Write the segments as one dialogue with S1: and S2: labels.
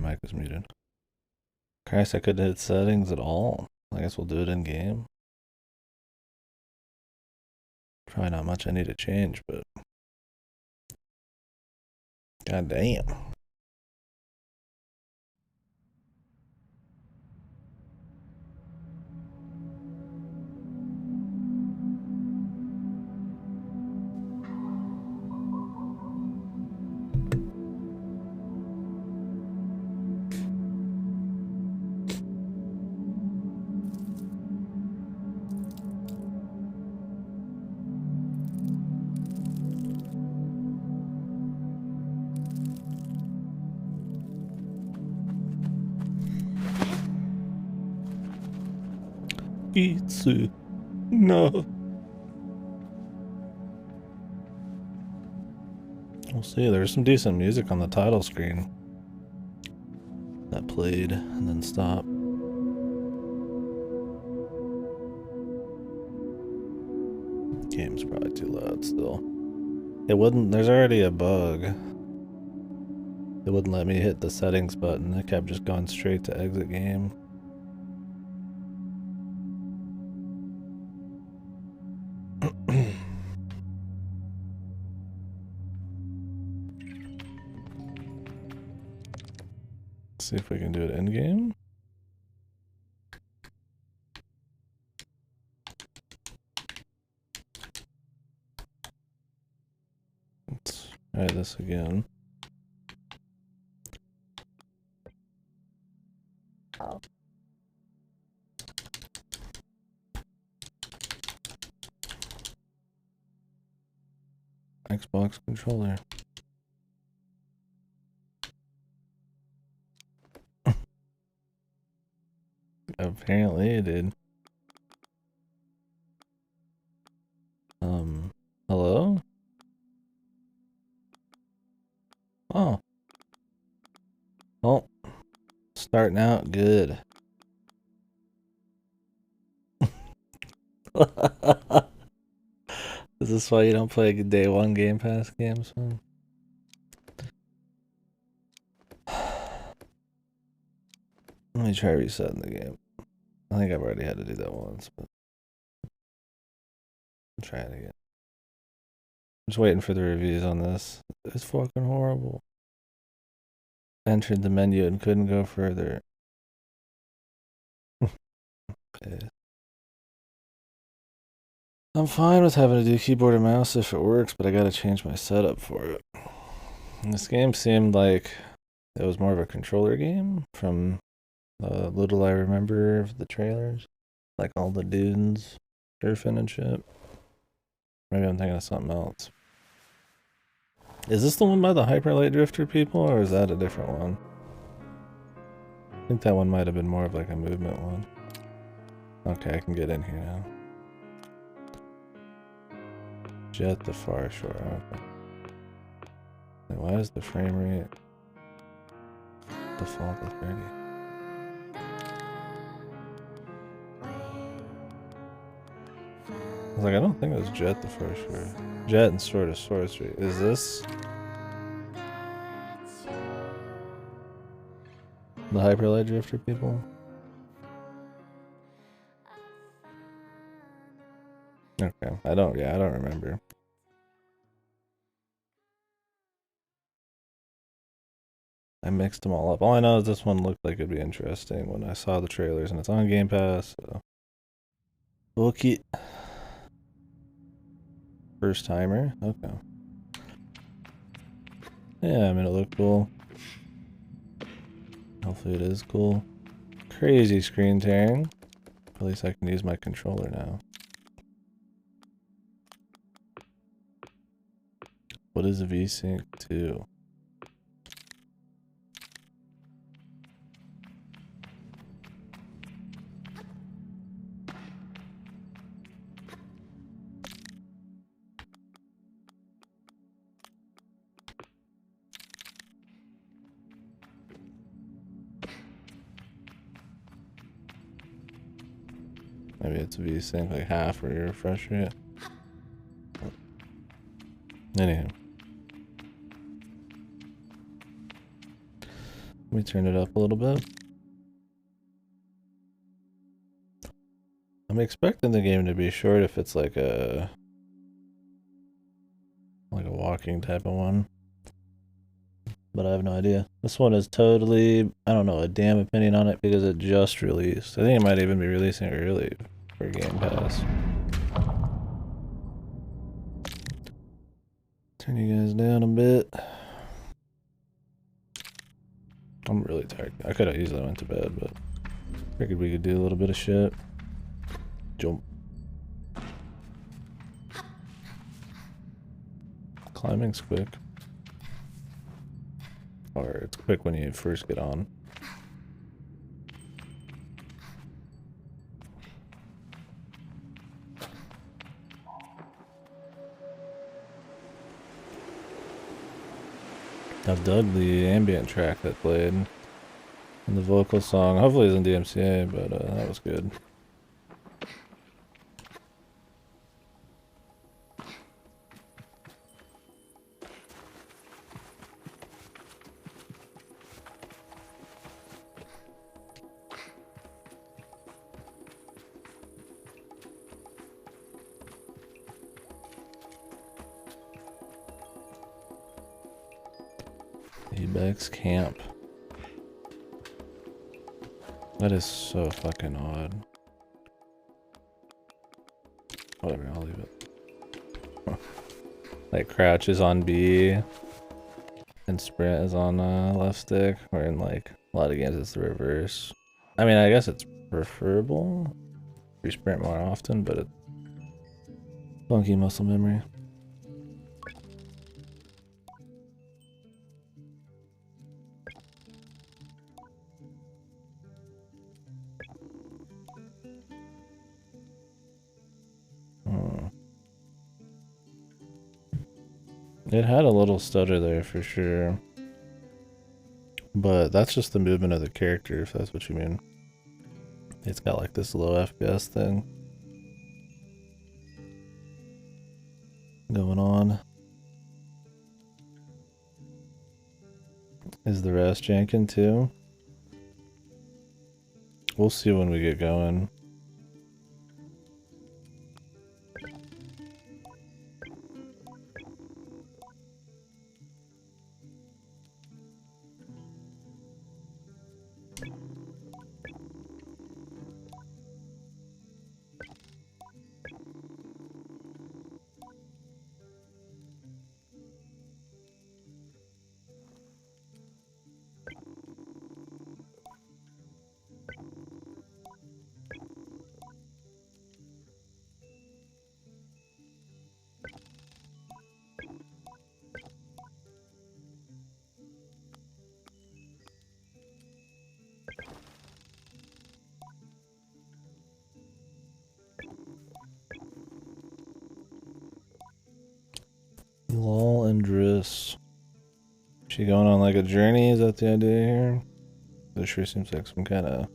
S1: mic was muted. Christ, I couldn't hit settings at all. I guess we'll do it in game. Probably not much I need to change, but god damn. Itsu. No. We'll see. There's some decent music on the title screen that played and then stopped. Game's probably too loud still. It wouldn't. There's already a bug. It wouldn't let me hit the settings button. It kept just going straight to exit game. See if we can do it in game. Let's try this again. Xbox controller. Apparently it did. Hello? Oh. Oh. Starting out good. Is this why you don't play day one Game Pass games, man? Let me try resetting the game. I think I've already had to do that once, but I'll try it again. I'm just waiting for the reviews on this. It's fucking horrible. Entered the menu and couldn't go further. Okay. I'm fine with having to do keyboard and mouse if it works, but I gotta change my setup for it. And this game seemed like it was more of a controller game from the little I remember of the trailers. Like all the dudes surfing and shit. Maybe I'm thinking of something else. Is this the one by the Hyperlight Drifter people, or is that a different one? I think that one might have been more of like a movement one. Okay, I can get in here now. Jet the far shore, okay. Wait, why is the frame rate default to 30? I was like, I don't think it was Jet the far shore. Jet and Sword of Sorcery. Is this the Hyperlight Drifter people? Okay, I don't remember. I mixed them all up. All I know is this one looked like it'd be interesting when I saw the trailers, and it's on Game Pass, so. Okay. First timer? Okay. Yeah, I mean, it looked cool. Hopefully it is cool. Crazy screen tearing. At least I can use my controller now. What is a VSync 2? Maybe it's a VSync like half or your refresh rate. Anyhow. Let me turn it up a little bit. I'm expecting the game to be short if it's like a walking type of one. But I have no idea. This one is totally, I don't know, a damn opinion on it because it just released. I think it might even be releasing early for Game Pass. Turn you guys down a bit. I'm really tired. I could have easily went to bed, but figured we could do a little bit of shit. Jump. Climbing's quick. Or it's quick when you first get on. I've dug the ambient track that played and the vocal song. Hopefully it's in DMCA, but that was good. Ebex camp. That is so fucking odd. Whatever, I'll leave it. Like crouch is on B and sprint is on left stick, or in like a lot of games it's the reverse. I mean, I guess it's preferable. We sprint more often, but it's funky muscle memory. It had a little stutter there for sure. But that's just the movement of the character, if that's what you mean. It's got like this low FPS thing going on. Is the rest janking too? We'll see when we get going. Lol and Driss. She going on like a journey? Is that the idea here? This sure seems like some kind of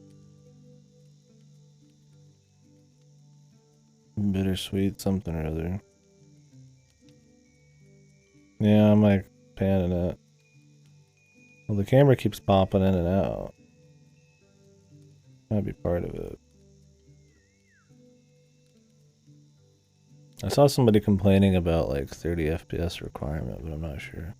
S1: bittersweet something or other. Yeah, I'm like panning it. Well, the camera keeps popping in and out. Might be part of it. I saw somebody complaining about like 30 FPS requirement, but I'm not sure.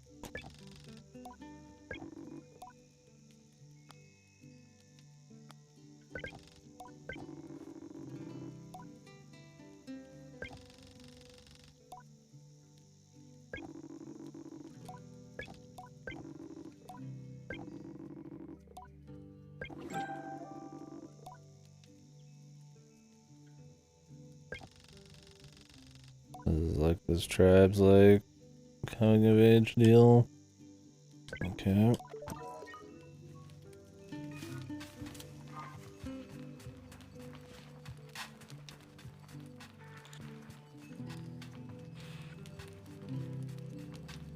S1: This is like this tribe's like coming of age deal. Okay.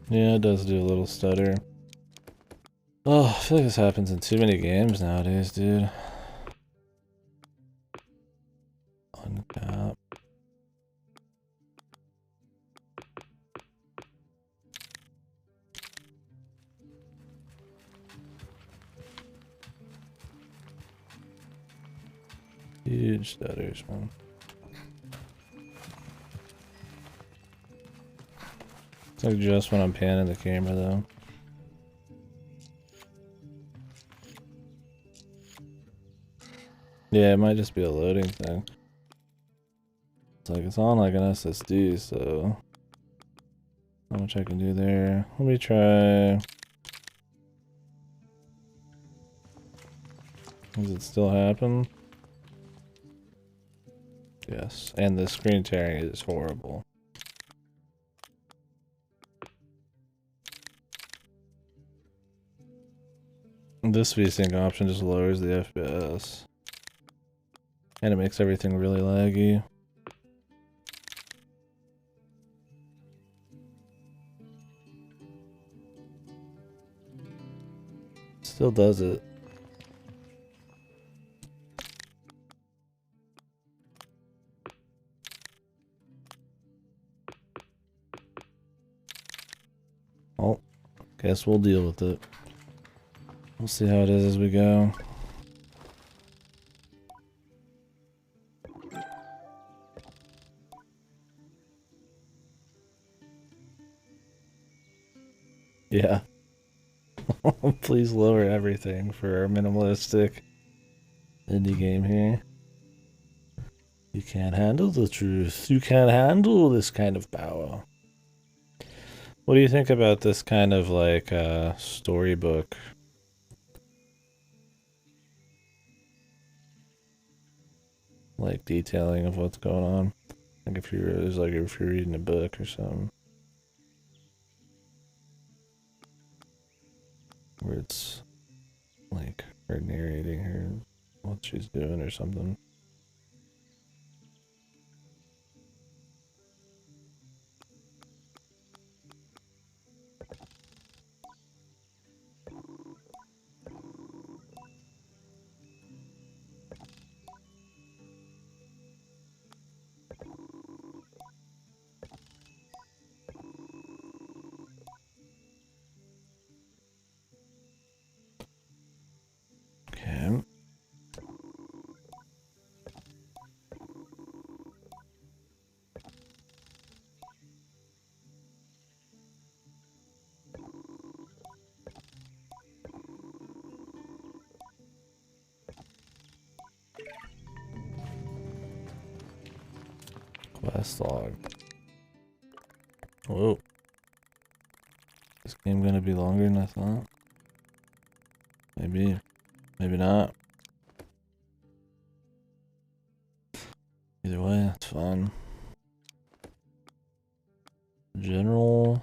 S1: Yeah, it does do a little stutter. Oh, I feel like this happens in too many games nowadays, dude. Uncap. Huge stutters, man. It's like just when I'm panning the camera, though. Yeah, it might just be a loading thing. It's like it's on like an SSD, so how much I can do there. Let me try. Does it still happen? Yes, and the screen tearing is horrible. This VSync option just lowers the FPS. And it makes everything really laggy. Still does it. Oh, guess we'll deal with it. We'll see how it is as we go. Yeah. Please lower everything for our minimalistic indie game here. You can't handle the truth. You can't handle this kind of power. What do you think about this kind of like storybook? Like detailing of what's going on. Like if you're reading a book or something. Where it's like her narrating her what she's doing or something. Okay. Quest log. Whoa. This game gonna be longer than I thought? Maybe. Maybe not. Either way, it's fun. General.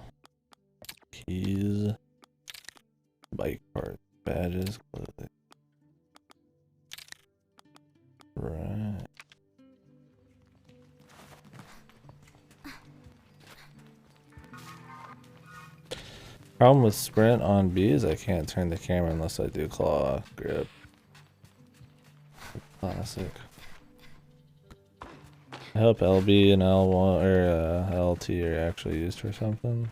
S1: Keys. Bike part. Badges. Clothing. Right. Problem with sprint on B is I can't turn the camera unless I do claw grip. Classic. I hope LB and L1 or LT are actually used for something.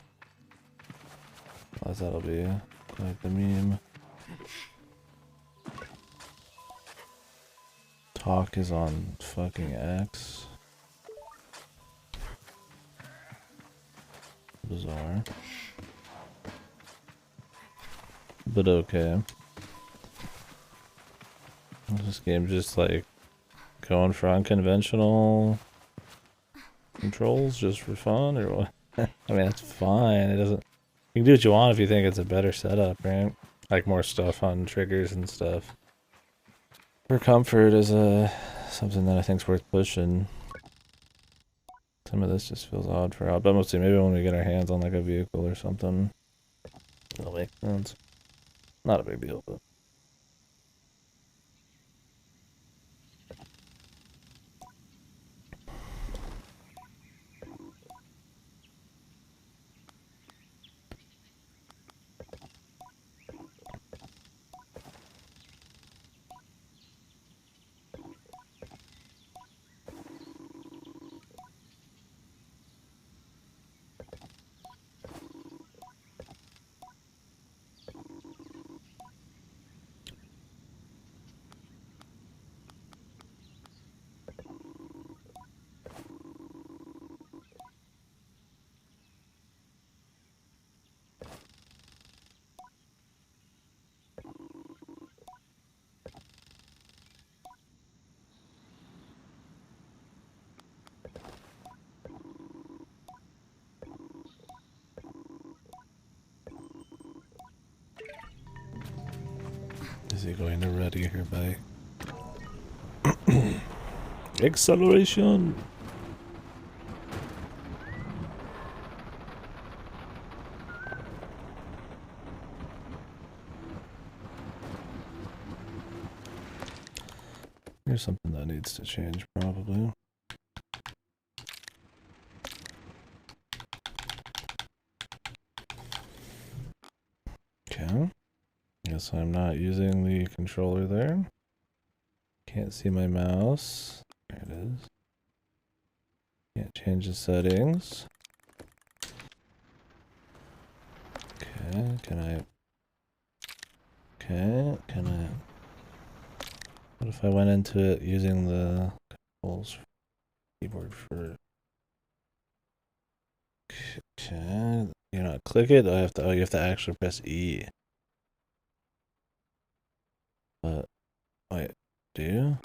S1: Otherwise that'll be quite the meme. Talk is on fucking X. Bizarre. But okay. This game just like going for unconventional controls just for fun or what? I mean, it's fine. It doesn't. You can do what you want if you think it's a better setup, right? Like more stuff on triggers and stuff. For comfort is something that I think's worth pushing. Some of this just feels odd for out, but mostly maybe when we get our hands on like a vehicle or something, it'll make sense. Not a big deal, but. he going to ready her bike? Acceleration! Here's something that needs to change, probably. Okay. Guess I'm not using the controller there. Can't see my mouse. There it is. Can't change the settings. Okay, can I... Okay, can I... What if I went into it using the controls keyboard for... Okay, you know, click it, I have to, oh, you have to actually press E. But, wait, do you?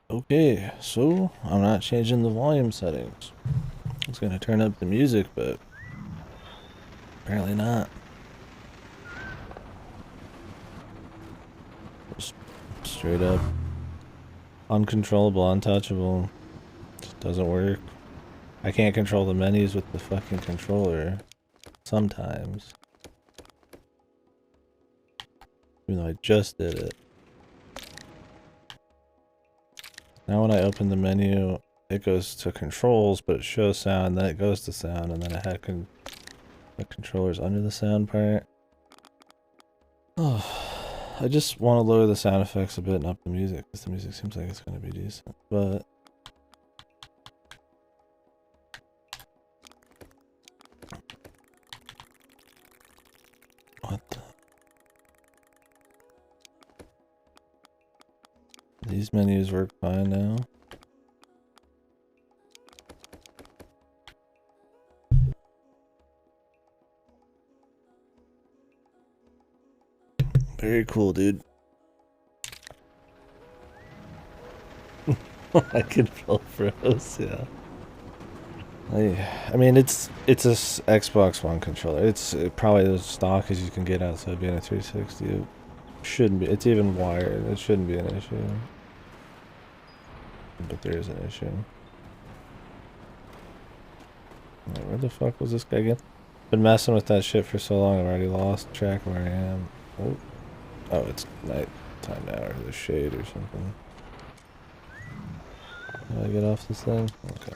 S1: Okay, so I'm not changing the volume settings. I was gonna turn up the music, but apparently not. Just straight up uncontrollable, untouchable. Just doesn't work. I can't control the menus with the fucking controller. Sometimes. Even though I just did it. Now when I open the menu, it goes to controls, but it shows sound, then it goes to sound, and then it had the controllers under the sound part. Oh, I just want to lower the sound effects a bit and up the music, because the music seems like it's going to be decent, but... What the... These menus work fine now. Very cool, dude. I control froze, yeah. I mean, it's a Xbox One controller. It's probably as stock as you can get outside being a 360. It shouldn't be. It's even wired. It shouldn't be an issue. But there is an issue. Where the fuck was this guy again? Been messing with that shit for so long, I've already lost track of where I am. Oh, it's night time now, or the shade or something. Do I get off this thing? Okay.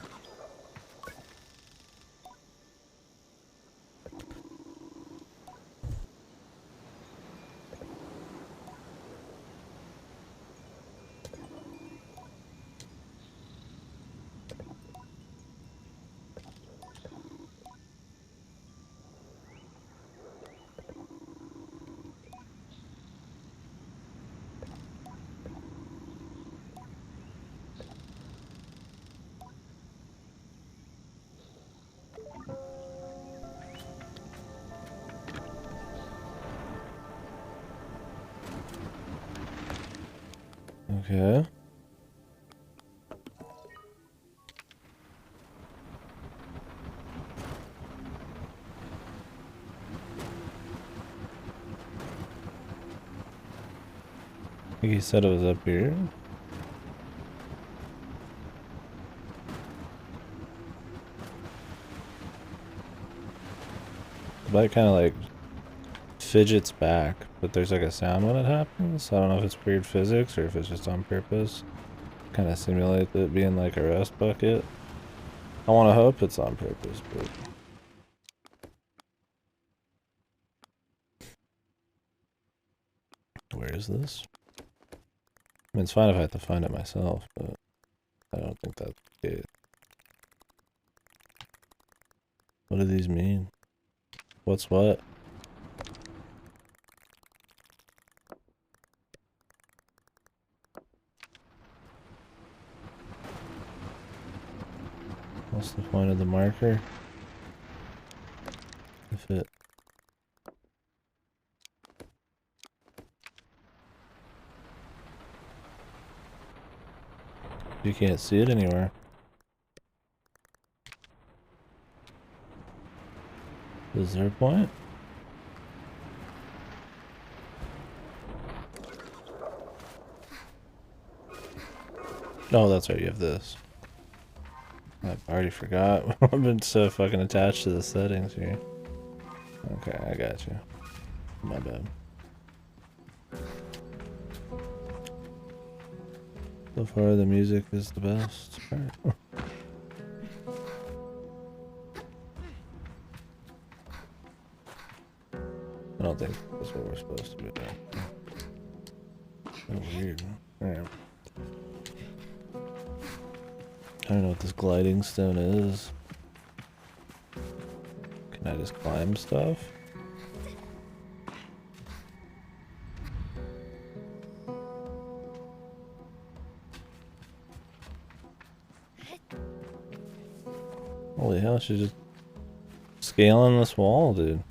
S1: Okay. I think he said it was up here. The bike kind of like fidgets back, but there's like a sound when it happens. I don't know if it's weird physics or if it's just on purpose. Kind of simulate it being like a rust bucket. I want to hope it's on purpose, but... Where is this? I mean, it's fine if I have to find it myself, but I don't think that's it. What do these mean? What's what? What's the point of the marker? If it... You can't see it anywhere. Is there a point? Oh, that's right, you have this. I already forgot. I've been so fucking attached to the settings here. Okay, I got you. My bad. So far, the music is the best part. I don't think that's what we're supposed to be doing. Oh, weird. Alright. I don't know what this gliding stone is. Can I just climb stuff? Holy hell, she's just scaling this wall, dude.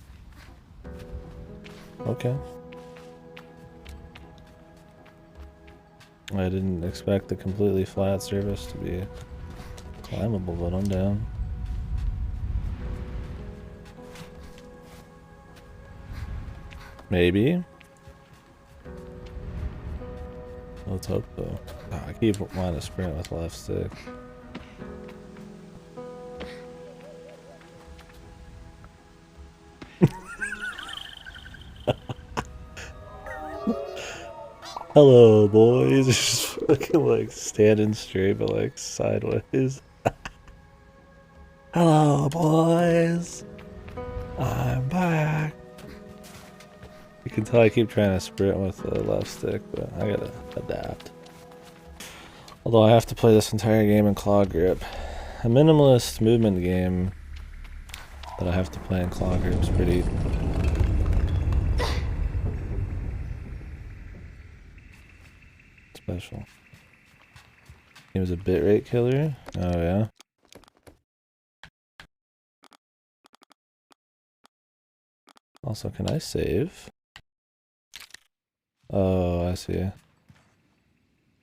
S1: Okay. I didn't expect the completely flat surface to be climbable, but I'm down. Maybe. Let's hope so. Oh, I keep wanting to sprint with left stick. Hello, boys. Just fucking like standing straight, but like sideways. Hello, boys. I'm back. You can tell I keep trying to sprint with the left stick, but I gotta adapt. Although I have to play this entire game in claw grip. A minimalist movement game that I have to play in claw grip is pretty special. He was a bitrate killer? Oh yeah. Also, can I save? Oh, I see.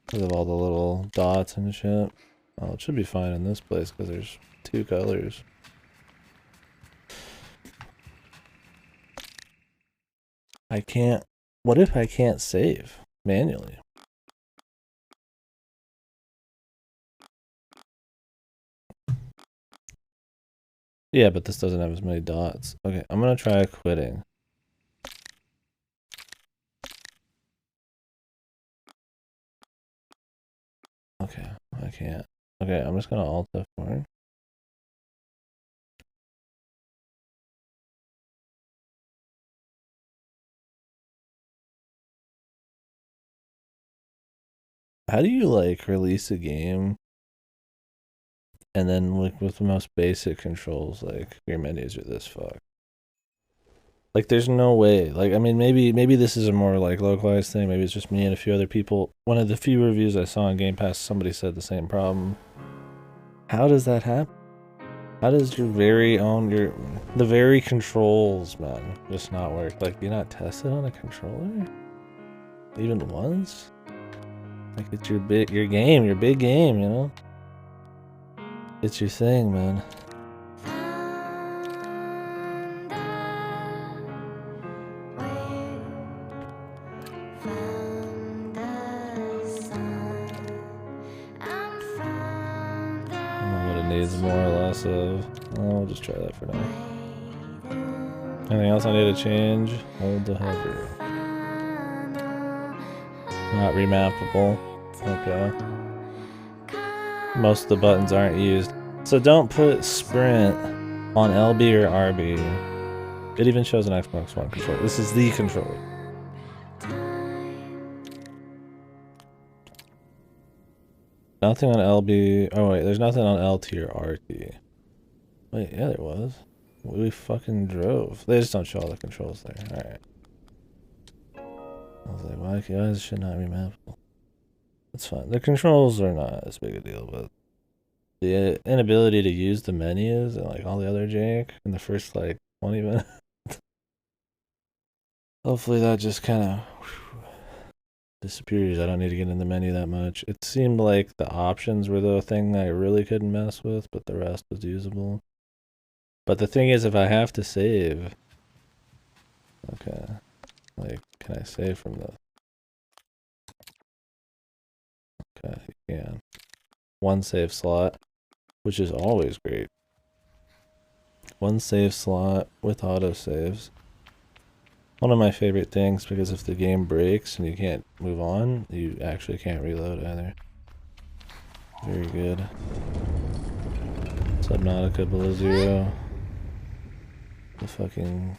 S1: Because of all the little dots and shit. Oh, it should be fine in this place because there's 2 colors. I can't... What if I can't save manually? Yeah, but this doesn't have as many dots. Okay, I'm gonna try quitting. Okay, I can't. Okay, I'm just gonna Alt F4. How do you like release a game and then like with the most basic controls, like your menus are this fucked? Like there's no way. Like I mean maybe this is a more like localized thing, maybe it's just me and a few other people. One of the few reviews I saw on Game Pass, somebody said the same problem. How does that happen? How does your very own the very controls, man, just not work? Like you're not tested on a controller? Even once? Like it's your big game, your big game, you know? It's your thing, man. Needs more or less of. I'll just try that for now. Anything else I need to change? Hold the hover. Not remappable. Okay. Most of the buttons aren't used. So don't put sprint on LB or RB. It even shows an Xbox One controller. This is the controller. Nothing on LB. Oh wait, there's nothing on LT or RT. Wait, yeah, there was. We fucking drove. They just don't show all the controls there. Alright. I was like, why is shit not remappable? That's fine. The controls are not as big a deal, but the inability to use the menus and like all the other jank in the first like 20 minutes. Hopefully that just kind of disappears. I don't need to get in the menu that much. It seemed like the options were the thing that I really couldn't mess with, but the rest was usable. But the thing is, if I have to save... Okay. Like, can I save from the... Okay, you can. One save slot, which is always great. One save slot with autosaves. One of my favorite things, because if the game breaks and you can't move on, you actually can't reload either. Very good. Subnautica below zero. The fucking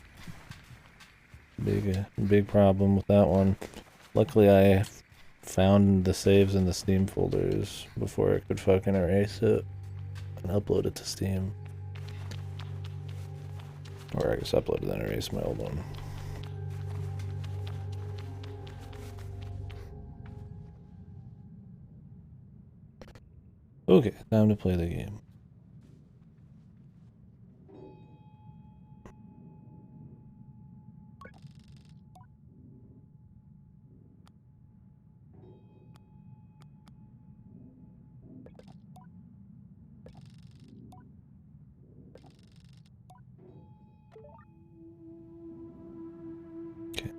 S1: big problem with that one. Luckily I found the saves in the Steam folders before I could fucking erase it and upload it to Steam. Or I guess upload it and erase my old one. Okay, time to play the game. Okay.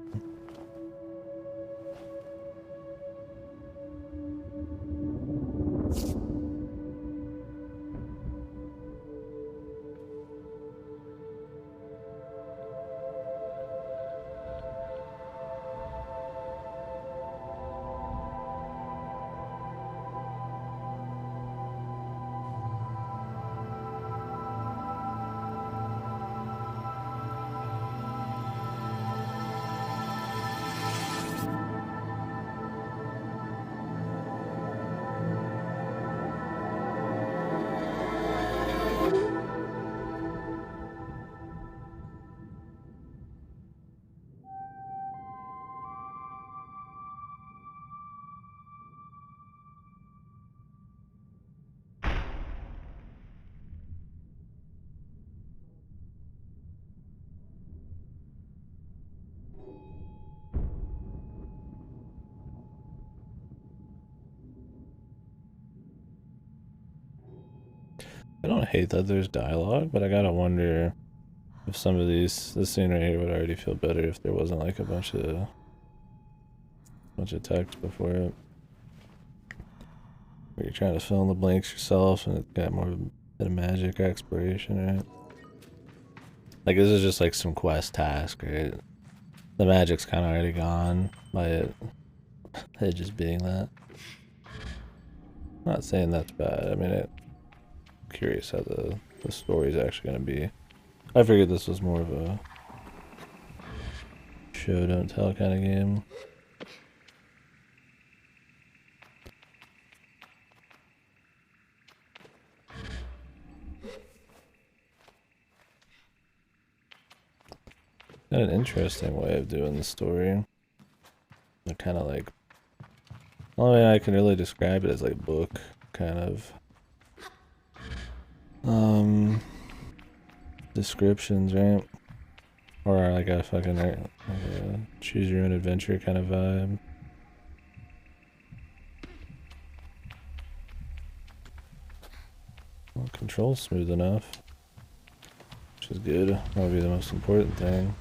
S1: I don't hate that there's dialogue, but I gotta wonder if some of this scene right here would already feel better if there wasn't like a bunch of text before it. Where you're trying to fill in the blanks yourself and it's got more of a bit of magic exploration, right? Like this is just like some quest task, right? The magic's kind of already gone by it just being that. I'm not saying that's bad. I mean, I'm curious how the story's actually gonna be. I figured this was more of a show don't tell kind of game. Got an interesting way of doing the story. They're kind of like, the only way I can really describe it as like book kind of descriptions, right? Or like a fucking like a choose your own adventure kind of vibe. Well, control's smooth enough, which is good. That would be the most important thing.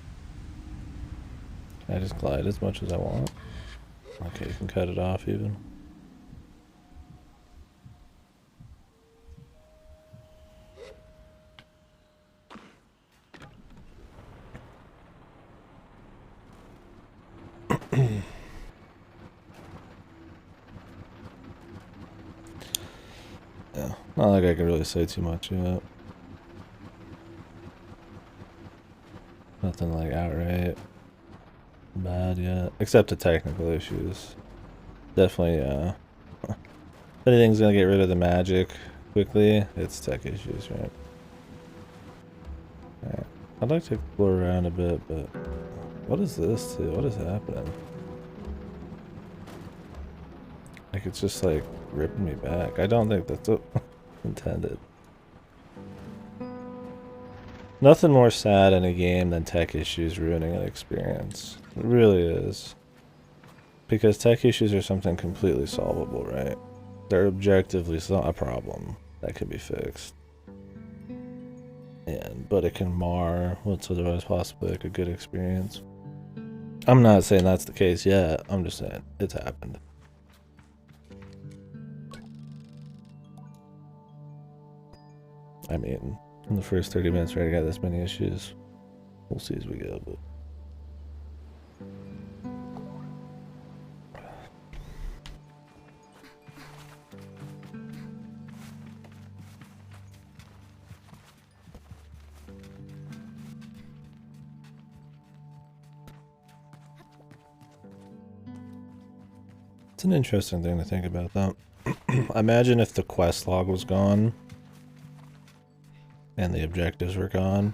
S1: Can I just glide as much as I want? Okay, you can cut it off even. Yeah, not like I can really say too much yet. Nothing like outright bad yet, except the technical issues. Definitely, if anything's gonna get rid of the magic quickly, it's tech issues, right? Alright, I'd like to explore around a bit, but what is this too? What is happening? Like it's just like ripping me back. I don't think that's what intended. Nothing more sad in a game than tech issues ruining an experience. It really is. Because tech issues are something completely solvable, right? They're objectively a problem that can be fixed. but it can mar what's otherwise possibly like a good experience. I'm not saying that's the case yet. I'm just saying it's happened. I mean, in the first 30 minutes, we already got this many issues. We'll see as we go, but. It's an interesting thing to think about, though. Imagine if the quest log was gone and the objectives were gone,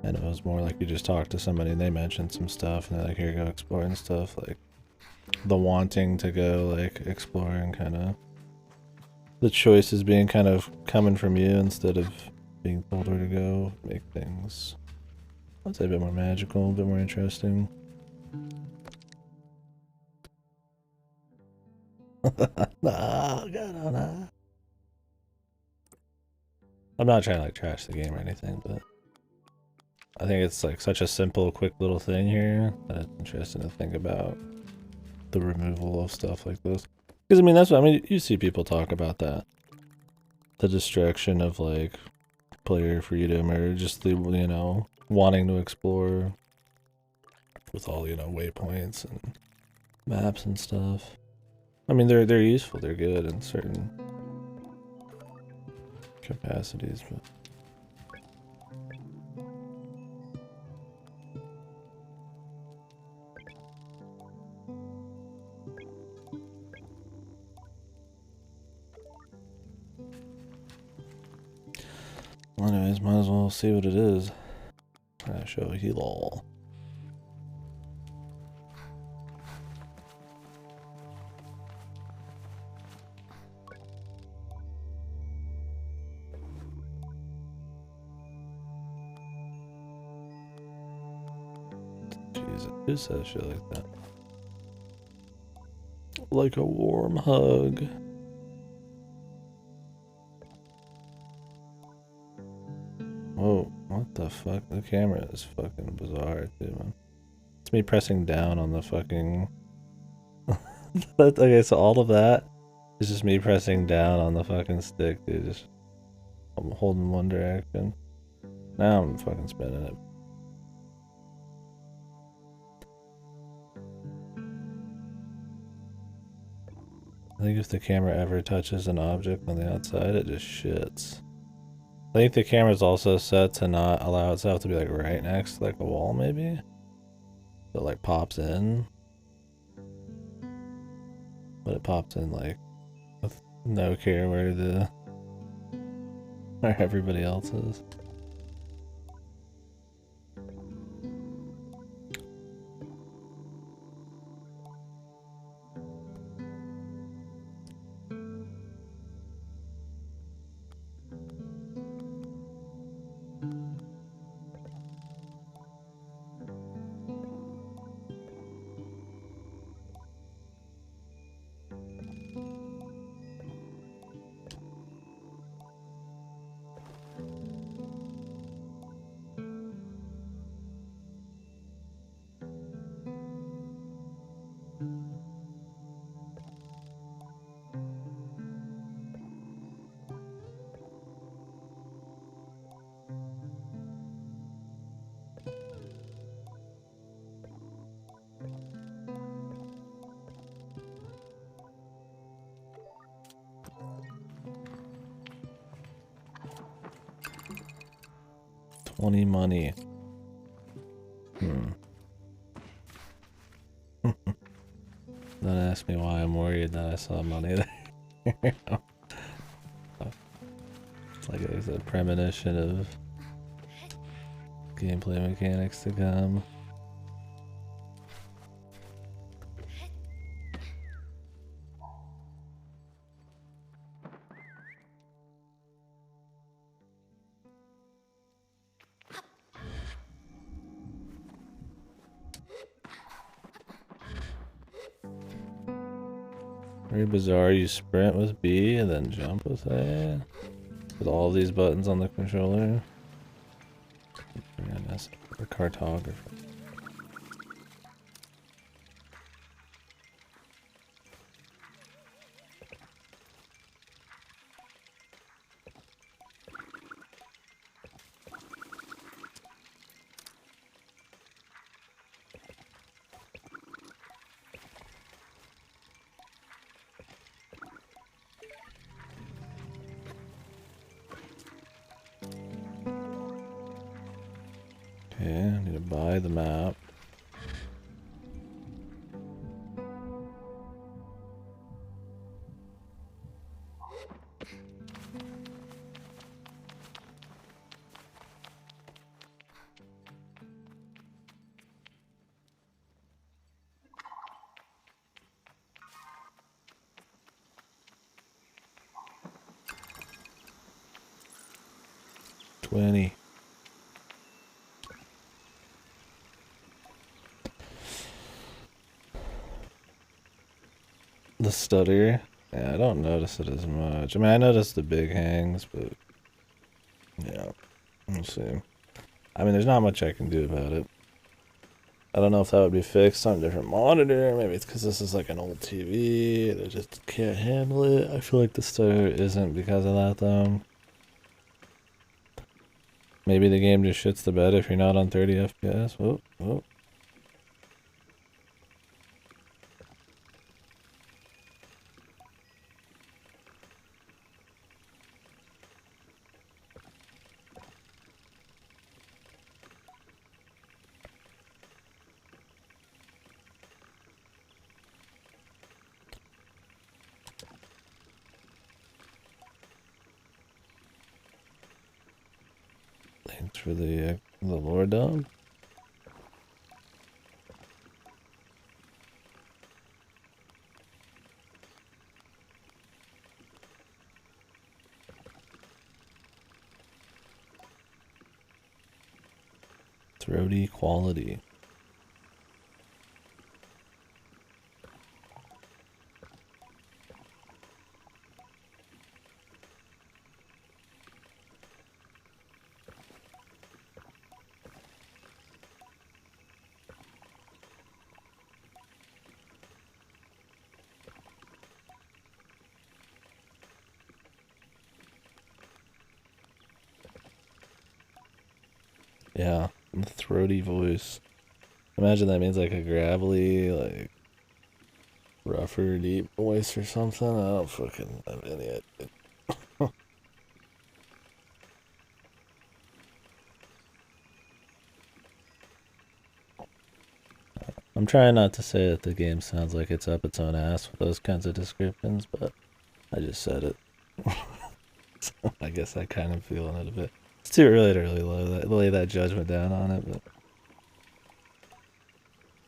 S1: and it was more like you just talked to somebody and they mentioned some stuff and they're like, here, go explore and stuff. Like the wanting to go like explore and kind of the choices being kind of coming from you instead of being told where to go, make things, I'd say, a bit more magical, a bit more interesting. No, no. I'm not trying to like trash the game or anything, but I think it's like such a simple, quick little thing here that it's interesting to think about the removal of stuff like this. Because I mean, that's what I mean. You see people talk about that, the destruction of like player freedom, or just the, you know, wanting to explore with all, you know, waypoints and maps and stuff. I mean, they're useful, they're good in certain capacities, but well, anyways, might as well see what it is. Show a heal all. Jesus, who says shit like that? Like a warm hug. Whoa, what the fuck? The camera is fucking bizarre, too, man. It's me pressing down on the fucking... Okay, so all of that is just me pressing down on the fucking stick, dude. Just... I'm holding one direction. Now I'm fucking spinning it. I think if the camera ever touches an object on the outside, it just shits. I think the camera's also set to not allow itself to be like right next to like a wall, maybe? So it like pops in. But it pops in like with no care where everybody else is. Money. Don't ask me why I'm worried that I saw money there. It's like it's a premonition of gameplay mechanics to come. Very bizarre, you sprint with B and then jump with A. With all these buttons on the controller. Yes, or cartographer. Okay, I need to buy the map. $20. The stutter. Yeah, I don't notice it as much. I mean, I notice the big hangs, but yeah, we'll see. I mean, there's not much I can do about it. I don't know if that would be fixed on a different monitor. Maybe it's because this is like an old TV. They just can't handle it. I feel like the stutter isn't because of that, though. Maybe the game just shits the bed if you're not on 30 FPS. Whoa, whoa. Thanks for the lore dump. Throaty quality. Yeah, the throaty voice. Imagine that means like a gravelly, like rougher, deep voice or something. I don't fucking have any idea. I'm trying not to say that the game sounds like it's up its own ass with those kinds of descriptions, but I just said it. So I guess I kind of feeling it a bit. It's too early to really lay that judgment down on it, but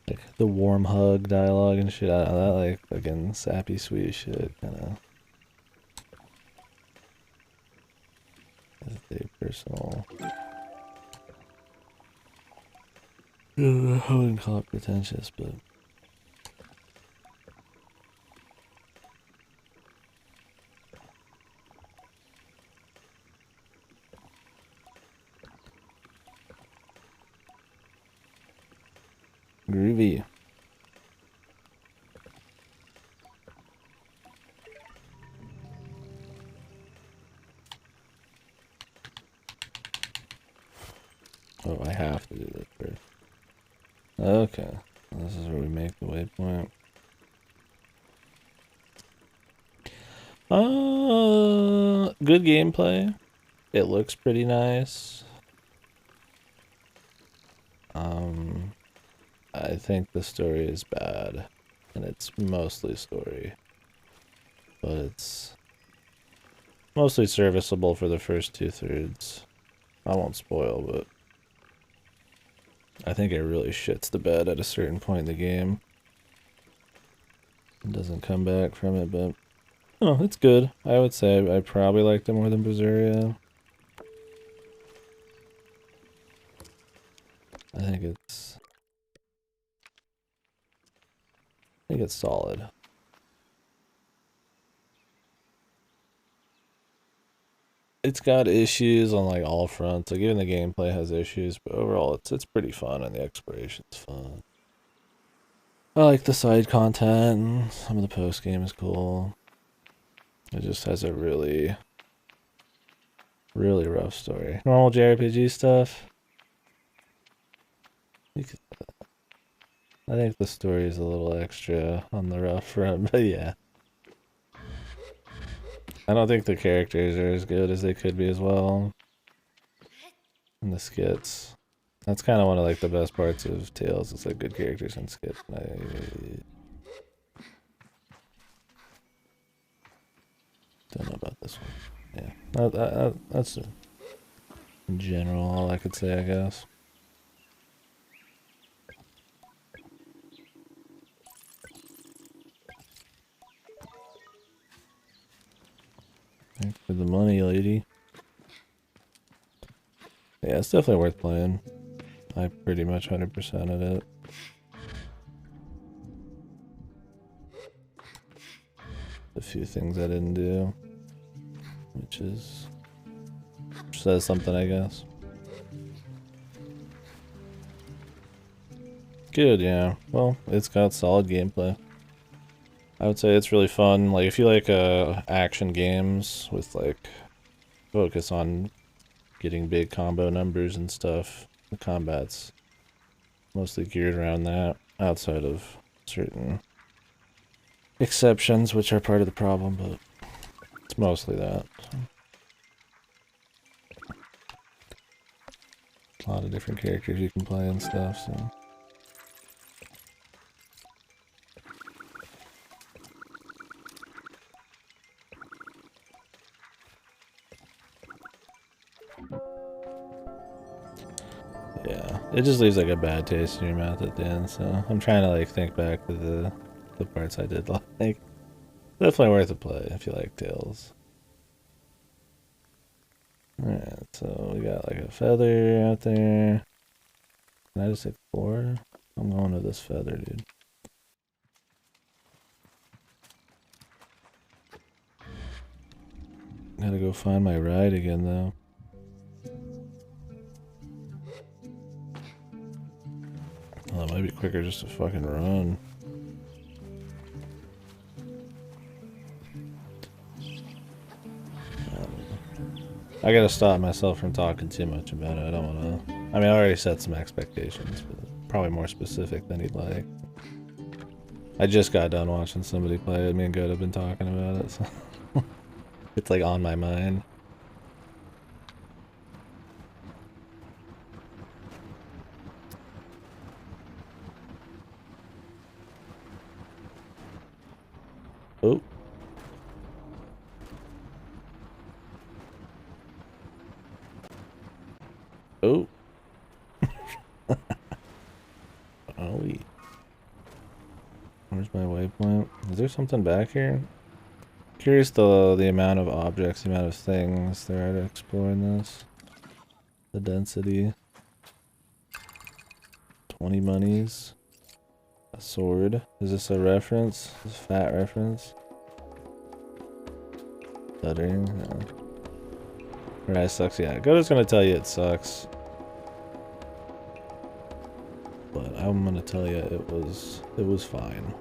S1: like the warm hug dialogue and shit, that like fucking sappy sweet shit kind of is a personal. I wouldn't call it pretentious, but groovy. Oh, I have to do this first. Okay, this is where we make the waypoint. Good gameplay. It looks pretty nice. I think the story is bad, and it's mostly story, but it's mostly serviceable for the first 2/3. I won't spoil, but I think it really shits the bed at a certain point in the game. It doesn't come back from it, but oh, it's good. I would say I probably liked it more than Berseria. I think it's solid. it's got issues on like all fronts. Like even the gameplay has issues, but overall it's pretty fun and the exploration's fun. I like the side content and some of the post game is cool. It just has a really rough story. Normal JRPG stuff. I think the story is a little extra on the rough front, but yeah. I don't think the characters are as good as they could be as well. And the skits. That's kind of one of like the best parts of Tales. It's like good characters and skits. I don't know about this one. Yeah, that's in general all I could say, I guess. Thanks for the money, lady. Yeah, it's definitely worth playing. I pretty much 100%ed it. A few things I didn't do, which says something, I guess. Good, yeah. Well, it's got solid gameplay. I would say it's really fun. Like, if you like action games with like focus on getting big combo numbers and stuff, the combat's mostly geared around that, outside of certain exceptions, which are part of the problem, but it's mostly that. A lot of different characters you can play and stuff, so. Yeah, it just leaves like a bad taste in your mouth at the end, so I'm trying to like think back to the parts I did like. Definitely worth a play if you like Tales. Alright, so we got like a feather out there. Can I just explore? I'm going to this feather, dude. Gotta go find my ride again, though. Well, it might be quicker just to fucking run. I gotta stop myself from talking too much about it. I don't wanna... I mean, I already set some expectations, but probably more specific than you'd like. I just got done watching somebody play it. Me and Good have been talking about it, so... It's like on my mind. Oh. Oh. Oh, where's my waypoint? Is there something back here? Curious the amount of objects, the amount of things there are to explore in this. The density. 20 monies. A sword. Is this a reference? Is this a fat reference? Stuttering. Yeah. Rise sucks. Yeah, Goda's gonna tell you it sucks. But I'm gonna tell you it was fine.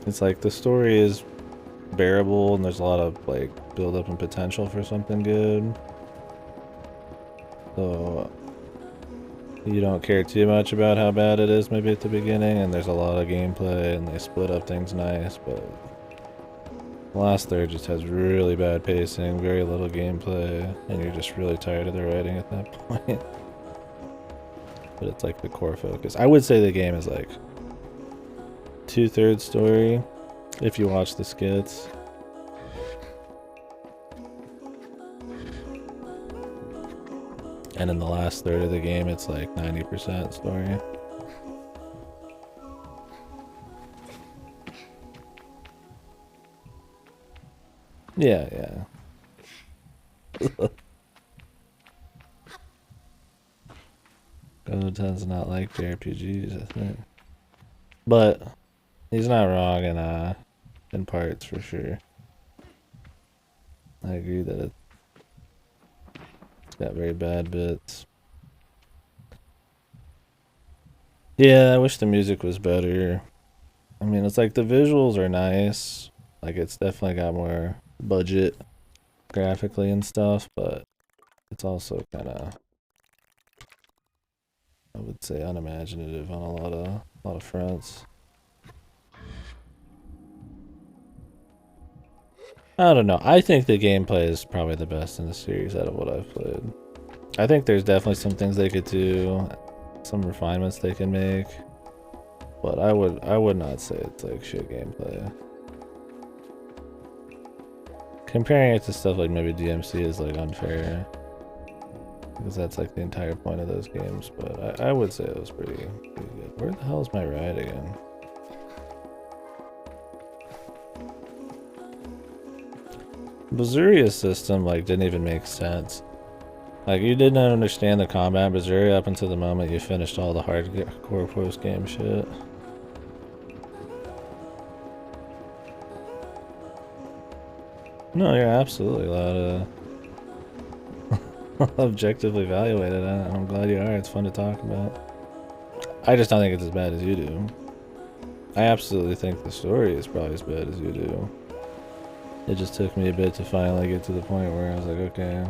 S1: It's like the story is bearable and there's a lot of like build up and potential for something good. So you don't care too much about how bad it is maybe at the beginning, and there's a lot of gameplay and they split up things nice, but the last third just has really bad pacing, very little gameplay, and you're just really tired of the writing at that point. But it's like the core focus. I would say the game is like 2/3 story if you watch the skits. And in the last third of the game, it's like 90% story. Yeah, yeah. Gozo tends to not like JRPGs, I think. But he's not wrong, and in parts for sure. I agree that it's got very bad bits. Yeah, I wish the music was better. I mean, it's like the visuals are nice. Like, it's definitely got more budget graphically and stuff, but it's also kind of, I would say, unimaginative on a lot of fronts. I don't know. I think the gameplay is probably the best in the series out of what I've played. I think there's definitely some things they could do, some refinements they can make, but I would not say it's like shit gameplay. Comparing it to stuff like maybe DMC is like unfair, because that's like the entire point of those games, but I would say it was pretty good. Where the hell is my ride again? Bazuria's system like didn't even make sense. Like, you didn't understand the combat Bazuria up until the moment you finished all the hardcore post-game shit. No, you're absolutely allowed to objectively evaluate it. I'm glad you are. It's fun to talk about. I just don't think it's as bad as you do. I absolutely think the story is probably as bad as you do. It just took me a bit to finally get to the point where I was like, okay.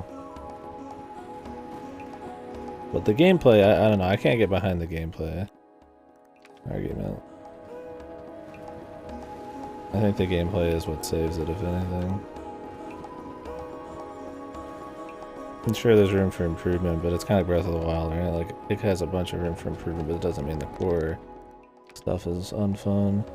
S1: But the gameplay, I don't know. I can't get behind the gameplay argument. I think the gameplay is what saves it, if anything. I'm sure there's room for improvement, but it's kind of Breath of the Wild, right? Like, it has a bunch of room for improvement, but it doesn't mean the core stuff is unfun.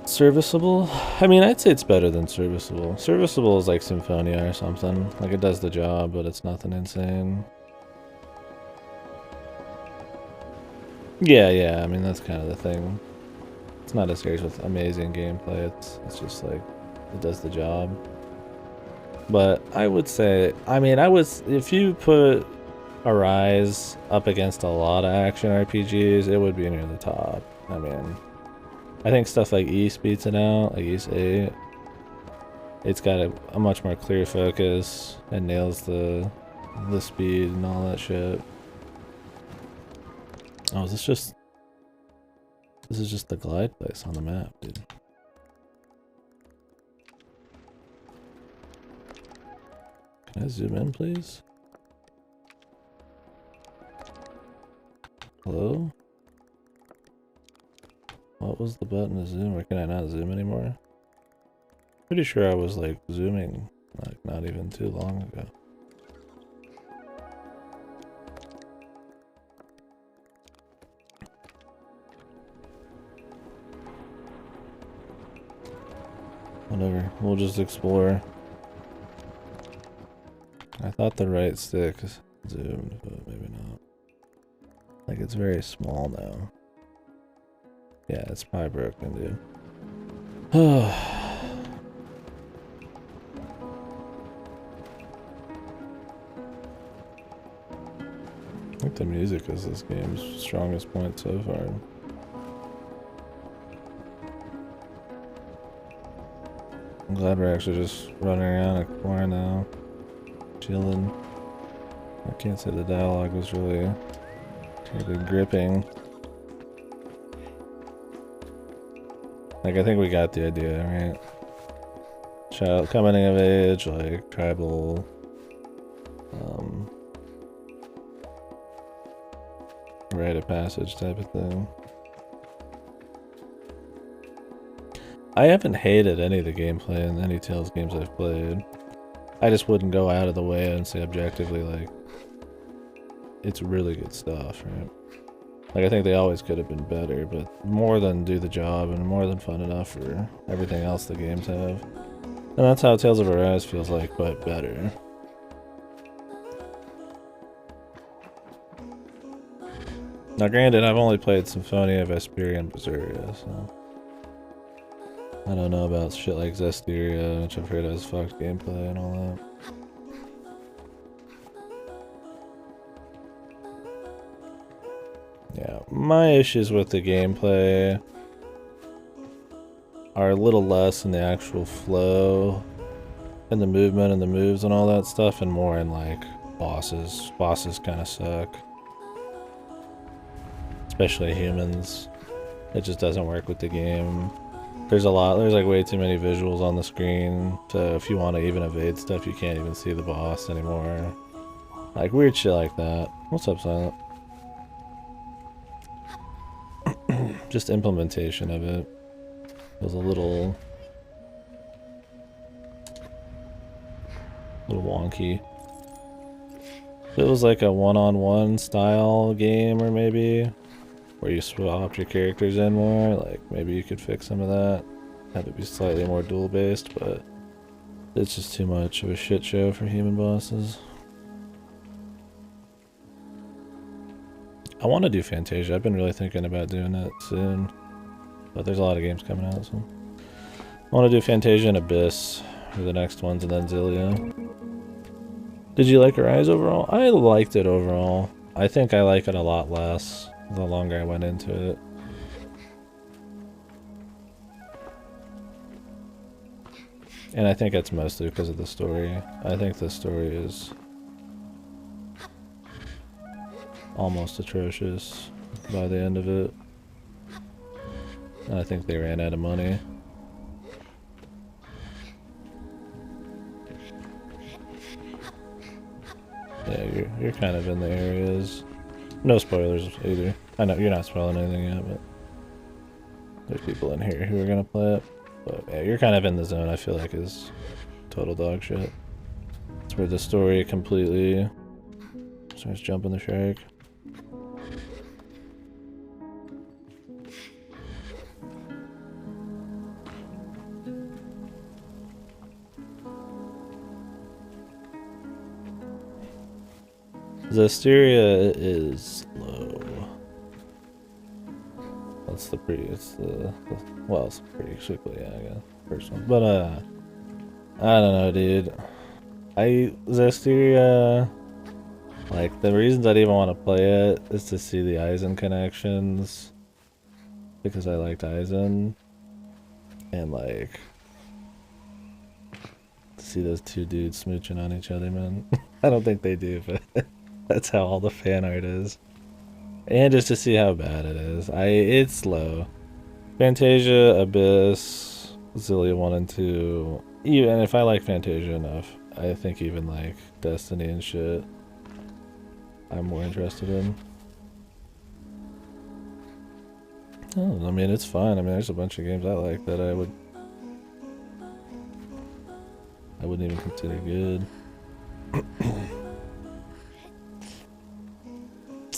S1: Serviceable? I mean, I'd say it's better than serviceable. Serviceable is like Symphonia or something. Like, it does the job, but it's nothing insane. Yeah, I mean, that's kind of the thing. It's not a series with amazing gameplay, it's just like, it does the job. But I would say, I mean, if you put Arise up against a lot of action RPGs, it would be near the top. I mean, I think stuff like East beats it out, like East 8. It's got a much more clear focus and nails the speed and all that shit. Oh, is this just... This is just the glide place on the map, dude. Can I zoom in, please? Hello? What was the button to zoom, or can I not zoom anymore? Pretty sure I was like zooming like not even too long ago. Whatever, we'll just explore. I thought the right stick zoomed, but maybe not. Like, it's very small now. Yeah, it's probably broken, dude. I think the music is this game's strongest point so far. I'm glad we're actually just running around a corner now. Chilling. I can't say the dialogue was really terribly gripping. Like, I think we got the idea, right? Child coming of age, like tribal, rite of passage type of thing. I haven't hated any of the gameplay in any Tales games I've played. I just wouldn't go out of the way and say objectively, like, it's really good stuff, right? Like, I think they always could have been better, but more than do the job and more than fun enough for everything else the games have. And that's how Tales of Arise feels like, but better. Now granted, I've only played Symphonia, Vesperia, and Berseria, so... I don't know about shit like Zestiria, which I've heard has fucked gameplay and all that. Yeah, my issues with the gameplay are a little less in the actual flow and the movement and the moves and all that stuff, and more in like bosses. Bosses kind of suck. Especially humans. It just doesn't work with the game. There's like way too many visuals on the screen, so if you want to even evade stuff, you can't even see the boss anymore. Like weird shit like that. What's up, Silent? Just implementation of it was a little wonky. If it was like a one-on-one style game, or maybe where you swapped your characters in more, like maybe you could fix some of that. Have it be slightly more duel based, but it's just too much of a shit show for human bosses. I want to do Fantasia. I've been really thinking about doing it soon, but there's a lot of games coming out, so I want to do Fantasia and Abyss for the next ones, and then Zillia. Did you like Arise overall? I liked it overall. I think I like it a lot less the longer I went into it. And I think it's mostly because of the story. I think the story is almost atrocious by the end of it. And I think they ran out of money. Yeah, you're kind of in the areas. No spoilers either. I know you're not spoiling anything yet, but there's people in here who are gonna play it. But yeah, you're kind of in the zone. I feel like is total dog shit. It's where the story completely starts jumping the shark. Zestiria is low. That's the pretty, well, it's pretty quickly, yeah, I guess, first one. But, I don't know, dude. Zestiria, like, the reasons I'd even want to play it is to see the Aizen connections. Because I liked Aizen. And, like, see those two dudes smooching on each other, man. I don't think they do, but that's how all the fan art is. And just to see how bad it is. It's low. Fantasia, Abyss, Zillia 1 and 2. Even if I like Fantasia enough, I think even like Destiny and shit, I'm more interested in. Oh, I mean, it's fine. I mean, there's a bunch of games I like that I wouldn't even consider good.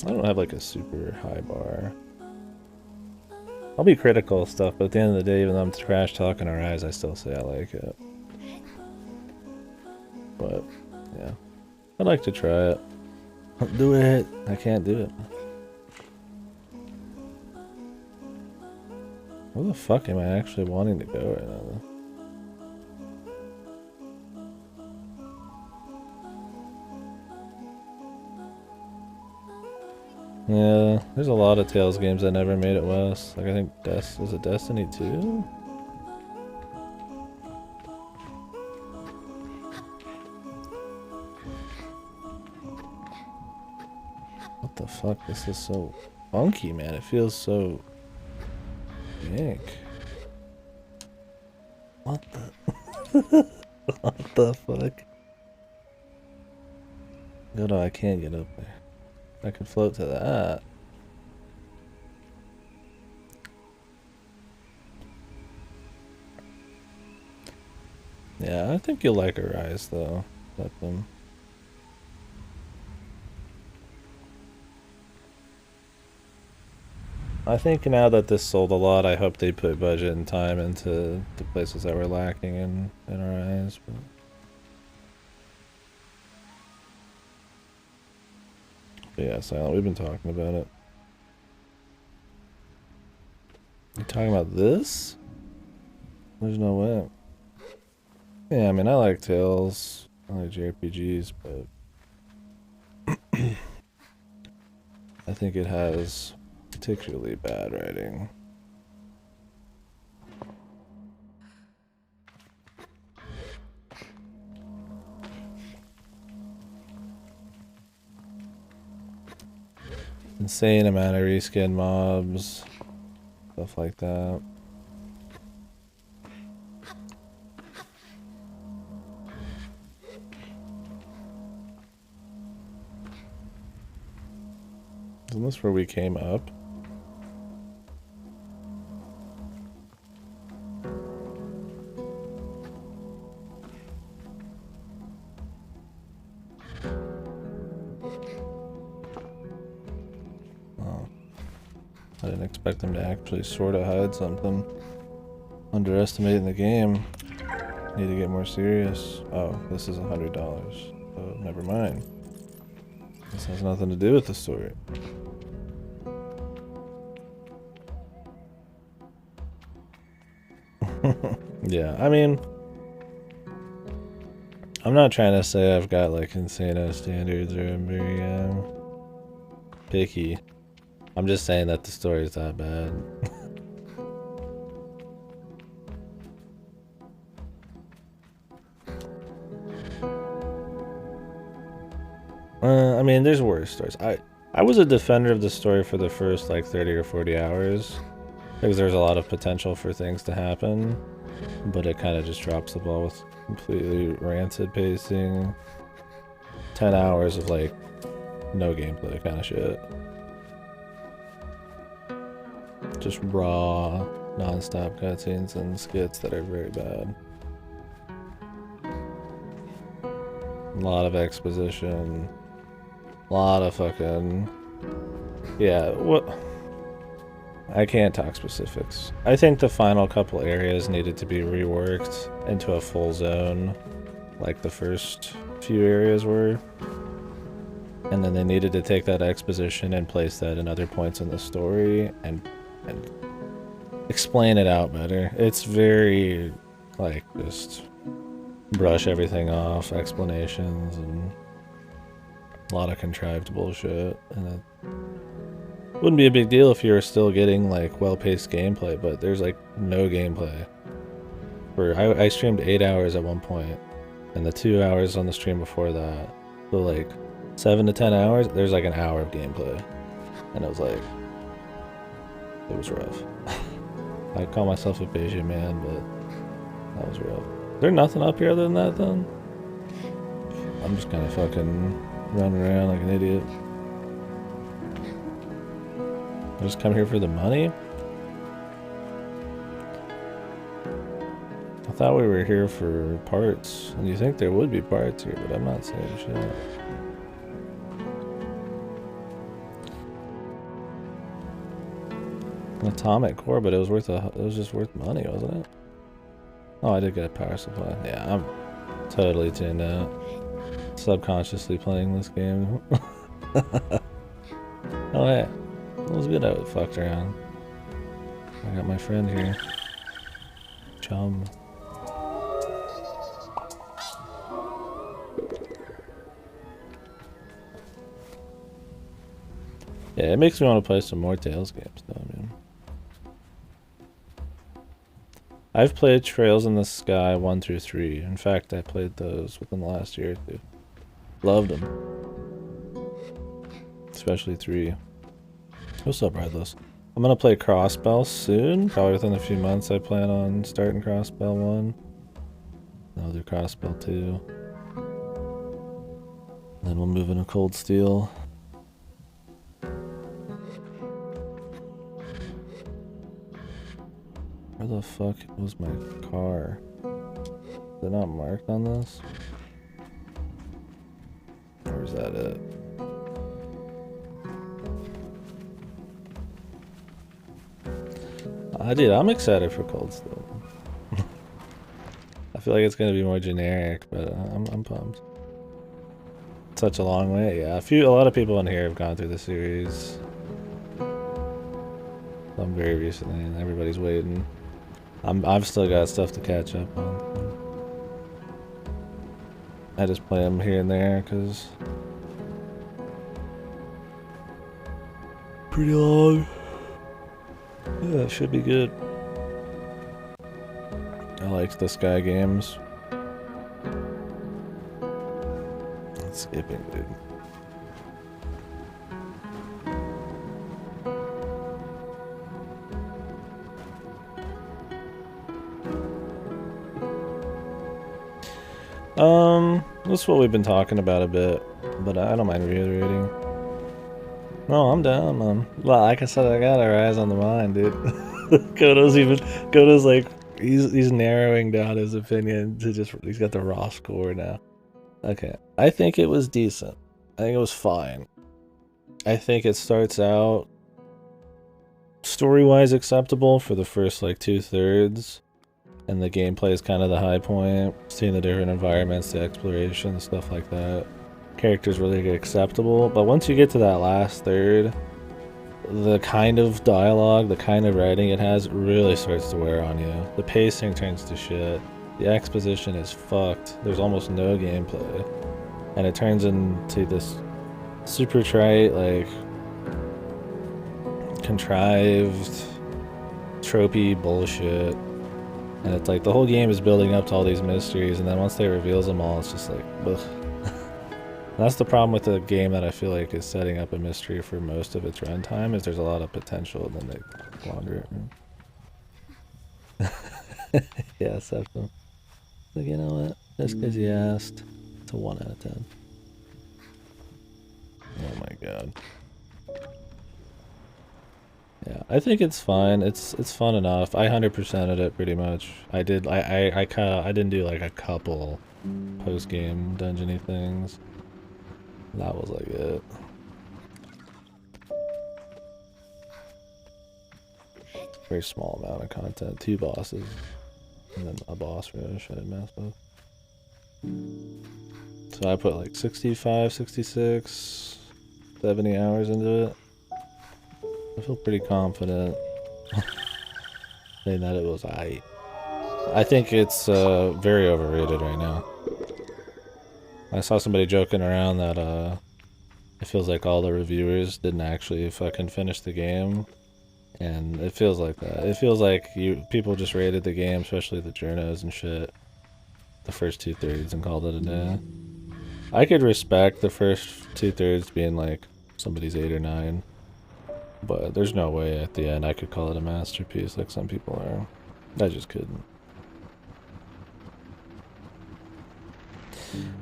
S1: I don't have like a super high bar. I'll be critical of stuff, but at the end of the day, even though I'm trash talking Arise, I still say I like it. But, yeah. I'd like to try it. Do it! I can't do it. Where the fuck am I actually wanting to go right now? Yeah, there's a lot of Tales games that never made it west. Like I think is it Destiny 2? What the fuck? This is so funky, man. It feels so yank. What the what the fuck? No, I can't get up there. I can float to that. Yeah, I think you'll like Arise though. Let them. I think now that this sold a lot, I hope they put budget and time into the places that were lacking in Arise. But yeah, Silent, we've been talking about it. You talking about this? There's no way. Yeah, I mean, I like Tales. I like JRPGs, but I think it has particularly bad writing. insane amount of reskin mobs, stuff like that. Isn't this where we came up? I didn't expect them to actually sort of hide something. Underestimating the game. Need to get more serious. Oh, this is $100. Oh, never mind. This has nothing to do with the story. Yeah, I mean, I'm not trying to say I've got like insane standards or I'm very picky. I'm just saying that the story's that bad. I mean, there's worse stories. I was a defender of the story for the first like 30 or 40 hours because there's a lot of potential for things to happen, but it kind of just drops the ball with completely rancid pacing. 10 hours of like no gameplay kind of shit. Just raw, non-stop cutscenes and skits that are very bad. A lot of exposition. A lot of fucking... Yeah, what... I can't talk specifics. I think the final couple areas needed to be reworked into a full zone, like the first few areas were. And then they needed to take that exposition and place that in other points in the story and explain it out better. It's very, like, just brush everything off, explanations, and a lot of contrived bullshit. And it wouldn't be a big deal if you were still getting, like, well-paced gameplay, but there's, like, no gameplay. I streamed 8 hours at one point, and the 2 hours on the stream before that, so, like, 7 to 10 hours, there's, like, an hour of gameplay. And it was, like, it was rough. I call myself a Beijing man, but that was rough. Is there nothing up here other than that, then? I'm just kind of fucking running around like an idiot. I just come here for the money? I thought we were here for parts, and you think there would be parts here, but I'm not saying shit. An atomic core, but it was just worth money, wasn't it? Oh, I did get a power supply. Yeah, I'm totally tuned out. Subconsciously playing this game. Oh hey, it was good I fucked around. I got my friend here. Chum. Yeah, it makes me want to play some more Tales games though, man. I've played Trails in the Sky 1 through 3. In fact, I played those within the last year or two. Loved them. Especially 3. What's up, Redless? I'm gonna play Crossbell soon. Probably within a few months I plan on starting Crossbell 1. Then I'll do Crossbell 2. Then we'll move into Cold Steel. Where the fuck was my car? Is it not marked on this? Or is that it? Dude, I'm excited for Cold Steel. I feel like it's gonna be more generic, but I'm pumped. Such a long way, yeah. A lot of people in here have gone through the series. Some very recently, and everybody's waiting. I've still got stuff to catch up on. I just play them here and there because pretty long. Yeah, it should be good. I like the Sky games. Skipping, dude. That's what we've been talking about a bit, but I don't mind reiterating. No, I'm down, man. Well, like I said, I got our eyes on the mind, dude. Kodo's like, he's narrowing down his opinion to just, he's got the raw score now. Okay, I think it was decent. I think it was fine. I think it starts out story-wise acceptable for the first like 2/3, and the gameplay is kind of the high point. Seeing the different environments, the exploration, stuff like that. Characters really get acceptable, but once you get to that last third, the kind of dialogue, the kind of writing it has really starts to wear on you. The pacing turns to shit. The exposition is fucked. There's almost no gameplay. And it turns into this super trite, like, contrived, tropey bullshit. And it's like the whole game is building up to all these mysteries, and then once they reveal them all, it's just like, ugh. That's the problem with a game that I feel like is setting up a mystery for most of its runtime, is there's a lot of potential, and then they wander it. Yeah, Septum. Like, you know what? Just because you asked, it's a 1 out of 10. Oh my god. Yeah, I think it's fine. It's fun enough. I 100%ed it pretty much. I didn't do like a couple post-game dungeony things. That was like it. Very small amount of content. 2 bosses. And then a boss rush I didn't mess with. So I put like 65, 66, 70 hours into it. I feel pretty confident saying that it was aight. I think it's very overrated right now. I saw somebody joking around that it feels like all the reviewers didn't actually fucking finish the game. And it feels like that. It feels like people just rated the game, especially the journos and shit, the first 2/3 and called it a day. I could respect the first 2/3 being like somebody's 8 or 9, but there's no way at the end I could call it a masterpiece like some people are. I just couldn't.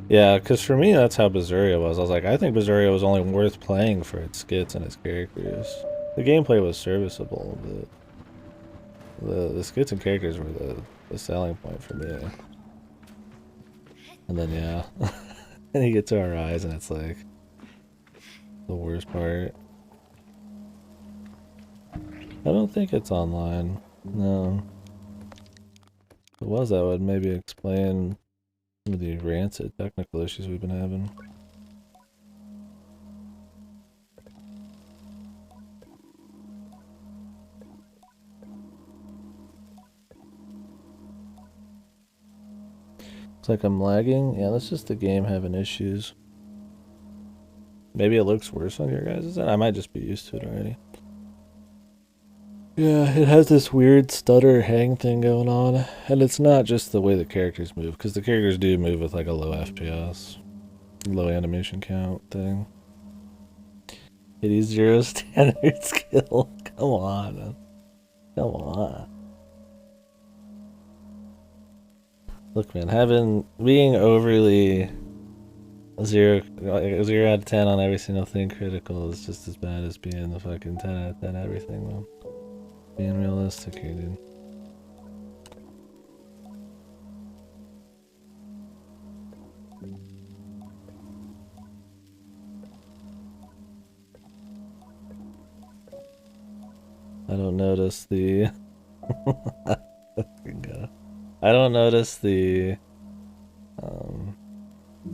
S1: Yeah, because for me, that's how Berseria was. I was like, I think Berseria was only worth playing for its skits and its characters. The gameplay was serviceable, but the skits and characters were the selling point for me. And then, yeah, and you get to our eyes, and it's like the worst part. I don't think it's online. No. If it was, that would maybe explain some of the rancid technical issues we've been having. It's like I'm lagging. Yeah, that's just the game having issues. Maybe it looks worse on your guys' end. I might just be used to it already. Yeah, it has this weird stutter hang thing going on. And it's not just the way the characters move, because the characters do move with like a low FPS, low animation count thing. It is 0 standard skill. Come on. Come on. Look, man, being overly 0 out of 10 on every single thing critical is just as bad as being the fucking 10 out of 10 everything, man. Being realistic here, dude. I don't notice the I don't notice the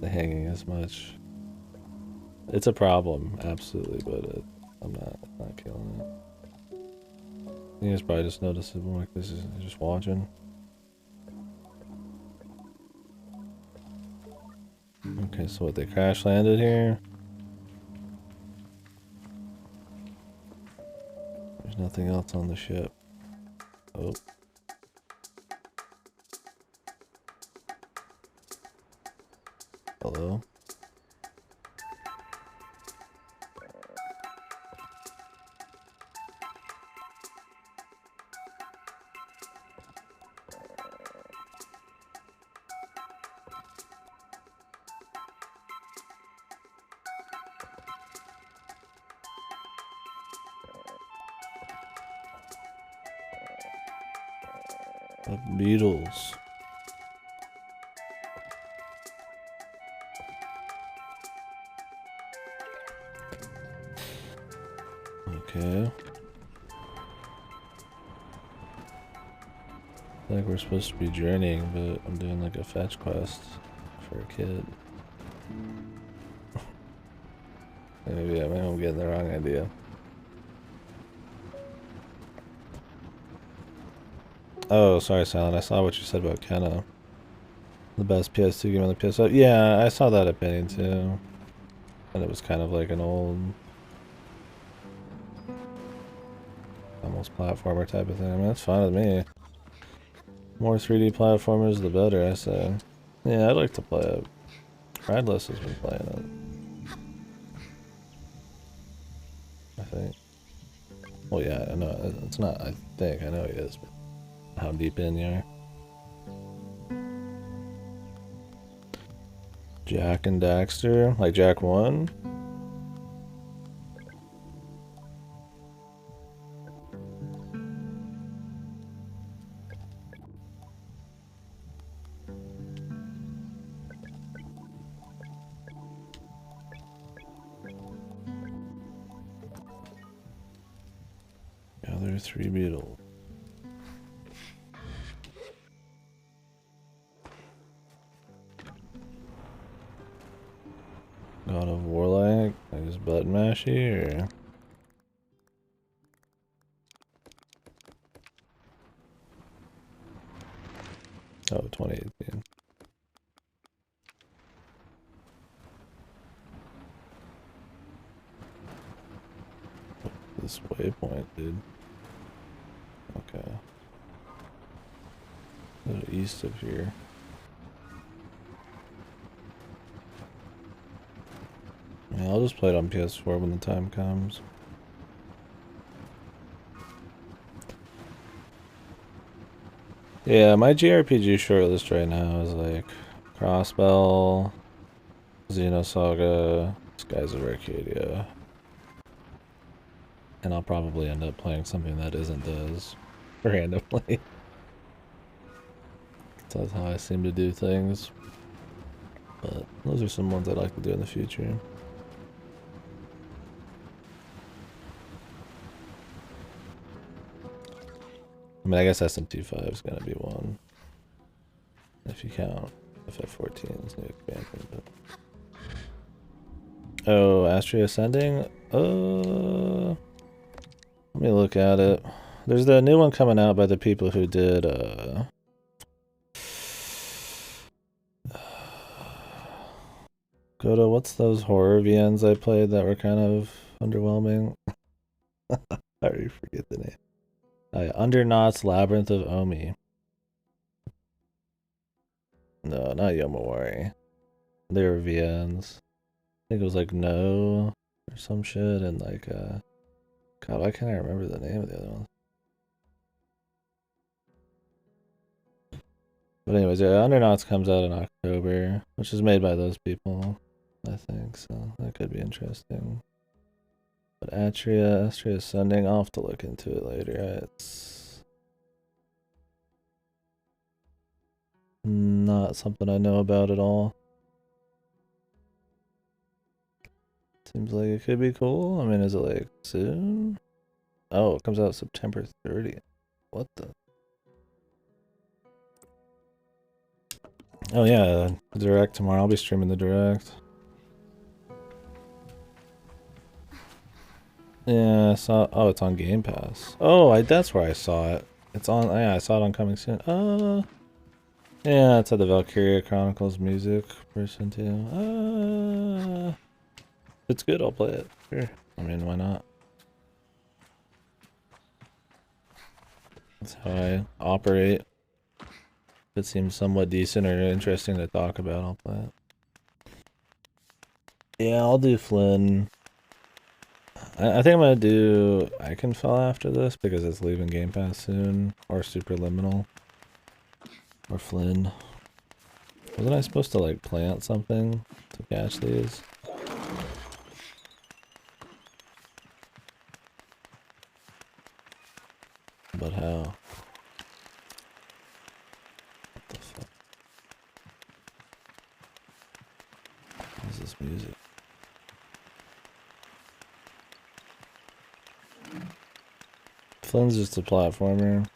S1: hanging as much. It's a problem, absolutely, but I'm not killing it. I think it's probably just noticeable, like this is just watching. Okay, so what, they crash landed here? There's nothing else on the ship. Oh. Hello? of beetles. Okay. I feel like we're supposed to be journeying, but I'm doing like a fetch quest for a kid. Maybe I'm getting the wrong idea. Oh, sorry, Silent. I saw what you said about Kenna. The best PS2 game on the PS5. Yeah, I saw that opinion too. And it was kind of like an old, almost platformer type of thing. I mean, that's fine with me. More 3D platformers, the better, I say. Yeah, I'd like to play it. Radless has been playing it, I think. Well, yeah, I know. It's not, I think. I know he is, but how deep in you are. Jack and Daxter? Like Jack 1? Gather 3 beetles. God of War like just button mashy or oh 2018. This waypoint, dude. Okay. A little east of here. Yeah, I'll just play it on PS4 when the time comes. Yeah, my JRPG shortlist right now is like Crossbell, Xenosaga, Skies of Arcadia. And I'll probably end up playing something that isn't those randomly. That's how I seem to do things. But those are some ones I'd like to do in the future. I mean, I guess SMT5 is gonna be one. If you count FF14's new expansion. But... oh, Astria Ascending? Let me look at it. There's the new one coming out by the people who did, go to, what's those horror VNs I played that were kind of underwhelming? I already forget the name. Undernaut's Labyrinth of Omi. No, not Yomawari. They were VNs. I think it was like No or some shit, and like, God, why can't I remember the name of the other ones? But anyways, yeah, Undernauts comes out in October, which is made by those people, I think, so that could be interesting. But Astria Ascending, I'll have to look into it later. It's not something I know about at all. Seems like it could be cool. I mean, is it like soon? Oh, it comes out September 30th. What the? Oh yeah, Direct tomorrow. I'll be streaming the Direct. Yeah, I saw. Oh, it's on Game Pass. Oh, that's where I saw it. It's on. Yeah, I saw it on Coming Soon. Yeah, it's at the Valkyria Chronicles music person too. If it's good, I'll play it. Sure. I mean, why not? That's how I operate. If it seems somewhat decent or interesting to talk about, I'll play it. Yeah, I'll do Flynn. I think I'm gonna do Iconfell after this because it's leaving Game Pass soon, or Superliminal, or Flynn. Wasn't I supposed to like plant something to catch these? But how? music. Flynn's just a platformer.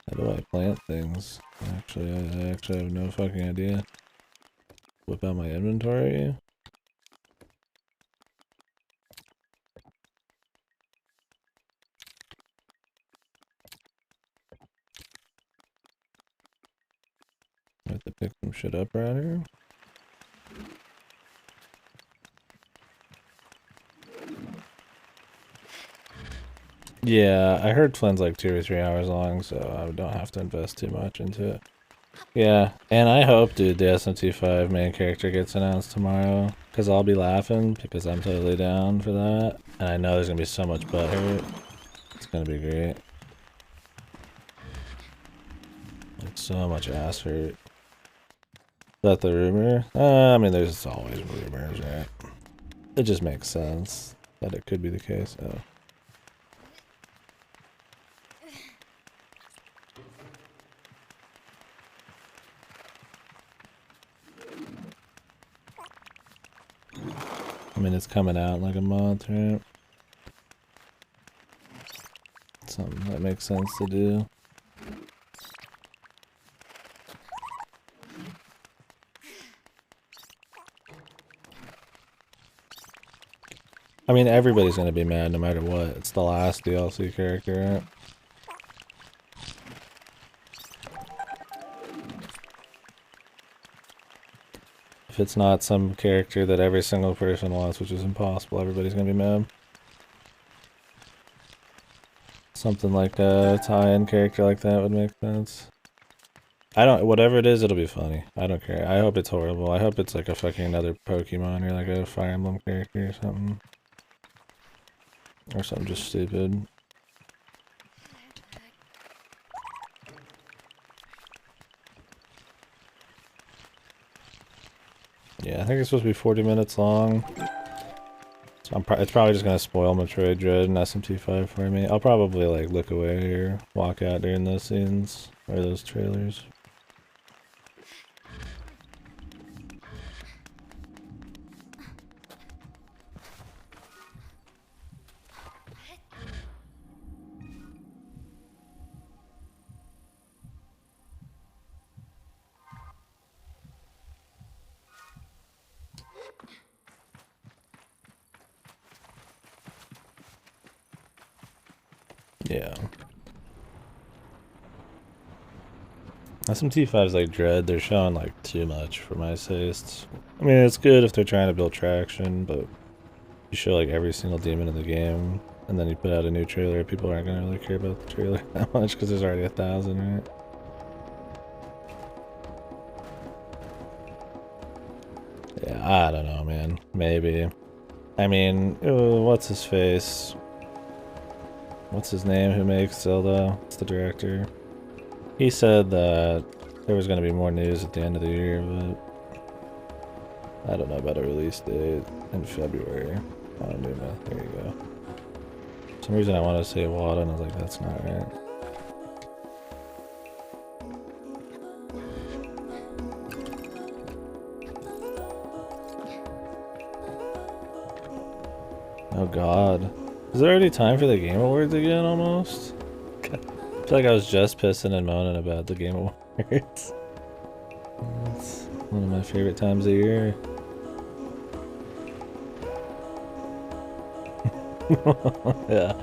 S1: How do I plant things? Actually, I actually have no fucking idea. Whip out my inventory. I have to pick some shit up around here. Yeah, I heard Flynn's like 2 or 3 hours long, so I don't have to invest too much into it. Yeah, and I hope, dude, the SMT5 main character gets announced tomorrow, because I'll be laughing, because I'm totally down for that, and I know there's gonna be so much butt hurt. It's gonna be great. Like, so much ass hurt. Is that the rumor? I mean, there's always rumors, right? It just makes sense that it could be the case, so. I mean, it's coming out in like a month, right? Something that makes sense to do. I mean, everybody's gonna be mad no matter what. It's the last DLC character, right? If it's not some character that every single person wants, which is impossible, everybody's gonna be mad. Something like a tie-in character like that would make sense. Whatever it is, it'll be funny. I don't care. I hope it's horrible. I hope it's like a fucking another Pokemon or like a Fire Emblem character or something. Or something just stupid. Yeah, I think it's supposed to be 40 minutes long. So it's probably just gonna spoil Metroid Dread and SMT5 for me. I'll probably like look away or walk out during those scenes or those trailers. Yeah. SMT5 is like Dread. They're showing like too much for my tastes. I mean, it's good if they're trying to build traction, but you show like every single demon in the game, and then you put out a new trailer, people aren't gonna really care about the trailer that much because there's already 1,000, right? Yeah, I don't know, man. Maybe. I mean, what's his face? What's his name who makes Zelda? It's the director. He said that there was going to be more news at the end of the year, but I don't know about a release date in February. I don't know. There you go. For some reason I wanted to say Wada, and I was like, that's not right. Oh god. Is there already time for the Game Awards again, almost? I feel like I was just pissing and moaning about the Game Awards. It's one of my favorite times of year. Yeah.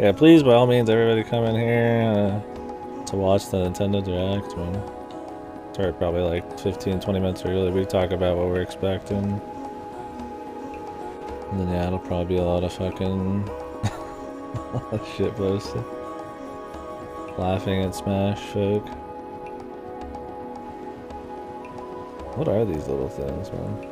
S1: Yeah, please, by all means, everybody come in here to watch the Nintendo Direct, man. Start probably like 15-20 minutes early. We talk about what we're expecting. And then, yeah, it'll probably be a lot of fucking shit posted. Laughing at Smash folk. What are these little things, man?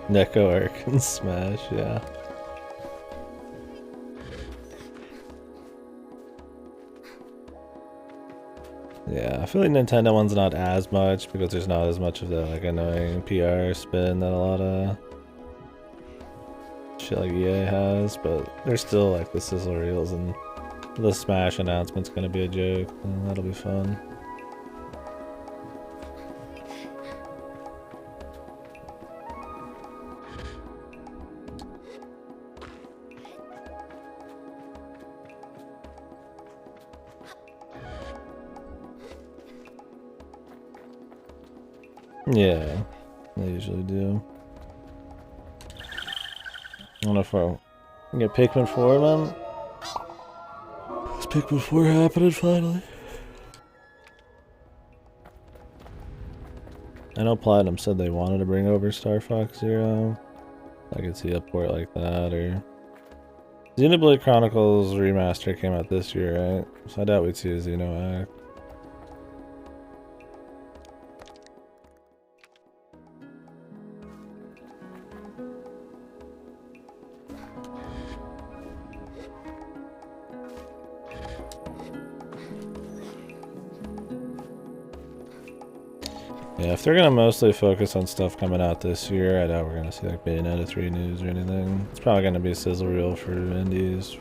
S1: Neko Arc and Smash, yeah. Yeah, I feel like Nintendo one's not as much because there's not as much of that like annoying PR spin that a lot of shit like EA has, but there's still like the sizzle reels, and the Smash announcement's gonna be a joke, and that'll be fun. Yeah, they usually do. I don't know if I can get Pikmin 4, man. Is Pikmin 4 happening finally? I know Platinum said they wanted to bring over Star Fox Zero. I could see a port like that, or Xenoblade Chronicles Remaster came out this year, right? So I doubt we'd see a Xeno Act. Yeah, if they're gonna mostly focus on stuff coming out this year, I doubt we're gonna see like Bayonetta 3 news or anything. It's probably gonna be sizzle reel for indies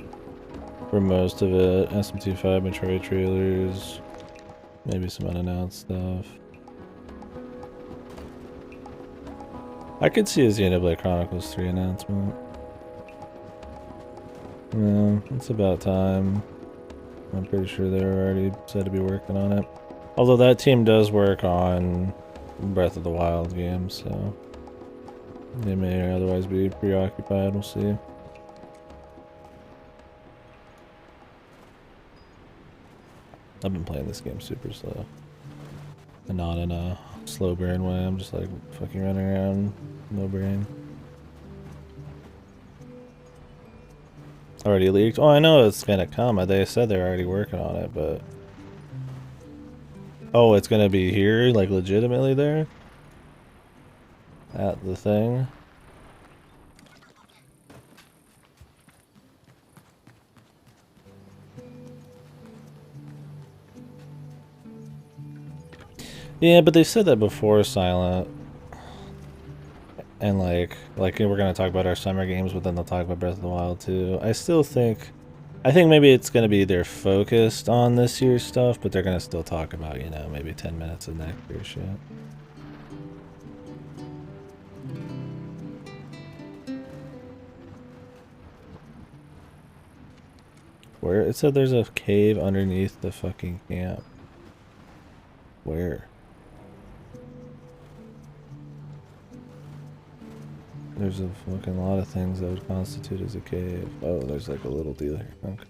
S1: for most of it. SMT5 Metroid trailers, maybe some unannounced stuff. I could see a Xenoblade Chronicles 3 announcement. Yeah, it's about time. I'm pretty sure they're already said to be working on it. Although that team does work on Breath of the Wild games, so they may otherwise be preoccupied, we'll see. I've been playing this game super slow. And not in a slow burn way, I'm just like fucking running around, no brain. Already leaked? Oh, I know it's gonna come. They said they're already working on it, but... Oh, it's gonna be here? Like legitimately there? At the thing? Yeah, but they said that before Silent. And like we're gonna talk about our summer games, but then they'll talk about Breath of the Wild too. I think maybe it's gonna be they're focused on this year's stuff, but they're gonna still talk about, you know, maybe 10 minutes of next year's shit. Where? It said there's a cave underneath the fucking camp. Where? There's a fucking lot of things that would constitute as a cave. Oh, there's like a little deal here. Okay.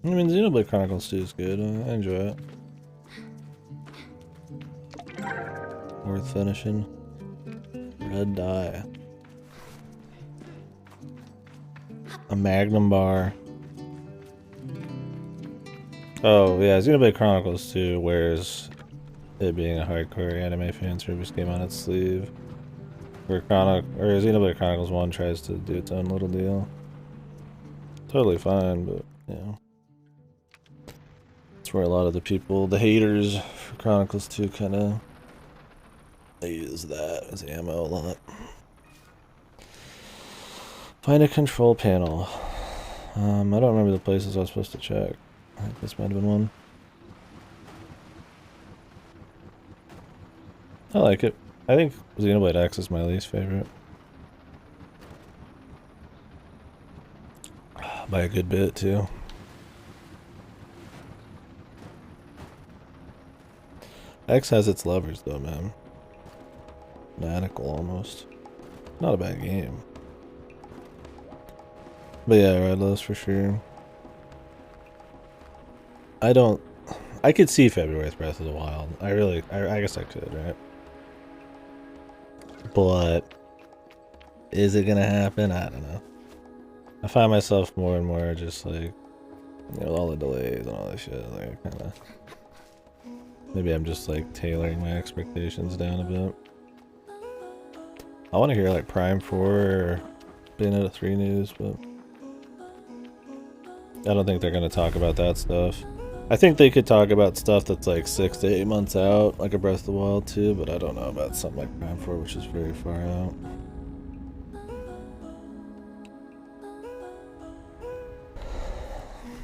S1: I mean, Xenoblade Chronicles 2 is good. I enjoy it. Worth finishing. Red dye. A Magnum bar. Oh, yeah, Xenoblade Chronicles 2 wears it being a hardcore anime fan service game on its sleeve. Where Xenoblade Chronicles 1 tries to do its own little deal. Totally fine, but, you know. That's where a lot of the people, the haters for Chronicles 2 kinda... They use that as ammo a lot. Find a control panel. I don't remember the places I was supposed to check. I think this might have been one. I like it. I think Xenoblade X is my least favorite. By a good bit, too. X has its lovers though, man. Fanatical almost. Not a bad game. But yeah, Redless for sure. I could see February with Breath of the Wild. I guess I could, right? But is it gonna happen? I don't know. I find myself more and more just like, you know, all the delays and all that shit, like kinda maybe I'm just like tailoring my expectations down a bit. I wanna hear like Prime 4 or Bayonetta 3 news, but I don't think they're gonna talk about that stuff. I think they could talk about stuff that's like 6 to 8 months out, like a Breath of the Wild 2, but I don't know about something like Prime 4, which is very far out.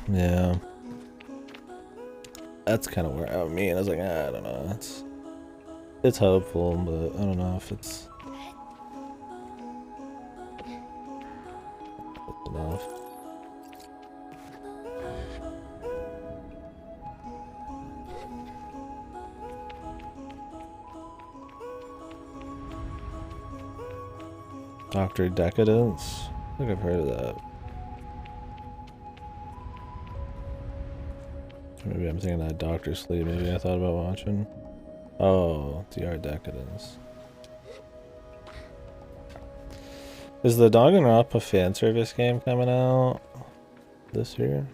S1: Yeah. That's kind of where I was like, I don't know. It's hopeful, but I don't know if it's enough. Dr. Decadence? I think I've heard of that. Maybe I'm thinking that Dr. Sleep, maybe I thought about watching. Oh, DR Decadence. Is the Danganronpa fan service game coming out this year?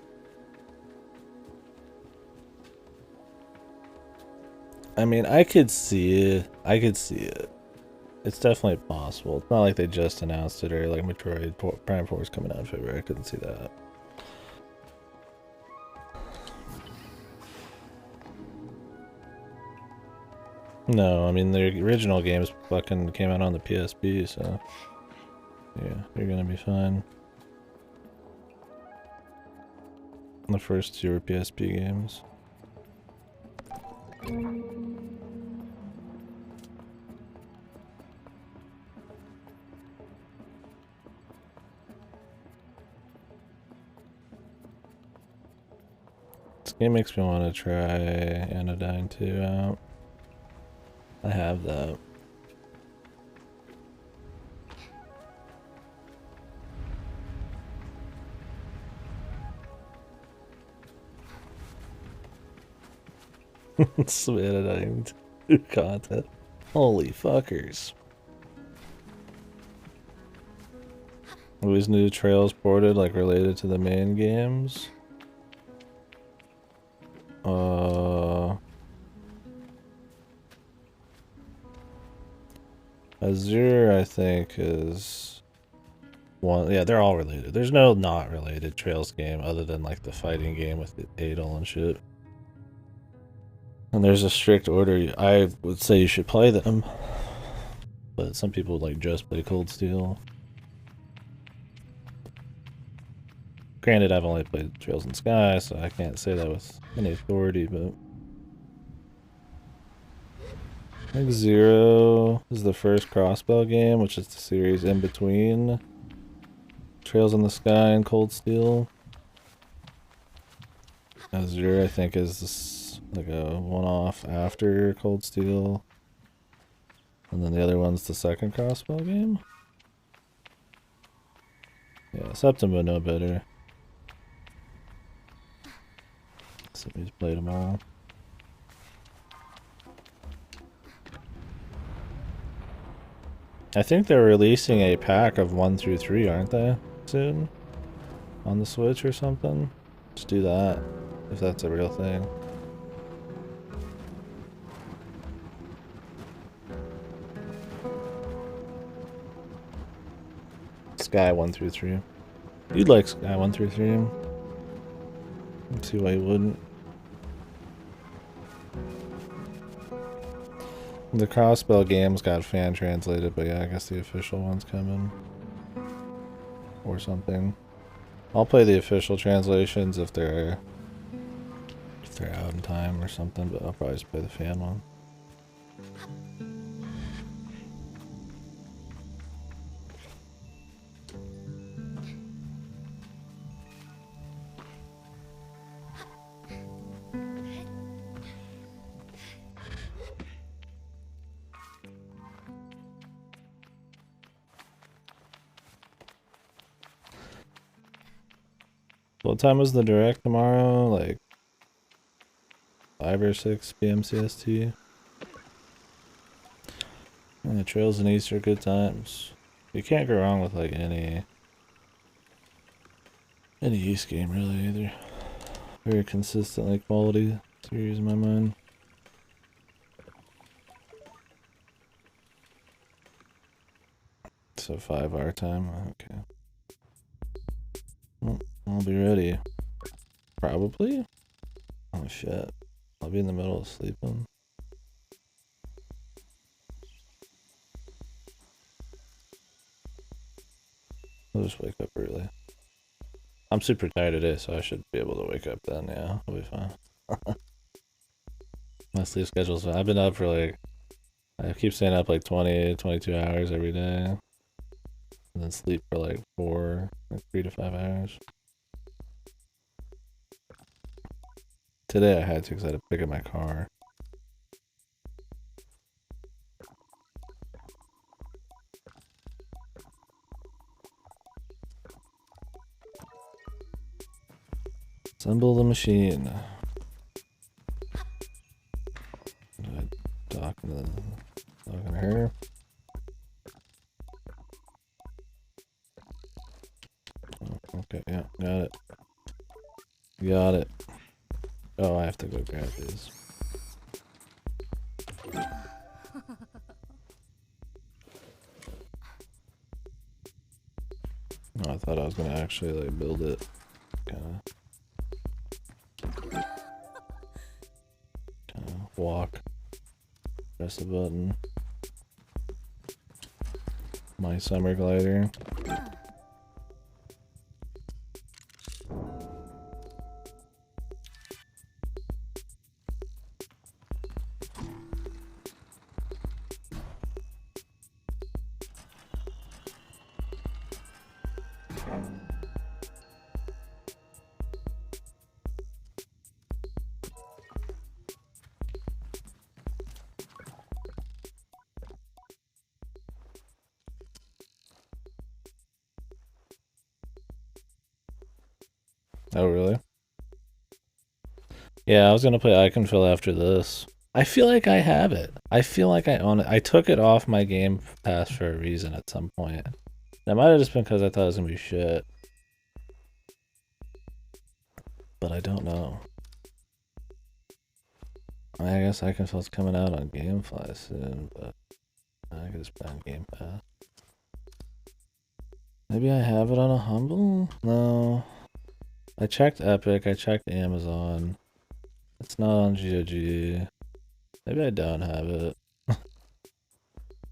S1: I mean, I could see it. It's definitely possible. It's not like they just announced it or like Metroid Prime 4 is coming out in February. I couldn't see that. No, I mean the original games fucking came out on the PSP, so yeah, you're gonna be fine. The first two were PSP games. This game makes me want to try Anodyne 2 out. I have that. Some Anodyne 2 content. Holy fuckers. Are these new trails ported like related to the main games? Azure, I think, is one. Yeah, they're all related. There's no not related Trails game other than like the fighting game with the Adel and shit. And there's a strict order. I would say you should play them, but some people like just play Cold Steel. Granted, I've only played Trails in Sky, so I can't say that with any authority, but I think Zero is the first Crossbow game, which is the series in between Trails in the Sky and Cold Steel. Azure, I think, is like a one-off after Cold Steel. And then the other one's the second Crossbow game. Yeah, Septum would know better. Somebody's played them all. I think they're releasing a pack of 1 through 3, aren't they? Soon? On the Switch or something? Just do that, if that's a real thing. Sky 1 through 3. You'd like Sky 1 through 3. Let's see why you wouldn't. The Crossbow games got fan translated, but yeah, I guess the official one's coming. Or something. I'll play the official translations if they're out in time or something, but I'll probably just play the fan one. What time was the direct tomorrow? Like 5 or 6 p.m. CST. And the trails and East are good times. You can't go wrong with like any East game really either. Very consistently quality series in my mind. So 5 our time, okay. Well, I'll be ready. Probably? Oh shit. I'll be in the middle of sleeping. I'll just wake up early. I'm super tired today, so I should be able to wake up then, yeah. I'll be fine. My sleep schedule's fine. I've been up for like, I keep staying up like 20, 22 hours every day. And then sleep for like 3 to 5 hours. Today I had to because I had to pick up my car. Assemble the machine. Talking to her. Oh, okay, yeah, got it. Got it. Oh, I have to go grab these. Oh, I thought I was gonna actually like build it. Kinda walk. Press the button. My summer glider. Oh, really? Yeah, I was gonna play KDkill after this. I feel like I have it. I feel like I own it. I took it off my Game Pass for a reason at some point. That might have just been because I thought it was gonna be shit. But I don't know. I guess KDkill's coming out on GameFly soon, but I could just play on Game Pass. Maybe I have it on a Humble? No. I checked Epic, I checked Amazon. It's not on GOG. Maybe I don't have it.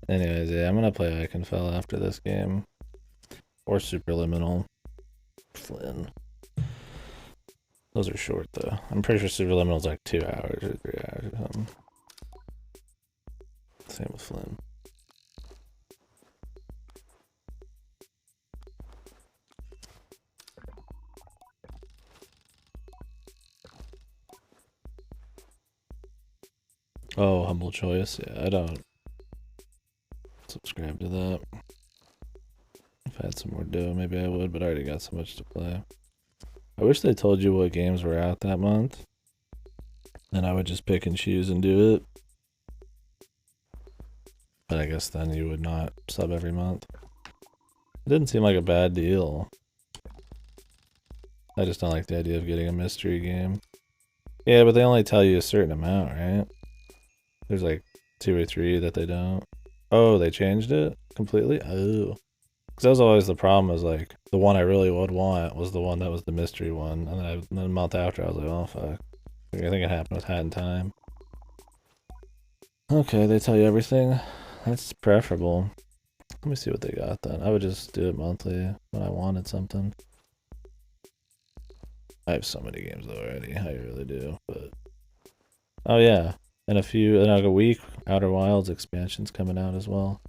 S1: Anyways, yeah, I'm gonna play KDkill after this game. Or Superliminal. Flynn. Those are short though. I'm pretty sure Superliminal's like 2 hours or 3 hours or something. Same with Flynn. Oh, Humble Choice. Yeah, I don't subscribe to that. If I had some more dough, maybe I would, but I already got so much to play. I wish they told you what games were out that month. Then I would just pick and choose and do it. But I guess then you would not sub every month. It didn't seem like a bad deal. I just don't like the idea of getting a mystery game. Yeah, but they only tell you a certain amount, right? There's like 2 or 3 that they don't. Oh, they changed it completely? Oh. Because that was always the problem, was like, the one I really would want was the one that was the mystery one. And then a month after, I was like, oh, fuck. I think it happened with Hat in Time. Okay, they tell you everything. That's preferable. Let me see what they got then. I would just do it monthly when I wanted something. I have so many games already. I really do, but... Oh yeah, in like a week, Outer Wilds expansion's coming out as well.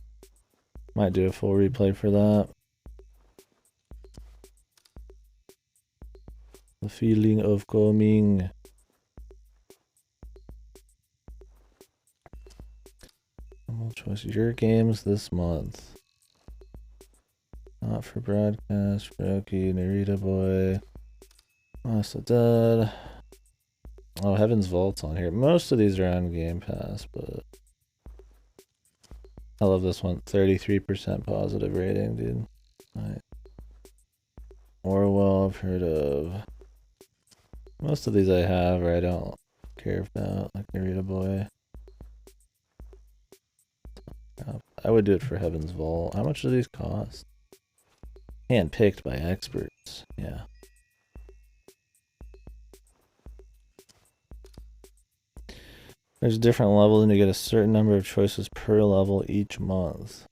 S1: Might do a full replay for that. The feeling of coming. We'll choose your games this month. Not for broadcast, Roki, Narita Boy. So dead. Oh, Heaven's Vault's on here. Most of these are on Game Pass, but I love this one. 33% positive rating, dude. Alright. Orwell, I've heard of. Most of these I have or I don't care about, like Narita Boy. I would do it for Heaven's Vault. How much do these cost? Handpicked by experts. Yeah. There's different levels and you get a certain number of choices per level each month.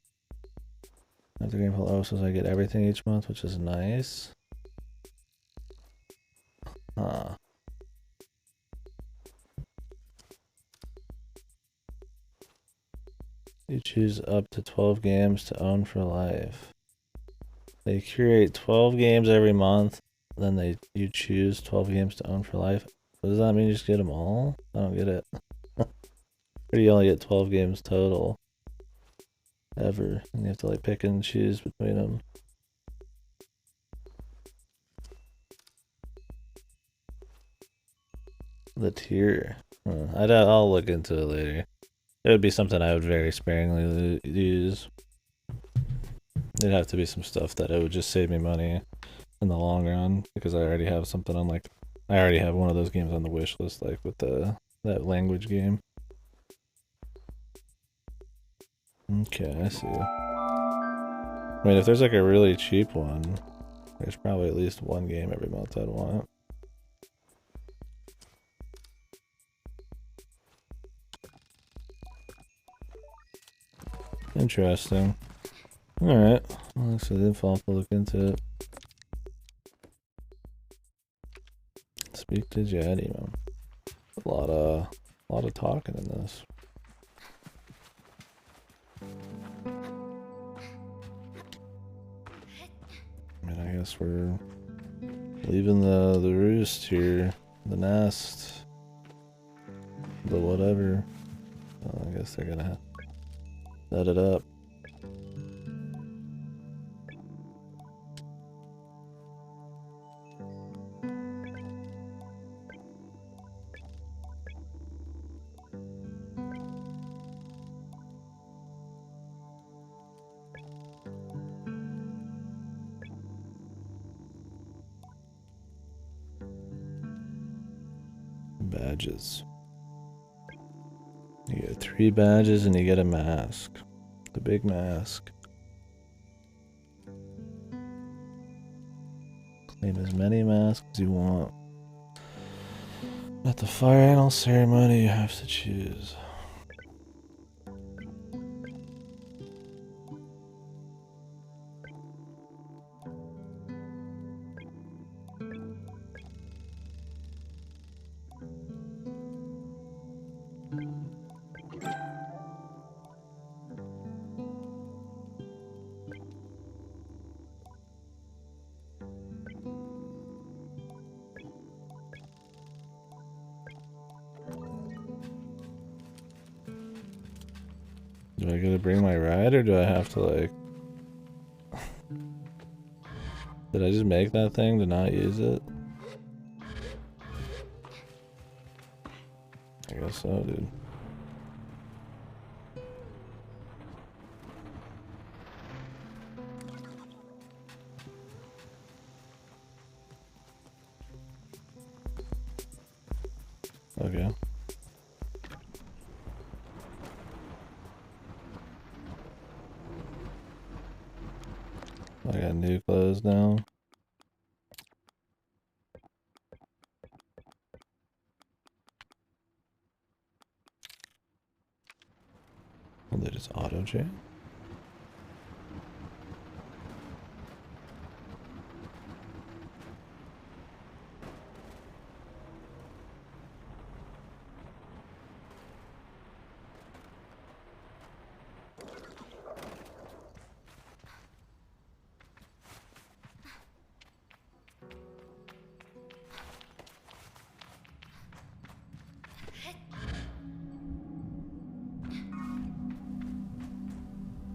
S1: After game flow, so I get everything each month, which is nice. Huh. You choose up to 12 games to own for life. They curate 12 games every month, then you choose 12 games to own for life. Does that mean you just get them all? I don't get it. Or do you only get 12 games total? Ever. And you have to like pick and choose between them. The tier. I'll look into it later. It would be something I would very sparingly use. It'd have to be some stuff that it would just save me money in the long run because I already have something on like I already have one of those games on the wish list, like with that language game. Okay, I see. I mean, if there's like a really cheap one, there's probably at least one game every month I'd want. Interesting. Alright. Well, so then I'll look into it. Speak to Jetty, man. A lot of talking in this. I mean, I guess we're leaving the roost here, the nest, the whatever. I guess they're gonna set it up. Badges. You get 3 badges and you get a mask. The big mask. Claim as many masks as you want. At the final ceremony, you have to choose. Do I gotta bring my ride or do I have to like... Did I just make that thing to not use it? I guess so, dude. Okay. I got new clothes now. Will they just auto chain?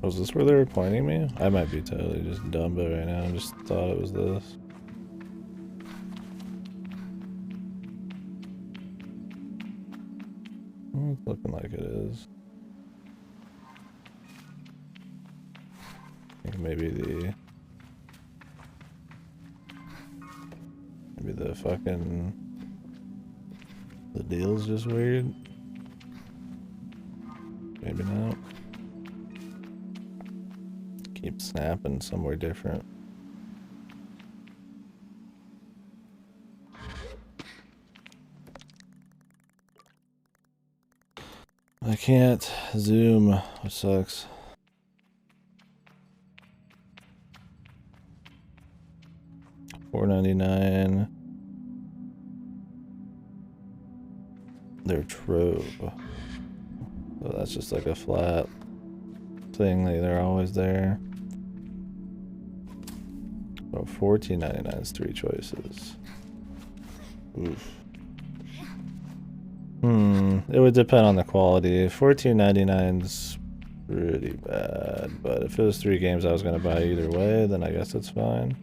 S1: Was this where they were pointing me? I might be totally just Dumbo right now. I just thought it was this. It's looking like it is. I think maybe the fucking the deal's just weird. Maybe not. Keep snapping somewhere different. I can't zoom, which sucks. $4.99. They're trove. So that's just like a flat thing that they're always there. So $14.99 is 3 choices. Oof. It would depend on the quality. $14.99 is pretty bad, but if it was 3 games I was gonna buy either way, then I guess it's fine.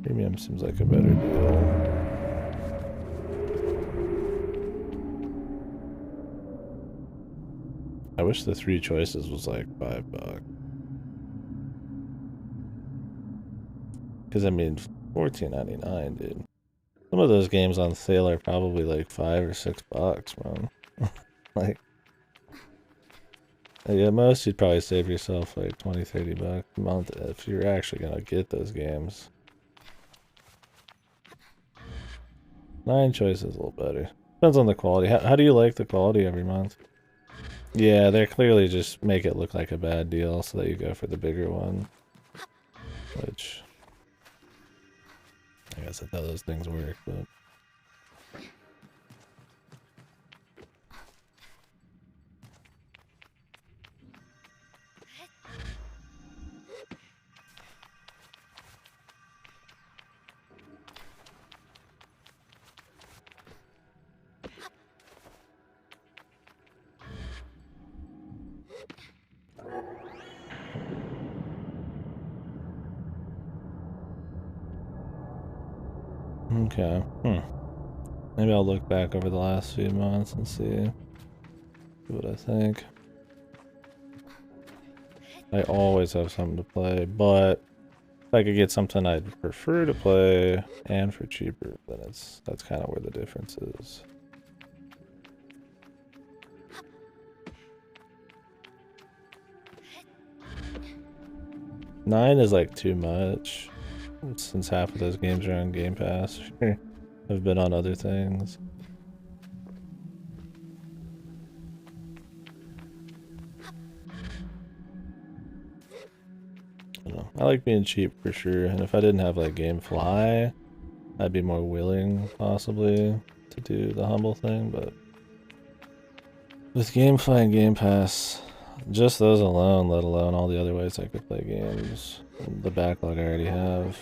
S1: Premium seems like a better deal. I wish the 3 choices was like $5. Because I mean, $14.99, dude. Some of those games on sale are probably like $5 or $6, man. Like, at most you'd probably save yourself like $20-30 a month if you're actually gonna get those games. 9 choices a little better. Depends on the quality. How do you like the quality every month? Yeah, they're clearly just make it look like a bad deal so that you go for the bigger one. Which, I guess that's how those things work, but... Okay. Maybe I'll look back over the last few months and see what I think. I always have something to play, but if I could get something I'd prefer to play and for cheaper, then that's kind of where the difference is. $9 is like too much, since half of those games are on Game Pass. Have been on other things. I don't know. I like being cheap for sure, and if I didn't have like GameFly, I'd be more willing, possibly, to do the humble thing, but with GameFly and Game Pass, just those alone, let alone all the other ways I could play games, and the backlog I already have,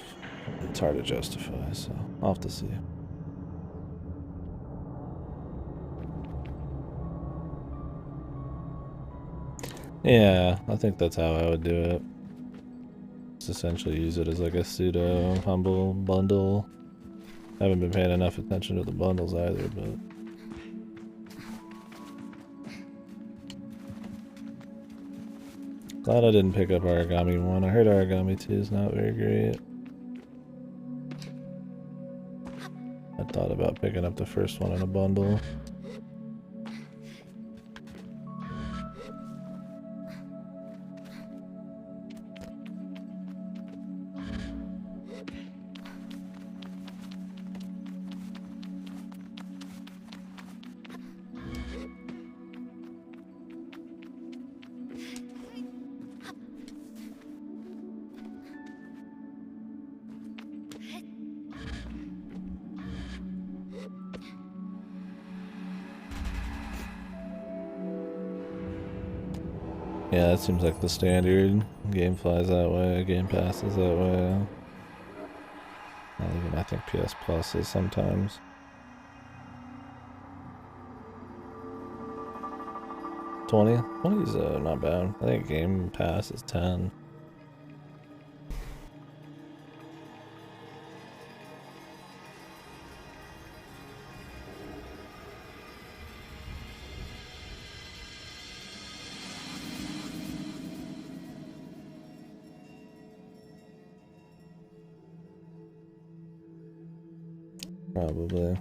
S1: it's hard to justify, so I'll have to see. Yeah, I think that's how I would do it. Just essentially use it as like a pseudo humble bundle. I haven't been paying enough attention to the bundles either, but... Glad I didn't pick up Origami 1. I heard Origami 2 is not very great. I thought about picking up the first one in a bundle. Yeah, that seems like the standard. GameFly's that way, Game Pass is that way. Not even, I think PS Plus is sometimes. 20? 20 is not bad. I think Game Pass is 10. Probably.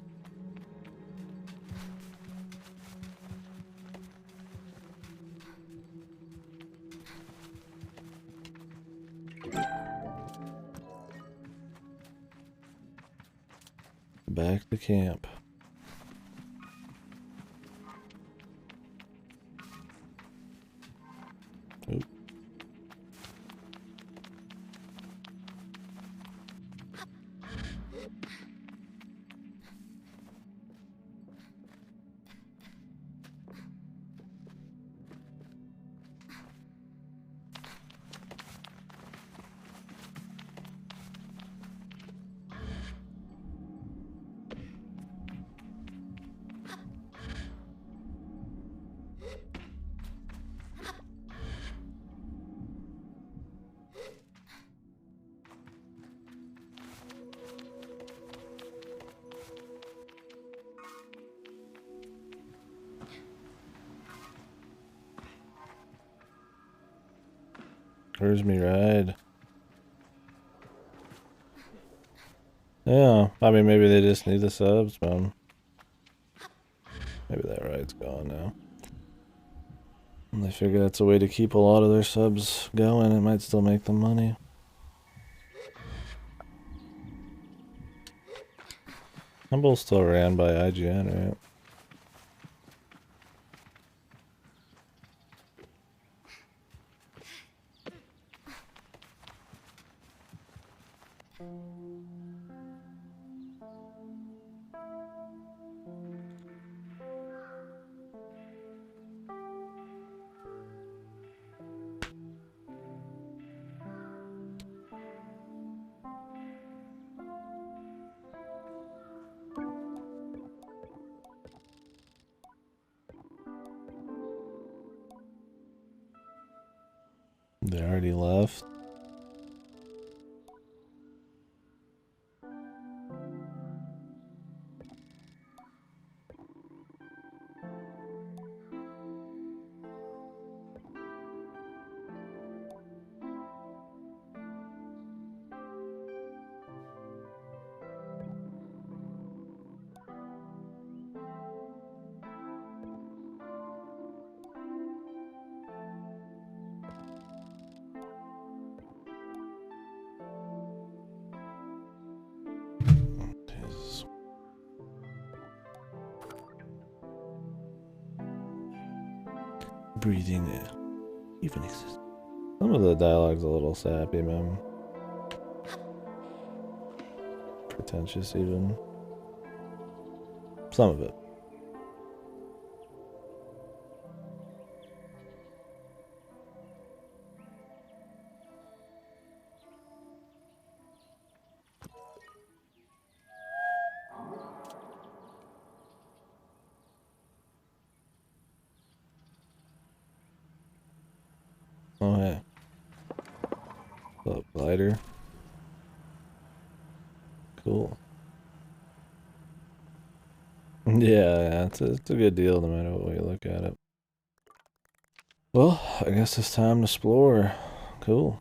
S1: Back to camp. Oop. Where's me ride? Yeah, I mean, maybe they just need the subs, man. Maybe that ride's gone now. And they figure that's a way to keep a lot of their subs going. It might still make them money. Sable still ran by IGN, right? They already left. Breathing even exists. Some of the dialogue's a little sappy, man. Pretentious, even. Some of it. Oh, hey. What's up, glider? Cool. Yeah, it's a good deal no matter what way you look at it. Well, I guess it's time to explore. Cool.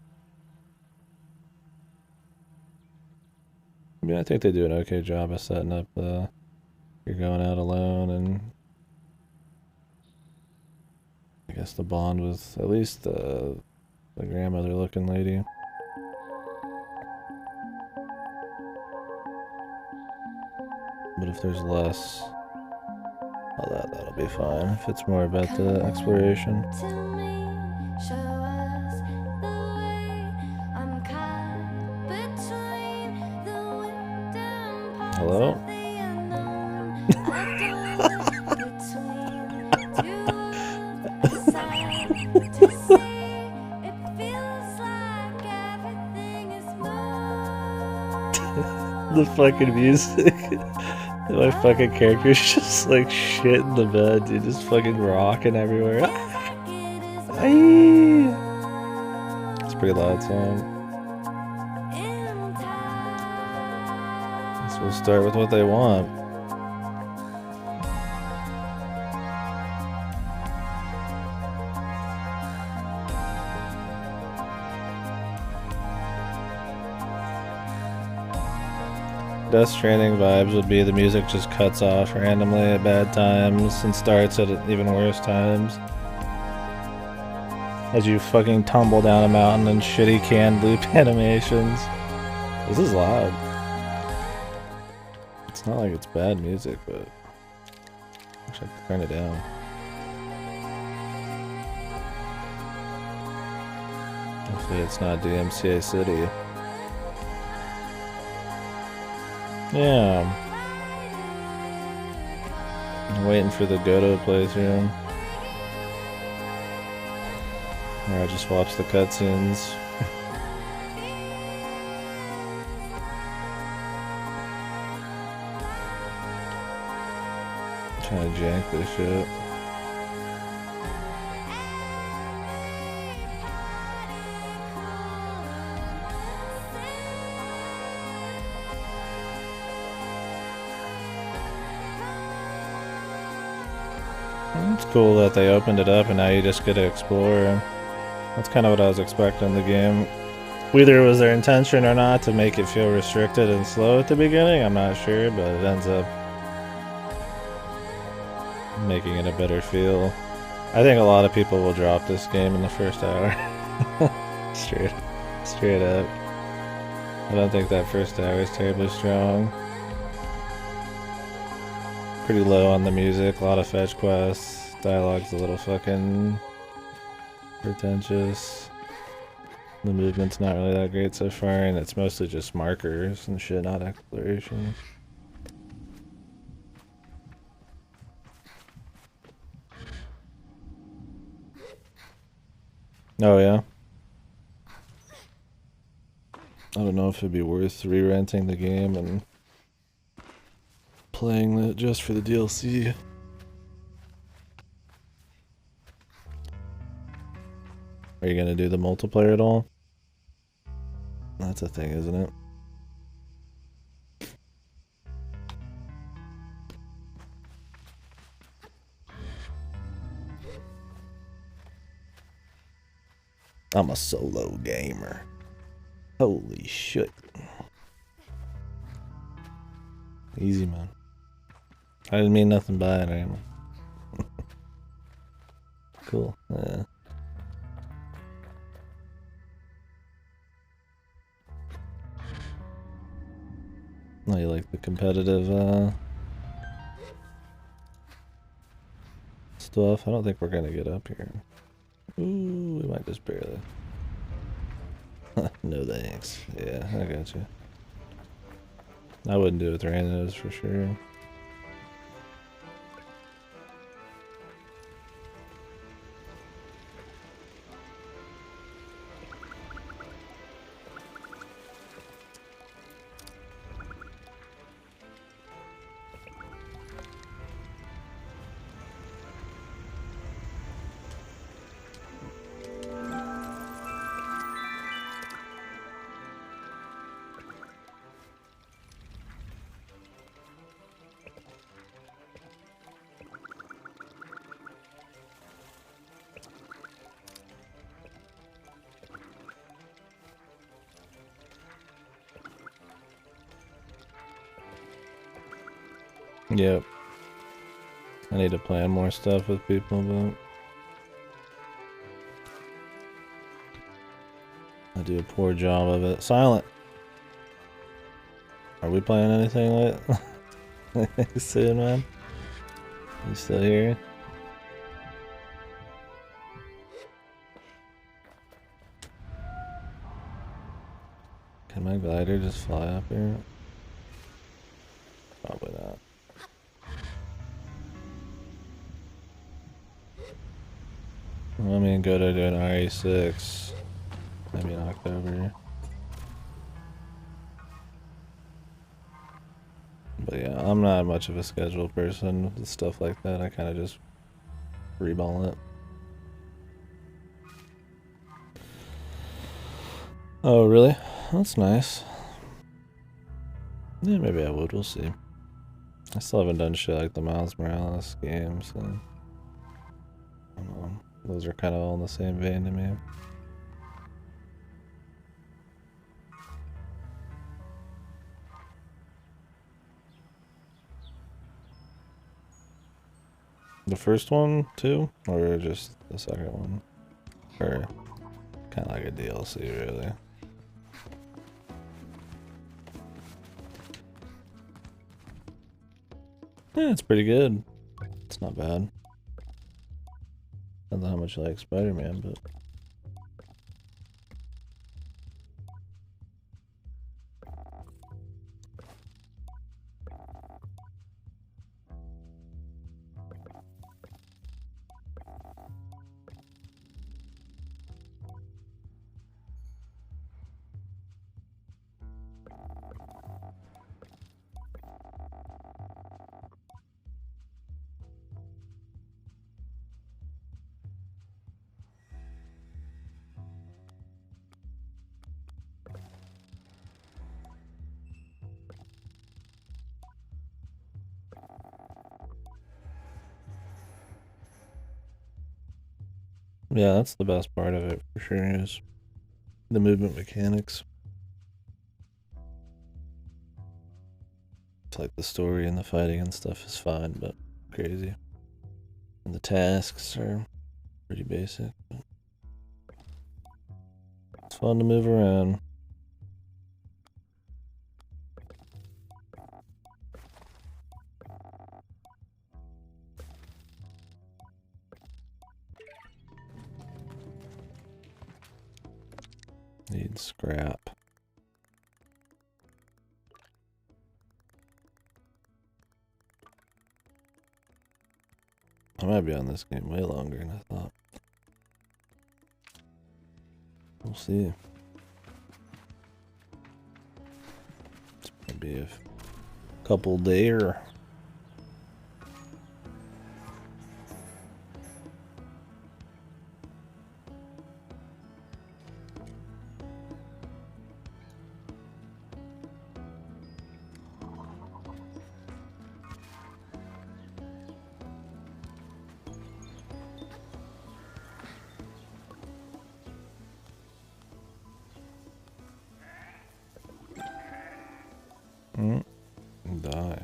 S1: I mean, I think they do an okay job of setting up you're going out alone, and I guess the bond with at least the grandmother looking lady. But if there's less, well, that'll be fine. If it's more about the exploration. Hello? The fucking music. My fucking character's just like shit in the bed, dude. Just fucking rocking everywhere. It's a pretty loud song. So we'll start with what they want. Death Stranding vibes would be the music just cuts off randomly at bad times and starts at even worse times. As you fucking tumble down a mountain and shitty canned loop animations. This is loud. It's not like it's bad music, but I should turn it down. Hopefully it's not DMCA City. Yeah. I'm waiting for the Goto playthrough. Where I just watch the cutscenes. Trying to jank this shit. It's cool that they opened it up and now you just get to explore. That's kind of what I was expecting in the game. Whether it was their intention or not to make it feel restricted and slow at the beginning, I'm not sure, but it ends up making it a better feel. I think a lot of people will drop this game in the first hour. Straight up. I don't think that first hour is terribly strong. Pretty low on the music, a lot of fetch quests. Dialogue's a little fucking pretentious. The movement's not really that great so far, and it's mostly just markers and shit, not exploration. Oh yeah? I don't know if it'd be worth re-renting the game and playing it just for the DLC. Are you gonna do the multiplayer at all? That's a thing, isn't it? I'm a solo gamer. Holy shit. Easy, man. I didn't mean nothing by it, anyway. Cool. Yeah. Oh, you like the competitive stuff? I don't think we're gonna get up here. Ooh, we might just barely. No thanks. Yeah, I got you. I wouldn't do it with randos for sure. Yep. I need to plan more stuff with people, but I do a poor job of it. Silent. Are we playing anything late? Soon, man? You still here? Can my glider just fly up here? Probably not. Let me go to do an RE6. Maybe in October. But yeah, I'm not much of a scheduled person with stuff like that. I kind of just freeball it. Oh, really? That's nice. Yeah, maybe I would. We'll see. I still haven't done shit like the Miles Morales games, so I don't know. Those are kind of all in the same vein to me. The first one too, or just the second one? Or kind of like a DLC, really? Yeah, it's pretty good. It's not bad. I don't know how much I like Spider-Man, but... Yeah, that's the best part of it, for sure, is the movement mechanics. It's like the story and the fighting and stuff is fine, but crazy. And the tasks are pretty basic. But it's fun to move around. Need scrap. I might be on this game way longer than I thought. We'll see. It's maybe a couple there. Die.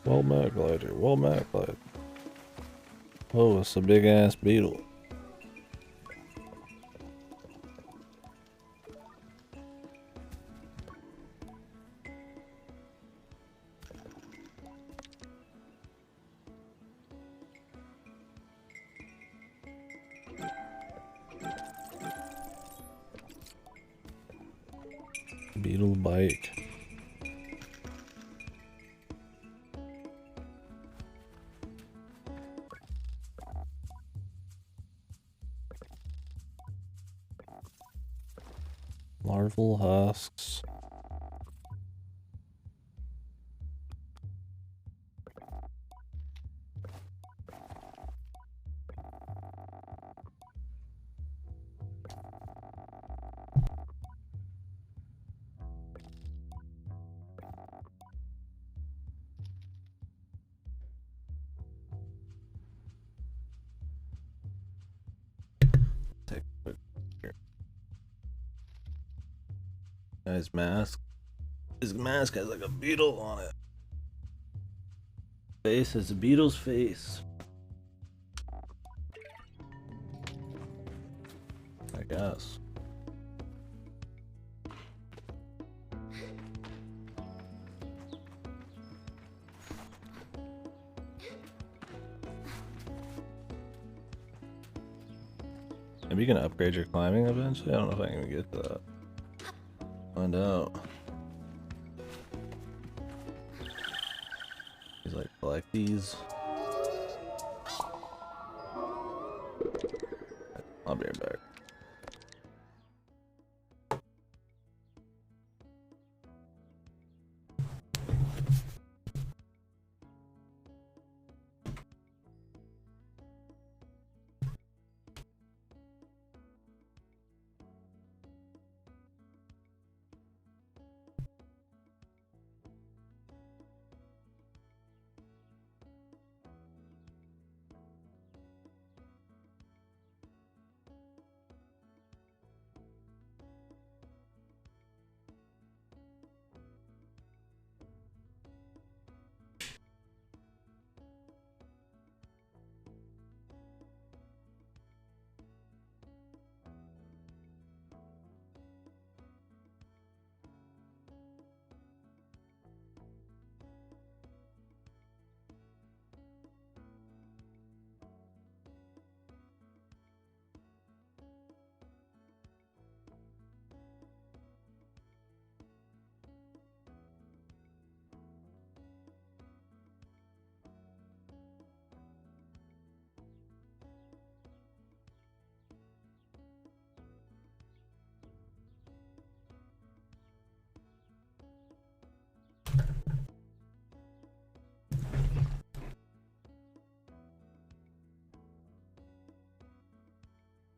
S1: Well met glider, well met glider. Oh, it's a big ass beetle. Beetle bike. Larval husks. Take a quick here. Guy's mask. His mask has like a beetle on it. Face is a beetle's face. I guess. Maybe you can upgrade your climbing eventually? I don't know if I can even get to that. Find out. He's like, collect these. I'll be right back.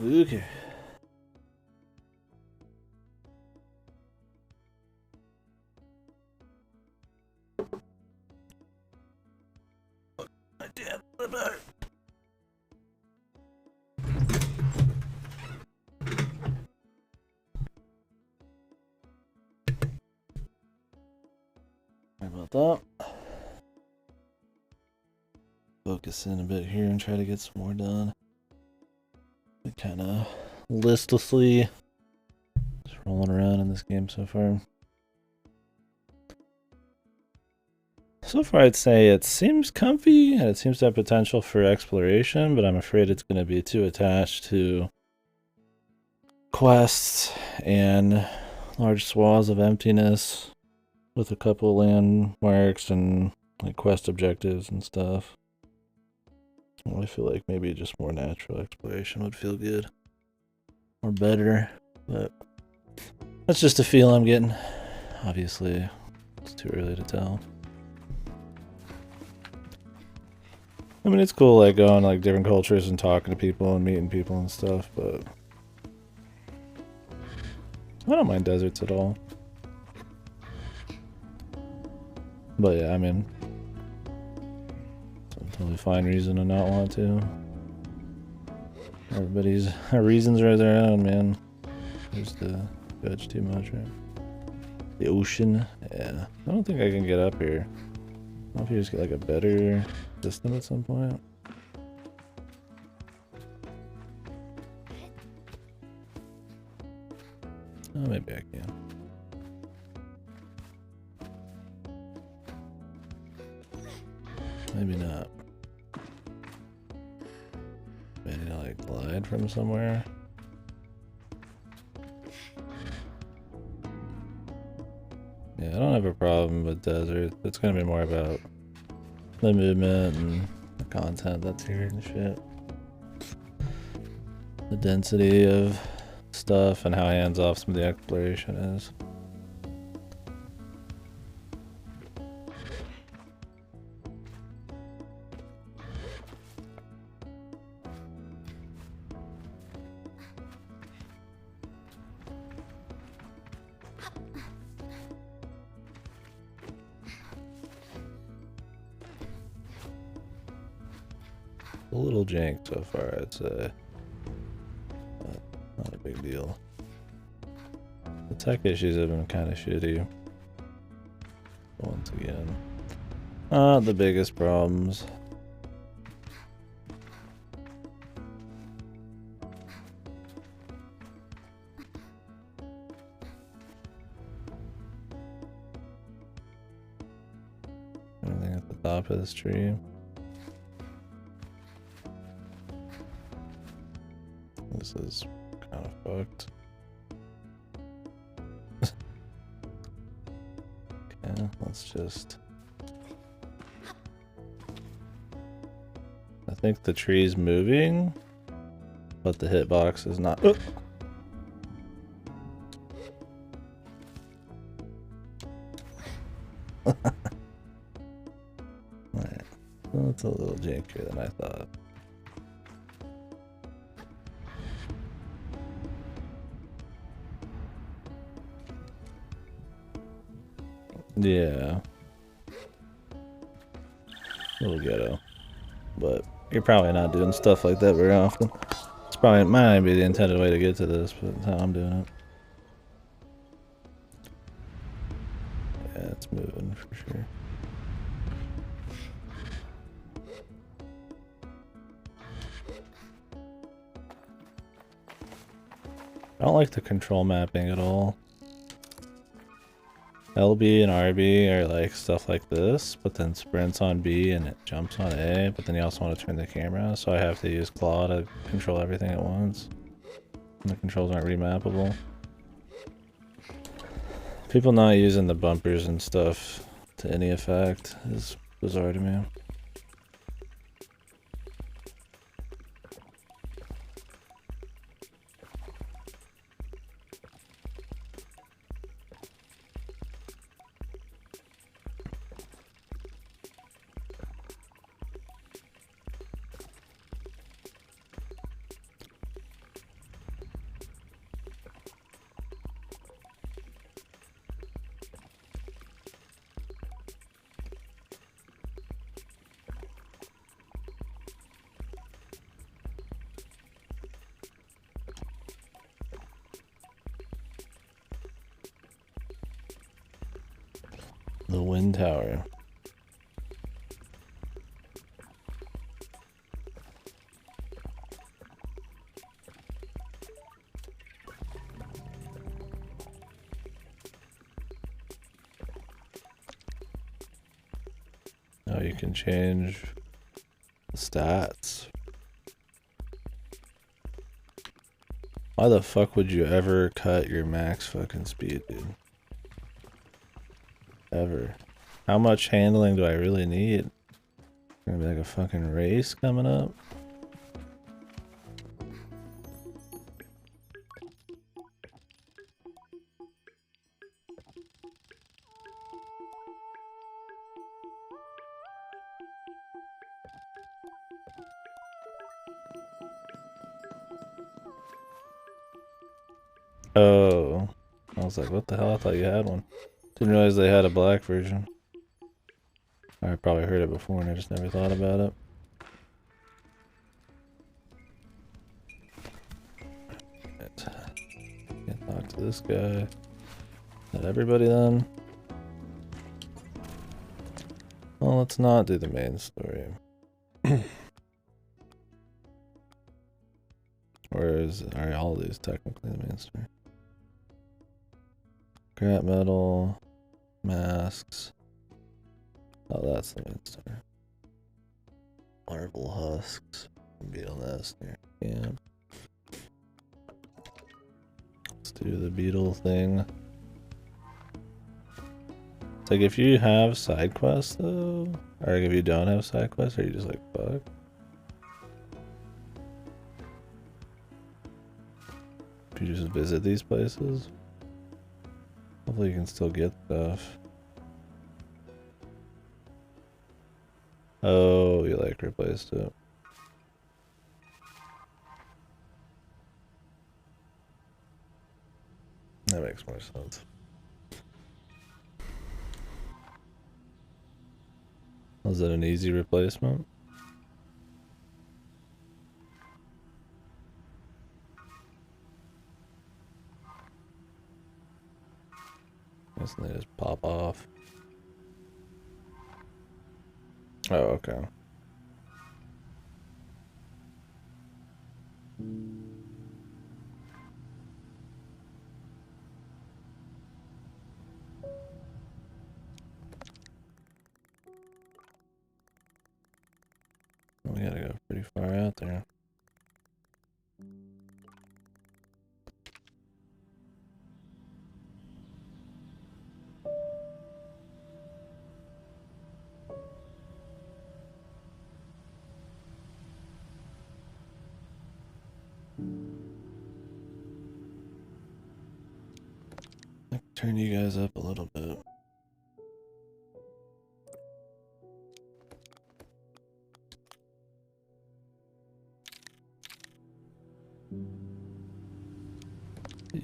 S1: Okay. Damn, the back. Sorry about that. Focus in a bit here and try to get some more done. Kind of listlessly just rolling around in this game so far. So far, I'd say it seems comfy and it seems to have potential for exploration, but I'm afraid it's going to be too attached to quests and large swaths of emptiness with a couple landmarks and like quest objectives and stuff. I feel like maybe just more natural exploration would feel good or better, but that's just a feel I'm getting. Obviously, it's too early to tell. I mean, it's cool, like, going to, like, different cultures and talking to people and meeting people and stuff, but I don't mind deserts at all. But yeah, I mean, it's a totally fine reason to not want to. Everybody's reasons are their own, man. Just to judge too much, right? The ocean, yeah. I don't think I can get up here. I don't know if you just get like a better system at some point. Oh, maybe I can. Maybe not. Maybe to like glide from somewhere. Yeah, I don't have a problem with desert. It's gonna be more about the movement and the content that's here and shit. The density of stuff and how hands off some of the exploration is. A little jank so far, I'd say. But not a big deal. The tech issues have been kind of shitty. Once again. Not the biggest problems. Anything at the top of this tree? This is kind of fucked. Okay, let's just... I think the tree's moving, but the hitbox is not. Oh. Right. Well, it's a little jankier than I thought. Yeah. A little ghetto. But you're probably not doing stuff like that very often. It's probably might not be the intended way to get to this, but that's how I'm doing it. Yeah, it's moving for sure. I don't like the control mapping at all. LB and RB are like stuff like this, but then sprints on B and it jumps on A, but then you also want to turn the camera, so I have to use claw to control everything at once. And the controls aren't remappable. People not using the bumpers and stuff to any effect is bizarre to me. The wind tower. Now you can change the stats. Why the fuck would you ever cut your max fucking speed, dude? Ever. How much handling do I really need? Gonna be like a fucking race coming up. Oh, I was like, what the hell? I thought you had one. Didn't realize they had a black version. I probably heard it before and I just never thought about it. Can't talk to this guy. Not everybody then. Well, let's not do the main story. Whereas, are all these technically the main story? Scrap metal, masks. Oh, that's the main story. Marble husks, beetle nest near camp. Let's do the beetle thing. It's like if you have side quests though, or if you don't have side quests, are you just like fuck? If you just visit these places, hopefully you can still get stuff. Oh, you like replaced it. That makes more sense. Was it an easy replacement? Guess they just pop off. Oh, okay. We gotta go pretty far out there. I can turn you guys up a little bit.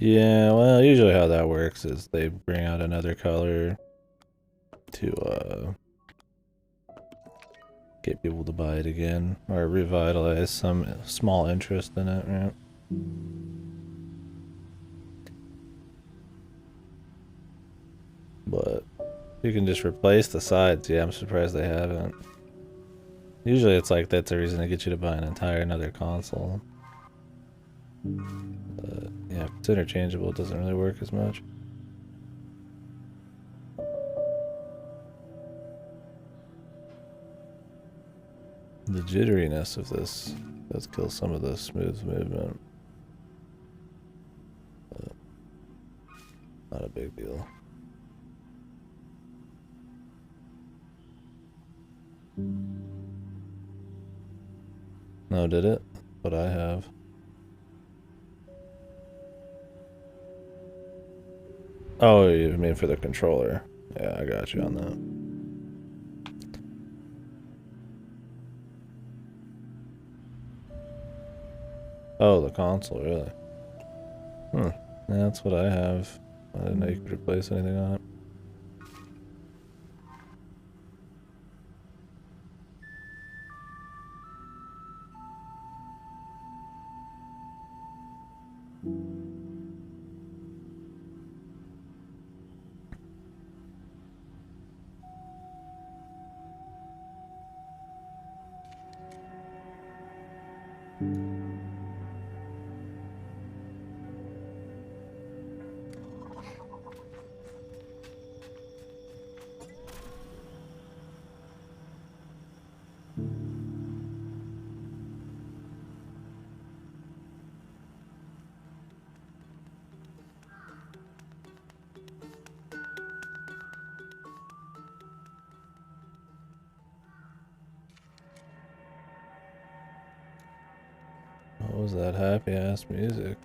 S1: Yeah, well, usually how that works is they bring out another color to get people to buy it again or revitalize some small interest in it, right? But you can just replace the sides. Yeah, I'm surprised they haven't. Usually it's like that's a reason to get you to buy an entire another console. But yeah, if it's interchangeable, it doesn't really work as much. The jitteriness of this does kill some of the smooth movement. But not a big deal. No, did it? But I have. Oh, you mean for the controller? Yeah, I got you on that. Oh, the console, really? Hmm. Yeah, that's what I have. I didn't know you could replace anything on it. What was that happy ass music?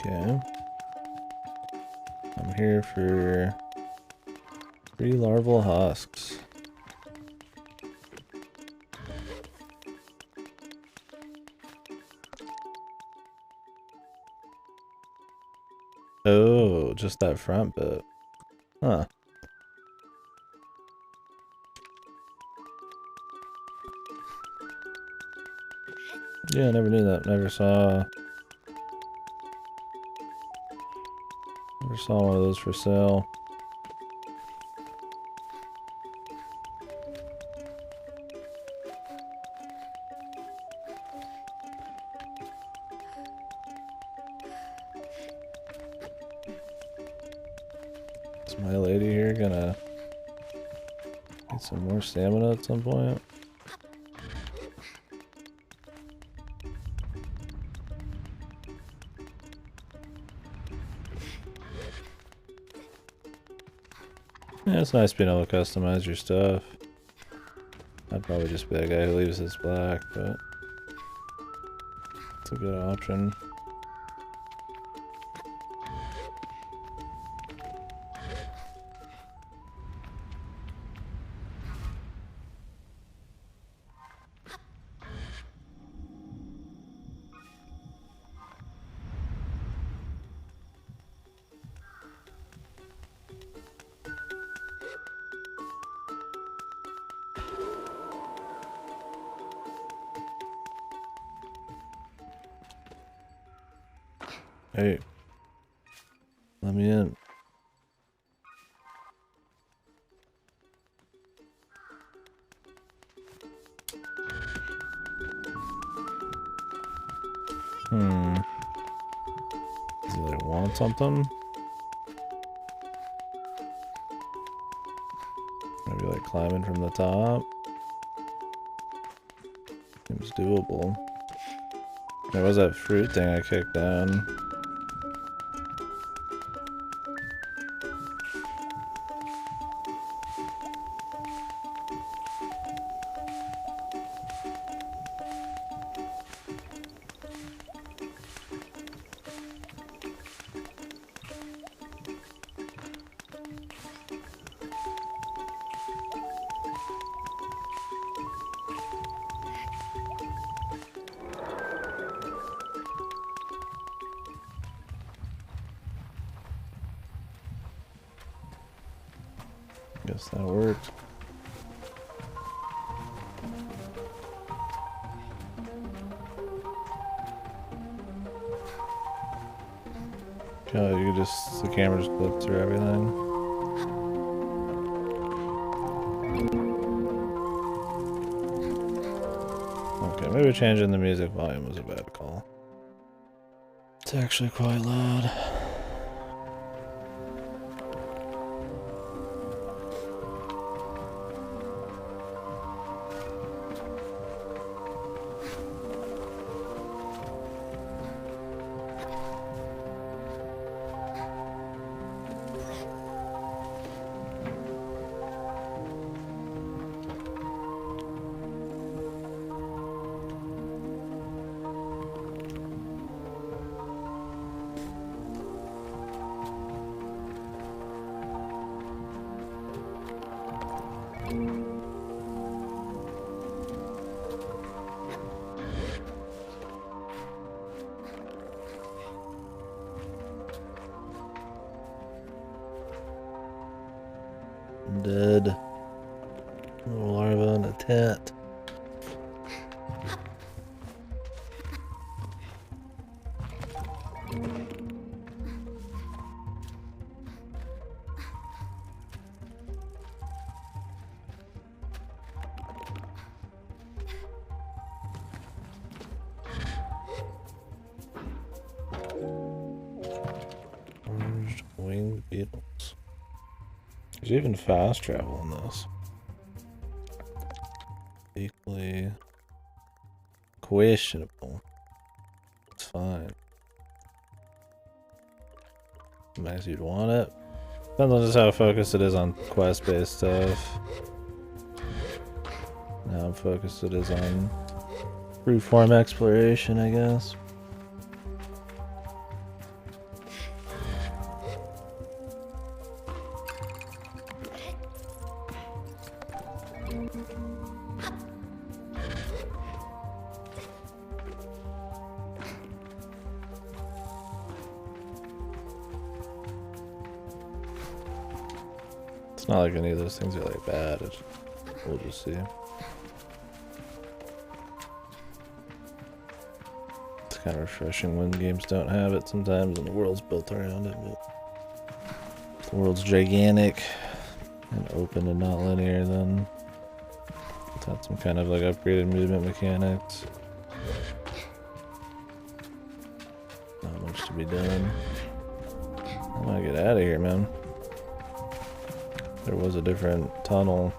S1: Okay. I'm here for 3 larval husks. Oh, just that front bit. Huh. Yeah, I never knew that. Never saw one of those for sale. Is my lady here gonna get some more stamina at some point? Yeah, it's nice being able to customize your stuff. I'd probably just be that guy who leaves his black, but it's a good option. Hey, let me in. Does he like want something? Maybe like climbing from the top? Seems doable. There was that fruit thing I kicked down. Guess that worked. Oh, you could just, the camera just clipped through everything. Okay, maybe changing the music volume was a bad call. It's actually quite loud. I'm dead. Little larva in a tent. Orange winged beetles. There's even fast travel in this. Equally questionable. It's fine. Nice, you'd want it. Depends on just how focused it is on quest-based stuff. Now how focused it is on free-form exploration, I guess. It's not like any of those things are like bad. We'll just see. It's kind of refreshing when games don't have it sometimes and the world's built around it. But if the world's gigantic and open and not linear, then it's got some kind of like upgraded movement mechanics. Not much to be done. I want to get out of here, man. There was a different tunnel.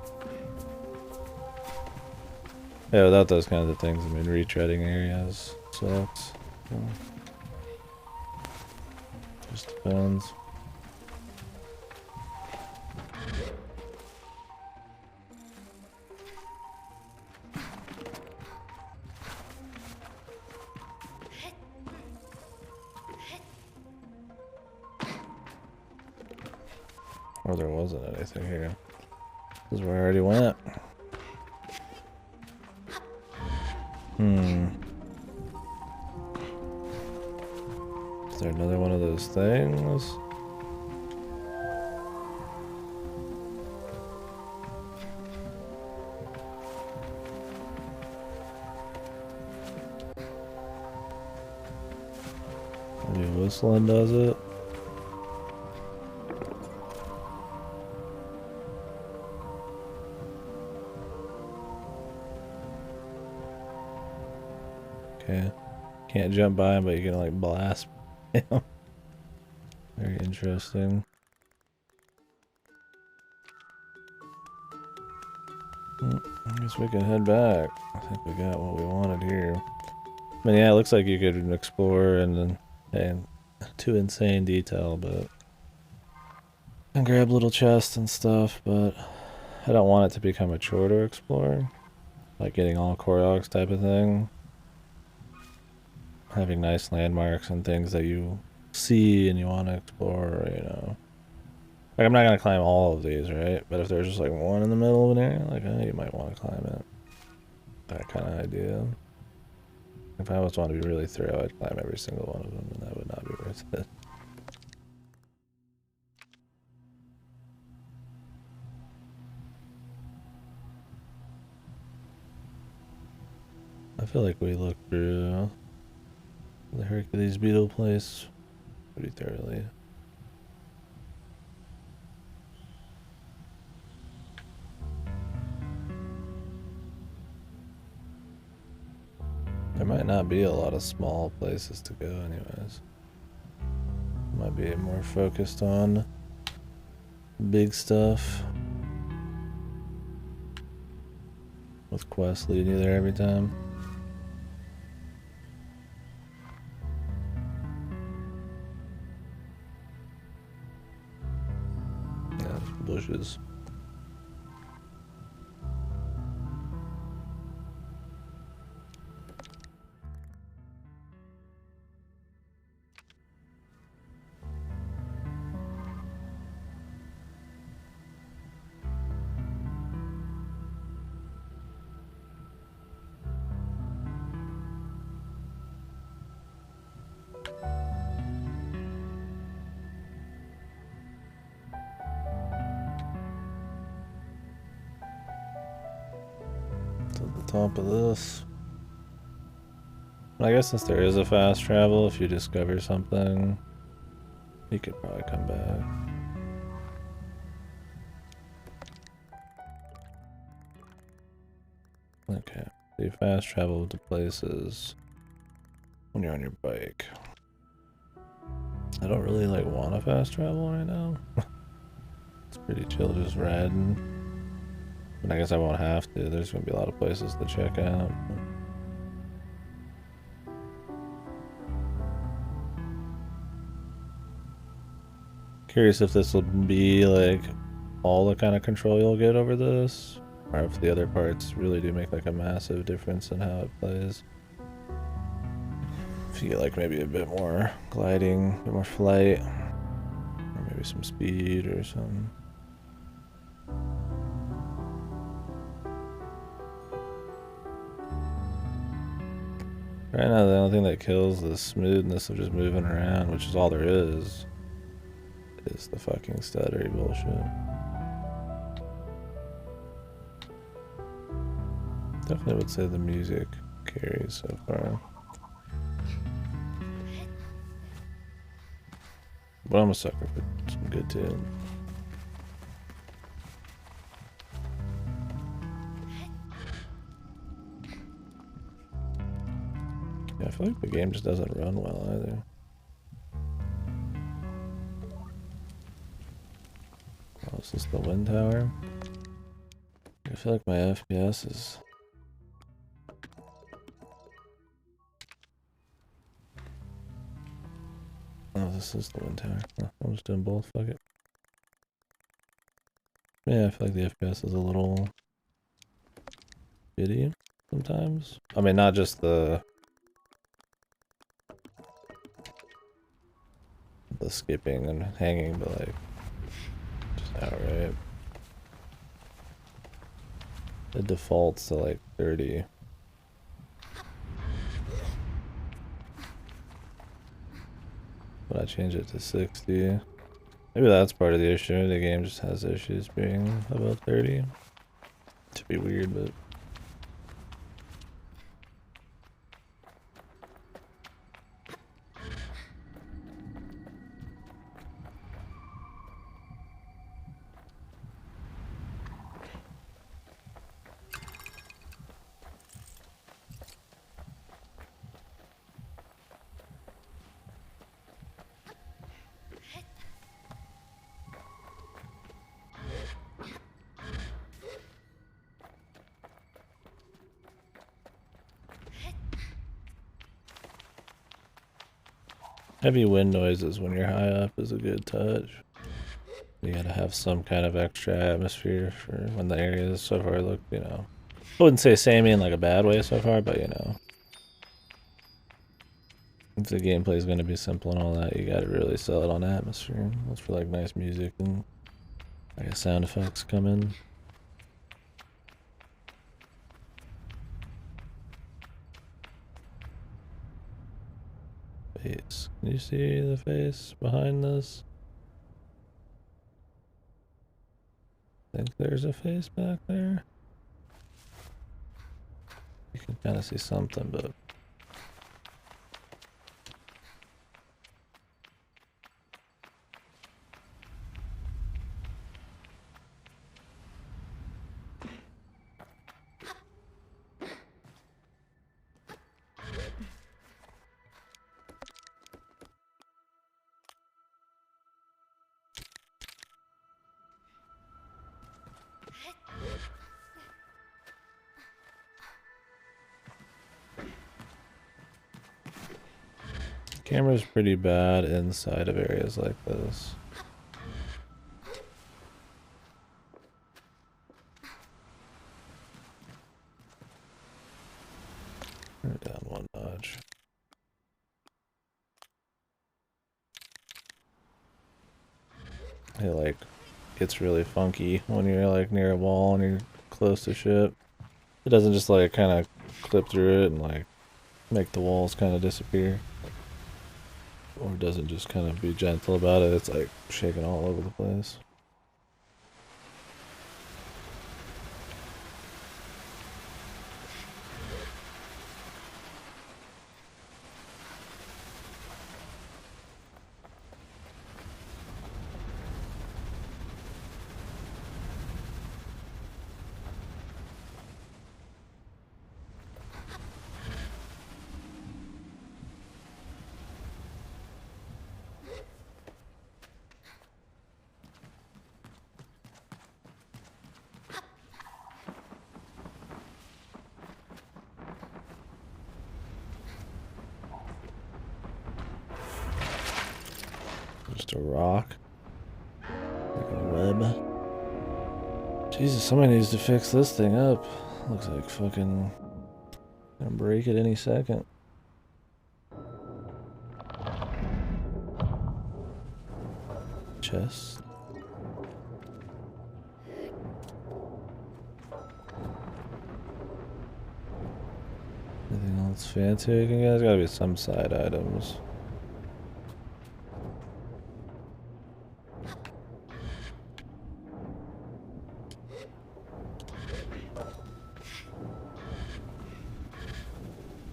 S1: Yeah, without those kinds of things, I mean, retreading areas sucks. So, just depends. Or there wasn't anything here. This is where I already went. Is there another one of those things? Maybe whistling does it? Okay. Can't jump by him, but you can like blast him. Very interesting. I guess we can head back. I think we got what we wanted here. I mean, yeah, it looks like you could explore and to insane detail, but and grab little chests and stuff, but I don't want it to become a chore to explore. Like getting all Koroks type of thing. Having nice landmarks and things that you see and you want to explore, you know. Like, I'm not going to climb all of these, right? But if there's just like one in the middle of an area, like, you might want to climb it. That kind of idea. If I always want to be really thorough, I'd climb every single one of them, and that would not be worth it. I feel like we looked through the Hercules beetle place pretty thoroughly. There might not be a lot of small places to go anyways. Might be more focused on big stuff. With quests leading you there every time. Yeah, bushes. top of this. I guess since there is a fast travel, if you discover something, you could probably come back. Okay, so you fast travel to places when you're on your bike. I don't really like want to fast travel right now. It's pretty chill just riding. But I guess I won't have to. There's gonna be a lot of places to check out. Curious if this will be like all the kind of control you'll get over this, or if the other parts really do make like a massive difference in how it plays. If you get like maybe a bit more gliding, a bit more flight, or maybe some speed or something. Right now the only thing that kills the smoothness of just moving around, which is all there is the fucking stuttery bullshit. Definitely would say the music carries so far. But I'm a sucker for some good tunes. Yeah, I feel like the game just doesn't run well either. Oh, is this the wind tower? I feel like my FPS is... Oh, this is the wind tower. Oh, I'm just doing both, fuck it. Yeah, I feel like the FPS is a little... shitty sometimes. I mean, not just the skipping and hanging, but like just outright. It defaults to like 30. But I change it to 60. Maybe that's part of the issue. The game just has issues being above 30. To be weird, but heavy wind noises when you're high up is a good touch. You gotta have some kind of extra atmosphere for when the areas so far look, you know. I wouldn't say samey in like a bad way so far, but you know. If the gameplay is gonna be simple and all that, you gotta really sell it on atmosphere. That's where like nice music and I guess sound effects come in. Face. Can you see the face behind this? I think there's a face back there. You can kind of see something, but camera's pretty bad inside of areas like this. Turn it down one notch. It like gets really funky when you're like near a wall and you're close to shit. It doesn't just like kind of clip through it and like make the walls kind of disappear. Or doesn't just kind of be gentle about it, it's like shaking all over the place. Just a rock. Like a web. Jesus, somebody needs to fix this thing up. Looks like fucking gonna break it any second. Chest. Anything else fancy we can get? There's gotta be some side items.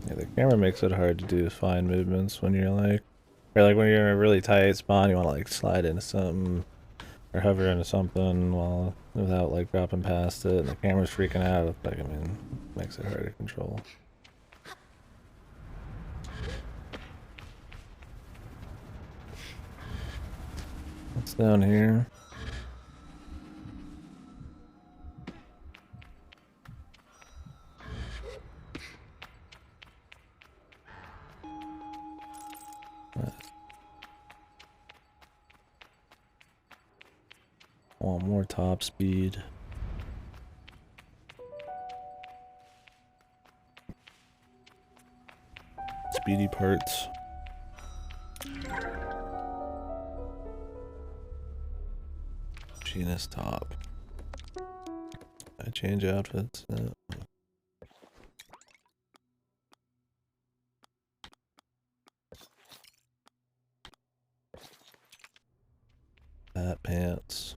S1: Yeah, the camera makes it hard to do fine movements when you're like, or like when you're in a really tight spawn, you want to like slide into something or hover into something while without like dropping past it, and the camera's freaking out. Like, I mean, makes it hard to control. What's down here? Want more top speed. Speedy parts. Genus top. I change outfits. No. Fat pants.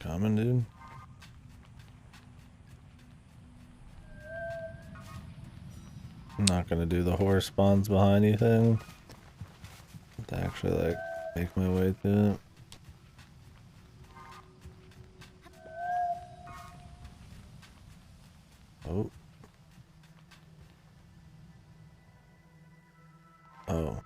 S1: Common, dude. I'm not gonna do the horse spawns behind you thing. To actually like make my way through it. Oh. Oh.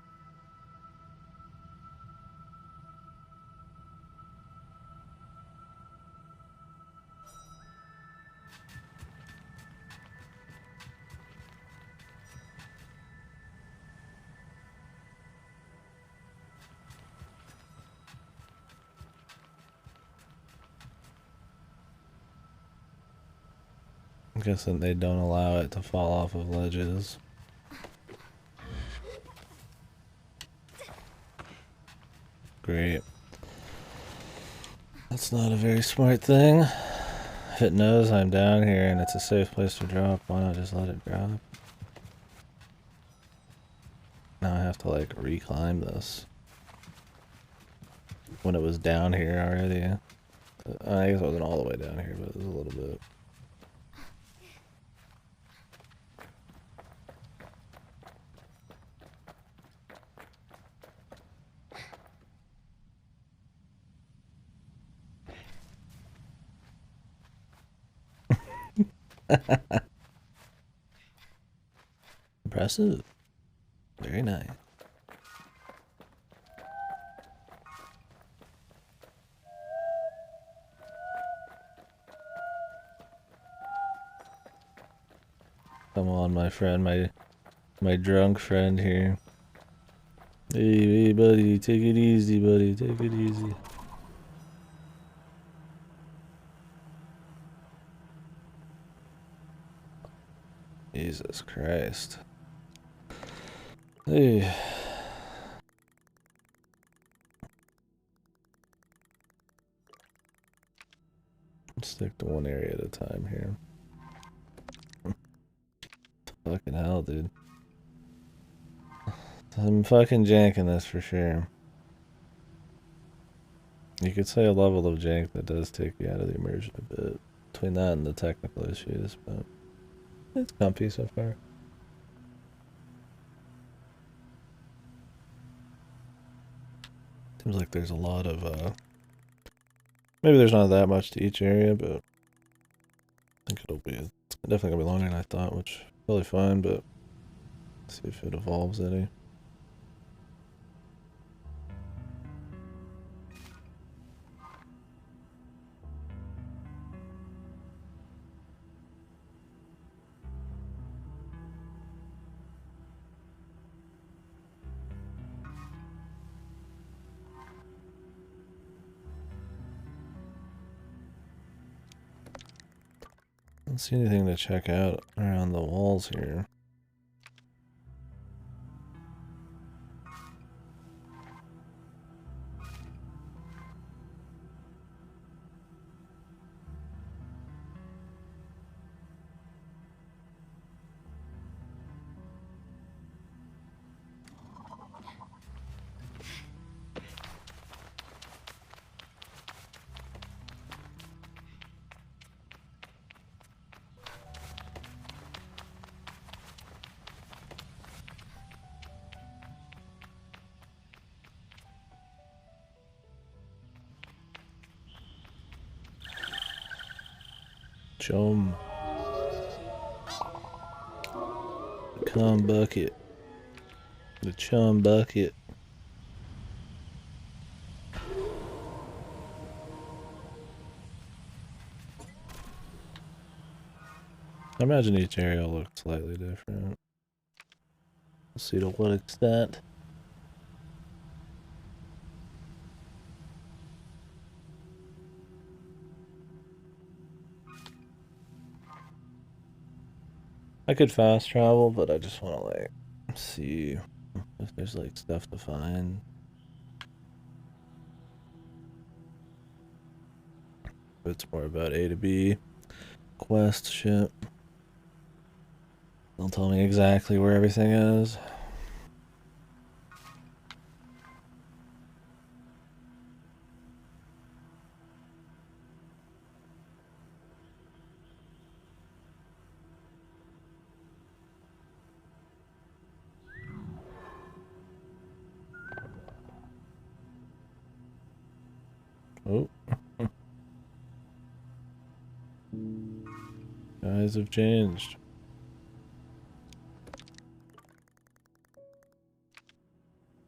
S1: I'm guessing they don't allow it to fall off of ledges. Great. That's not a very smart thing. If it knows I'm down here and it's a safe place to drop, why not just let it drop? Now I have to like reclimb this. When it was down here already. I guess it wasn't all the way down here, but it was a little bit. Impressive. Very nice. Come on, my friend, my drunk friend here. Hey, buddy, take it easy, buddy, take it easy. Jesus Christ. Hey. Stick to one area at a time here. Fucking hell, dude. I'm fucking janking this for sure. You could say a level of jank that does take you out of the immersion a bit. Between that and the technical issues, but it's comfy so far. Seems like there's a lot of, maybe there's not that much to each area, but I think it's definitely gonna be longer than I thought, which is probably fine, but see if it evolves any. I don't see anything to check out around the walls here. Chum. Cum bucket. The chum bucket. I imagine each area will look slightly different. We'll see to what extent. I could fast travel, but I just want to like see if there's like stuff to find. It's more about A to B quest shit. Don't tell me exactly where everything is. Oh. Guys have changed.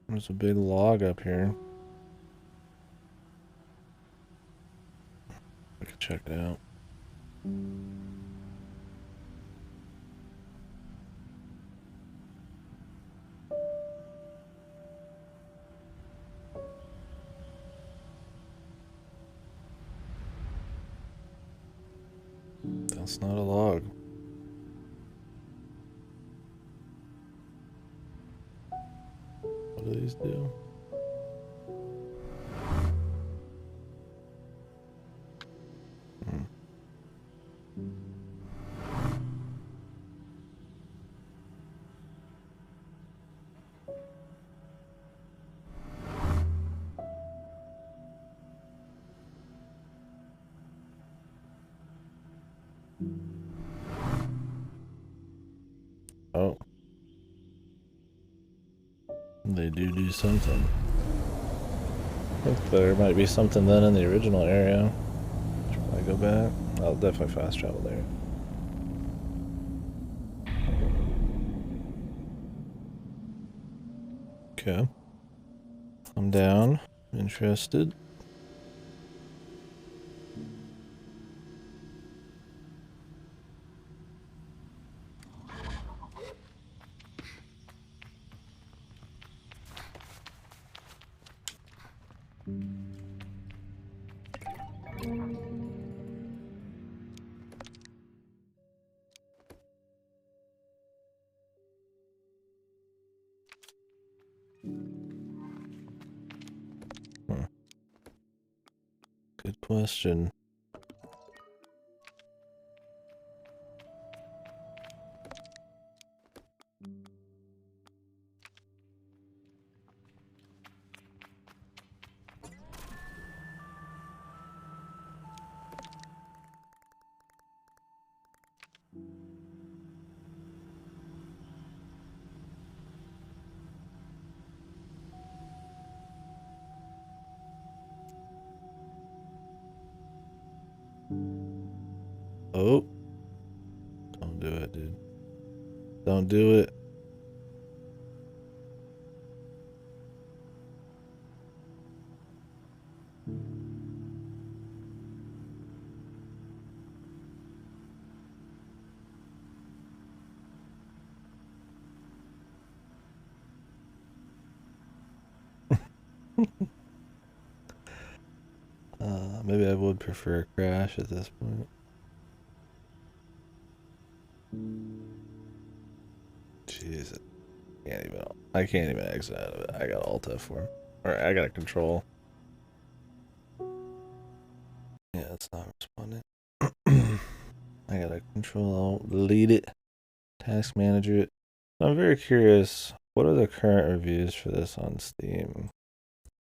S1: There's a big log up here. I could check it out. That's not a log. What do these do? Oh. They do something. I think there might be something then in the original area. Should probably go back. I'll definitely fast travel there. Okay. I'm down. Interested. Good question. Oh. Don't do it, dude. Don't do it. Maybe I would prefer a crash at this point. Jesus. I can't even exit out of it. I got Alt F4. Or I got control. Yeah, it's not responding. I gotta control alt delete it. Task manager it. I'm very curious, what are the current reviews for this on Steam?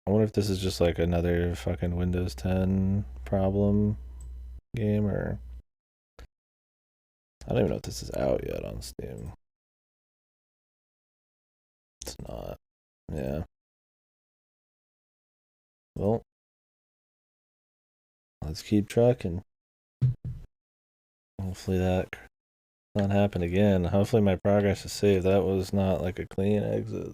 S1: I wonder if this is just like another fucking Windows 10 problem game, or I don't even know if this is out yet on Steam. It's not. Yeah. Well, let's keep trucking. Hopefully that not happen again. Hopefully my progress is saved. That was not like a clean exit.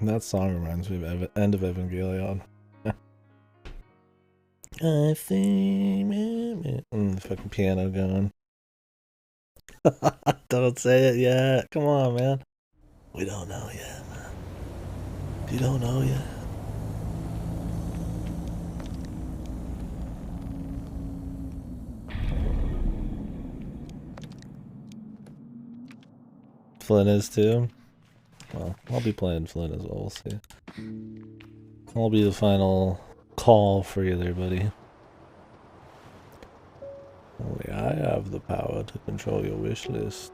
S1: That song reminds me of End of Evangelion. I think the fucking piano going. Don't say it yet. Come on, man. We don't know yet, man. You don't know yet. Flynn is too. Well, I'll be playing Flynn as well. We'll see. I'll be the final call for you there, buddy. Only I have the power to control your wish list.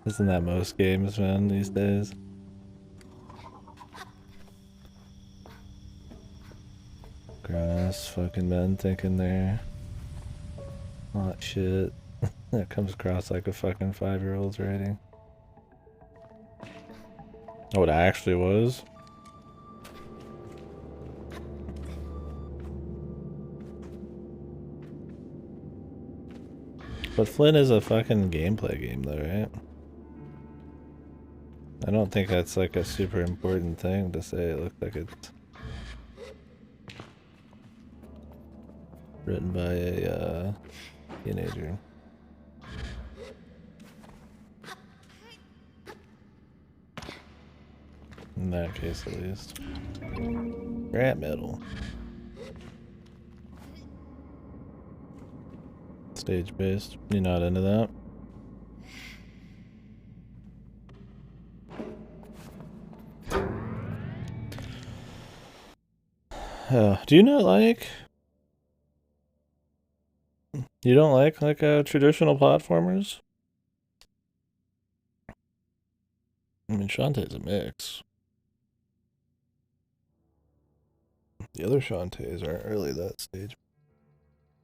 S1: Isn't that most games, man, these days? Grown-ass fucking men thinking they're hot shit. That comes across like a fucking 5-year-old's writing. Oh, it actually was? But Flynn is a fucking gameplay game though, right? I don't think that's like a super important thing to say. It looks like it's written by a teenager. In that case, at least. Scrap metal. Stage based. You're not into that? Do you not like? You don't like traditional platformers? I mean, Shantae's a mix. The other Shantaes aren't really that stage.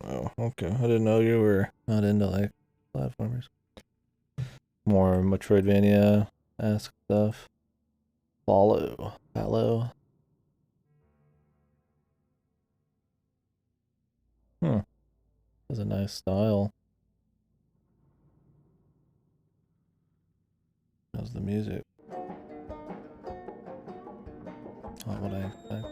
S1: Oh, okay. I didn't know you were not into like platformers. More Metroidvania-esque stuff. Follow. Has a nice style. How's the music? Not what I expect.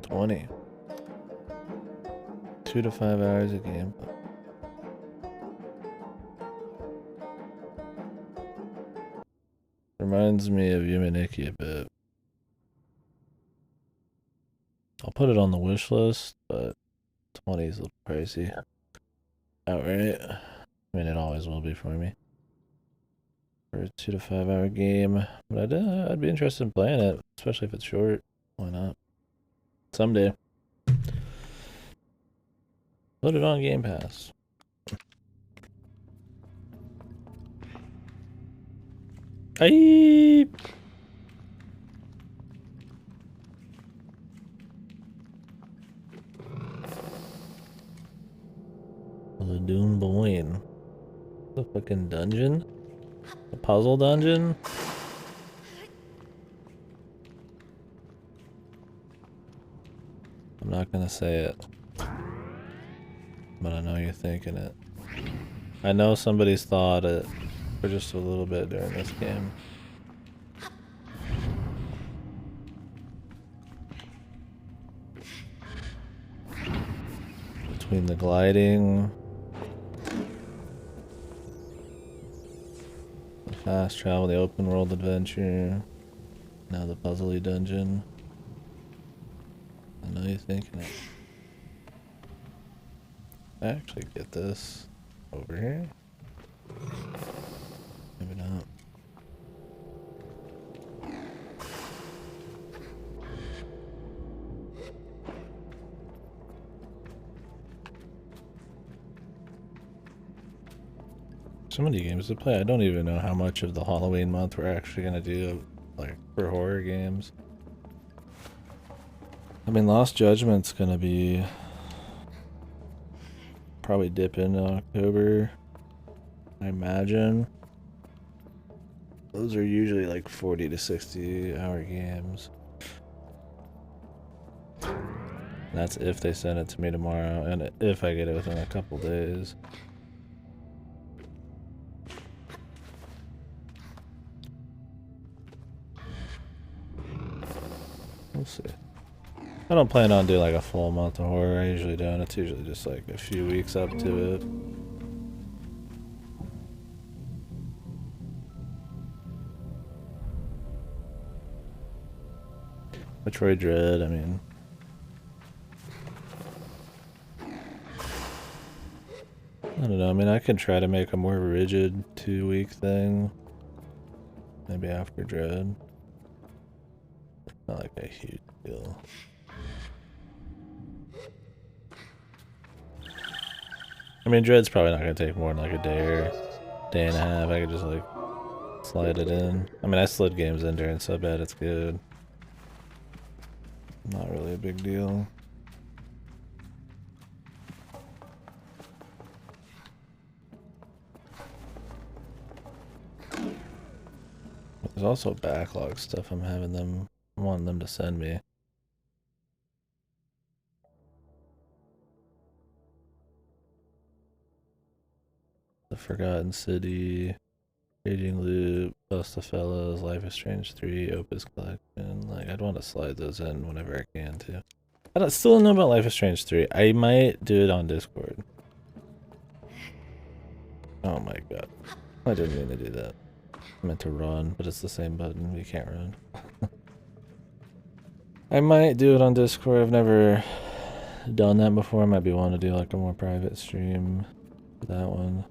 S1: 20. 2 to 5 hours a game. Reminds me of Yumaniki a bit. I'll put it on the wish list, but 20 is a little pricey. Outright. I mean, it always will be for me. For a 2 to 5 hour game. But I'd be interested in playing it, especially if it's short. Why not? Someday. Put it on Game Pass. Aye. The Doom Boyne. The fucking dungeon? The puzzle dungeon? I'm not gonna say it. But I know you're thinking it. I know somebody's thought it for just a little bit during this game. Between the gliding, the fast travel, the open world adventure, now the puzzly dungeon. I know you're thinking it. I actually get this over here. Maybe not. So many games to play. I don't even know how much of the Halloween month we're actually gonna do, like, for horror games. I mean, Lost Judgment's gonna be probably dip into October, I imagine. Those are usually like 40 to 60 hour games. That's if they send it to me tomorrow, and if I get it within a couple days. We'll see. I don't plan on doing like a full month of horror. I usually don't. It's usually just like a few weeks up to it. Metroid Dread, I mean. I don't know, I mean, I could try to make a more rigid 2-week thing. Maybe after Dread. Not like a huge deal. I mean, Dread's probably not gonna take more than like a day or day and a half. I could just like slide it in. I mean, I slid games in during sub ed, it's good. Not really a big deal. There's also backlog stuff I'm wanting them to send me. The Forgotten City, Raging Loop, Bust of Fellows, Life is Strange 3, Opus Collection. Like, I'd want to slide those in whenever I can too. Still don't know about Life is Strange 3. I might do it on Discord. Oh my god. I didn't mean to do that. I meant to run, but it's the same button. We can't run. I might do it on Discord. I've never done that before. I might be wanting to do like a more private stream for that one.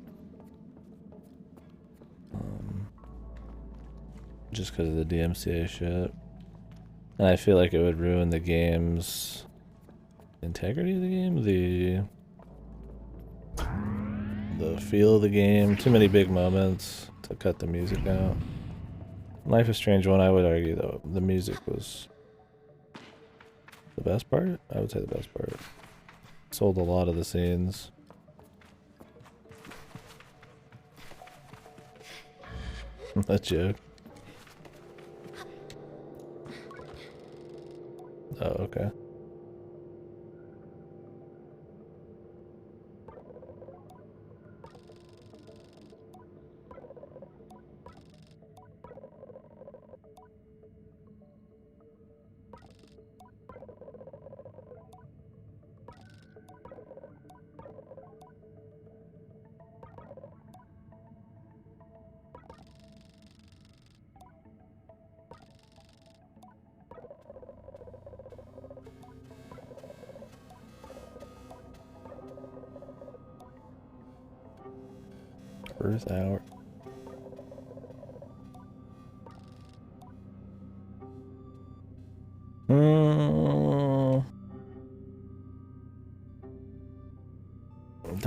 S1: Just because of the DMCA shit. And I feel like it would ruin the game's integrity of the game, the feel of the game. Too many big moments to cut the music out. Life is Strange 1, I would argue though, the music was the best part? I would say the best part. Sold a lot of the scenes. That joke. Oh, okay. Earth Hour.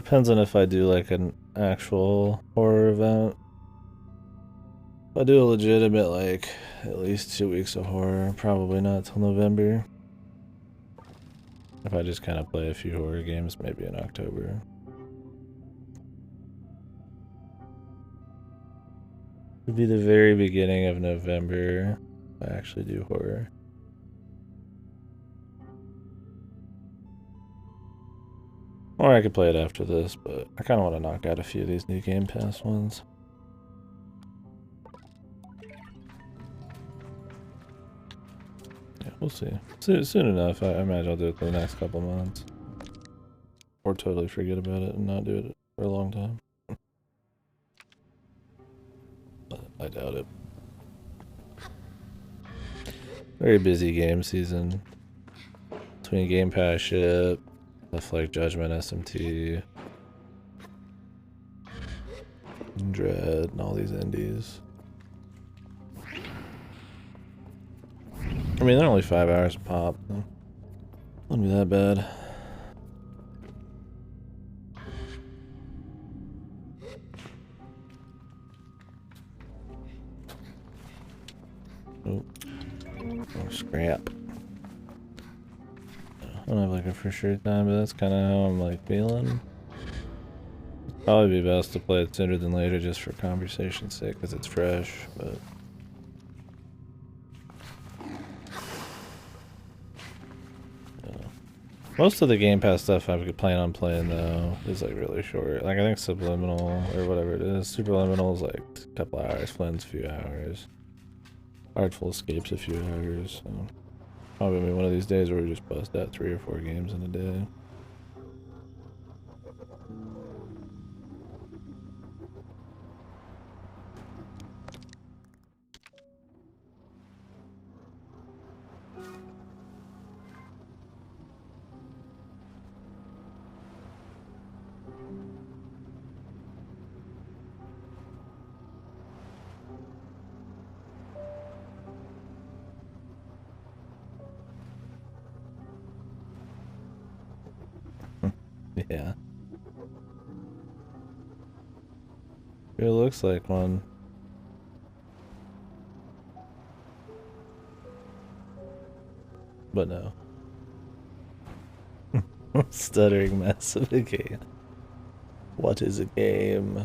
S1: depends on if I do like an actual horror event. If I do a legitimate, like, at least 2 weeks of horror, probably not till November. If I just kind of play a few horror games, maybe in October. It'd be the very beginning of November if I actually do horror. Or I could play it after this, but I kind of want to knock out a few of these new Game Pass ones. Yeah, we'll see. Soon enough, I imagine I'll do it for the next couple months. Or totally forget about it and not do it for a long time. But I doubt it. Very busy game season. Between Game Pass shit, stuff like Judgment, SMT, Dread, and all these indies. I mean, they're only 5 hours a pop. So wouldn't be that bad. Oh, scrap. I don't have like a for sure time, but that's kind of how I'm like feeling. It'd probably be best to play it sooner than later just for conversation's sake, because it's fresh, but... Most of the Game Pass stuff I plan on playing though is like really short. Like I think Subliminal or whatever it is. Superliminal is like a couple hours, Flint's a few hours. Artful Escape's a few hours. So probably be one of these days where we just bust out 3 or 4 games in a day. Yeah. It looks like one. But no. Stuttering mess of a game. What is a game?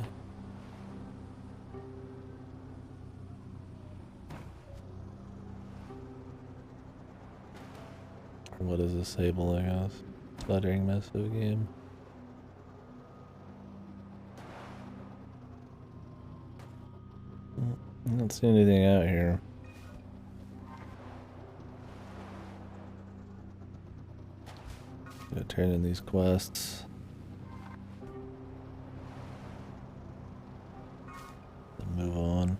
S1: Or what is a Sable, I guess? Stuttering mess of a game. I don't see anything out here. Gotta turn in these quests. Then move on.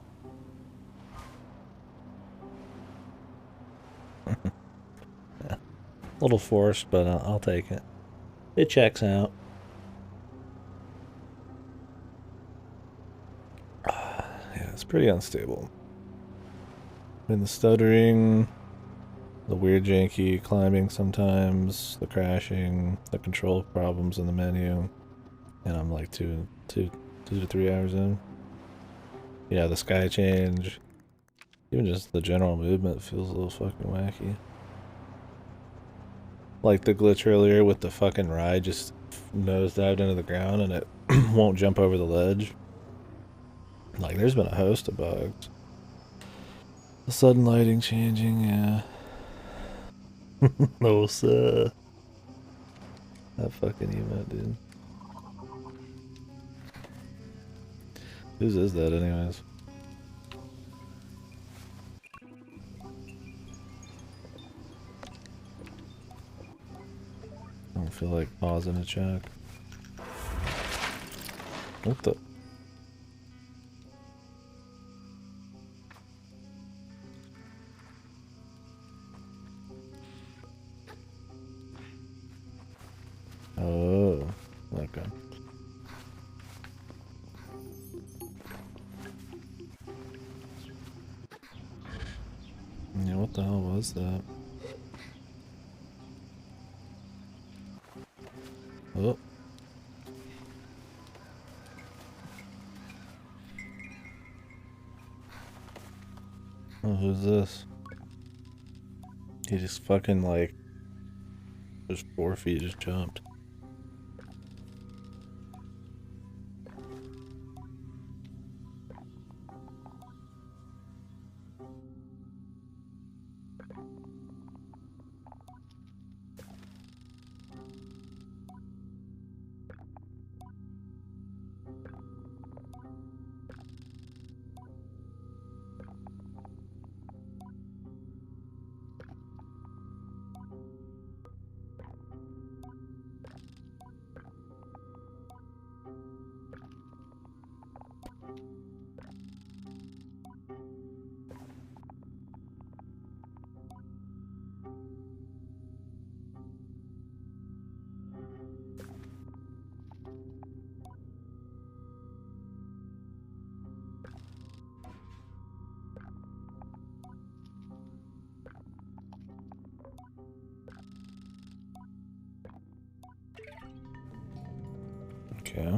S1: Yeah. A little forced, but I'll take it. It checks out. Yeah, it's pretty unstable. And the stuttering, the weird janky climbing sometimes, the crashing, the control problems in the menu. And I'm like two to 3 hours in. Yeah, the sky change. Even just the general movement feels a little fucking wacky. Like the glitch earlier with the fucking ride just nosedived into the ground and it won't jump over the ledge. Like there's been a host of bugs. The sudden lighting changing, yeah. No sir. That fucking emote, dude. Whose is that anyways? I don't feel like pausing to check. What the? Oh, okay. Yeah, what the hell was that? Oh. Oh, who's this? He just fucking like just 4 feet just jumped. Okay.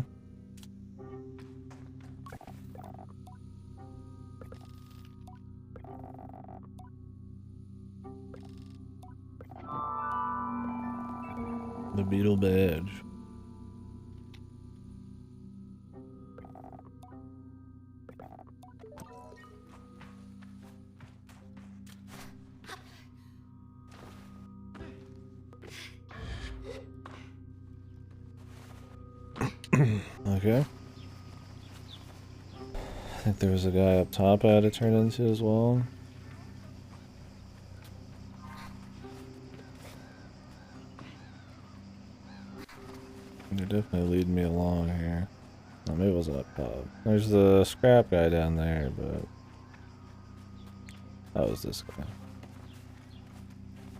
S1: The beetle badge. Okay. I think there was a guy up top I had to turn into as well. You're definitely leading me along here. Oh, maybe it wasn't up top. There's the scrap guy down there, but that was this guy.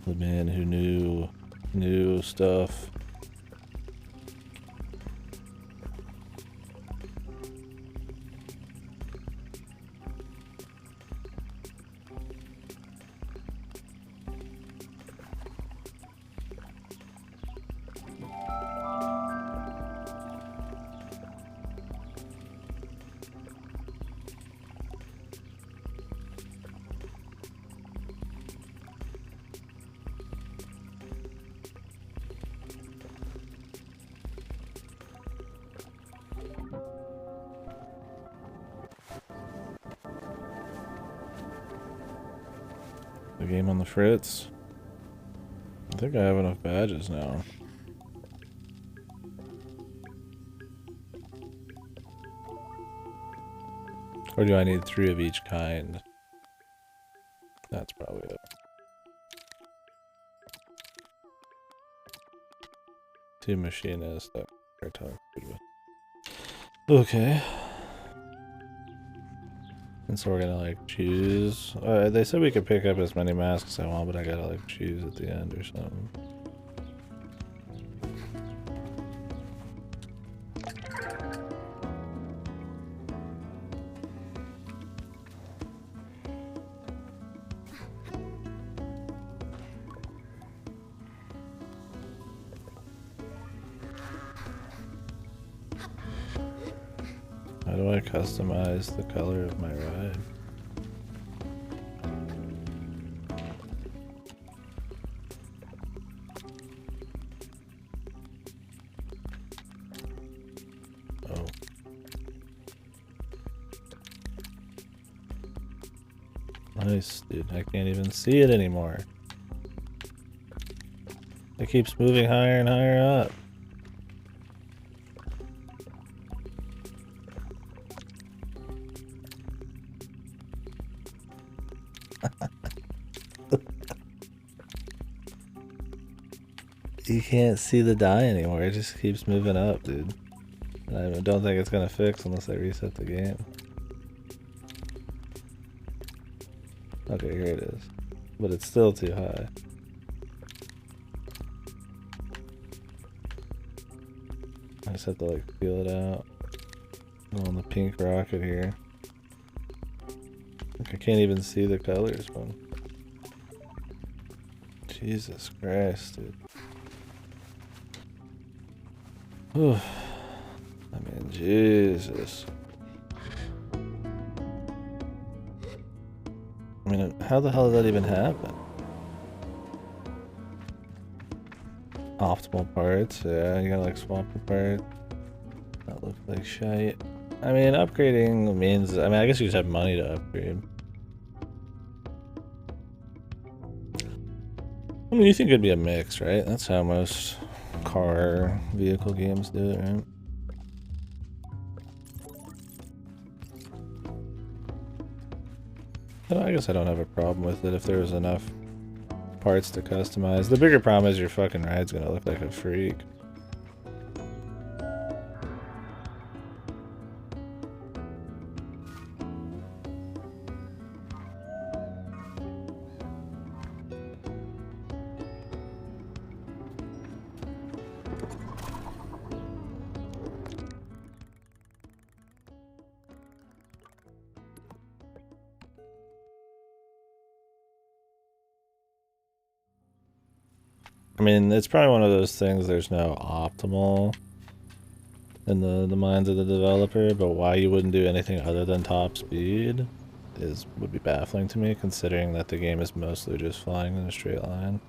S1: The man who knew stuff. The game on the fritz. I think I have enough badges now. Or do I need 3 of each kind? That's probably it. 2 machinists that we're talking with. Okay. And so we're gonna like choose. They said we could pick up as many masks as I want, but I gotta like choose at the end or something. How do I customize the color of my ride? Oh. Nice, dude. I can't even see it anymore. It keeps moving higher and higher up. You can't see the die anymore. It just keeps moving up, dude. And I don't think it's gonna fix unless I reset the game. Okay, here it is. But it's still too high. I just have to like feel it out. Go on the pink rocket here. Like I can't even see the colors, man. Jesus Christ, dude. Whew. I mean, Jesus. I mean, how the hell does that even happen? Optimal parts, yeah, you gotta like swap the parts. That looks like shite. I mean, upgrading means, I mean, I guess you just have money to upgrade. I mean, you think it'd be a mix, right? That's how most car vehicle games do it, right? But I guess I don't have a problem with it if there was enough parts to customize. The bigger problem is your fucking ride's gonna look like a freak. I mean, it's probably one of those things there's no optimal in the minds of the developer, but why you wouldn't do anything other than top speed would be baffling to me, considering that the game is mostly just flying in a straight line.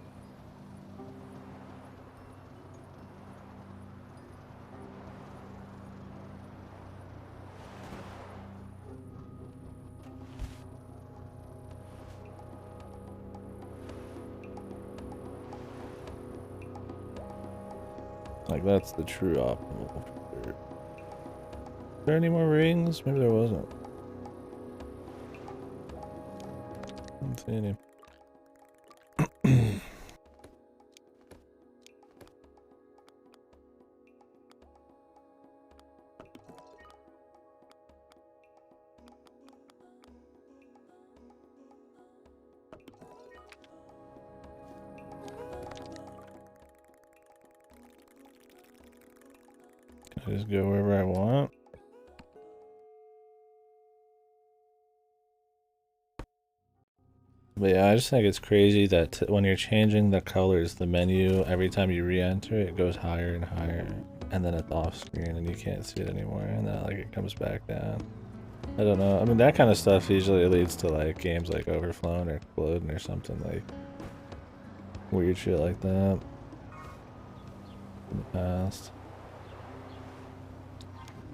S1: Like, that's the true optimal. Are there any more rings? Maybe there wasn't. I didn't see any. Can I just go wherever I want? But yeah, I just think it's crazy that when you're changing the colors, the menu, every time you re-enter, it goes higher and higher, and then it's off screen and you can't see it anymore, and then like it comes back down. I don't know. I mean, that kind of stuff usually leads to like games like overflowing or exploding or something like weird shit like that in the past.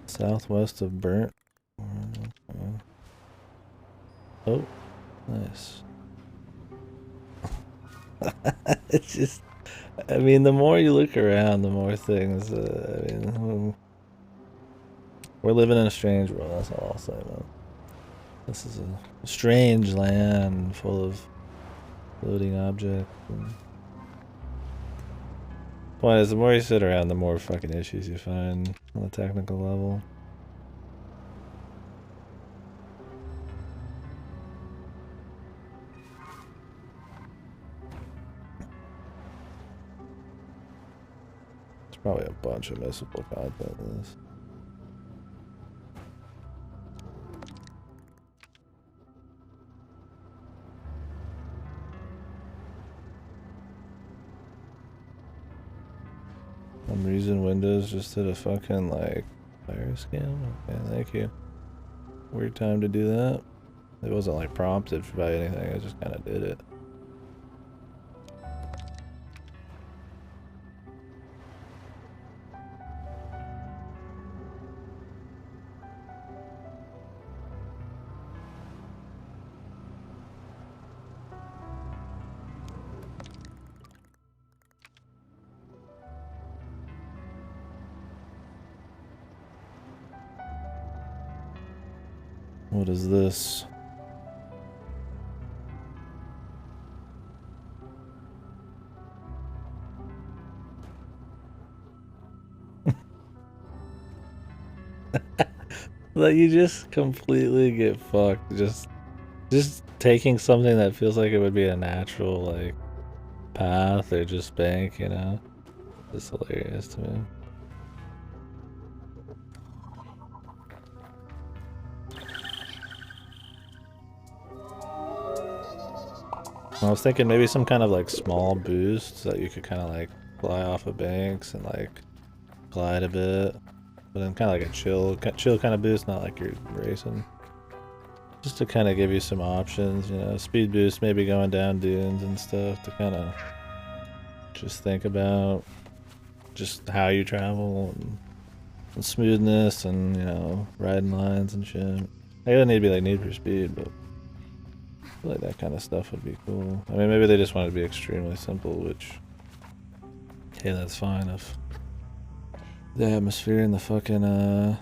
S1: Southwest of Burnt. Oh, nice. It's just, I mean, the more you look around, the more things, I mean, we're living in a strange world, that's all I'll say, man. This is a strange land full of floating objects. Point is, the more you sit around, the more fucking issues you find on a technical level. Probably a bunch of missable content in this. Some reason Windows just did a fucking like fire scam. Okay, thank you. Weird time to do that. It wasn't like prompted by anything, I just kind of did it. What is this? Like, you just completely get fucked. Just taking something that feels like it would be a natural like path or just bank, you know? It's hilarious to me. I was thinking maybe some kind of like small boost so that you could kind of like fly off of banks and like glide a bit, but then kind of like a chill kind of boost, not like you're racing. Just to kind of give you some options, you know, speed boost, maybe going down dunes and stuff to kind of just think about just how you travel and smoothness and, you know, riding lines and shit. I don't need to be like Need for Speed, but I feel like that kind of stuff would be cool. I mean, maybe they just want it to be extremely simple, which, hey, that's fine if the atmosphere and the fucking, the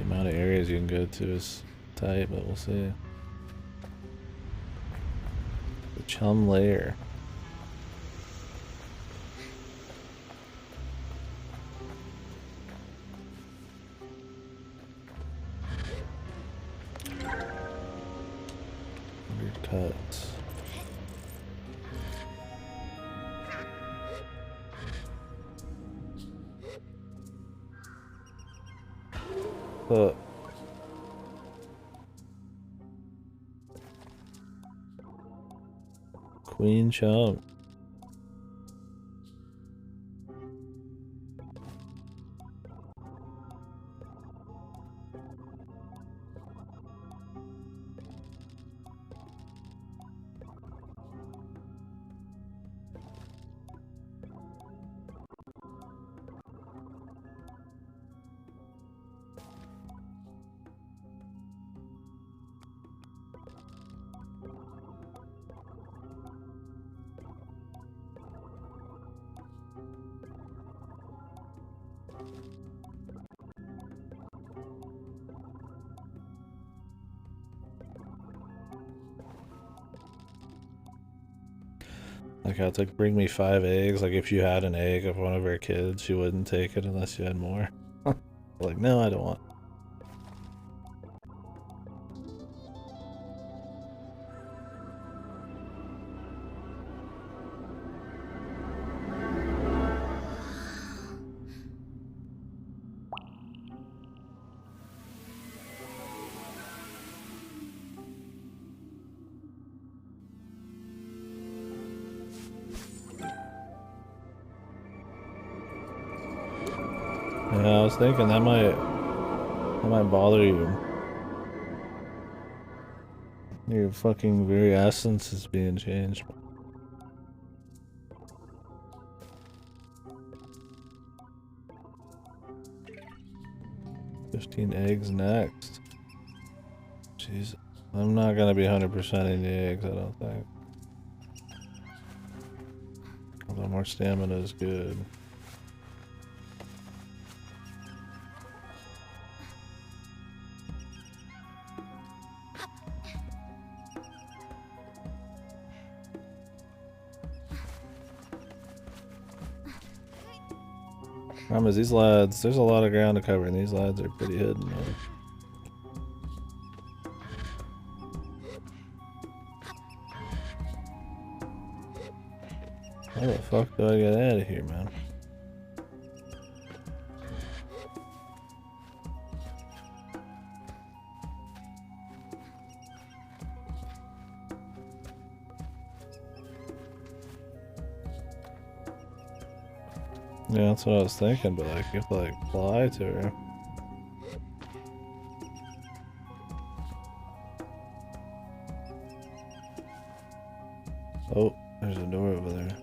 S1: amount of areas you can go to is tight, but we'll see. The Chum Lair. Cuts. But Queen Chum. Like how it's like, bring me 5 eggs. Like if you had an egg of one of our kids, you wouldn't take it unless you had more. Like, no, I don't want. Yeah, I was thinking that might bother you. Your fucking very essence is being changed. 15 eggs next. Jeez, I'm not gonna be 100%ing the eggs, I don't think. Although more stamina is good. Problem is, these lads, there's a lot of ground to cover, and these lads are pretty hidden, man. How the fuck do I get out of here, man? Yeah, that's what I was thinking, but like, you have to like fly to her. Oh, there's a door over there.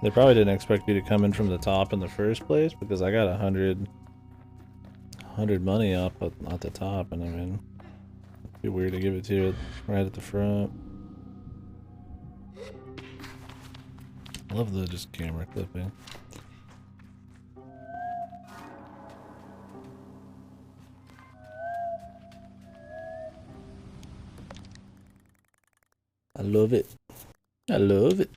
S1: They probably didn't expect me to come in from the top in the first place because I got 100 money up at the top, and I mean, it'd be weird to give it to you right at the front. I love the just camera clipping. I love it. I love it.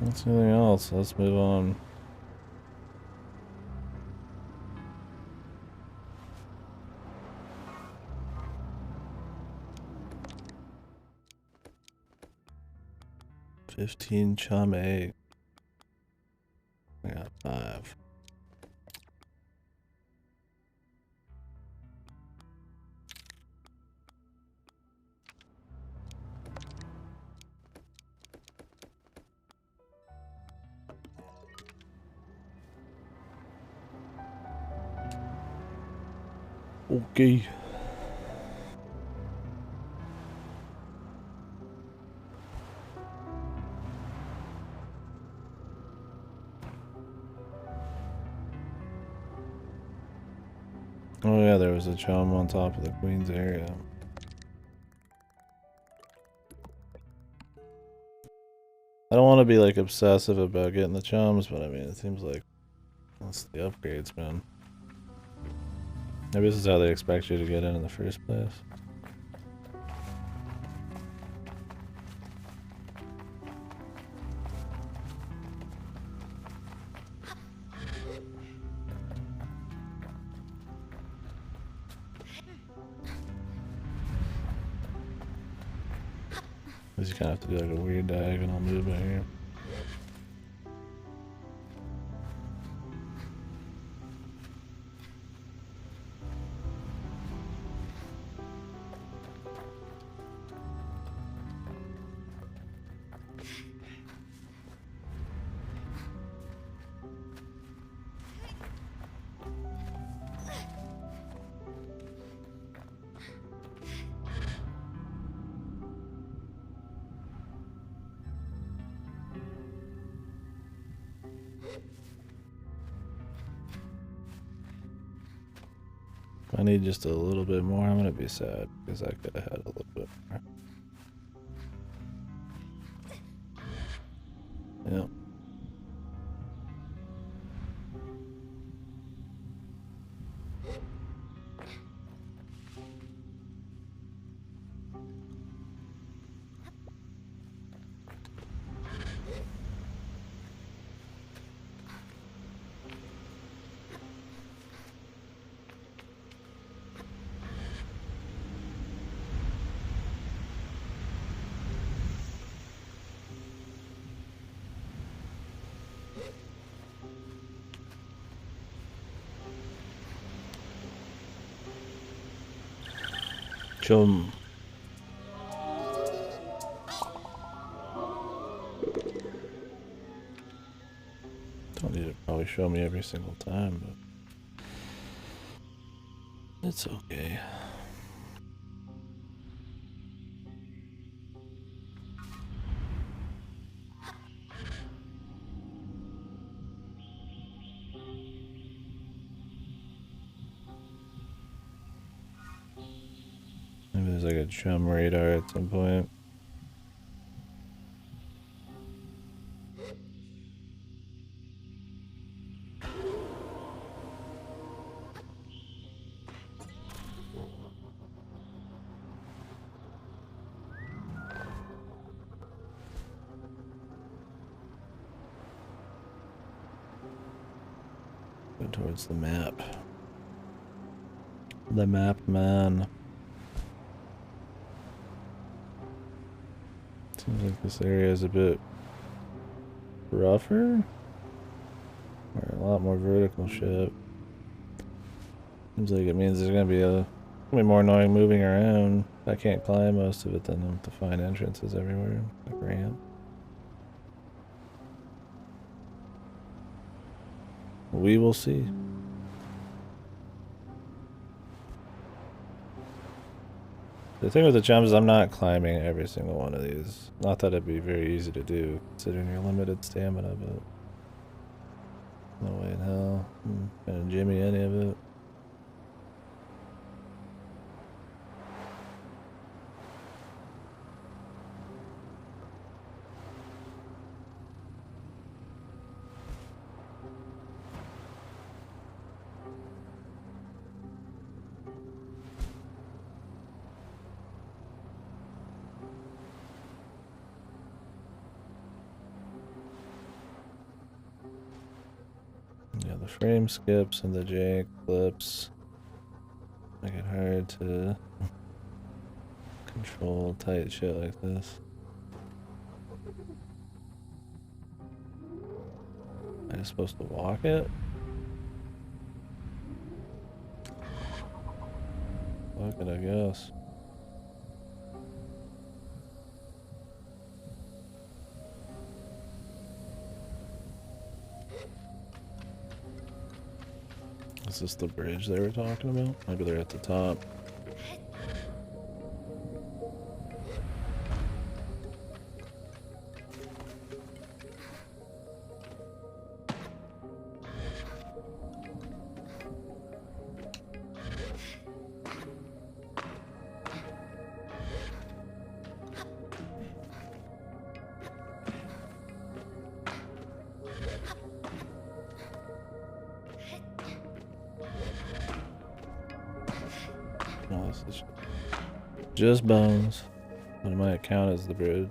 S1: That's anything else. Let's move on. 15 chum egg. I got 5. Okay. Oh yeah, there was a chum on top of the queen's area. I don't want to be like obsessive about getting the chums, but I mean it seems like that's the upgrades, man. Maybe this is how they expect you to get in the first place. Because you kind of have to do like a weird diagonal movement here. If I need just a little bit more, I'm gonna be sad because I could have had a little bit more. Yep. Chum. Don't need to probably show me every single time, but it's okay. Maybe there's like a chum radar at some point. Go towards the map. The map, man. Seems like this area is a bit rougher. Or a lot more vertical shit. Seems like it means there's gonna be more annoying moving around. If I can't climb most of it, then I'll have to find entrances everywhere. Like ramp. We will see. The thing with the chums is I'm not climbing every single one of these. Not that it'd be very easy to do, considering your limited stamina, but no way in hell I'm gonna jimmy any of it. Yeah, the frame skips and the jank clips make it hard to control tight shit like this. Am I supposed to walk it? Fuck it, I guess. Is this the bridge they were talking about? Maybe they're at the top. No, this is just bones. But it might count as the bridge.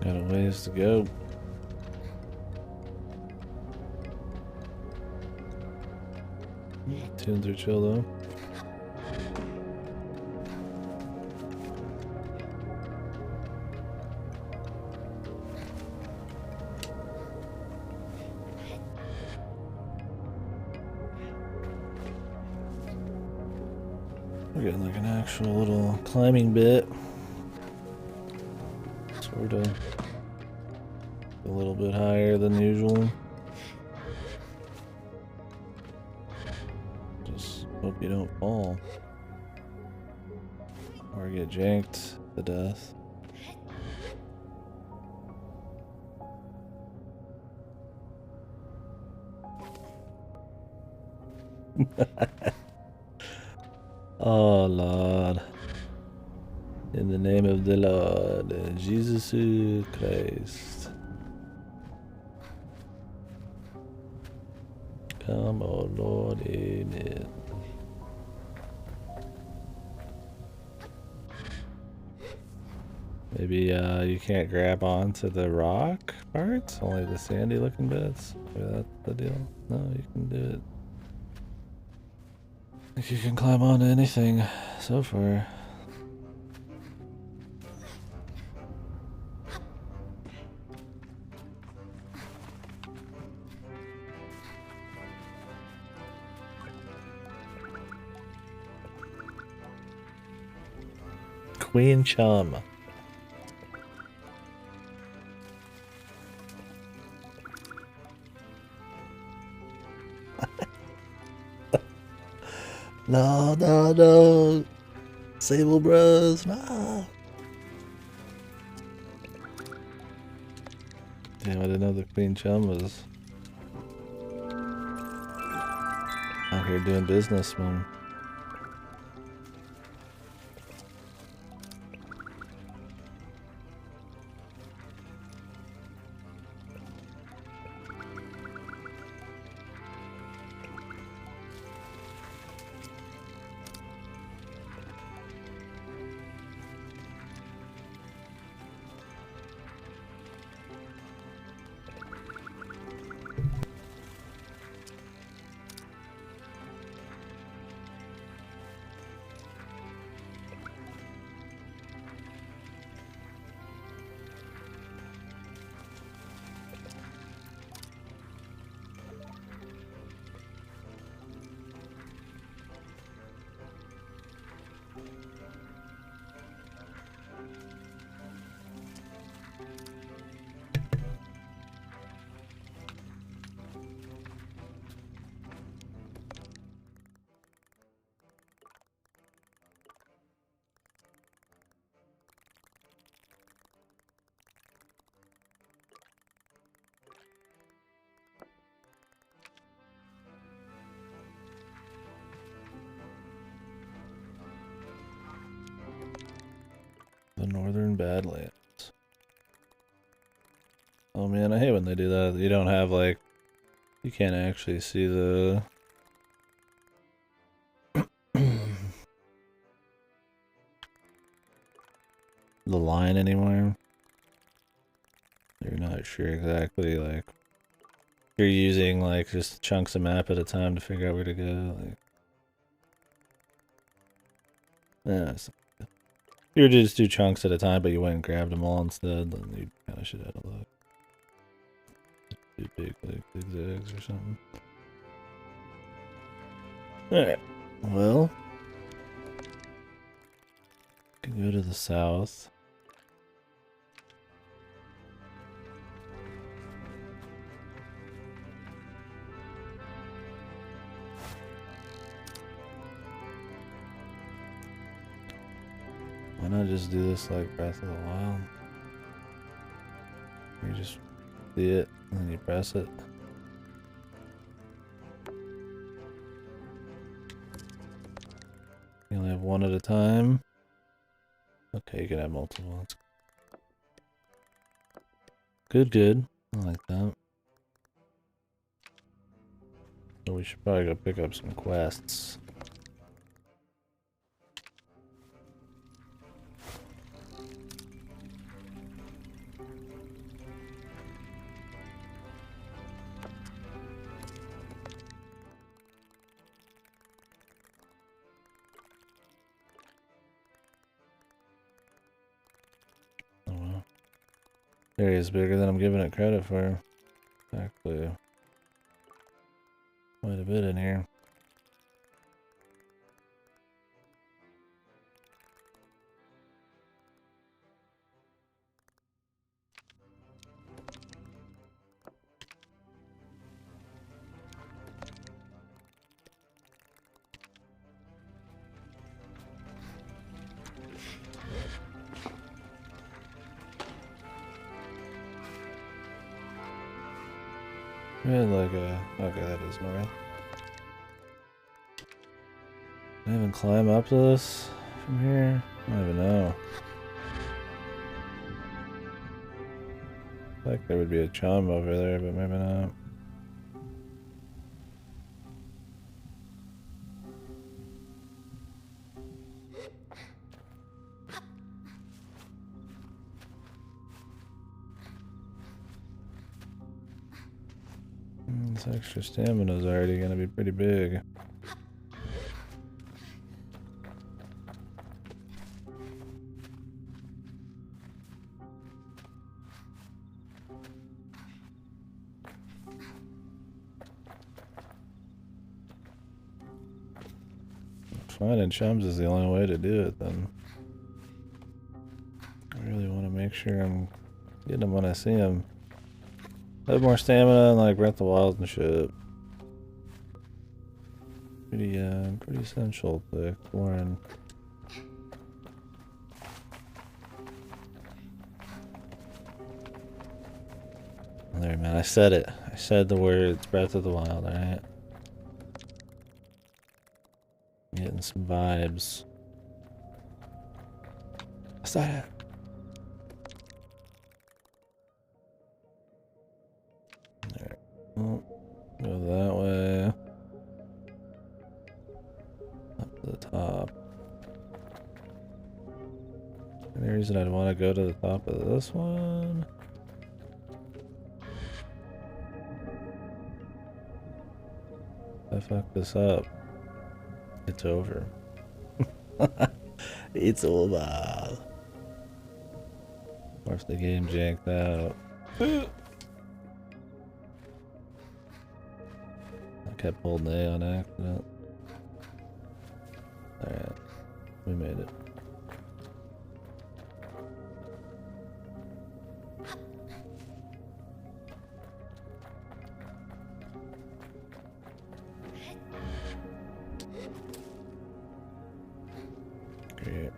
S1: Got a ways to go. Tunes are chill though. We're getting like an actual little climbing bit. Sort of a little bit higher than usual. Just hope you don't fall or get janked to death. Oh Lord. In the name of the Lord, Jesus Christ. Come, oh Lord, amen. Maybe you can't grab onto the rock parts, only the sandy looking bits. Maybe that's the deal. No, you can do it. I think you can climb onto anything so far. Queen Chum. No, no, no. Sable Bros, no. Damn, I didn't know the Queen Chum was out here doing business, man. The Northern Badlands. Oh man, I hate when they do that. You don't have like, you can't actually see the the line anymore. You're not sure exactly, like, you're using like just chunks of map at a time to figure out where to go. Like, yeah, if you were to just do chunks at a time, but you went and grabbed them all instead, then you kind of should have a look. Do big like zigzags or something. Alright, well, can go to the south. Why not just do this like Breath of the Wild? You just see it and then you press it. You only have one at a time. Okay, you can have multiple ones. Good, good. I like that. So we should probably go pick up some quests. Oh well. Area is bigger than I'm giving it credit for. Actually, quite a bit in here. We had like a... Okay, that is north. Can I even climb up to this from here? I don't even know. I think there would be a chum over there, but maybe not. This extra stamina is already going to be pretty big. Finding chums is the only way to do it, then. I really want to make sure I'm getting them when I see them. I have more stamina and like Breath of the Wild and shit. Pretty essential to exploring. There, man, I said it. I said the words Breath of the Wild, alright? Getting some vibes. I said it. There. Oh, go that way. Up to the top. Any reason I'd want to go to the top of this one? If I fuck this up, it's over. It's over. Or if the game janked out. I kept holding A on accident. Alright, we made it. Great.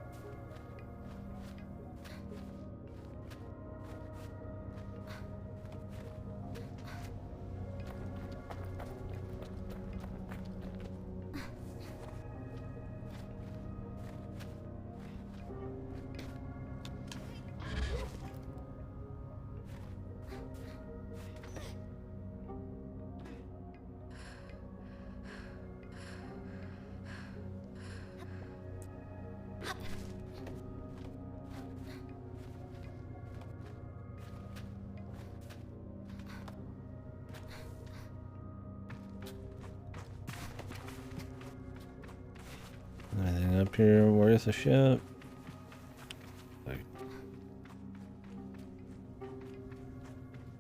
S1: you're worth a shit. Like,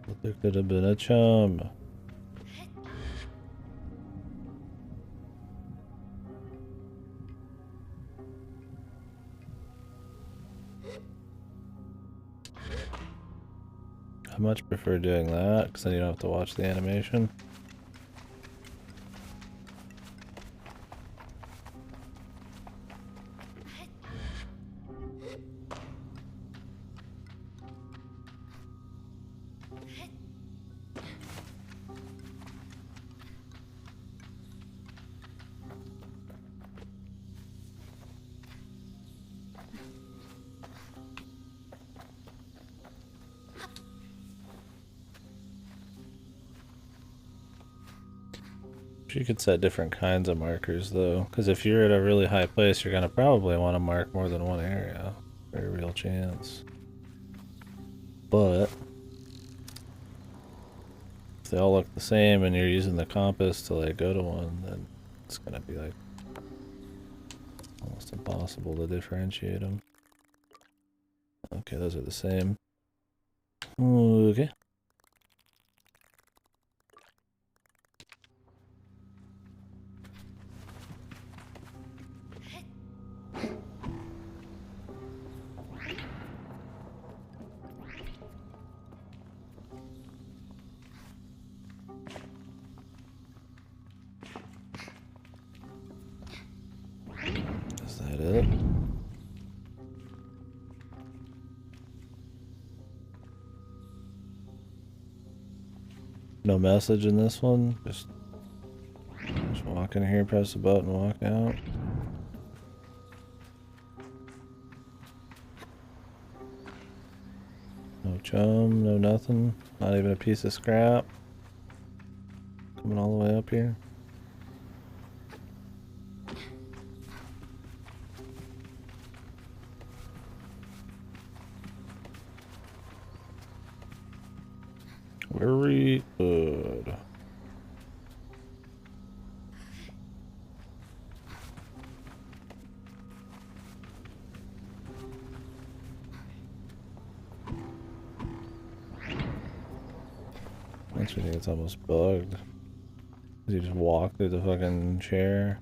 S1: but there could have been a chum. I much prefer doing that because then you don't have to watch the animation. You could set different kinds of markers though, because if you're at a really high place, you're gonna probably want to mark more than one area. Very real chance. But if they all look the same and you're using the compass to like go to one, then it's gonna be like almost impossible to differentiate them. Okay, those are the same. Okay. Is that it? No message in this one? Just walk in here, press the button, walk out. No chum, no nothing. Not even a piece of scrap. Coming all the way up here. Very good. Makes me think it's almost bugged. You just walk through the fucking chair.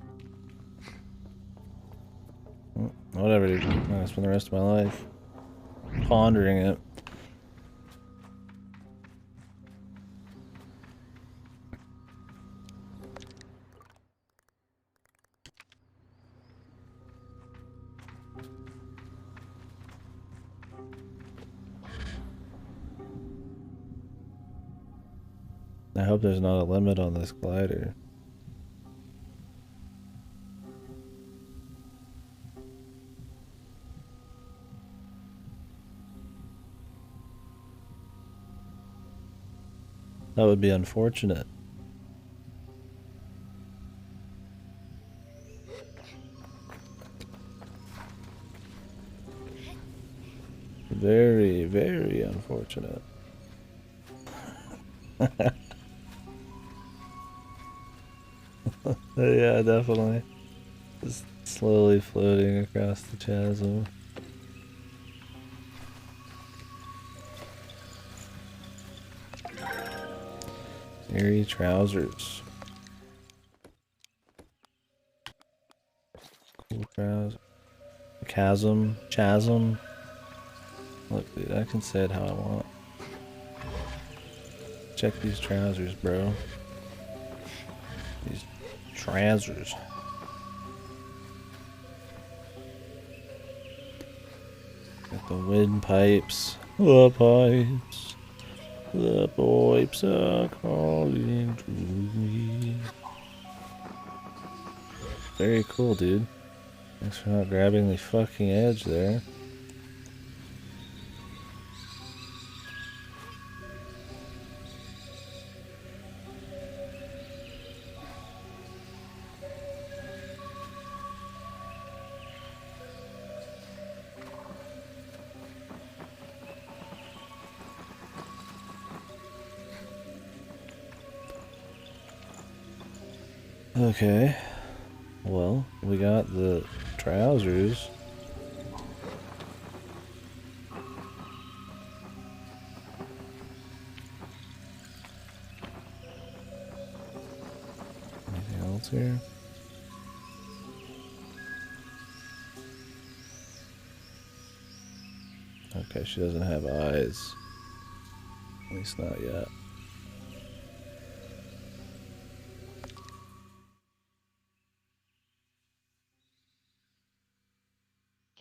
S1: Whatever, dude. I'm gonna spend the rest of my life pondering it. I hope there's not a limit on this glider. That would be unfortunate. Very, very unfortunate. Yeah, definitely. Just slowly floating across the chasm. Airy trousers. Cool trousers. Chasm. Look, dude, I can say it how I want. Check these trousers, bro. These trousers. Got the windpipes. The pipes. The pipes are calling to me. Very cool, dude. Thanks for not grabbing the fucking edge there. Okay, well, we got the trousers. Anything else here? Okay, she doesn't have eyes. At least not yet.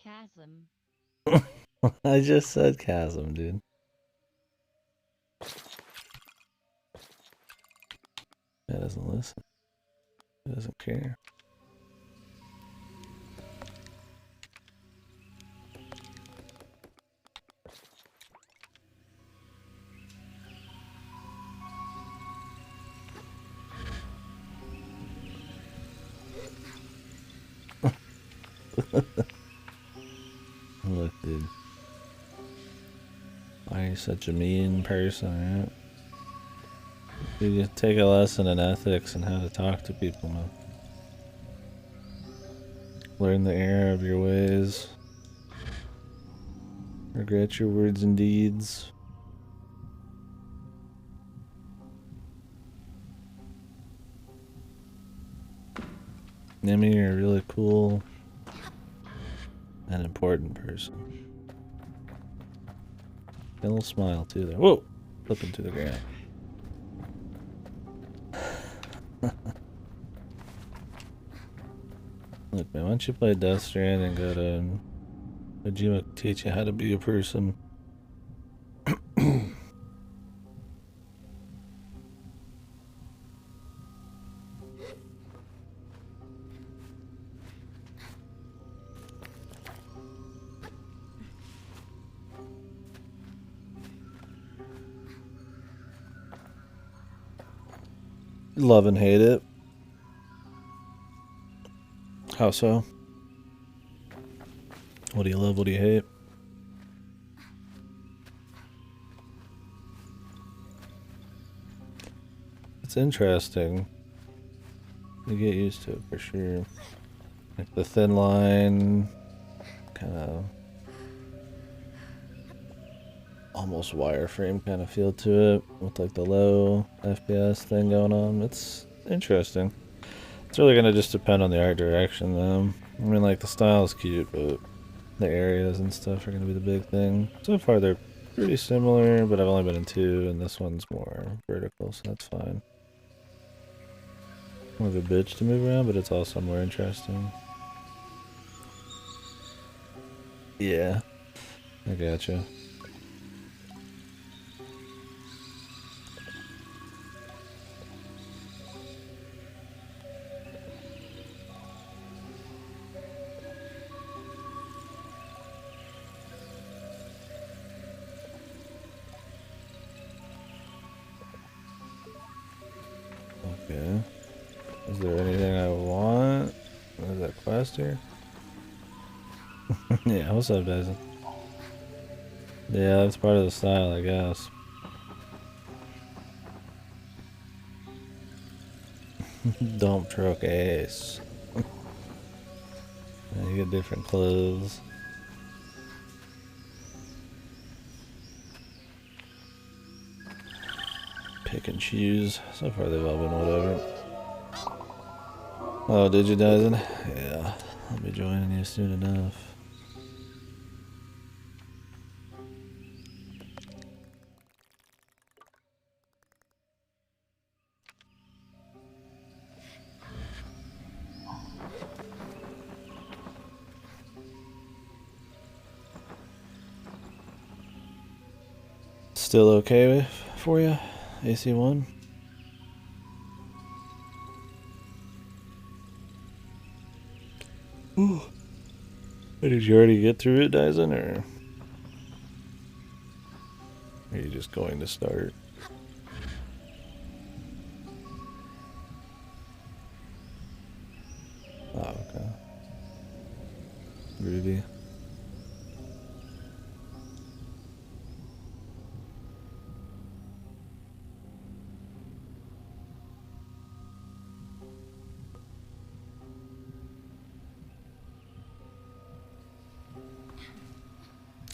S2: Chasm.
S1: I just said chasm, dude. That doesn't listen. It doesn't care. Look, dude. Why are you such a mean person, right? You take a lesson in ethics and how to talk to people, man. Learn the error of your ways. Regret your words and deeds. Nemi, you're a really cool and important person. Got a little smile too there. Whoa! Flipping to the ground. Look, man, why don't you play Death Strand and go to Kojima teach you how to be a person? Love and hate it. How so? What do you love? What do you hate? It's interesting. You get used to it for sure. Like the thin line, kind of almost wireframe kind of feel to it, with like the low FPS thing going on. It's interesting. It's really gonna just depend on the art direction, though. I mean, like the style is cute, but the areas and stuff are gonna be the big thing. So far, they're pretty similar, but I've only been in 2, and this one's more vertical, so that's fine. More of a bitch to move around, but it's also more interesting. Yeah, I gotcha. Okay. Is there anything I want? Is that quest here? Yeah, what's up, Dyson? Yeah, that's part of the style, I guess. Dump truck ace. Yeah, you get different clothes. Pick and choose. So far they've all been whatever. Oh, did you, Dyson? Yeah, I'll be joining you soon enough. Still okay for you? AC1? Ooh. Did you already get through it, Dyson, or are you just going to start? Oh, okay. Groovy.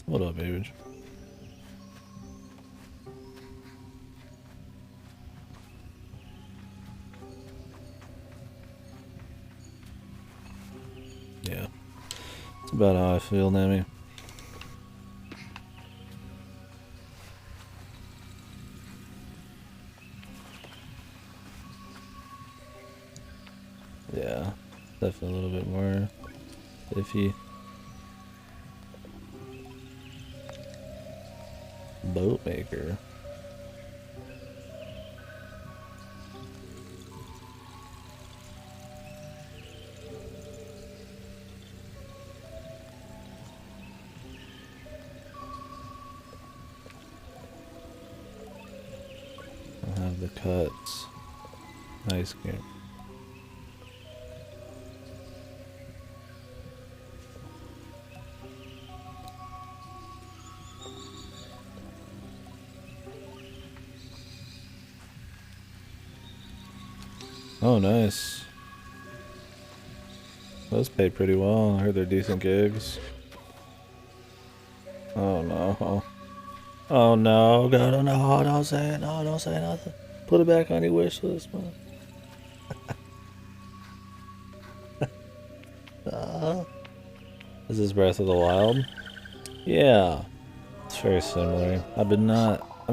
S1: What up, Age? Yeah. That's about how I feel, Nami. Yeah. Definitely a little bit more iffy. Boat maker. I'll have the cuts. Nice game. Oh, nice. Those pay pretty well. I heard they're decent gigs. Oh no. Oh no, God, oh no, don't say it. No, don't say nothing. Put it back on your wish list, man. Is this Breath of the Wild? Yeah. It's very similar. I've been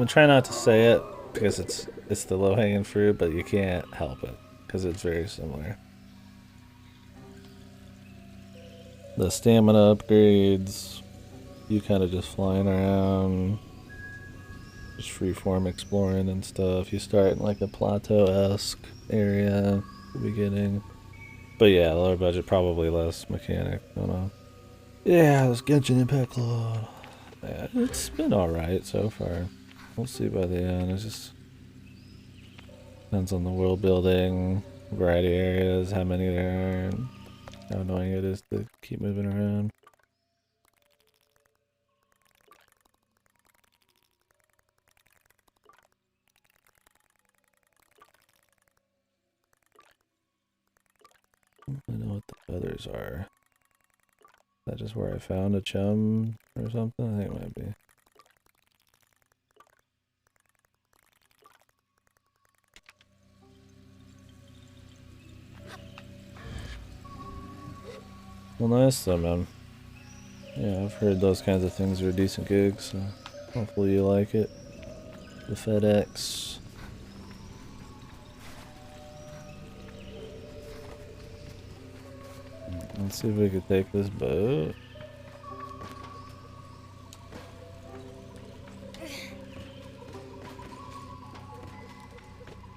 S1: trying not to say it because it's the low hanging fruit, but you can't help it because it's very similar. The stamina upgrades, you kind of just flying around, just freeform exploring and stuff. You start in like a plateau-esque area at the beginning. But yeah, lower budget, probably less mechanic. I don't know. Yeah, this Genshin Impact Club. Yeah, it's been alright so far. We'll see by the end. It just depends on the world building, variety areas, how many there are, and how annoying it is to keep moving around. I know what the others are. Is that just where I found a chum or something? I think it might be. Well, nice though, man. Yeah, I've heard those kinds of things are decent gigs, so hopefully you like it. The FedEx. Let's see if we could take this boat.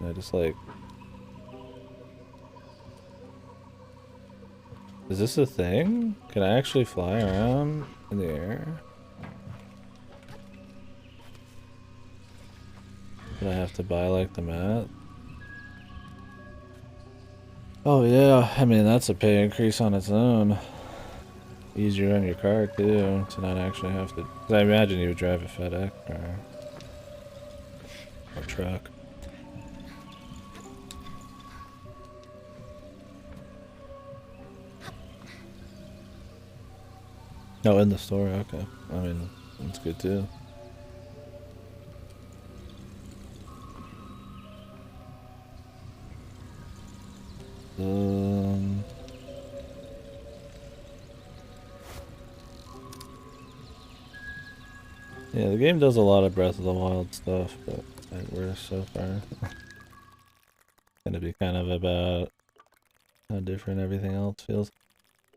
S1: I just like... Is this a thing? Can I actually fly around in the air? Do I have to buy like the mat? Oh yeah, I mean that's a pay increase on its own. Easier on your car too, to not actually have to... 'Cause I imagine you would drive a FedEx or truck. Oh, in the store, okay. I mean, that's good too. Yeah, the game does a lot of Breath of the Wild stuff, but worse so far. Gonna be kind of about how different everything else feels.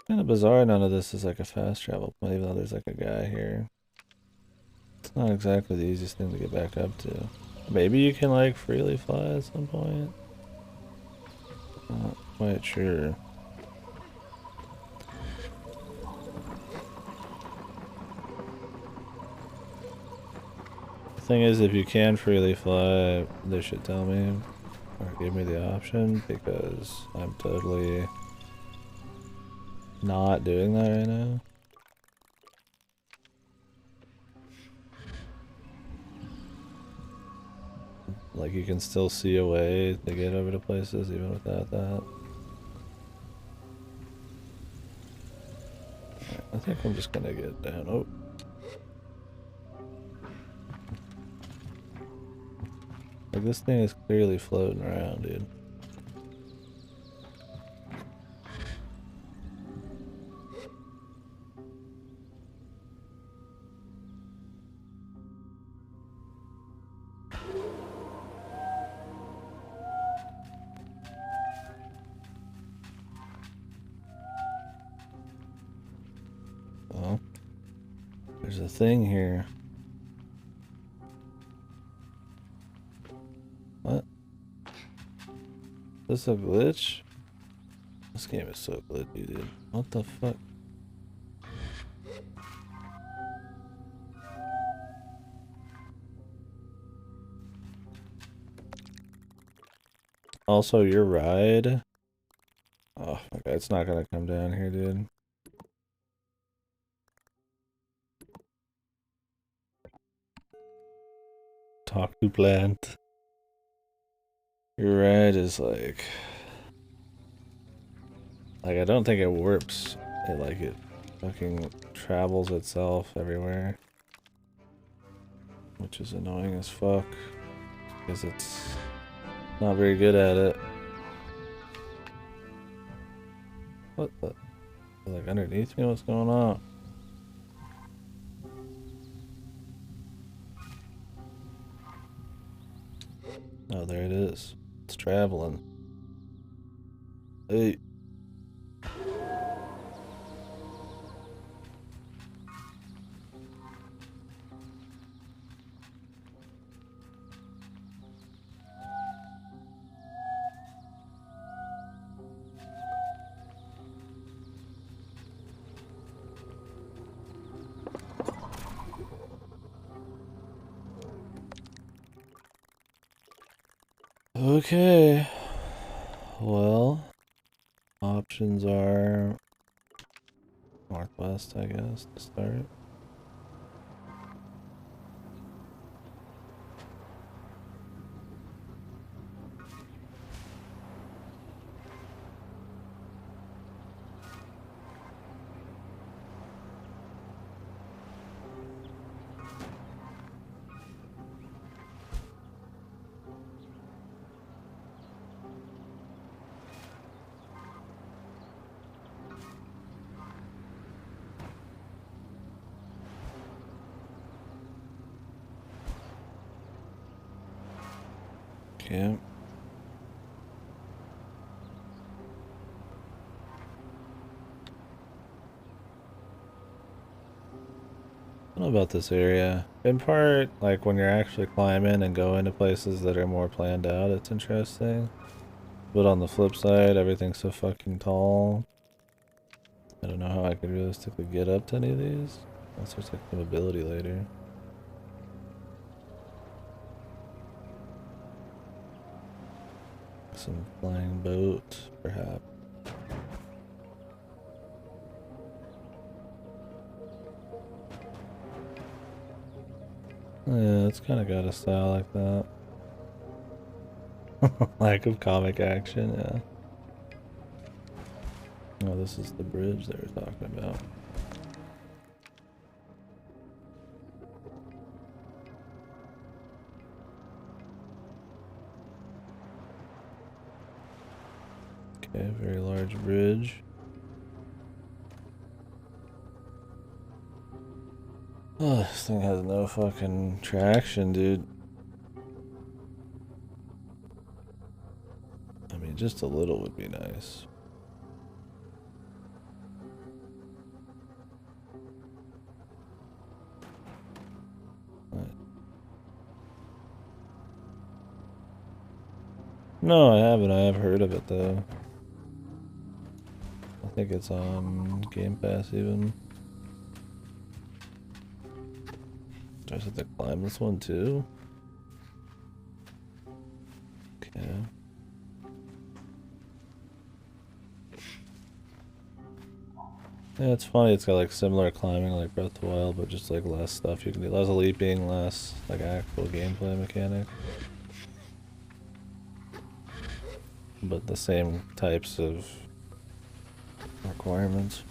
S1: Kind of bizarre none of this is like a fast travel point, even though there's like a guy here. It's not exactly the easiest thing to get back up to. Maybe you can like freely fly at some point. Not quite sure. The thing is, if you can freely fly, they should tell me or give me the option because I'm totally not doing that right now. Like you can still see a way to get over to places even without that. I think I'm just gonna get down. Oh. Like, this thing is clearly floating around, dude. Well, there's a thing here. What? Is this a glitch? This game is so glitchy, dude. What the fuck? Also, your ride. Oh my god, it's not gonna come down here, dude. Talk to plant. Your ride is like I don't think it warps. It fucking travels itself everywhere. Which is annoying as fuck. Because it's not very good at it. What the? Like underneath me? What's going on? Oh, there it is. It's traveling. Hey. Okay. Well, options are northwest, I guess, to start. Okay. I don't know about this area. In part, like when you're actually climbing and going to places that are more planned out, it's interesting. But on the flip side, everything's so fucking tall. I don't know how I could realistically get up to any of these. Unless there's like some ability later. Some flying boat, perhaps. Yeah, it's kind of got a style like that. Lack of comic action, yeah. Oh, this is the bridge they were talking about. Okay, very large bridge. Oh, this thing has no fucking traction, dude. I mean, just a little would be nice. No, I haven't. I have heard of it though. I think it's on Game Pass even. Do I have to climb this one too? Okay. Yeah, it's funny. It's got like similar climbing like Breath of the Wild, but just like less stuff you can do. Less leaping, less like actual gameplay mechanic. But the same types of requirements.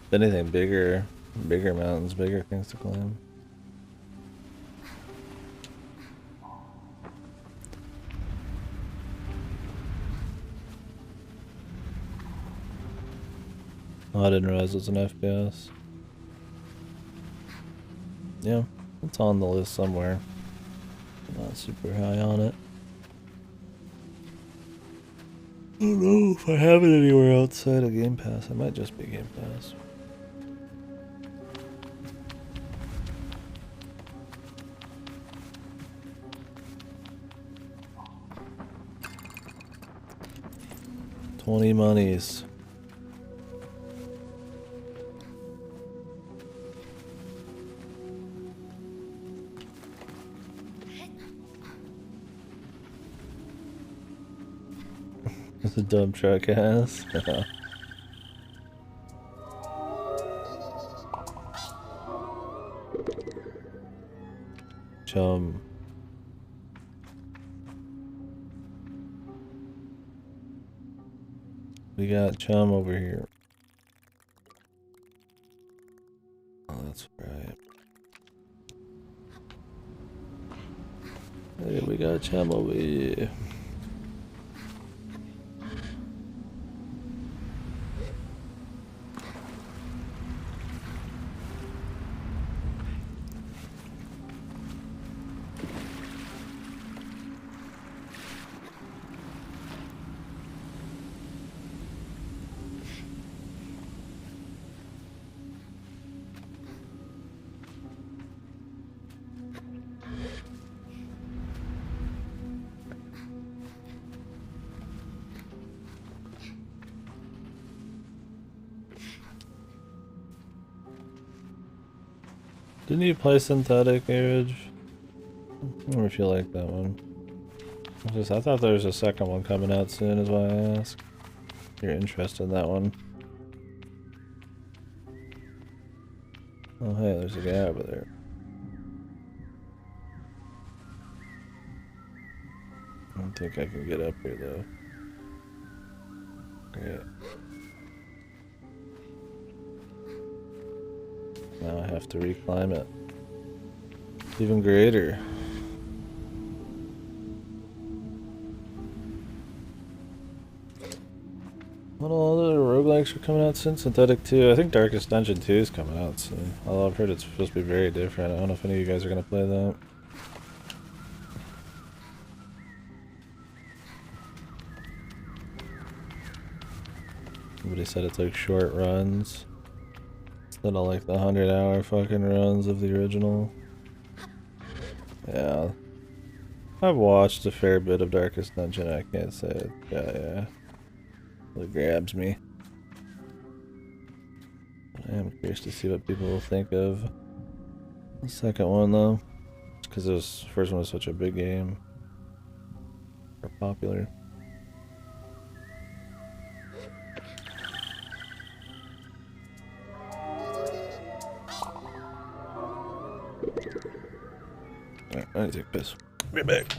S1: If anything, bigger mountains, bigger things to climb. Oh, I didn't realize it was an FPS. Yeah, it's on the list somewhere. Not super high on it. I don't know if I have it anywhere outside of Game Pass. It might just be Game Pass. $20 monies. It's a dump truck ass. Chum. We got Chum over here. Oh, that's right. Hey, we got Chum over here. Didn't you play Synthetic Marriage? I wonder if you like that one. I thought there was a second one coming out soon, is why I asked. If you're interested in that one. Oh hey, there's a guy over there. I don't think I can get up here though. Great. Now I have to reclimb it. It's even greater. What all other roguelikes are coming out soon? Synthetic 2. I think Darkest Dungeon 2 is coming out soon. Although I've heard it's supposed to be very different. I don't know if any of you guys are going to play that. Somebody said it's like short runs. Instead of like the 100-hour fucking runs of the original. Yeah. I've watched a fair bit of Darkest Dungeon. I can't say it. Yeah. It grabs me. I am curious to see what people will think of the second one though. Because this first one was such a big game. Or popular. Alright, I need to take a piss. Be right back.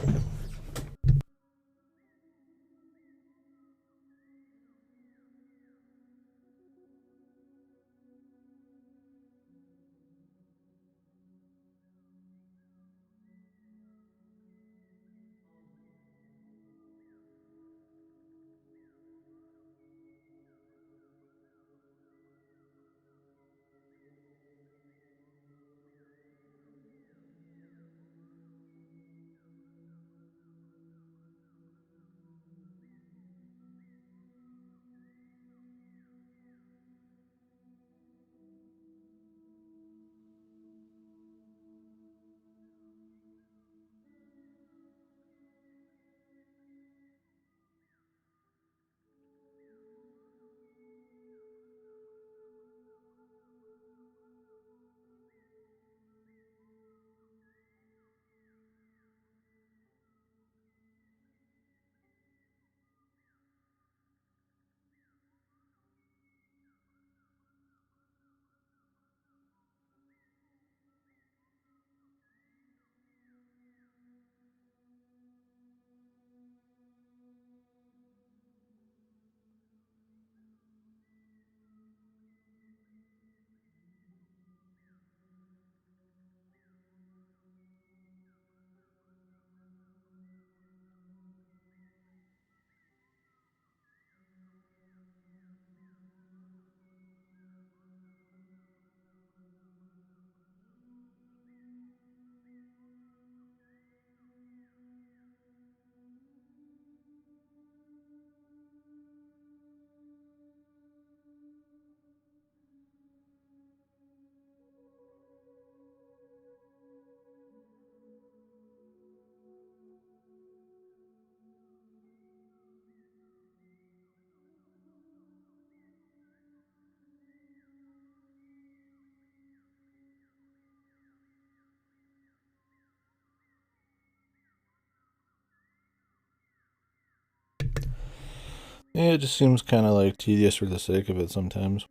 S1: Yeah, it just seems kind of like tedious for the sake of it sometimes.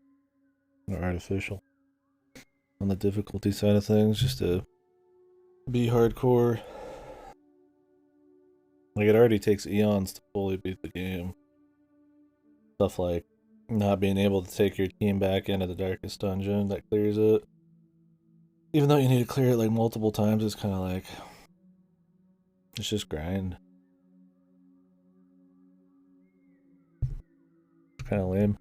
S1: Or artificial. On the difficulty side of things, just to be hardcore. Like, it already takes eons to fully beat the game. Stuff like not being able to take your team back into the darkest dungeon that clears it. Even though you need to clear it like multiple times, it's kind of like, it's just grind. It's kind of lame.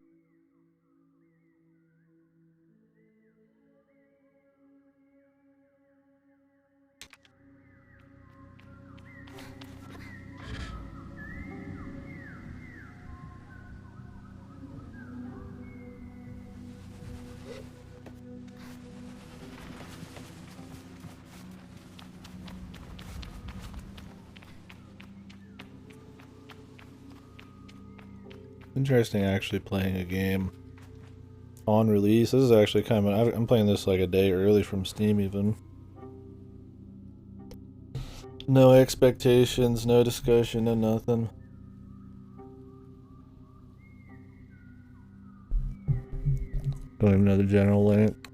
S1: Interesting actually playing a game on release. This is actually kind of, I'm playing this like a day early from Steam even. No expectations, no discussion, no nothing. Don't even know the general link.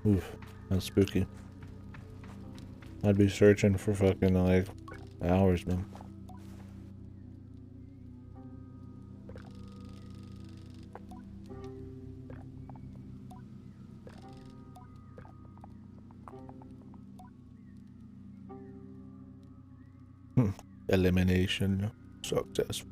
S1: Oof, that's spooky. I'd be searching for fucking like hours, man. Elimination successful.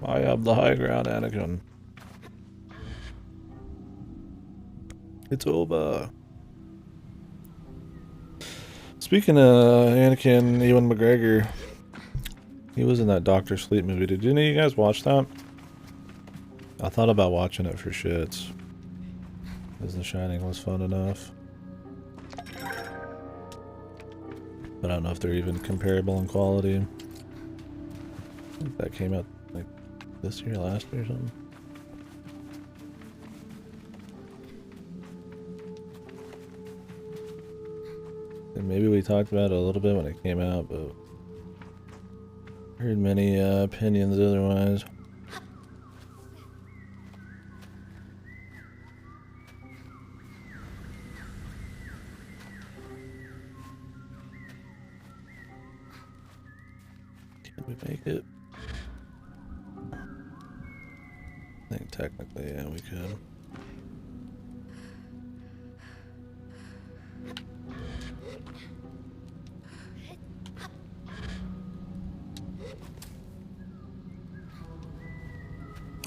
S1: I have the high ground, Anakin. It's over. Speaking of Anakin, Ewan McGregor, he was in that Doctor Sleep movie. Did any of you guys watch that? I thought about watching it for shits, because The Shining was fun enough. But I don't know if they're even comparable in quality. I think that came out like this year, last year or something. And maybe we talked about it a little bit when it came out, but heard many opinions otherwise. Can we make it? I think technically, yeah, we could.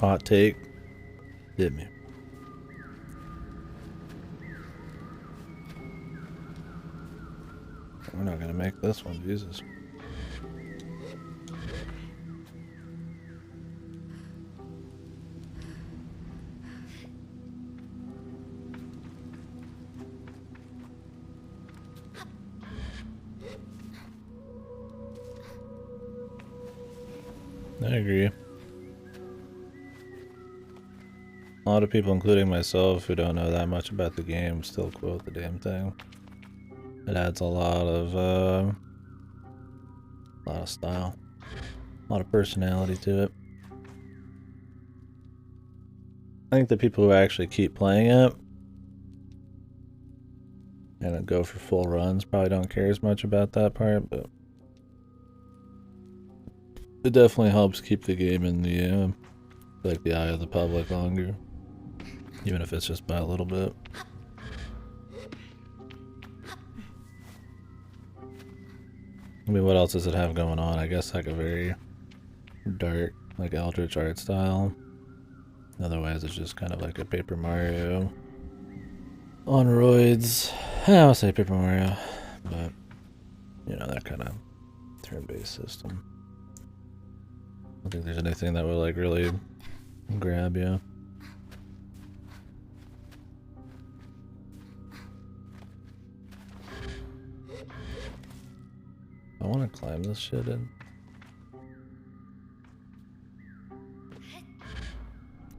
S1: Hot take. Did me. We're not gonna make this one, Jesus. I agree. A lot of people, including myself, who don't know that much about the game, still quote the damn thing. It adds a lot of style, a lot of personality to it. I think the people who actually keep playing it and then go for full runs probably don't care as much about that part, but it definitely helps keep the game in the like the eye of the public longer, even if it's just by a little bit. I mean, what else does it have going on? I guess like a very dark, like Eldritch art style. Otherwise, it's just kind of like a Paper Mario on roids. I'll say Paper Mario, but you know, that kind of turn-based system. I don't think there's anything that would like really grab you. I want to climb this shit in.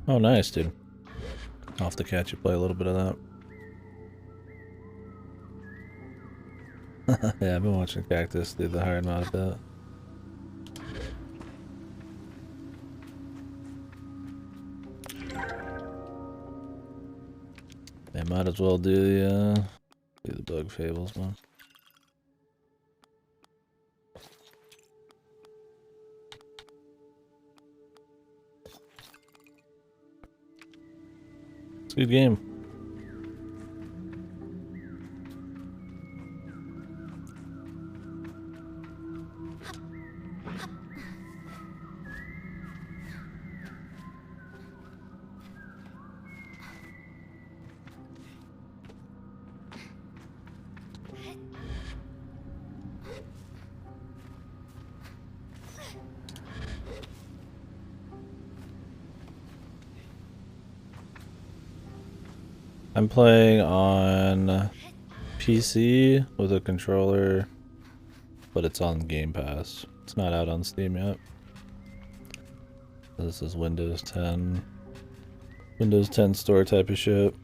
S1: Oh, nice, dude. I'll have to catch you play a little bit of that. Yeah, I've been watching Cactus do the hard mod a bit. They might as well do the Bug Fables one. It's a good game. I'm playing on PC with a controller, but it's on Game Pass. It's not out on Steam yet. This is Windows 10. Windows 10 store type of shit.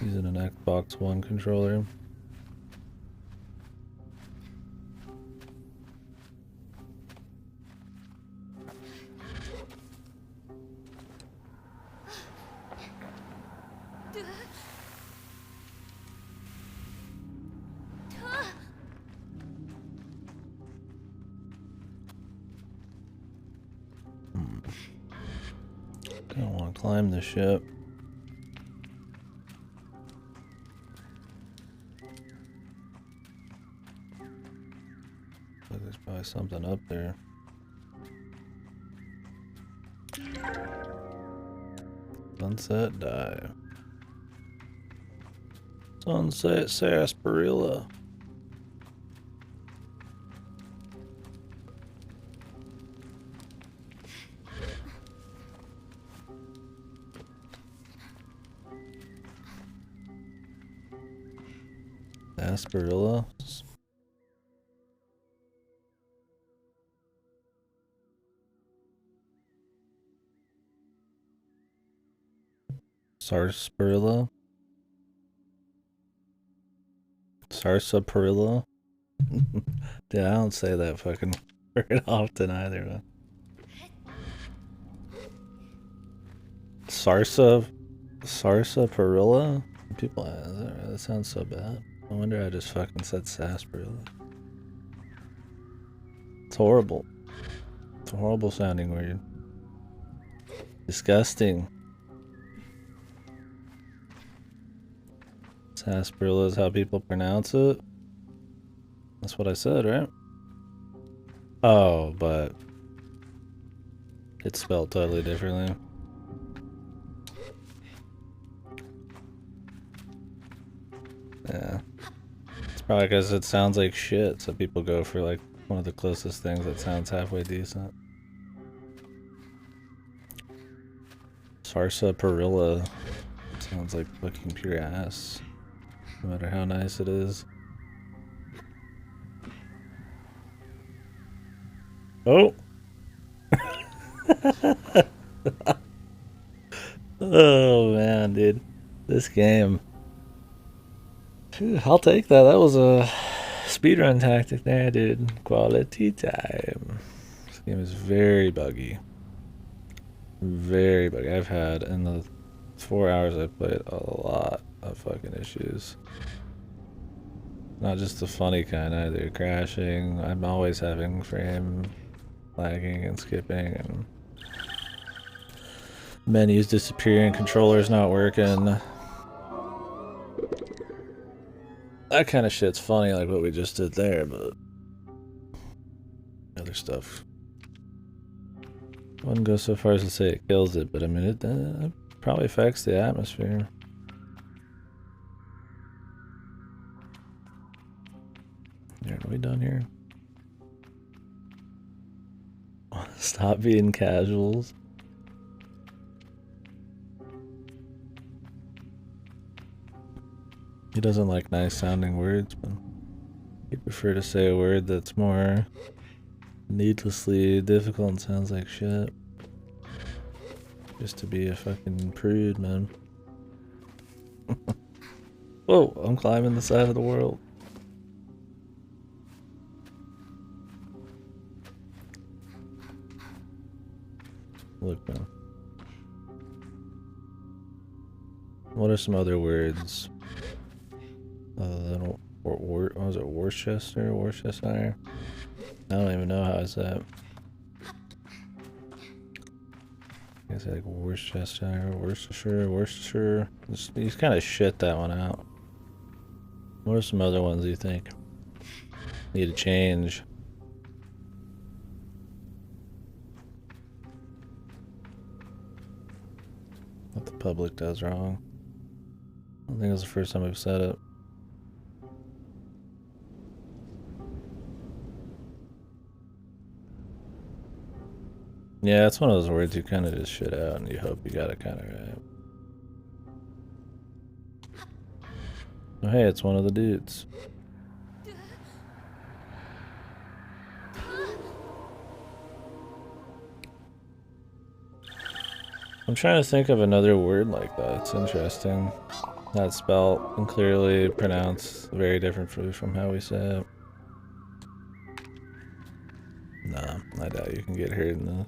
S1: Using an Xbox One controller. Don't want to climb this ship. But there's probably something up there. Sunset dive. Sunset sarsaparilla. Sarsaparilla. Sarsaparilla. Sarsaparilla. Dude, I don't say that fucking word often either. Man. Sarsaparilla? People, that sounds so bad. I wonder I just fucking said sarsaparilla. It's horrible. It's a horrible sounding word. Disgusting. Sarsaparilla is how people pronounce it. That's what I said, right? Oh, but it's spelled totally differently. Yeah. It's probably because it sounds like shit, so people go for like one of the closest things that sounds halfway decent. Sarsaparilla sounds like fucking pure ass, no matter how nice it is. Oh! Oh man, dude. This game. Phew, I'll take that. That was a speedrun tactic there, dude. Quality time. This game is very buggy. Very buggy. I've had, in the 4 hours I've played, a lot of fucking issues. Not just the funny kind either. Crashing. I'm always having frame lagging and skipping and menus disappearing, controllers not working. That kind of shit's funny, like what we just did there, but other stuff. Wouldn't go so far as to say it kills it, but I mean, it probably affects the atmosphere. Are we done here? Stop being casuals. He doesn't like nice sounding words, but he'd prefer to say a word that's more needlessly difficult and sounds like shit. Just to be a fucking prude, man. Whoa, I'm climbing the side of the world. Look, man. What are some other words? Other than what was it? Worcester? Worcestershire? I don't even know how I say it. I guess like Worcestershire, Worcestershire. He's kind of shit that one out. What are some other ones you think need to change? What the public does wrong. I don't think it was the first time we've said it. Yeah, it's one of those words you kind of just shit out and you hope you got it kind of right. Oh, hey, it's one of the dudes. I'm trying to think of another word like that. It's interesting. That's spelled and clearly pronounced very different from how we say it. Nah, I doubt you can get heard in this.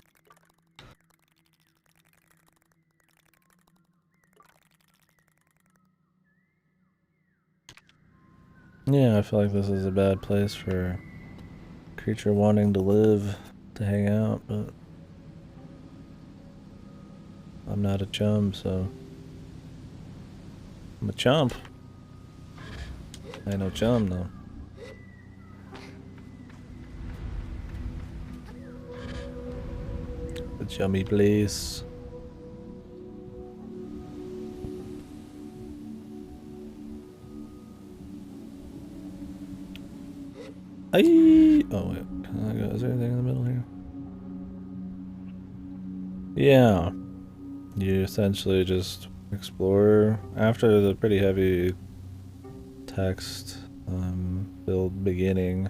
S1: Yeah, I feel like this is a bad place for a creature wanting to live, to hang out, but I'm not a chum, so I'm a chump. I ain't no chum, though. The chummy place. Aye! Oh, wait. Is there anything in the middle here? Yeah. You essentially just explore after the pretty heavy text build beginning.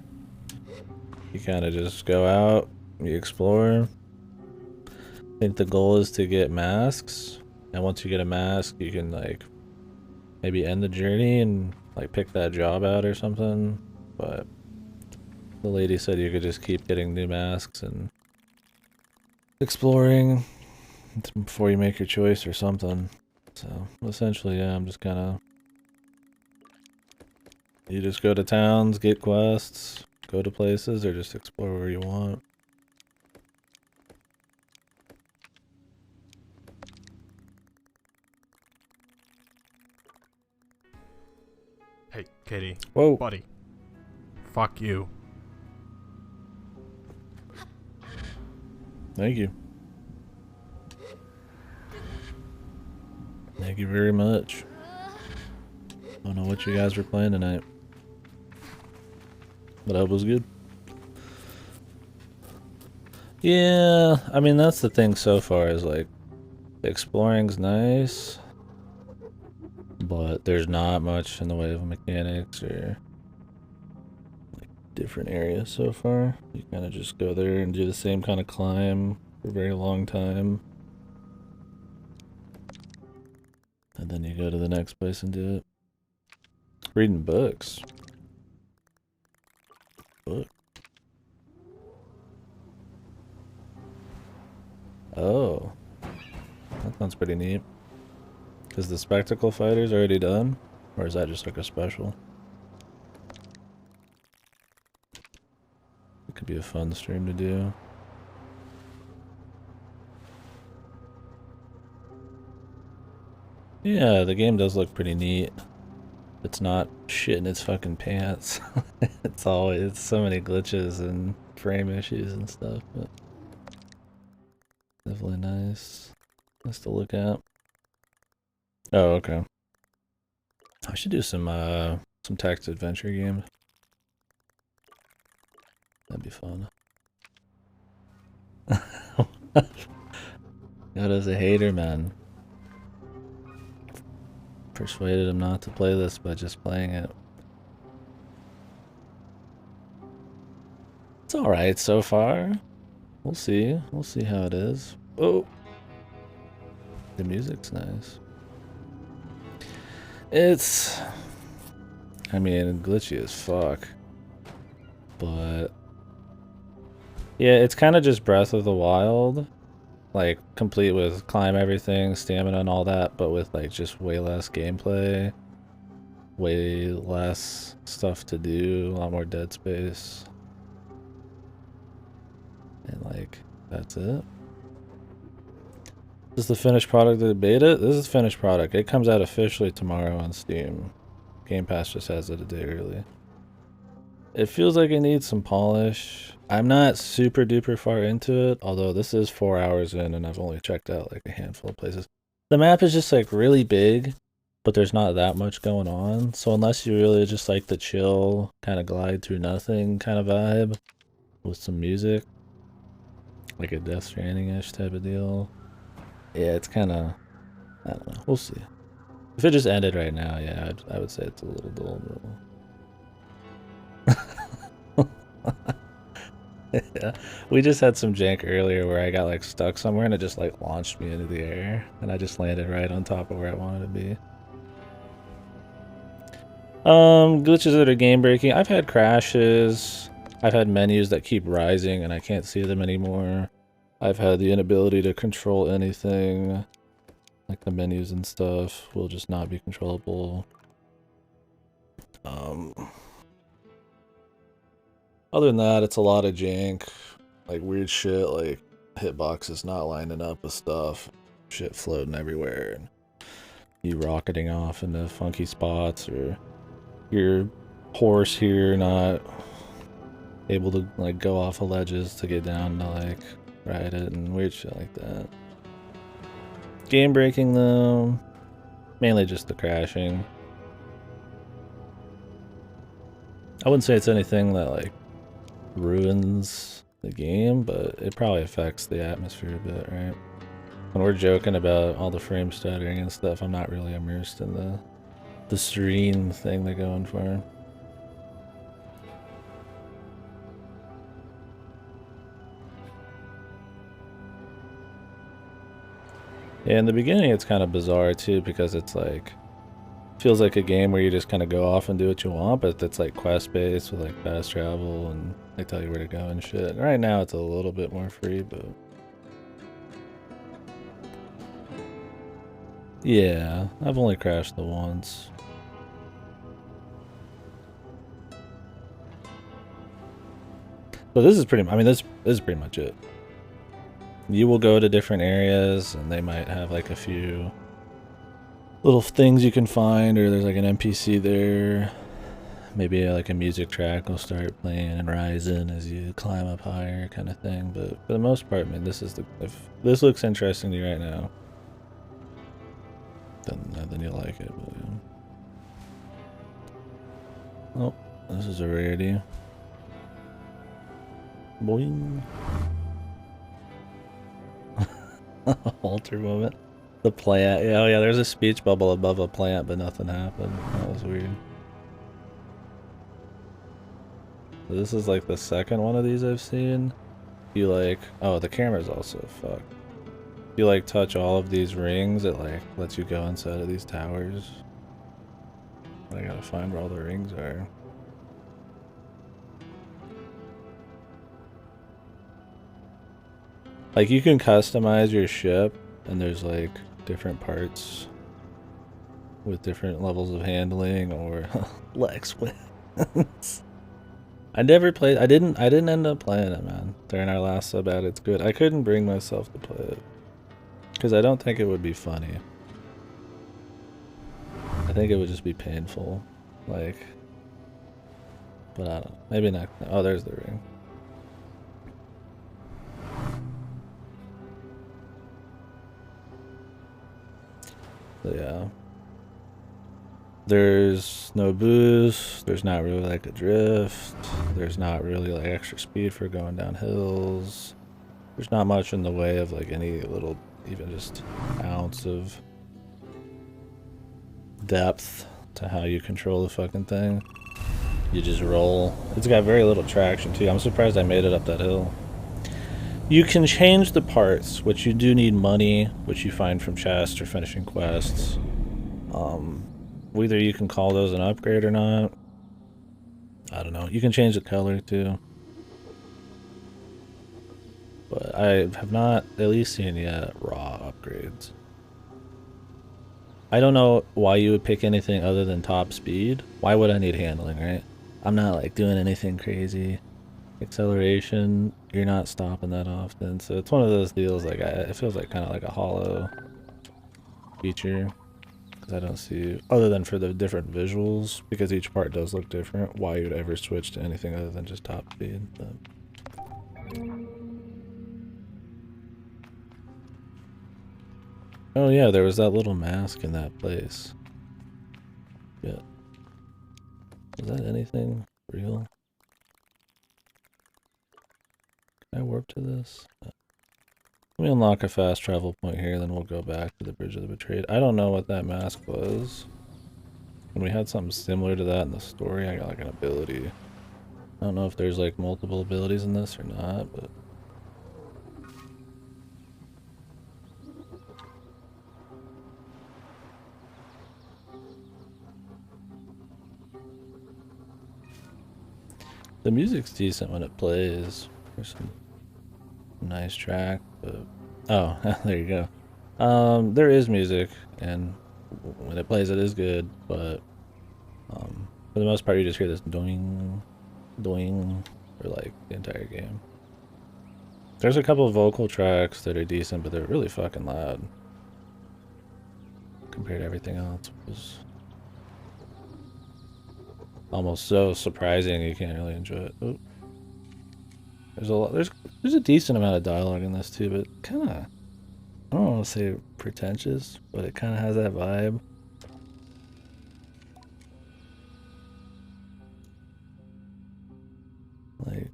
S1: You kind of just go out, you explore. I think the goal is to get masks, and once you get a mask, you can like maybe end the journey and like pick that job out or something. But the lady said you could just keep getting new masks and exploring before you make your choice or something. So essentially, yeah, I'm just kind of, you just go to towns, get quests, go to places, or just explore where you want.
S3: Hey, Katie.
S1: Whoa.
S3: Buddy. Fuck you.
S1: Thank you. Thank you very much. I don't know what you guys were playing tonight, but that was good. Yeah, I mean, that's the thing so far is like, exploring's nice, but there's not much in the way of mechanics or like different areas so far. You kind of just go there and do the same kind of climb for a very long time. And then you go to the next place and do it. Reading books. Book. Oh. That sounds pretty neat. Is the spectacle fighters already done? Or is that just like a special? It could be a fun stream to do. Yeah, the game does look pretty neat. It's not shit in its fucking pants. It's so many glitches and frame issues and stuff, but definitely nice. Nice to look at. Oh, okay. I should do some text adventure games. That'd be fun. Yoda's a hater, man. Persuaded him not to play this by just playing it. It's alright so far. We'll see. We'll see how it is. Oh! The music's nice. It's... I mean, glitchy as fuck. But... yeah, it's kind of just Breath of the Wild. Like, complete with climb everything, stamina and all that, but with, like, just way less gameplay. Way less stuff to do, a lot more dead space. And, like, that's it. This is the finished product of the beta? This is the finished product. It comes out officially tomorrow on Steam. Game Pass just has it a day early. It feels like it needs some polish. I'm not super duper far into it, although this is 4 hours in and I've only checked out like a handful of places. The map is just like really big, but there's not that much going on. So unless you really just like the chill, kind of glide through nothing kind of vibe with some music, like a Death Stranding-ish type of deal. Yeah, it's kind of, I don't know, we'll see. If it just ended right now, yeah, I would say it's a little dull. Yeah, we just had some jank earlier where I got like stuck somewhere and it just like launched me into the air and I just landed right on top of where I wanted to be. Glitches that are game breaking. I've had crashes. I've had menus that keep rising and I can't see them anymore. I've had the inability to control anything. Like the menus and stuff will just not be controllable. Other than that, it's a lot of jank, like weird shit, like hitboxes not lining up with stuff, shit floating everywhere, and you rocketing off into funky spots, or your horse here not able to like go off of ledges to get down to like ride it, and weird shit like that. Game breaking though, mainly just the crashing. I wouldn't say it's anything that like ruins the game, but it probably affects the atmosphere a bit, right? When we're joking about all the frame stuttering and stuff, I'm not really immersed in the serene thing they're going for. Yeah, in the beginning it's kind of bizarre too, because it's like feels like a game where you just kind of go off and do what you want, but it's like quest based with like fast travel and they tell you where to go and shit. And right now it's a little bit more free, but yeah, I've only crashed the once. So this is pretty, I mean, this is pretty much it. You will go to different areas and they might have like a few little things you can find, or there's like an NPC there. Maybe like a music track will start playing and rising as you climb up higher, kind of thing. But for the most part, man, this is if this looks interesting to you right now, then you'll like it. But, yeah. Oh, this is a rarity. Boing. Alter moment. The plant. Yeah, oh yeah, there's a speech bubble above a plant, but nothing happened. That was weird. So this is like the second one of these I've seen. You like, oh, the camera's also fucked. You like touch all of these rings, it like lets you go inside of these towers. I gotta find where all the rings are. Like you can customize your ship, and there's like different parts with different levels of handling or Lex wins. I never played. I didn't end up playing it, man. During our last sub ad, it's good. I couldn't bring myself to play it because I don't think it would be funny. I think it would just be painful, like. But I don't know. Maybe not. Oh, there's the ring. So yeah. There's no boost. There's not really like a drift. There's not really like extra speed for going down hills. There's not much in the way of like any little, even just ounce of depth to how you control the fucking thing. You just roll. It's got very little traction too. I'm surprised I made it up that hill. You can change the parts, which you do need money, which you find from chests or finishing quests. Whether you can call those an upgrade or not, I don't know. You can change the color too. But I have not at least seen yet raw upgrades. I don't know why you would pick anything other than top speed. Why would I need handling, right? I'm not like doing anything crazy. Acceleration, you're not stopping that often. So it's one of those deals like it feels like kind of like a hollow feature. Because I don't see, other than for the different visuals, because each part does look different, why you'd ever switch to anything other than just top speed. But. Oh yeah, there was that little mask in that place. Yeah. Is that anything real? Can I warp to this? Let me unlock a fast travel point here, then we'll go back to the Bridge of the Betrayed. I don't know what that mask was. When we had something similar to that in the story, I got like an ability. I don't know if there's like multiple abilities in this or not, but... The music's decent when it plays. There's some nice track, but... Oh, there you go. There is music, and when it plays it is good, but... for the most part you just hear this doing, doing, for like the entire game. There's a couple of vocal tracks that are decent, but they're really fucking loud. Compared to everything else, it was almost so surprising you can't really enjoy it. Oop. There's a lot. There's a decent amount of dialogue in this too, but kind of, I don't want to say pretentious, but it kind of has that vibe. Like,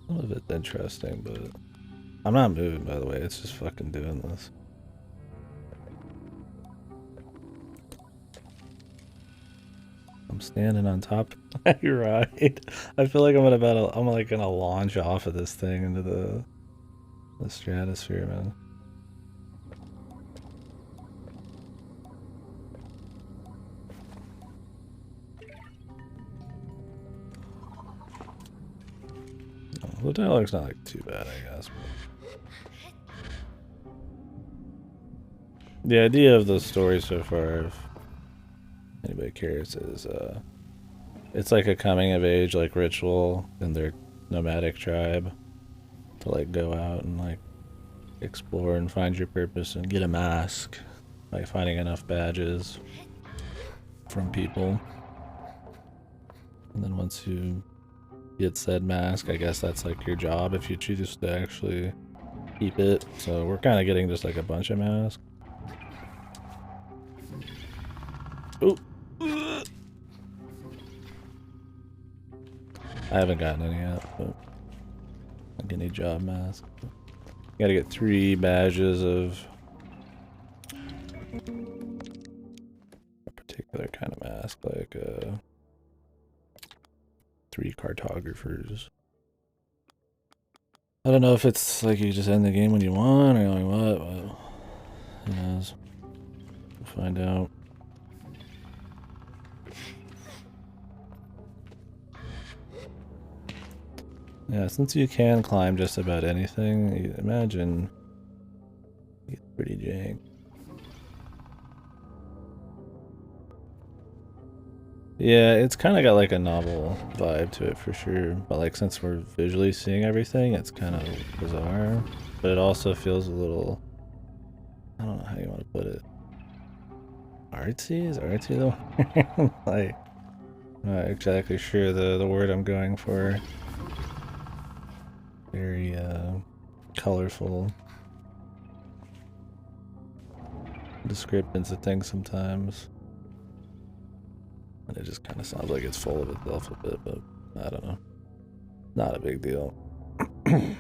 S1: some of it's interesting, but I'm not moving, by the way. It's just fucking doing this. I'm standing on top. You're right. I feel like I'm like gonna launch off of this thing into the stratosphere, man. The dialogue's not like too bad, I guess. The idea of the story so far, if anybody cares, is it's like a coming of age like ritual in their nomadic tribe to like go out and like explore and find your purpose and get a mask by finding enough badges from people. And then once you get said mask, I guess that's like your job if you choose to actually keep it. So we're kind of getting just like a bunch of masks. Ooh. I haven't gotten any yet, but like any job mask. You gotta get 3 badges of a particular kind of mask, like 3 cartographers. I don't know if it's like you just end the game when you want or like what, but who knows? We'll find out. Yeah, since you can climb just about anything, you imagine it's pretty jank. Yeah, it's kind of got like a novel vibe to it for sure. But like since we're visually seeing everything, it's kind of bizarre. But it also feels a little, I don't know how you want to put it. Artsy? Is artsy though? Like, I'm not exactly sure the word I'm going for. Very colorful descriptions of things sometimes. And it just kind of sounds like it's full of itself a bit, but I don't know. Not a big deal. I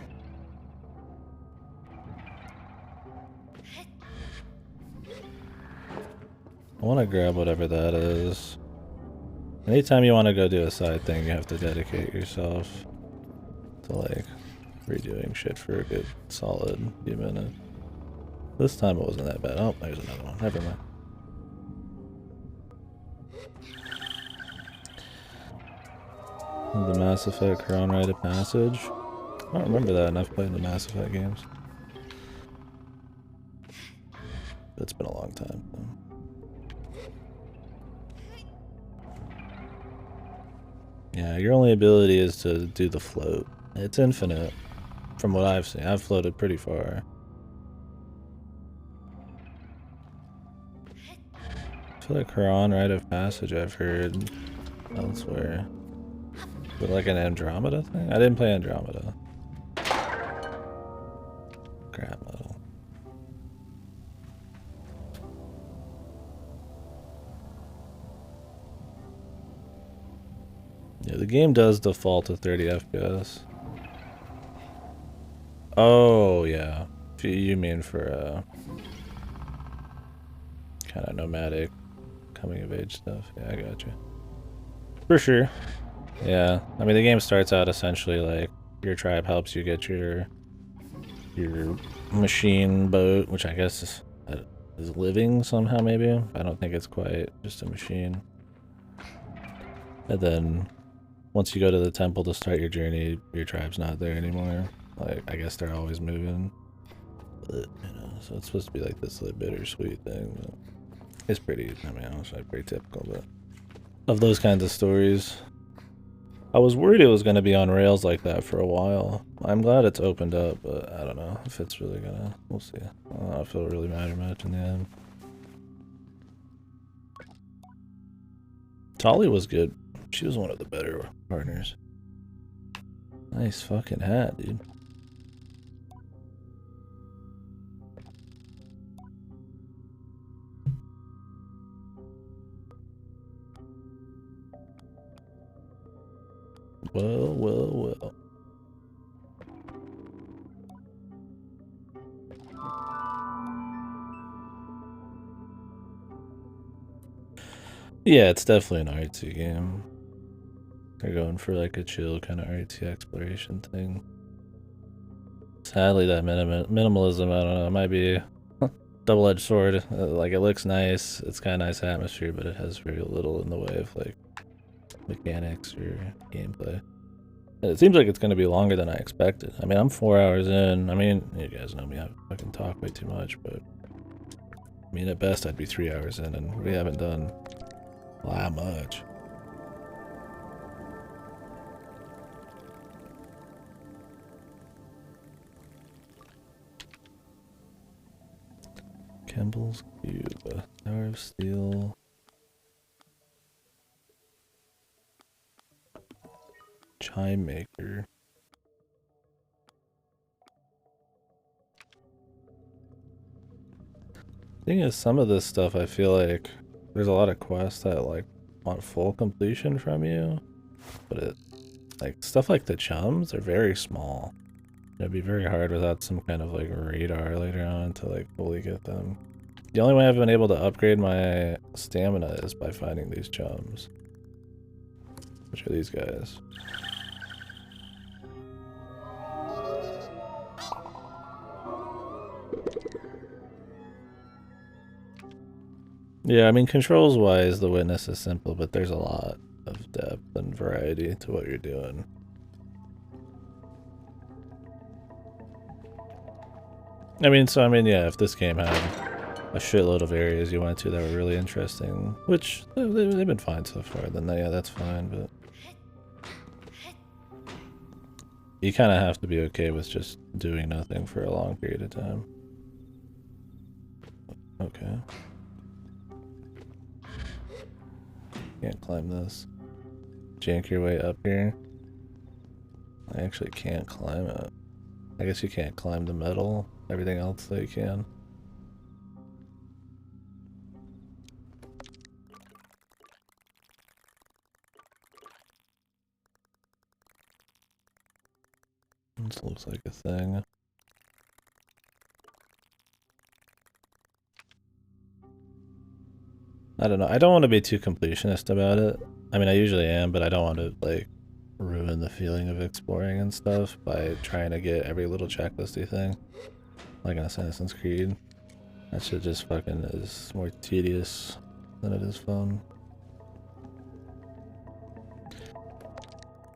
S1: want to grab whatever that is. Anytime you want to go do a side thing, you have to dedicate yourself to like redoing shit for a good solid few minutes. This time it wasn't that bad. Oh, there's another one. Never mind. The Mass Effect Crown Rite of Passage. I don't remember that enough playing the Mass Effect games. It's been a long time. Yeah, your only ability is to do the float. It's infinite, from what I've seen. I've floated pretty far. I feel like Quran Rite of Passage I've heard elsewhere. Is it like an Andromeda thing? I didn't play Andromeda. Crap metal. Yeah, the game does default to 30 FPS. Oh, yeah. You mean for kind of nomadic coming of age stuff. Yeah, I got you. For sure. Yeah. I mean, the game starts out essentially like your tribe helps you get your machine boat, which I guess is living somehow maybe. I don't think it's quite just a machine. And then once you go to the temple to start your journey, your tribe's not there anymore. Like, I guess they're always moving. But, you know, so it's supposed to be like this little bittersweet thing. But it's pretty, I mean, honestly, pretty typical, but of those kinds of stories. I was worried it was going to be on rails like that for a while. I'm glad it's opened up, but I don't know if it's really gonna, we'll see. I don't know if it'll really matter much in the end. Tali was good. She was one of the better partners. Nice fucking hat, dude. Well, well, well. Yeah, it's definitely an artsy game. They're going for like a chill kind of artsy exploration thing. Sadly, that minimalism, I don't know, it might be a double-edged sword. Like, it looks nice, it's got a nice atmosphere, but it has very little in the way of like mechanics or gameplay. And it seems like it's going to be longer than I expected. I mean, I'm 4 hours in. I mean, you guys know me, I fucking talk way too much, but I mean, at best, I'd be 3 hours in, and we haven't done that much. Kemble's Cube, Tower of Steel. Chime Maker. Thing is, some of this stuff I feel like there's a lot of quests that like want full completion from you, but it like stuff like the chums are very small. It'd be very hard without some kind of like radar later on to like fully get them. The only way I've been able to upgrade my stamina is by finding these chums, which are these guys. Yeah, I mean, controls-wise, the Witness is simple, but there's a lot of depth and variety to what you're doing. I mean, yeah, if this game had, a shitload of areas you went to that were really interesting, which they've been fine so far, then yeah, that's fine, but you kind of have to be okay with just doing nothing for a long period of time. Okay. Can't climb this. Jank your way up here. I actually can't climb it. I guess you can't climb the metal. Everything else though you can. This looks like a thing. I don't know. I don't want to be too completionist about it. I mean, I usually am, but I don't want to, like, ruin the feeling of exploring and stuff by trying to get every little checklisty thing. Like in Assassin's Creed. That shit just fucking is more tedious than it is fun.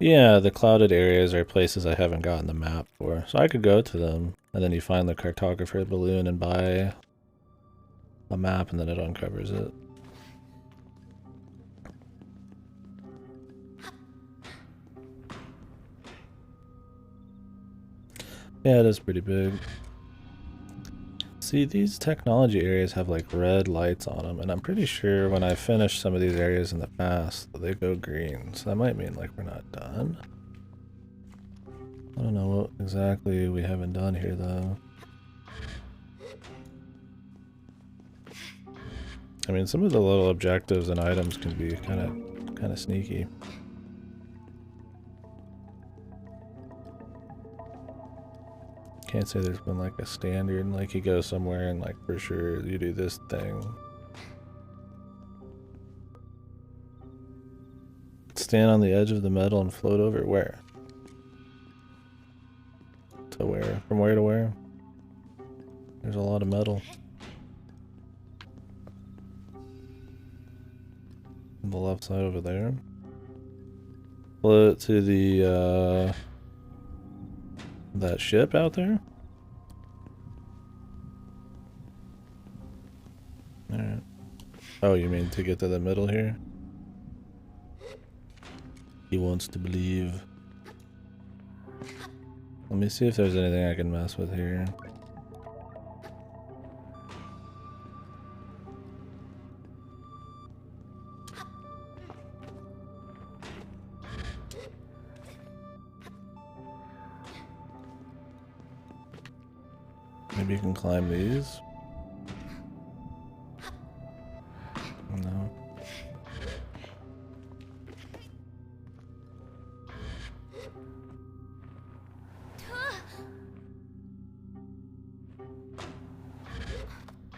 S1: Yeah, the clouded areas are places I haven't gotten the map for. So I could go to them, and then you find the cartographer balloon and buy a map, and then it uncovers it. Yeah, it is pretty big. See, these technology areas have like red lights on them, and I'm pretty sure when I finish some of these areas in the past, they go green. So that might mean like we're not done. I don't know what exactly we haven't done here though. I mean, some of the little objectives and items can be kind of sneaky. Can't say there's been like a standard, like you go somewhere and like for sure you do this thing. Stand on the edge of the metal and float over where? To where? From where to where? There's a lot of metal. On the left side over there. Float to the that ship out there? Alright. Oh, you mean to get to the middle here? He wants to believe. Let me see if there's anything I can mess with here. Maybe you can climb these? No.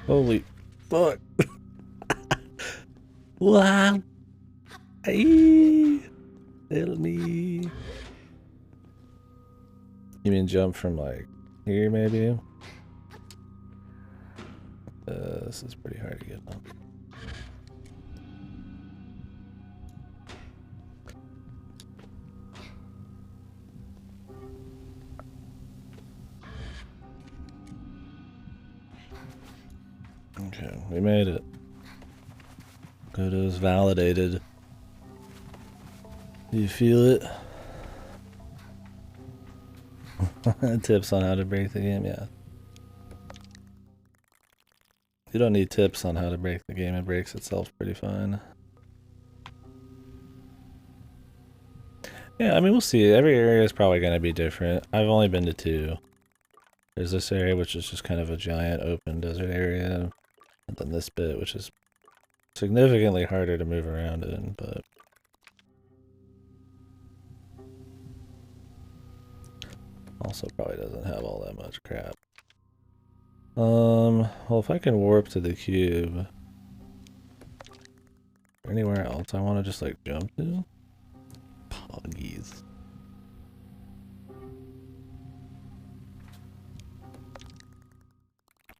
S1: Holy fuck. Wow. Hey. Help me. You mean jump from like here maybe? This is pretty hard to get up. Okay, we made it. Good, it was validated. Do you feel it? Tips on how to break the game, yeah. You don't need tips on how to break the game, it breaks itself pretty fine. Yeah, I mean, we'll see. Every area is probably going to be different. I've only been to 2. There's this area, which is just kind of a giant open desert area. And then this bit, which is significantly harder to move around in, but... also probably doesn't have all that much crap. Well, if I can warp to the cube... anywhere else I want to just, like, jump to? Poggies.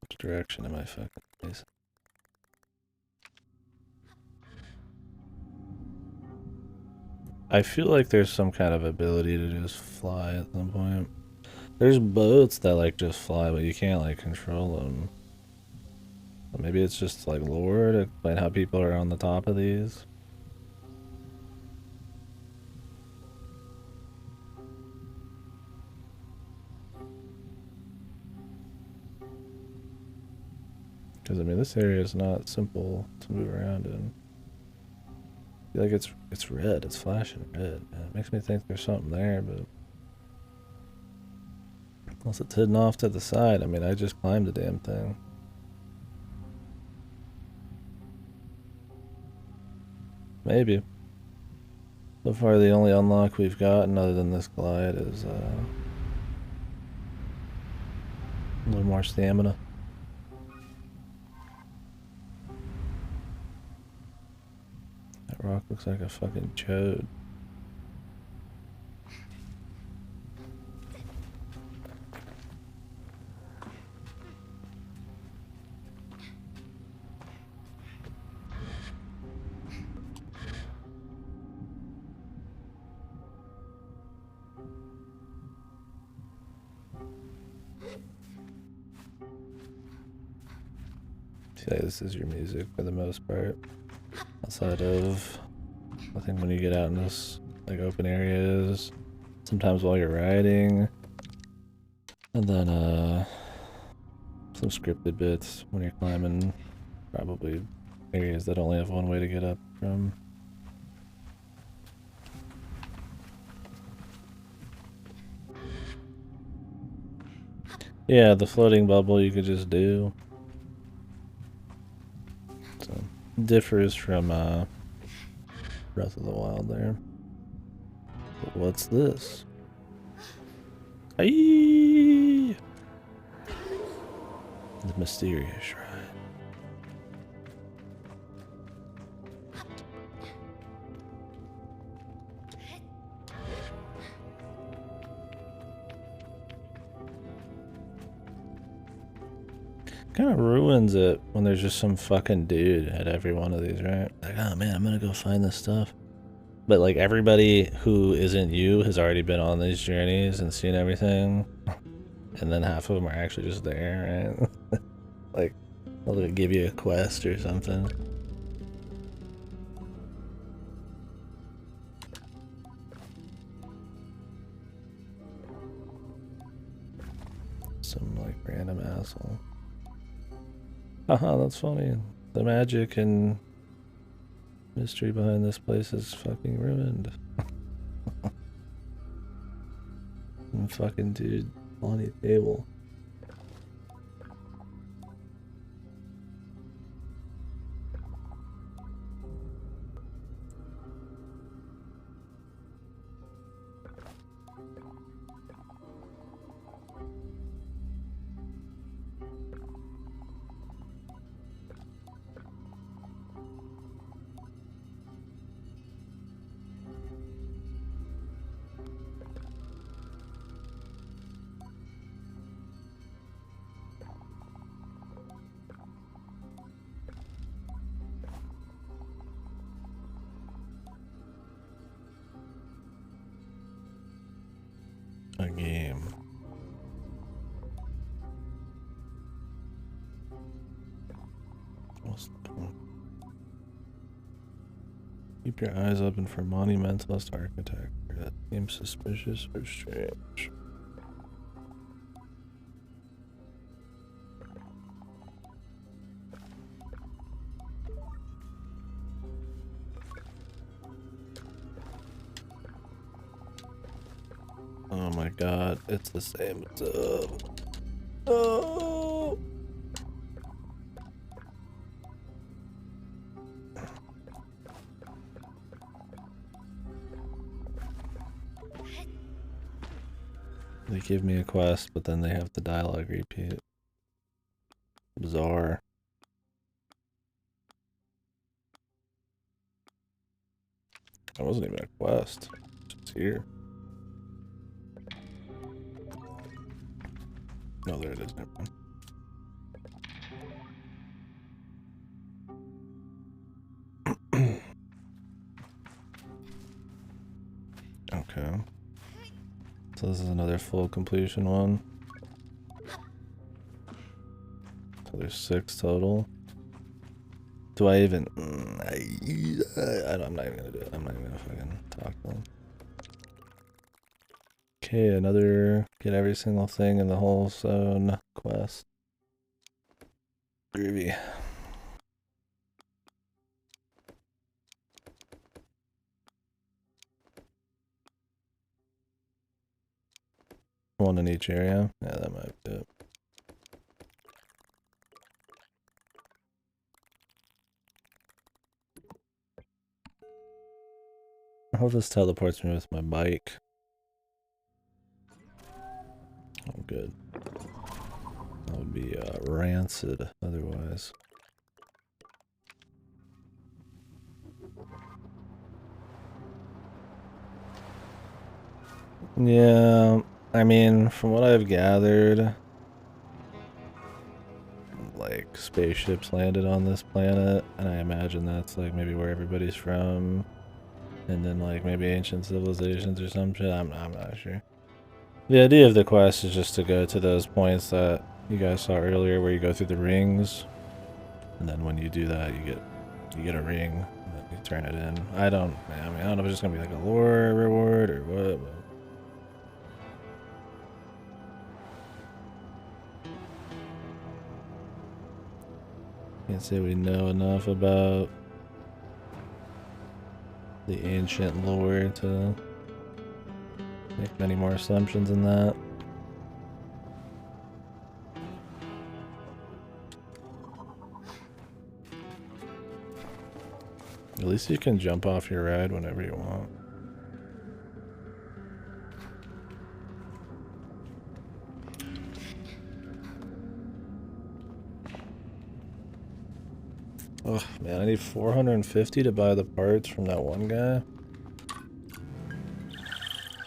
S1: Which direction am I fucking facing? I feel like there's some kind of ability to just fly at some point. There's boats that like just fly, but you can't like control them. Maybe it's just like lore to explain how people are on the top of these. Because I mean, this area is not simple to move around in. I feel like it's red. It's flashing red. And it makes me think there's something there, but unless it's hidden off to the side. I mean, I just climbed the damn thing. Maybe. So far, the only unlock we've gotten other than this glide is a little more stamina. That rock looks like a fucking chode. Yeah, this is your music for the most part. Outside of, I think when you get out in this like open areas, sometimes while you're riding, and then some scripted bits when you're climbing, probably areas that only have one way to get up from. Yeah, the floating bubble you could just do. So differs from Breath of the Wild there. But what's this? Aye! The mysterious shrine. Kind of ruins it when there's just some fucking dude at every one of these, right? Like, oh man, I'm gonna go find this stuff. But like everybody who isn't you has already been on these journeys and seen everything. And then half of them are actually just there, right? Like, they'll give you a quest or something. Some like random asshole. Haha, that's funny. The magic and mystery behind this place is fucking ruined. Fucking dude on the table. A game. What's the point? Keep your eyes open for monumentalist architecture that seems suspicious or strange. Oh my god, it's the same stuff. Oh! They give me a quest, but then they have the dialogue repeat. Bizarre. That wasn't even a quest. It's here. No, there it is. Never mind. Okay. So this is another full completion one. So there's 6 total. do I even... I'm not even gonna do it. I'm not even gonna fucking talk to them. Okay, another get every single thing in the whole zone quest. Groovy. One in each area. Yeah, that might be it. I hope this teleports me with my bike. Oh, good. That would be rancid otherwise. Yeah, I mean, from what I've gathered, like, spaceships landed on this planet, and I imagine that's, like, maybe where everybody's from, and then, like, maybe ancient civilizations or some shit. I'm not sure. The idea of the quest is just to go to those points that you guys saw earlier where you go through the rings, and then when you do that, you get a ring, and then you turn it in. I don't know if it's just gonna be like a lore reward or what, but... Can't say we know enough about the ancient lore to make many more assumptions than that. At least you can jump off your ride whenever you want. Oh man, I need 450 to buy the parts from that one guy.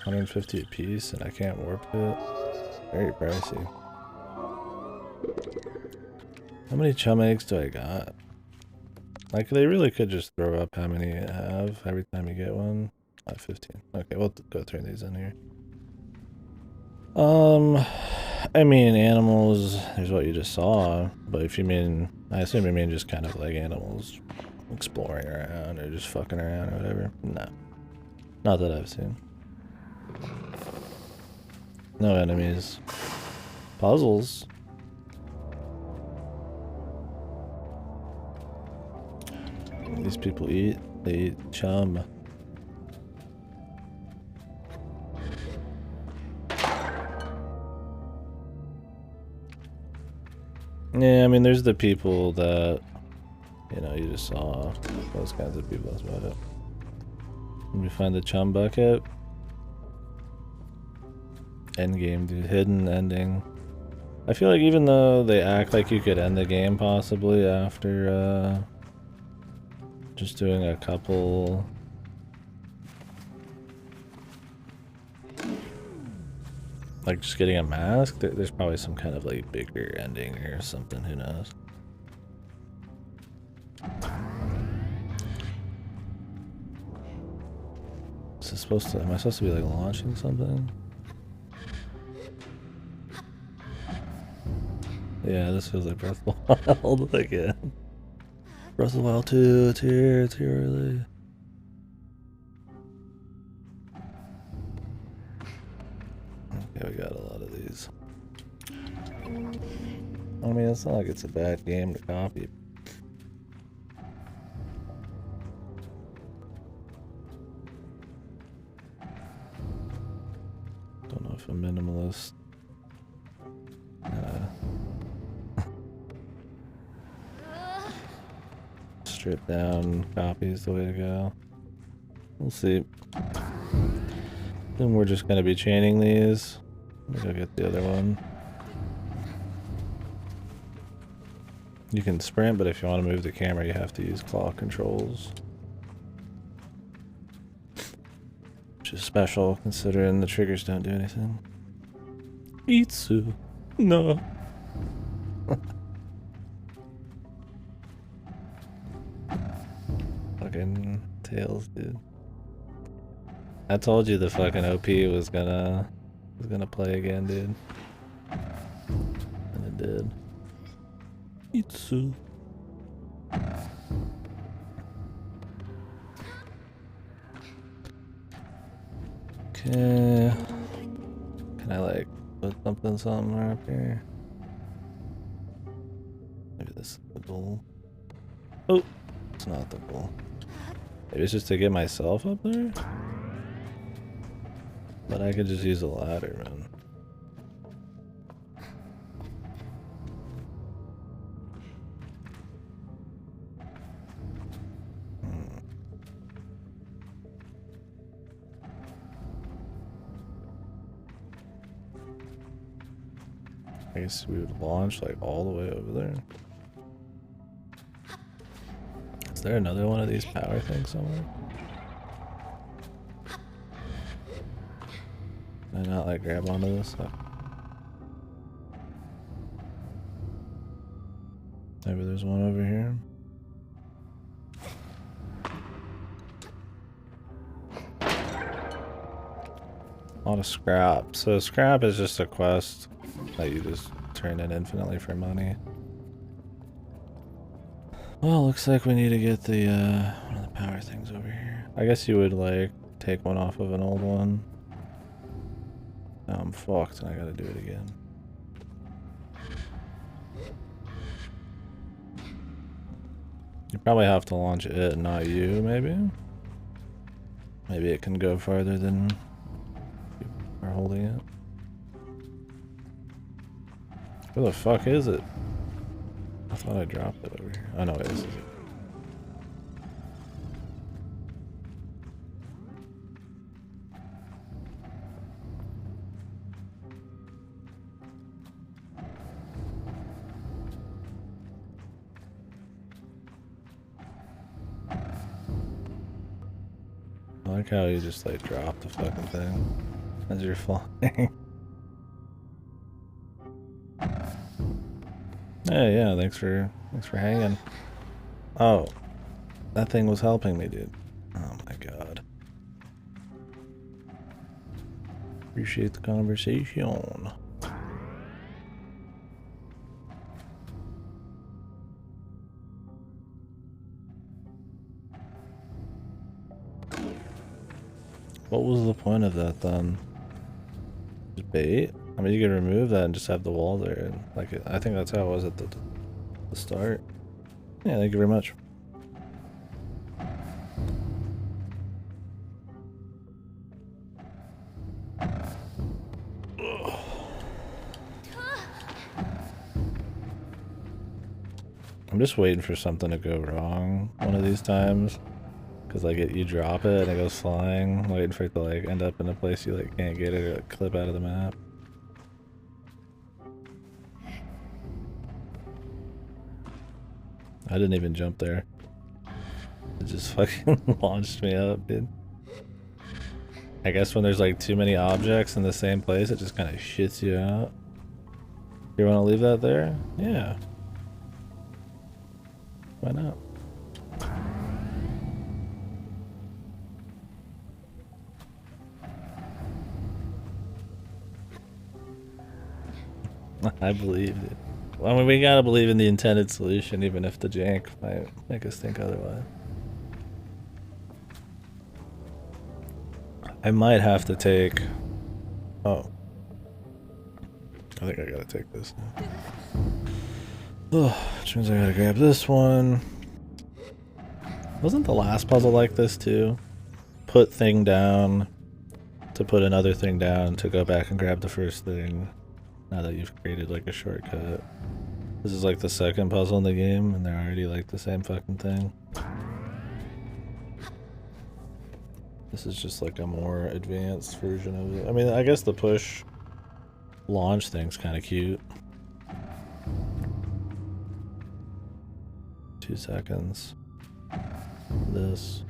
S1: 150 a piece, and I can't warp it. Very pricey. How many chum eggs do I got? Like, they really could just throw up how many you have every time you get one. 15. Okay, we'll go turn these in here. I mean, animals, there's what you just saw, but if you mean, I assume you mean just kind of like animals exploring around or just fucking around or whatever. No. Not that I've seen. No enemies. Puzzles. These people eat. They eat chum. Yeah, I mean, there's the people that, you know, you just saw. Those kinds of people, that's about it. Let me find the chum bucket. Endgame, dude. Hidden ending. I feel like even though they act like you could end the game possibly after, just doing a couple... Like, just getting a mask? There's probably some kind of, like, bigger ending or something, who knows? Is this supposed to... Am I supposed to be, like, launching something? Yeah, this feels like Breath of the Wild again. Breath of the Wild 2, it's here early. Okay, we got a lot of these. I mean, it's not like it's a bad game to copy. Don't know if a minimalist... strip down copy is the way to go. We'll see. Then we're just going to be chaining these. Let me go get the other one. You can sprint, but if you want to move the camera, you have to use claw controls. Which is special, considering the triggers don't do anything. Itsu. No. Fucking tails, dude. I told you the fucking OP was gonna play again, dude. And it did. Itsu. Okay. Can I like put something somewhere up here? Maybe this is the goal. Oh, it's not the goal. Maybe it's just to get myself up there? But I could just use a ladder, man. I guess we would launch like all the way over there. Is there another one of these power things somewhere? Can I not like grab onto this stuff? Maybe there's one over here. A lot of scrap. So scrap is just a quest that you just turn in infinitely for money. Well, looks like we need to get the one of the power things over here. I guess you would like take one off of an old one. Now I'm fucked and I gotta do it again. You probably have to launch it, not you, maybe? Maybe it can go farther than you are holding it. Where the fuck is it? I thought I dropped it over here. Oh no, this is it. I like how you just like drop the fucking thing as you're flying. Hey, yeah, thanks for hanging. Oh, that thing was helping me, dude. Oh my god. Appreciate the conversation. What was the point of that then? Just bait? I mean, you could remove that and just have the wall there. And, like, I think that's how it was at the start. Yeah, thank you very much. I'm just waiting for something to go wrong one of these times. Cause like you drop it and it goes flying, I'm waiting for it to like end up in a place you like can't get it or like clip out of the map. I didn't even jump there. It just fucking launched me up, dude. I guess when there's like too many objects in the same place, it just kind of shits you out. You want to leave that there? Yeah. Why not? I believed it. Well, I mean, we gotta believe in the intended solution, even if the jank might make us think otherwise. I might have to take... Oh. I think I gotta take this now. Oh, which means I gotta grab this one. Wasn't the last puzzle like this too? Put thing down to put another thing down to go back and grab the first thing. Now that you've created like a shortcut. This is like the second puzzle in the game and they're already like the same fucking thing. This is just like a more advanced version of it. I mean, I guess the push launch thing's kind of cute. 2 seconds. This.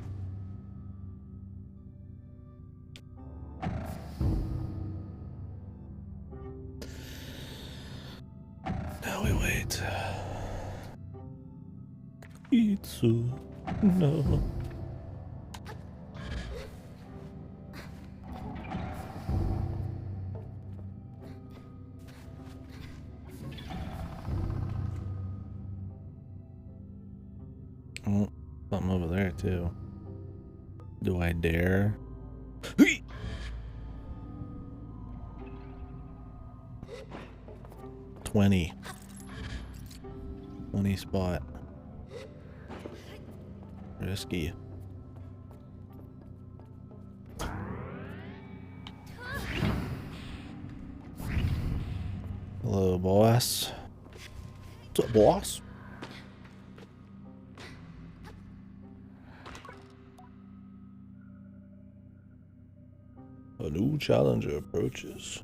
S1: Now we wait. Itsu. No. Oh, something over there too. Do I dare? 20 spot. Risky. Hello, boss. What's up, boss? A new challenger approaches.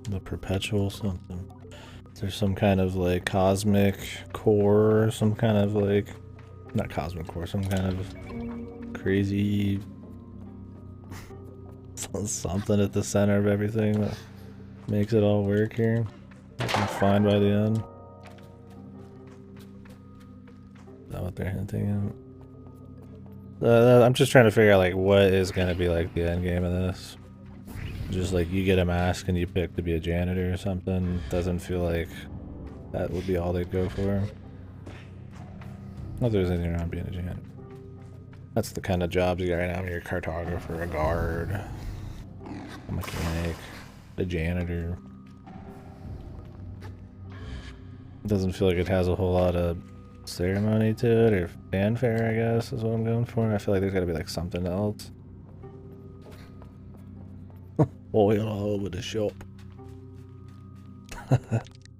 S1: The perpetual something. There's some kind of like cosmic core, some kind of like, not cosmic core, some kind of crazy something at the center of everything that makes it all work here. I can find by the end. Is that what they're hinting at? I'm just trying to figure out like what is gonna be like the end game of this. Just like you get a mask and you pick to be a janitor or something. Doesn't feel like that would be all they'd go for. Not that there's anything wrong being a janitor. That's the kind of jobs you got right now. You're a cartographer, a guard, a mechanic, a janitor. It doesn't feel like it has a whole lot of ceremony to it or fanfare, I guess, is what I'm going for. I feel like there's gotta be like something else. Oil all over the shop.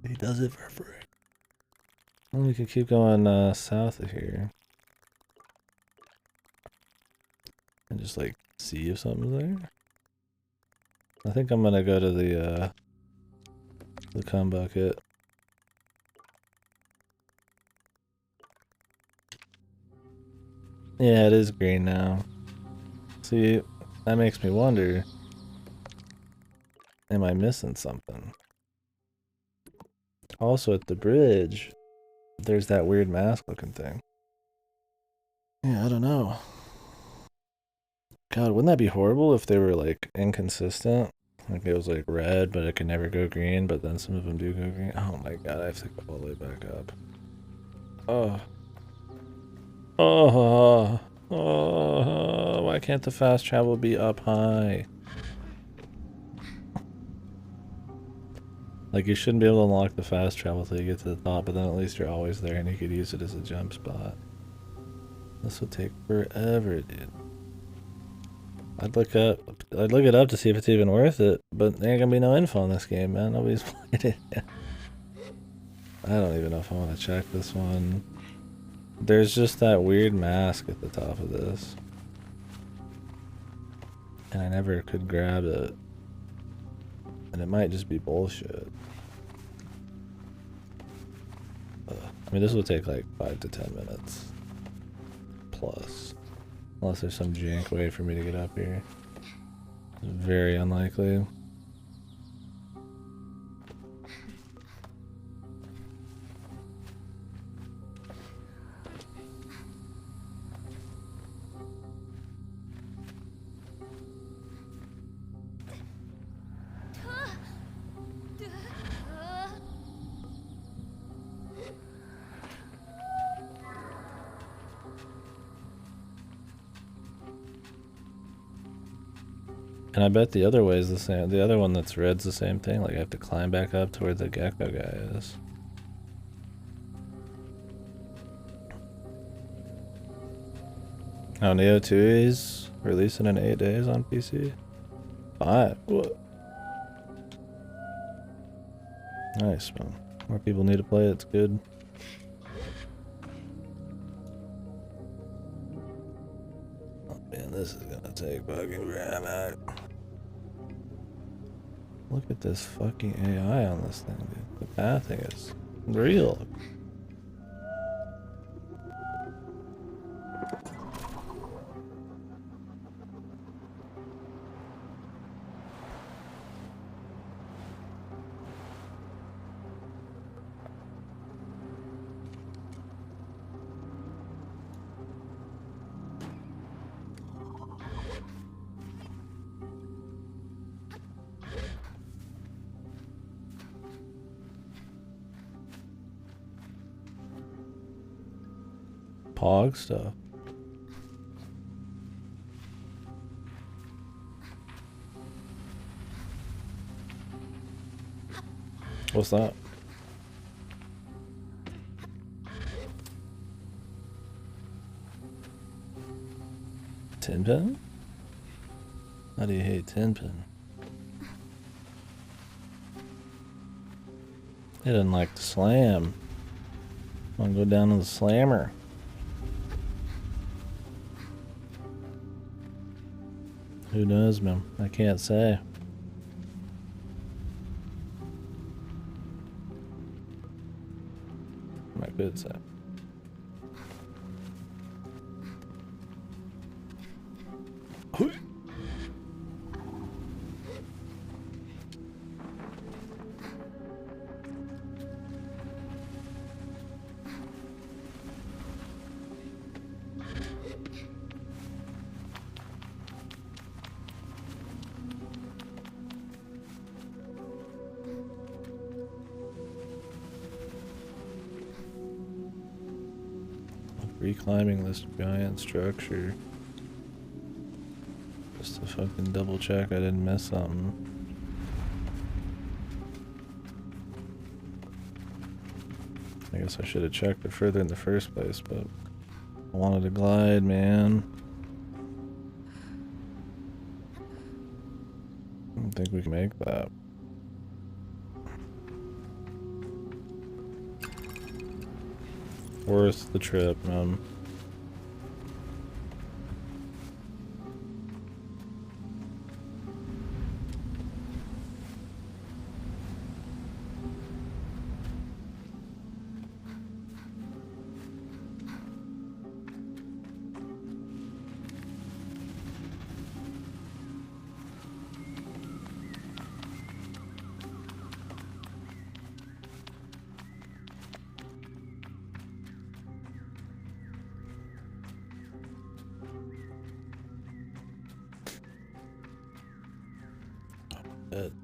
S1: He does it for free. Well, we could keep going south of here. And just like see if something's there. I think I'm gonna go to the cum bucket. Yeah, it is green now. See, that makes me wonder. Am I missing something? Also at the bridge, there's that weird mask looking thing. Yeah, I don't know. God, wouldn't that be horrible if they were like inconsistent? Like it was like red, but it could never go green, but then some of them do go green. Oh my god, I have to go all the way back up. Oh. Oh. Oh. Why can't the fast travel be up high? Like you shouldn't be able to unlock the fast travel till you get to the top, but then at least you're always there and you could use it as a jump spot. This would take forever, dude. I'd look it up to see if it's even worth it, but there ain't gonna be no info in this game, man. Nobody's played it yet. I don't even know if I want to check this one. There's just that weird mask at the top of this. And I never could grab it. And it might just be bullshit. I mean, this will take like 5 to 10 minutes. Plus. Unless there's some jank way for me to get up here. It's very unlikely. And I bet the other way is the same. The other one that's red's the same thing. Like I have to climb back up to where the gecko guy is. Oh, Neo 2 is releasing in 8 days on PC? 5? What? Nice, man. More people need to play it, it's good. Oh man, this is gonna take fucking forever. Look at this fucking AI on this thing, dude. The pathing is real. hog stuff. What's that? Tin pin? How do you hate tin pin? He didn't like to slam. Wanna go down to the slammer. Who knows, man? I can't say. I could say. Reclimbing this giant structure. Just to fucking double check I didn't miss something. I guess I should have checked it further in the first place, but I wanted to glide, man. I don't think we can make that. Worth the trip, man.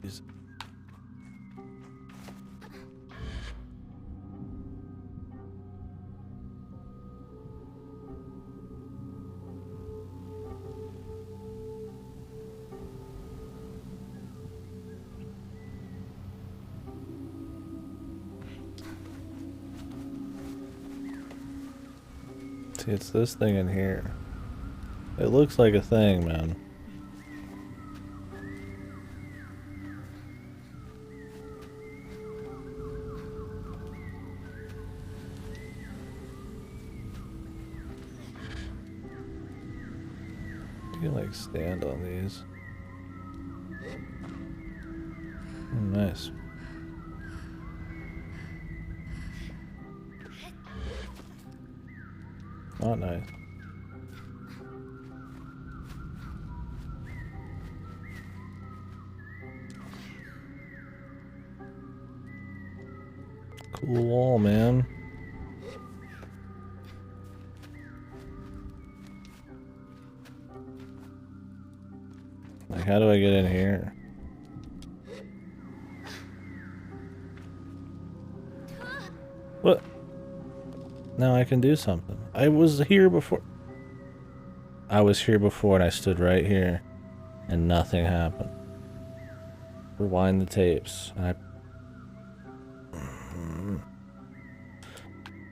S1: These see, it's this thing in here. It looks like a thing, man. You can like stand on these. Oh, nice. Not nice. Cool wall, man. Like, how do I get in here? What? Now I can do something. I was here before. I was here before and I stood right here and nothing happened. Rewind the tapes.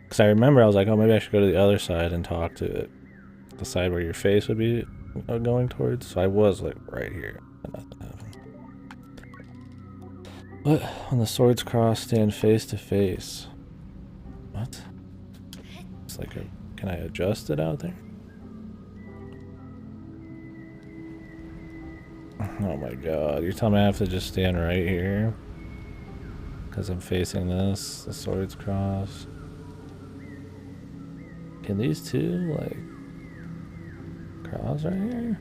S1: Because I remember I was like, oh, maybe I should go to the other side and talk to it. The side where your face would be going towards. So I was like right here and nothing happened. What? When the swords cross, stand face to face. What? It's like can I adjust it out there? Oh my god, you're telling me I have to just stand right here? Because I'm facing this, the swords cross. Can these two, like, cross right here?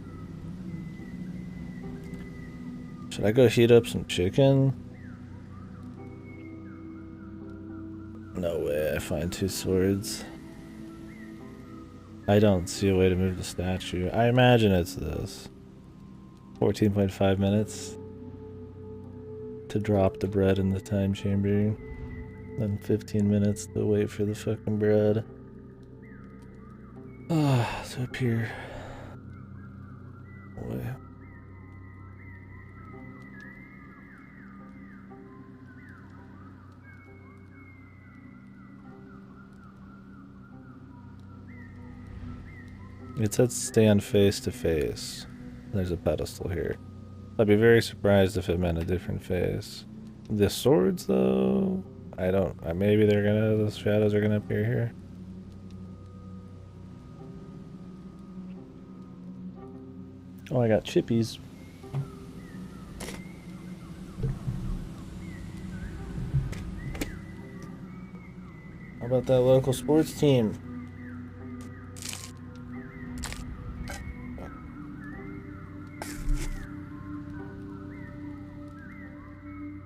S1: Should I go heat up some chicken? No way, I find two swords. I don't see a way to move the statue. I imagine it's this. 14.5 minutes to drop the bread in the time chamber. Then 15 minutes to wait for the fucking bread. So up here. Boy. It said stand face to face. There's a pedestal here. I'd be very surprised if it meant a different face. The swords, though, I don't. Maybe the shadows are gonna appear here. Oh, I got chippies. How about that local sports team?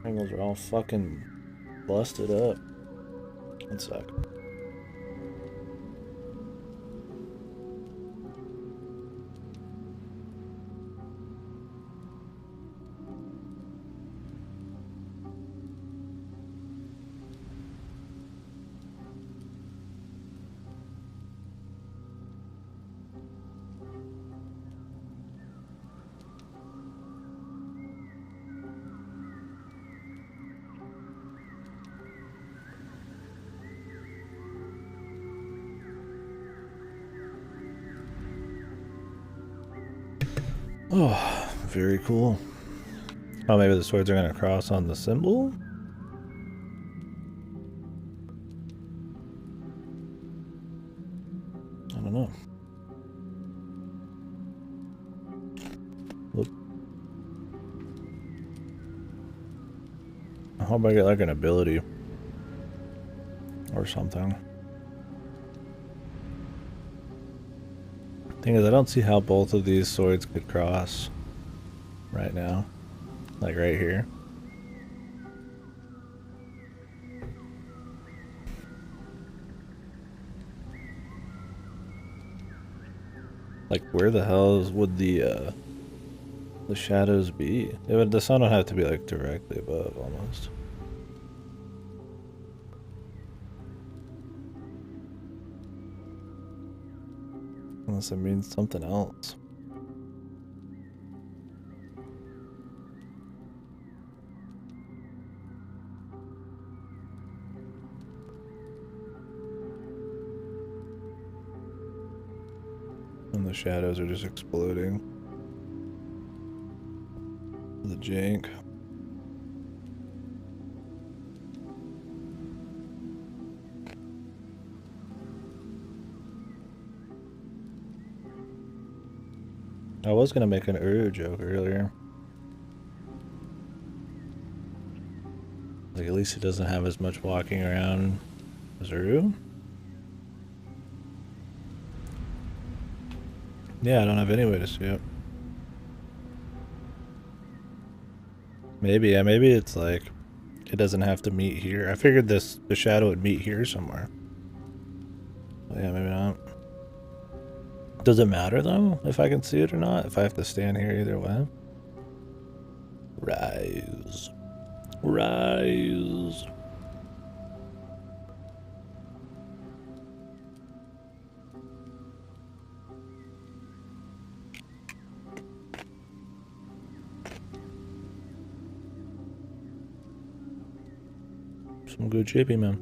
S1: Angles are all fucking busted up. That sucks. Oh, very cool. Oh, maybe the swords are gonna cross on the symbol? I don't know. Whoop. I hope I get like an ability or something. Thing is, I don't see how both of these swords could cross right now. Like right here. Like where the hell would the shadows be? The sun would have to be like directly above almost. Unless it means something else. And the shadows are just exploding. The jank. I was gonna make an Uru joke earlier. Like at least he doesn't have as much walking around as Uru. Yeah, I don't have any way to see it. Maybe, yeah, maybe it's like it doesn't have to meet here. I figured the shadow would meet here somewhere. But yeah, maybe not. Does it matter though if I can see it or not? If I have to stand here either way? Rise. Rise. Some good chippy, man.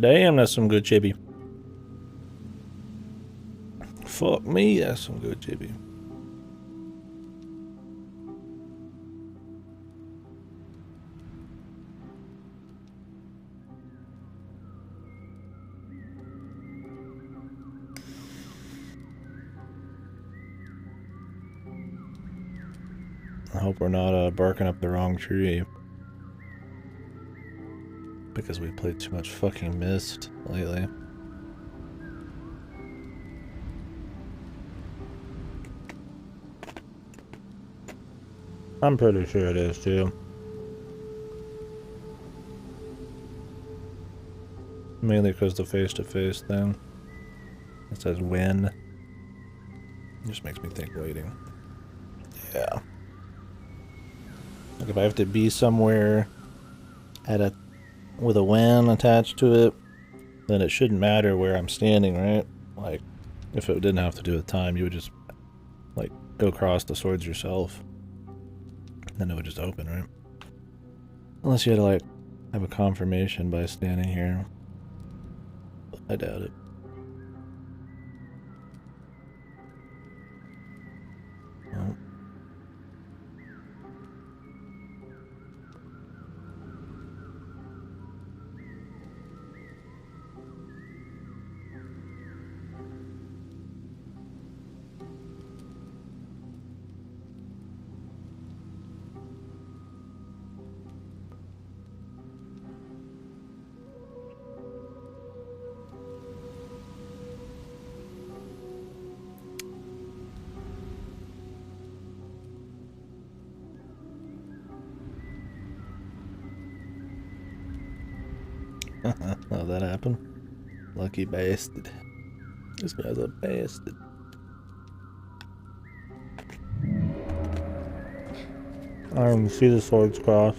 S1: Damn, that's some good chippy. Fuck me, that's some good chippy. I hope we're not barking up the wrong tree. Because we played too much fucking Mist lately. I'm pretty sure it is too. Mainly because the face-to-face thing. It says when. It just makes me think waiting. Yeah. Like if I have to be somewhere at with a when attached to it, then it shouldn't matter where I'm standing, right? Like, if it didn't have to do with time, you would just, like, go across the swords yourself. Then it would just open, right? Unless you had to, like, have a confirmation by standing here. But I doubt it. No. Oh, that happened? Lucky bastard. This guy's a bastard. I don't see the swords cross.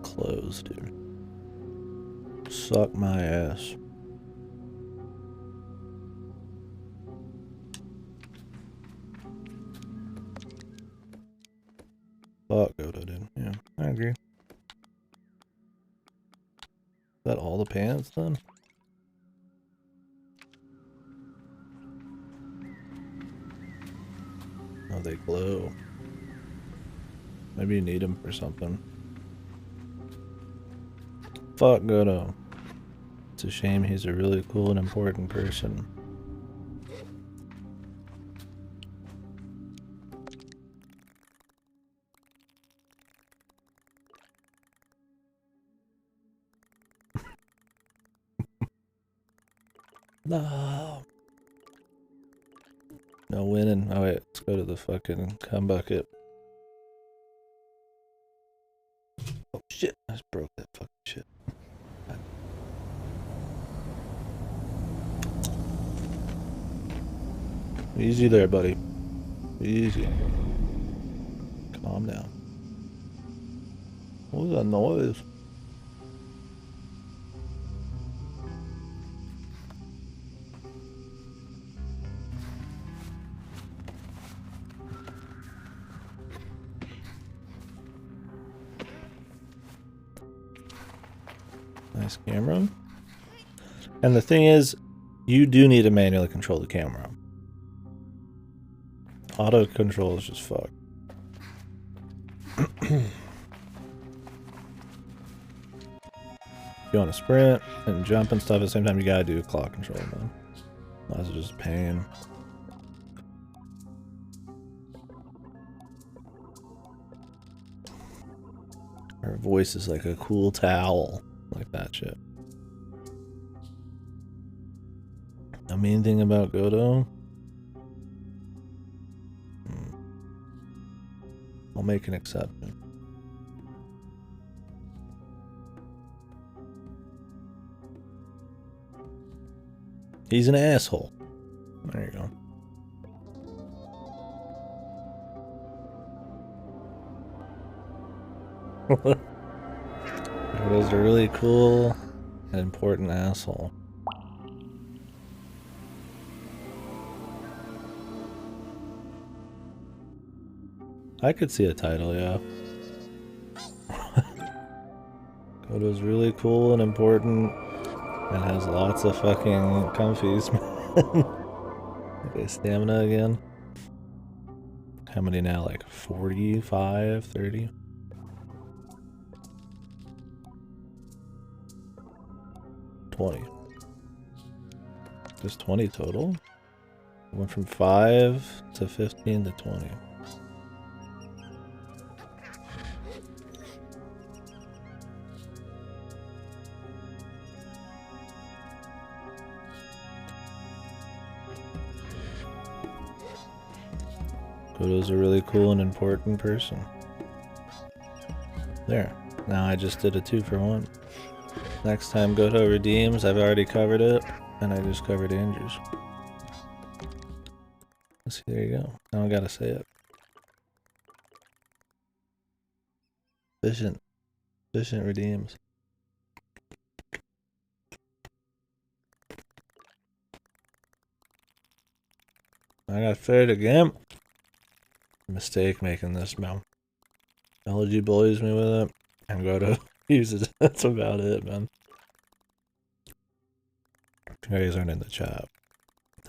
S1: Closed, dude. Suck my ass. Fuck Godo, dude. Yeah, I agree. Is that all the pants then? Oh, they glow. Maybe you need them for something. Fuck Godo. It's a shame he's a really cool and important person. No. No winning. Oh wait, let's go to the fucking cum bucket. Oh shit, I just broke that fucking shit. Easy there, buddy. Easy. Calm down. What was that noise? Nice camera. And the thing is, you do need to manually control the camera. Auto control is just fucked. If you want to sprint and jump and stuff at the same time, you gotta do claw control, man. Otherwise it's just pain. Her voice is like a cool towel. Like that shit. The main thing about Godo, I'll make an exception. He's an asshole. There you go. Godo's a really cool and important asshole. I could see a title, yeah. Godo's really cool and important and has lots of fucking comfies. Okay, stamina again. How many now? Like 45, 30? 20. Just 20 total? Went from 5 to 15 to 20. Godo's a really cool and important person. There. Now I just did a 2-for-1. Next time Godo redeems, I've already covered it, and I just covered Andrew's. See, there you go. Now I gotta say it. Efficient. Efficient redeems. I got fed again. Mistake making this now. LG bullies me with it. I'm going to use it. That's about it, man. You guys aren't in the chat.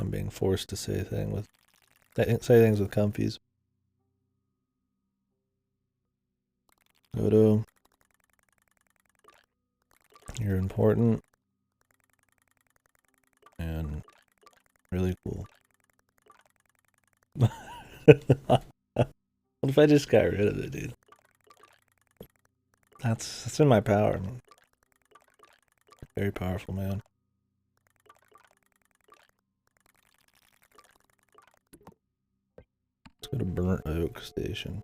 S1: I'm being forced to say things with comfies. Go to. You're important. And really cool. What if I just got rid of it, dude? That's in my power. Very powerful, man. Let's go to Burnt Oak Station.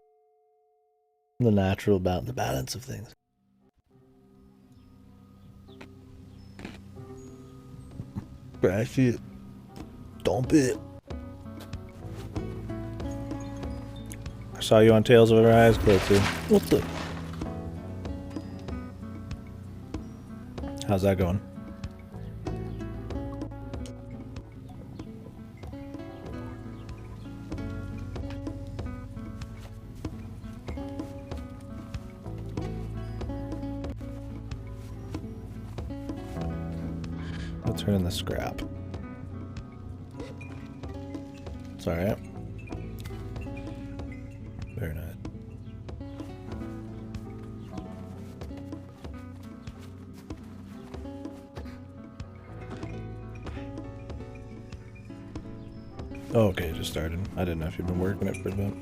S1: The natural the balance of things. Crash it. Dump it. I saw you on Tales of Arise, Cliffy. What the? How's that going? I'll turn in the scrap. It's alright. Very nice. Oh, okay, it just started. I didn't know if you've been working it for a bit.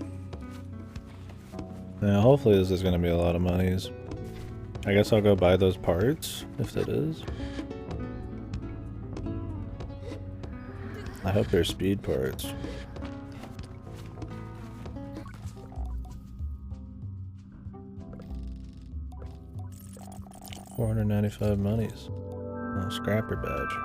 S1: Yeah, hopefully this is going to be a lot of monies. I guess I'll go buy those parts, if that is. I hope they're speed parts. $495 monies. Oh, scrapper badge.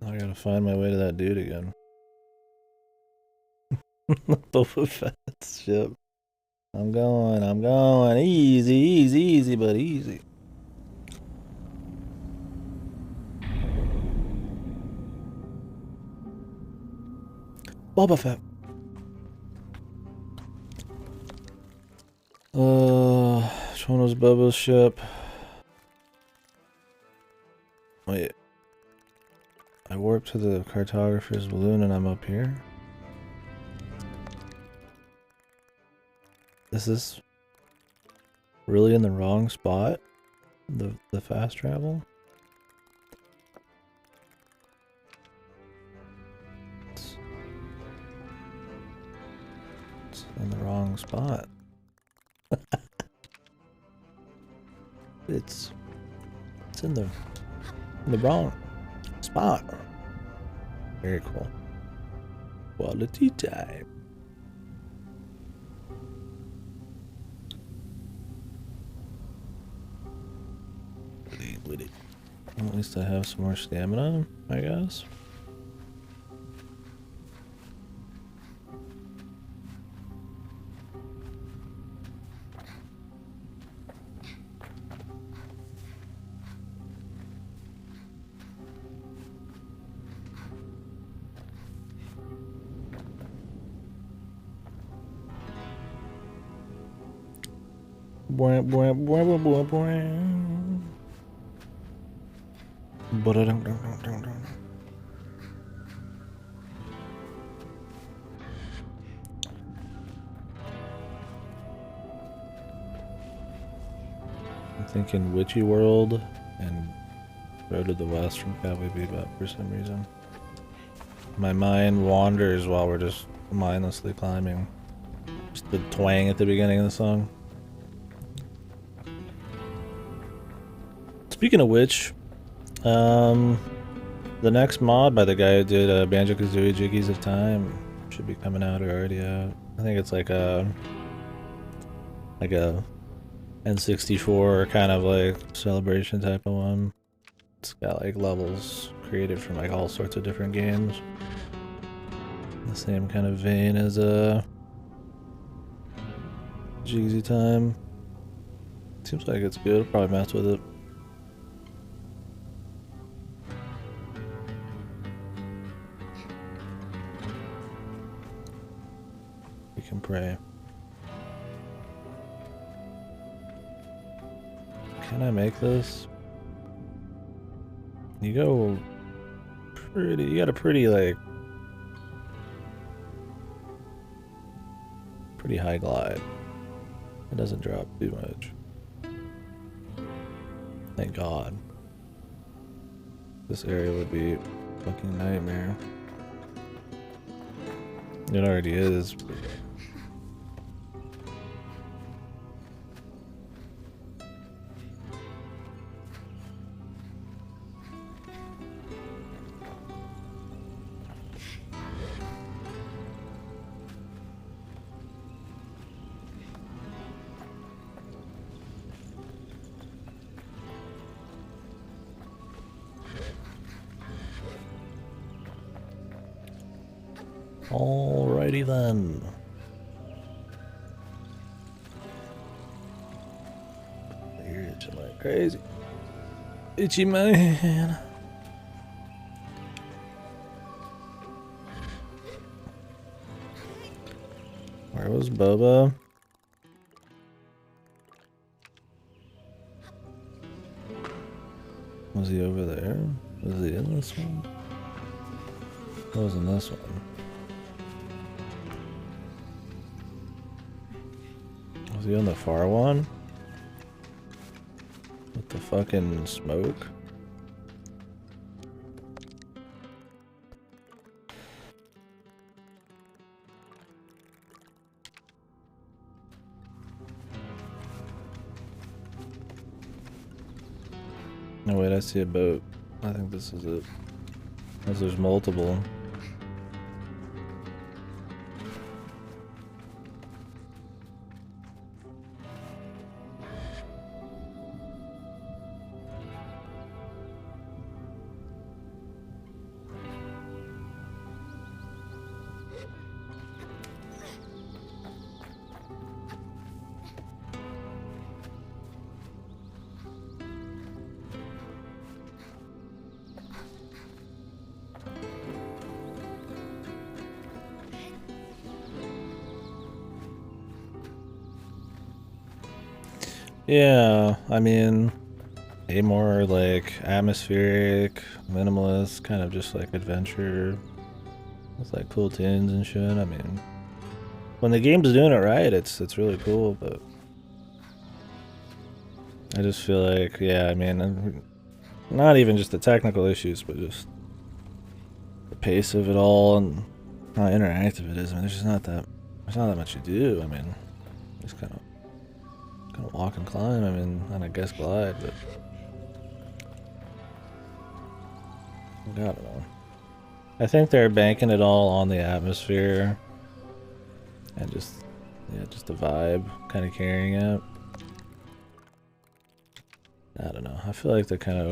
S1: I gotta find my way to that dude again. Boba Fett's ship. I'm going. Easy, easy, easy, but easy. Boba Fett. Which one was Boba's ship? Wait. I warped to the cartographer's balloon and I'm up here. Is this really in the wrong spot? The fast travel? It's in the wrong spot. It's in the wrong spot. Very cool. Quality time. With it. Well, at least I have some more stamina, I guess. Boing, boing, boing, boing, boing. But I don't. I'm thinking Witchy World and Road to the West from Cowboy Bebop for some reason. My mind wanders while we're just mindlessly climbing. Just the twang at the beginning of the song. Speaking of which, the next mod by the guy who did Banjo-Kazooie Jiggies of Time should be coming out or already out. I think it's like a N64 kind of like celebration type of one. It's got like levels created from like all sorts of different games. the same kind of vein as Jigsy Time. Seems like it's good. I'll probably mess with it. We can pray. Can I make this? You go pretty. You got a pretty like pretty high glide. It doesn't drop too much. Thank God. This area would be a fucking nightmare. It already is. Alrighty then. You're itching like crazy. Itchy man. Where was Boba? Was he over there? Was he in this one? What was in this one? Was he on the far one? With the fucking smoke? No, wait, I see a boat. I think this is it. Because there's multiple. Yeah, I mean, a more like atmospheric, minimalist, kind of just like adventure with like cool tunes and shit. I mean, when the game's doing it right, it's really cool. But I just feel like, yeah, I mean, not even just the technical issues, but just the pace of it all and how interactive it is. I mean, there's not that much to do. I mean, just kind of walk and climb. I mean, and I guess glide, but I don't know. I think they're banking it all on the atmosphere and just the vibe kind of carrying it. I don't know. I feel like they're kind of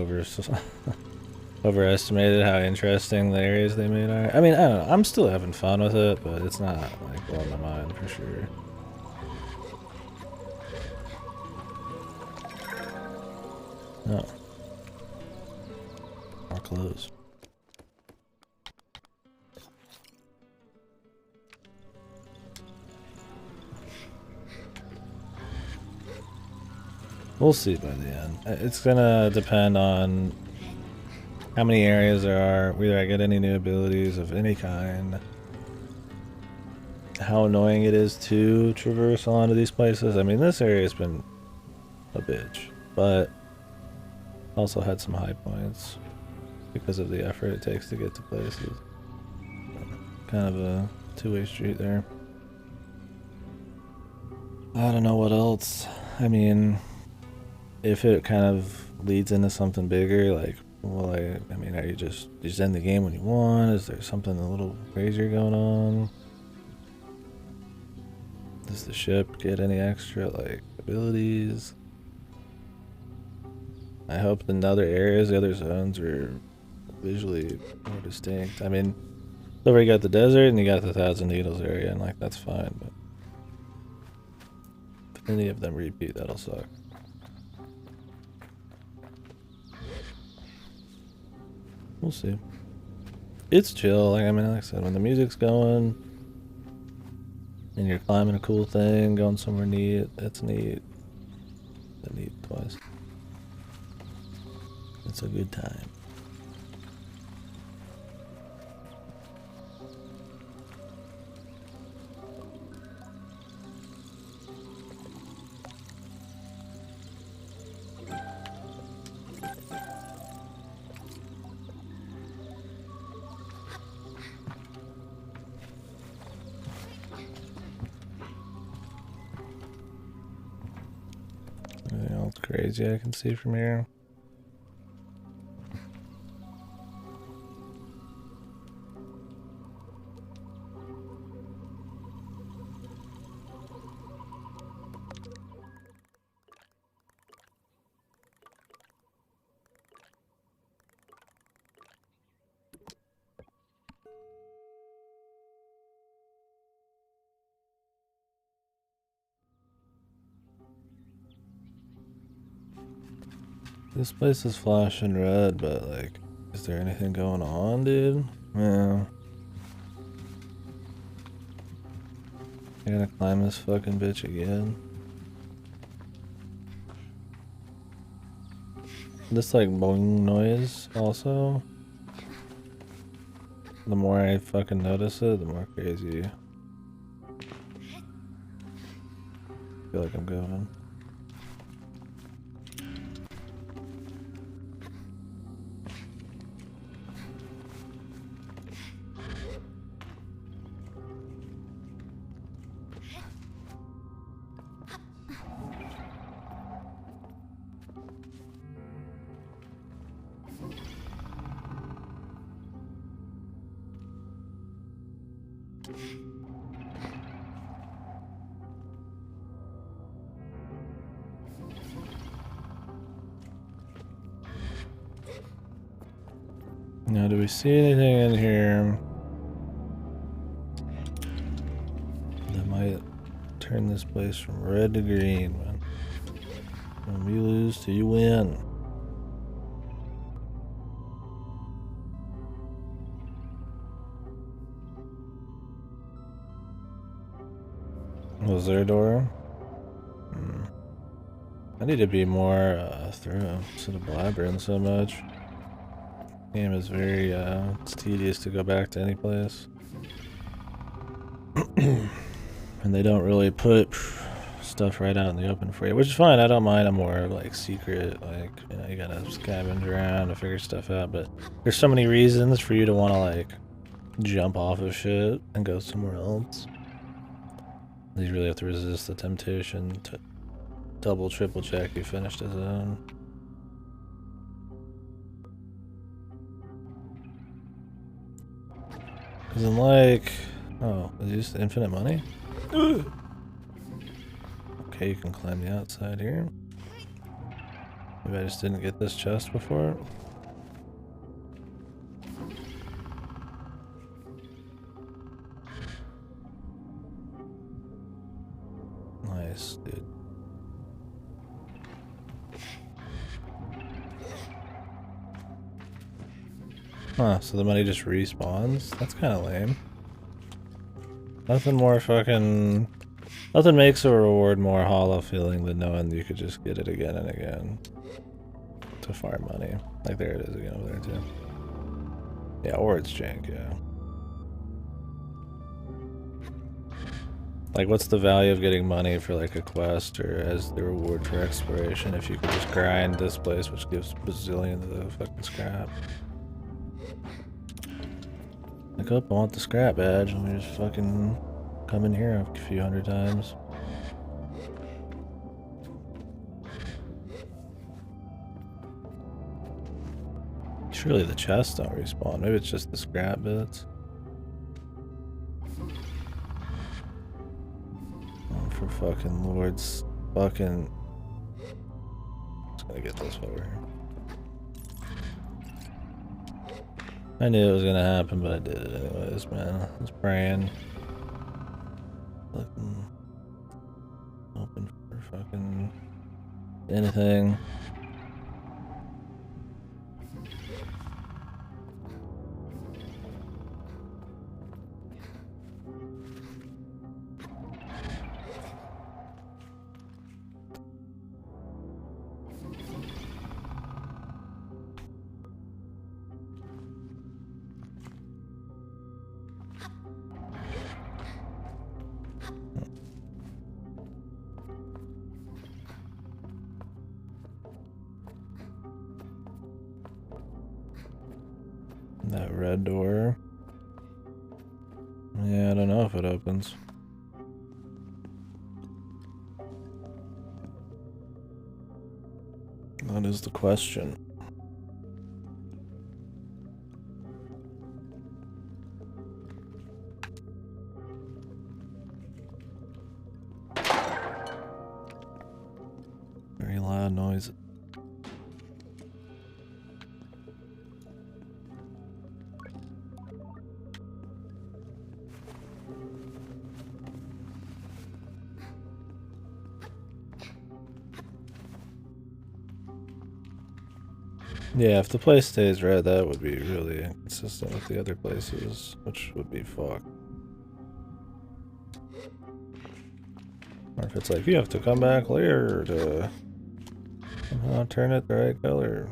S1: overestimated how interesting the areas they made are. I mean, I don't know. I'm still having fun with it, but it's not like blowing my mind for sure. No. More clothes. We'll see by the end. It's gonna depend on how many areas there are, whether I get any new abilities of any kind, how annoying it is to traverse onto these places. I mean, this area's been a bitch, but also had some high points because of the effort it takes to get to places. Kind of a two-way street there. I don't know what else. I mean, if it kind of leads into something bigger, like, well, I mean, are you just end the game when you want? Is there something a little crazier going on? Does the ship get any extra, like, abilities? I hope in the other areas, the other zones are visually more distinct. I mean, So where you got the desert and you got the Thousand Needles area, and like that's fine, but if any of them repeat, that'll suck. We'll see. It's chill. Like I mean, like I said, when the music's going and you're climbing a cool thing, going somewhere neat, that's neat. That neat twice. It's a good time. Anything else crazy I can see from here? This place is flashing red, but like, is there anything going on, dude? Yeah. I gotta climb this fucking bitch again. This like boing noise also. The more I fucking notice it, the more crazy I feel like I'm going. Now, do we see anything in here that might turn this place from red to green? When we lose to you win. Was there a door? I need to be more thorough instead of blabbering so much. Game is very it's tedious to go back to any place. And they don't really put stuff right out in the open for you, which is fine. I don't mind a more like secret, like, you know, you gotta scavenge around to figure stuff out, but there's so many reasons for you to want to like jump off of shit and go somewhere else. You really have to resist the temptation to double, triple check you finished a zone. Cause I'm like, oh, is this infinite money? Okay, you can climb the outside here. Maybe I just didn't get this chest before. Nice, dude. Huh, so the money just respawns? That's kind of lame. Nothing more fucking... Nothing makes a reward more hollow feeling than knowing you could just get it again and again. To farm money. Like, there it is again over there, too. Yeah, or it's jank, yeah. Like, what's the value of getting money for, like, a quest or as the reward for exploration if you could just grind this place, which gives bazillions of fucking scrap? Like, oh, I want the scrap badge. Let me just fucking come in here a few hundred times. Surely the chests don't respawn. Maybe it's just the scrap bits. Oh, for fucking Lord's fucking... Just gonna get this over here. I knew it was gonna happen, but I did it anyways, man. I was praying. Looking open for fucking anything. That red door. Yeah, I don't know if it opens. That is the question. Very loud noise. Yeah, if the place stays red, that would be really inconsistent with the other places, which would be fucked. Or if it's like, you have to come back later to somehow turn it the right color.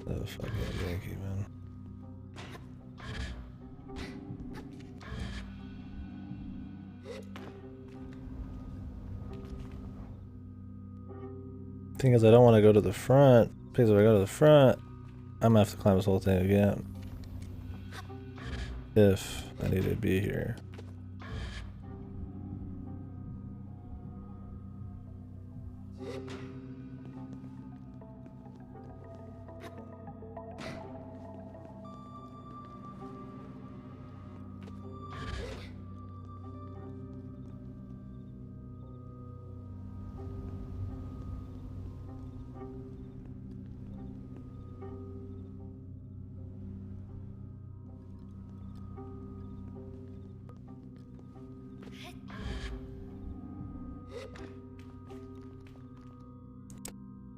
S1: The fucking Yankee, man. Thing is, I don't want to go to the front, because if I go to the front, I'm gonna have to climb this whole thing again. If I need to be here.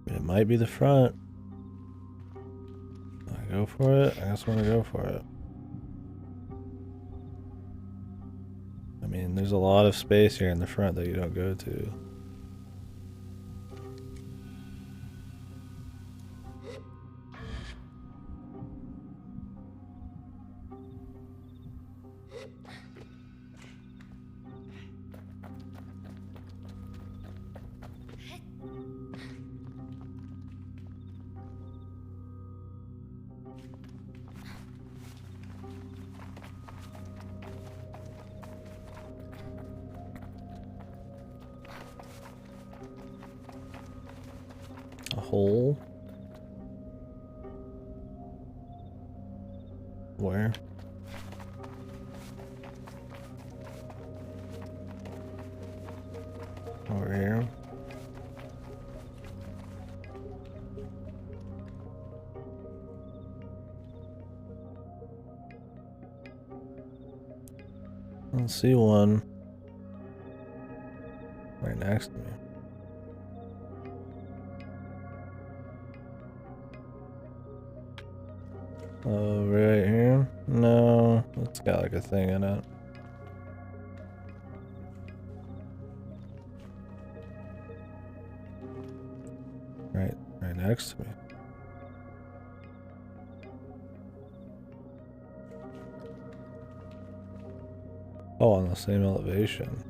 S1: It might be the front. I go for it. I just want to go for it. I mean, there's a lot of space here in the front that you don't go to. A hole? Where? Over here? I don't see one right next to me. Oh, right here? No, it's got like a thing in it. Right next to me. Oh, on the same elevation.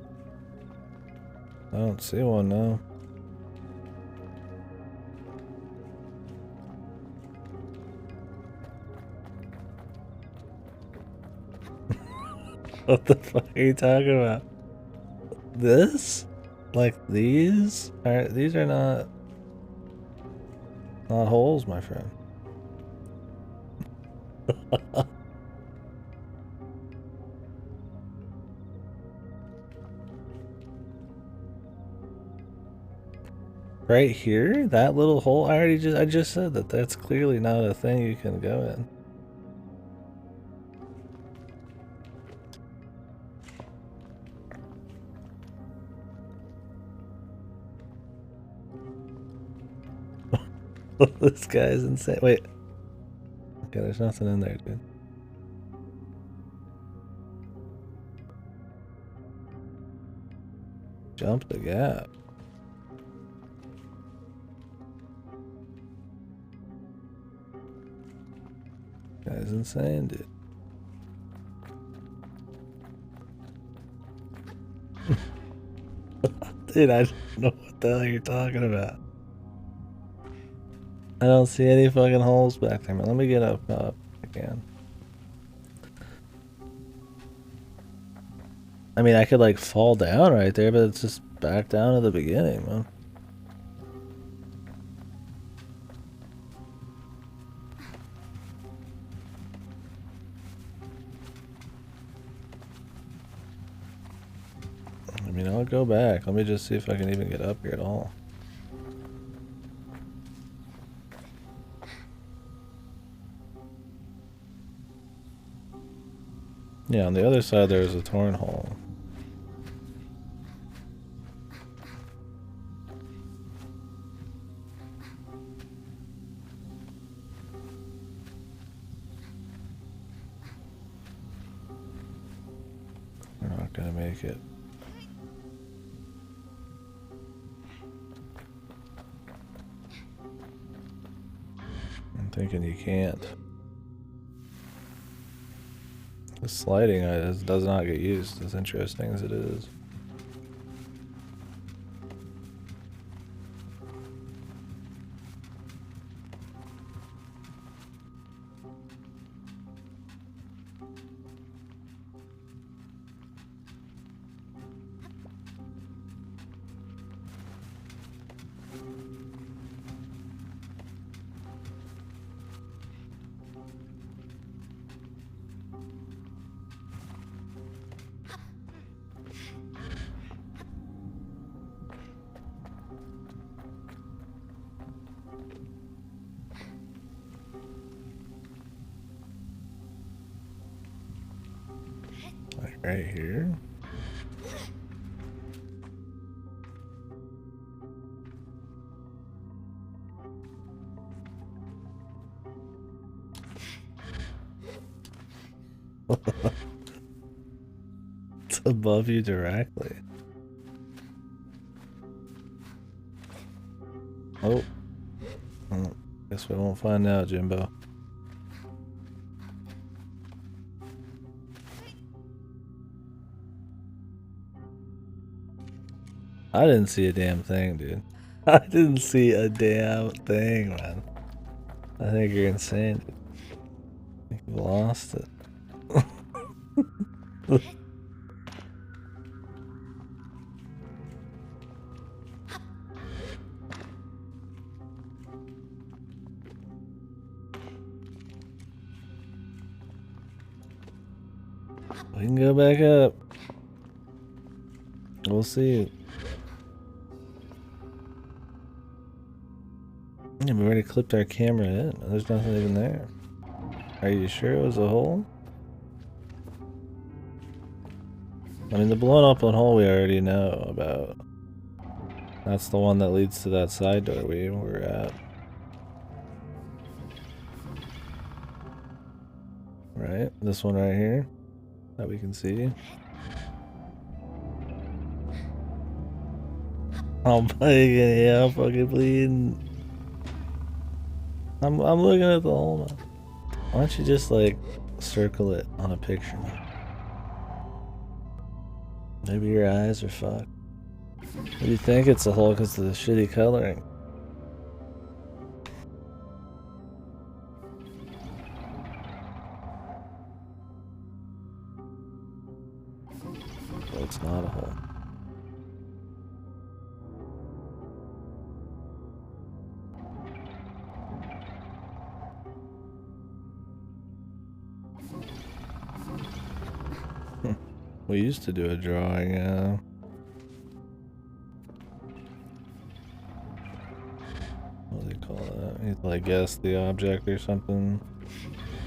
S1: I don't see one now. What the fuck are you talking about? This? Like these? Alright, these are not holes, my friend. Right here? That little hole? I just said that that's clearly not a thing you can go in. This guy's insane. Wait. Okay, there's nothing in there, dude. Jump the gap. Guy's insane, dude. Dude, I don't know what the hell you're talking about. I don't see any fucking holes back there, man. Let me get up again. I mean, I could like fall down right there, but it's just back down to the beginning, man. I mean, I'll go back. Let me just see if I can even get up here at all. Yeah, on the other side there's a torn hole. We're not gonna make it. I'm thinking you can't. The sliding does not get used, as interesting as it is. Like right here. It's above you directly. Oh. Well, guess we won't find out, Jimbo. I didn't see a damn thing, dude. I didn't see a damn thing, man. I think you're insane, dude. I think you've lost it. We can go back up. We'll see. Yeah, we already clipped our camera in. There's nothing even there. Are you sure it was a hole? I mean, the blown up one hole we already know about. That's the one that leads to that side door we were at. Right? This one right here that we can see. I'm bleeding, yeah, I'm fucking bleeding. I'm looking at the hole now. Why don't you just like circle it on a picture? Maybe your eyes are fucked. Maybe you think it's a hole because of the shitty coloring. Well, it's not a hole. We used to do a drawing, What do they call that? You have to like guess the object or something.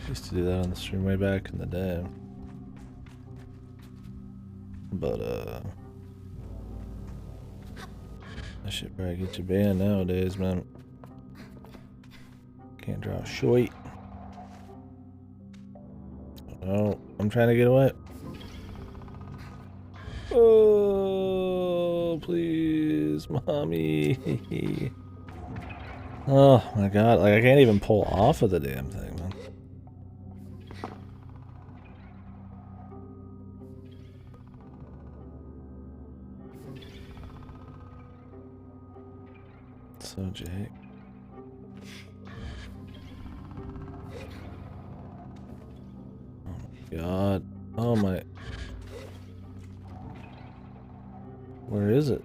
S1: Used to do that on the stream way back in the day. But that shit probably get you banned nowadays, man. Can't draw short. Oh, I'm trying to get away. Oh, please, mommy. Oh my god, like I can't even pull off of the damn thing, man. So Jake. Oh my god. Oh my. Where is it?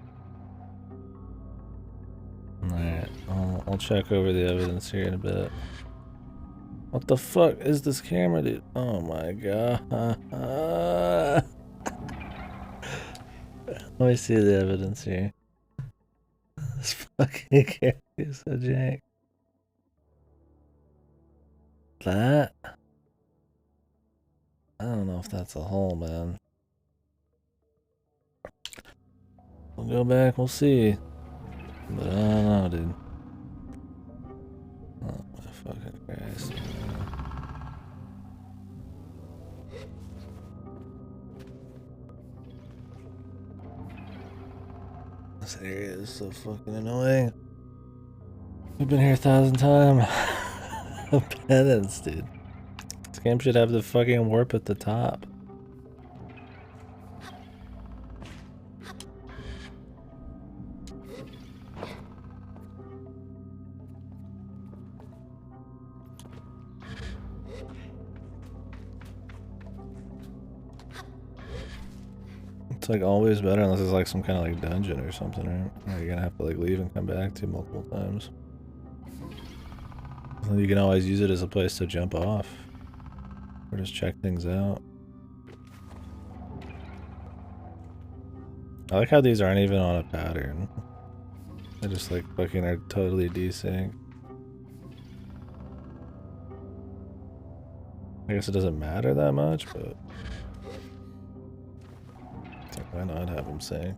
S1: Alright, I'll check over the evidence here in a bit. What the fuck is this camera, dude? Oh my god. Let me see the evidence here. This fucking camera is so jank. That? I don't know if that's a hole, man. We'll go back, we'll see. But I don't know, dude. Oh my fucking Christ. This area is so fucking annoying. We've been here 1,000 times. Penance, dude. This game should have the fucking warp at the top. It's like always better unless it's like some kind of like dungeon or something, right? Or you're gonna have to like leave and come back to multiple times. You can always use it as a place to jump off or just check things out. I like how these aren't even on a pattern. They just like fucking are totally desync. I guess it doesn't matter that much, but it's like, why not have them sync?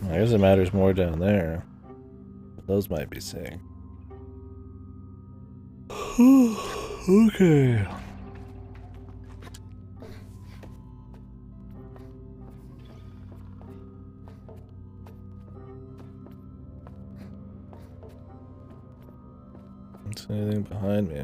S1: I guess it matters more down there. But those might be synced. Okay. Don't see anything behind me.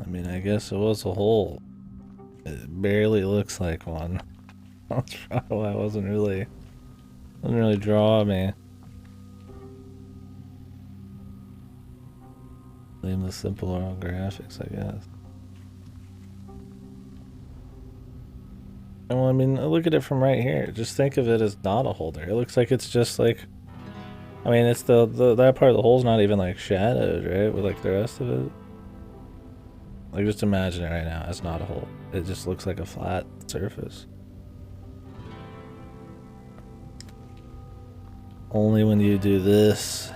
S1: I mean, I guess it was a hole. It barely looks like one. That's probably why it wasn't really draw me. Blame the simple graphics, I guess. Well, I mean, look at it from right here. Just think of it as not a hole there. It looks like it's just like, I mean, it's that part of the hole's not even like shadowed, right? With like the rest of it. Like, just imagine it right now. It's not a hole. It just looks like a flat surface. Only when you do this,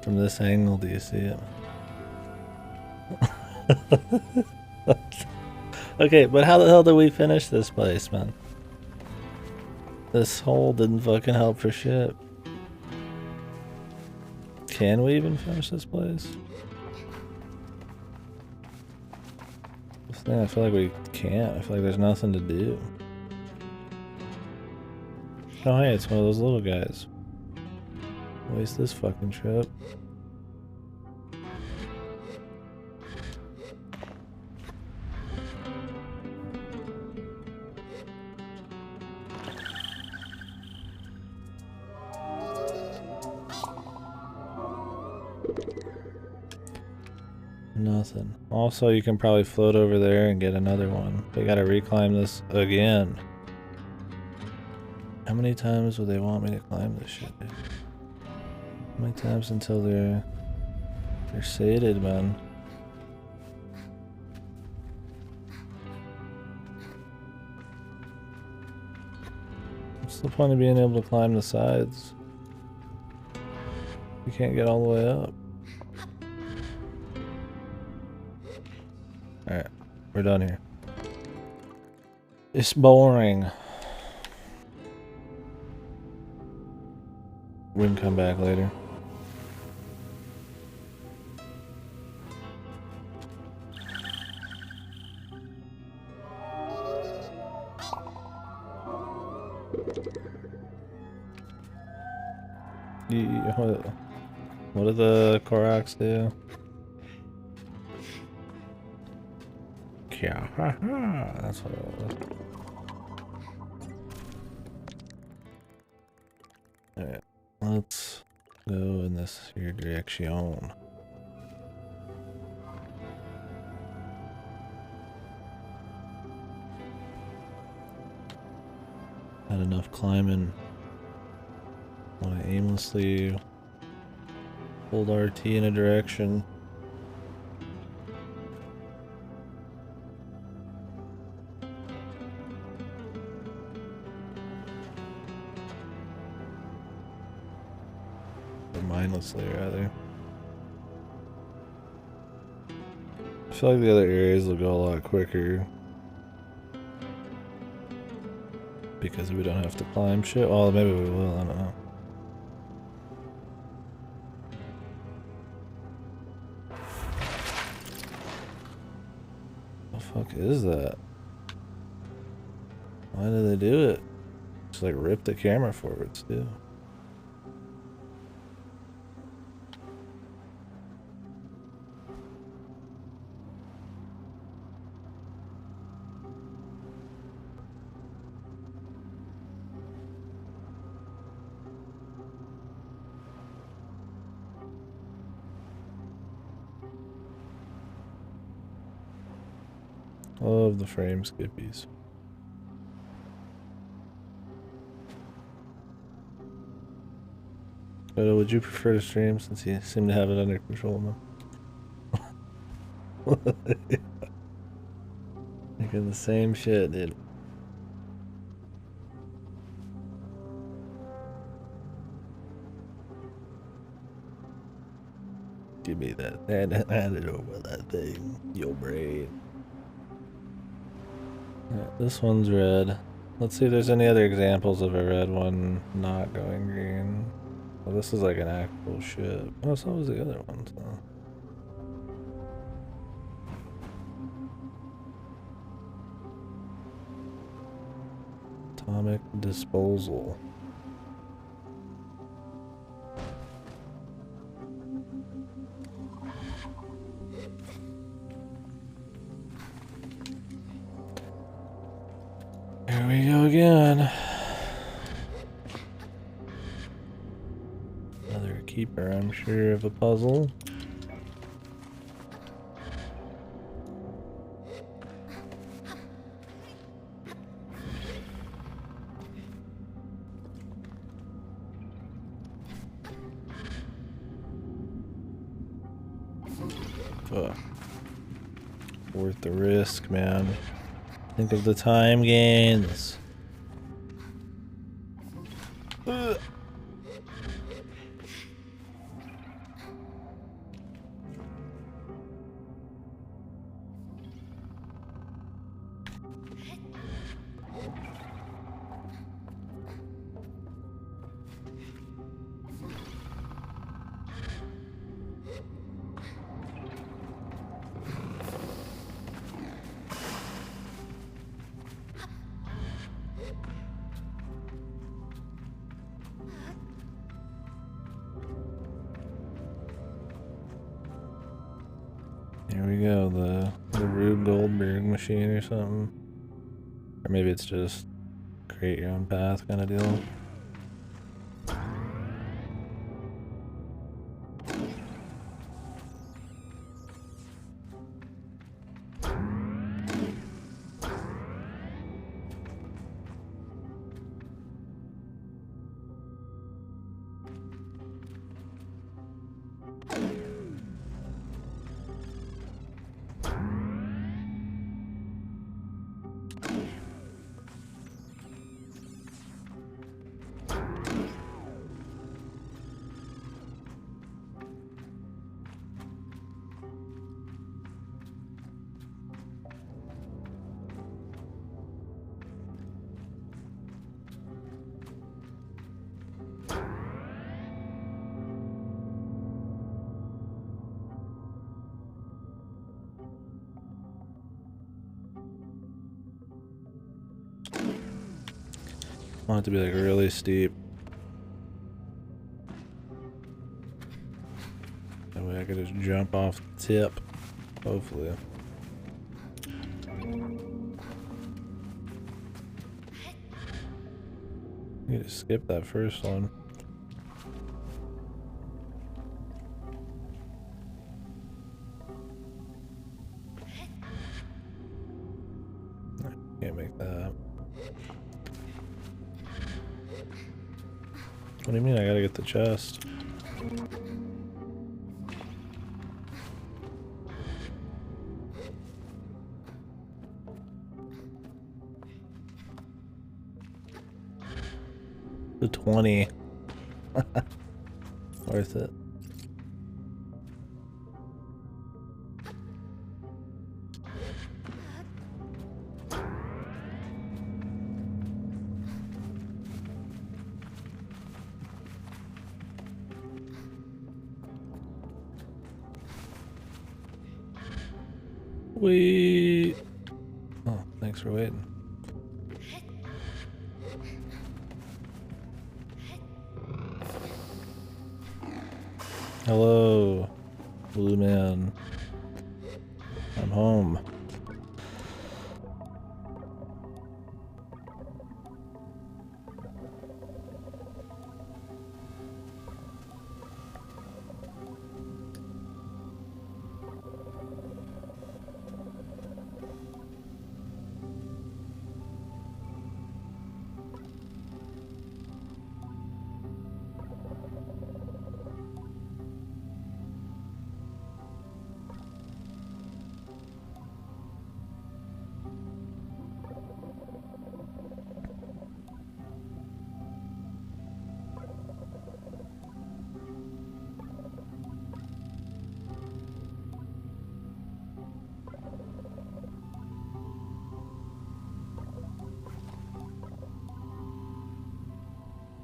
S1: from this angle, do you see it. Okay, but how the hell did we finish this place, man? This hole didn't fucking help for shit. Can we even finish this place? This thing, I feel like we can't. I feel like there's nothing to do. Oh hey, it's one of those little guys. Waste this fucking trip. Nothing. Also, you can probably float over there and get another one. They gotta reclimb this again. How many times would they want me to climb this shit, dude? How many times until they're sated, man? What's the point of being able to climb the sides? You can't get all the way up. Alright, we're done here. It's boring. We can come back later. What do the Koroks do? Yeah, that's what it was. Alright, let's go in this here direction. Had enough climbing. Want to aimlessly hold RT in a direction. Or mindlessly, rather. I feel like the other areas will go a lot quicker. Because we don't have to climb shit. Well, maybe we will, I don't know. The fuck is that? Why do they do it? Just like rip the camera forwards too. Love the frame skippies. But would you prefer to stream since you seem to have it under control now? Thinking the same shit, dude. Give me that. Hand it over that thing. Your brain. Right, this one's red. Let's see if there's any other examples of a red one not going green. Well, this is like an actual ship. Oh, so was the other one. So. Atomic disposal. Here we go again. Another keeper, I'm sure, of a puzzle. Fuck. Worth the risk, man. Think of the time gains. Here we go, the Rube Goldberg machine or something. Or maybe it's just create your own path kind of deal. I want it to be like really steep. That way I could just jump off the tip. Hopefully. You just skip that first one. Can't make that. What do you mean I gotta get the chest? The 20. Worth it. Wait. Oh, thanks for waiting. Hello, blue man. I'm home.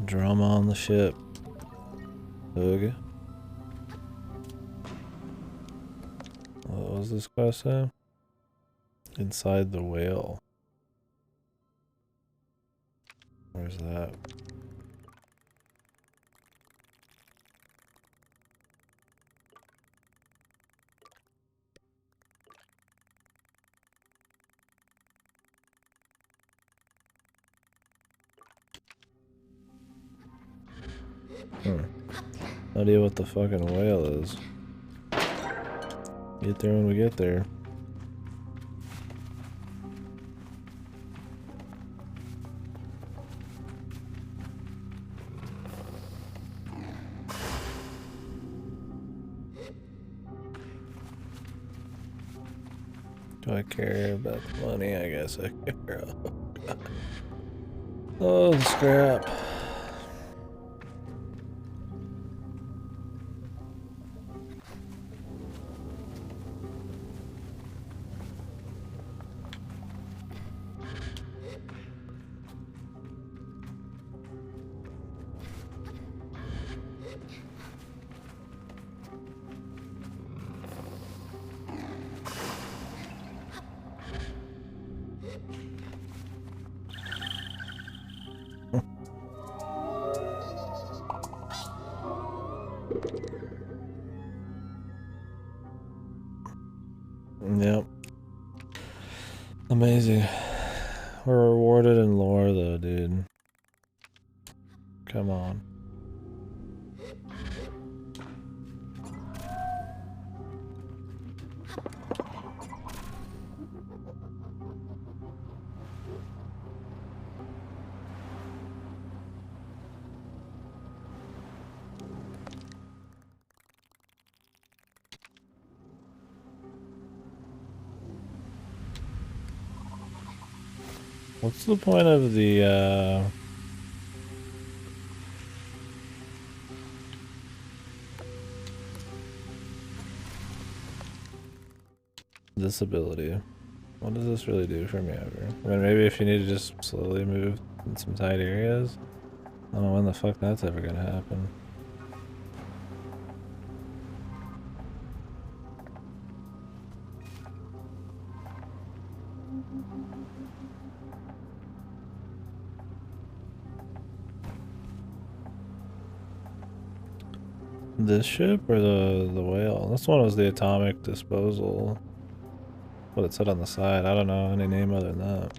S1: Drama on the ship. Okay. What was this quest say? Inside the whale. Where's that? No idea what the fucking whale is. Get there when we get there. Do I care about the money? I guess I care. Oh, the scrap. Amazing. We're rewarded in lore though, dude. Come on. What's the point of the disability? What does this really do for me ever? I mean, maybe if you need to just slowly move in some tight areas. I don't know when the fuck that's ever gonna happen. This ship or the whale? This one was the atomic disposal. What it said on the side. I don't know any name other than that.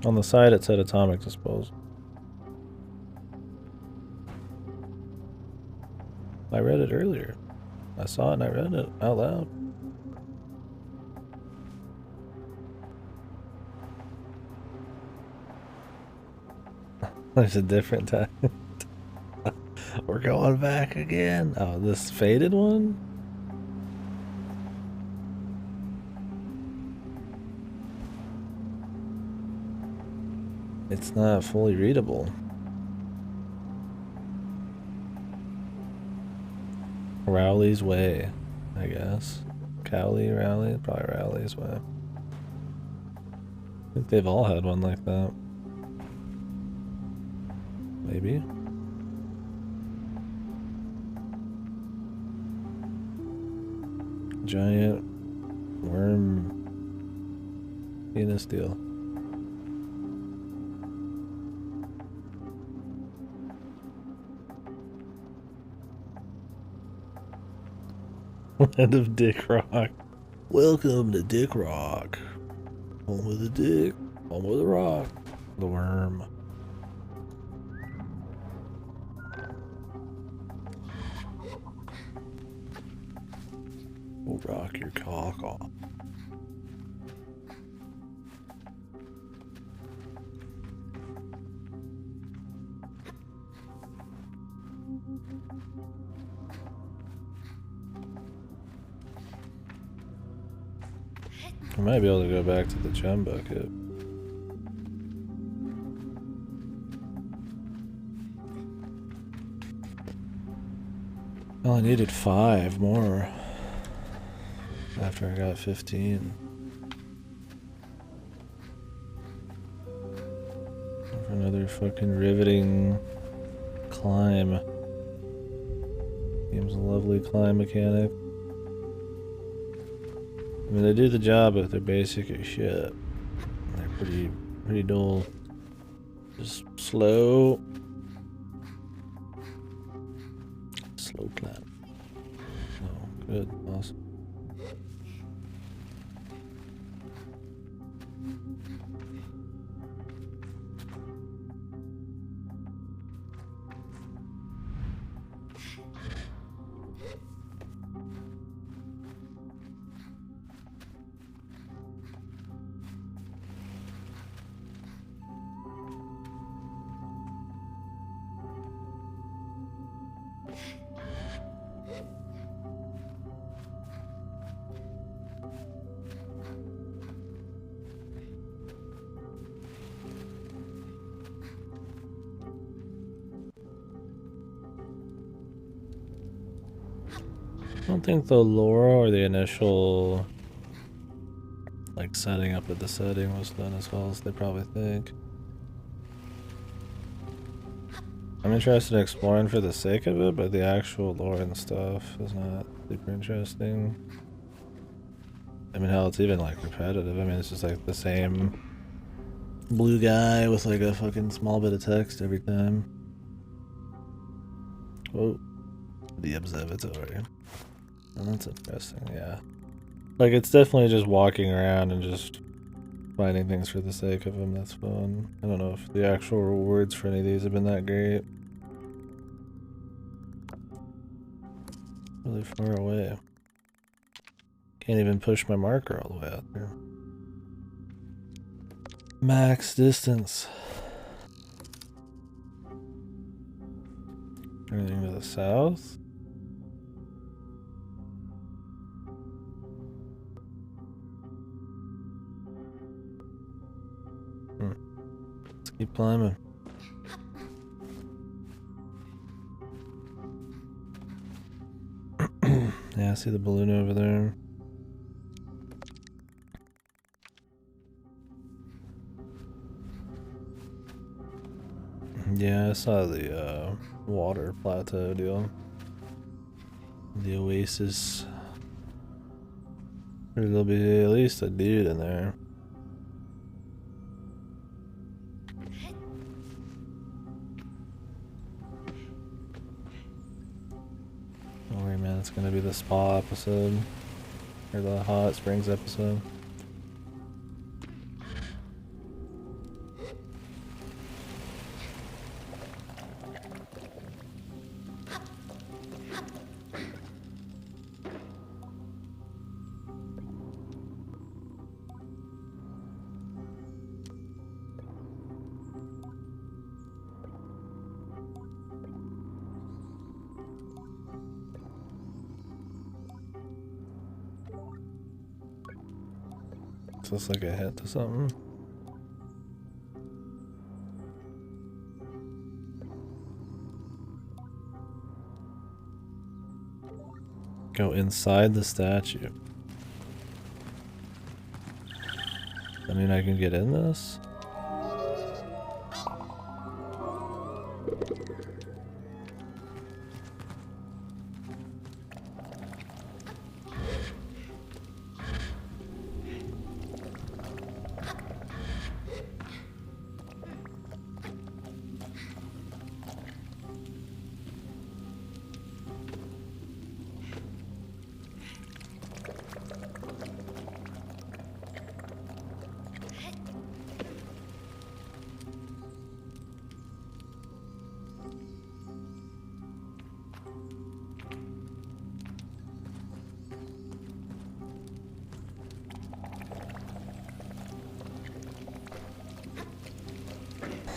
S1: On the side it said atomic disposal. I read it earlier. I saw it and I read it out loud. There's a different time. We're going back again. Oh, this faded one? It's not fully readable. Rowley's Way, I guess. Cowley, Rowley? Probably Rowley's Way. I think they've all had one like that. Maybe. Giant worm penis deal. Land of Dick Rock. Welcome to Dick Rock. Home with a dick, home with a rock. The worm. We'll rock your cock off. I might be able to go back to the gem bucket. Well, I needed 5 more after I got 15. For another fucking riveting climb. Game's a lovely climb mechanic. I mean, they do the job, but they're basic as shit. They're pretty dull. Just slow clap. Oh, good, awesome. I don't think the lore or the initial like setting up of the setting was done as well as they probably think. I'm interested in exploring for the sake of it, but the actual lore and stuff is not super interesting. I mean, hell, it's even like repetitive. I mean, it's just like the same blue guy with like a fucking small bit of text every time. Whoa. The observatory. And that's interesting, yeah. Like, it's definitely just walking around and just finding things for the sake of them. That's fun. I don't know if the actual rewards for any of these have been that great. Really far away. Can't even push my marker all the way out there. Max distance. Anything to the south? Let's keep climbing. Yeah, I see the balloon over there. Yeah, I saw the water plateau deal. The oasis. There'll be at least a dude in there. Don't worry, man, it's gonna be the spa episode. Or the hot springs episode. Is this like a hint to something? Go inside the statue. I mean, I can get in this?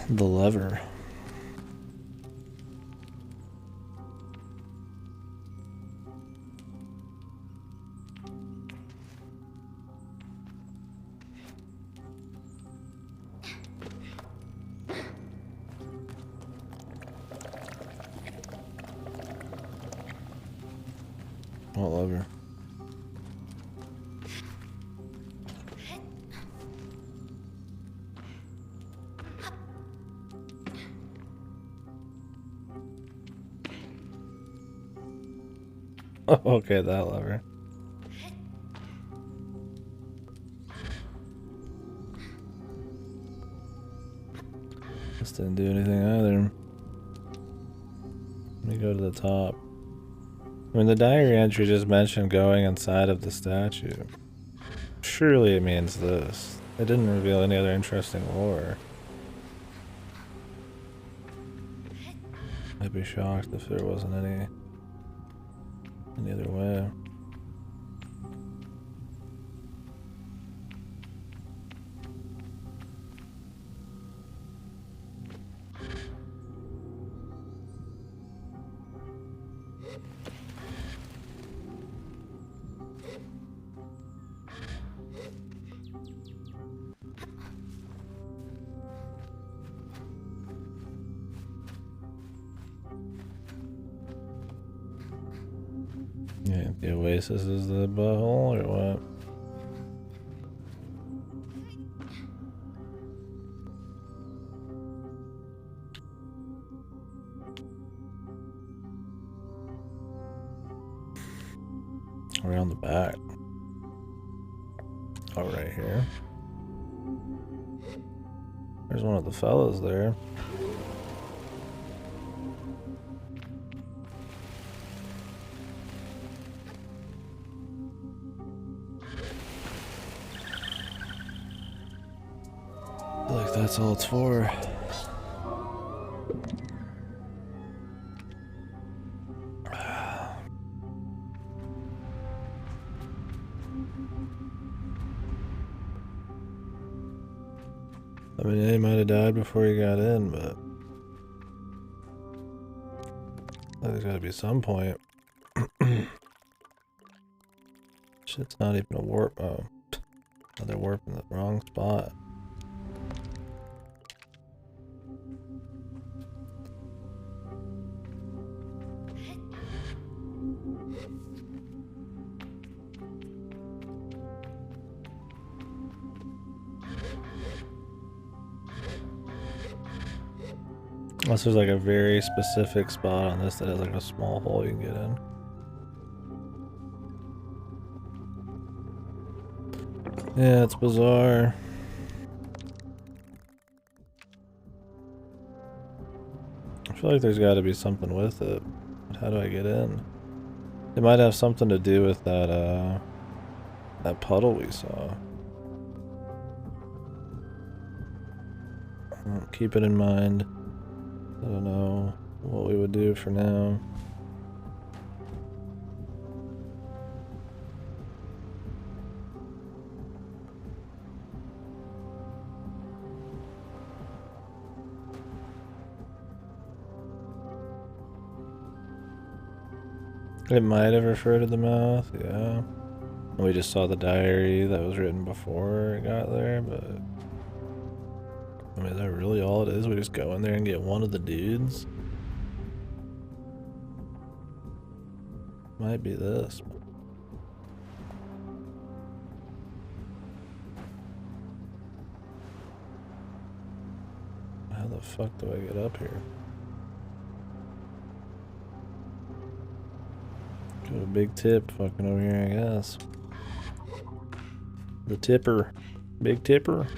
S1: The lever. What lever? Okay, that lever. This didn't do anything either. Let me go to the top. I mean, the diary entry just mentioned going inside of the statue. Surely it means this. It didn't reveal any other interesting lore. I'd be shocked if there wasn't any other way. Yeah, the oasis is the butthole, or what? Around the back. Oh, right here. There's one of the fellas there. feel like that's all it's for. I mean, he might have died before he got in, but there's gotta be some point. Shit's not even a warp. Oh, they're warping the wrong spot. Unless there's like a very specific spot on this that has like a small hole you can get in. Yeah, it's bizarre. I feel like there's got to be something with it. But how do I get in? It might have something to do with that puddle we saw. Keep it in mind. I don't know what we would do for now. It might have referred to the mouth, yeah. We just saw the diary that was written before it got there, but I mean, is that really all it is? We just go in there and get one of the dudes? Might be this. How the fuck do I get up here? Got a big tip fucking over here, I guess. The tipper. Big tipper.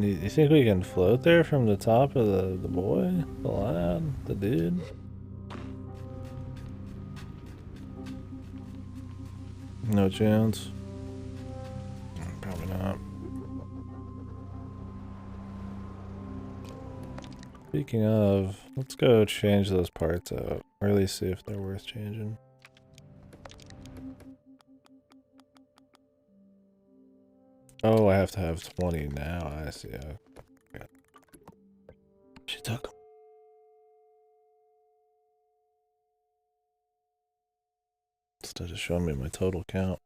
S1: You think we can float there from the top of the boy? The lad? The dude? No chance. Probably not. Speaking of, let's go change those parts out. Or at least see if they're worth changing. Oh, I have to have 20 now. I see. Okay. She took them. Instead of showing me my total count.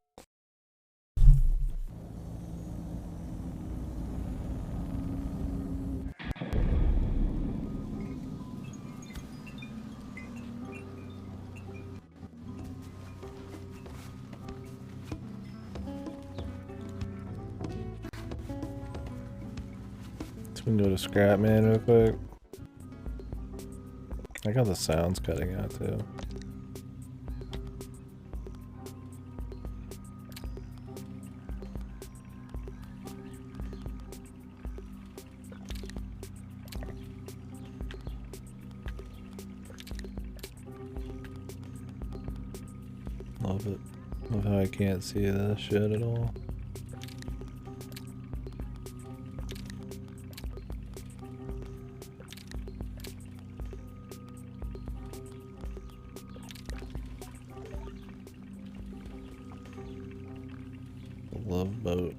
S1: We can go to Scrap Man real quick. I got the sounds cutting out too. Love it. Love how I can't see this shit at all. Love boat.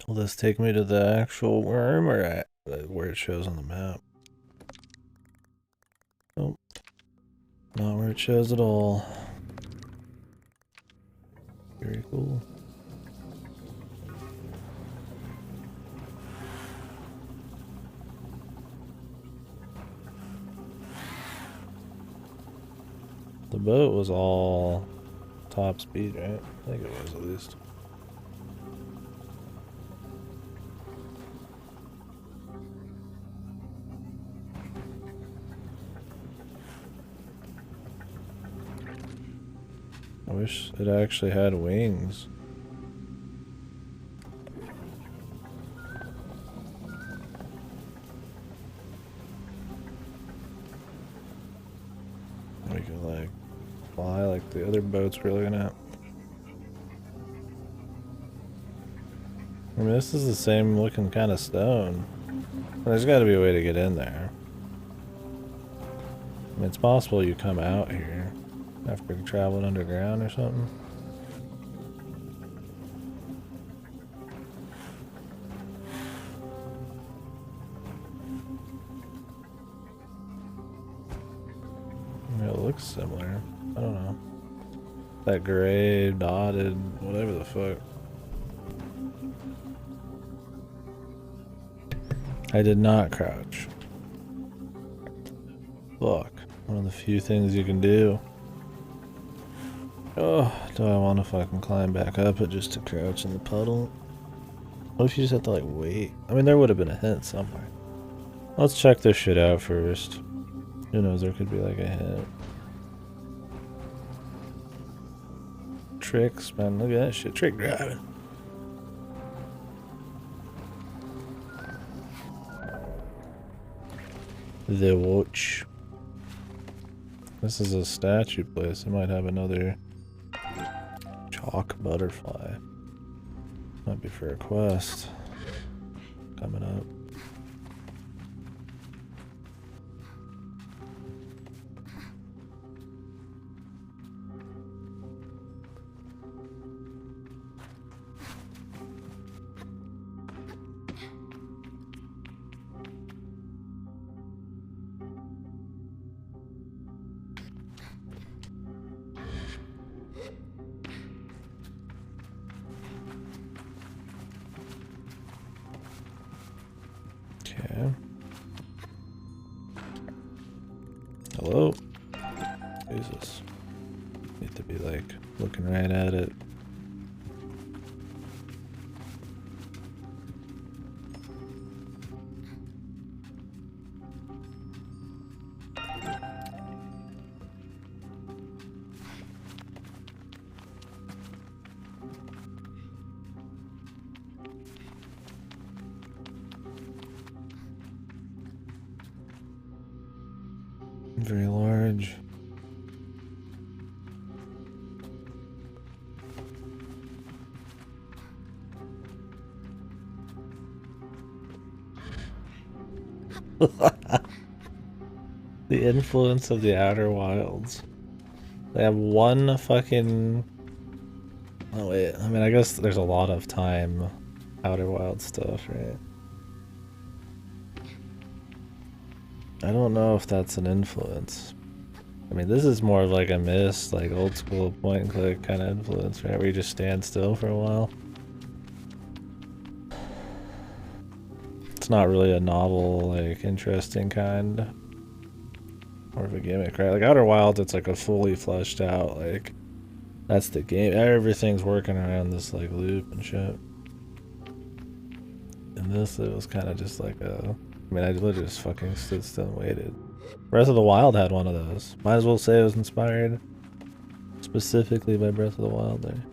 S1: Will this take me to the actual worm or at where it shows on the map? Nope. Not where it shows at all. Very cool. The boat was all top speed, right? I think it was at least. I wish it actually had wings. We could like fly like the other boats we're looking at. I mean, this is the same looking kind of stone. There's got to be a way to get in there. I mean, it's possible you come out here after traveling underground or something. I mean, it looks similar. I don't know. That gray dotted, whatever the fuck. I did not crouch. Fuck. One of the few things you can do. Oh, do I want to fucking climb back up it just to crouch in the puddle? What if you just have to like wait? I mean, there would have been a hint somewhere. Let's check this shit out first. Who knows, there could be like a hint. Tricks, man, look at that shit. Trick driving. The watch. This is a statue place. It might have another chalk butterfly. Might be for a quest coming up. Okay. Hello? Jesus. Need to be like looking right at it. Very large. The influence of the Outer Wilds. They have one fucking... Oh wait, I mean I guess there's a lot of time Outer Wild stuff, right? I don't know if that's an influence. I mean, this is more of like a Myst, like old school point and click kind of influence, right? Where you just stand still for a while. It's not really a novel, like, interesting kind. More of a gimmick, right? Like Outer Wilds, it's like a fully fleshed out, like, that's the game. Everything's working around this, like, loop and shit. And this, it was kind of just like a... I mean, I literally just fucking stood still and waited. Breath of the Wild had one of those. Might as well say it was inspired specifically by Breath of the Wild there.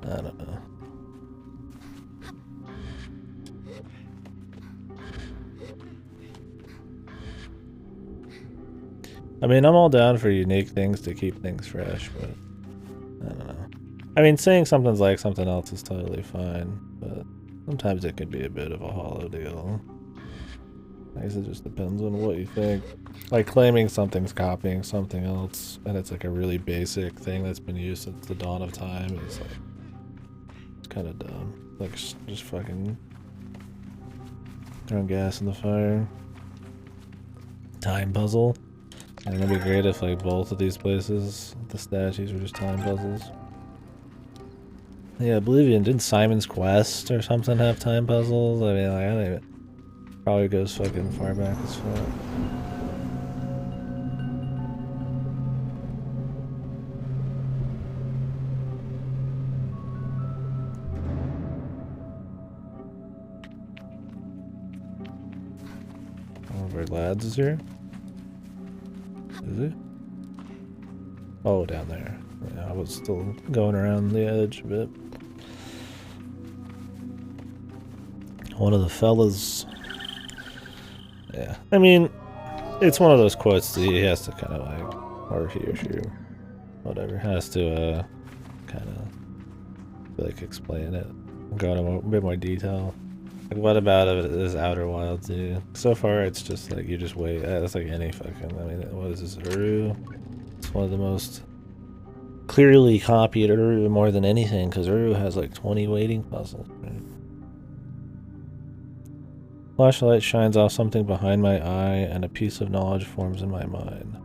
S1: I don't know. I mean, I'm all down for unique things to keep things fresh, but I don't know. I mean, saying something's like something else is totally fine, but sometimes it can be a bit of a hollow deal. I guess it just depends on what you think. Like claiming something's copying something else, and it's like a really basic thing that's been used since the dawn of time. It's like, It's kind of dumb. Like, just fucking throwing gas in the fire. Time puzzle. And it'd be great if, like, both of these places, the statues were just time puzzles. Yeah, Oblivion. Didn't Simon's Quest or something have time puzzles? I mean, like, I don't even... Probably goes fucking far back as fuck. One of our lads is here. Is he? Oh, down there. Yeah, I was still going around the edge a bit. One of the fellas. Yeah, I mean, it's one of those quotes that he has to kind of like, or he or she, or whatever, has to kind of like explain it, go into a bit more detail. Like, what about it is Outer Wilds, dude? So far, it's just like you just wait. That's like any fucking. I mean, what is this, Uru? It's one of the most clearly copied Uru more than anything, because Uru has like 20 waiting puzzles. Right? Flashlight shines off something behind my eye, and a piece of knowledge forms in my mind.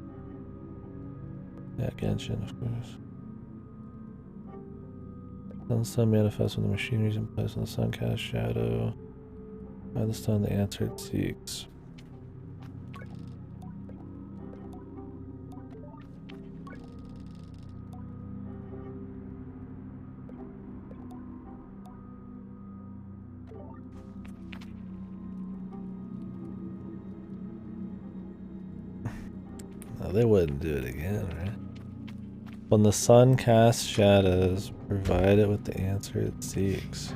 S1: Yeah, Genshin, of course. Then the sun manifests when the machinery is in place, and the sun casts shadow. By the sun, the answer it seeks. No, they wouldn't do it again, right? When the sun casts shadows, provide it with the answer it seeks.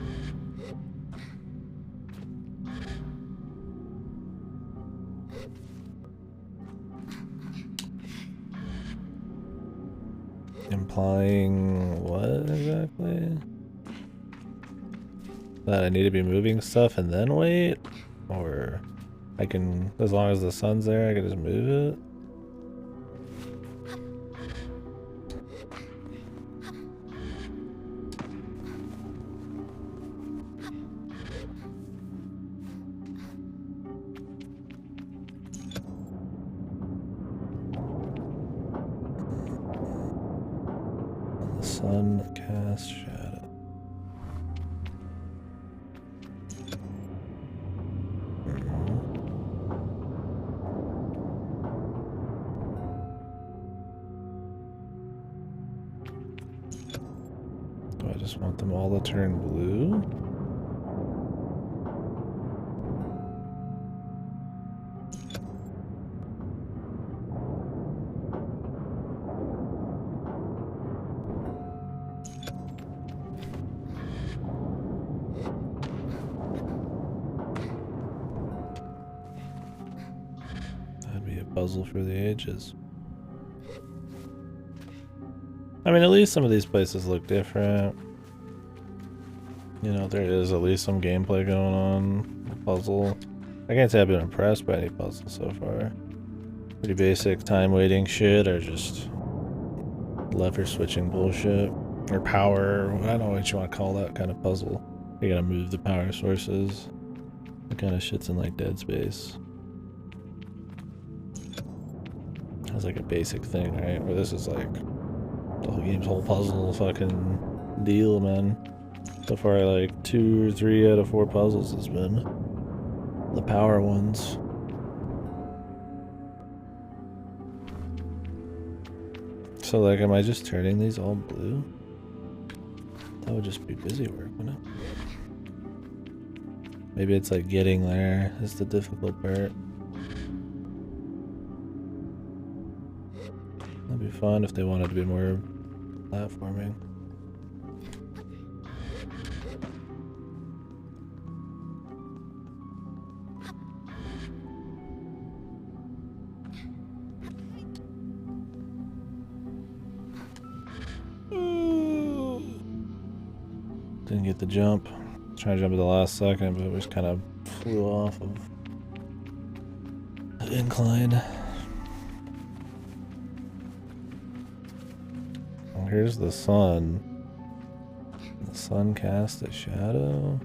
S1: Implying what exactly? That I need to be moving stuff and then wait? Or I can, as long as the sun's there, I can just move it? The sun casts shadow. Do I just want them all to turn blue? That'd be a puzzle for the ages. I mean, at least some of these places look different. You know, there is at least some gameplay going on. Puzzle. I can't say I've been impressed by any puzzles so far. Pretty basic time waiting shit, or just lever switching bullshit. Or power, I don't know what you want to call that kind of puzzle. You gotta move the power sources. That kind of shit's in like Dead Space. That's like a basic thing, right? Where this is like the whole game's whole puzzle fucking deal, man. So far, like 2 or 3 out of 4 puzzles has been the power ones. So, like, am I just turning these all blue? That would just be busy work, wouldn't it? Maybe it's like getting there is the difficult part. That'd be fun if they wanted to be more platforming. Didn't get the jump. Trying to jump at the last second, but it just kind of flew off of the incline. Well, here's the sun. The The sun cast a shadow.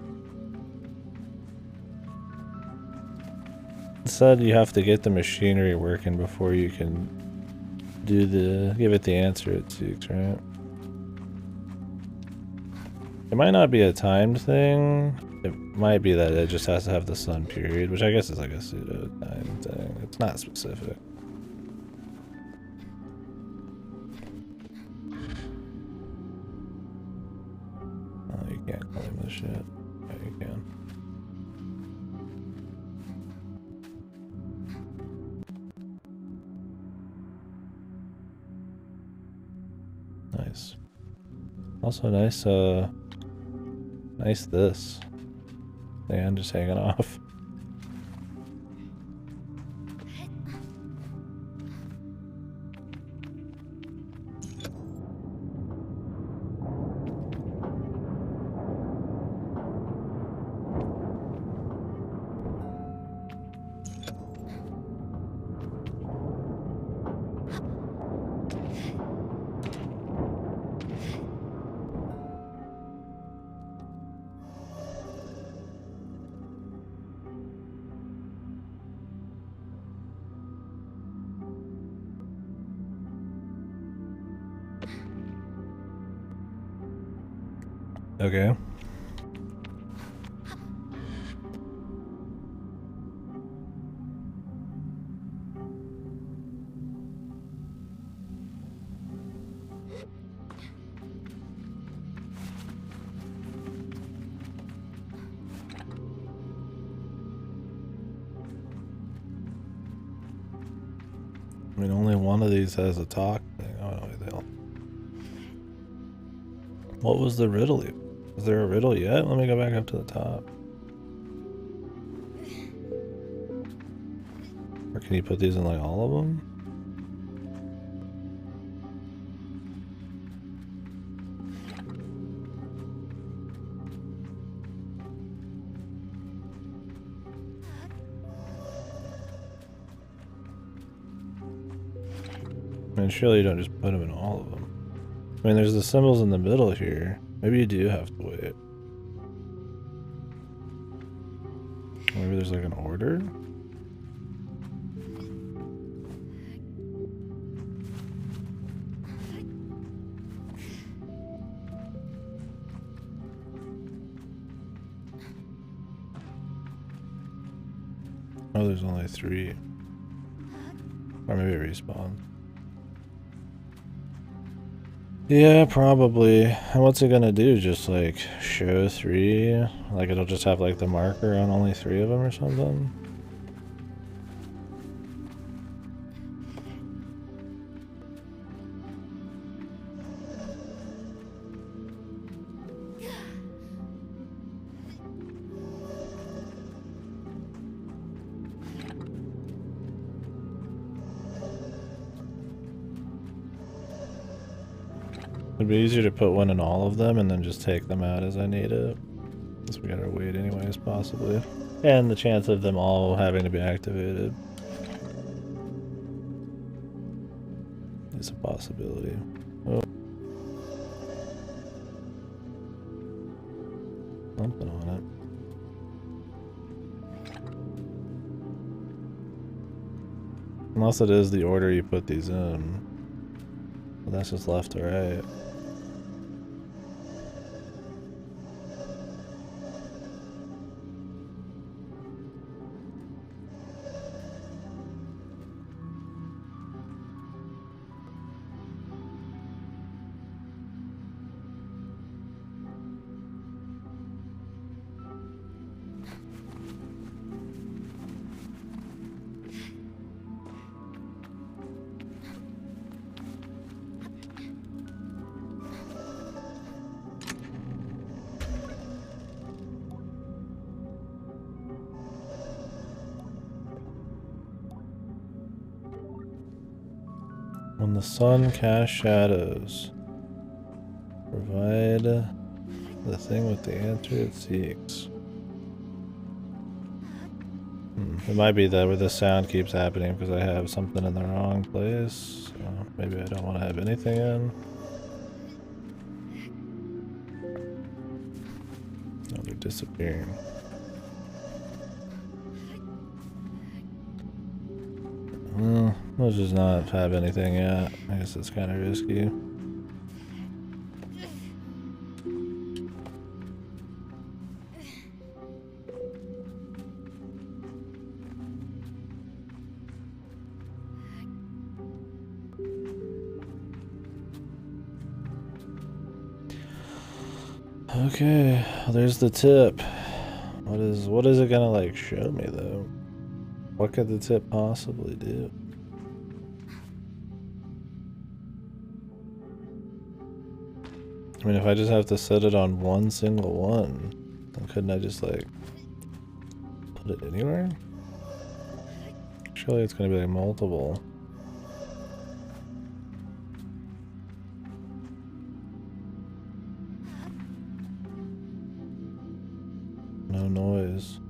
S1: It said you have to get the machinery working before you can give it the answer it seeks, right? It might not be a timed thing. It might be that it just has to have the sun period, which I guess is like a pseudo time thing. It's not specific. Oh, you can't claim this shit. Yeah, you can. Nice. Also nice, nice this. And just hanging off. Okay. I mean, only one of these has a talk thing. Oh no, they don't. What was the riddle? Is there a riddle yet? Let me go back up to the top. Or can you put these in like all of them? I mean, surely you don't just put them in all of them. I mean, there's the symbols in the middle here. Maybe you do have to wait. Maybe there's like an order? Oh, there's only 3. Or maybe it respawns. Yeah, probably. And what's it gonna do? Just like show 3? Like it'll just have like the marker on only 3 of them or something? It'd be easier to put one in all of them and then just take them out as I need it. Since we gotta wait anyways, possibly. And the chance of them all having to be activated is a possibility. Oh. Something on it. Unless it is the order you put these in. But that's just left to right. When the sun casts shadows, provide the thing with the answer it seeks. It might be that where the sound keeps happening because I have something in the wrong place. So maybe I don't want to have anything in. disappearing. Well, let's just not have anything yet. I guess it's kind of risky. Okay, there's the tip. What is it gonna like show me though? What could the tip possibly do? I mean, if I just have to set it on one single one, then couldn't I just like put it anywhere? Surely it's gonna be like multiple. No noise.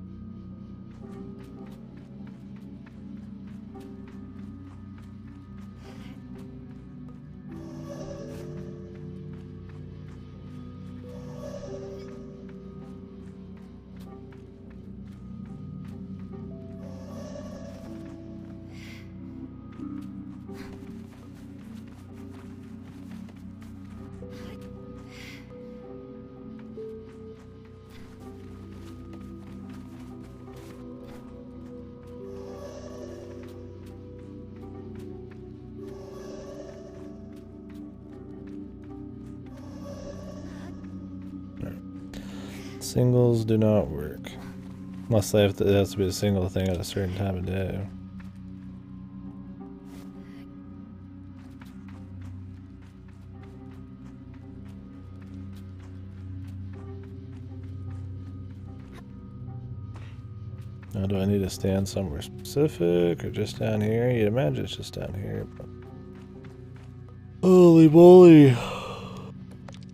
S1: Singles do not work. Unless they have to, it has to be a single thing at a certain time of day. Now, do I need to stand somewhere specific or just down here? You'd imagine it's just down here. But... holy moly!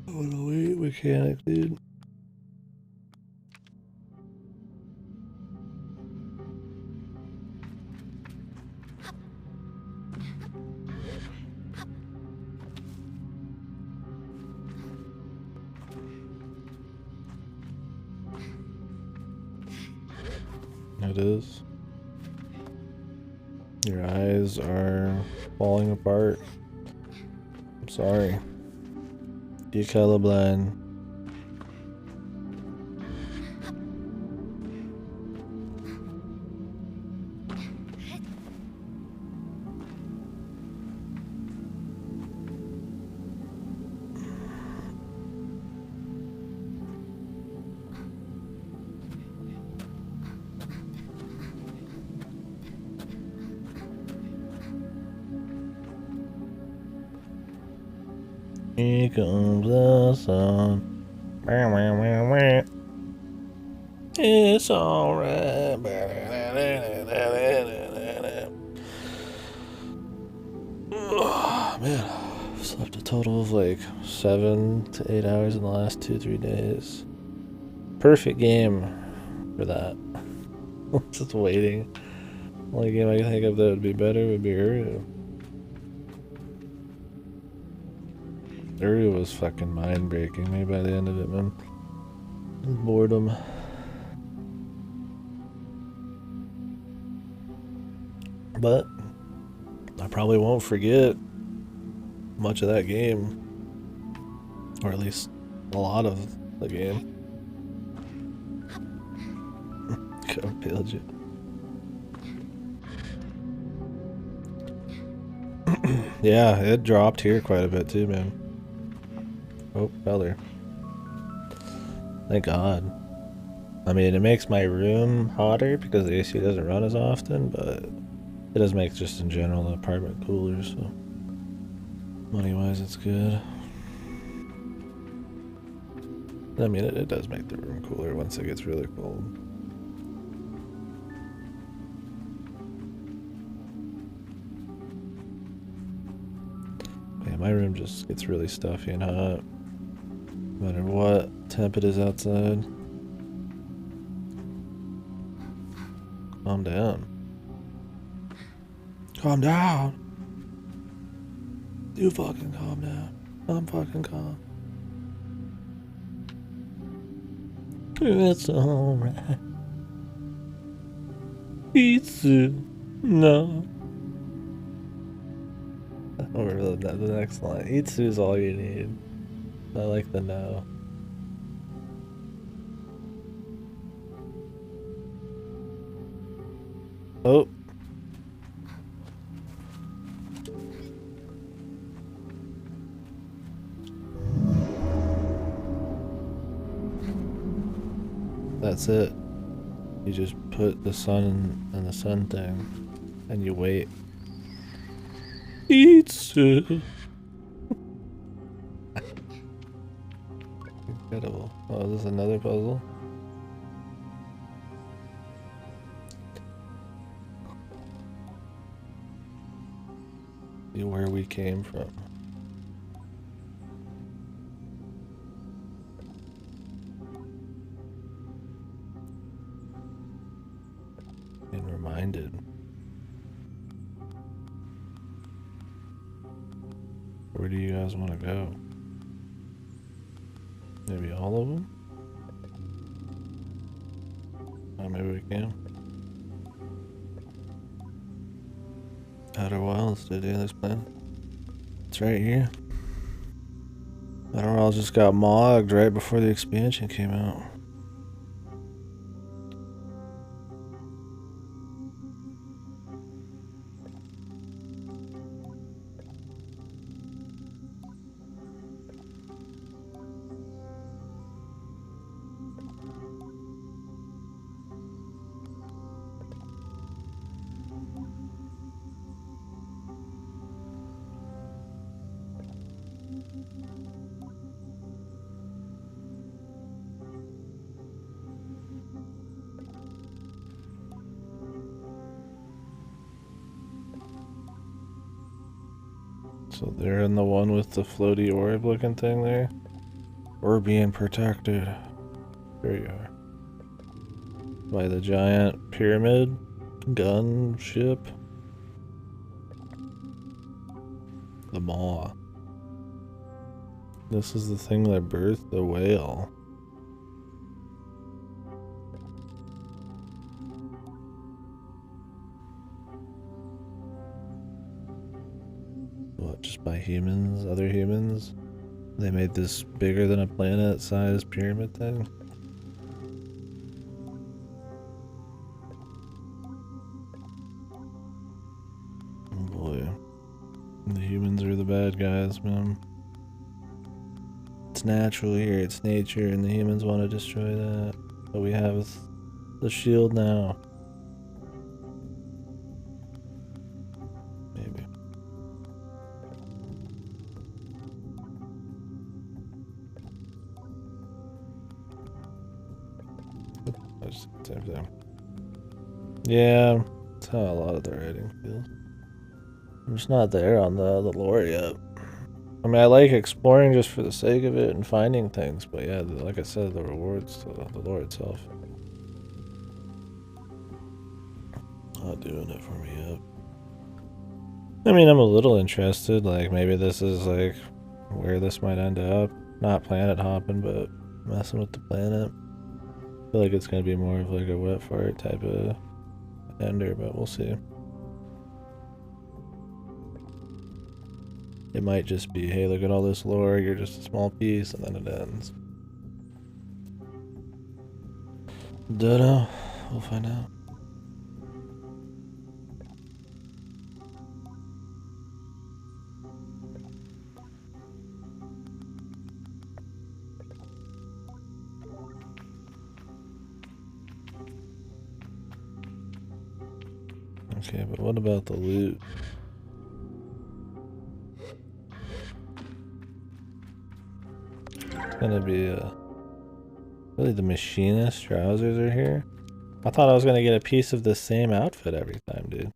S1: What a weight mechanic, dude. It is. Your eyes are falling apart. I'm sorry. You're colorblind. Here comes the sun. It's alright. Oh, man, I've slept a total of like 7 to 8 hours in the last 2-3 days. Perfect game for that. Just waiting. Only game I can think of that would be better would be Uru. Uru was fucking mind breaking me by the end of it, man. Boredom. But I probably won't forget much of that game. Or at least a lot of the game. Go killed you. Yeah, it dropped here quite a bit too, man. Oh, fell there. Thank God. I mean, it makes my room hotter because the AC doesn't run as often, but it does make just in general the apartment cooler, so money-wise it's good. I mean, it does make the room cooler once it gets really cold. Yeah, my room just gets really stuffy and hot. No matter what temp it is outside. Calm down. Calm down. You fucking calm down. I'm fucking calm. It's alright. Itsu. No. Or the next line. Itsu is all you need. I like the no. Oh. That's it. You just put the sun in the sun thing, and you wait. Itsu. Incredible. Oh, is this another puzzle? See where we came from. Been reminded. Where do you guys want to go? Maybe all of them? Oh, maybe we can. Outer Wilds, did this plan? It's right here. Outer Wilds just got mogged right before the expansion came out. So they're in the one with the floaty orb looking thing there. We're being protected. There you are. By the giant pyramid gun ship. The maw. This is the thing that birthed the whale. What, just by humans? Other humans? They made this bigger than a planet-sized pyramid thing? Oh boy. The humans are the bad guys, man. It's natural here, it's nature, and the humans want to destroy that. But we have the shield now. Maybe. Same thing. Yeah, that's how a lot of the writing feels. I'm just not there on the lore yet. I mean, I like exploring just for the sake of it and finding things, but yeah, like I said, the rewards to the lore itself. Not doing it for me yet. I mean, I'm a little interested, like maybe this is like where this might end up. Not planet hopping, but messing with the planet. I feel like it's gonna be more of like a wet fart type of ender, but we'll see. It might just be, hey, look at all this lore, you're just a small piece, and then it ends. Dunno. We'll find out. Okay, but what about the loot? It's gonna be really the machinist trousers are here. I thought I was gonna get a piece of the same outfit every time, dude.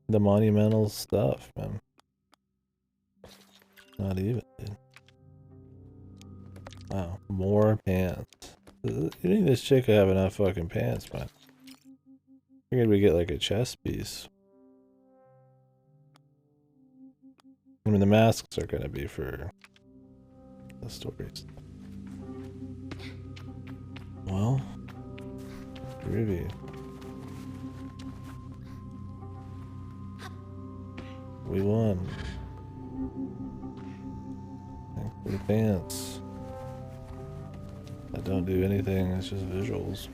S1: The monumental stuff, man. Not even, dude. Wow, more pants. You think this chick could have enough fucking pants, man? Figured we get like a chest piece. I mean, the masks are gonna be for the stories. well, groovy. We won. Thanks for the pants. I don't do anything, it's just visuals.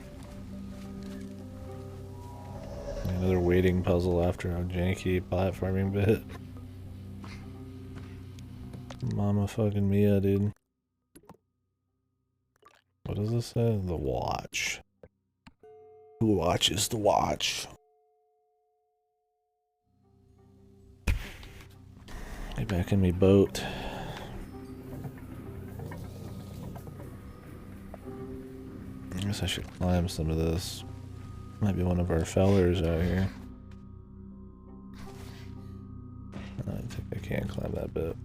S1: Another waiting puzzle after a janky platforming bit. Mama fucking Mia, dude. What does this say? The watch. Who watches the watch? Get back in me boat. I guess I should climb some of this. Might be one of our fellers out here. I think I can climb that bit.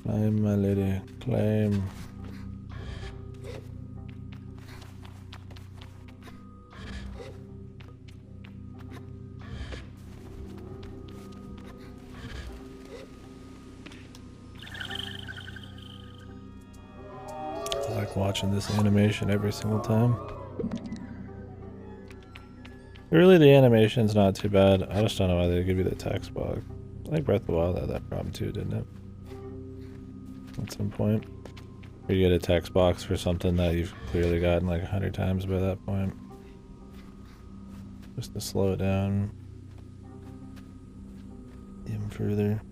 S1: Climb, my lady, climb. I like watching this animation every single time. Really, the animation's not too bad. I just don't know why they give you the text box. I think Breath of the Wild had that problem too, didn't it? At some point. Or you get a text box for something that you've clearly gotten like 100 times by that point. Just to slow it down even further.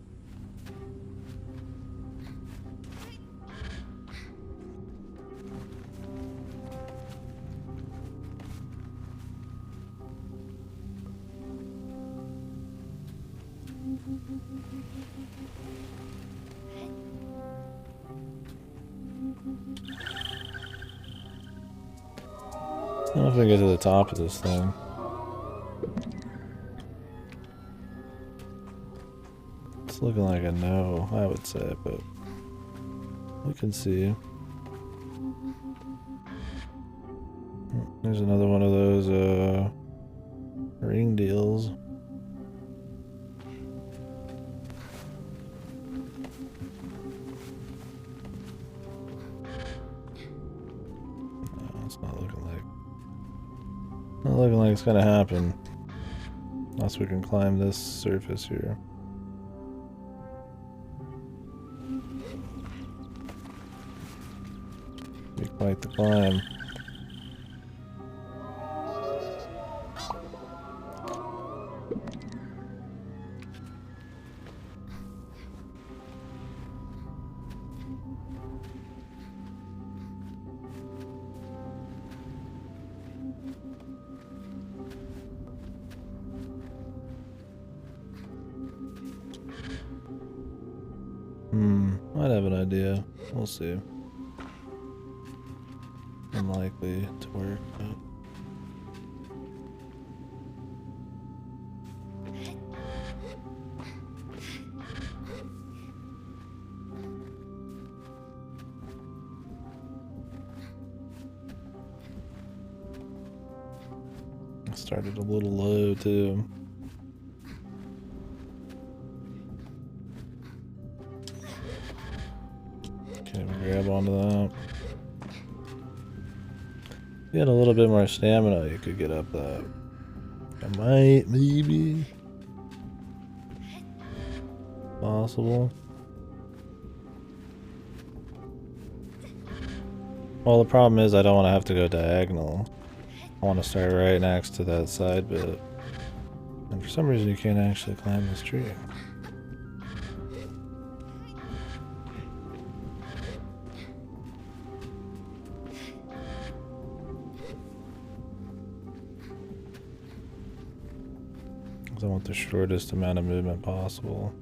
S1: I don't know if we can get to the top of this thing. It's looking like a no, I would say, but we can see. There's another one of those ring deals. No, it's not looking like it's gonna happen. Unless we can climb this surface here. Be quite the climb. Might have an idea. We'll see. Unlikely to work, but... I started a little low too. Can't even grab onto that. If you had a little bit more stamina, you could get up that. I might, maybe. Possible. Well, the problem is I don't want to have to go diagonal. I want to start right next to that side bit. And for some reason you can't actually climb this tree. I want the shortest amount of movement possible.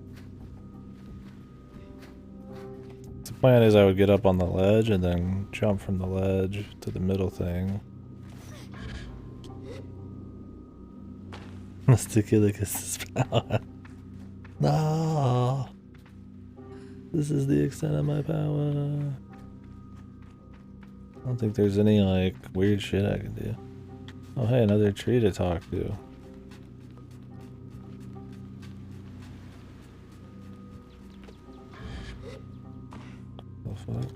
S1: The plan is I would get up on the ledge and then jump from the ledge to the middle thing. Mystically power. No. This is the extent of my power. I don't think there's any like weird shit I can do. Oh hey, another tree to talk to. The fuck?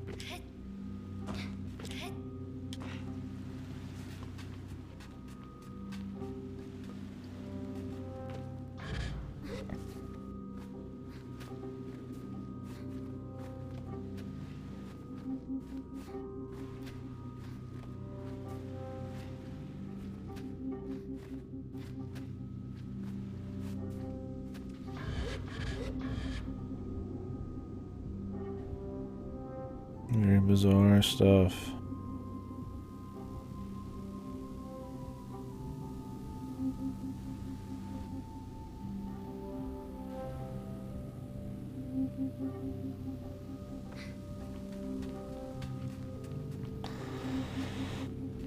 S1: Very bizarre stuff.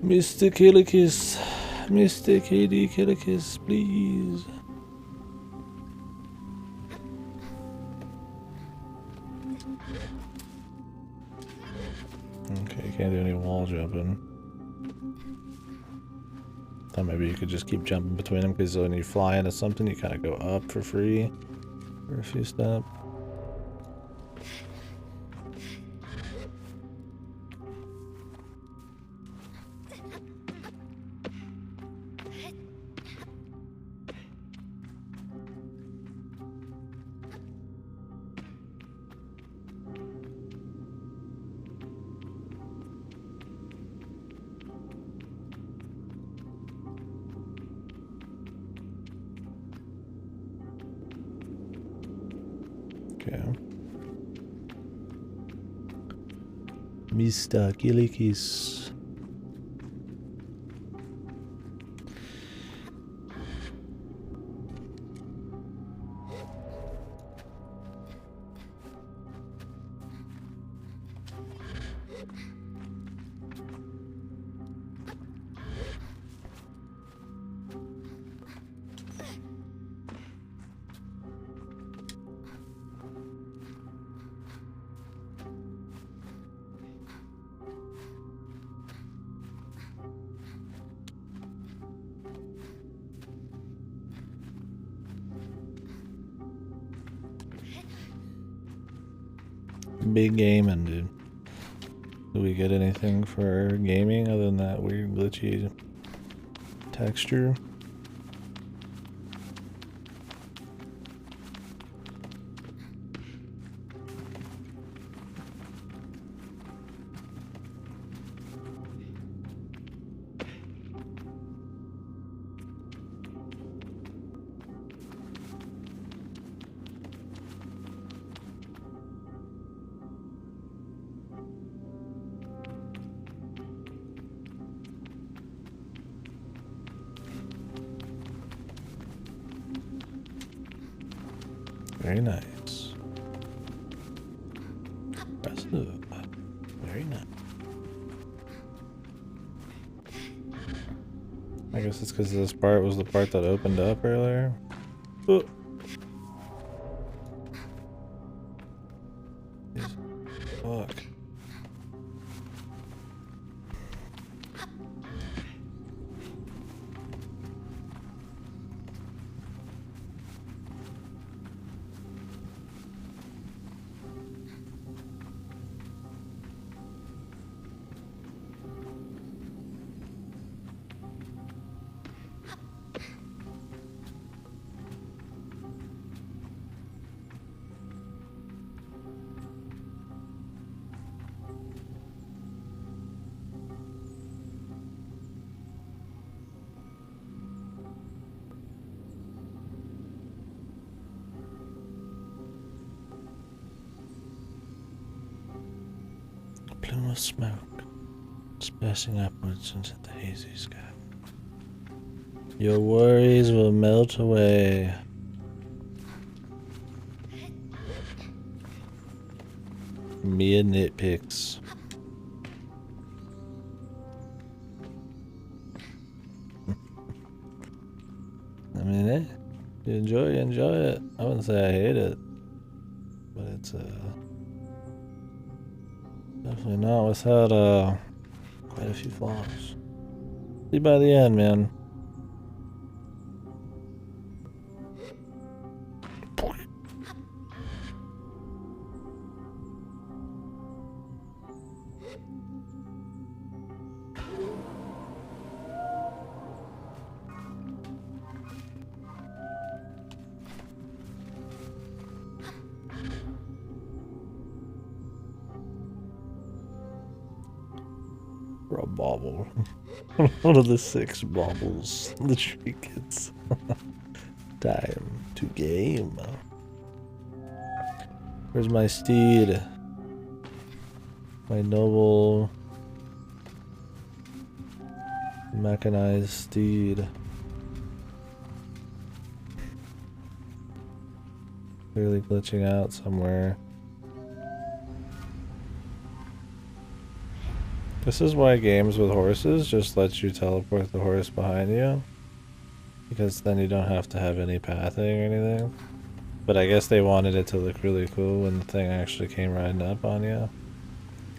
S1: Mr. Killikis, Mr. KDkill, please. Okay, you can't do any wall jumping. Thought maybe you could just keep jumping between them because when you fly into something, you kind of go up for free for a few steps. Okay. Mr. Killikis. Big gaming, dude. Do we get anything for gaming other than that weird glitchy texture? Very nice. Impressive. Very nice. I guess it's because this part was the part that opened up earlier. Oh. Fuck. A plume of smoke dispersing upwards into the hazy sky. Your worries will melt away. Mere nitpicks. I mean, you enjoy it. I wouldn't say I hate it, but it's Definitely not without quite a few flaws. See by the end, man. For a bauble. One of the 6 baubles the tree gets. Time to game. Where's my steed? My noble mechanized steed. Clearly glitching out somewhere. This is why games with horses just let you teleport the horse behind you. Because then you don't have to have any pathing or anything. But I guess they wanted it to look really cool when the thing actually came riding up on you.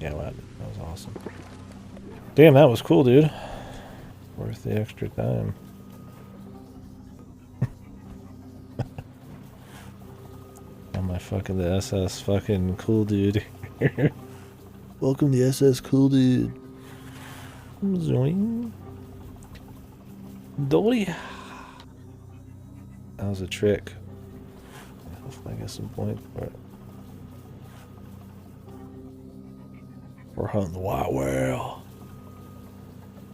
S1: Yeah, wow, that was awesome. Damn, that was cool, dude. Worth the extra time. On my fucking the SS fucking cool dude. Welcome to SS cool dude. Zoing. Dolly. That was a trick. Hopefully I get some points for it. We're hunting the white whale.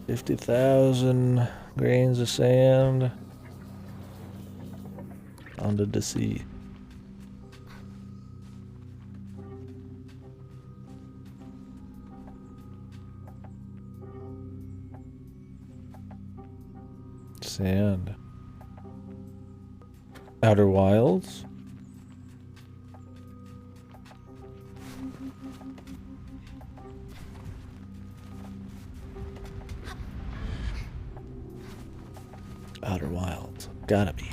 S1: 50,000 grains of sand under the sea. Sand. Outer Wilds. Outer Wilds. Gotta be.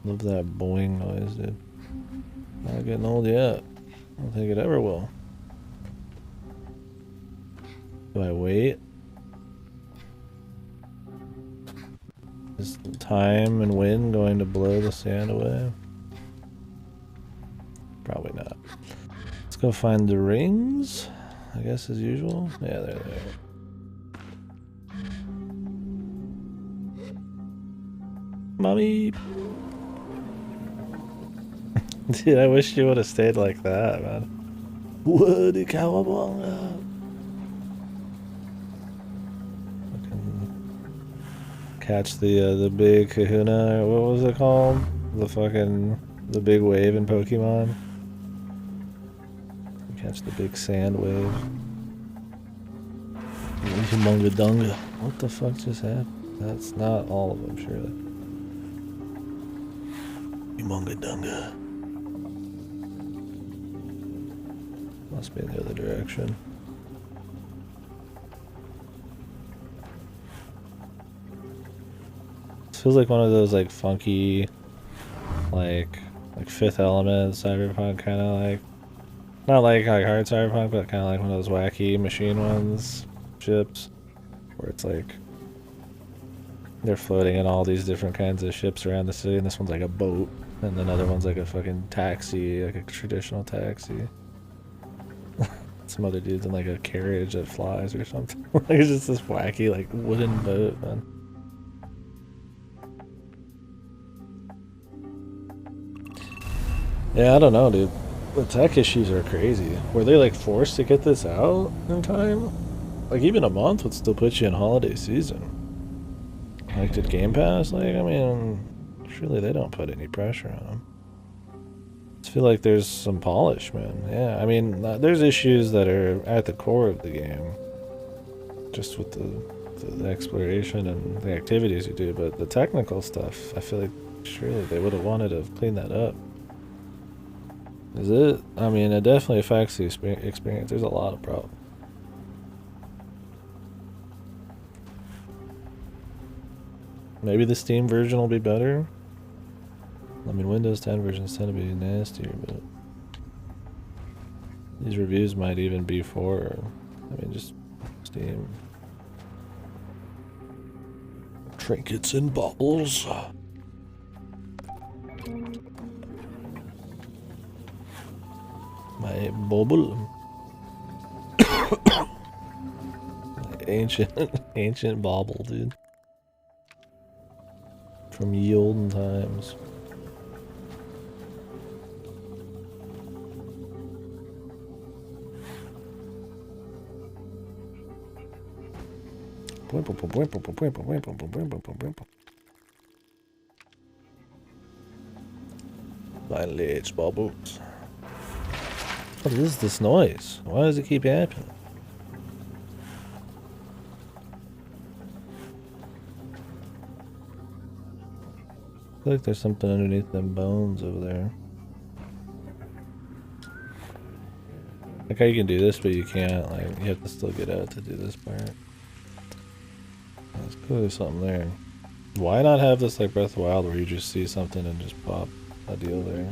S1: Love that boing noise, dude. Not getting old yet. I don't think it ever will. Do I wait? Is time and wind going to blow the sand away? Probably not. Let's go find the rings, I guess, as usual. Yeah, there they are. Mommy! Dude, I wish you would have stayed like that, man. Woody Cowabunga! Catch the big kahuna, what was it called? The big wave in Pokemon. Catch the big sand wave. Humunga Dunga. What the fuck just happened? That's not all of them, surely. Humunga Dunga. Must be in the other direction. This feels like one of those like funky, like Fifth Element, Cyberpunk kind of like, not like hard Cyberpunk, but kind of like one of those wacky machine ones, ships, where it's like they're floating in all these different kinds of ships around the city, and this one's like a boat, and another one's like a fucking taxi, like a traditional taxi. Some other dude's in like a carriage that flies or something. Like it's just this wacky like wooden boat, man. Yeah, I don't know, dude. The tech issues are crazy. Were they like forced to get this out in time? Like even a month would still put you in holiday season. Like did Game Pass? Like I mean, surely they don't put any pressure on them. I feel like there's some polish, man. Yeah, I mean, there's issues that are at the core of the game, just with the exploration and the activities you do, but the technical stuff, I feel like surely they would have wanted to clean that up. Is it? I mean, it definitely affects the experience. There's a lot of problems. Maybe the Steam version will be better. I mean, Windows 10 versions tend to be nastier, but these reviews might even be for, I mean, just Steam. Trinkets and baubles. My bauble. Ancient bauble, dude. From ye olden times. Finally, it's bubbles. What is this noise? Why does it keep happening? I feel like there's something underneath them bones over there. Like how you can do this, but you can't. Like you have to still get out to do this part. There's clearly something there. Why not have this like Breath of the Wild where you just see something and just pop a deal there?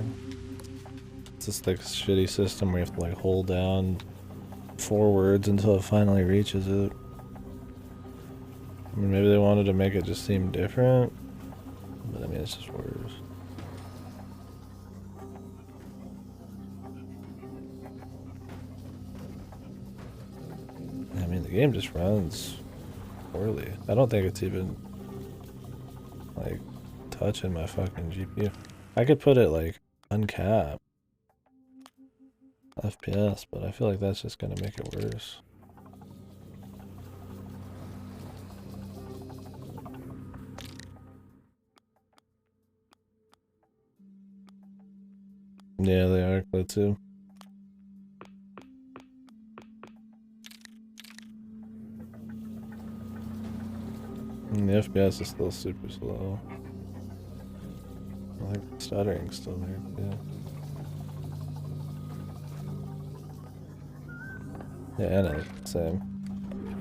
S1: It's just like a shitty system where you have to like hold down forwards until it finally reaches it. I mean, maybe they wanted to make it just seem different, but I mean, it's just worse. I mean, the game just runs poorly. I don't think it's even like touching my fucking GPU. I could put it like uncapped FPS, but I feel like that's just gonna make it worse. Yeah, they are close too. And the FPS is still super slow. I think the stuttering's still there, yeah. Yeah, I know, same.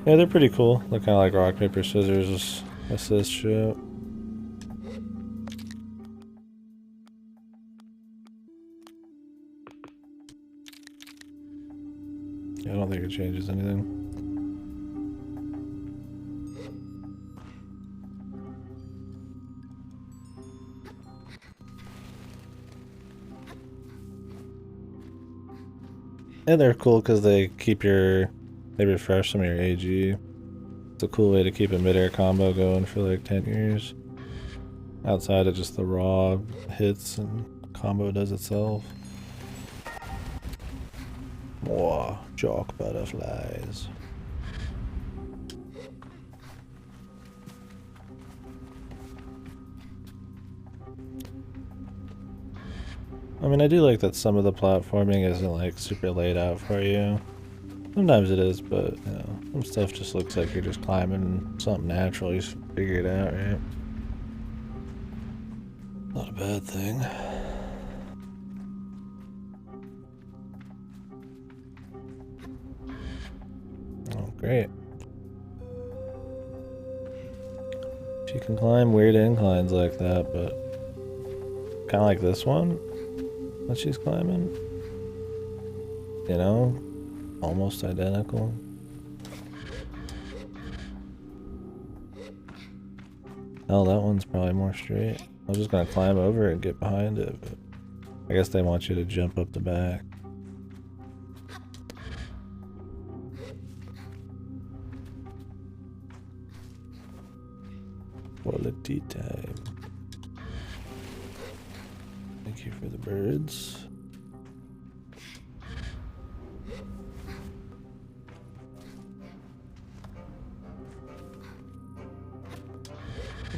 S1: Yeah, they're pretty cool. They're kind of like rock, paper, scissors assist shit. Yeah, I don't think it changes anything. And they're cool because they refresh some of your AG. It's a cool way to keep a mid-air combo going for like 10 years. Outside of just the raw hits and combo does itself. More chalk butterflies. I mean, I do like that some of the platforming isn't like super laid out for you. Sometimes it is, but you know, some stuff just looks like you're just climbing something natural. You just figure it out, right? Not a bad thing. Oh, great. She can climb weird inclines like that, but kind of like this one that she's climbing. You know? Almost identical. Hell, that one's probably more straight. I was just gonna climb over and get behind it, but I guess they want you to jump up the back. Quality time. Thank you for the birds.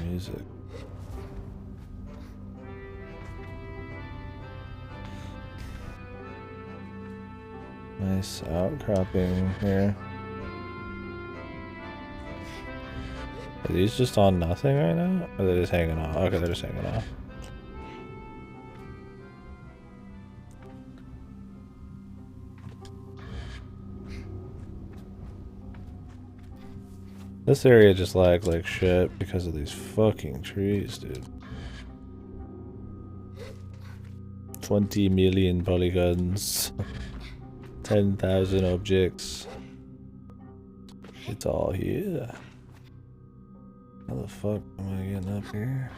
S1: Music. Nice outcropping here. Are these just on nothing right now? Or are they just hanging off? Okay, they're just hanging off. This area just lags like shit because of these fucking trees, dude. 20 million polygons. 10,000 objects. It's all here. How the fuck am I getting up here?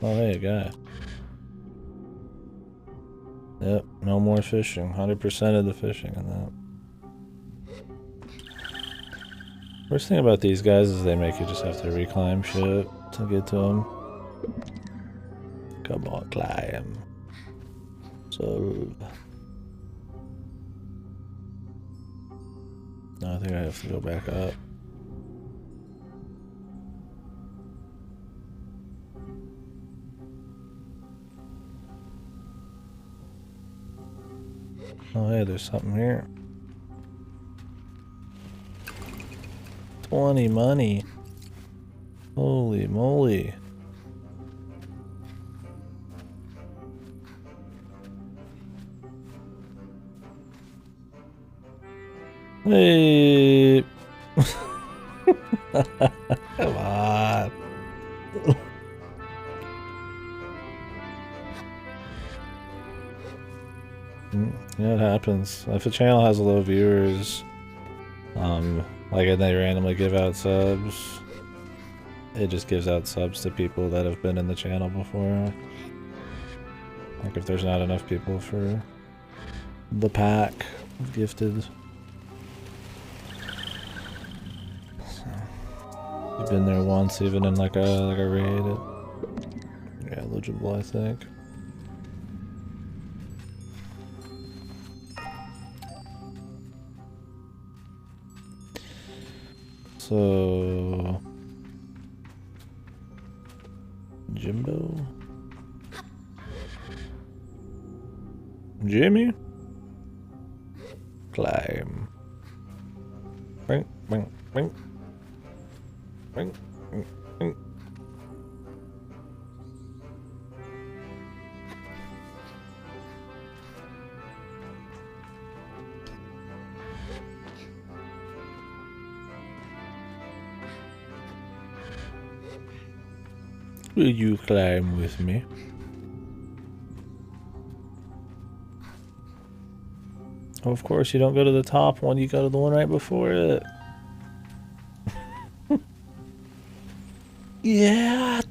S1: Oh, hey, a guy. Yep, no more fishing. 100% of the fishing in that. Worst thing about these guys is they make you just have to reclimb shit to get to them. Come on, climb. So... No, I think I have to go back up. Oh, hey, there's something here. 20 money. Holy moly. Hey. Come on. Yeah, it happens. If a channel has low viewers, like and they randomly give out subs, it just gives out subs to people that have been in the channel before. Like if there's not enough people for the pack of gifted. So, you've been there once, even in like a raid. Yeah, eligible, I think. So, Jimbo? Jimmy? Climb. Bing, bing, bing. Bing, bing, bing. Will you climb with me? Oh, of course, you don't go to the top one, you go to the one right before it. Yeah!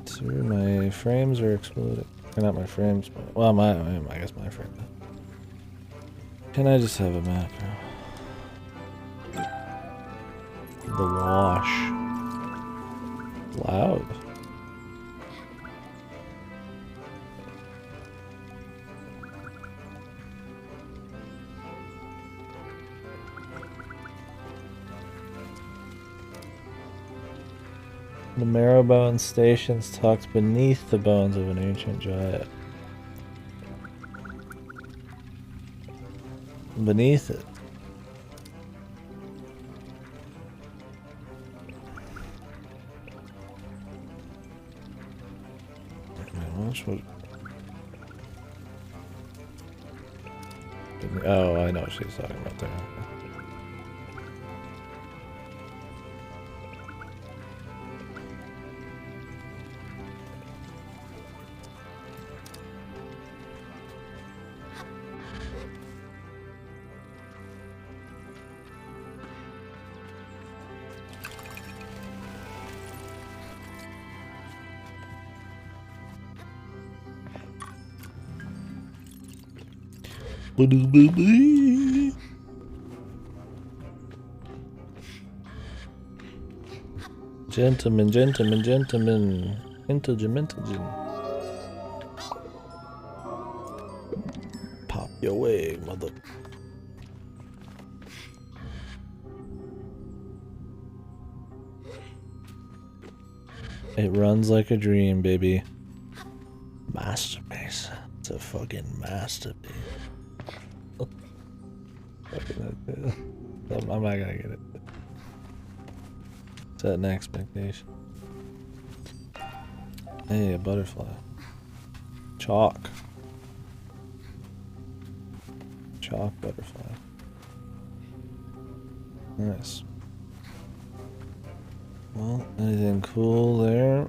S1: So my frames are exploding. Or not my frames, but... Well, I guess my frame. Can I just have a map? The wash. Loud. The marrowbone station's tucked beneath the bones of an ancient giant. Beneath it. What? Oh, I know what she's talking about there. Gentlemen, gentlemen, gentlemen. Intelligent. Pop your way, mother. It runs like a dream, baby. Masterpiece. It's a fucking masterpiece. expecting that too. I'm not gonna get it. Set an expectation. Hey, a butterfly. Chalk. Chalk butterfly. Nice. Well, anything cool there?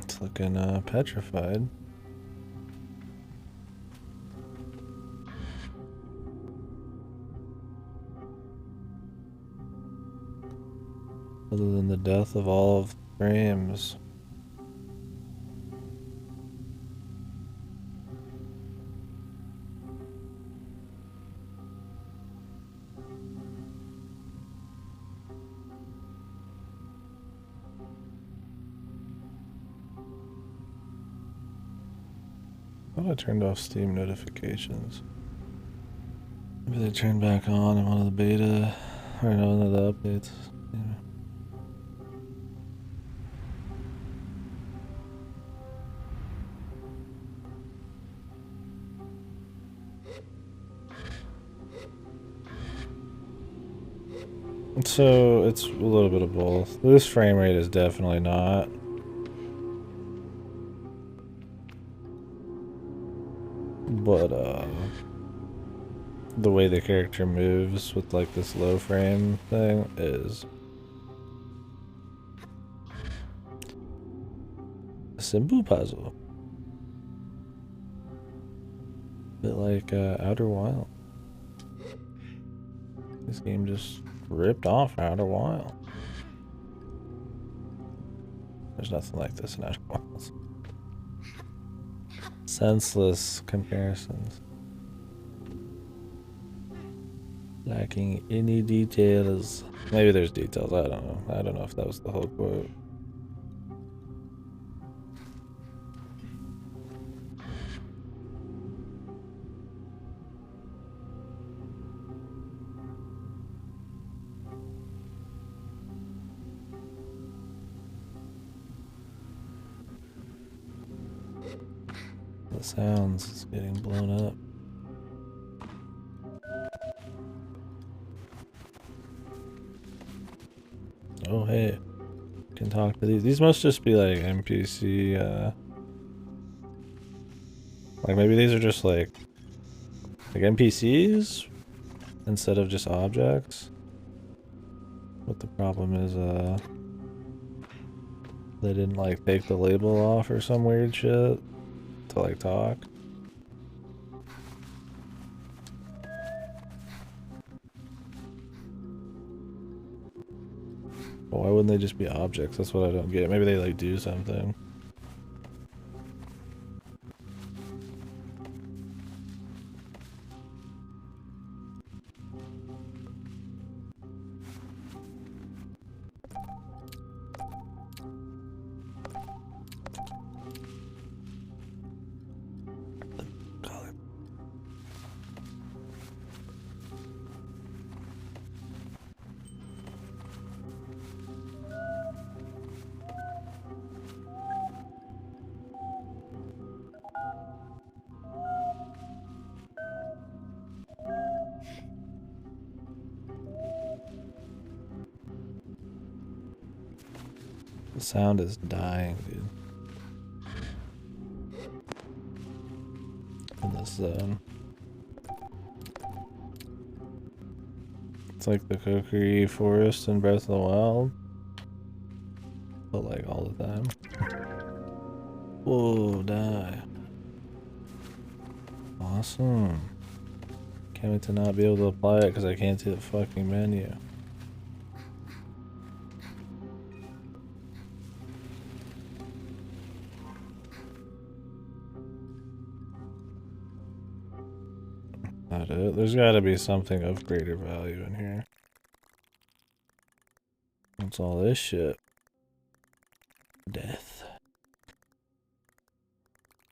S1: It's looking petrified. Other than the death of all of the frames. I thought I turned off Steam notifications. Maybe they turned back on in one of the beta, or no, one of the updates. Yeah. So it's a little bit of both. This frame rate is definitely not. But the way the character moves with like this low frame thing is a simple puzzle. A bit like Outer Wild. This game just ripped off Outer Wild. There's nothing like this in Outer Wilds. Senseless comparisons. Lacking any details. Maybe there's details, I don't know. I don't know if that was the whole quote. The sounds is getting blown up. Oh hey, can talk to these. These must just be like NPC. Like maybe these are just like NPCs instead of just objects. But the problem is they didn't like take the label off or some weird shit to like talk. Why wouldn't they just be objects? That's what I don't get. Maybe they like do something. The sound is dying, dude. In this zone. It's like the Kokiri Forest in Breath of the Wild. But like all the time. Whoa, die. Awesome. Can't wait to not be able to apply it because I can't see the fucking menu. Not it. There's gotta be something of greater value in here. What's all this shit? Death.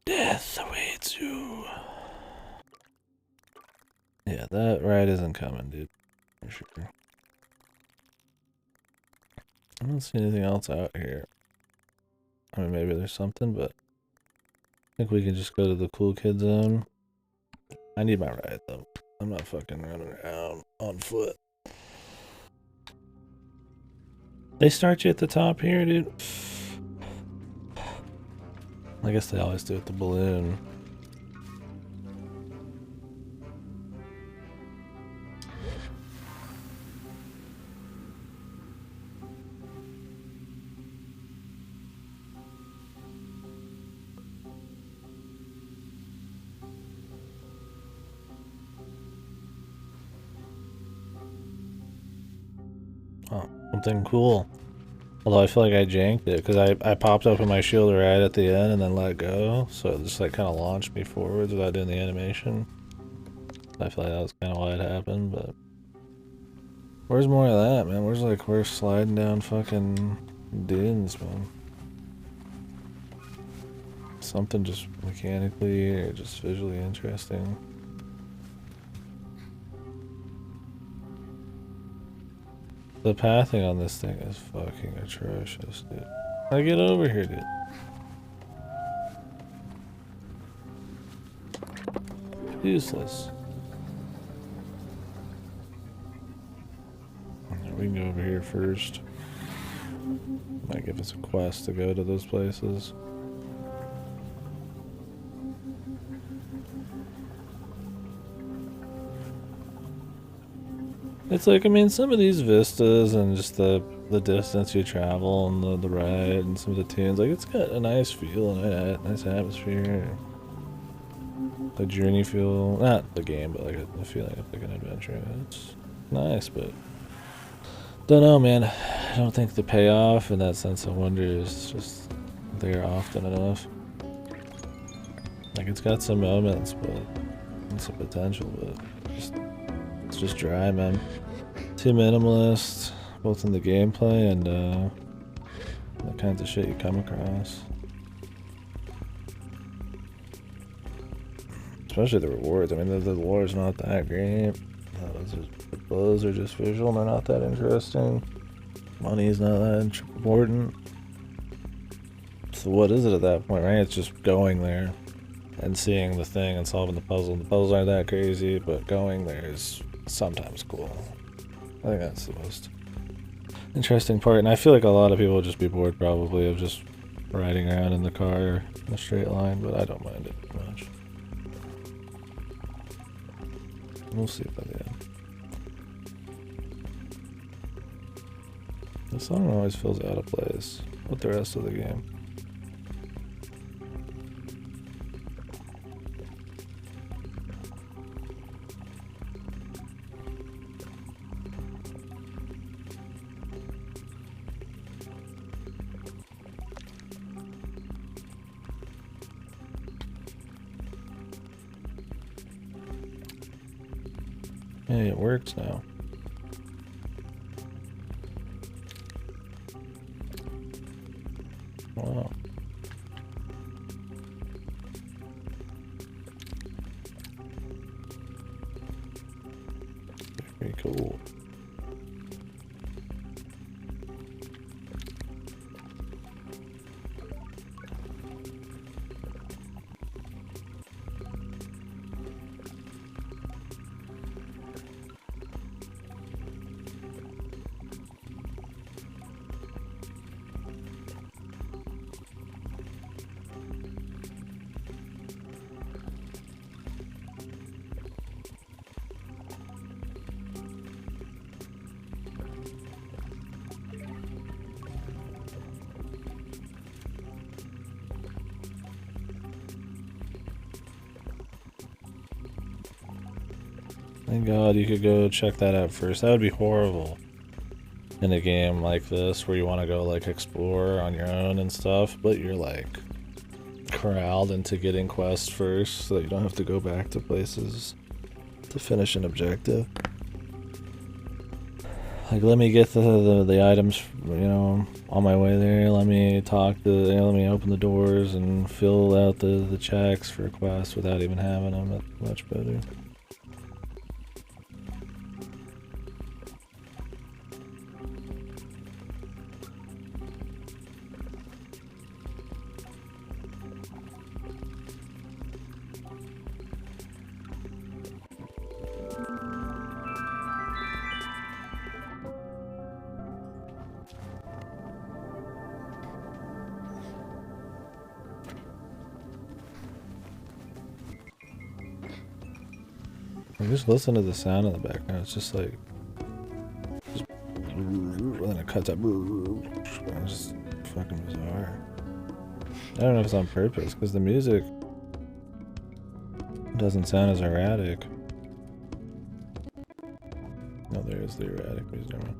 S1: Death awaits you. Yeah, that ride isn't coming, dude. For sure. I don't see anything else out here. I mean, maybe there's something, but I think we can just go to the cool kid zone. I need my ride, though. I'm not fucking running around on foot. They start you at the top here, dude. I guess they always do with the balloon. Oh, something cool. Although I feel like I janked it because I popped up with my shield right at the end and then let go, so it just like kind of launched me forwards without doing the animation. I feel like that was kind of why it happened, but where's more of that, man? We're sliding down fucking dunes, man. Something just mechanically or just visually interesting. The pathing on this thing is fucking atrocious, dude. Now get over here, dude. Useless. We can go over here first. Might give us a quest to go to those places. It's like, I mean, some of these vistas and just the distance you travel and the ride and some of the tunes, like, it's got a nice feel and a nice atmosphere. The journey feel, not the game, but like a feeling of like an adventure. It's nice, but don't know, man. I don't think the payoff and that sense of wonder is just there often enough. Like, it's got some moments, but and some potential, but it's just dry, man. Too minimalist, both in the gameplay and the kinds of shit you come across. Especially the rewards. I mean, the lore's not that great. Those are just visual. They're not that interesting. Money's not that important. So what is it at that point, right? It's just going there and seeing the thing and solving the puzzle. The puzzles aren't that crazy, but going there is sometimes cool. I think that's the most interesting part. And I feel like a lot of people would just be bored probably of just riding around in the car in a straight line, but I don't mind it much. We'll see by the end. The song always feels out of place with the rest of the game. Hey, it works now. Wow. Very cool. Thank God you could go check that out first. That would be horrible in a game like this where you want to go like explore on your own and stuff, but you're like corralled into getting quests first so that you don't have to go back to places to finish an objective. Like, let me get the items, you know, on my way there. Let me talk to, you know, let me open the doors and fill out the checks for quests without even having them. That's much better. Just listen to the sound in the background. It's just like, and then it cuts up. It's just fucking bizarre. I don't know if it's on purpose because the music doesn't sound as erratic. No, there is the erratic music. Never mind.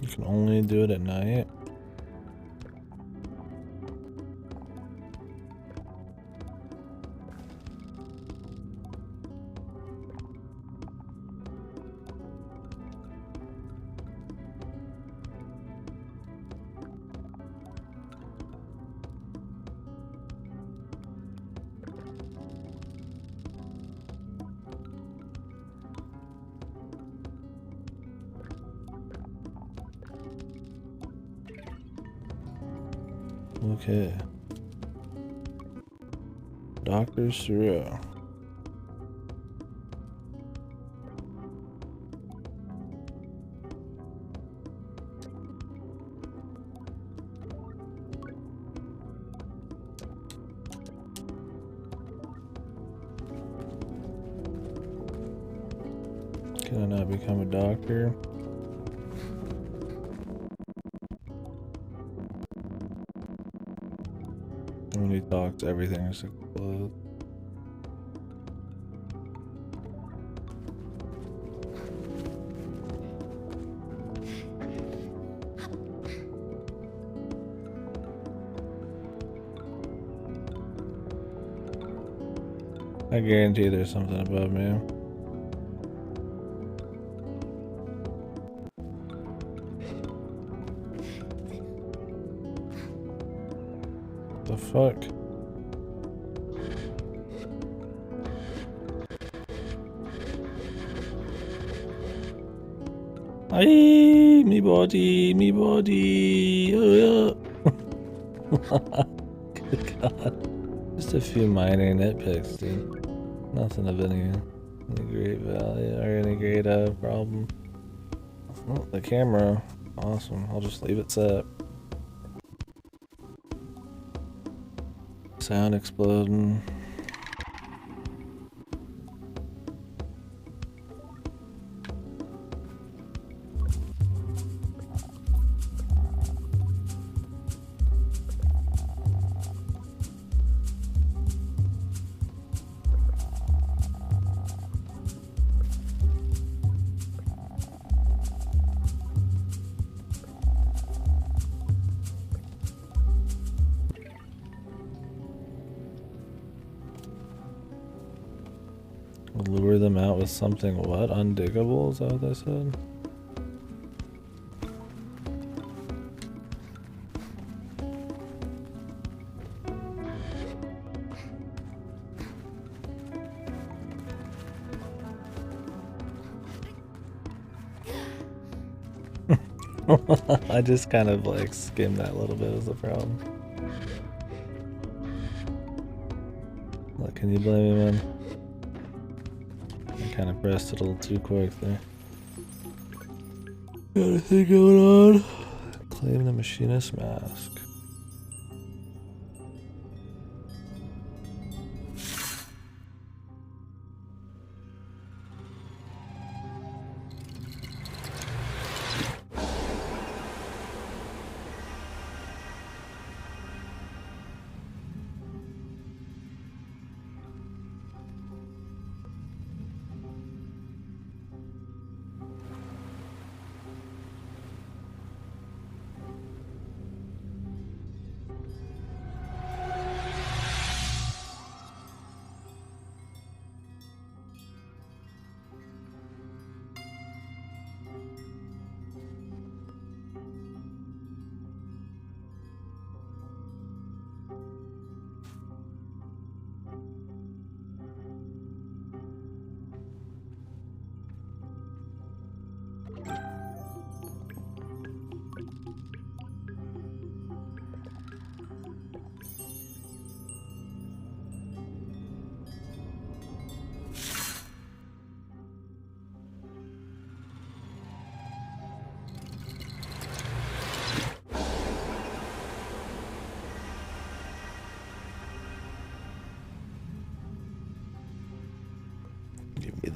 S1: You can only do it at night. Okay. Dr. Surreal. Can I not become a doctor? When he talks, everything just explodes. I guarantee there's something above me. The fuck? Aye, me body, me body. Oh yeah. Good God. Just a few minor nitpicks, dude. Nothing of any great value or any great problem. Oh, the camera. Awesome. I'll just leave it set. Sound exploding. Lure them out with something what? Undiggable? Is that what they said? I just kind of like skimmed that a little bit is the problem. Like, can you blame me, man? I kind of pressed it a little too quick there. Got anything going on? Claim the machinist mask.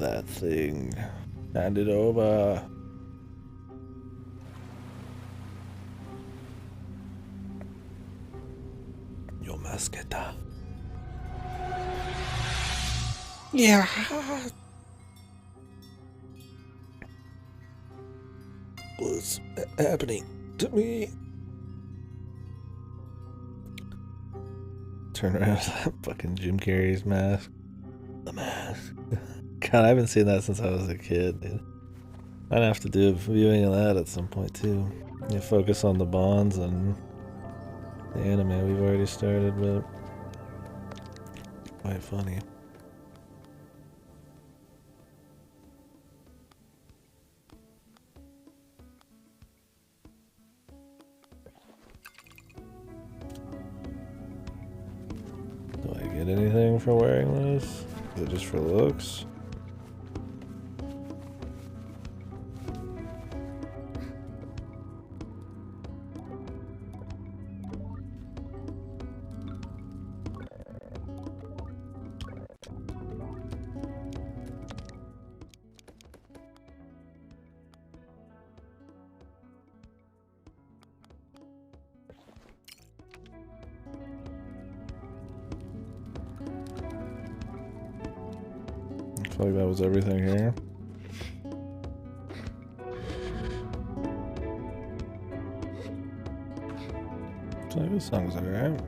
S1: that thing. Hand it over. Your mascota. Yeah. What's happening to me? Turn around, fucking Jim Carrey's mask. The mask. God, I haven't seen that since I was a kid, dude. I'd have to do a viewing of that at some point too. You focus on the Bonds and the anime we've already started, but quite funny. Do I get anything for wearing this? Is it just for looks? I feel like that was everything here. So this song's alright.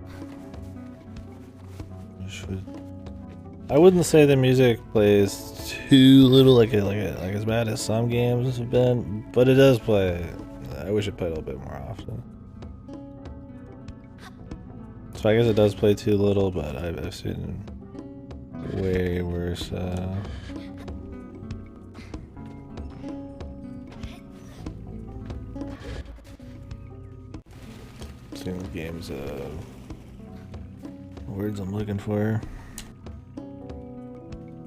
S1: I wouldn't say the music plays too little, like as bad as some games have been, but it does play. I wish it played a little bit more often. So I guess it does play too little, but I've seen way worse. Seen games. Words I'm looking for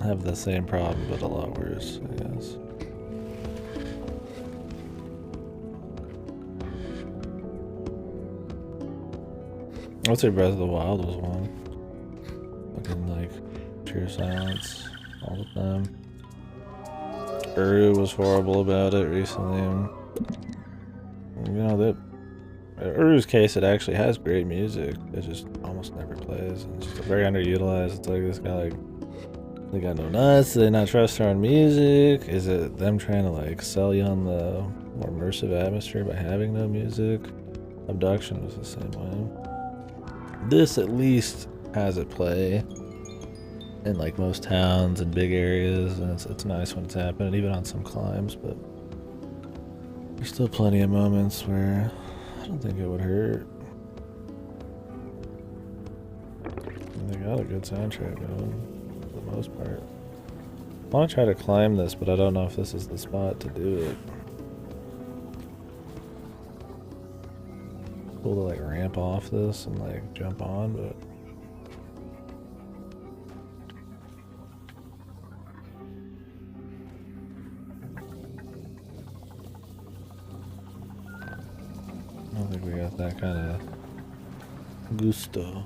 S1: have the same problem, but a lot worse, I guess. I would say Breath of the Wild was one. Fucking like pure silence all the time. Uru was horrible about it recently. You know that Uru's case, it actually has great music. It just almost never plays. It's just very underutilized. It's like this guy like they got no nuts. Do they not trust their own music? Is it them trying to like sell you on the more immersive atmosphere by having no music? Abduction was the same way. This at least has it play in like most towns and big areas, and it's nice when it's happening, even on some climbs, but there's still plenty of moments where I don't think it would hurt. And they got a good soundtrack going, for the most part. I want to try to climb this, but I don't know if this is the spot to do it. Cool to like ramp off this and like jump on, but I don't think we got that kind of gusto.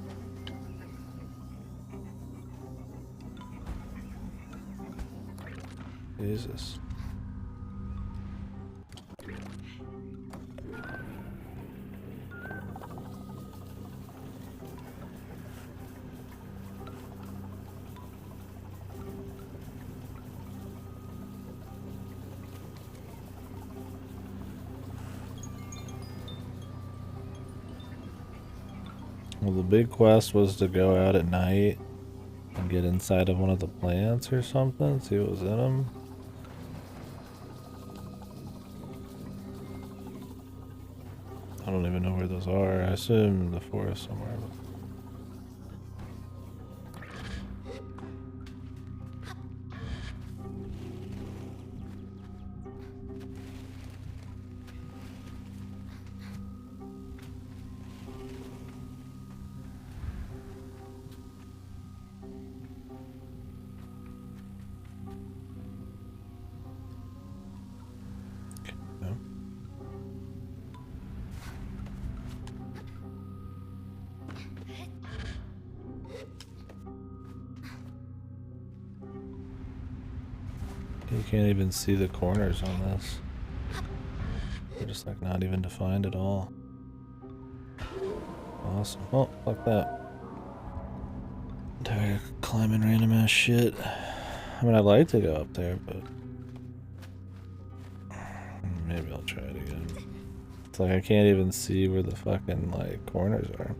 S1: Jesus. Well, the big quest was to go out at night and get inside of one of the plants or something, see what was in them. I don't even know where those are. I assume the forest somewhere. You can't even see the corners on this. They're just like not even defined at all. Awesome. Oh, fuck that. I'm tired of climbing random ass shit. I mean, I'd like to go up there, but maybe I'll try it again. It's like I can't even see where the fucking like corners are.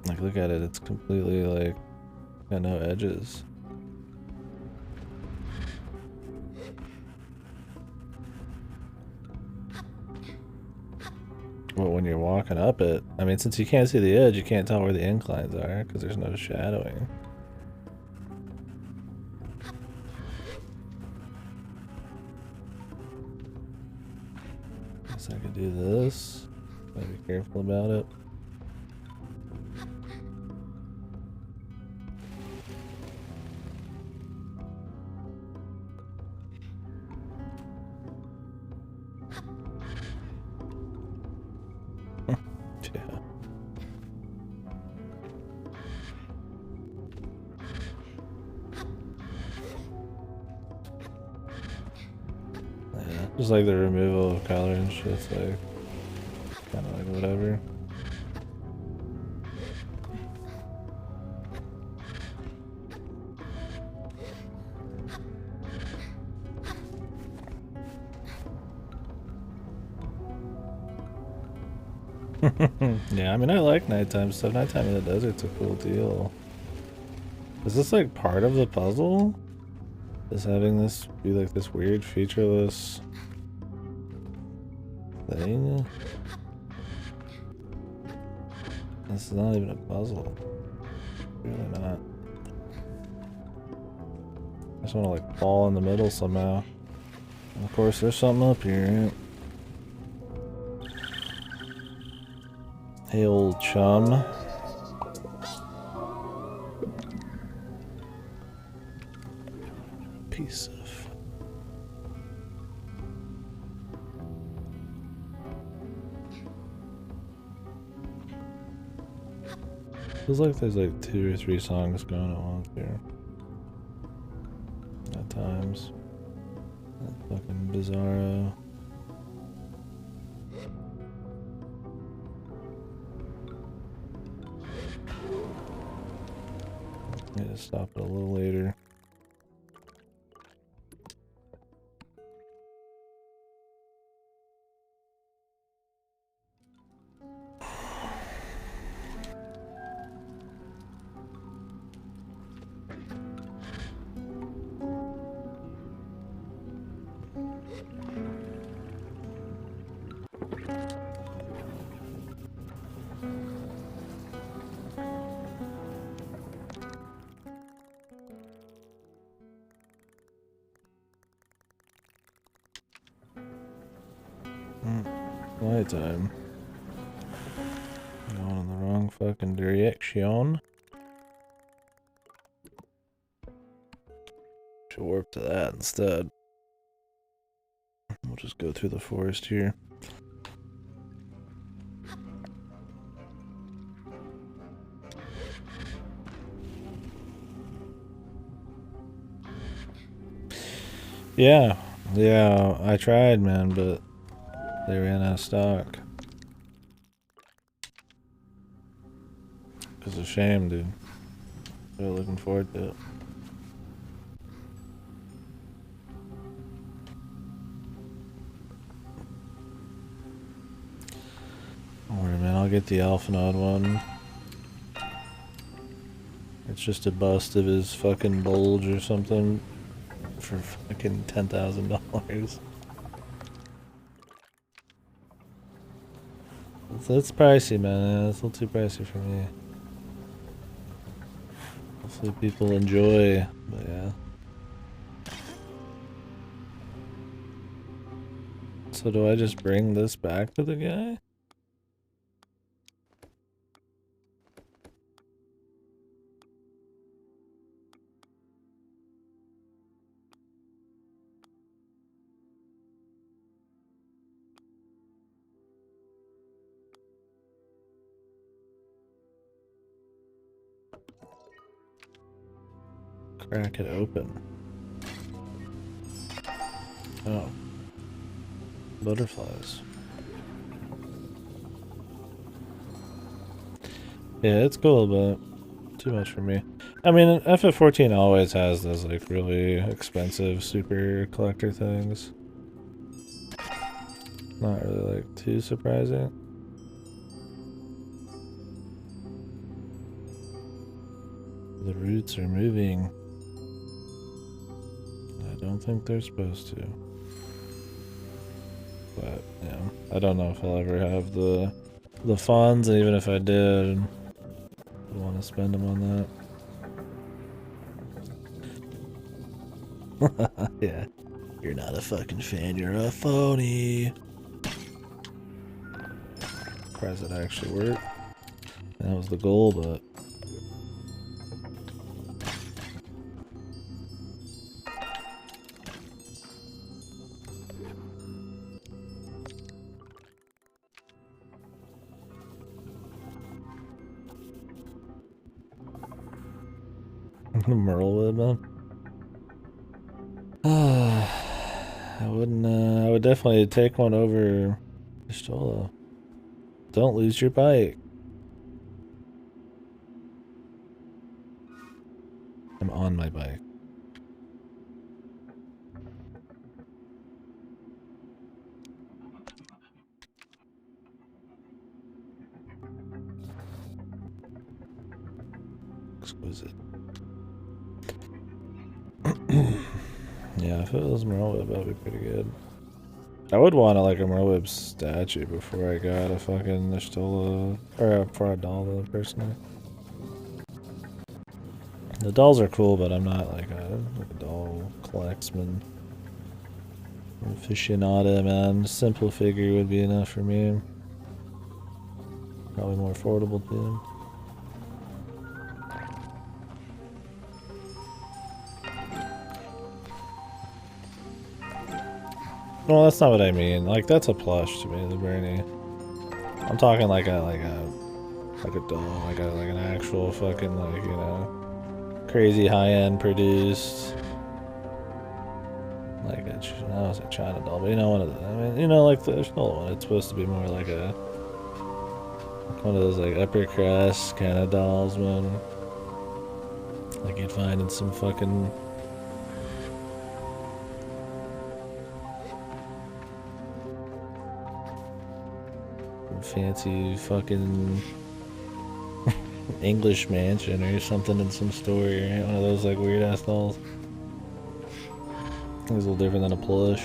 S1: Like, look at it. It's completely like got no edges. But when you're walking up it, I mean, since you can't see the edge, you can't tell where the inclines are because there's no shadowing. Guess I could do this. Gotta be careful about it. Yeah. Yeah, just like the removal of color and shit, it's like kind of like whatever. Yeah, I mean, I like nighttime stuff. Nighttime in the desert's a cool deal. Is this like part of the puzzle? Is having this be like this weird featureless thing? This is not even a puzzle. Really not. I just want to like fall in the middle somehow. And of course, there's something up here. Hey, old chum. Piece of. Feels like there's like 2 or 3 songs going at once here. At times. That fucking bizarro. Need to stop it a little later. Nighttime. Going in the wrong fucking direction. Should warp to that instead. We'll just go through the forest here. Yeah, I tried, man, but they ran out of stock. It's a shame, dude. Really looking forward to it. Don't worry, man, I'll get the Alphanod one. It's just a bust of his fucking bulge or something for fucking $10,000. It's pricey, man. It's a little too pricey for me. Hopefully people enjoy, but yeah. So do I just bring this back to the guy? Crack it open. Oh. Butterflies. Yeah, it's cool, but too much for me. I mean, FF14 always has those like really expensive super collector things. Not really like too surprising. The roots are moving. I don't think they're supposed to. But yeah, I don't know if I'll ever have the funds, and even if I did, I want to spend them on that. Yeah, you're not a fucking fan. You're a phony. Surprised it actually worked. That was the goal, but. Merlewood, man. I wouldn't, I would definitely take one over Pistola. Don't lose your bike. I'm on my bike. Exquisite. Yeah, if it was Merlewib, that'd be pretty good. I would want like a Merlewib statue before I got a fucking Pistola, or before a doll, personally. The dolls are cool, but I'm not like a doll collectsman. Aficionado, man. Simple figure would be enough for me. Probably more affordable too. No, that's not what I mean. Like that's a plush to me, the Bernie. I'm talking like a doll, like an actual fucking like, you know, crazy high-end produced, like a, no, it's a China doll, but you know, one of the, I mean, you know, like the Shinola one, it's supposed to be more like a, one of those like upper crust kind of dolls, man. Like you'd find in some fucking fancy fucking English mansion or something in some store, right? One of those like weird ass dolls. It's a little different than a plush.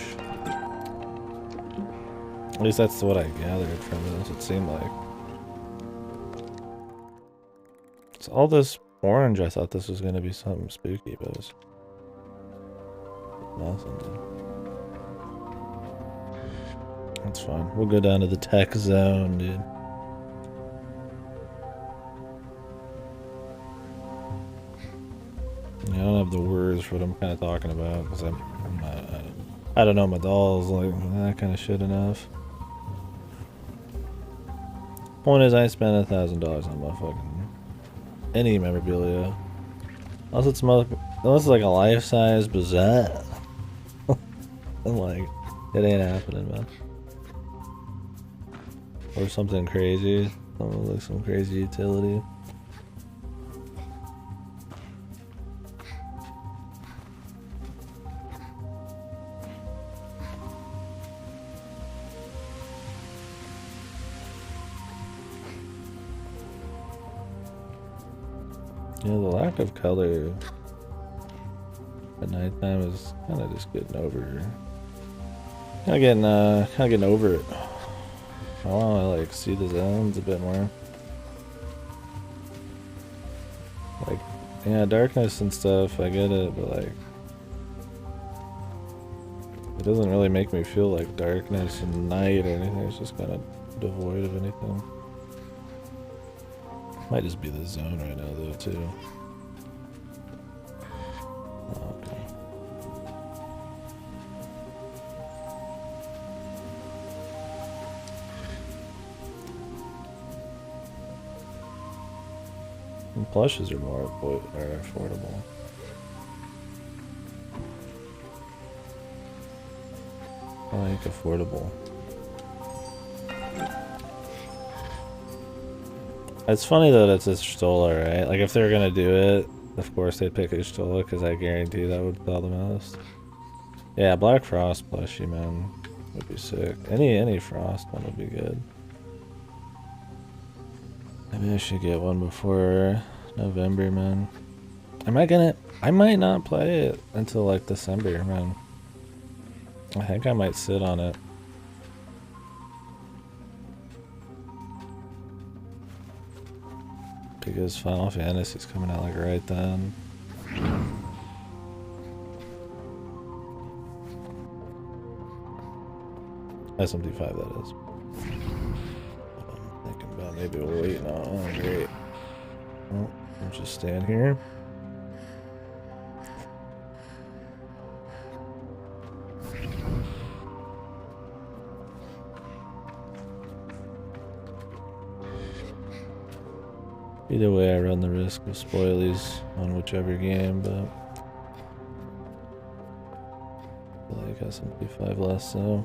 S1: At least that's what I gathered from it. That's what it seemed like. It's all this orange. I thought this was gonna be something spooky, but it's nothing. Dude. That's fine. We'll go down to the tech zone, dude. Yeah, I don't have the words for what I'm kind of talking about because I'm not, I don't know my dolls, like that kind of shit enough. Point is, I spent $1,000 on my fucking any memorabilia. Unless it's like a life-size bazaar. I'm like, it ain't happening, man. Or something crazy. Like some crazy utility. Yeah, the lack of color at nighttime is kind of just getting over. Kind of getting over it. I want to like see the zones a bit more. Like, yeah, darkness and stuff, I get it, but like, it doesn't really make me feel like darkness and night or anything. It's just kind of devoid of anything. Might just be the zone right now, though, too. Oh, okay. And plushes are more affordable. like affordable. It's funny that it's a Stola, right? Like if they were gonna do it, of course they'd pick a Stola because I guarantee that would sell the most. Yeah, Black Frost plushie, man, would be sick. Any Frost one would be good. Maybe I should get one before November, man. I might not play it until like December, man. I think I might sit on it. Because Final Fantasy's coming out like right then. SMT5 that is. I'm thinking about maybe we'll wait. No, oh great. Well, we'll just stand here. Either way, I run the risk of spoilies on whichever game, but I like SMT5 less so.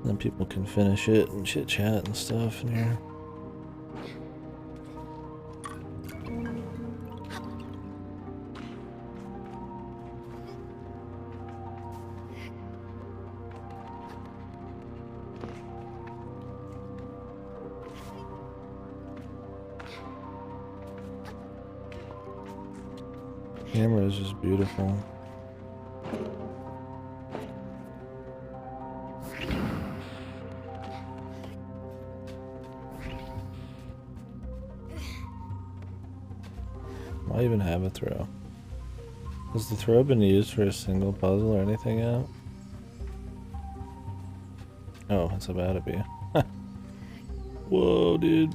S1: Then people can finish it and chit chat and stuff in here. Camera is just beautiful. Why even have a throw? Has the throw been used for a single puzzle or anything yet? Oh, it's about to be. Whoa, dude.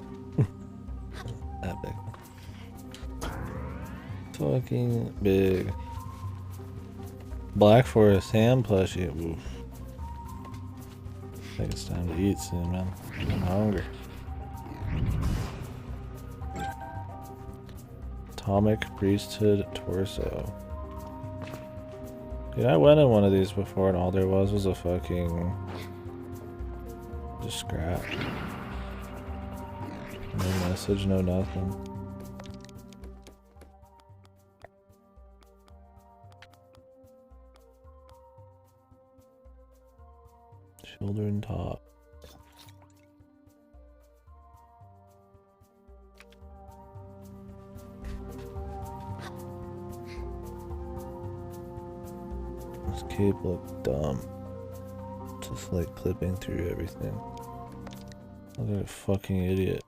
S1: Epic. Fucking big. Black Forest ham plushie. Oof. I think it's time to eat soon, man. I'm hungry. Atomic Priesthood Torso. Dude, I went in one of these before and all there was a fucking... just scrap. No message, no nothing. Children top. This cape looked dumb. Just like clipping through everything. Look at a fucking idiot.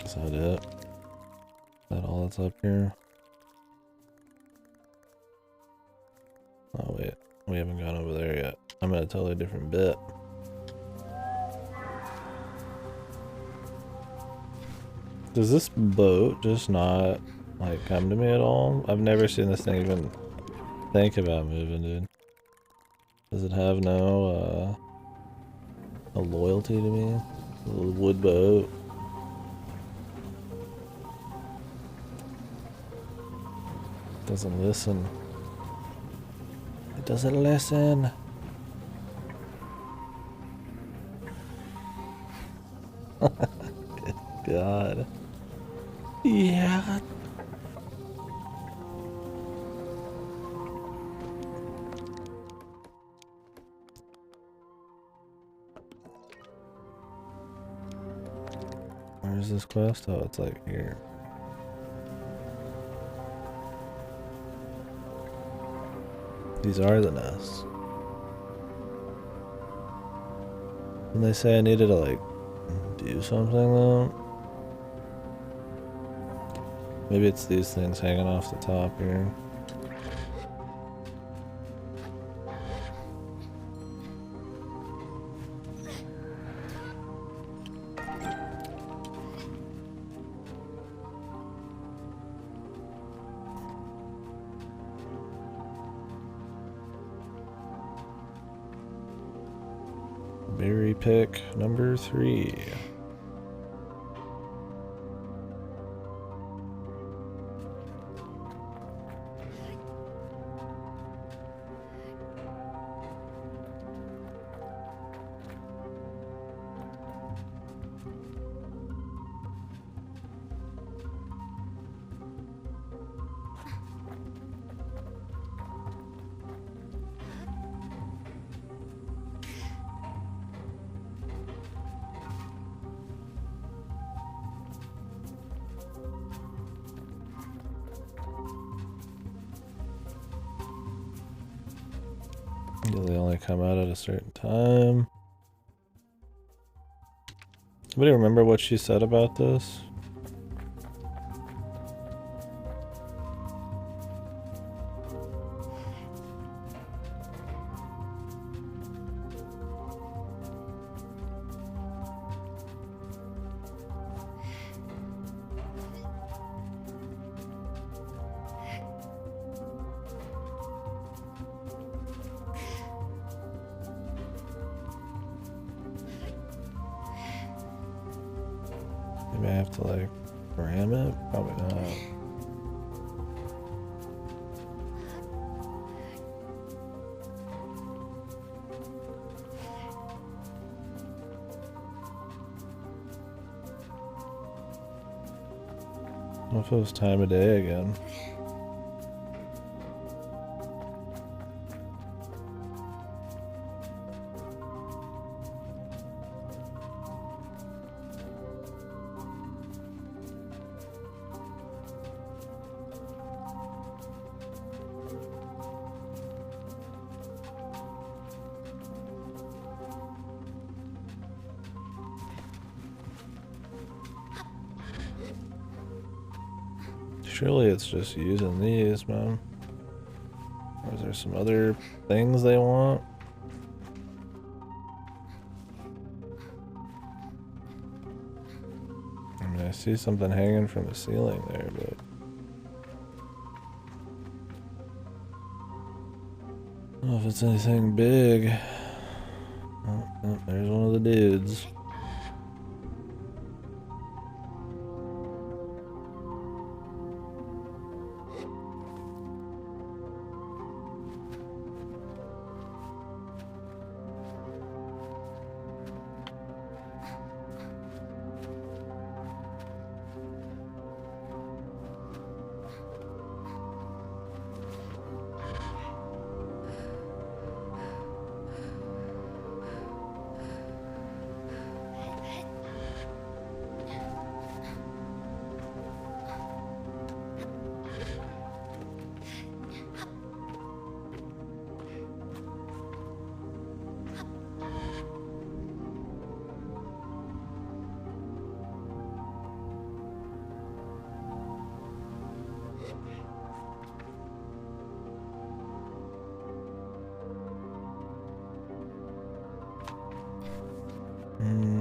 S1: Is that it? Is that all that's up here? Oh wait, we haven't gone over there yet. I'm at a totally different bit. Does this boat just not like come to me at all? I've never seen this thing even think about moving, dude. Does it have no a loyalty to me? A little wood boat. Doesn't listen. It doesn't listen. Good God. Yeah. Where's this quest? Oh, it's like here. These are the nests. Didn't they say I needed to like do something though? Maybe it's these things hanging off the top here. Berry pick number 3. Do they only come out at a certain time? Anybody remember what she said about this? Maybe I have to like ram it? Probably not. What if it was time of day again? Surely it's just using these, man. Or is there some other things they want? I mean, I see something hanging from the ceiling there, but... I don't know if it's anything big. Oh, there's one of the dudes.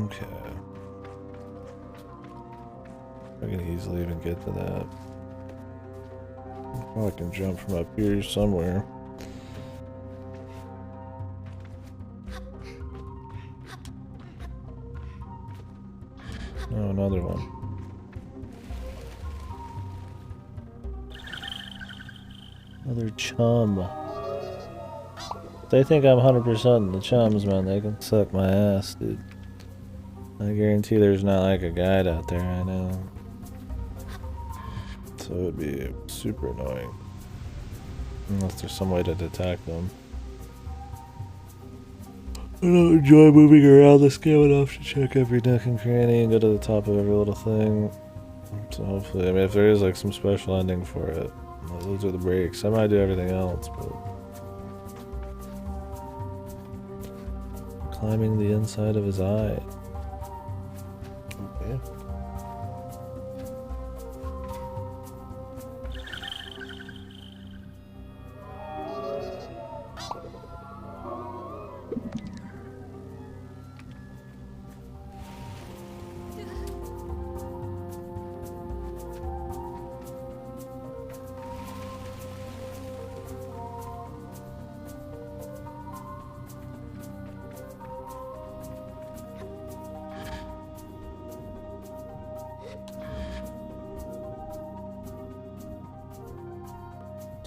S1: Okay. I can easily even get to that. Well, I can jump from up here somewhere. Oh, another one. Another chum. They think I'm 100% in the chums, man. They can suck my ass, dude. I guarantee there's not like a guide out there, I know. So it would be super annoying. Unless there's some way to detect them. I don't enjoy moving around this game enough to check every nook and cranny and go to the top of every little thing. So hopefully, I mean, if there is like some special ending for it, well, those are the breaks. I might do everything else, but... Climbing the inside of his eye. Okay.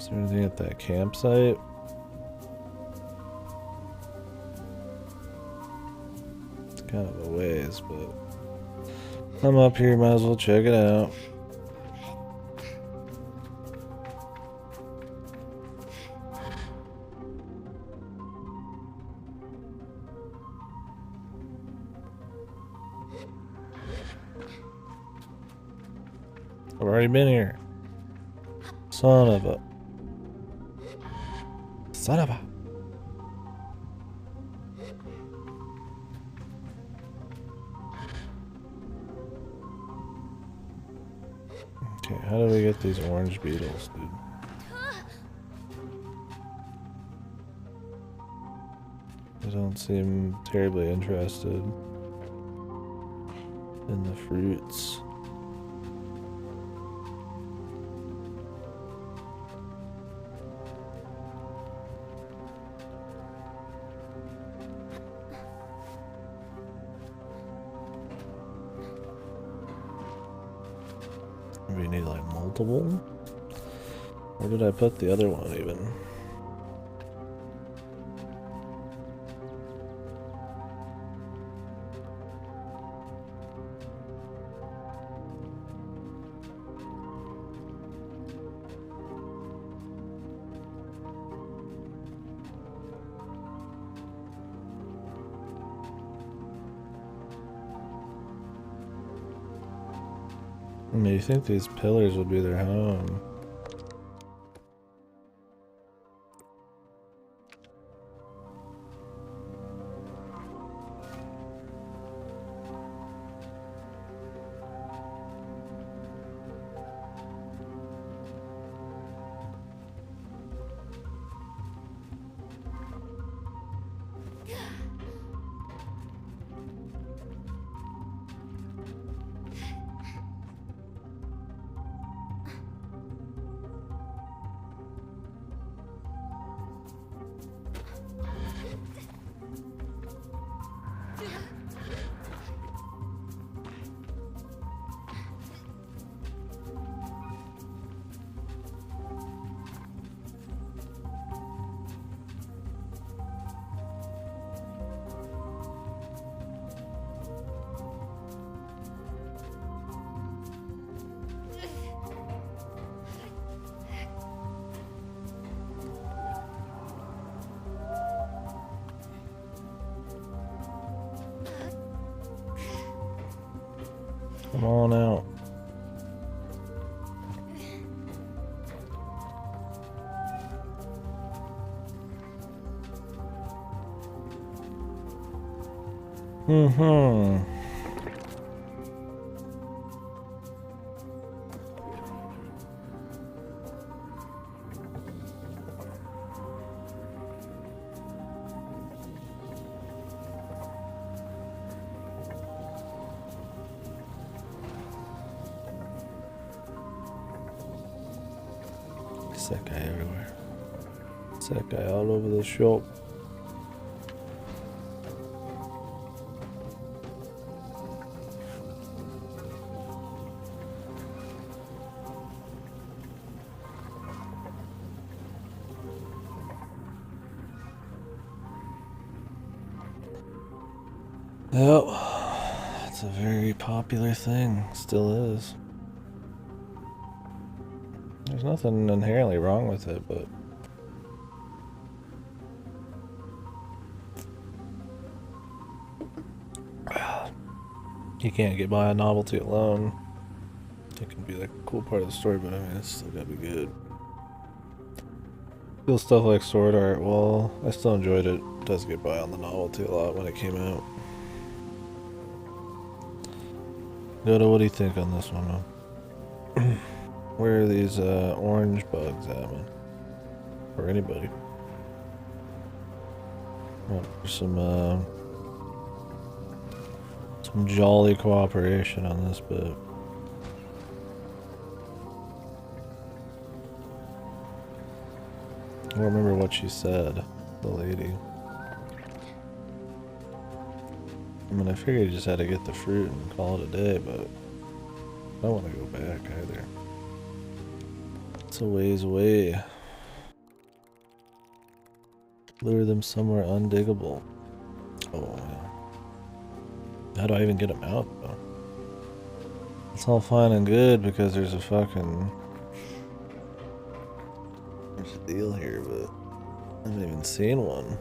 S1: Is there anything at that campsite? It's kind of a ways, but I'm up here, might as well check it out. I've already been here. Son of a... Son of a... Okay, how do we get these orange beetles, dude? I don't seem terribly interested in the fruits. We need like multiple? Where did I put the other one even? I mean, you think these pillars would be their home? Come on out. Mm-hmm. It's that guy everywhere. It's that guy all over the shop. Yep, it's a very popular thing, still is. There's nothing inherently wrong with it, but you can't get by a novelty alone. It can be like a cool part of the story, but I mean, it's still gotta be good. Still stuff like Sword Art, well, I still enjoyed it. It does get by on the novelty a lot when it came out. Yoda, what do you think on this one, man? Where are these orange bugs at, man? Or anybody? Oh, some jolly cooperation on this bit. I don't remember what she said, the lady. I mean, I figured you just had to get the fruit and call it a day, but I don't want to go back either. It's a ways away. Lure them somewhere undiggable. Oh, yeah. How do I even get them out, though? It's all fine and good because there's a fucking... There's a deal here, but I haven't even seen one.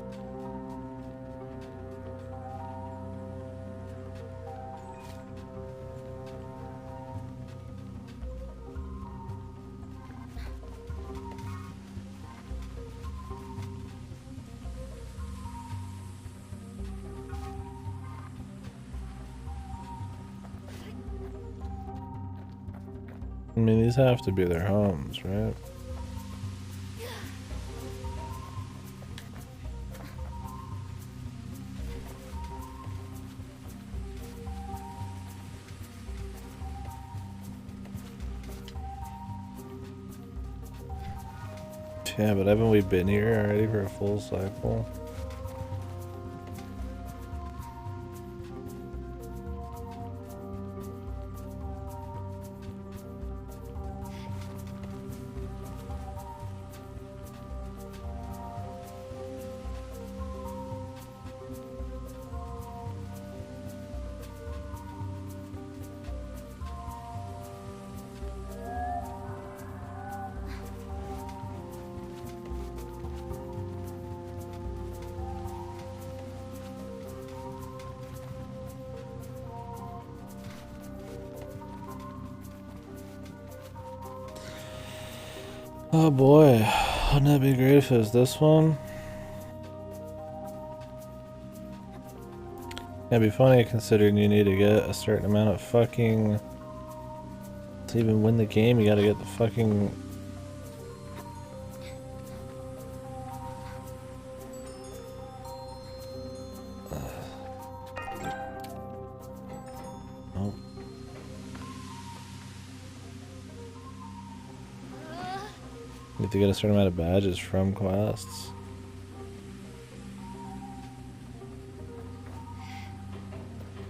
S1: I mean, these have to be their homes, right? Yeah, but haven't we been here already for a full cycle? Oh boy, wouldn't that be great if it was this one? It'd be funny considering you need to get a certain amount of fucking... To even win the game, you gotta get the fucking... Oh. You have to get a certain amount of badges from quests.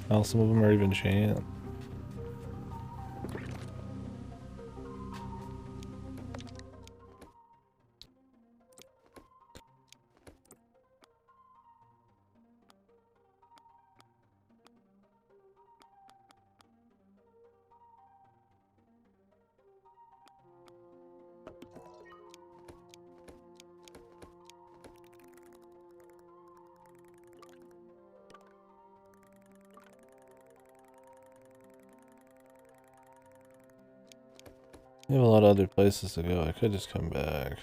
S1: Hell, some of them are even chance. We have a lot of other places to go. I could just come back.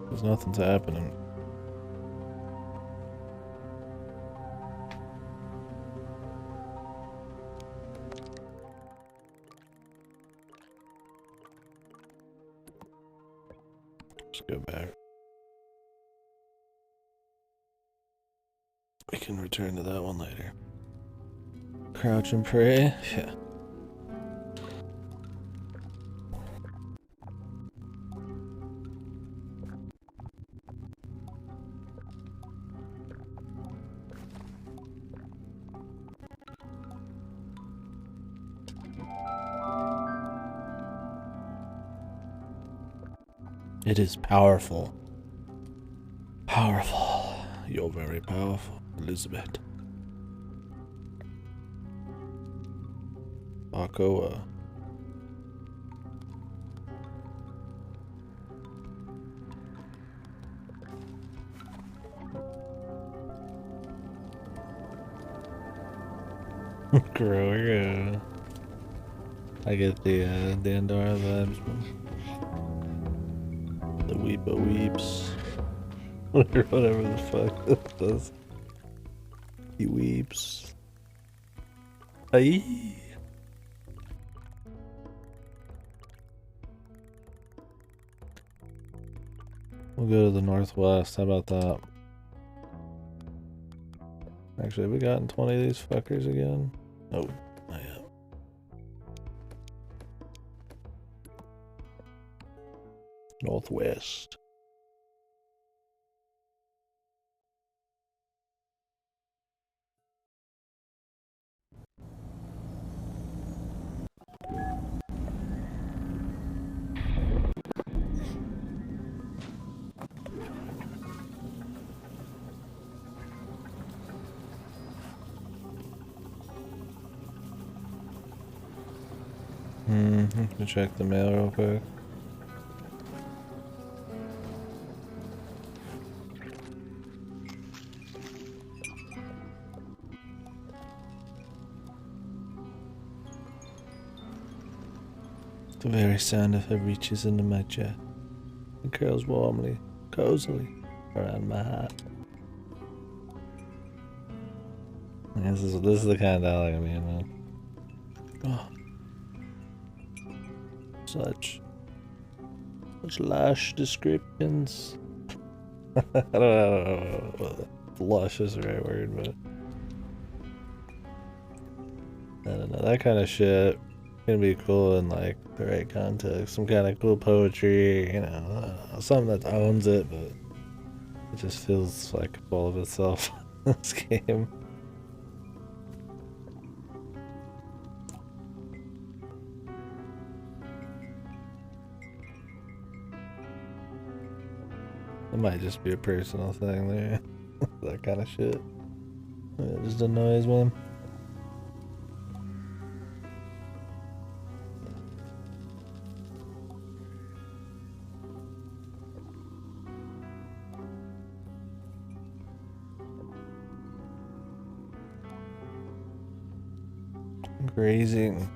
S1: Because nothing's happening. Let's go back. We can return to that one later. Crouch and pray? Yeah. It is powerful. Powerful. You're very powerful, Elizabeth. Bacoa. Grower. I get the Dandara vibes, man. The Weepa Weeps. Or whatever the fuck this does. He weeps. Aye. We'll go to the northwest. How about that? Actually, have we gotten 20 of these fuckers again? Oh, not yet. Northwest. Let me check the mail real quick. The very sound of her reaches into my chest and curls warmly, cozily around my heart. This is the kind of dialogue I mean, man. Oh. Such lush descriptions. I don't know. Lush is the right word, but I don't know. That kind of shit can be cool in like the right context. Some kind of cool poetry, you know, something that owns it, but it just feels like full of itself in this game. It might just be a personal thing there. That kind of shit. It just annoys me. Grazing.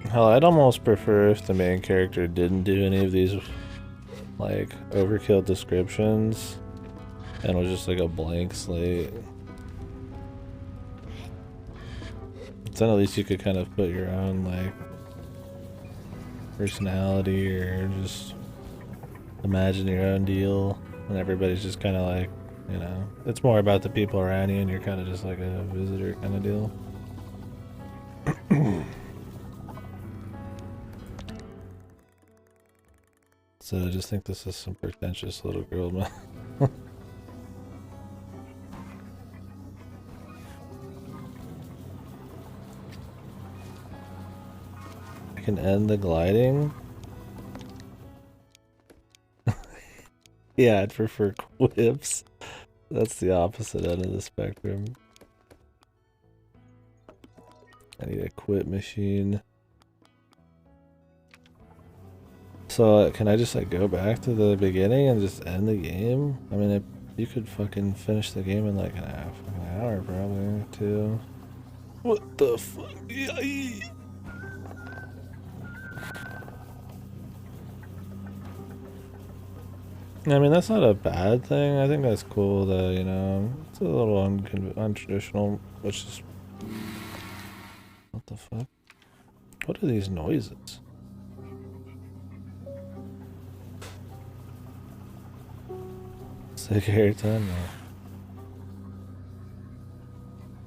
S1: Hell, I'd almost prefer if the main character didn't do any of these, like, overkill descriptions and was just like a blank slate. Then at least you could kind of put your own, like, personality or just imagine your own deal, and everybody's just kind of like, you know, it's more about the people around you and you're kind of just like a visitor kind of deal. So I just think this is some pretentious little girl, man. I can end the gliding? Yeah, I'd prefer quips. That's the opposite end of the spectrum. I need a quip machine. So can I just like go back to the beginning and just end the game? I mean, you could fucking finish the game in like an hour probably, too. What the fuck? I mean, that's not a bad thing. I think that's cool that, you know, it's a little untraditional, which is... What the fuck? What are these noises? Sick hair time now.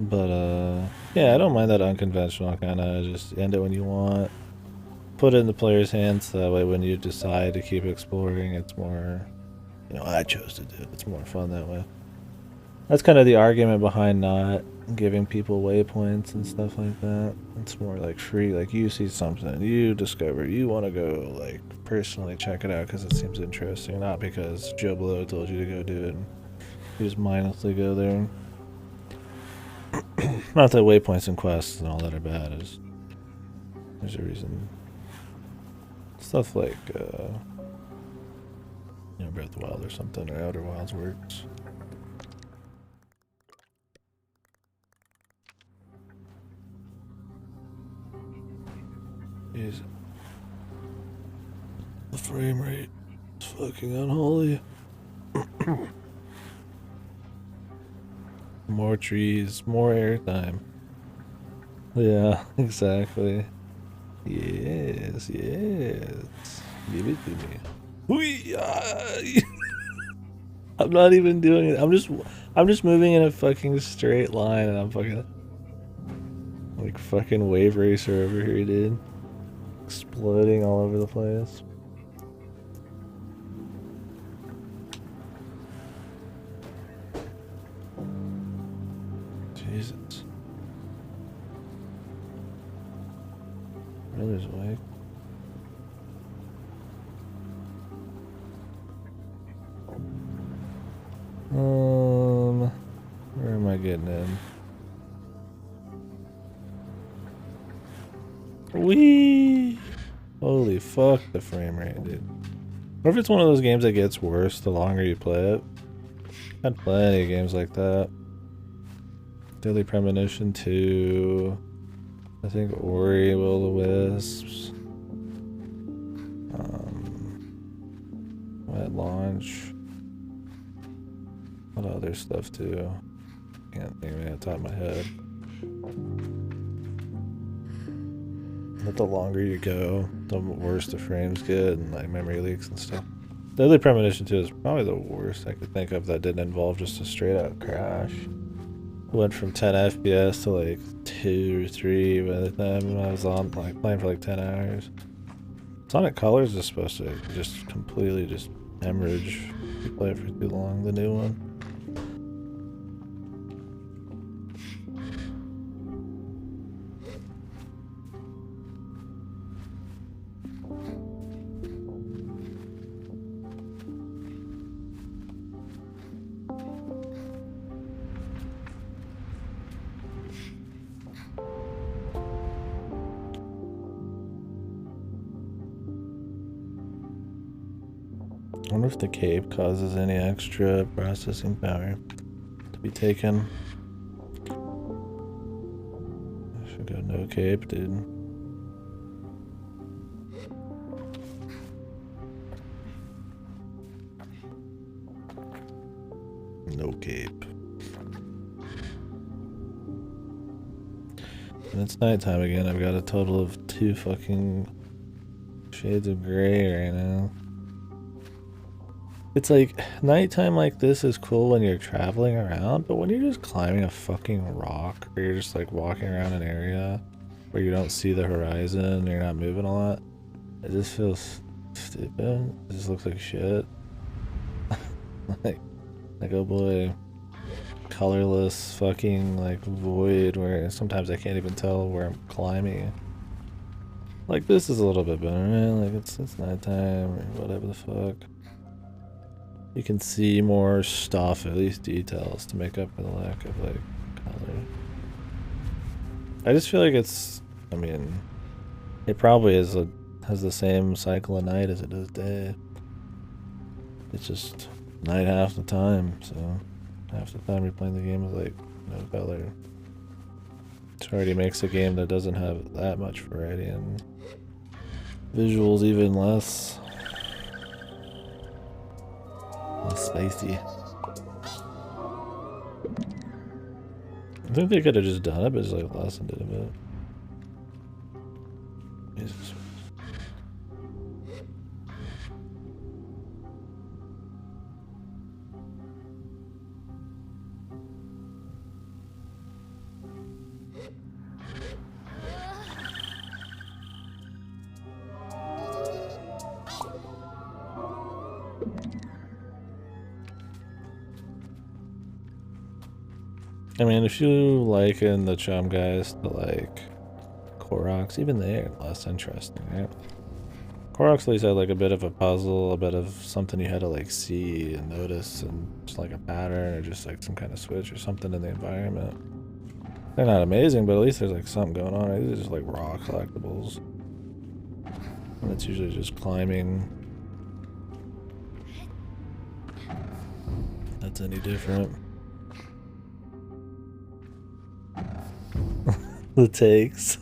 S1: But, yeah, I don't mind that unconventional kind of, just end it when you want. Put it in the player's hands, so that way when you decide to keep exploring, it's more... You know, I chose to do it. It's more fun that way. That's kind of the argument behind not giving people waypoints and stuff like that. It's more like free, like you see something, you discover, you want to go, like, personally check it out because it seems interesting, not because Joe Blow told you to go do it. You just mindlessly go there. Not that waypoints and quests and all that are bad. There's a reason. Stuff like, you know, Breath of the Wild or something, or Outer Wilds works. Jeez. The frame rate is fucking unholy. More trees, more airtime. Yeah, exactly. Yes, yes. Give it to me. I'm not even doing it. I'm just moving in a fucking straight line, and I'm fucking like fucking wave racer over here, dude. Exploding all over the place. Brother's awake. Where am I getting in? Whee! Holy fuck, the frame rate, dude. What if it's one of those games that gets worse the longer you play it? I've had plenty of games like that. Deadly Premonition 2. I think Ori, Will of the Wisps. At launch. What other stuff too? Can't think of it off the top of my head. But the longer you go, the worse the frames get and like memory leaks and stuff. Deadly Premonition 2 is probably the worst I could think of that didn't involve just a straight out crash. Went from 10 FPS to like 2 or 3 by the time I was on like playing for like 10 hours. Sonic Colors is supposed to just completely just hemorrhage if you play it for too long, the new one. I wonder if the cape causes any extra processing power to be taken. I should go no cape, dude. No cape. And it's nighttime again. I've got a total of 2 fucking shades of gray right now. It's like, nighttime like this is cool when you're traveling around, but when you're just climbing a fucking rock, or you're just like walking around an area where you don't see the horizon and you're not moving a lot, it just feels stupid. It just looks like shit. like oh boy, colorless fucking like void where sometimes I can't even tell where I'm climbing. Like this is a little bit better, man. Like it's nighttime or whatever the fuck. You can see more stuff, at least details, to make up for the lack of, like, color. I just feel like it's, I mean, it probably has the same cycle of night as it does day. It's just night half the time, so half the time you're playing the game with, like, no color. It already makes a game that doesn't have that much variety, and visuals even less. Spicy. I think they could have just done it, but just like lessened it a bit. Jesus. I mean, if you liken the Chum guys to like Koroks, even they're less interesting, right? Koroks at least had like a bit of a puzzle, a bit of something you had to like see and notice, and just like a pattern or just like some kind of switch or something in the environment. They're not amazing, but at least there's like something going on. These are just like raw collectibles. And it's usually just climbing. That's any different. The takes.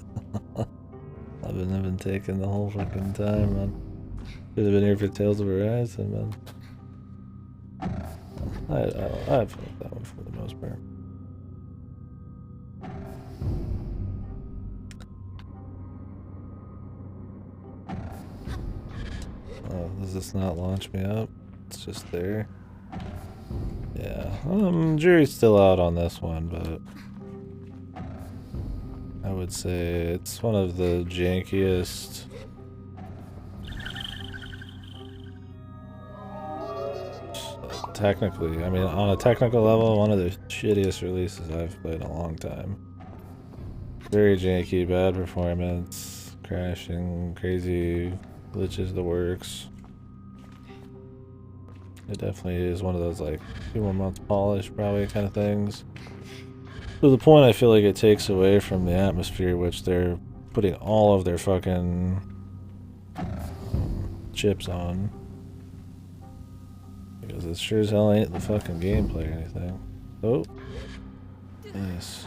S1: I've been taking the whole fucking time, man. Should have been here for Tales of Horizon, man. I have fun with that one for the most part. Oh, does this not launch me up? It's just there. Yeah, jury's still out on this one, but I would say it's one of the jankiest. Technically, I mean, on a technical level, one of the shittiest releases I've played in a long time. Very janky, bad performance, crashing, crazy glitches, the works. It definitely is one of those like 2 more months polish probably kind of things. To the point I feel like it takes away from the atmosphere which they're putting all of their fucking chips on. Because it sure as hell ain't the fucking gameplay or anything. Oh. Nice.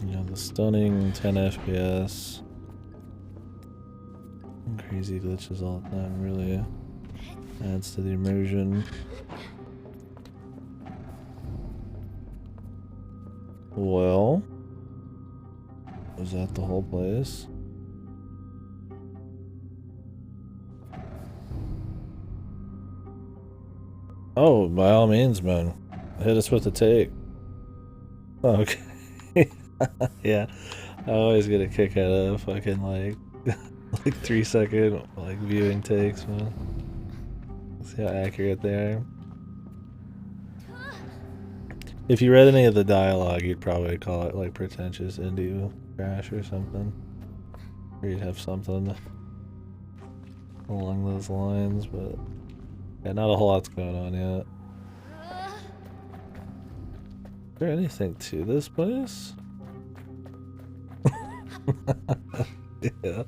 S1: Yeah, the stunning 10 FPS. Crazy glitches all the time really adds to the immersion. Well, was that the whole place? Oh, by all means, man. Hit us with the take. Okay. Yeah. I always get a kick out of fucking like 3-second like viewing takes, man. See how accurate they are. If you read any of the dialogue, you'd probably call it like pretentious indie trash or something. Or you'd have something along those lines, but yeah, not a whole lot's going on yet. Is there anything to this place? Yeah.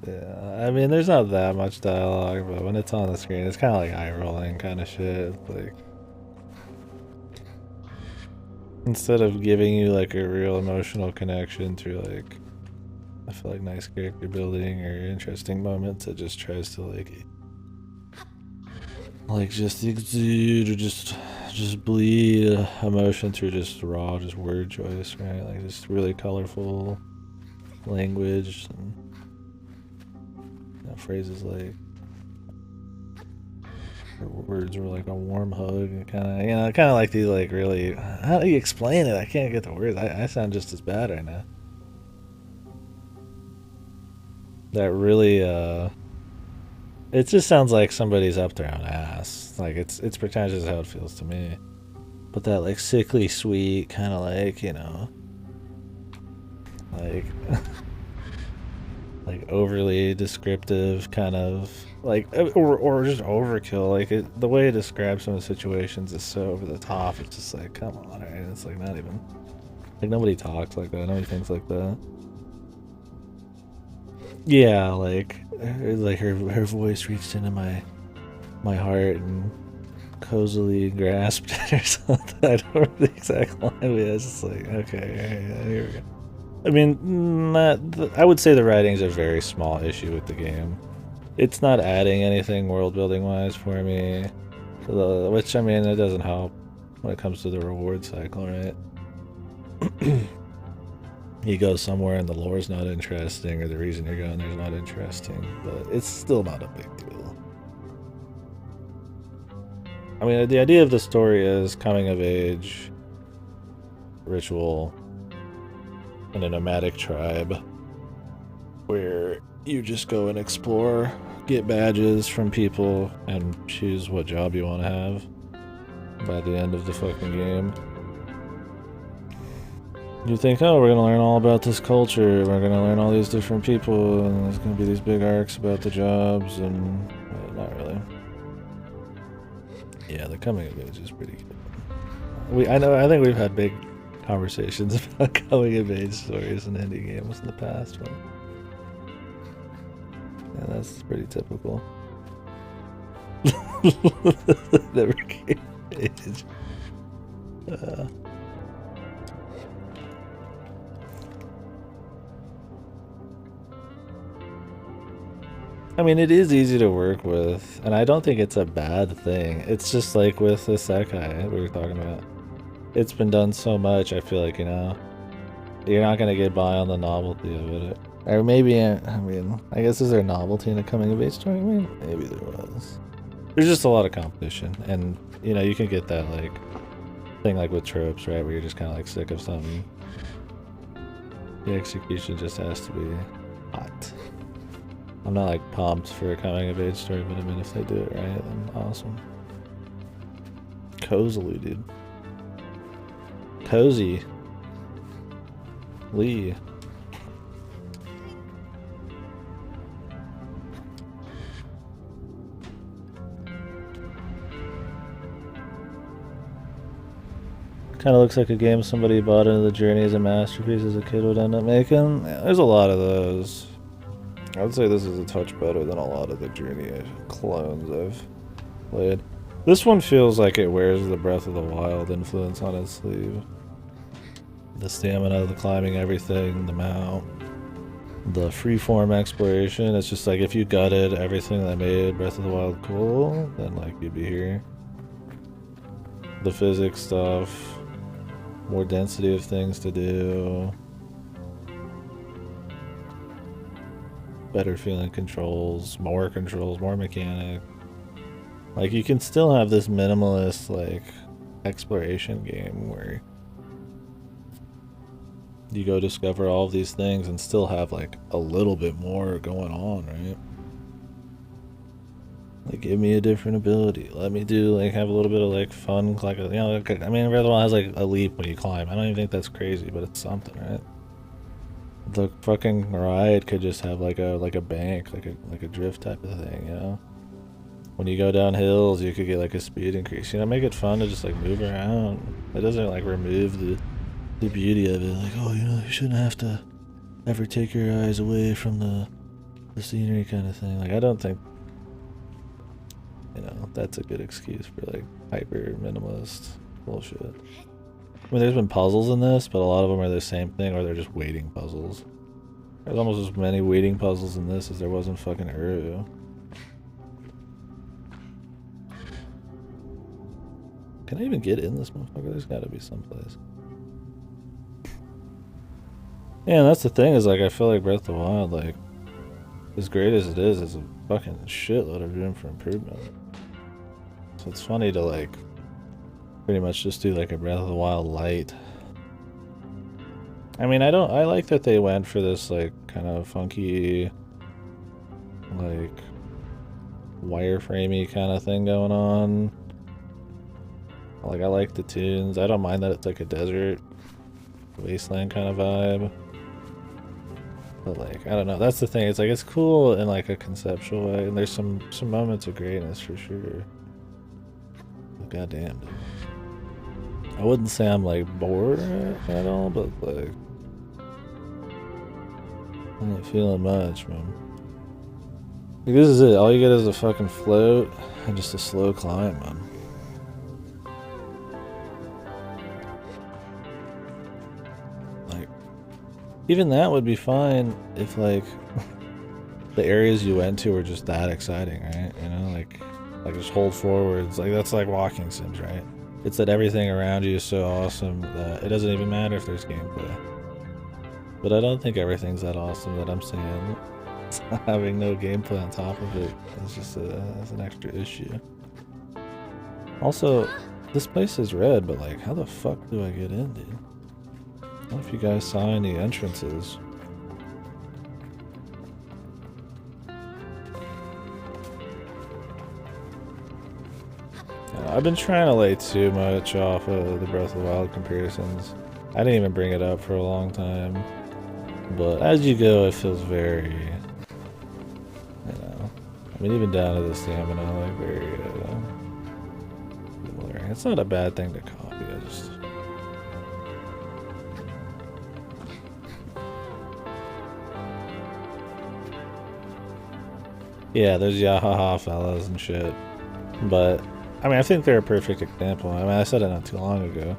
S1: Yeah, I mean, there's not that much dialogue, but when it's on the screen, it's kind of like eye-rolling kind of shit. Like, instead of giving you like a real emotional connection through like, I feel like nice character building or interesting moments, it just tries to like just exude or just bleed emotion through just raw, just word choice, right? Like just really colorful language and phrases like words were like a warm hug, kind of, you know, kind of like these like really. How do you explain it? I can't get the words. I sound just as bad right now. That really, it just sounds like somebody's up their own ass. Like it's pretentious how it feels to me. But that like sickly sweet kind of like, you know, like like overly descriptive kind of like, or just overkill. Like the way it describes some of the situations is so over the top. It's just like, come on, right? It's like not even like nobody talks like that. Nobody thinks like that. Yeah, like her voice reached into my heart and cozily grasped it or something. I don't remember the exact line, but it's just like, okay, yeah, here we go. I mean, I would say the writing's a very small issue with the game. It's not adding anything world building wise for me, which I mean, it doesn't help when it comes to the reward cycle, right? You go somewhere and the lore's not interesting, or the reason you're going there's not interesting, but it's still not a big deal. I mean, the idea of the story is coming of age, ritual, in a nomadic tribe, where you just go and explore, get badges from people, and choose what job you want to have by the end of the fucking game. You think, oh, we're going to learn all about this culture, we're going to learn all these different people, and there's going to be these big arcs about the jobs, and not really. Yeah, the coming of age is pretty good. I think we've had big conversations about coming of age stories in indie games in the past, but yeah, that's pretty typical. Never came of age. I mean, it is easy to work with, and I don't think it's a bad thing. It's just like with the Sekai we were talking about. It's been done so much, I feel like, you know, You're not gonna get by on the novelty of it. Or maybe, I mean, I guess is there novelty in a coming of age story? I mean, maybe there was. There's just a lot of competition, and you know, you can get that like thing like with tropes, right, where you're just kind of like sick of something. The execution just has to be hot. I'm not like pumped for a coming of age story, but I mean, if they do it right, then awesome. Cozily, dude. Cozy. Lee. Kind of looks like a game somebody bought into the journey as a masterpiece as a kid would end up making. Yeah, there's a lot of those. I would say this is a touch better than a lot of the journey clones I've played. This one feels like it wears the Breath of the Wild influence on its sleeve. The stamina, the climbing everything, the mount, the freeform exploration. It's just like if you gutted everything that made Breath of the Wild cool, then like you'd be here. The physics stuff, more density of things to do, better feeling controls, more mechanic. Like you can still have this minimalist like exploration game where you go discover all of these things and still have like a little bit more going on, right? Like give me a different ability. Let me do like have a little bit of like fun, like you know. Like, I mean, Breath of the Wild has like a leap when you climb. I don't even think that's crazy, but it's something, right? The fucking ride could just have like a bank, like a drift type of thing, you know. When you go down hills, you could get like a speed increase. You know, make it fun to just like move around. It doesn't like remove the beauty of it. Like, oh, you know, you shouldn't have to ever take your eyes away from the scenery kind of thing. Like, I don't think, you know, that's a good excuse for like hyper minimalist bullshit. I mean, there's been puzzles in this, but a lot of them are the same thing, or they're just waiting puzzles. There's almost as many waiting puzzles in this as there was in fucking Uru. Can I even get in this motherfucker? There's gotta be someplace. Yeah, and that's the thing, is like I feel like Breath of the Wild, like, as great as it is, a fucking shitload of room for improvement. So it's funny to like pretty much just do like a Breath of the Wild light. I mean, I like that they went for this like kind of funky, like wireframey kind of thing going on. Like I like the tunes. I don't mind that it's like a desert wasteland kind of vibe. But like, I don't know, that's the thing. It's like it's cool in like a conceptual way, and there's some moments of greatness for sure. But goddamn, dude. I wouldn't say I'm like bored at all, but like I ain't feeling much, man. Like, this is it. All you get is a fucking float and just a slow climb, man. Like, even that would be fine if like the areas you went to were just that exciting, right? You know, like just hold forwards. Like that's like walking sims, right? It's that everything around you is so awesome that it doesn't even matter if there's gameplay. But I don't think everything's that awesome that I'm saying having no gameplay on top of it is just it's an extra issue. Also, this place is red, but like, how the fuck do I get in, dude? I don't know if you guys saw any entrances. I've been trying to lay too much off of the Breath of the Wild comparisons. I didn't even bring it up for a long time. But as you go, it feels very, you know, I mean, even down to the stamina, like very, similar. It's not a bad thing to copy, I just... Yeah, there's Yahaha fellas and shit. But, I mean, I think they're a perfect example. I mean, I said it not too long ago.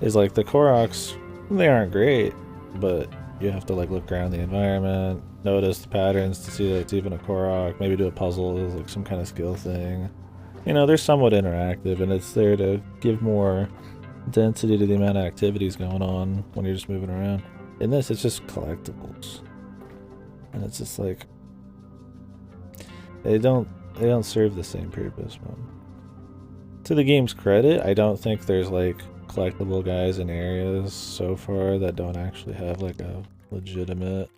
S1: Is like the Koroks, they aren't great, but you have to like look around the environment, notice the patterns to see that it's even a Korok, maybe do a puzzle, like some kind of skill thing. You know, they're somewhat interactive, and it's there to give more density to the amount of activities going on when you're just moving around. In this, it's just collectibles, and it's just like they don't serve the same purpose, man. To the game's credit, I don't think there's like collectible guys in areas so far that don't actually have like a legitimate.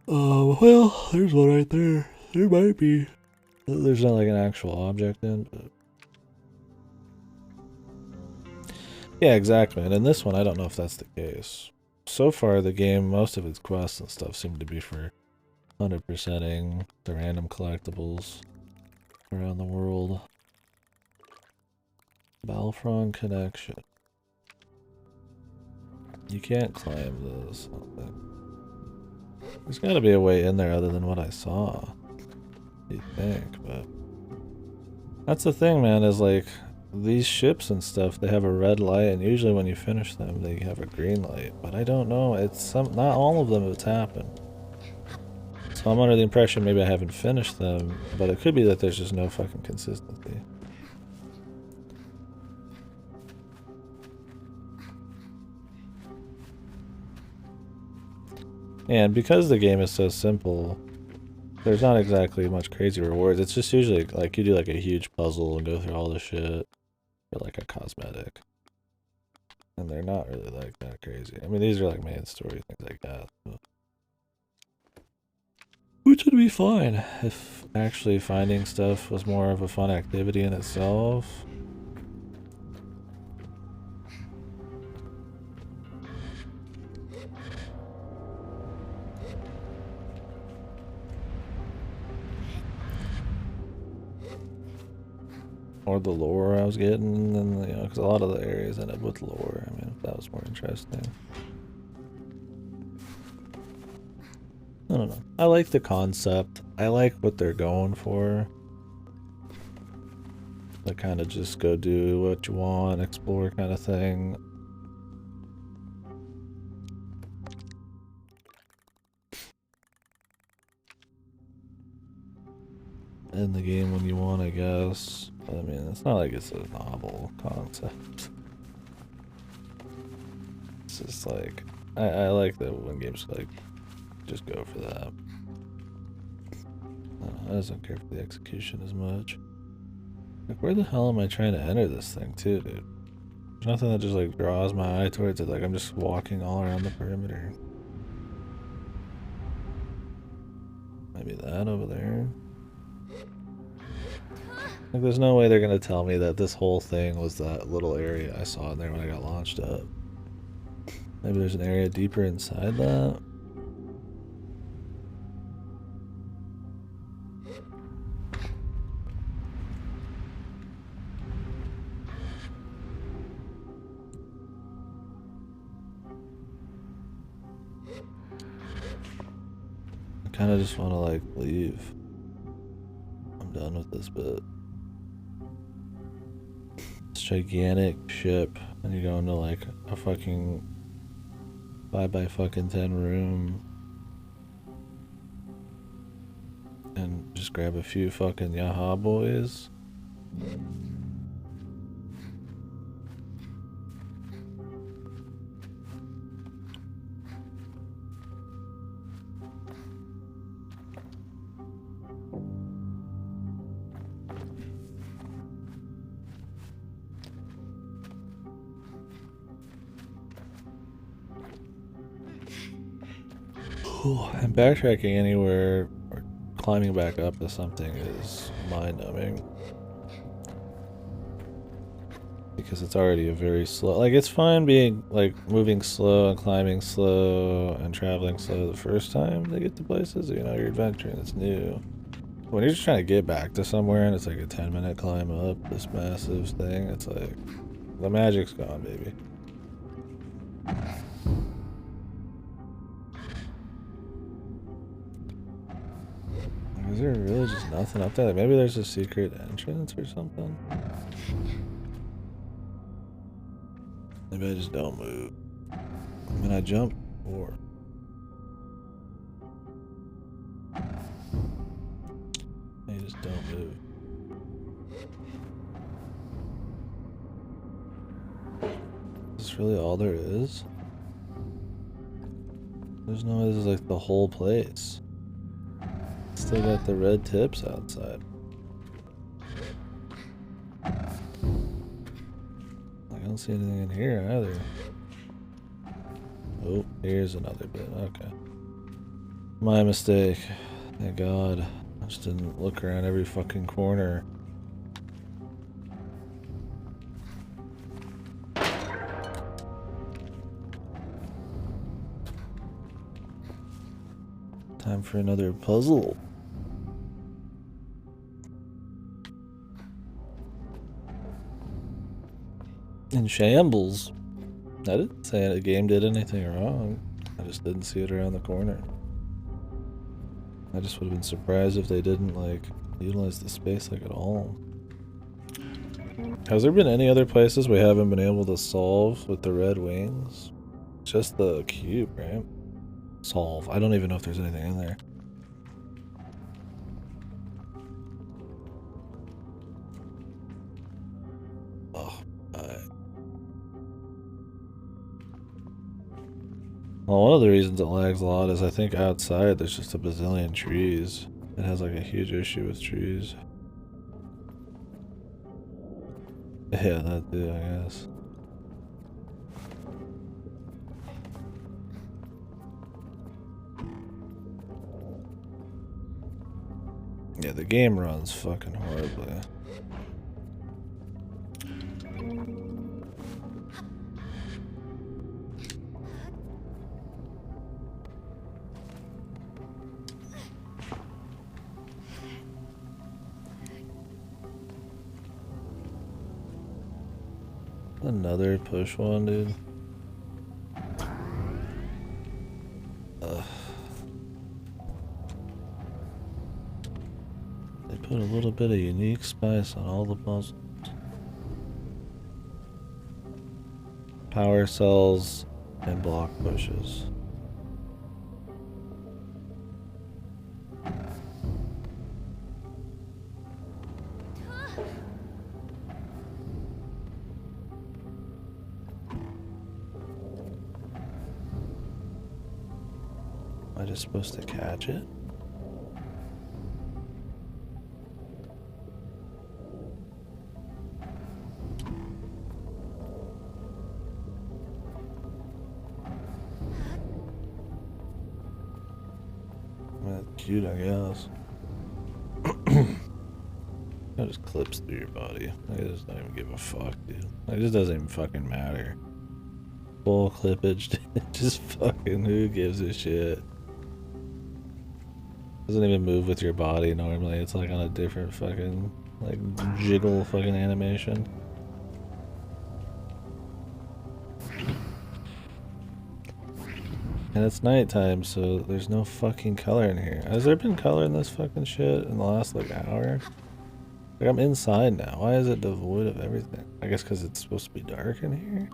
S1: Oh, well, there's one right there. There might be. There's not like an actual object in, but. Yeah, exactly. And in this one, I don't know if that's the case. So far, the game, most of its quests and stuff seem to be for 100%ing the random collectibles around the world. Balfron Connection. You can't climb this. There's gotta be a way in there other than what I saw. You think, but that's the thing, man, is like these ships and stuff, they have a red light, and usually when you finish them they have a green light, but I don't know, it's not all of them have happened. So I'm under the impression maybe I haven't finished them, but it could be that there's just no fucking consistency. And because the game is so simple, there's not exactly much crazy rewards. It's just usually like you do like a huge puzzle and go through all the shit for like a cosmetic. And they're not really like that crazy. I mean, these are like main story, things like that. But which would be fine if actually finding stuff was more of a fun activity in itself. Or the lore I was getting, and you know, because a lot of the areas end up with lore. I mean, if that was more interesting. I don't know. I like the concept. I like what they're going for. Like, kind of just go do what you want, explore kind of thing. End the game when you want, I guess. But, I mean, it's not like it's a novel concept. It's just like, I like that when games like just go for that. I just don't care for the execution as much. Like, where the hell am I trying to enter this thing too, dude? There's nothing that just like draws my eye towards it. Like, I'm just walking all around the perimeter. Maybe that over there. Like, there's no way they're gonna tell me that this whole thing was that little area I saw in there when I got launched up. Maybe there's an area deeper inside that. I kind of just want to like leave. I'm done with this bit. This gigantic ship, and you go into like a fucking 5x10 room and just grab a few fucking Yaha boys. And backtracking anywhere or climbing back up to something is mind-numbing. Because it's already a very slow... Like, it's fine being, like, moving slow and climbing slow and traveling slow the first time they get to places. You know, you're adventuring, it's new. When you're just trying to get back to somewhere and it's like a 10-minute climb up this massive thing, it's like... The magic's gone, baby. Is there really just nothing up there? Like, maybe there's a secret entrance or something? Maybe I just don't move. I mean, I jump or... I just don't move. Is this really all there is? There's no way this is like the whole place. Still got the red tips outside. I don't see anything in here either. Oh, here's another bit. Okay. My mistake. Thank God. I just didn't look around every fucking corner. Time for another puzzle. In shambles. I didn't say the game did anything wrong. I just didn't see it around the corner. I just would have been surprised if they didn't like utilize the space like at all. Has there been any other places we haven't been able to solve with the red wings? Just the cube, right? Solve. I don't even know if there's anything in there. Oh, well, one of the reasons it lags a lot is I think outside there's just a bazillion trees. It has like a huge issue with trees. Yeah, that too, I guess. Yeah, the game runs fucking horribly. Another push one, dude. Ugh. They put a little bit of unique spice on all the puzzles. Power cells and block pushes. Am I just supposed to catch it? That's cute, I guess. That just clips through your body. I just don't even give a fuck, dude. It just doesn't even fucking matter. Full clippage, just fucking who gives a shit? Doesn't even move with your body normally. It's like on a different fucking like jiggle fucking animation. And it's nighttime, so there's no fucking color in here. Has there been color in this fucking shit in the last like hour? Like I'm inside now. Why is it devoid of everything? I guess because it's supposed to be dark in here?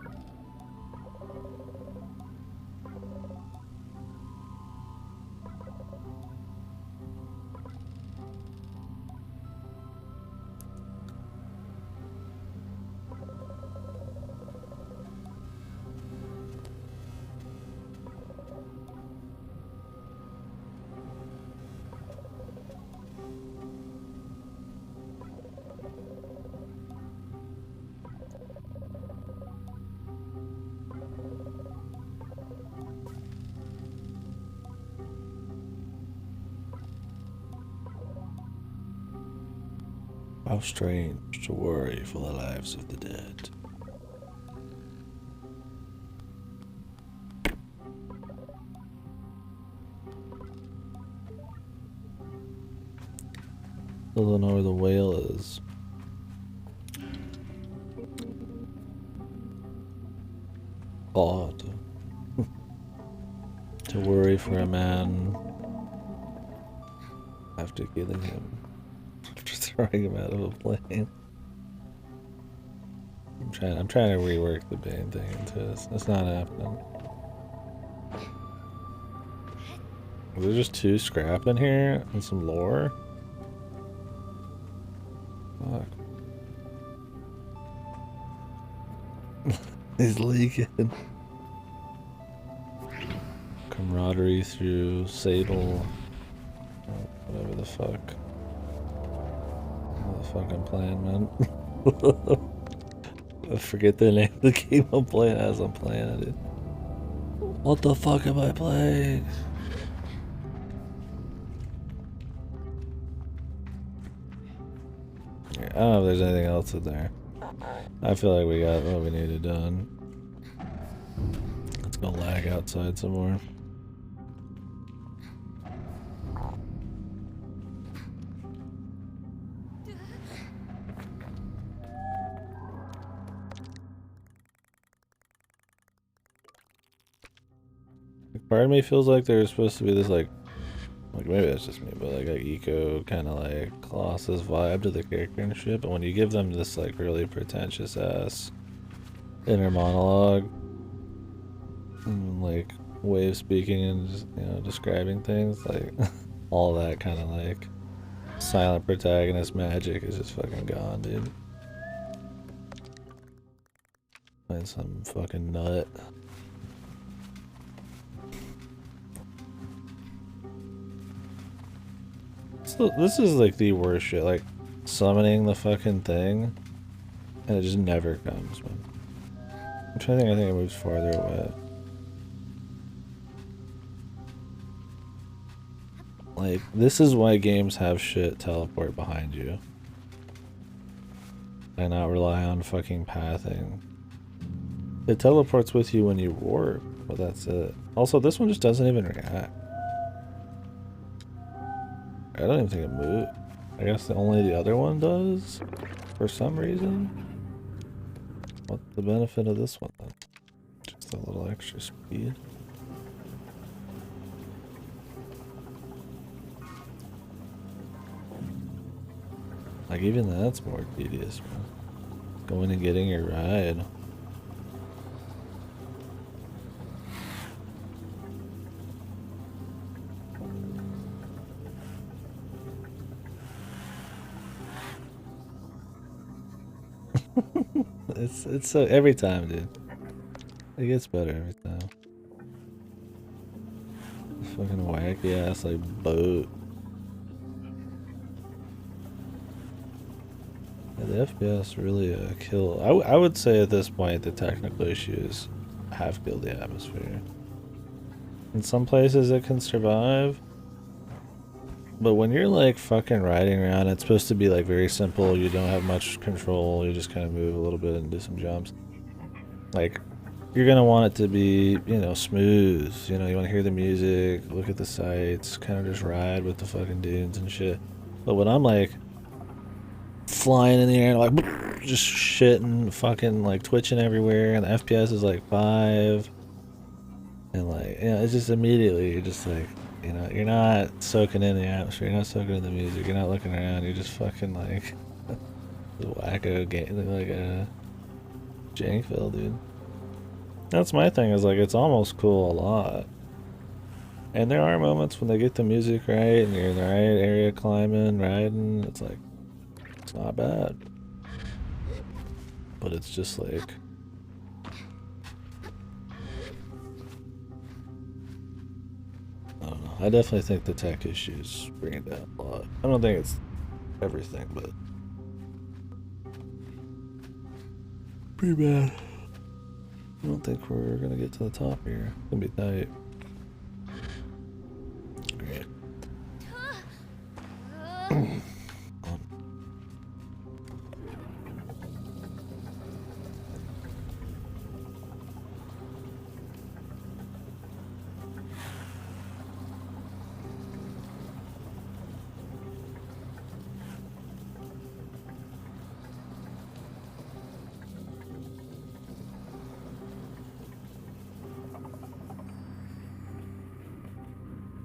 S1: How strange to worry for the lives of the dead. Still don't know where the whale is. Odd. To worry for a man after killing him. After throwing him out of a plane. I'm trying to rework the Bane thing into this. It's not happening. Is there just 2 scrap in here and some lore? Fuck. He's leaking. camaraderie through Sable. Whatever the fuck. What the fuck I'm playing, man. I forget the name of the game I'm playing as I'm playing it. What the fuck am I playing? I don't know if there's anything else in there. I feel like we got what we needed done. Let's go lag outside some more. Part of me feels like there's supposed to be this like maybe that's just me, but like a eco kind of like Colossus vibe to the character and shit. But when you give them this like really pretentious ass inner monologue, and, like way of speaking and just, you know, describing things, like all that kind of like silent protagonist magic is just fucking gone, dude. Find some fucking nut. So this is like the worst shit, like summoning the fucking thing and it just never comes, man. I'm trying to think, I think it moves farther away. Like, this is why games have shit teleport behind you. And not rely on fucking pathing. It teleports with you when you warp, but that's it. Also, this one just doesn't even react. I don't even think it moved. I guess only the other one does? For some reason? What's the benefit of this one then? Just a little extra speed. Like, even that's more tedious, man. Going and getting your ride. It's so every time, dude. It gets better every time. Fucking wacky ass like boat. Yeah, the FPS really kill. I would say at this point the technical issues have killed the atmosphere. In some places it can survive. But when you're like fucking riding around, it's supposed to be like very simple. You don't have much control. You just kind of move a little bit and do some jumps. Like, you're gonna want it to be, you know, smooth. You know, you want to hear the music, look at the sights, kind of just ride with the fucking dunes and shit. But when I'm like flying in the air, like just shitting, fucking like twitching everywhere, and the FPS is like 5, and like, you know, it's just immediately you're just like, you know, you're not soaking in the atmosphere, you're not soaking in the music, you're not looking around, you're just fucking like wacko game, like a Jankville, dude. That's my thing, is like, it's almost cool a lot. And there are moments when they get the music right and you're in the right area climbing, riding, it's like, it's not bad. But it's just like, I don't know. I definitely think the tech issues bring it down a lot. I don't think it's everything, but pretty bad. I don't think we're gonna get to the top here. It's gonna be tight. Great.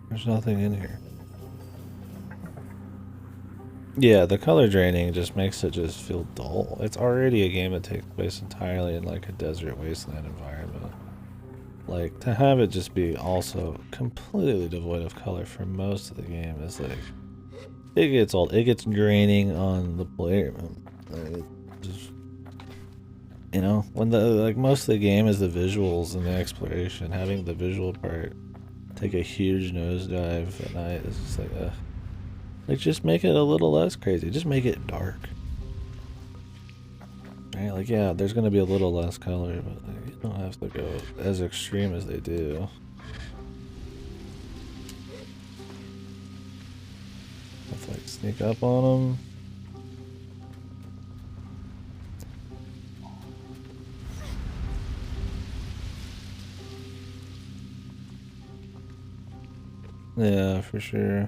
S1: There's nothing in here. Yeah, the color draining just makes it just feel dull. It's already a game that takes place entirely in like a desert wasteland environment. Like, to have it just be also completely devoid of color for most of the game is like, it gets old. It gets draining on the player, man. Like, it just, you know, when the like most of the game is the visuals and the exploration, having the visual part take a huge nosedive at night. It's just like just make it a little less crazy. Just make it dark. Right? Like, yeah, there's gonna be a little less color, but like, you don't have to go as extreme as they do. Let's like sneak up on them. Yeah, for sure.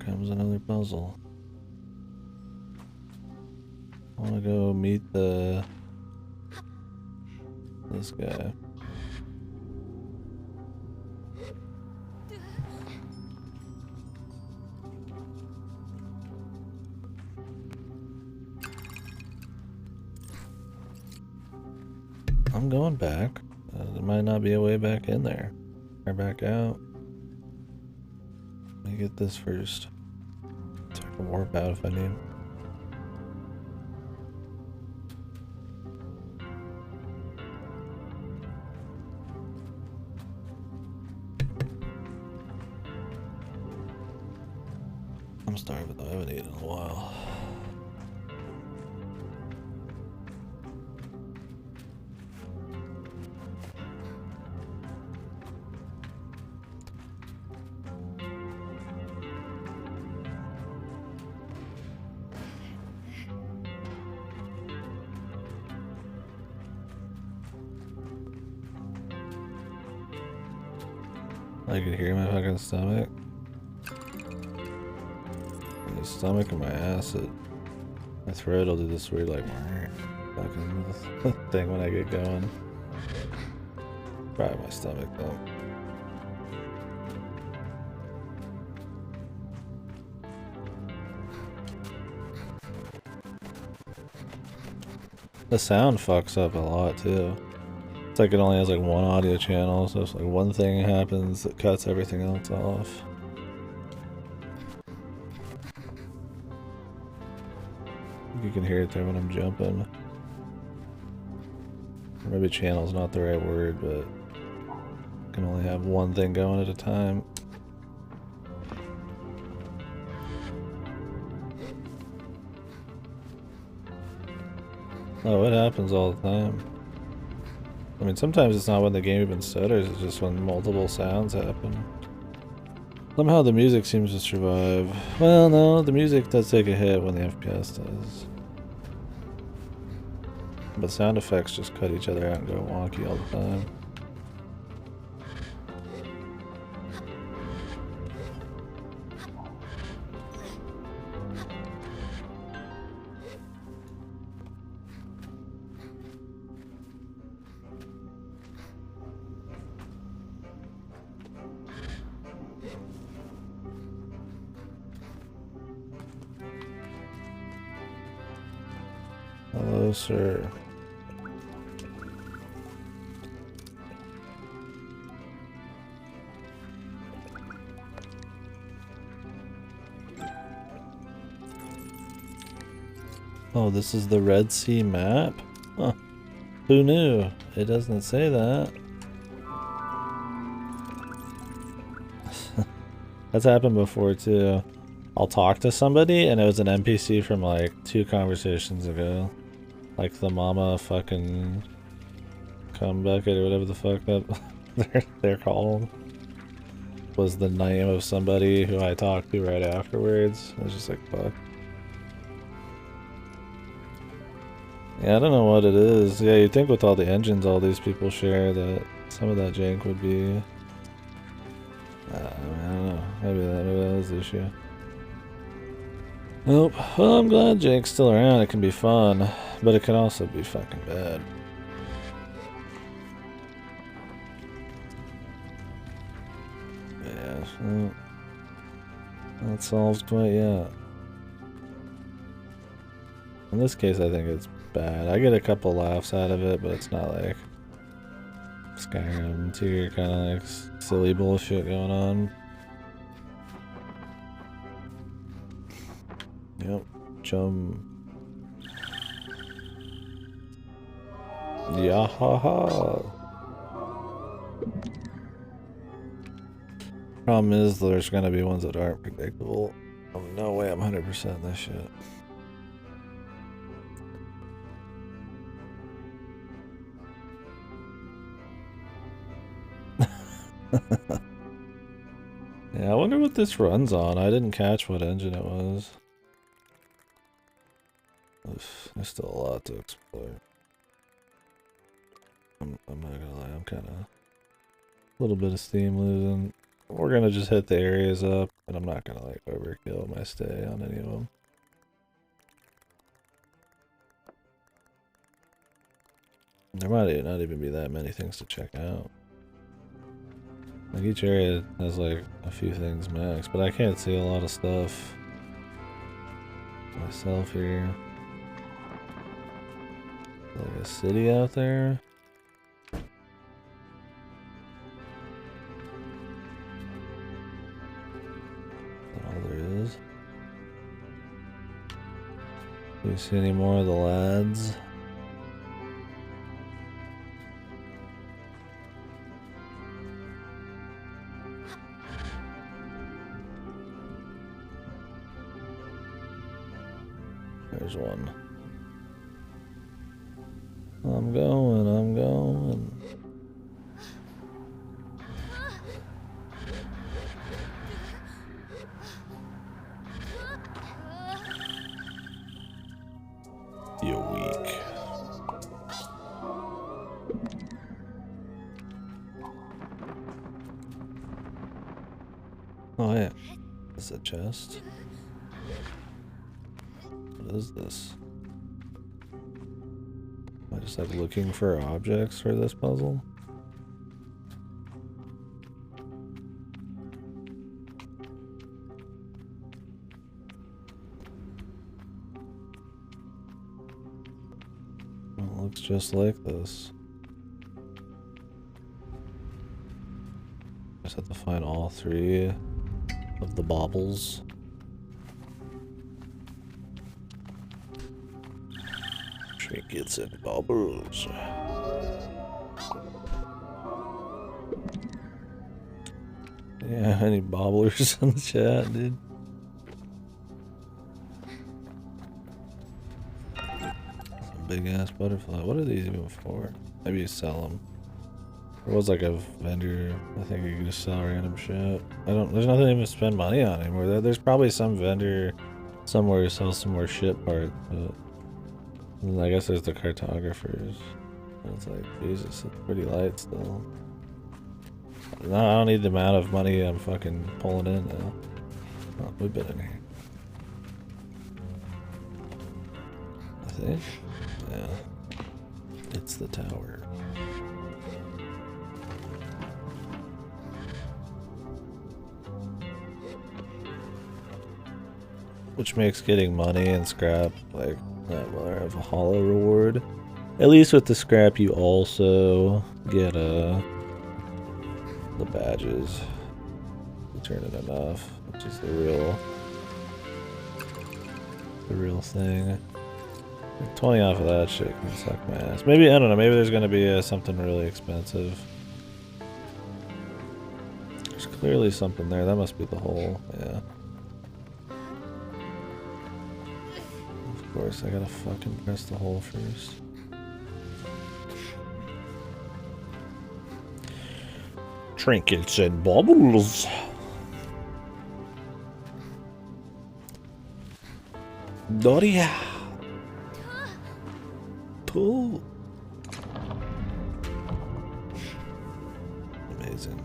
S1: Comes another puzzle. I wanna go meet this guy. I'm going back. There might not be a way back in there. Or back out. Let me get this first. So I can warp out if I need. I'm starving though, I haven't eaten in a while. I can hear my fucking stomach. The stomach and my acid. My throat will do this weird like fucking thing when I get going. Probably my stomach though. The sound fucks up a lot too. It's like it only has like one audio channel, so if like one thing happens, it cuts everything else off. You can hear it there when I'm jumping. Or maybe channel's not the right word, but I can only have one thing going at a time. Oh, it happens all the time. I mean, sometimes it's not when the game even stutters, it's just when multiple sounds happen. Somehow the music seems to survive. Well, no, the music does take a hit when the FPS does. But sound effects just cut each other out and go wonky all the time. Hello, sir. Oh, this is the Red Sea map? Huh. Who knew? It doesn't say that. That's happened before too. I'll talk to somebody and it was an NPC from like 2 conversations ago. Like the mama fucking come bucket or whatever the fuck that they're called. Was the name of somebody who I talked to right afterwards. I was just like, fuck. Yeah, I don't know what it is. Yeah, you'd think with all the engines all these people share that some of that jank would be... I don't know. Maybe that was the issue. Nope. Well, I'm glad jank's still around. It can be fun, but it can also be fucking bad. Yeah, well, not solved quite yet. In this case, I think it's bad. I get a couple laughs out of it, but it's not like Skyrim tier kind of like silly bullshit going on. Yep, chum. Yeah, ha ha. Problem is, there's gonna be ones that aren't predictable. Oh, no way I'm 100% this shit. Yeah, I wonder what this runs on. I didn't catch what engine it was. Oof, there's still a lot to explore. I'm not gonna lie, I'm kinda a little bit of steam losing. We're gonna just hit the areas up, and I'm not gonna like overkill my stay on any of them. There might not even be that many things to check out. Like each area has like a few things max, but I can't see a lot of stuff myself here. Like a city out there. That's all there is. Do you see any more of the lads? There's one. I'm going. You're weak. Oh yeah. This is a chest. What is this? Am I just like looking for objects for this puzzle? Well, it looks just like this. Just have to find all 3 of the baubles. Trinkets and baubles. Yeah, any bobblers in the chat, dude? Big ass butterfly. What are these even for? Maybe you sell them. There was like a vendor. I think you can just sell random shit. There's nothing to even spend money on anymore. There's probably some vendor somewhere who sells some more shit parts, but I guess there's the cartographers. It's like, Jesus, it's pretty light still. No, I don't need the amount of money I'm fucking pulling in now. Oh, we've been in here. I think. Yeah. It's the tower. Which makes getting money and scrap like that more of a hollow reward. At least with the scrap you also get the badges. Return it enough, which is the real thing. 20 off of that shit can suck my ass. Maybe, I don't know, maybe there's gonna be something really expensive. There's clearly something there. That must be the hole, yeah. Of course, I gotta fucking press the hole first. Trinkets and baubles. Doria. Pull. Amazing.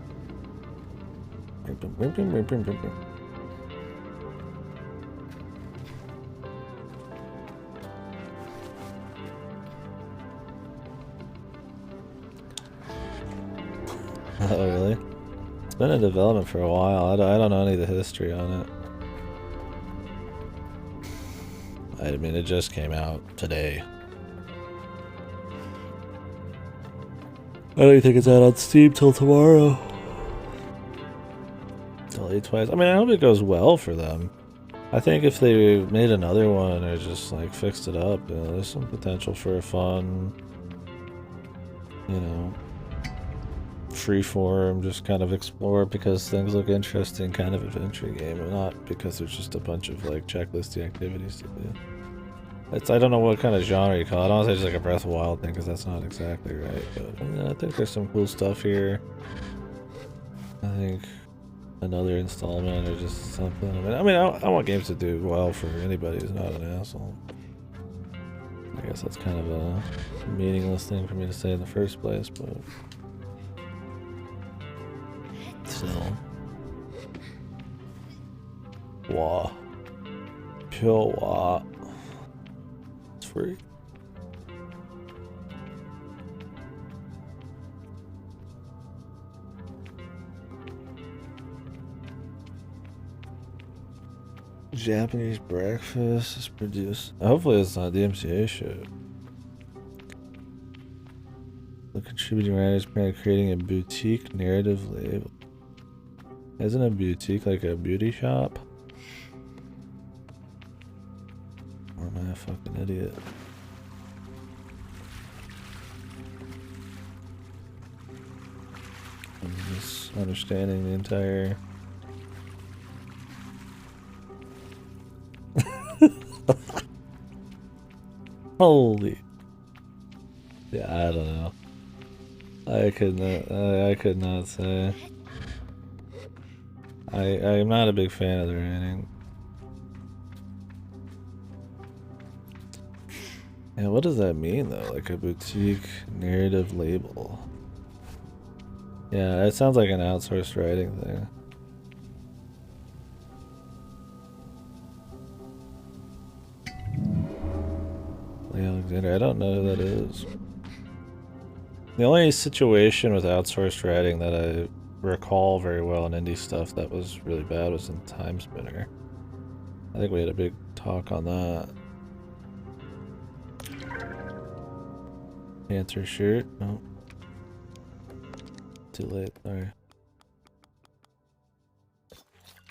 S1: Oh, really? It's been in development for a while. I don't know any of the history on it. I mean, it just came out today. I don't think it's out on Steam till tomorrow. Delayed twice. I mean, I hope it goes well for them. I think if they made another one or just like fixed it up, you know, there's some potential for a fun, you know, freeform, just kind of explore because things look interesting kind of adventure game, and not because there's just a bunch of like checklisty activities to do. I don't know what kind of genre you call it. I don't want to say just like a Breath of the Wild thing because that's not exactly right, but yeah, I think there's some cool stuff here. I think another installment or just something. I want games to do well for anybody who's not an asshole. I guess that's kind of a meaningless thing for me to say in the first place, but still. Wah. Pure wah. It's free. Japanese breakfast is produced. Hopefully it's not DMCA shit. The contributing writers plan on creating a boutique narrative label. Isn't a boutique like a beauty shop? Or am I a fucking idiot? I'm just understanding the entire... Holy. Yeah, I don't know. I could not say. I'm not a big fan of the writing. Yeah, what does that mean though? Like a boutique narrative label. Yeah, it sounds like an outsourced writing thing. Lee Alexander, I don't know who that is. The only situation with outsourced writing that I recall very well in indie stuff that was really bad was in Time Spinner. I think we had a big talk on that. Panther shirt? No. Too late, sorry.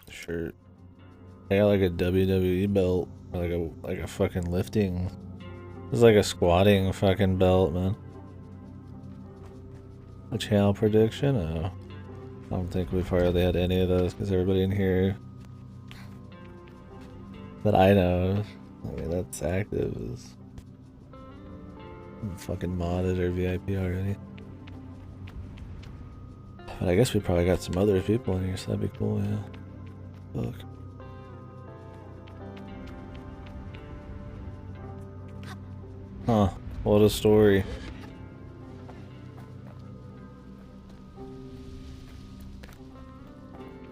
S1: Shirt. I got like a WWE belt. Like a fucking lifting. It's like a squatting fucking belt, man. A channel prediction? Oh. I don't think we've hardly had any of those because everybody in here that I know, I mean, that's active is fucking modded or VIP already. But I guess we probably got some other people in here, so that'd be cool, yeah. Fuck. Huh. What a story.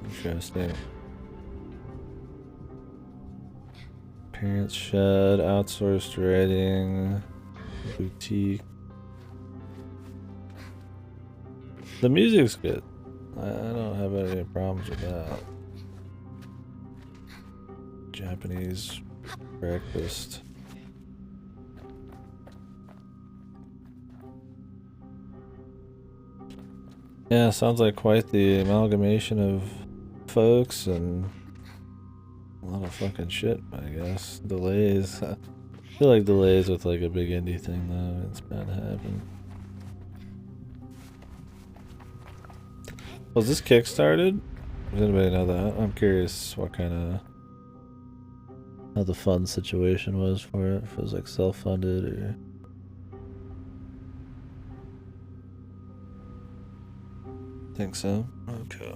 S1: Interesting. Parents shed, outsourced writing, boutique. The music's good. I don't have any problems with that. Japanese breakfast. Yeah, sounds like quite the amalgamation of folks and a lot of fucking shit, I guess. Delays. I feel like delays with like a big indie thing though, it's bound to happen. Was this kickstarted? Does anybody know that? I'm curious what kind of... how the fund situation was for it. If it was like self-funded or... Think so? Okay.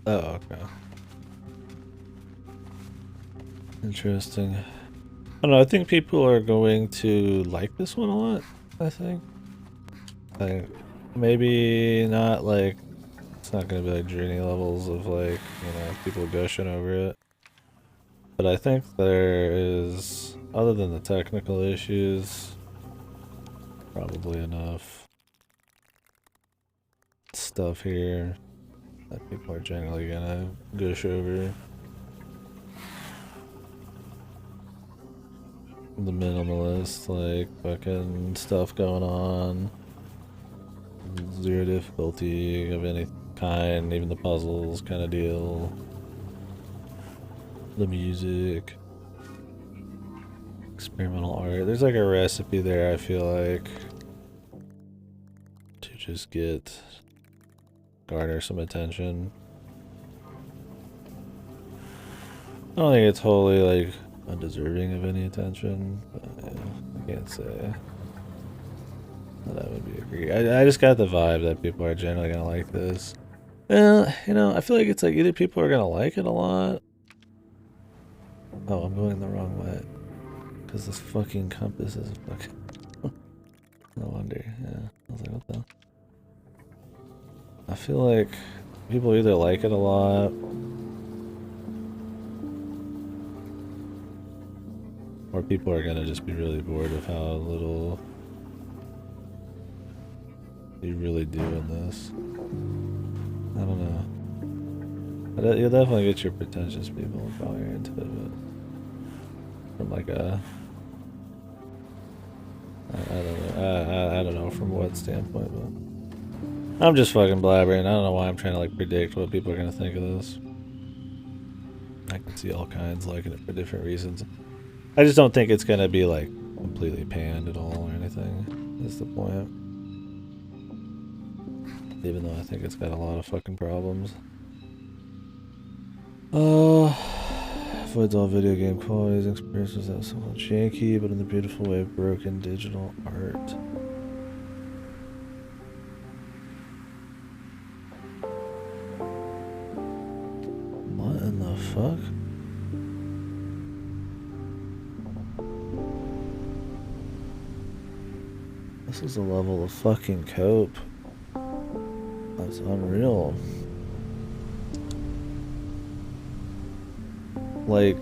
S1: Oh, okay. Interesting. I don't know, I think people are going to like this one a lot, I think. Like, maybe not like, it's not gonna be like journey levels of like, you know, people gushing over it. But I think there is, other than the technical issues, probably enough stuff here that people are generally gonna gush over. the minimalist, like fucking stuff going on. Zero difficulty of any kind, even the puzzles kind of deal. The music. Experimental art. There's like a recipe there, I feel like, to just garner some attention. I don't think it's wholly like undeserving of any attention, but yeah, I can't say that I would be agree. I just got the vibe that people are generally gonna like this. Well, you know, I feel like it's like either people are gonna like it a lot. Oh, I'm going the wrong way. Because this fucking compass is fucking... No wonder, yeah. I was like, what the... I feel like people either like it a lot or people are gonna just be really bored of how little you really do in this. I don't know. But you'll definitely get your pretentious people probably into it, but from like a... I don't know. I don't know from what standpoint, but I'm just fucking blabbering. I don't know why I'm trying to like predict what people are gonna think of this. I can see all kinds liking it for different reasons. I just don't think it's gonna be like completely panned at all or anything. That's the point. Even though I think it's got a lot of fucking problems. Avoids all video game qualities, experiences that somewhat janky, but in the beautiful way of broken digital art. What in the fuck? This is a level of fucking cope. That's unreal. Like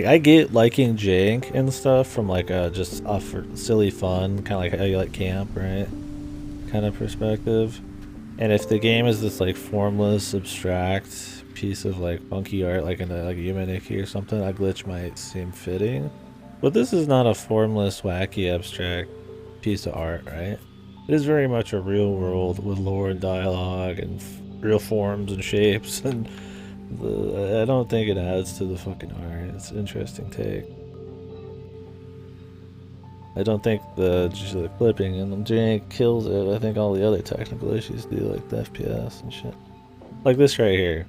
S1: I get liking jank and stuff from like a just for silly fun, kind of like how you like camp, right? Kind of perspective. And if the game is this like formless, abstract piece of like funky art, like in a like Humaniki or something, a glitch might seem fitting. But this is not a formless, wacky, abstract piece of art, right? It is very much a real world with lore and dialogue and real forms and shapes, and I don't think it adds to the fucking art. It's an interesting take. I don't think the clipping and the jank kills it. I think all the other technical issues do, like the FPS and shit. Like this right here.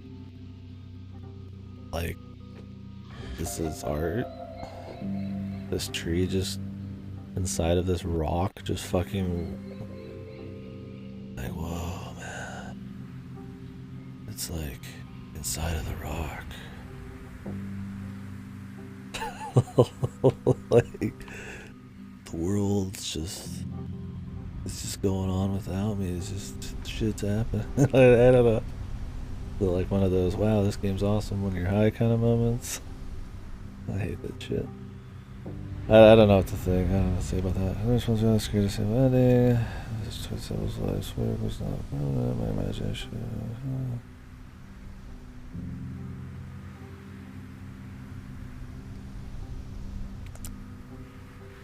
S1: Like, this is art. This tree just inside of this rock, just fucking... Like, whoa, man. It's like inside of the rock. Like, the world's just... It's just going on without me. It's just... Shit's happening. I don't know. But like one of those, wow, this game's awesome when you're high kind of moments. I hate that shit. I don't know what to think. I don't know what to say about that. I'm supposed to be scared to say wedding. This twist Sable's life's work was not my imagination.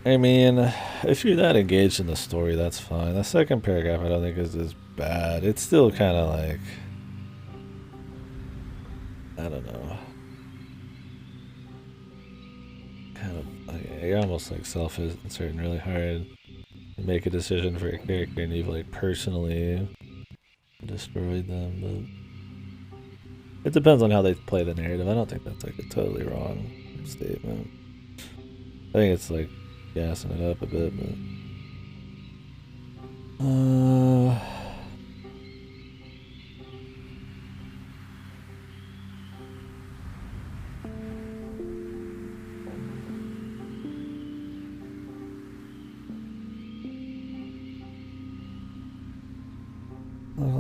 S1: I mean, if you're that engaged in the story, that's fine. The second paragraph I don't think is as bad. It's still kind of like... I don't know. Kind of, like, you're almost like self-inserting really hard. You make a decision for a character and you've like personally destroyed them, but it depends on how they play the narrative. I don't think that's like a totally wrong statement. I think it's like gassing it up a bit, but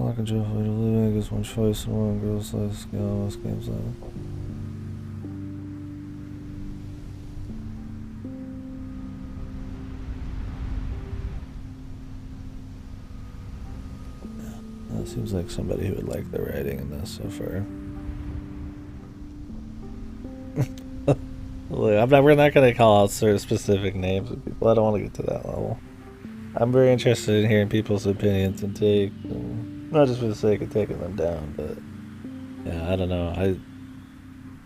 S1: I can joyful way to live. I guess one choice and one girl's life scale. Most games like that seems like somebody who would like the writing in this so far. Look, we're not gonna call out certain specific names of people. I don't want to get to that level. I'm very interested in hearing people's opinions and takes, and not just for the sake of taking them down, but yeah, I don't know. I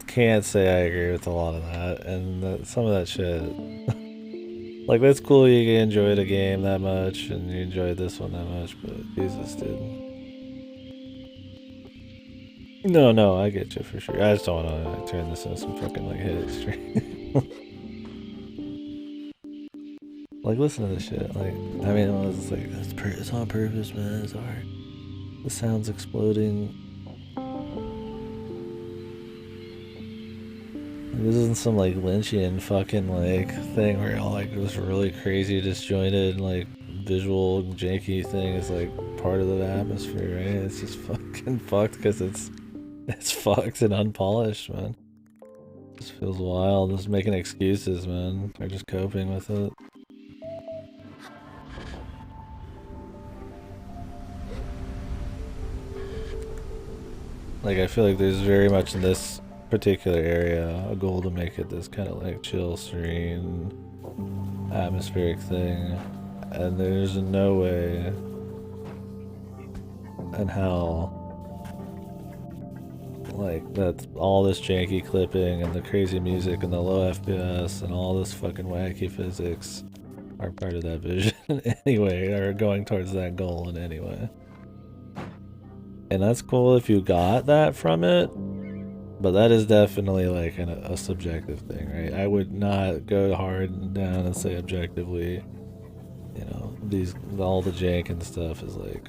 S1: can't say I agree with a lot of that, and some of that shit. Like, that's cool you can enjoy the game that much, and you enjoyed this one that much, but Jesus, dude. No, I get you for sure. I just don't want to turn this into some fucking, like, hit stream. Like, listen to this shit. Like, I mean, it's like, it's on purpose, man. It's art. The sound's exploding. Like, this isn't some, like, Lynchian fucking, like, thing where all, like, this really crazy, disjointed, like, visual, janky thing is, like, part of the atmosphere, right? It's just fucking fucked because it's fucked and unpolished, man. It just feels wild. Just making excuses, man. Or just coping with it. Like, I feel like there's very much in this particular area a goal to make it this kind of like chill, serene, atmospheric thing. And there's no way and how, like, that's all this janky clipping and the crazy music and the low FPS and all this fucking wacky physics are part of that vision anyway, or going towards that goal in any way. And that's cool if you got that from it, but that is definitely like a subjective thing, right? I would not go hard down and say objectively, you know, all the jank and stuff is like,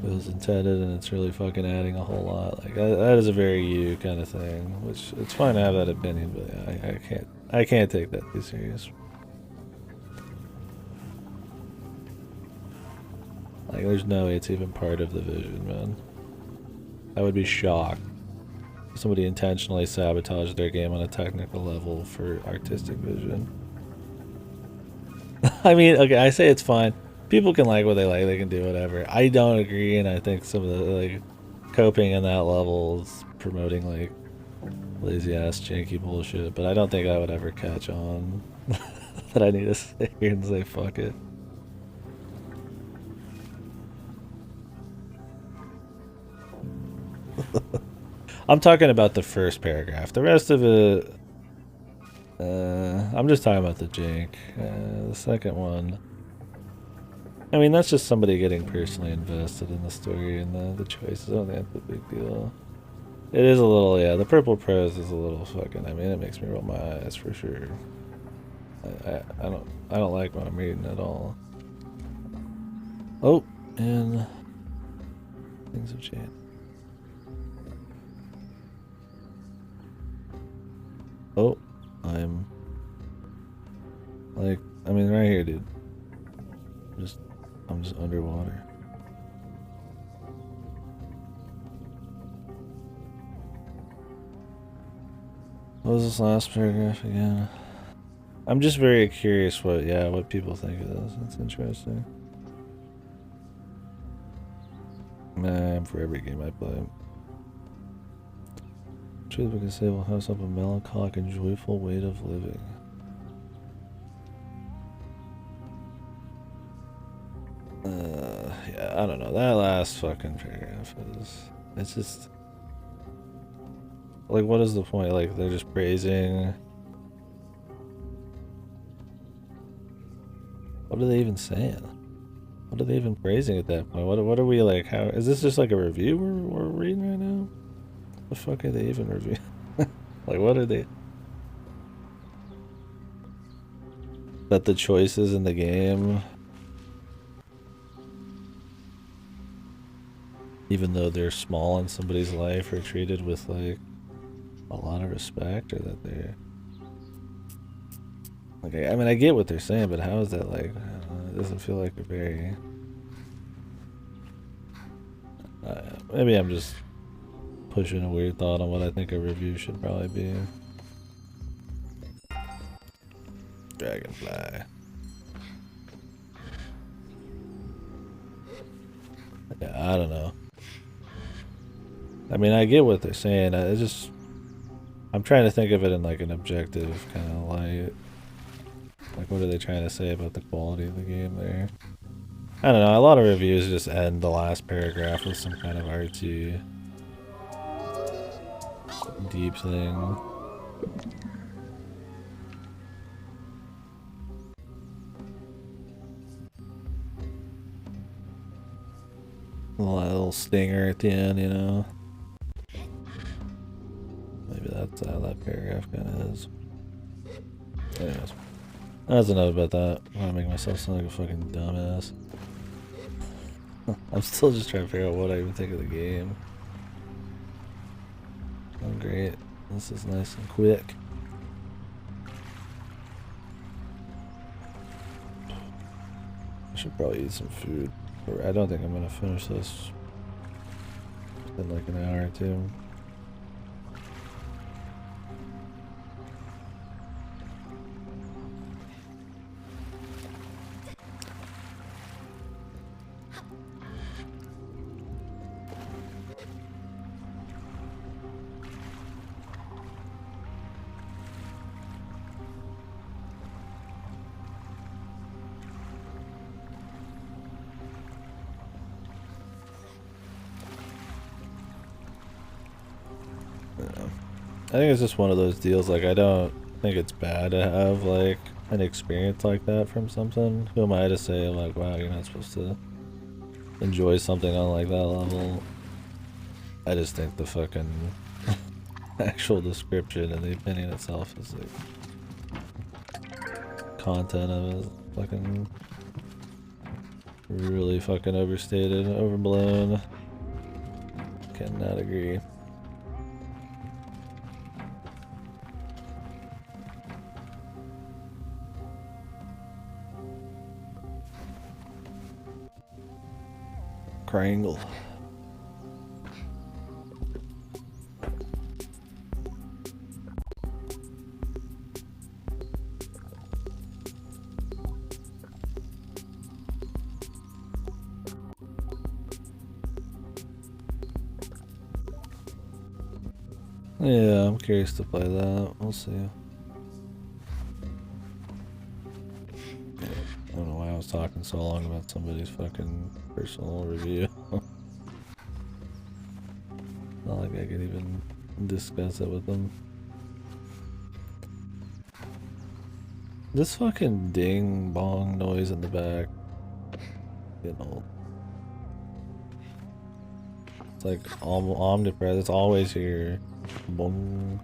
S1: it was intended and it's really fucking adding a whole lot. Like, that is a very you kind of thing, which it's fine to have that opinion, but yeah, I can't take that too serious. Like, there's no way it's even part of the vision, man. I would be shocked if somebody intentionally sabotaged their game on a technical level for artistic vision. I mean, okay, I say it's fine. People can like what they like, they can do whatever. I don't agree, and I think some of the, like, coping in that level is promoting, like, lazy-ass, janky bullshit, but I don't think I would ever catch on that I need to sit here and say, fuck it. I'm talking about the first paragraph. The rest of it, I'm just talking about the jank. The second one, I mean, that's just somebody getting personally invested in the story and the choices. I don't think that's a big deal. It is a little, yeah, the purple prose is a little fucking, I mean, it makes me roll my eyes for sure. I don't like what I'm reading at all. Oh, and things have changed. Oh, I'm like, I mean, right here, dude. I'm just underwater. What was this last paragraph again? I'm just very curious what people think of this. It's interesting. Man, for every game I play. Truth because Sable has up a melancholic and joyful weight of living. Yeah, I don't know. That last fucking paragraph it's just, like, what is the point? Like, they're just praising. What are they even saying? What are they even praising at that point? What are we, like, how is this just like a review we're reading right now? What the fuck are they even reviewing? Like, what are they? That the choices in the game, even though they're small in somebody's life, are treated with, like, a lot of respect, or that they're, like, I mean, I get what they're saying, but how is that, like, I don't know, it doesn't feel like a very, maybe I'm just pushing a weird thought on what I think a review should probably be. Dragonfly. Yeah, I don't know. I mean, I get what they're saying. I'm trying to think of it in like an objective kind of light. Like, what are they trying to say about the quality of the game there? I don't know, a lot of reviews just end the last paragraph with some kind of artsy, deep thing. A little stinger at the end, you know? Maybe that's how that paragraph kind of is. Anyways, that's enough about that. I'm gonna make myself sound like a fucking dumbass. I'm still just trying to figure out what I even think of the game. Oh, great. This is nice and quick. I should probably eat some food. I don't think I'm gonna finish this in like an hour or two. I think it's just one of those deals, like, I don't think it's bad to have, like, an experience like that from something. Who am I to say, like, wow, you're not supposed to enjoy something on, like, that level? I just think the fucking actual description and the opinion itself is, like, content of it is fucking really fucking overstated, overblown. Cannot agree. Triangle. Yeah, I'm curious to play that. We'll see. Yeah, I don't know why I was talking so long about somebody's fucking personal review. Not like I could even discuss it with them. This fucking ding bong noise in the back. Getting old. It's like omnipresent. It's always here. Boom.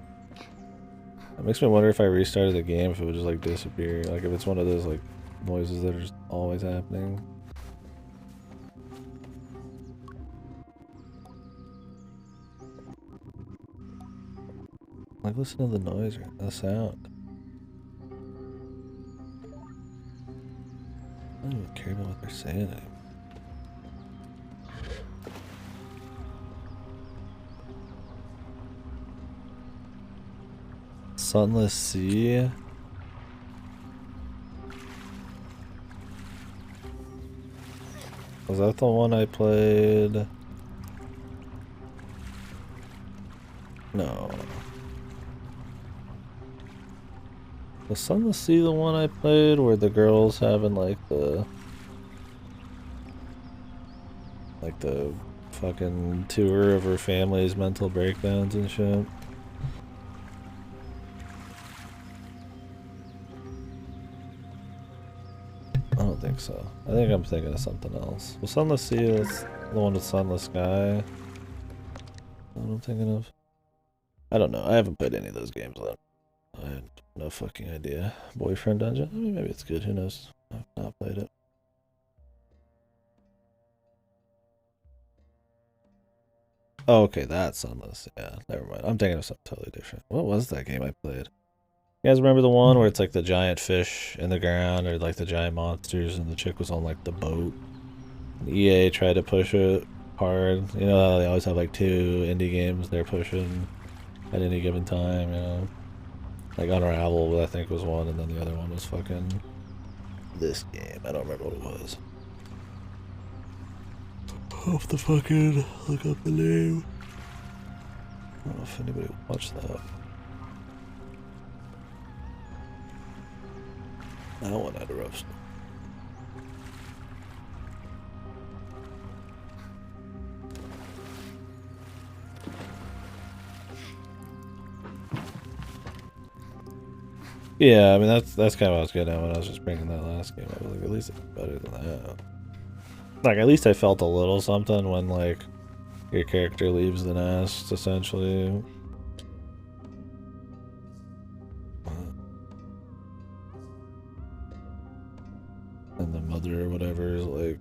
S1: It makes me wonder if I restarted the game if it would just like disappear. Like if it's one of those like noises that are just always happening. Like listen to the noise or the sound. I don't even care about what they're saying anymore. Sunless Sea? Was that the one I played? No. Was Sunless Sea the one I played where the girl's having like the fucking tour of her family's mental breakdowns and shit? I don't think so. I think I'm thinking of something else. Was Sunless Sea the one with Sunless Sky? What I'm thinking of? I don't know. I haven't played any of those games. I have no fucking idea. Boyfriend Dungeon? I mean, maybe it's good. Who knows? I've not played it. Oh, okay, that's Sunless. Yeah, never mind. I'm thinking of something totally different. What was that game I played? You guys remember the one where it's like the giant fish in the ground or like the giant monsters and the chick was on like the boat? And EA tried to push it hard. You know how they always have like 2 indie games they're pushing at any given time, you know? Like Unravel, I think, was one, and then the other one was fucking this game. I don't remember what it was. I'll have to fucking look up the name. I don't know if anybody watched that. That one had a rough start. Yeah, I mean that's kind of what I was getting at when I was just bringing that last game. I was like, at least it's better than that. Like, at least I felt a little something when like your character leaves the nest, essentially. And the mother or whatever is like,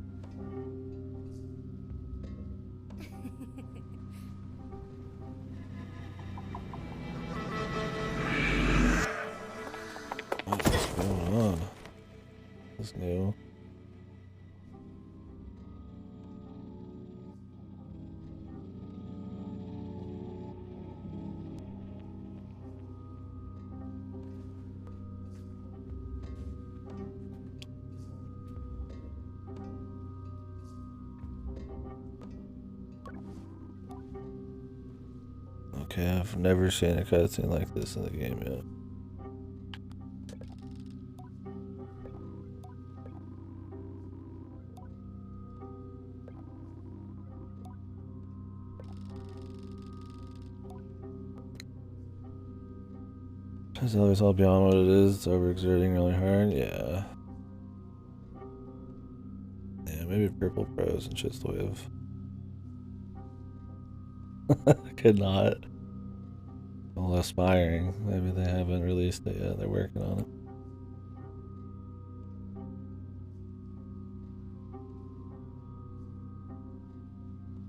S1: what's going on? This new. Okay, I've never seen a cutscene like this in the game yet. It's always all beyond what it is. It's overexerting really hard. Yeah. Yeah, maybe Purple Pros and shit's the way of. Could not. Well, aspiring. Maybe they haven't released it yet. They're working on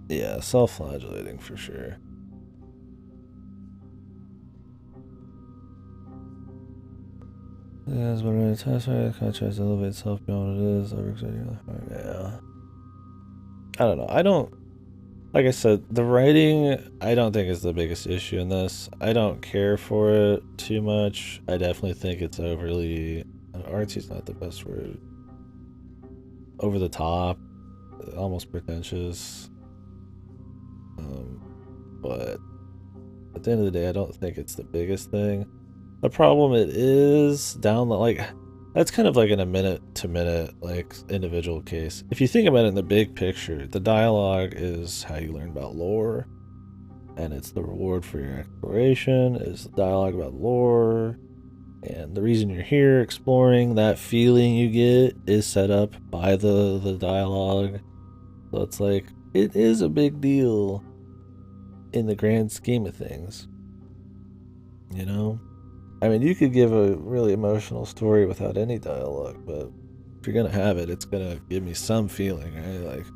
S1: it. Yeah, self-flagellating for sure. Yeah, it's been really tough. It kind of tries to elevate itself beyond what it is. Overexerting really hard. Yeah. I don't know. I don't. Like I said, the writing, I don't think is the biggest issue in this. I don't care for it too much. I definitely think it's overly, artsy's not the best word. Over the top, almost pretentious. But at the end of the day, I don't think it's the biggest thing. The problem it is down the, like, that's kind of like in a minute to minute, like, individual case. If you think about it in the big picture, the dialogue is how you learn about lore, and it's the reward for your exploration, is the dialogue about lore, and the reason you're here exploring, that feeling you get is set up by the dialogue. So it's like, it is a big deal in the grand scheme of things, you know? I mean, you could give a really emotional story without any dialogue, but if you're gonna have it, it's gonna give me some feeling, right? Like,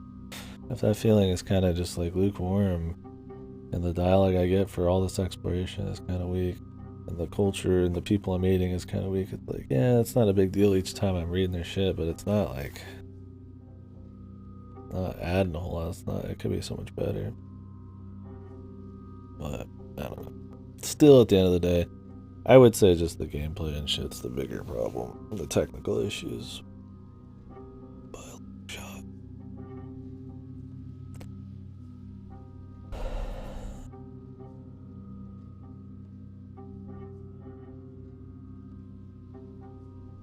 S1: if that feeling is kind of just like lukewarm, and the dialogue I get for all this exploration is kind of weak, and the culture and the people I'm meeting is kind of weak, it's like, yeah, it's not a big deal each time I'm reading their shit, but it's not like, not adding a whole lot. It's not, it could be so much better. But, I don't know. Still, at the end of the day, I would say just the gameplay and shit's the bigger problem. The technical issues. Shot.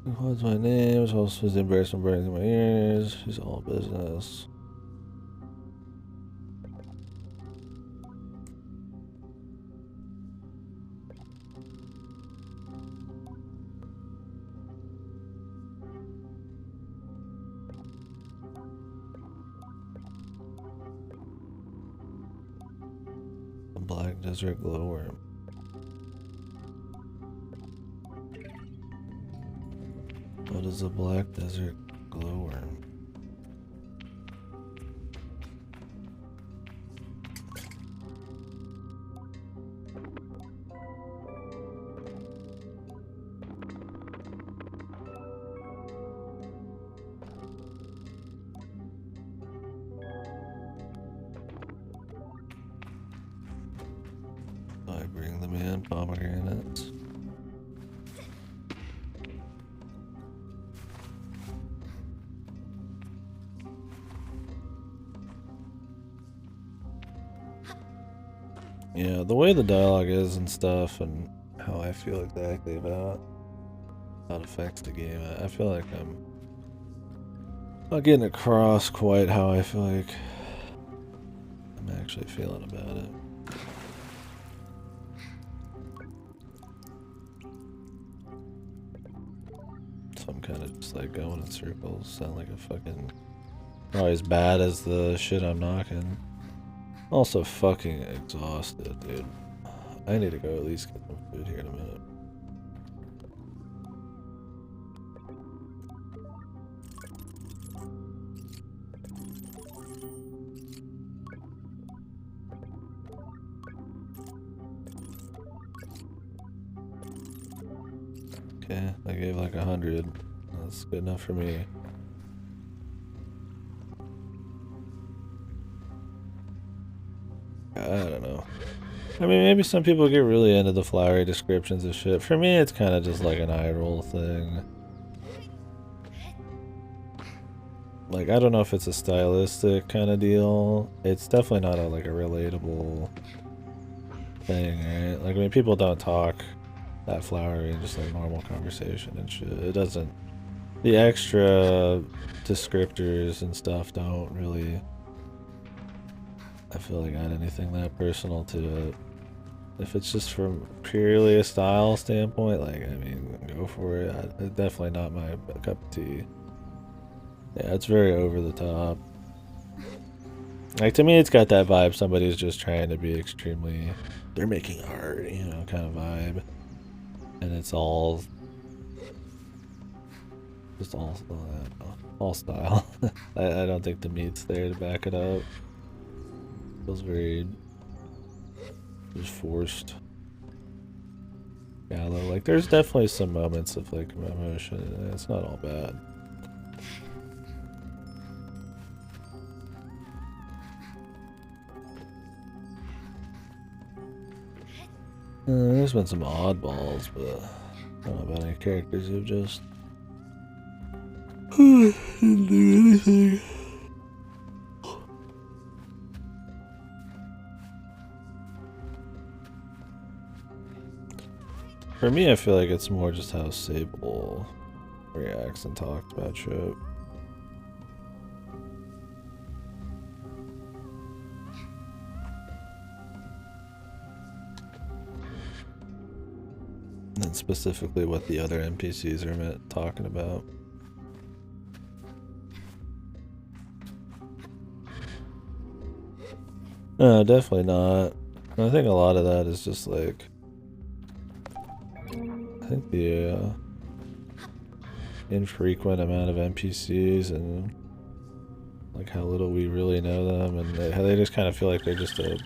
S1: What's my name? It's also the embarrassment burning in my ears. She's all business. The black desert glowworm. What is a black desert glowworm? I bring them in, pomegranates. Yeah, the way the dialogue is and stuff, and how I feel exactly about how it affects the game. I feel like I'm not getting across quite how I feel like I'm actually feeling about it. So I'm kind of just like going in circles, sound like a fucking probably as bad as the shit I'm knocking. Also fucking exhausted, dude. I need to go at least get some food here in a minute. Okay, I gave like 100. That's good enough for me. I don't know. I mean, maybe some people get really into the flowery descriptions of shit. For me, it's kind of just like an eye roll thing. Like, I don't know if it's a stylistic kind of deal. It's definitely not like a relatable thing, right? Like, I mean, people don't talk that flowery in just like normal conversation and shit. It doesn't. The extra descriptors and stuff don't really, I feel like, add anything that personal to it. If it's just from purely a style standpoint, like, I mean, go for it. It's definitely not my cup of tea. Yeah, it's very over the top. Like, to me, it's got that vibe. Somebody's just trying to be extremely, they're making art, you know, kind of vibe. And it's all, just all style. I don't think the meat's there to back it up. Feels very just forced. Shallow. Like, there's definitely some moments of like emotion. It's not all bad. There's been some oddballs, but I don't know about any characters who've just didn't do anything. For me, I feel like it's more just how Sable reacts and talks about shit. And specifically what the other NPCs are talking about. No, definitely not. I think a lot of that is just like, I think the infrequent amount of NPCs and like how little we really know them, and how they just kind of feel like they're just a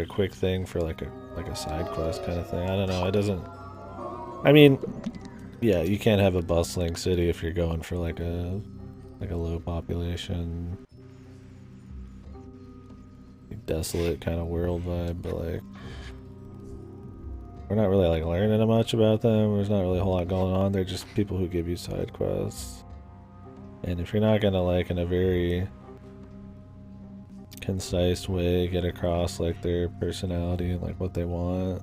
S1: quick thing for like a side quest kind of thing. I don't know. It doesn't. I mean, yeah, you can't have a bustling city if you're going for like a low population, desolate kind of world vibe, but like we're not really like learning much about them. There's not really a whole lot going on. They're just people who give you side quests. And if you're not gonna like in a very concise way get across like their personality and like what they want,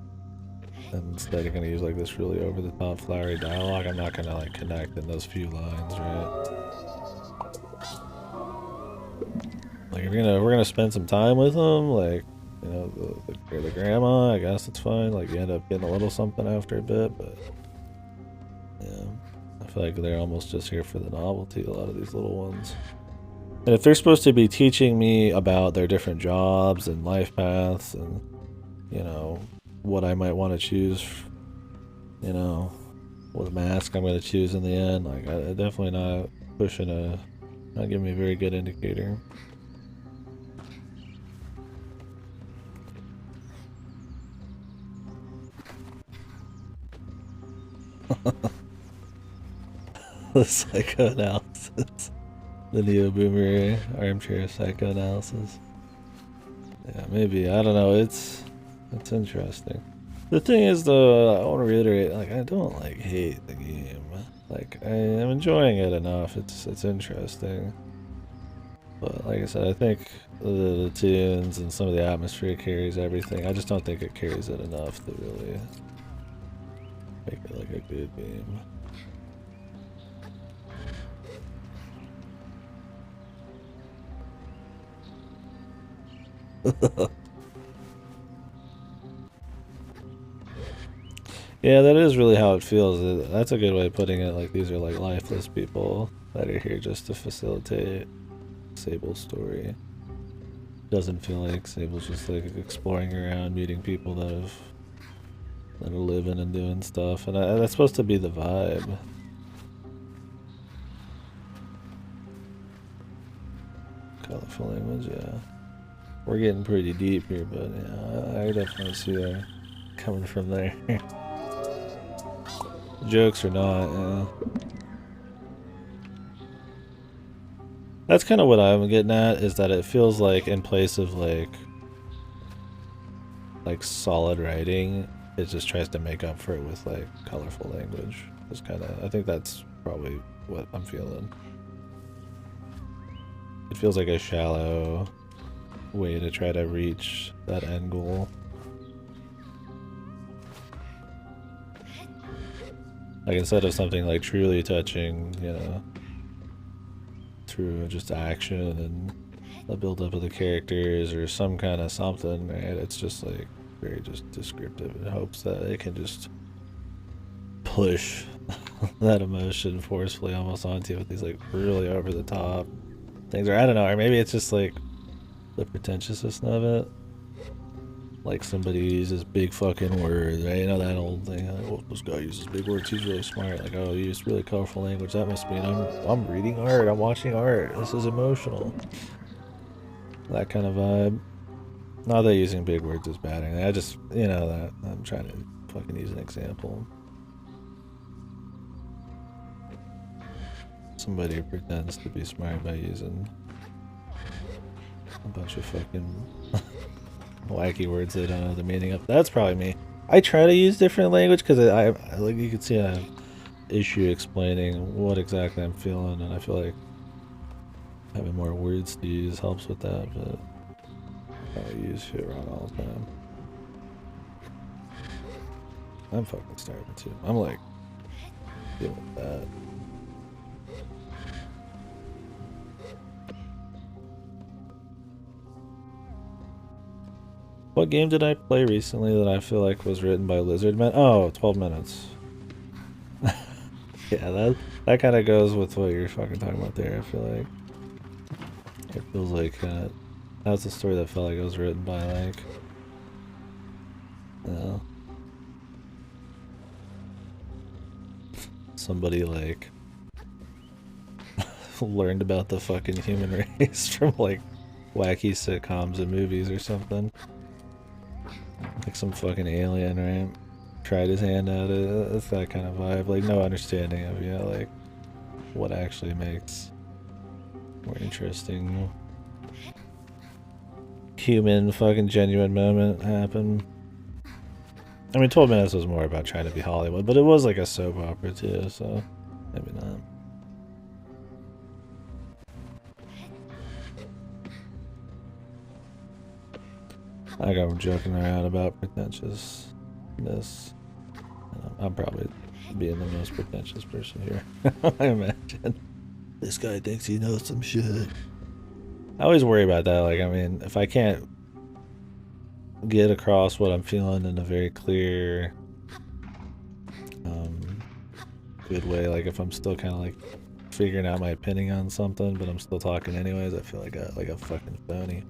S1: and instead you're gonna use like this really over the top flowery dialogue, I'm not gonna like connect in those few lines, right? Like if we're gonna spend some time with them, like, you know, the grandma, I guess it's fine. Like you end up getting a little something after a bit, but yeah, I feel like they're almost just here for the novelty, a lot of these little ones. And if they're supposed to be teaching me about their different jobs and life paths and, you know, what I might want to choose, you know, what mask I'm going to choose in the end, like I definitely not not giving me a very good indicator. The psychoanalysis. The neo-boomer armchair psychoanalysis. Yeah, maybe. I don't know. It's interesting. The thing is, though, I want to reiterate, like, I don't, like, hate the game. Like, I am enjoying it enough. It's interesting. But, like I said, I think the tunes and some of the atmosphere carries everything. I just don't think it carries it enough to really make it, like, a good game. Yeah, that is really how it feels. That's a good way of putting it. Like, these are like lifeless people that are here just to facilitate Sable's story. Doesn't feel like Sable's just like exploring around, meeting people that are living and doing stuff, and that's supposed to be the vibe. Colorful language, yeah. We're getting pretty deep here, but yeah, I definitely see that coming from there. Jokes or not, yeah. That's kind of what I'm getting at, is that it feels like in place of like solid writing, it just tries to make up for it with like colorful language. It's kind of, I think that's probably what I'm feeling. It feels like a shallow way to try to reach that end goal. Like, instead of something like truly touching, you know, through just action and the build up of the characters or some kind of something, right? It's just like very just descriptive in hopes that it can just push that emotion forcefully almost onto you with these like really over the top things. Or I don't know, or maybe it's just like the pretentiousness of it. Like, somebody uses big fucking words, right? You know that old thing, like, oh, this guy uses big words, he's really smart. Like, oh, he used really colorful language, that must mean I'm reading art, I'm watching art, this is emotional. That kind of vibe. Not that using big words is bad or anything, I just, you know, that I'm trying to fucking use an example. Somebody who pretends to be smart by using a bunch of fucking wacky words they don't know the meaning of. That's probably me. I try to use different language because I like, you can see I have issue explaining what exactly I'm feeling, and I feel like having more words to use helps with that, but I use shit wrong all the time. I'm fucking starving too. I'm like feeling bad. What game did I play recently that I feel like was written by Lizardmen? Oh, 12 minutes. Yeah, that kind of goes with what you're fucking talking about there, I feel like. It feels like, that was the story that felt like it was written by, like, you know, somebody, like, learned about the fucking human race from, like, wacky sitcoms and movies or something. Like some fucking alien, right? Tried his hand at it. It's that kind of vibe. Like, no understanding of, yeah, like, what actually makes more interesting human fucking genuine moment happen. I mean, 12 Minutes was more about trying to be Hollywood, but it was like a soap opera too, so maybe not. I got joking around about pretentiousness. I'm probably being the most pretentious person here. I imagine. This guy thinks he knows some shit. I always worry about that. Like, I mean, if I can't get across what I'm feeling in a very clear, good way, like if I'm still kind of like figuring out my opinion on something, but I'm still talking anyways, I feel like a fucking phony.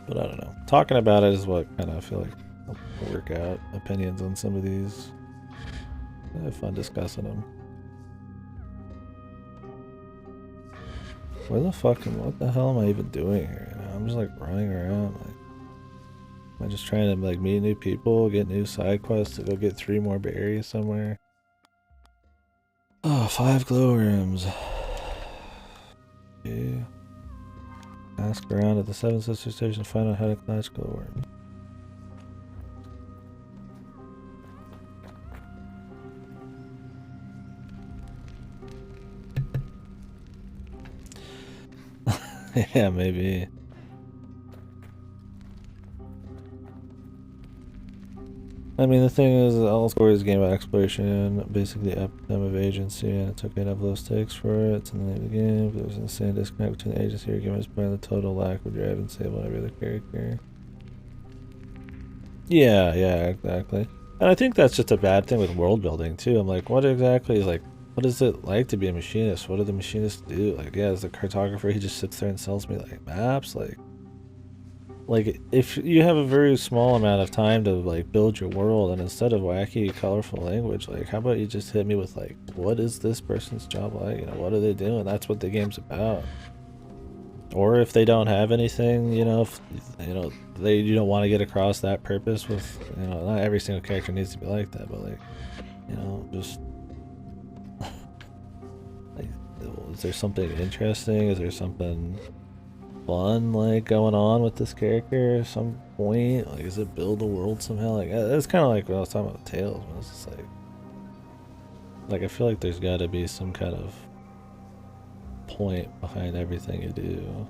S1: But I don't know. Talking about it is what kind of I feel like I'll work out opinions on some of these. I have fun discussing them. Where the fuck what the hell am I even doing here? You know, I'm just like running around. Like, am I just trying to like meet new people, get new side quests to go get 3 more berries somewhere? Oh, 5 glow worms. Yeah. Ask around at the 7 Sister Station to find out how to catch glowworm. Yeah, maybe. I mean, the thing is, all stories is a game about exploration, basically epitome of agency, and it took enough low stakes for it. It's in the name of the game. There was an insane disconnect between the agency your game is playing, the total lack of drive and Sable and every other character. Yeah, exactly. And I think that's just a bad thing with world building too. I'm like, what exactly is like, what is it like to be a machinist? What do the machinists do? Like, yeah, as a cartographer, he just sits there and sells me like maps, like if you have a very small amount of time to like build your world, and instead of wacky colorful language, like how about you just hit me with like, what is this person's job like, you know, what are they doing? That's what the game's about. Or if they don't have anything, you know, if you know you don't want to get across that purpose with, you know, not every single character needs to be like that, but like, you know, just like, is there something interesting, is there something fun like going on with this character at some point? Like, is it build the world somehow? Like, that's kind of like what I was talking about with Tales, when it's just like I feel like there's got to be some kind of point behind everything you do.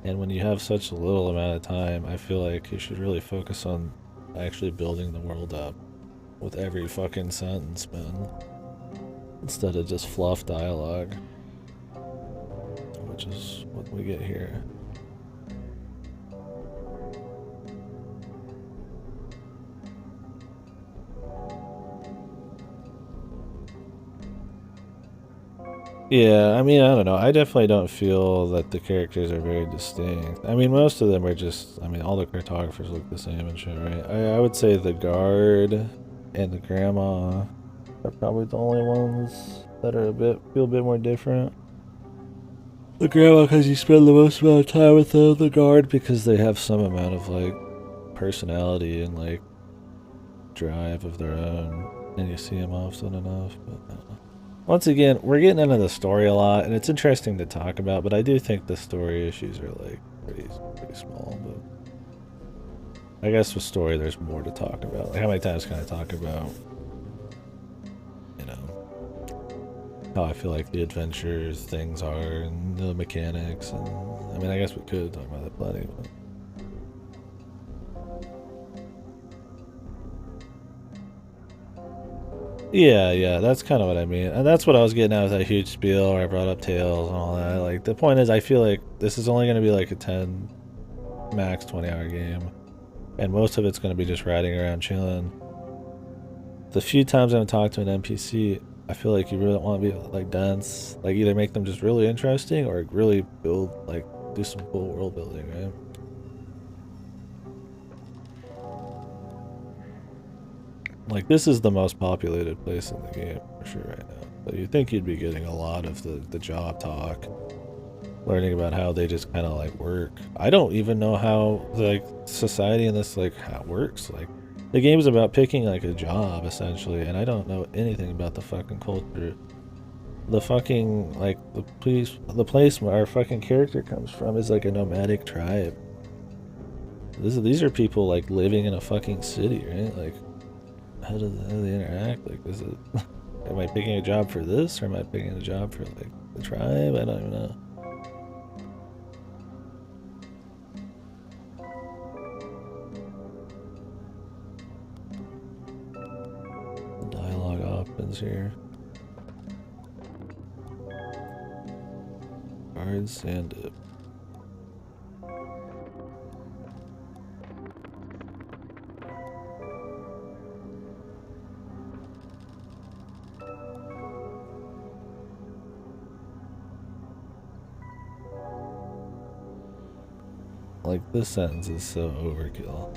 S1: And when you have such a little amount of time, I feel like you should really focus on actually building the world up with every fucking sentence, man, instead of just fluff dialogue, which is what we get here. Yeah, I mean, I don't know. I definitely don't feel that the characters are very distinct. I mean, most of them are just, I mean, all the cartographers look the same and shit, right? I would say the guard and the grandma are probably the only ones that are feel a bit more different. The grandma because you spend the most amount of time with them. The guard because they have some amount of like personality and like drive of their own, and you see them often enough. But once again, we're getting into the story a lot, and it's interesting to talk about. But I do think the story issues are like pretty small. But I guess with story, there's more to talk about. Like, how many times can I talk about, you know, how I feel like the adventures things are and the mechanics? And I mean, I guess we could talk about that plenty. But yeah, that's kind of what I mean. And that's what I was getting at with that huge spiel where I brought up Tails and all that. Like, the point is, I feel like this is only going to be like a 10, max 20-hour game. And most of it's going to be just riding around chilling. The few times I'm going to talk to an NPC, I feel like you really want to be like dense. Like, either make them just really interesting or really build, like, do some cool world building, right? Like, this is the most populated place in the game for sure right now. So you'd think you'd be getting a lot of the job talk, learning about how they just kind of like work. I don't even know how like society in this like how it works. Like, the game's about picking like a job essentially, and I don't know anything about the fucking culture. The fucking like the place where our fucking character comes from is like a nomadic tribe. These are people like living in a fucking city, right? Like, how do they interact? Like, is it am I picking a job for this, or am I picking a job for like the tribe? I don't even know. Dialogue opens here. Hard sand dip. Like, this sentence is so overkill.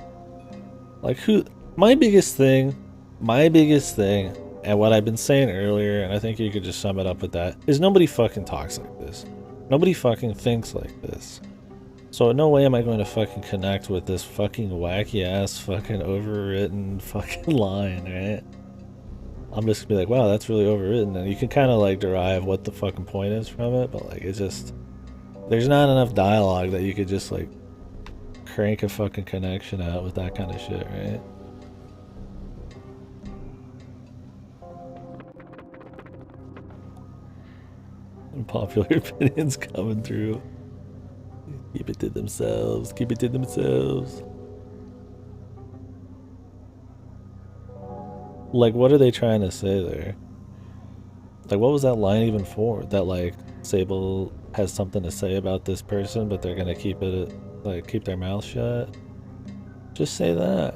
S1: Like, my biggest thing, and what I've been saying earlier, and I think you could just sum it up with that, is nobody fucking talks like this. Nobody fucking thinks like this. So in no way am I going to fucking connect with this fucking wacky ass fucking overwritten fucking line, right? I'm just gonna be like, wow, that's really overwritten, and you can kind of like derive what the fucking point is from it, but like, it's just, there's not enough dialogue that you could just like crank a fucking connection out with that kind of shit, right? Unpopular opinions coming through. Keep it to themselves. Keep it to themselves. Like, what are they trying to say there? Like, what was that line even for? That, like, Sable has something to say about this person, but they're gonna keep it, like, keep their mouth shut? Just say that.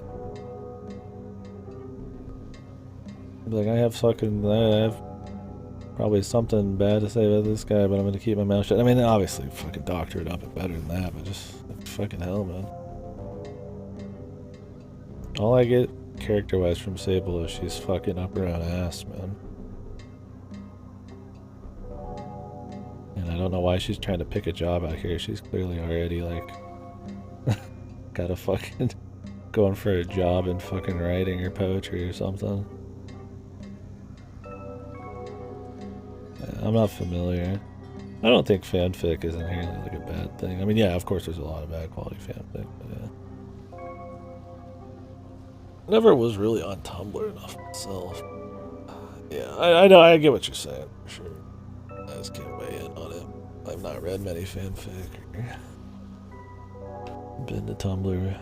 S1: Like, I have probably something bad to say about this guy, but I'm gonna keep my mouth shut. I mean, obviously, fucking doctor it up and better than that, but just fucking hell, man. All I get character-wise from Sable is she's fucking up her own ass, man. And I don't know why she's trying to pick a job out here. She's clearly already, like, got a fucking going for a job in fucking writing or poetry or something. I'm not familiar. I don't think fanfic is inherently like a bad thing. I mean, yeah, of course there's a lot of bad quality fanfic, but yeah. Never was really on Tumblr enough myself. Yeah, I know, I get what you're saying, for sure. I just can't weigh in on it. I've not read many fanfic or been to Tumblr.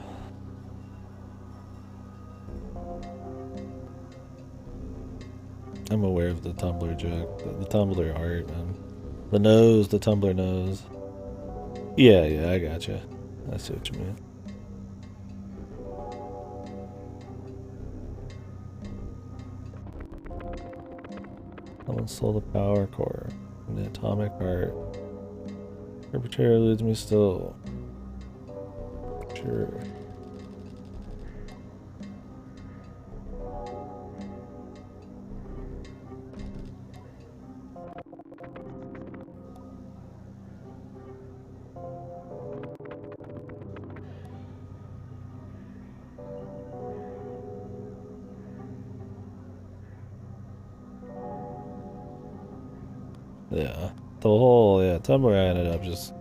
S1: I'm aware of the Tumblr joke, the Tumblr art, man. The Tumblr nose. Yeah, I gotcha. I see what you mean. Someone stole the power core from the atomic heart. Perpetrator eludes me still. Sure. Yeah, the whole Tumblr I ended up just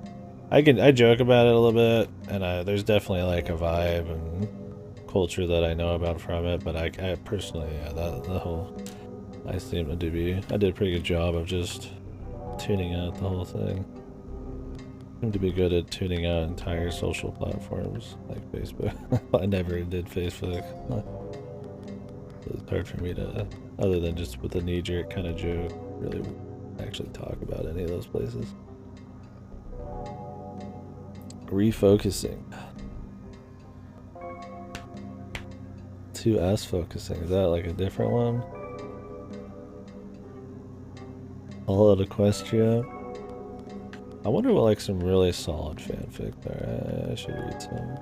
S1: I joke about it a little bit, and there's definitely like a vibe and culture that I know about from it, but I personally the whole I did a pretty good job of just tuning out the whole thing. I seem to be good at tuning out entire social platforms like Facebook. I never did Facebook. It's hard for me to, other than just with a knee-jerk kind of joke, really actually talk about any of those places. Refocusing. 2S focusing. Is that like a different one? All out Equestria. I wonder what like some really solid fanfic there. I should read some.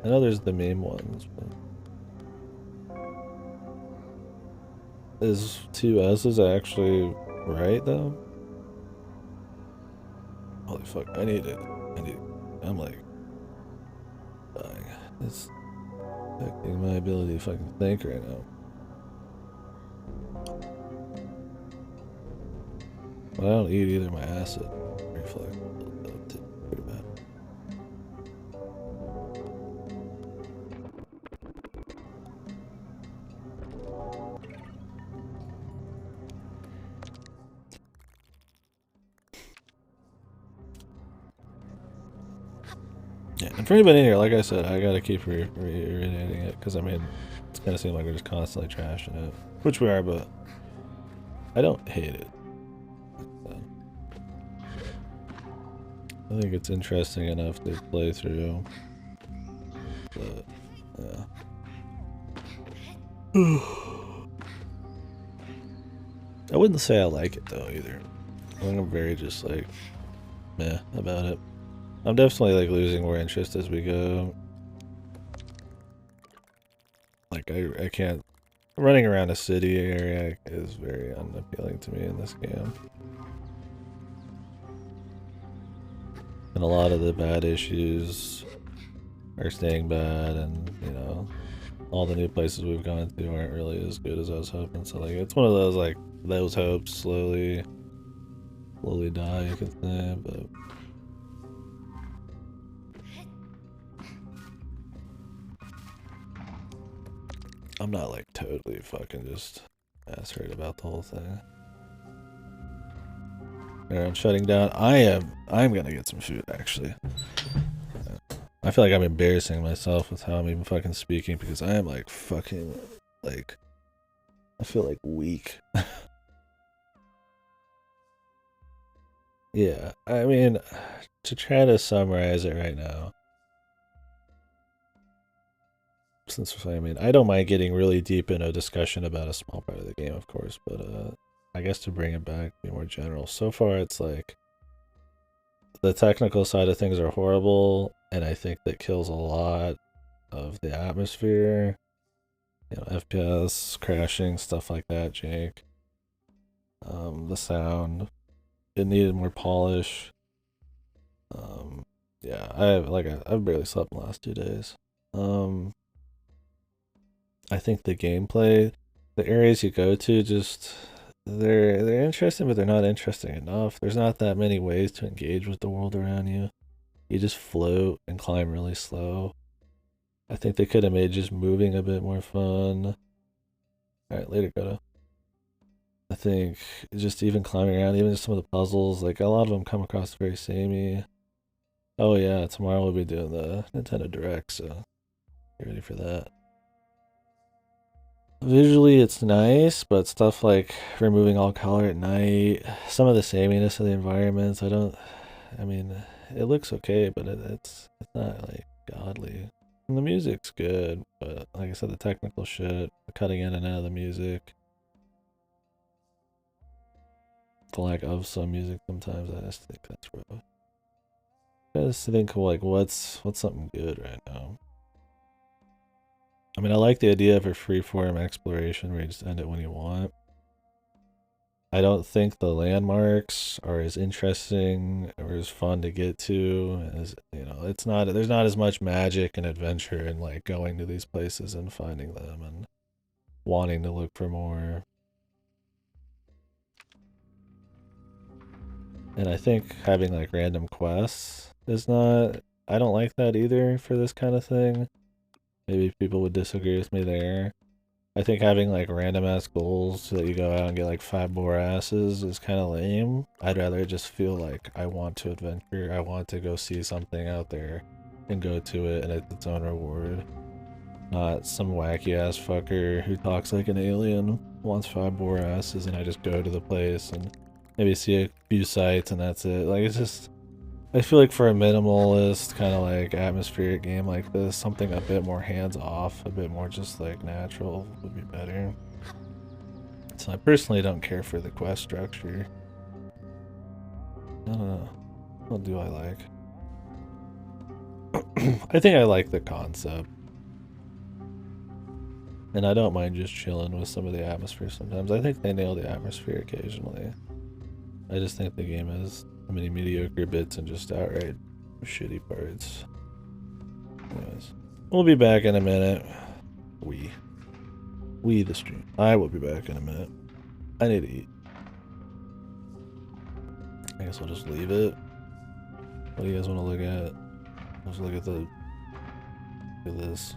S1: I know there's the meme ones, but is 2S's actually right though? Holy fuck! I'm like dying. It's affecting my ability to fucking think right now. But I don't eat either. My acid reflex pretty bad. Yeah, and for anybody in here, like I said, I gotta keep reiterating it because I mean, it's gonna seem like we're just constantly trashing it, which we are, but I don't hate it. I think it's interesting enough to play through. But, yeah. I wouldn't say I like it though either. I think I'm very just like meh about it. I'm definitely like losing more interest as we go. Like I can't running around a city area is very unappealing to me in this game. And a lot of the bad issues are staying bad, and you know, all the new places we've gone to aren't really as good as I was hoping. So like, it's one of those like those hopes slowly die, you could say. But I'm not like totally fucking just ass hurt about the whole thing. Alright, I'm shutting down. I'm gonna get some food actually. I feel like I'm embarrassing myself with how I'm even fucking speaking because I am like fucking like I feel like weak. Yeah, I mean, to try to summarize it right now, since I mean, I don't mind getting really deep in a discussion about a small part of the game, of course, but I guess to bring it back, be more general. So far, it's like the technical side of things are horrible, and I think that kills a lot of the atmosphere. You know, FPS, crashing, stuff like that, Jake. The sound, it needed more polish. Yeah, I've barely slept in the last 2 days. I think the gameplay, the areas you go to, just they're interesting, but they're not interesting enough. There's not that many ways to engage with the world around you. You just float and climb really slow. I think they could have made just moving a bit more fun. All right, later, Goto. I think just even climbing around, even just some of the puzzles, like a lot of them come across very samey. Oh yeah, tomorrow we'll be doing the Nintendo Direct, so get ready for that. Visually, it's nice, but stuff like removing all color at night, some of the sameness of the environments, I mean, it looks okay, but it's not like godly. And the music's good, but like I said, the technical shit, the cutting in and out of the music, the lack of some music sometimes, I just think that's rough. I just think like what's something good right now. I mean, I like the idea of a freeform exploration where you just end it when you want. I don't think the landmarks are as interesting or as fun to get to as, you know, it's not, there's not as much magic and adventure in like going to these places and finding them and wanting to look for more. And I think having like random quests is not, I don't like that either for this kind of thing. Maybe people would disagree with me there. I think having like random ass goals so that you go out and get like 5 more asses is kind of lame. I'd rather just feel like I want to adventure. I want to go see something out there and go to it and it's its own reward. Not some wacky ass fucker who talks like an alien, wants 5 more asses, and I just go to the place and maybe see a few sights and that's it. Like it's just, I feel like for a minimalist kind of like atmospheric game like this, something a bit more hands off, a bit more just like natural would be better. So I personally don't care for the quest structure. I don't know. What do I like? I think I like the concept. And I don't mind just chilling with some of the atmosphere sometimes. I think they nail the atmosphere occasionally. I just think the game has too many mediocre bits and just outright shitty parts. Anyways, we'll be back in a minute. We the stream. I will be back in a minute. I need to eat. I guess I'll just leave it. What do you guys want to look at? Let's look at this.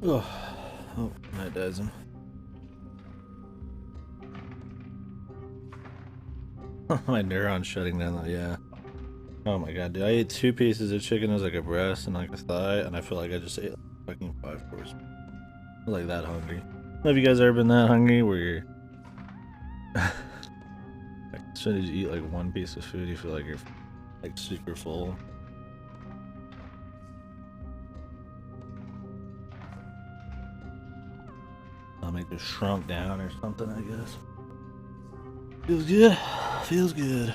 S1: Oh, oh, that does him. My neuron's shutting down though, yeah. Oh my god, dude. I ate 2 pieces of chicken as like a breast and like a thigh, and I feel like I just ate like fucking 5 course. I'm like that hungry. Have you guys ever been that hungry where you're like, as soon as you eat like 1 piece of food, you feel like you're like super full? Stomach just shrunk down or something, I guess. Feels good. Feels good.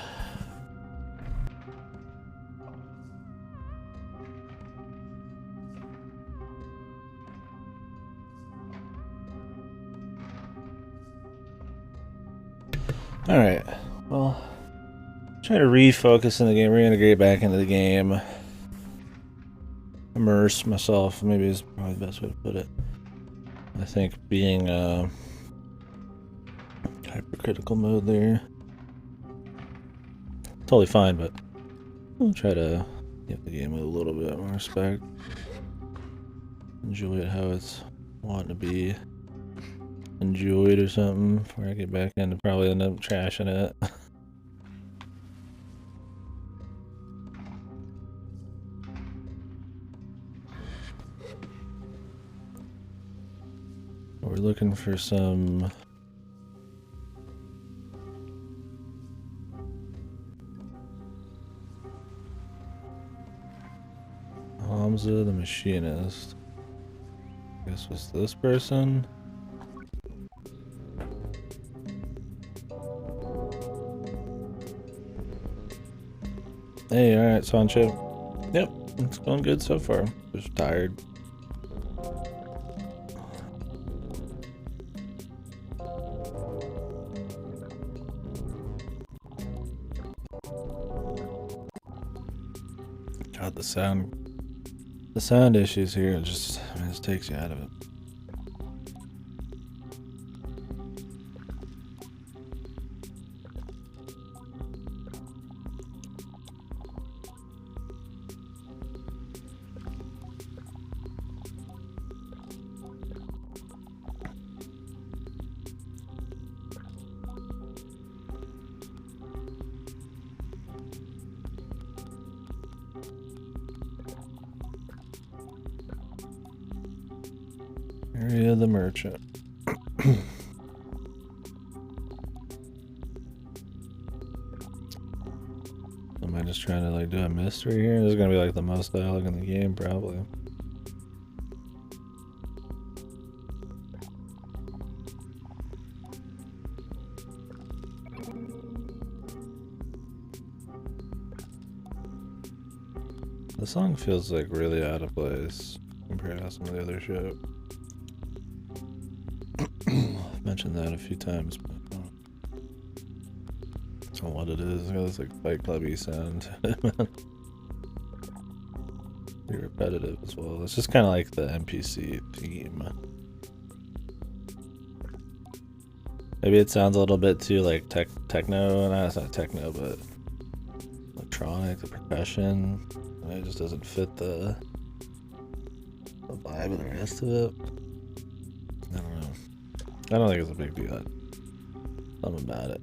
S1: Alright, well, try to refocus in the game, reintegrate back into the game, immerse myself, maybe is probably the best way to put it. I think being hypercritical mode there, totally fine, but I'll try to give the game a little bit more respect. Enjoy it how it's wanting to be enjoyed or something before I get back in to probably end up trashing it. We're looking for some Hamza the Machinist. I guess was this person? Hey, alright, Sancho. Yep, it's going good so far. Just tired. God, the sound issues here, it just takes you out of it. Area of the merchant. Am I just trying to like do a mystery here? This is gonna be like the most dialogue in the game, probably. The song feels like really out of place compared to some of the other shit. I've mentioned that a few times, but I don't know what it is. It's got this like Fight Club-y sound. Pretty repetitive as well. It's just kind of like the NPC theme. Maybe it sounds a little bit too like techno. No, it's not techno, but electronic, the percussion. It just doesn't fit the vibe of the rest of it. I don't know. I don't think it's a big deal. Something about it.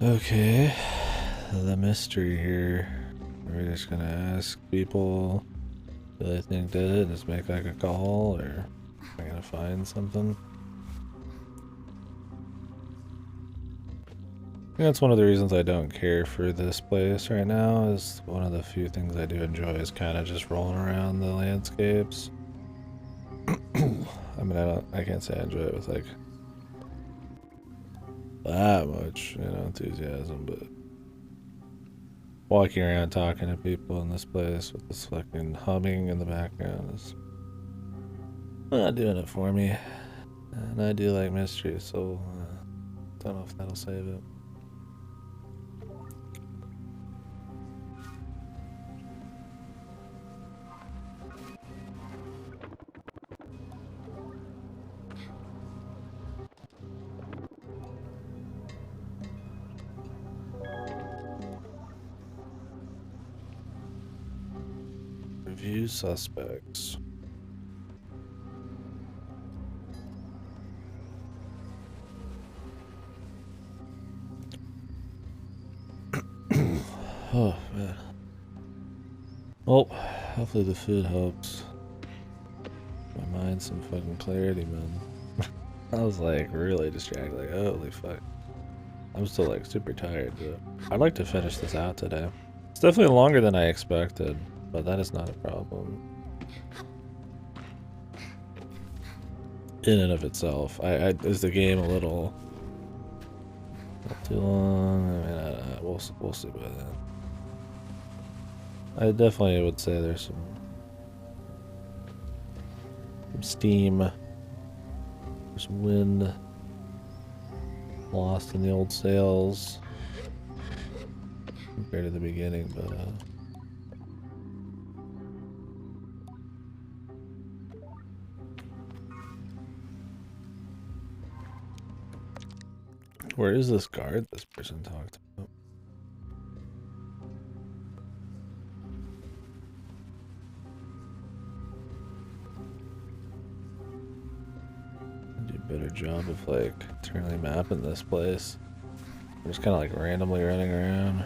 S1: Okay, the mystery here. Are we just gonna ask people who they think did it, just make like a call, or am I gonna find something? I think that's one of the reasons I don't care for this place right now, is one of the few things I do enjoy is kind of just rolling around the landscapes. I mean, I can't say I enjoy it with like that much, enthusiasm, but walking around talking to people in this place with this fucking humming in the background is not doing it for me. And I do like mystery, so don't know if that'll save it. View suspects. Oh man. Well, hopefully the food helps my mind some fucking clarity, man. I was like really distracted, like holy fuck. I'm still like super tired, but I'd like to finish this out today. It's definitely longer than I expected, but that is not a problem. In and of itself, is the game a little not too long? I mean, we'll see by then. I definitely would say there's some steam, some wind lost in the old sails compared to the beginning, but where is this guard this person talked about? Do a better job of like internally mapping this place. I'm just kind of like randomly running around.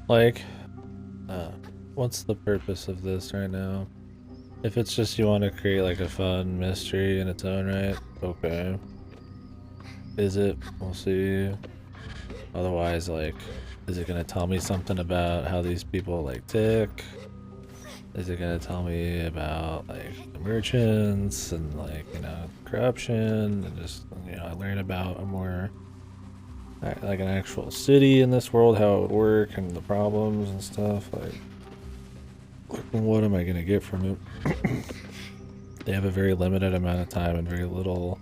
S1: Like, what's the purpose of this right now? If it's just you want to create like a fun mystery in its own right, okay. Is it? We'll see. Otherwise, like, is it gonna tell me something about how these people like tick? Is it gonna tell me about like the merchants and like, you know, corruption and just, you know, I learn about a more like an actual city in this world, how it would work and the problems and stuff. Like, what am I gonna get from it? They have a very limited amount of time and very little,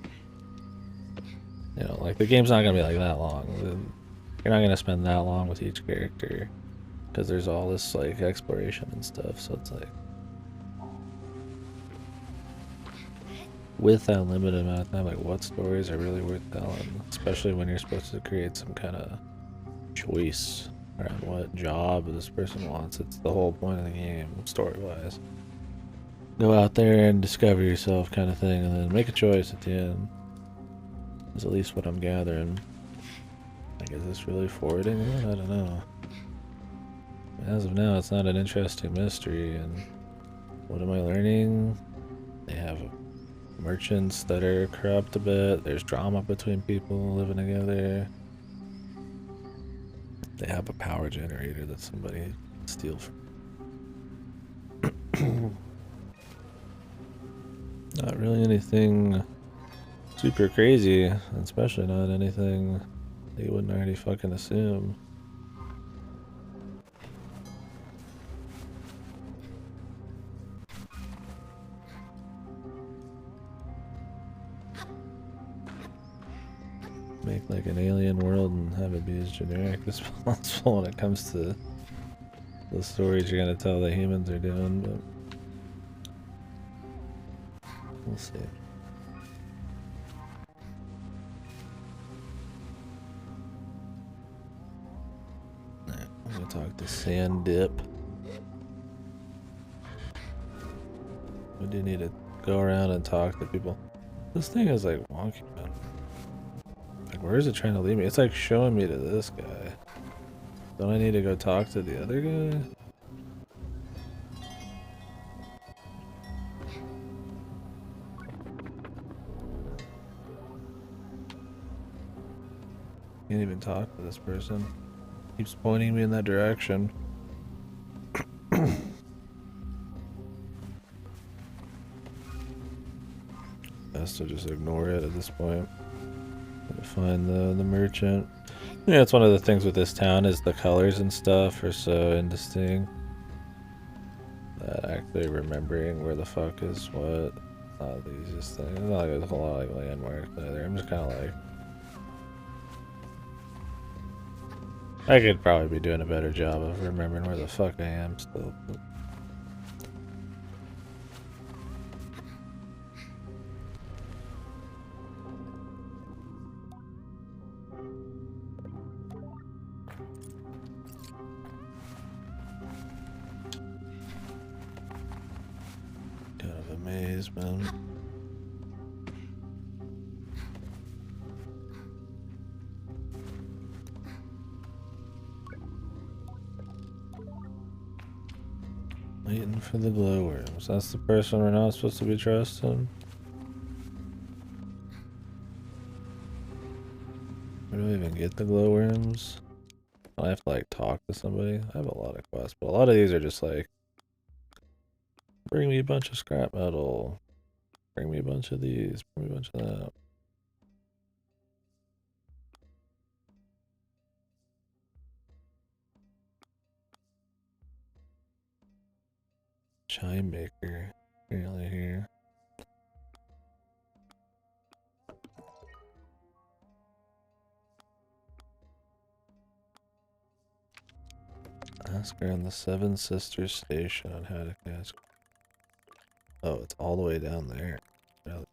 S1: you know, like the game's not gonna be like that long. You're not gonna spend that long with each character because there's all this like exploration and stuff. So it's like, with that limited amount of time, like what stories are really worth telling, especially when you're supposed to create some kind of choice around what job this person wants. It's the whole point of the game, story-wise. Go out there and discover yourself kind of thing, and then make a choice at the end. Is at least what I'm gathering. Like, is this really forwarding it? I don't know. As of now, it's not an interesting mystery, and what am I learning? They have merchants that are corrupt a bit. There's drama between people living together. They have a power generator that somebody steal from. Not really anything super crazy, especially not anything that you wouldn't already fucking assume. Make like an alien world and have it be as generic as possible when it comes to the stories you're gonna tell the humans are doing, but we'll see. Alright, I'm gonna talk to Sand Dip. We do need to go around and talk to people. This thing is like wonky, man. Like, where is it trying to lead me? It's like showing me to this guy. Don't I need to go talk to the other guy? Can't even talk to this person. Keeps pointing me in that direction. Best to just ignore it at this point. Find the merchant. Yeah, it's one of the things with this town is the colors and stuff are so indistinct. That actually remembering where the fuck is what, not the easiest thing. It's not like there's a whole lot of like landmarks either. I'm just kind of like, I could probably be doing a better job of remembering where the fuck I am still. But kind of amazement. Waiting for the glowworms. That's the person we're not supposed to be trusting. Where do I even get the glowworms? I have to like talk to somebody. I have a lot of quests, but a lot of these are just like, bring me a bunch of scrap metal. Bring me a bunch of these. Bring me a bunch of that. Chime maker. Apparently here. Ask her on the Seven Sisters station on how to catch. Oh, it's all the way down there. Really?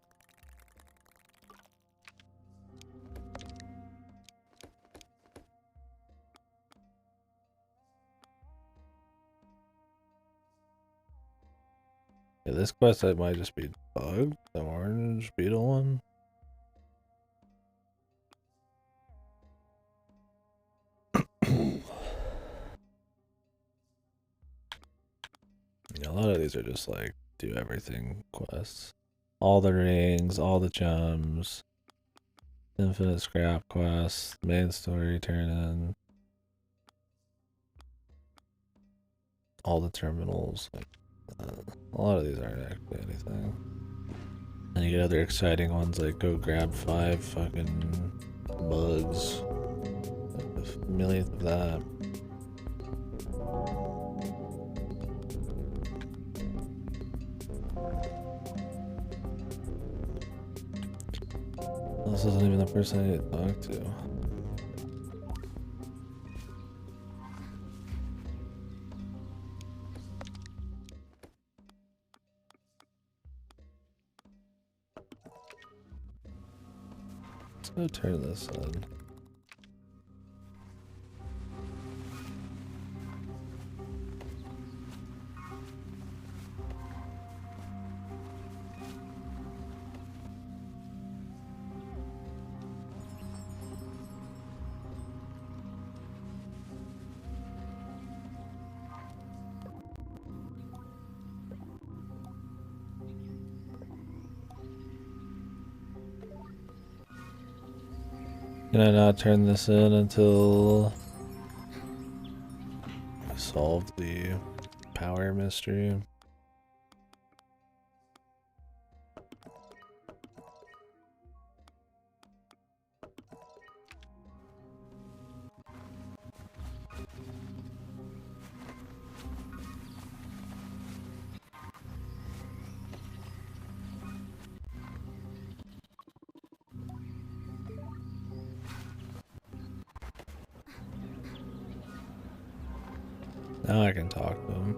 S1: Yeah, this quest I might just be bugged. The orange beetle one. Yeah, a lot of these are just like do everything quests. All the rings, all the gems, infinite scrap quests, main story turn in, all the terminals. Like, a lot of these aren't actually anything. And you get other exciting ones like go grab 5 fucking bugs. Like the millionth of that. This isn't even the person I need to talk to. Let's go turn this in. Can I not turn this in until we solve the power mystery? Now I can talk to him.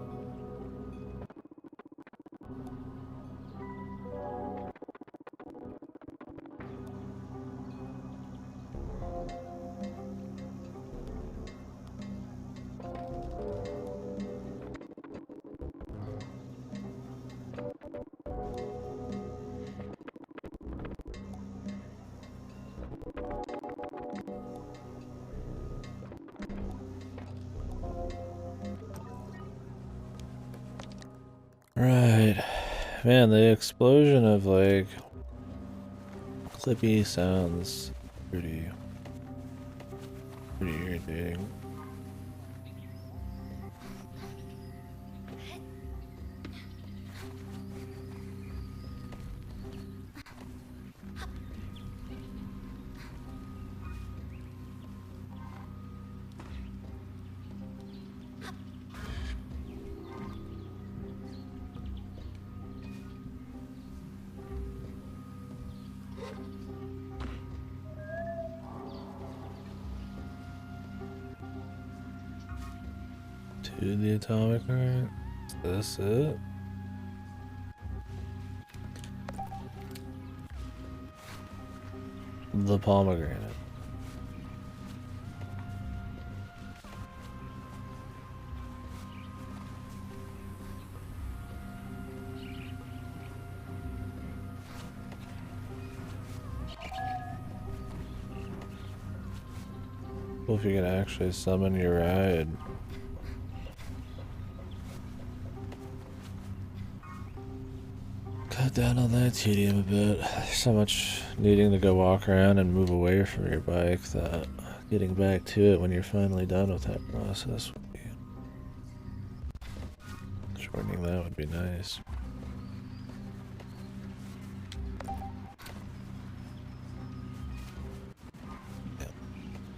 S1: Right. Man, the explosion of like clippy sounds pretty irritating. Do the atomic heart? Is this it? The pomegranate. Well, if you can actually summon your ride. Cut down on that tedium a bit. There's so much needing to go walk around and move away from your bike that getting back to it when you're finally done with that process would be... Shortening that would be nice.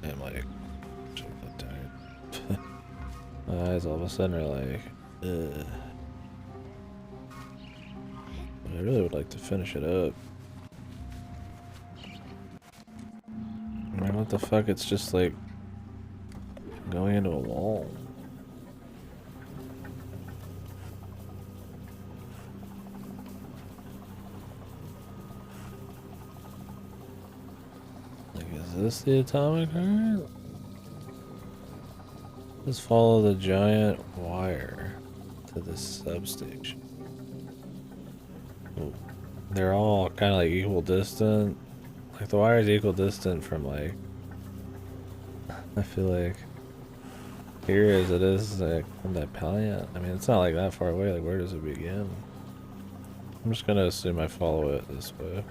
S1: I'm like... tired. My eyes all of a sudden are like... ugh. I really would like to finish it up. I mean, what the fuck? It's just like going into a wall. Like, is this the atomic heart? Let's follow the giant wire to this substation. Ooh. They're all kind of like equal distant. Like the wire is equal distant from like, I feel like here as it is like from that plant. I mean, it's not like that far away. Like, where does it begin? I'm just gonna assume I follow it this way.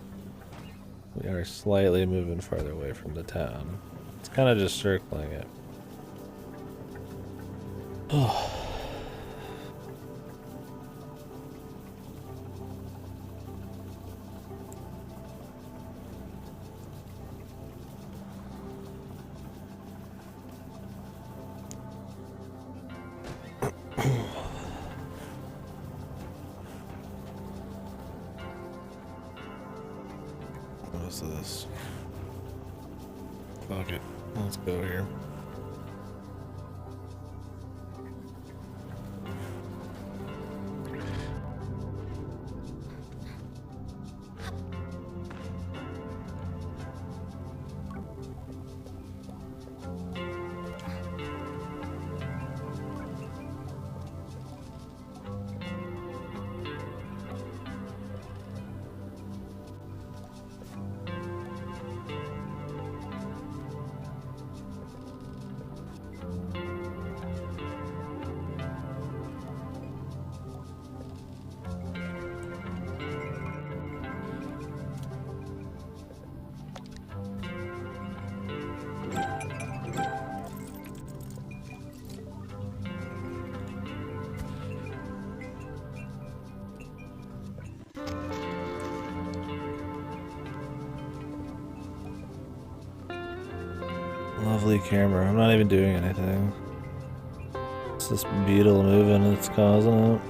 S1: We are slightly moving farther away from the town. It's kind of just circling it. Oh. What is this? Fuck it. Let's go here. Lovely camera. I'm not even doing anything. It's this beetle moving that's causing it.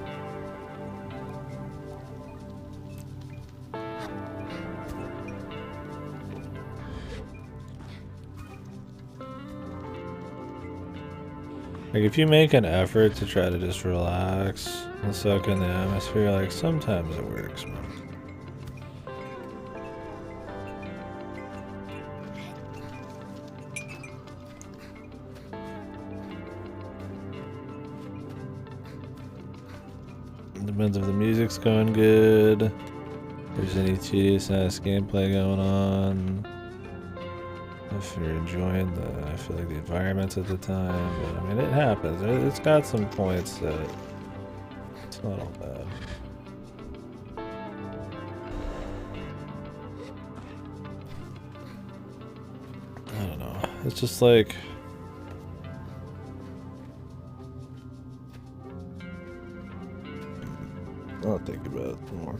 S1: Like, if you make an effort to try to just relax and soak in the atmosphere, like, sometimes it works, man. Depends if the music's going good, if there's any tedious ass gameplay going on, if you're enjoying I feel like the environments at the time, but I mean, it happens. It's got some points that it's not all bad. I don't know. It's just like... I'll think about it more.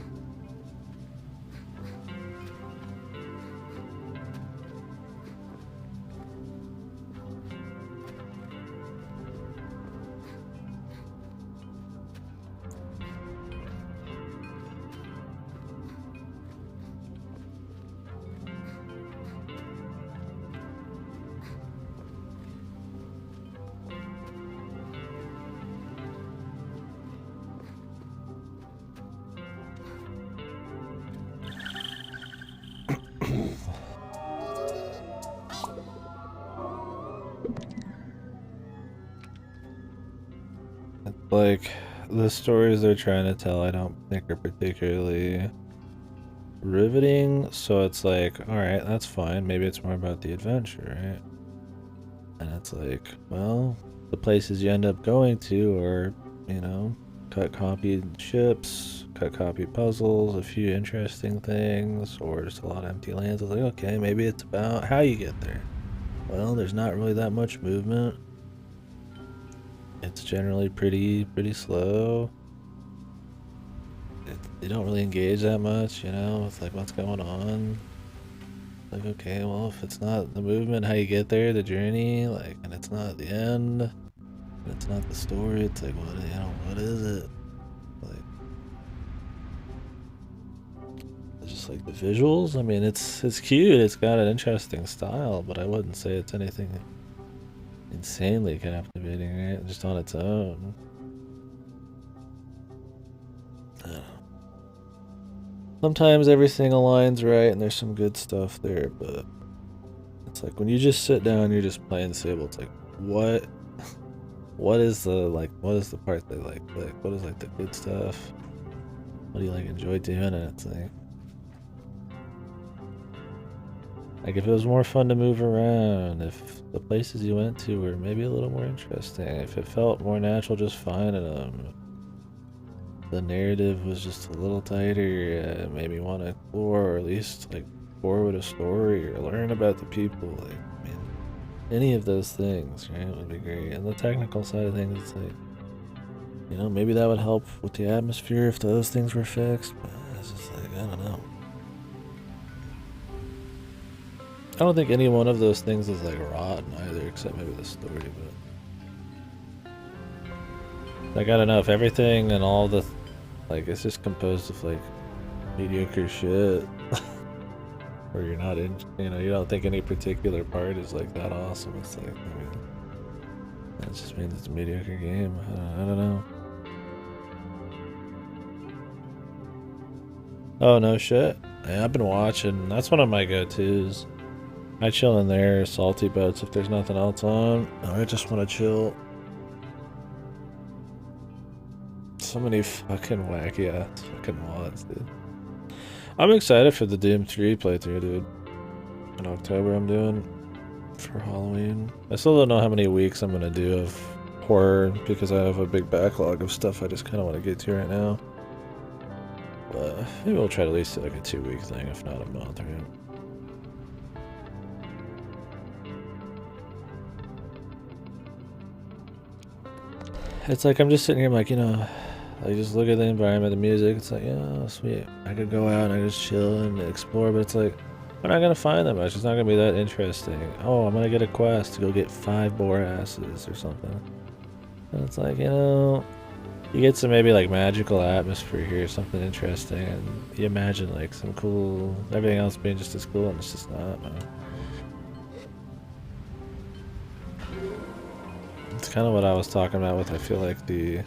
S1: like the stories they're trying to tell I don't think are particularly riveting, so it's like, alright, that's fine. Maybe it's more about the adventure, right? And it's like, well, the places you end up going to are, you know, cut copy ships, cut copy puzzles, a few interesting things, or just a lot of empty lands. It's like, okay, maybe it's about how you get there. Well, there's not really that much movement. It's generally pretty slow. You don't really engage that much, you know, with like what's going on. Like, okay, well, if it's not the movement, how you get there, the journey, like, and it's not the end, and it's not the story, it's like, what, you know, what is it? Like, it's just like the visuals. I mean, it's cute. It's got an interesting style, but I wouldn't say it's anything insanely captivating, right? Just on its own. I don't know. Sometimes everything aligns right and there's some good stuff there, but it's like when you just sit down, you're just playing Sable. It's like, what is the part they like, what is like the good stuff? What do you like enjoy doing? And it's like if it was more fun to move around, if the places you went to were maybe a little more interesting, if it felt more natural just finding them, the narrative was just a little tighter, made me want to explore, or at least like forward a story or learn about the people. Like, I mean, any of those things, right, would be great. And the technical side of things, it's like, you know, maybe that would help with the atmosphere if those things were fixed. But it's just like, I don't know. I don't think any one of those things is like rotten either, except maybe the story. But like, I don't know if everything and all the like, it's just composed of like mediocre shit. Or you're not in, you know, you don't think any particular part is like that awesome. It's like, I mean, that just means it's a mediocre game. I don't know. Oh, no shit. Yeah, I've been watching. That's one of my go-tos. I chill in there, salty boats if there's nothing else on. I just want to chill. So many fucking wacky ass fucking mods, dude. I'm excited for the Doom 3 playthrough, dude. In October I'm doing for Halloween. I still don't know how many weeks I'm gonna do of horror because I have a big backlog of stuff I just kind of want to get to right now. But maybe we'll try to at least do like a 2-week thing, if not a month, right? It's like I'm just sitting here, I'm like, you know, I just look at the environment, the music. It's like, yeah, sweet. I could go out and I just chill and explore, but it's like, I'm not gonna find that much. It's not gonna be that interesting. Oh, I'm gonna get a quest to go get 5 boar asses or something. And it's like, you know, you get some maybe like magical atmosphere here, something interesting, and you imagine like some cool, everything else being just as cool, and it's just not, man. It's kind of what I was talking about with, I feel like, the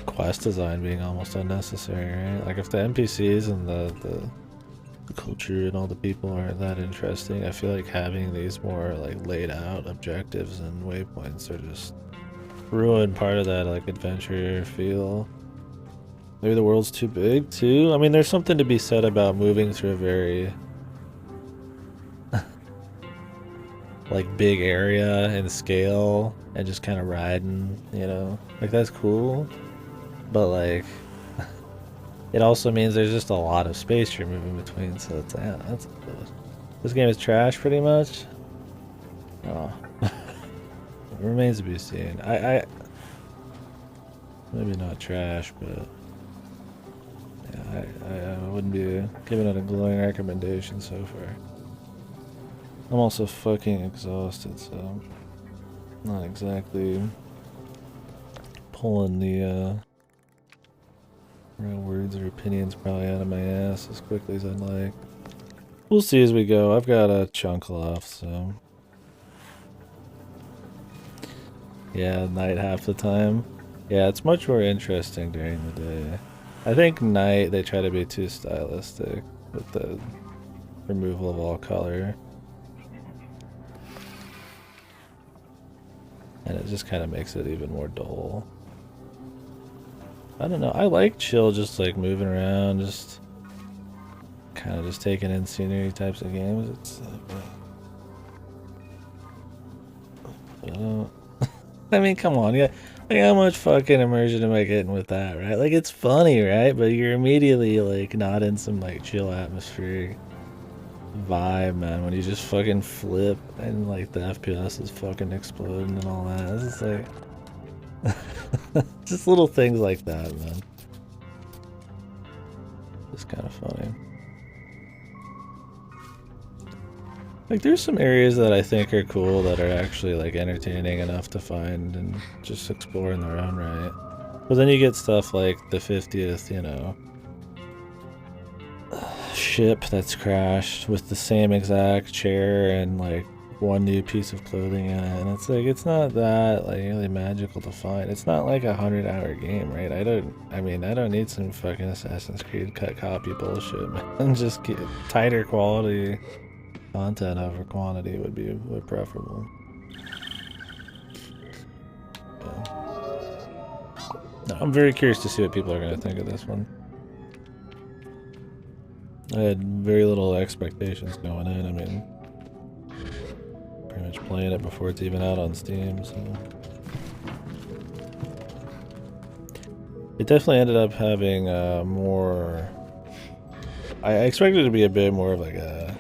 S1: quest design being almost unnecessary, right? Like if the NPCs and the culture and all the people aren't that interesting, I feel like having these more like laid out objectives and waypoints are just ruin part of that like adventure feel. Maybe the world's too big too. I mean, there's something to be said about moving through a very like big area and scale and just kind of riding, you know, like that's cool. But like, it also means there's just a lot of space you're moving between. So it's yeah, that's this game is trash pretty much. Oh, it remains to be seen. I maybe not trash, but yeah, I wouldn't be giving it a glowing recommendation so far. I'm also fucking exhausted, so not exactly pulling the real words or opinions probably out of my ass as quickly as I'd like. We'll see as we go. I've got a chunk left, so yeah, night half the time. Yeah, it's much more interesting during the day. I think night they try to be too stylistic with the removal of all color. And it just kind of makes it even more dull. I don't know. I like chill, just like moving around, just kind of just taking in scenery types of games. It's I don't. I mean, come on, yeah. Like, how much fucking immersion am I getting with that, right? Like, it's funny, right? But you're immediately like not in some like chill atmospheric vibe, man. When you just fucking flip and like the FPS is fucking exploding and all that. It's just like. Just little things like that, man. It's kind of funny. Like, there's some areas that I think are cool that are actually like entertaining enough to find and just explore in their own right. But then you get stuff like the 50th, you know, ship that's crashed with the same exact chair and like one new piece of clothing in it, and it's like, it's not that like really magical to find. It's not like a 100-hour game, right? I don't need some fucking Assassin's Creed cut copy bullshit, man. Just get tighter quality content over quantity would be preferable. Yeah. No, I'm very curious to see what people are going to think of this one. I had very little expectations going in. I mean, pretty much playing it before it's even out on Steam, so. It definitely ended up having more. I expected it to be a bit more of like a.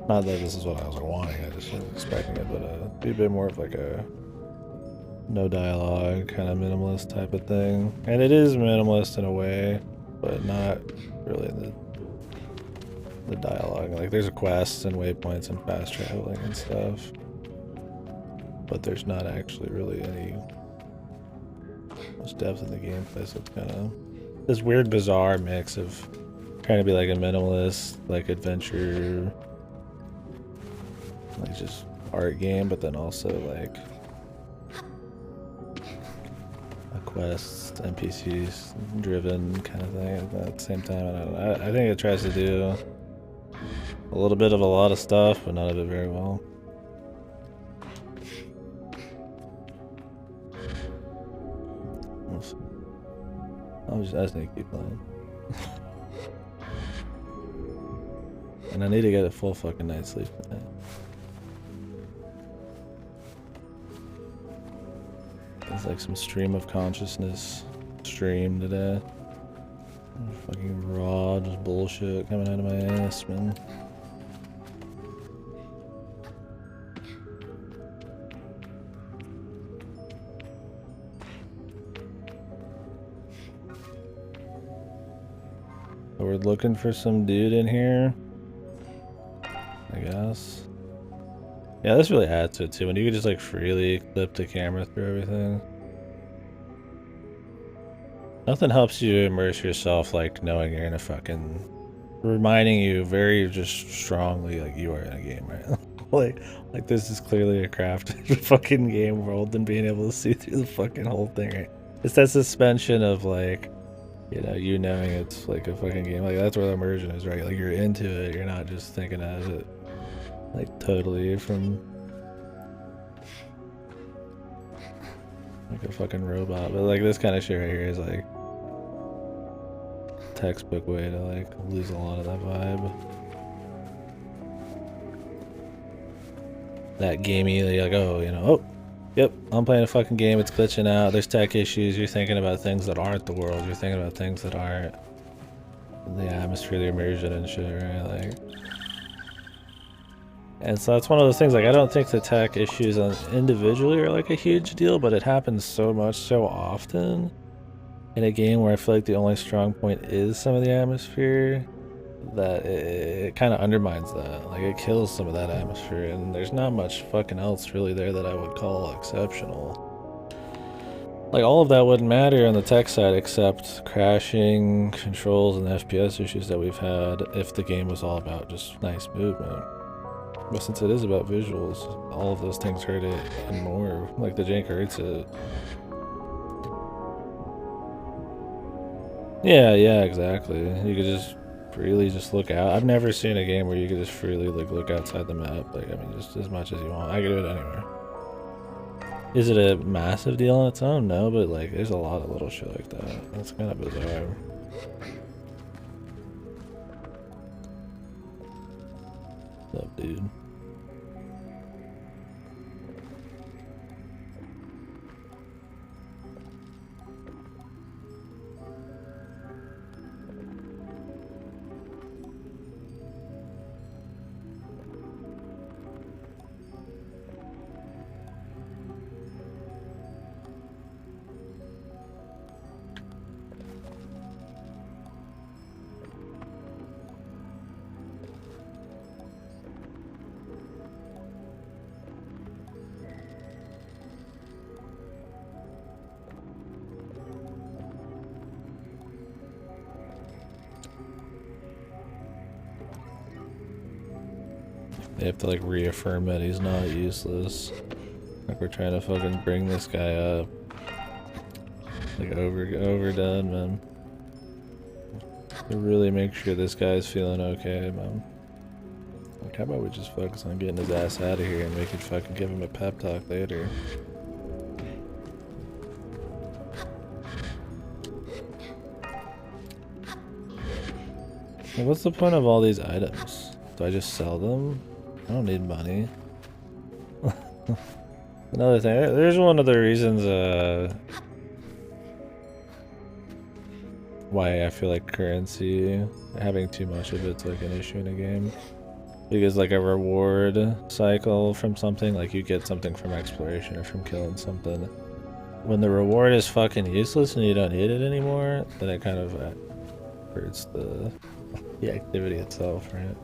S1: Not that this is what I was wanting, I just was expecting it, but be a bit more of like a no dialogue, kind of minimalist type of thing. And it is minimalist in a way, but not really the dialogue. Like, there's quests and waypoints and fast traveling and stuff, but there's not actually really any much depth in the gameplay, so it's kind of this weird bizarre mix of trying to be like a minimalist, like adventure, like just art game, but then also like a quest, NPCs driven kind of thing at the same time. And I don't know. I think it tries to do a little bit of a lot of stuff, but none of it very well. I just need to keep playing. And I need to get a full fucking night's sleep tonight. It's like some stream of consciousness stream today. Fucking raw, just bullshit coming out of my ass, man. So we're looking for some dude in here, I guess. Yeah, this really adds to it too, when you can just like freely clip the camera through everything. Nothing helps you immerse yourself like knowing you're in a fucking, reminding you very just strongly like you are in a game, right? like this is clearly a crafted fucking game world than being able to see through the fucking whole thing, right? It's that suspension of like, you know, you knowing it's like a fucking game. Like, that's where the immersion is, right? Like, you're into it, you're not just thinking of it like totally from like a fucking robot. But like this kind of shit right here is like textbook way to like lose a lot of that vibe. That gamey, like, oh, you know, oh, yep, I'm playing a fucking game, it's glitching out, there's tech issues, you're thinking about things that aren't the world, you're thinking about things that aren't the atmosphere, the immersion and shit, right? Like, and so that's one of those things, like, I don't think the tech issues individually are like a huge deal, but it happens so much, so often in a game where I feel like the only strong point is some of the atmosphere, that it kind of undermines that. Like, it kills some of that atmosphere, and there's not much fucking else really there that I would call exceptional. Like, all of that wouldn't matter on the tech side except crashing, controls, and the FPS issues that we've had if the game was all about just nice movement. But since it is about visuals, all of those things hurt it and more. Like, the jank hurts it. Yeah, exactly. You could just freely just look out. I've never seen a game where you could just freely like look outside the map. Like, I mean, just as much as you want. I could do it anywhere. Is it a massive deal on its own? No, but like, there's a lot of little shit like that. That's kind of bizarre. What's up, dude? They have to like reaffirm that he's not useless. Like we're trying to fucking bring this guy up. Like overdone, man. To really make sure this guy's feeling okay, man. Like how about we just focus on getting his ass out of here and we can fucking give him a pep talk later. Like, what's the point of all these items? Do I just sell them? I don't need money. Another thing, there's one of the reasons why I feel like currency, having too much of it's like an issue in a game. Because like a reward cycle from something, like you get something from exploration or from killing something. When the reward is fucking useless and you don't need it anymore, then it kind of hurts the activity itself, right?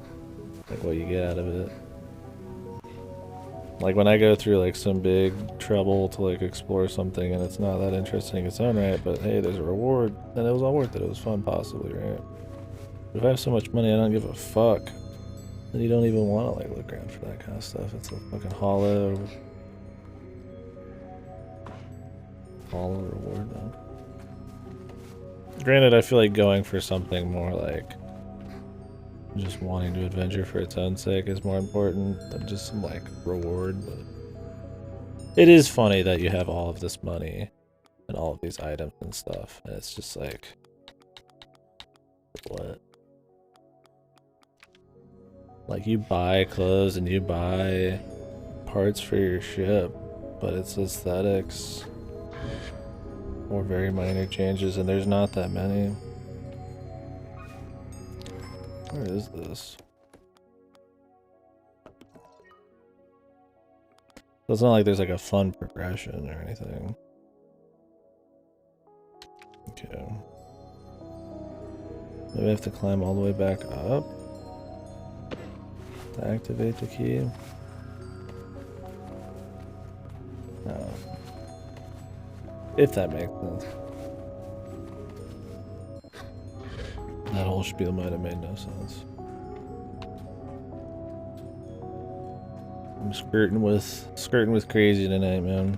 S1: Like what you get out of it. Like when I go through like some big trouble to like explore something and it's not that interesting in its own right, but hey, there's a reward, then it was all worth it. It was fun, possibly, right? But if I have so much money, I don't give a fuck. Then you don't even want to like look around for that kind of stuff. It's a fucking hollow reward, man. Granted, I feel like going for something more like just wanting to adventure for its own sake is more important than just some like reward, but it is funny that you have all of this money and all of these items and stuff, and it's just like, what? Like you buy clothes and you buy parts for your ship, but it's aesthetics or very minor changes, and there's not that many. Where is this? So it's not like there's like a fun progression or anything. Okay. Maybe I have to climb all the way back up to activate the key. No. If that makes sense. That whole spiel might have made no sense. I'm skirting with crazy tonight, man.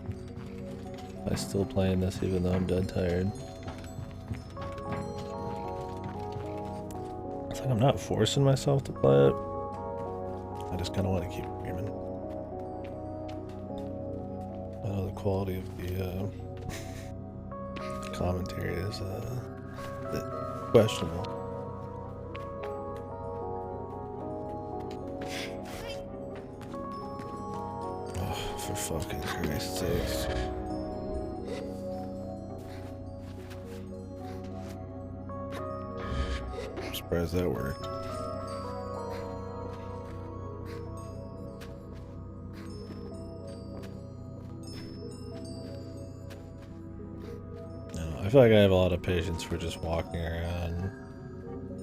S1: I'm still playing this even though I'm dead tired. It's like I'm not forcing myself to play it. I just kind of want to keep streaming. I know the quality of the commentary is a bit questionable. For fucking Christ's sakes. I'm surprised that worked. I feel like I have a lot of patience for just walking around,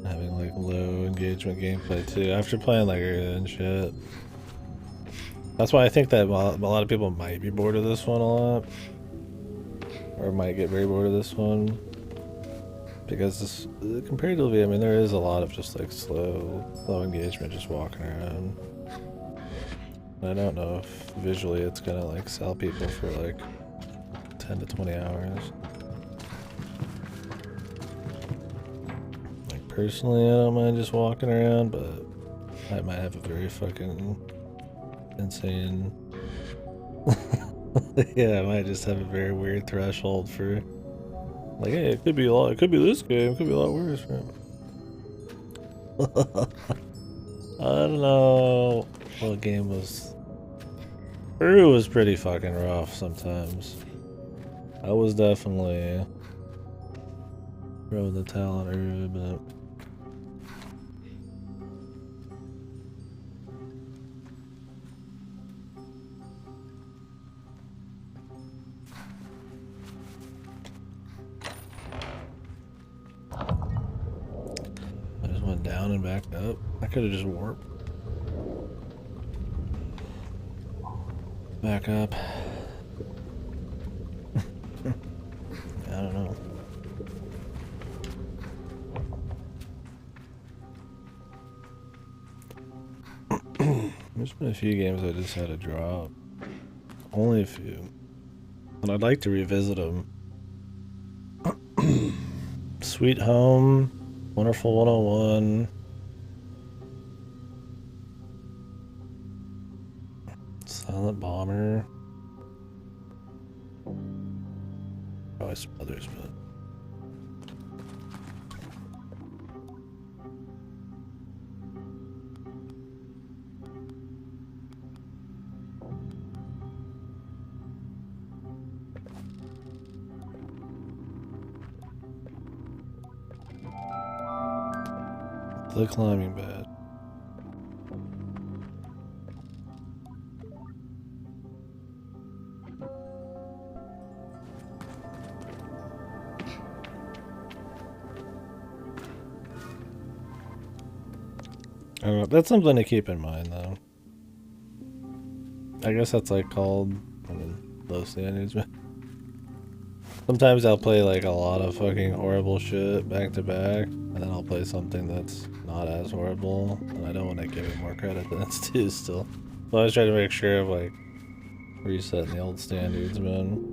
S1: having like low engagement gameplay too, after playing like Earth and shit. That's why I think that a lot of people might be bored of this one a lot. Or might get very bored of this one. Because this, comparatively, I mean, there is a lot of just like slow engagement just walking around. I don't know if visually it's gonna like sell people for like 10 to 20 hours. Like personally, I don't mind just walking around, but I might have a very fucking insane Yeah, I might just have a very weird threshold for like, hey, it could be a lot. It could be this game. It could be a lot worse. Right? I don't know what game was. Peru was pretty fucking rough sometimes. I was definitely throwing the towel on Uru, but I just went down and backed up. I could have just warped. Back up. I don't know. There's been a few games I just had to drop. Only a few. And I'd like to revisit them. Sweet Home, Wonderful 101, Silent Bomber. Probably some others, but. The climbing bed. I don't know. That's something to keep in mind, though. I guess that's like called low standards. Sometimes I'll play like a lot of fucking horrible shit back to back, and then I'll play something that's not as horrible, and I don't want to give it more credit than it's due still. So I was trying to make sure of like resetting the old standards, man.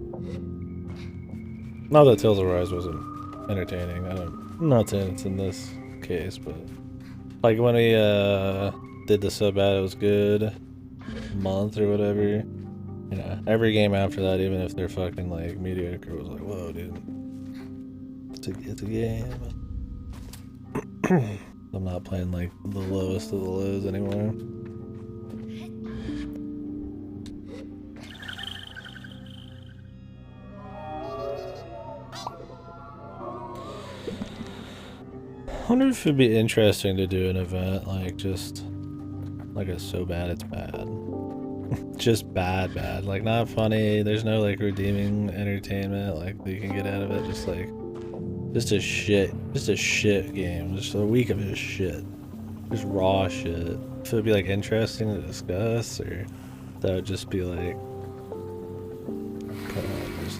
S1: Not that Tales of Rise wasn't entertaining. I'm not saying it's in this case, but like when we did the So Bad It Was Good month or whatever. You know, every game after that, even if they're fucking like mediocre, was like, whoa, dude. It's a game. I'm not playing like the lowest of the lows anymore. I wonder if it'd be interesting to do an event like just like a So Bad It's Bad. Just bad, like not funny. There's no like redeeming entertainment like that you can get out of it. Just like, just a shit game. Just a week of just shit, just raw shit. If it'd be like interesting to discuss, or that would just be like, just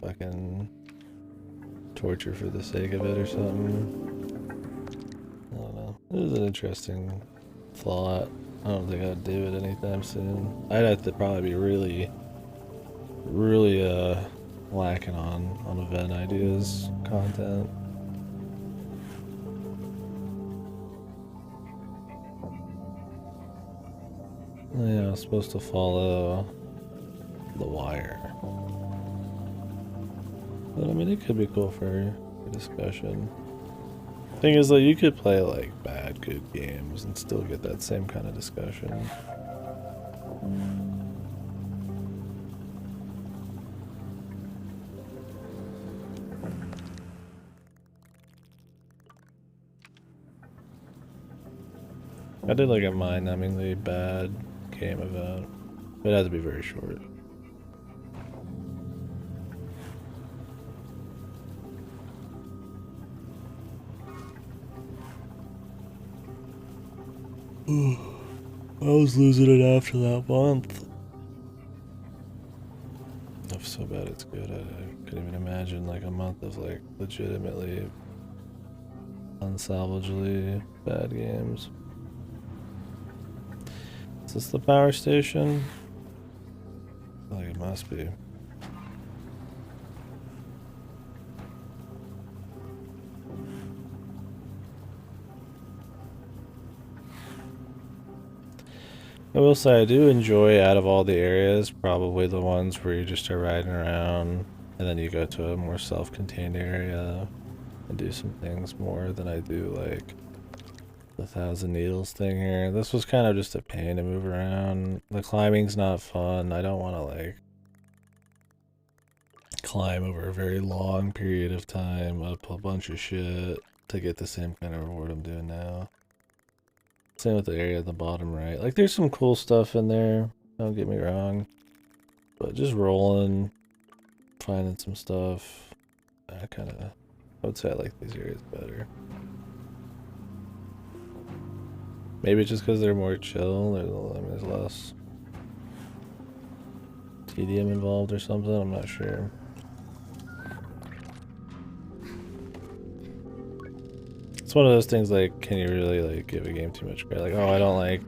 S1: fucking torture for the sake of it or something. I don't know. It was an interesting thought. I don't think I'd do it anytime soon. I'd have to probably be really lacking on event ideas, content. Yeah, I was supposed to follow The Wire. But I mean, it could be cool for a discussion. Thing is, like, you could play like bad, good games and still get that same kind of discussion. I did like a mind-numbingly bad game event. It had to be very short. I was losing it after that month. If So Bad It's Good, I couldn't even imagine like a month of like legitimately unsalvageably bad games. Is this the power station? I feel like it must be. I will say I do enjoy, out of all the areas, probably the ones where you just are riding around and then you go to a more self-contained area and do some things more than I do like the Thousand Needles thing here. This was kind of just a pain to move around. The climbing's not fun. I don't want to like climb over a very long period of time up a bunch of shit to get the same kind of reward I'm doing now. Same with the area at the bottom right. Like, there's some cool stuff in there, don't get me wrong. But just rolling, finding some stuff, I would say I like these areas better. Maybe just because they're more chill, there's less tedium involved or something, I'm not sure. It's one of those things like, can you really like give a game too much credit? Like, oh,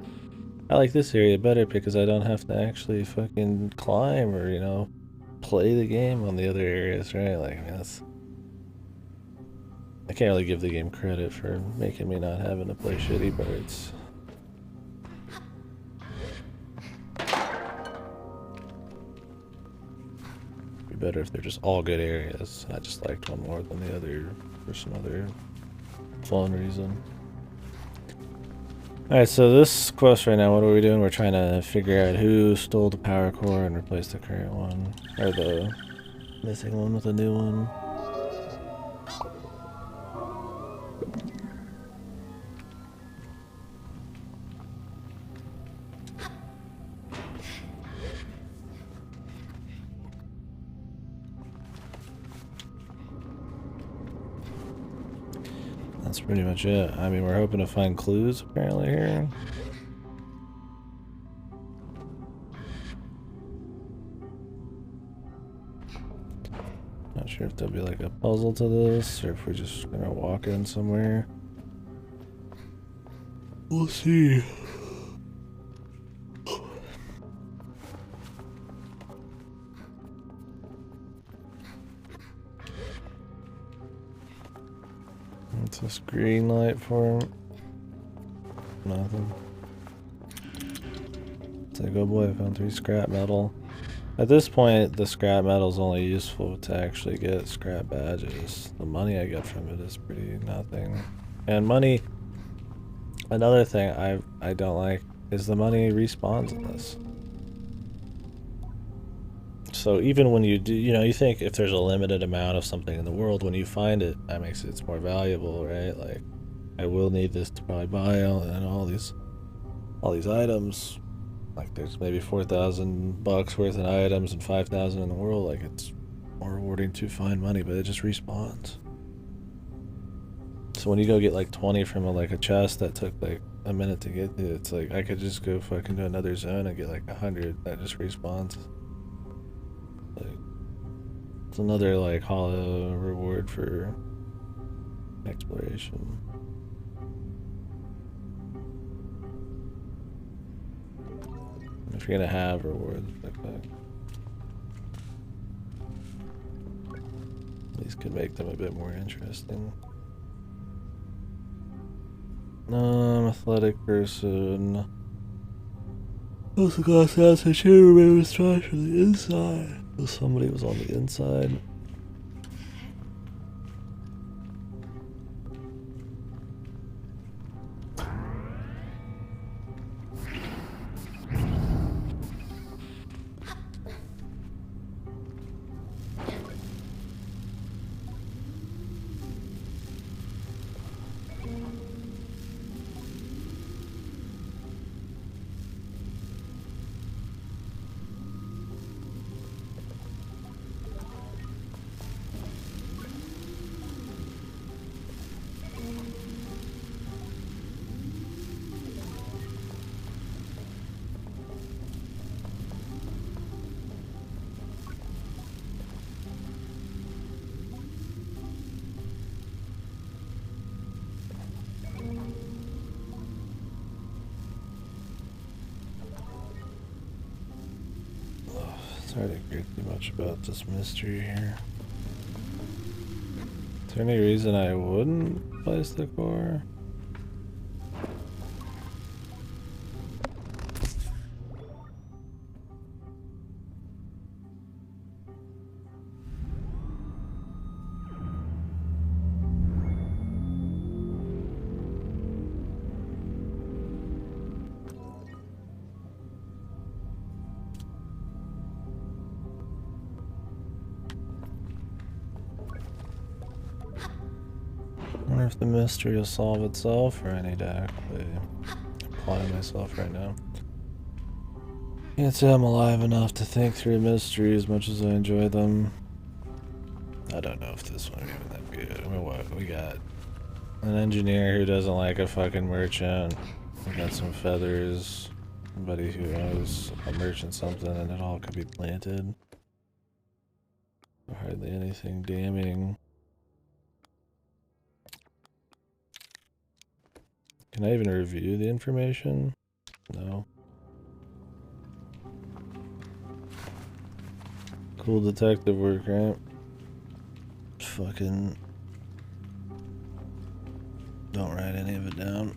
S1: I like this area better because I don't have to actually fucking climb or, you know, play the game on the other areas, right? Like, I mean, I can't really give the game credit for making me not having to play shitty parts. Be better if they're just all good areas. I just liked one more than the other for some other fun reason. Alright, so this quest right now, what are we doing? We're trying to figure out who stole the power core and replace the current one. Or the missing one with a new one. That's pretty much it. I mean, we're hoping to find clues apparently here. Not sure if there'll be like a puzzle to this or if we're just gonna walk in somewhere. We'll see. What's this green light for? Nothing. It's like, oh boy, I found 3 scrap metal. At this point, the scrap metal is only useful to actually get scrap badges. The money I get from it is pretty nothing. And money, another thing I don't like is the money respawns in this. So even when you do, you know, you think if there's a limited amount of something in the world, when you find it, that makes it more valuable, right? Like, I will need this to probably buy all these items. Like, there's maybe 4,000 bucks worth of items and 5,000 in the world. Like, it's more rewarding to find money, but it just respawns. So when you go get like 20 from a chest that took like a minute to get to, it's like I could just go fucking to another zone and get like 100 that just respawns. Like, it's another like hollow reward for exploration. If you're gonna have rewards like that, these could make them a bit more interesting. Athletic person. What's the glass house? I should remember was trash from the inside. So somebody was on the inside. Sorry to hear too much about this mystery here. Is there any reason I wouldn't place the core? if the mystery will solve itself or I need to actually apply myself right now. Can't say I'm alive enough to think through mysteries as much as I enjoy them. I don't know if this one is even that good. I mean, what? We got an engineer who doesn't like a fucking merchant. We got some feathers. Somebody who owes a merchant something and it all could be planted. Hardly anything damning. Can I even review the information? No. Cool detective work, right? Fucking don't write any of it down.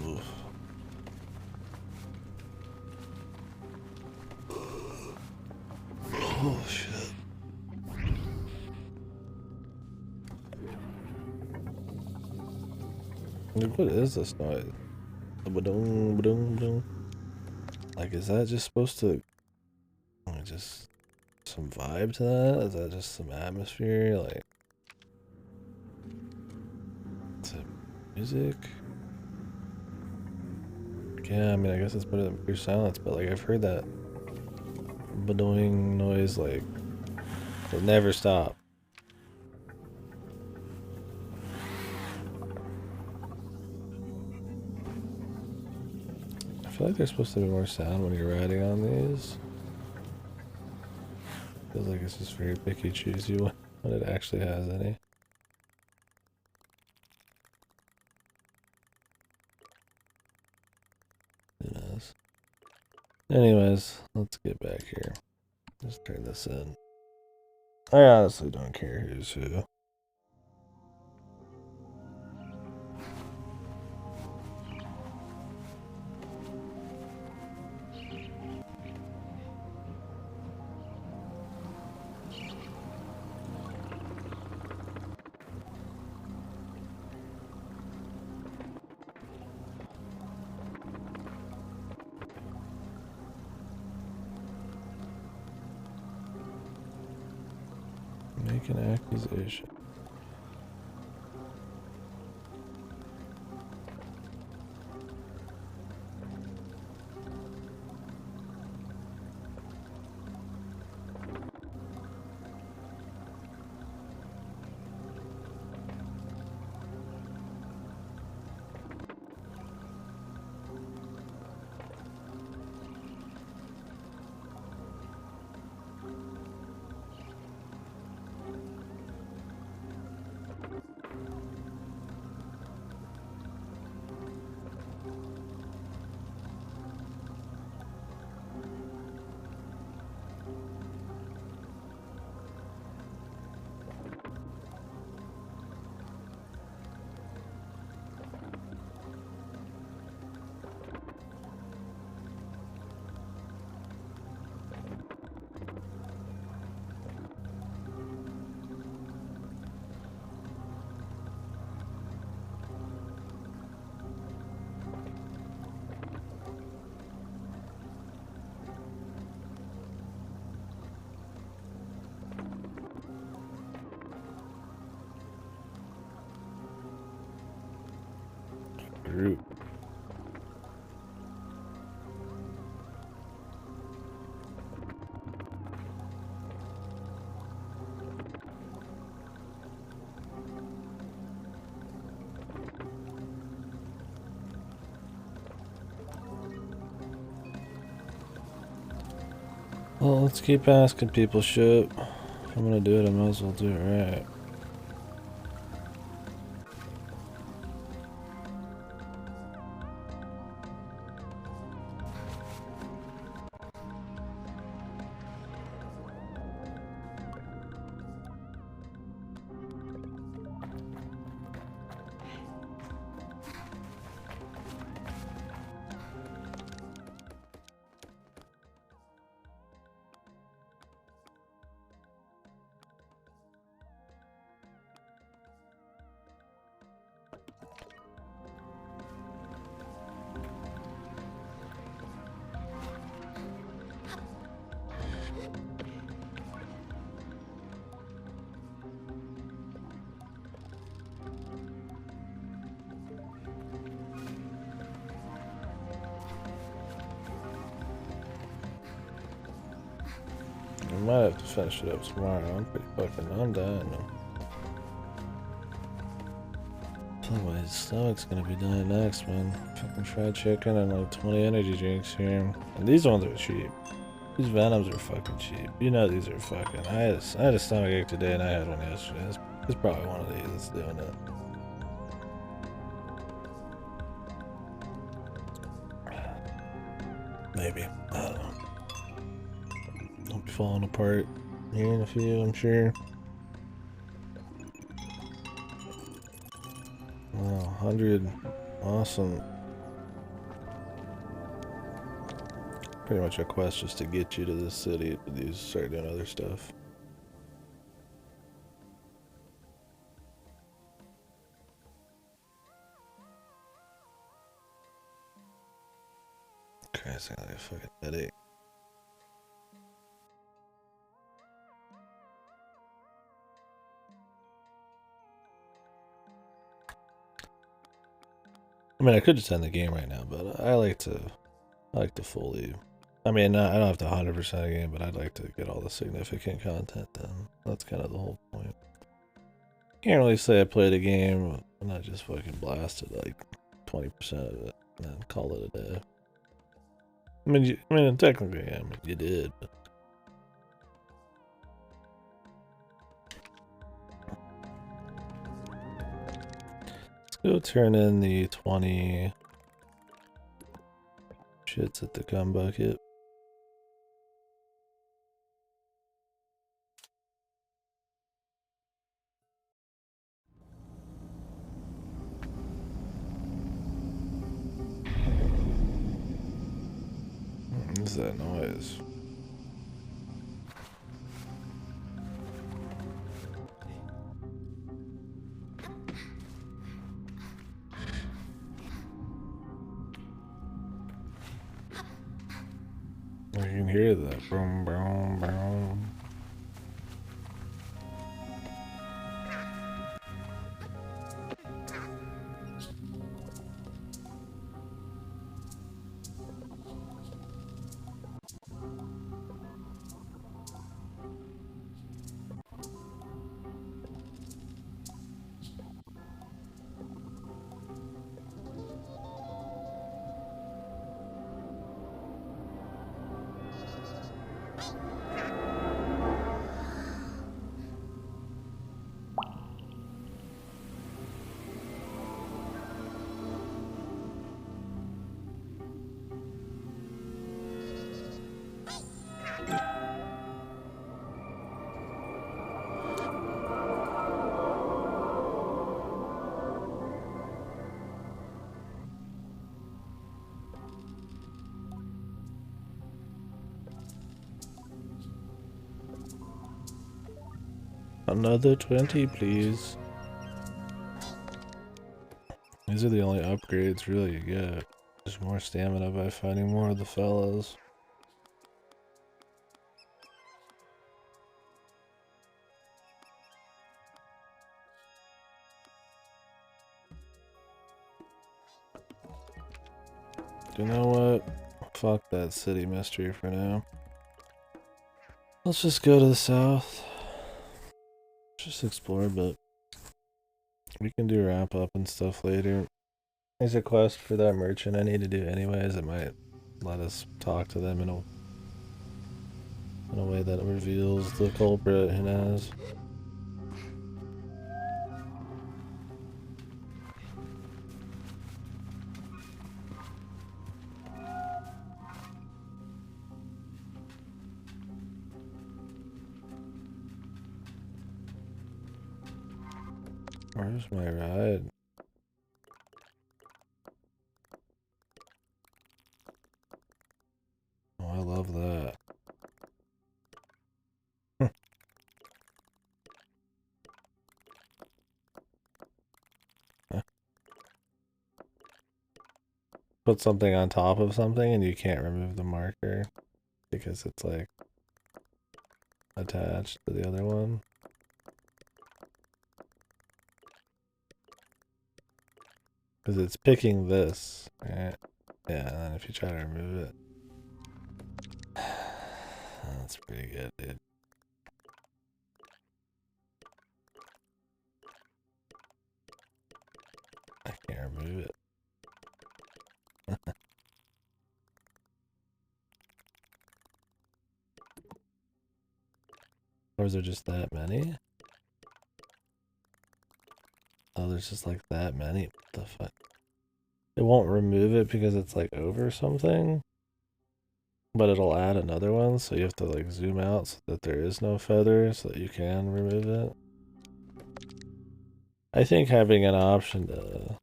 S1: Oof. Oh shit. Like, what is this noise? Ba-dum, ba-dum, ba-dum. Like, is that just supposed to just some vibe to that? Is that just some atmosphere? Like, is it music? Yeah, I mean, I guess it's better than pure silence, but like, I've heard that ba-doing noise, like, it never stop. I feel like there's supposed to be more sound when you're riding on these. Feels like it's just very picky choosy when it actually has any. Who knows? Anyways, let's get back here. Just turn this in. I honestly don't care who's who. Make an accusation. Group. Well, let's keep asking people shit. If I'm gonna do it, I might as well do it right. might have to finish it up tomorrow. I'm pretty fucking, I'm dying though. I feel like my stomach's gonna be dying next, man. Fucking fried chicken and like 20 energy drinks here. And these ones are cheap. These Venoms are fucking cheap. You know these are fucking. I had a stomach ache today and I had one yesterday. It's probably one of these that's doing it. Maybe. I don't know. I'll be falling apart here in a few, I'm sure. Wow, 100. Awesome. Pretty much a quest just to get you to this city to start doing other stuff. Christ, I got like a fucking headache. I mean, I could just end the game right now, but I like to fully. I mean, I don't have to 100% a game, but I'd like to get all the significant content done. That's kind of the whole point. Can't really say I played a game and I just fucking blasted like 20% of it and then call it a day. I mean, technically, yeah, I mean, you did, but. Let's go turn in the 20 shits at the gum bucket. What is that noise? I can hear that. Boom, boom, boom. Another 20, please. These are the only upgrades really you get. Just more stamina by fighting more of the fellows. You know what? Fuck that city mystery for now. Let's just go to the south. Just explore a bit. We can do wrap up and stuff later. There's a quest for that merchant I need to do anyways. It might let us talk to them in a way that reveals the culprit. Who knows? Where's my ride? Oh, I love that. Put something on top of something and you can't remove the marker because it's like attached to the other one. Because it's picking this, right? Yeah, and then if you try to remove it. That's pretty good, dude. remove it. Or is there just that many? Oh, there's just like that many. What the fuck? It won't remove it because it's like over something, but it'll add another one, so you have to like zoom out so that there is no feather so that you can remove it. I think having an option to...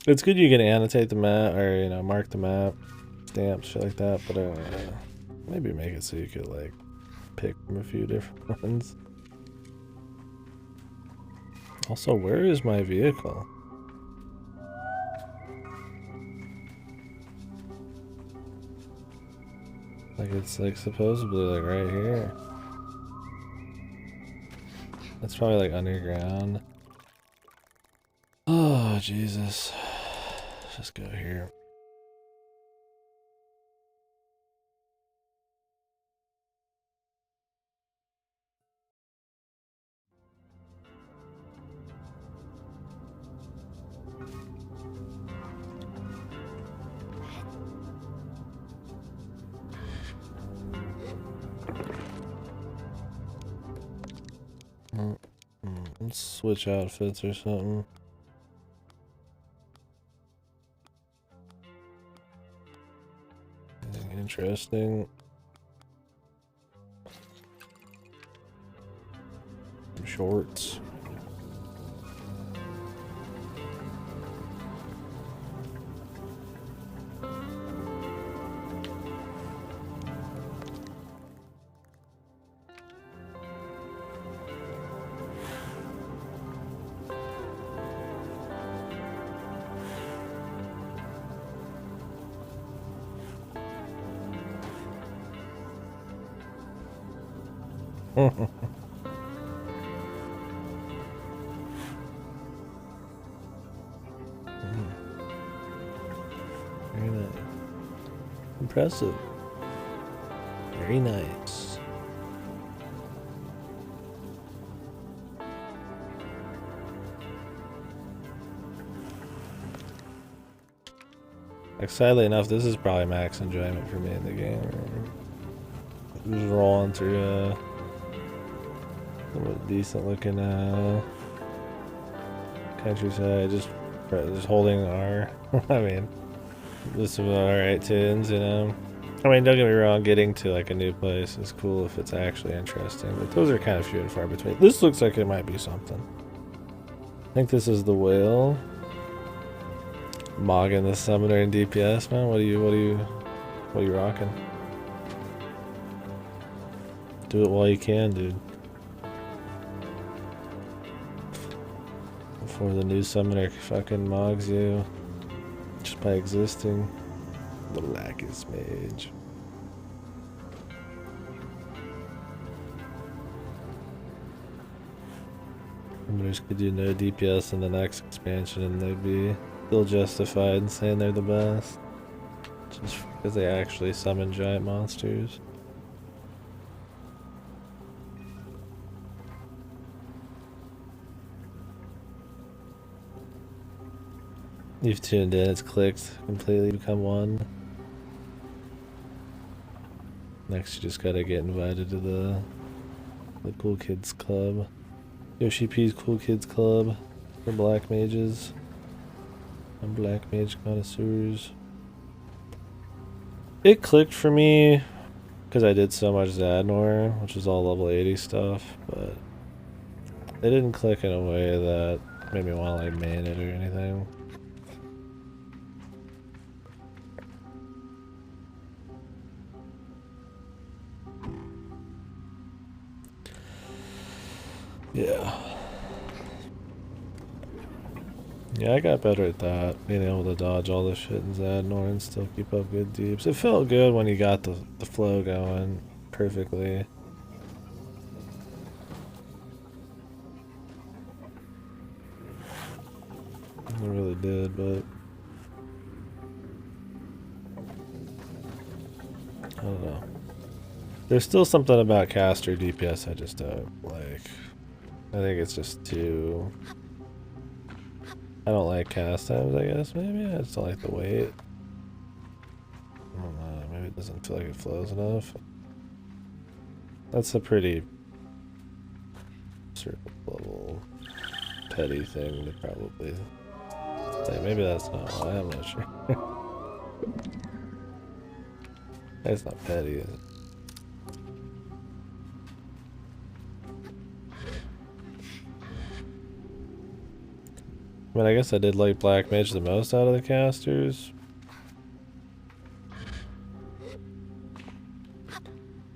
S1: It's good you can annotate the map, or, you know, mark the map, stamps, shit like that, but maybe make it so you could like pick from a few different ones. Also, where is my vehicle? Like, it's like supposedly like right here. It's probably like underground. Oh, Jesus. Let's just go here. Let's switch outfits or something. Anything interesting? Some shorts. Very nice. Impressive. Very nice. Like, sadly enough, this is probably max enjoyment for me in the game. Just rolling through somewhat decent looking countryside, just holding R. I mean, with some alright tunes, you know. I mean, don't get me wrong, getting to like a new place is cool if it's actually interesting, but those are kind of few and far between. This looks like it might be something. I think this is the whale. Mogging the summoner in DPS, man. What are you rocking? Do it while you can, dude. Before the new summoner fucking mogs you just by existing. The Lacus Mage. Summoners could do no DPS in the next expansion and they'd be still justified in saying they're the best. Just because they actually summon giant monsters. You've tuned in, it's clicked, completely become one. Next you just gotta get invited to the Cool Kids Club. Yoshi P's Cool Kids Club for black mages and black mage connoisseurs. It clicked for me because I did so much Zadnor, which is all level 80 stuff, but it didn't click in a way that made me want to like main it or anything. Yeah, I got better at that, being able to dodge all the shit in Zadnor and still keep up good deeps. It felt good when you got the flow going perfectly. It really did, but I don't know. There's still something about caster DPS I just don't like. I think it's just too... I don't like cast times, I guess, maybe? I just don't like the weight. I don't know, maybe it doesn't feel like it flows enough. That's a pretty surface level petty thing to probably say. Maybe that's not why, I'm not sure. It's not petty, is it? I mean, I guess I did like Black Mage the most out of the casters.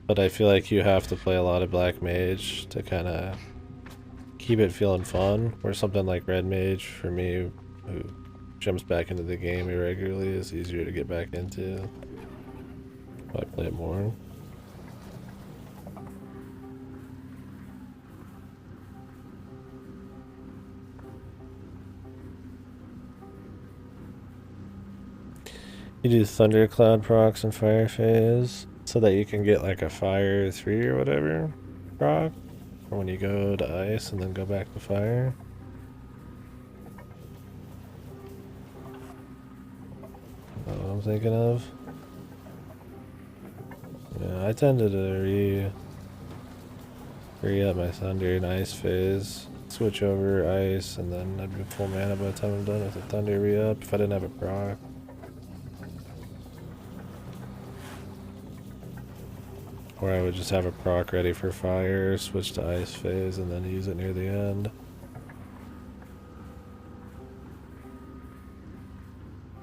S1: But I feel like you have to play a lot of Black Mage to kind of keep it feeling fun. Or something like Red Mage, for me, who jumps back into the game irregularly, is easier to get back into if I play it more. You do Thundercloud procs and Fire Phase so that you can get like a Fire 3 or whatever proc for when you go to Ice and then go back to Fire. That's what I'm thinking of. Yeah, I tended to re-up my Thunder and Ice phase, switch over Ice, and then I'd be full mana by the time I'm done with the Thunder re-up if I didn't have a proc. Or I would just have a proc ready for Fire, switch to Ice phase, and then use it near the end.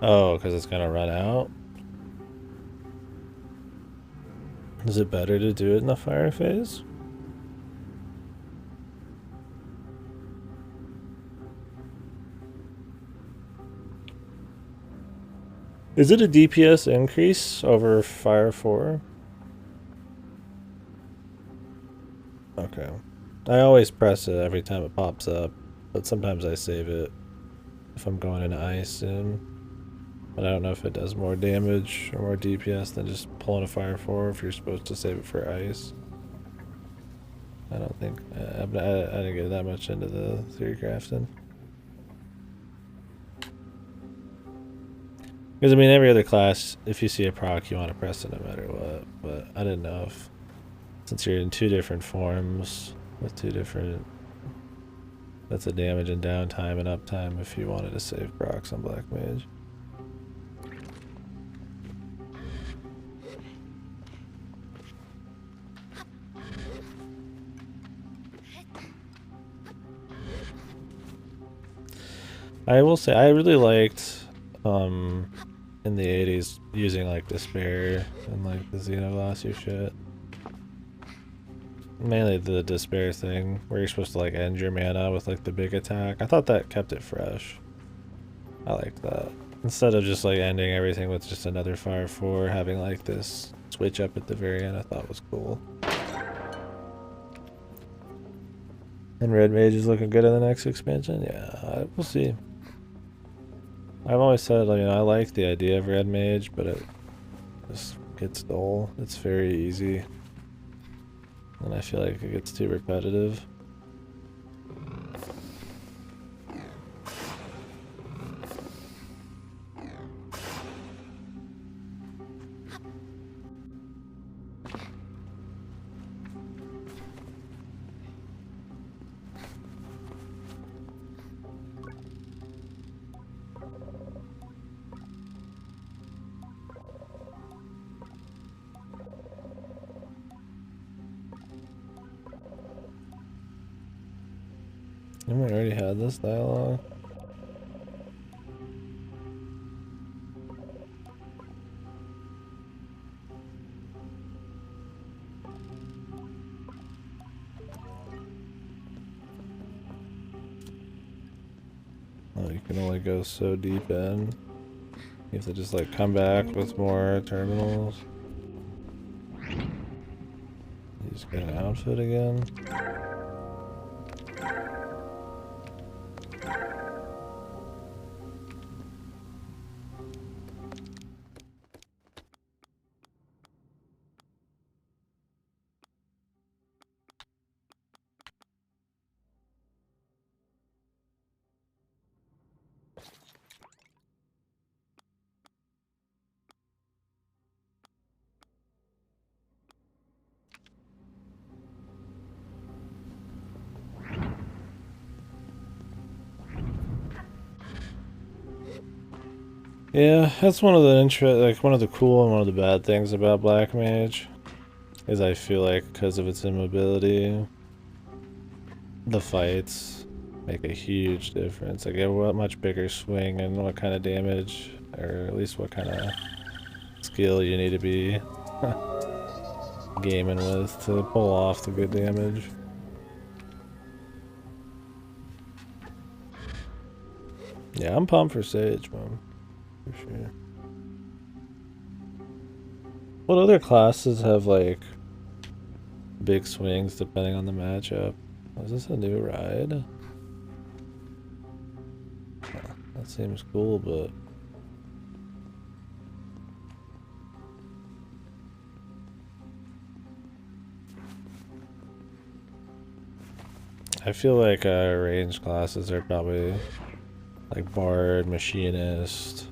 S1: Oh, because it's gonna run out? Is it better to do it in the Fire phase? Is it a DPS increase over Fire 4? Okay. I always press it every time it pops up, but sometimes I save it if I'm going into Ice soon. But I don't know if it does more damage or more DPS than just pulling a Fire 4 if you're supposed to save it for Ice. I don't think... I didn't get that much into the theory crafting. Because, I mean, every other class, if you see a proc, you want to press it no matter what. But I didn't know if... Since you're in two different forms, with two different... That's a damage and downtime and uptime if you wanted to save procs on Black Mage. I will say, I really liked... in the 80s, using like Despair and like the Xenoglossy shit. Mainly the Despair thing, where you're supposed to like end your mana with like the big attack. I thought that kept it fresh. I liked that. Instead of just like ending everything with just another Fire 4, having like this switch up at the very end, I thought was cool. And Red Mage is looking good in the next expansion? Yeah, we'll see. I've always said, you know, I like the idea of Red Mage, but it just gets dull. It's very easy. And I feel like it gets too repetitive. Haven't we already had this dialogue? Oh, you can only go so deep in. You have to just like come back with more terminals. You just get an outfit again. Yeah, that's one of the one of the cool and one of the bad things about Black Mage is I feel like because of its immobility, the fights make a huge difference. Like a much bigger swing and what kind of damage, or at least what kind of skill you need to be gaming with to pull off the good damage. Yeah, I'm pumped for Sage, man. For sure. What other classes have like big swings depending on the matchup? Is this a new ride? That seems cool, but I feel like range classes are probably like Bard, Machinist,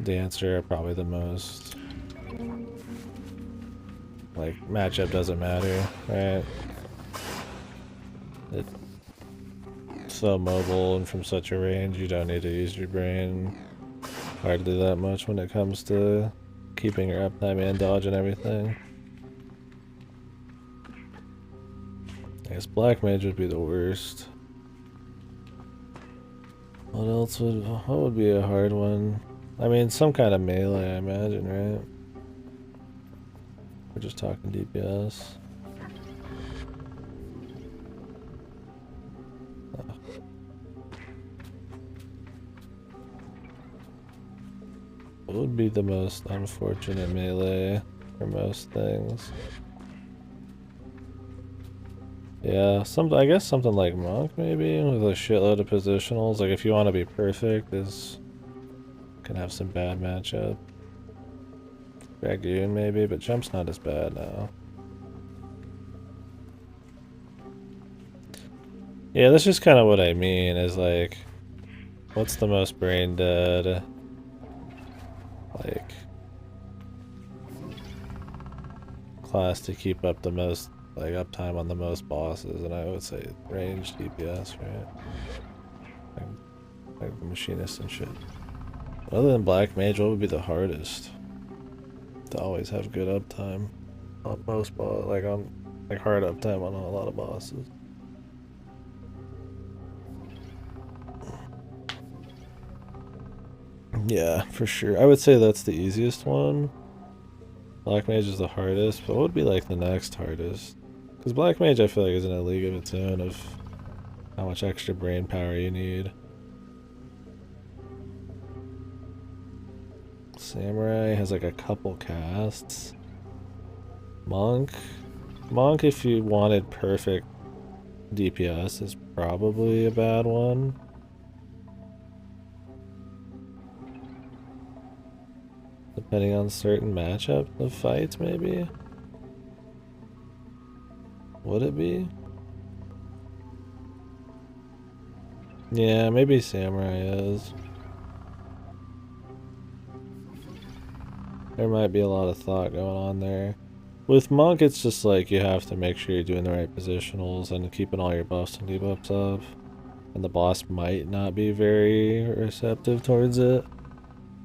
S1: Dancer are probably the most. Like, matchup doesn't matter, right? It's so mobile and from such a range, you don't need to use your brain hardly that much when it comes to keeping your uptime and dodge and everything. I guess Black Mage would be the worst. What would be a hard one? I mean, some kind of melee, I imagine, right? We're just talking DPS. What would be the most unfortunate melee for most things? Yeah, I guess something like Monk maybe with a shitload of positionals. Like if you want to be perfect, this can have some bad matchup. Dragoon maybe, but Jump's not as bad now. Yeah, that's just kind of what I mean. Is like, what's the most brain dead? Like class to keep up the most like uptime on the most bosses, and I would say range DPS, right? Like machinist and shit. Other than Black Mage, what would be the hardest to always have good uptime on most like hard uptime on a lot of bosses? Yeah, for sure. I would say that's the easiest one. Black Mage is the hardest, but what would be like the next hardest? Because Black Mage I feel like is in a league of its own of how much extra brain power you need. Samurai has like a couple casts. Monk, if you wanted perfect DPS, is probably a bad one. Depending on certain matchup of fights, maybe? Would it be? Yeah, maybe Samurai is. There might be a lot of thought going on there. With Monk, it's just like you have to make sure you're doing the right positionals and keeping all your buffs and debuffs up. And the boss might not be very receptive towards it.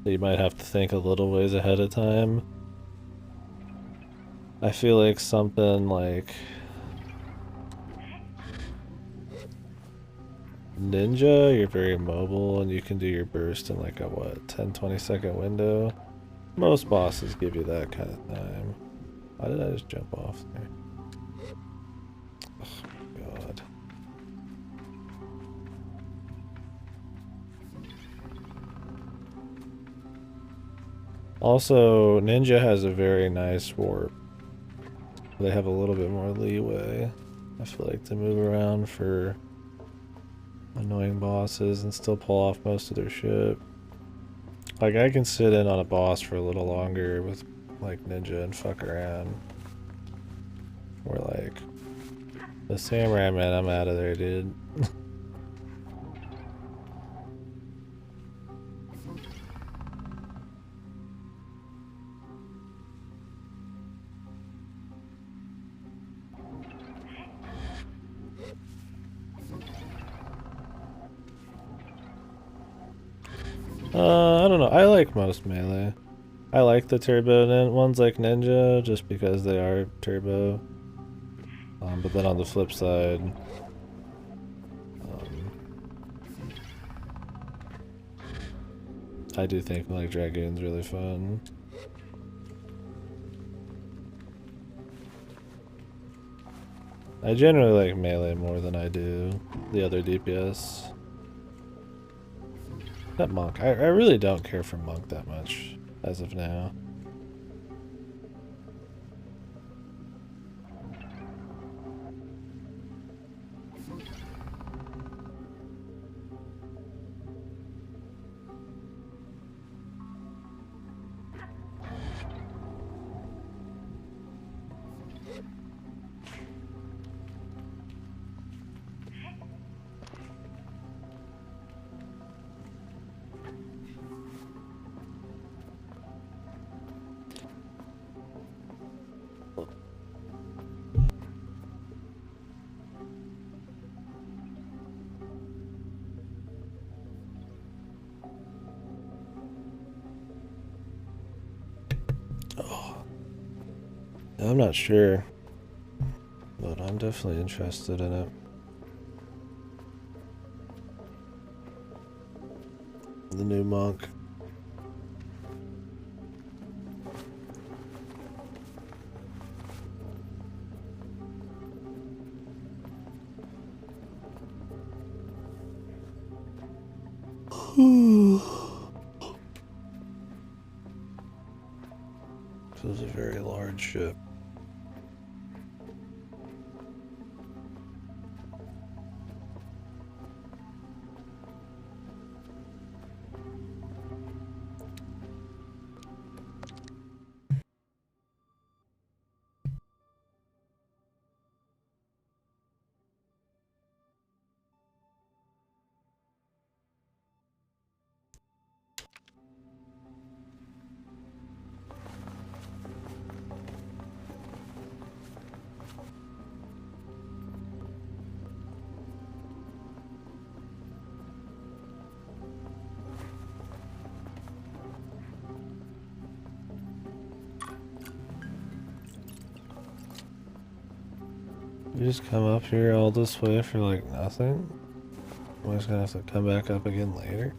S1: So you might have to think a little ways ahead of time. I feel like something like Ninja, you're very mobile and you can do your burst in like a what, 10-20 second window. Most bosses give you that kind of time. Why did I just jump off there? Oh my god. Also, Ninja has a very nice warp. They have a little bit more leeway, I feel like, to move around for annoying bosses and still pull off most of their shit. Like, I can sit in on a boss for a little longer with, like, Ninja and fuck around. Or, like, the Samurai, man, I'm out of there, dude. I don't know. I like most melee. I like the turbo ones like Ninja just because they are turbo. But then on the flip side, I do think like Dragoon's really fun. I generally like melee more than I do the other DPS. That Monk. I really don't care for Monk that much as of now. I'm not sure, but I'm definitely interested in it. The new Monk. This is a very large ship. You just come up here all this way for like nothing? Am I just gonna have to come back up again later?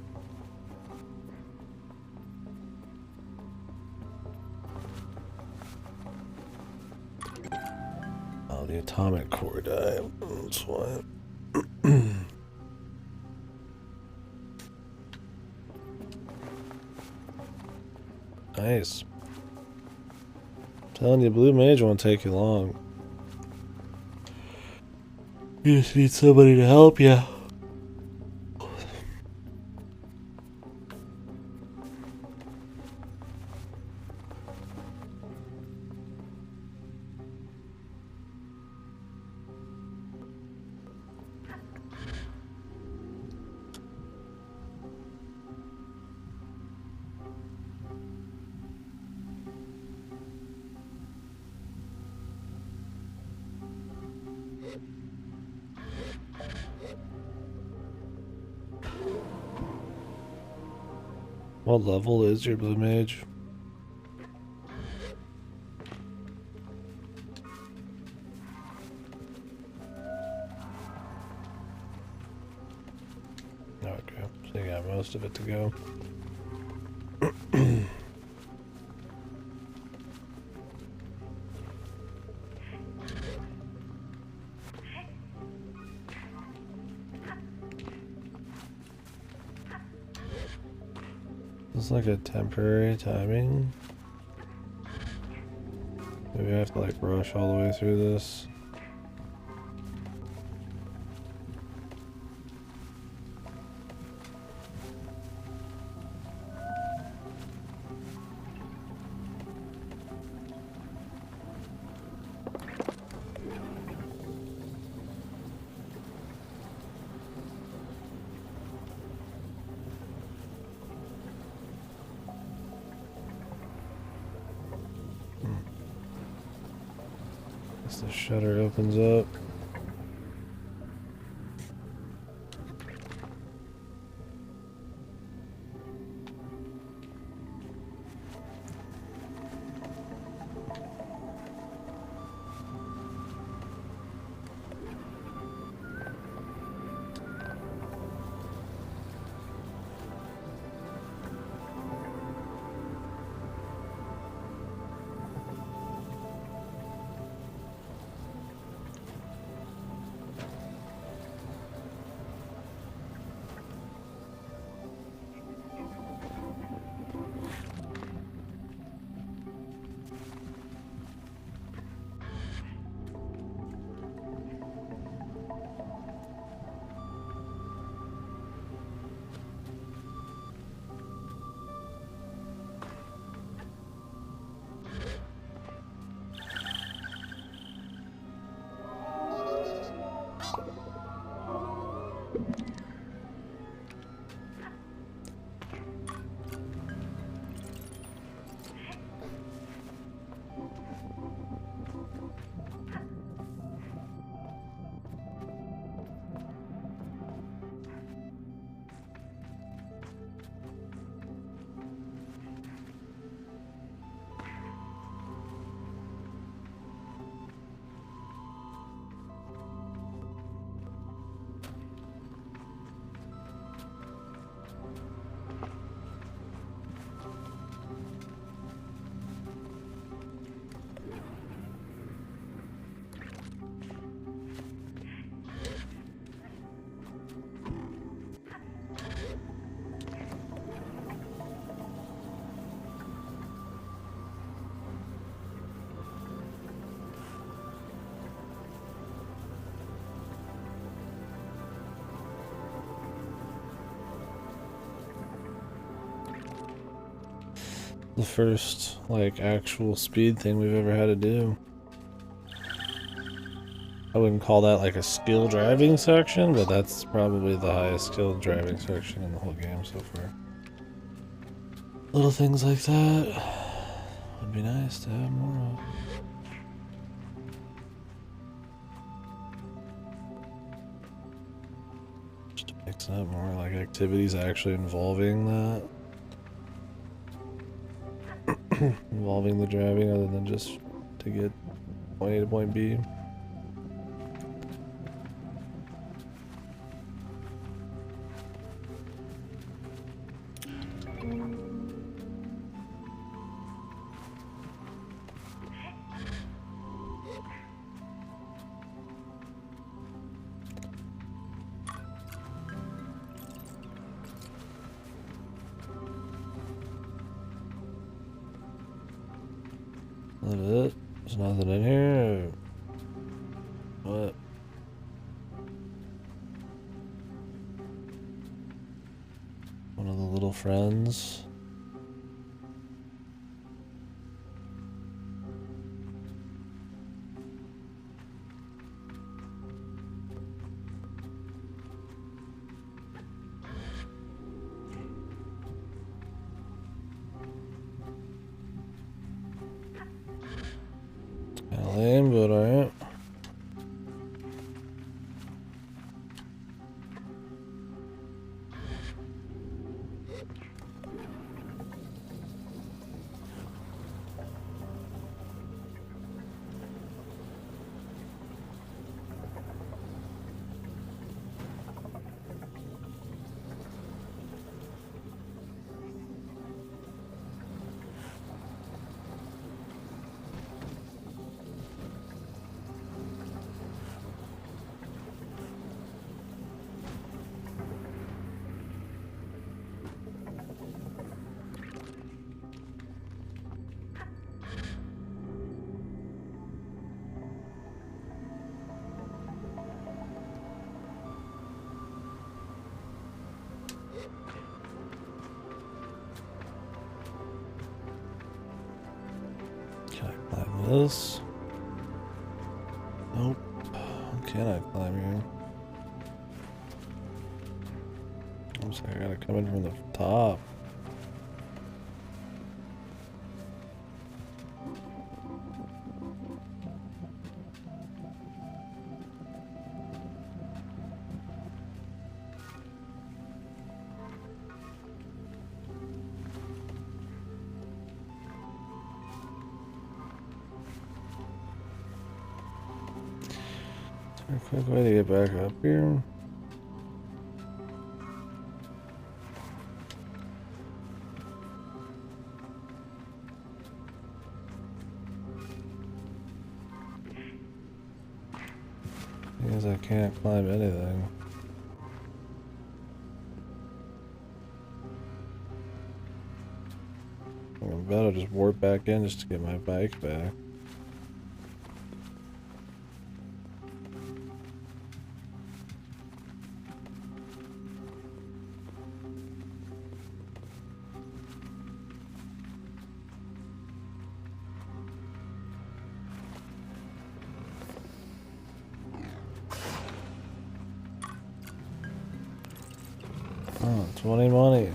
S1: Oh, the atomic core died. That's why. Nice. I'm telling you, Blue Mage won't take you long. You just need somebody to help you. What level is your Blue Mage? Okay, so you got most of it to go. It's like a temporary timing. Maybe I have to like rush all the way through this. As the shutter opens up. the first, like, actual speed thing we've ever had to do. I wouldn't call that like a skill driving section, but that's probably the highest skill driving section in the whole game so far. Little things like that would be nice to have more of. Just to mix up more like activities actually involving that. Involving the driving other than just to get point A to point B. Is that it? There's nothing in here? Or what? One of the little friends. Kinda lame, but alright. Can I climb this? Nope. Can I climb here? Looks like I gotta come in from the top. Is there a quick way to get back up here? Because I can't climb anything. I'm about to just warp back in just to get my bike back. Oh, 20 money.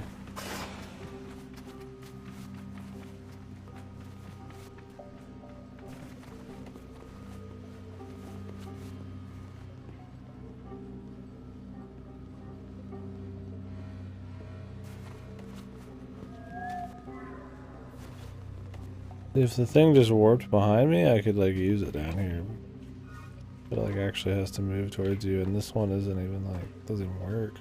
S1: If the thing just warped behind me, I could like use it down here. But like actually has to move towards you, and this one isn't even like, doesn't even work.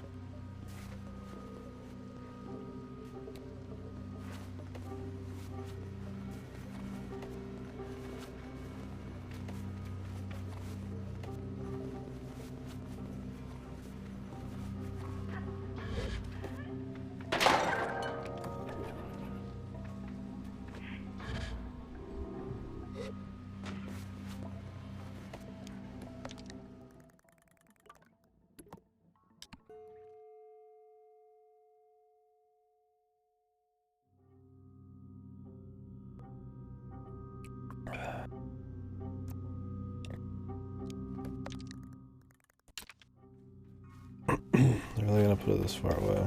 S1: I'm really gonna put it this far away.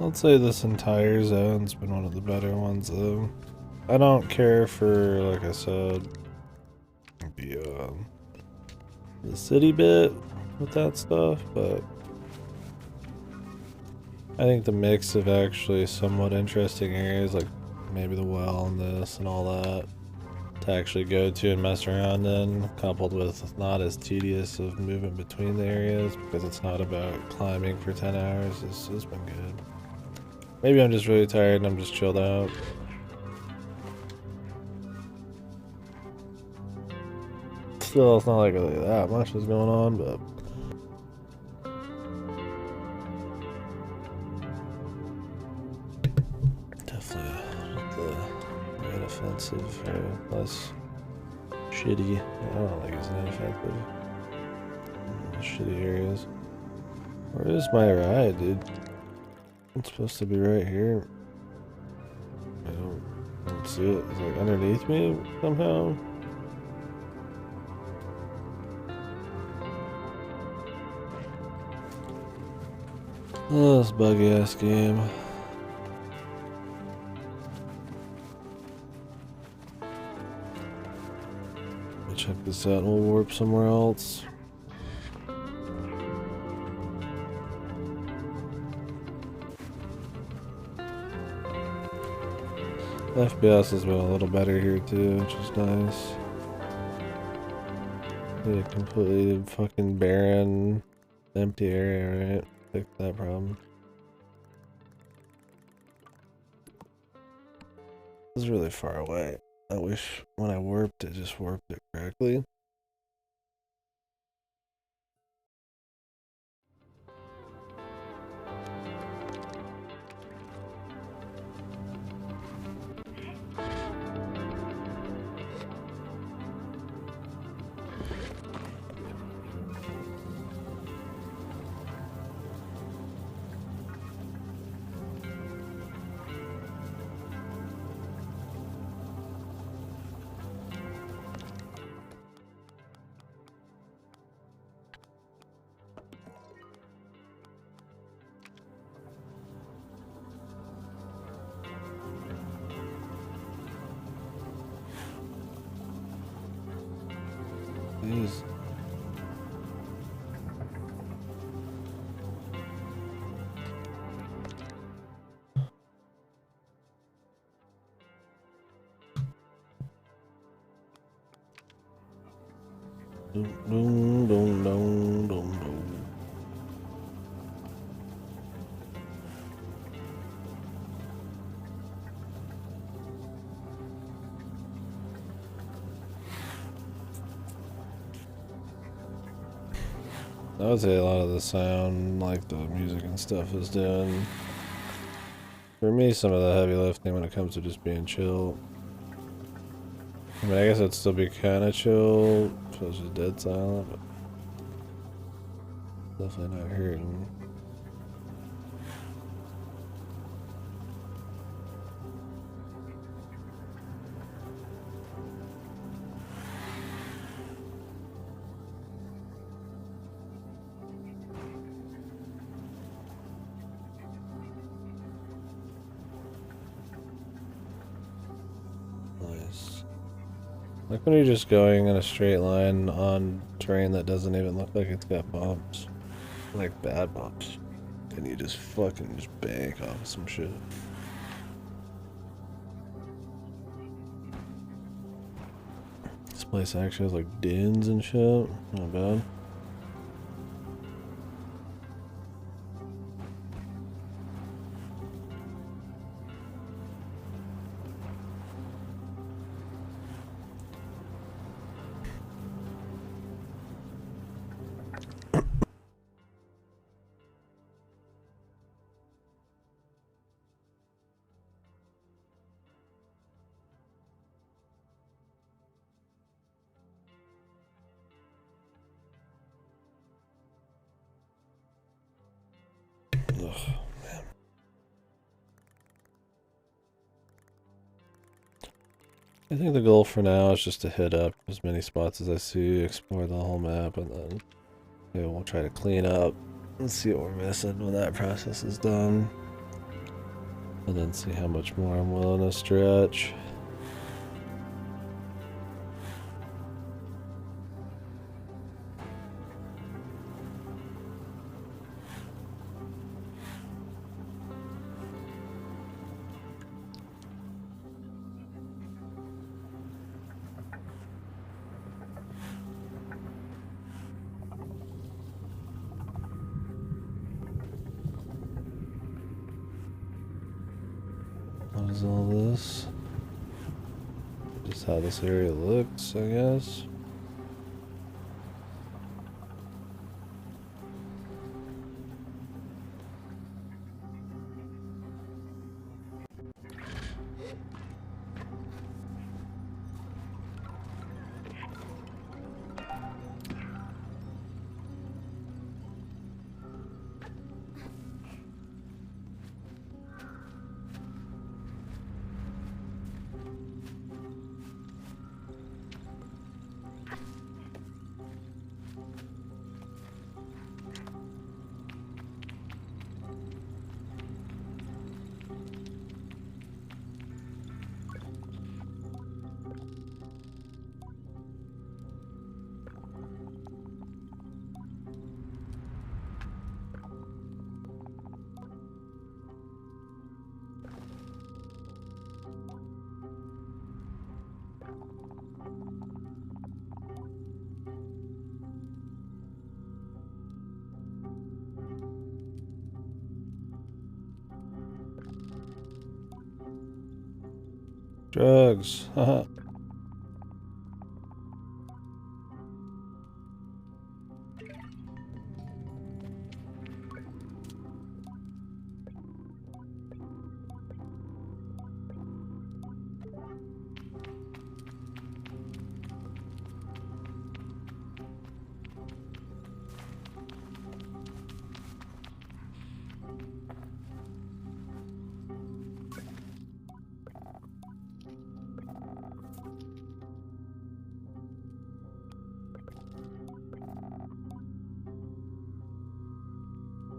S1: I'd say this entire zone's been one of the better ones though. I don't care for, like I said, the city bit with that stuff, but I think the mix of actually somewhat interesting areas, like maybe the well and this and all that, to actually go to and mess around in, coupled with not as tedious of movement between the areas, because it's not about climbing for 10 hours, has been good. Maybe I'm just really tired and I'm just chilled out. Still, it's not like really that much is going on, but definitely the inoffensive or less shitty. I don't think it's ineffective. Shitty areas. Where is my ride, dude? It's supposed to be right here. I don't see it. It's like underneath me somehow. Oh, this buggy ass game. We'll check this out and we'll warp somewhere else. FPS has been a little better here too, which is nice. Yeah, completely fucking barren, empty area, right? Fix that problem. This is really far away. I wish when I warped it, just warped it correctly. Jeez. Dum, dum, dum, dum, dum. I would say a lot of the sound, like the music and stuff, is doing, for me, some of the heavy lifting when it comes to just being chill. I mean, I guess it'd still be kind of chill if it was just dead silent, but definitely not hurting. Nice. Like when you're just going in a straight line on terrain that doesn't even look like it's got bumps. Like bad bumps. And you just fucking just bank off of some shit. This place actually has like dins and shit. Not bad. I think the goal for now is just to hit up as many spots as I see, explore the whole map, and then we'll try to clean up and see what we're missing when that process is done. And then see how much more I'm willing to stretch. What is all this? Just how this area looks, I guess. Drugs. Haha.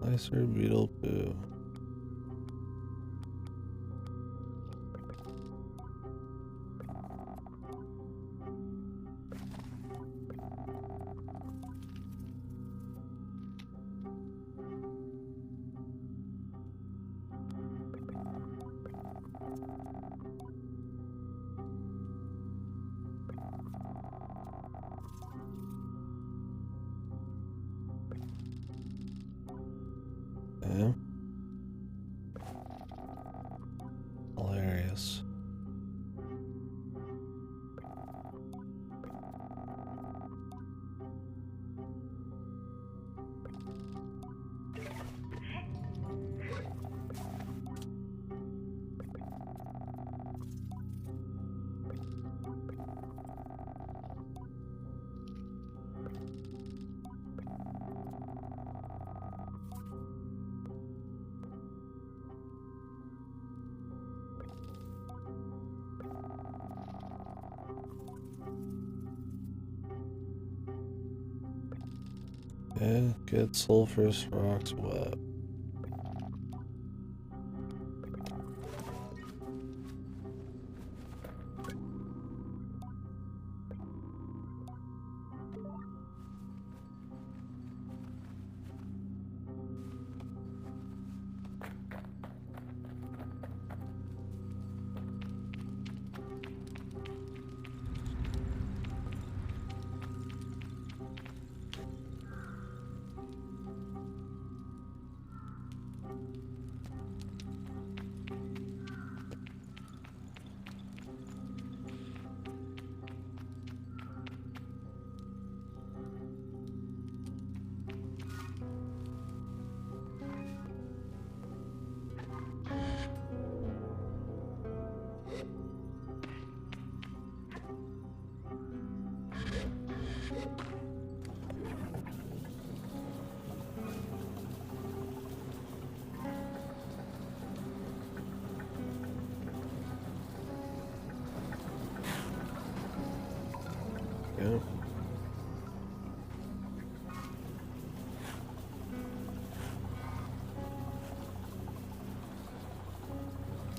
S1: Nicer beetle poo. Yeah. Hilarious. Yeah, get sulfurous rocks wet.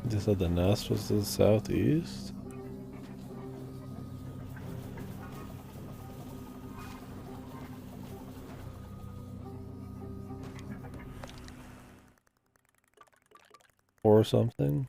S1: They said the nest was to the southeast? Or something?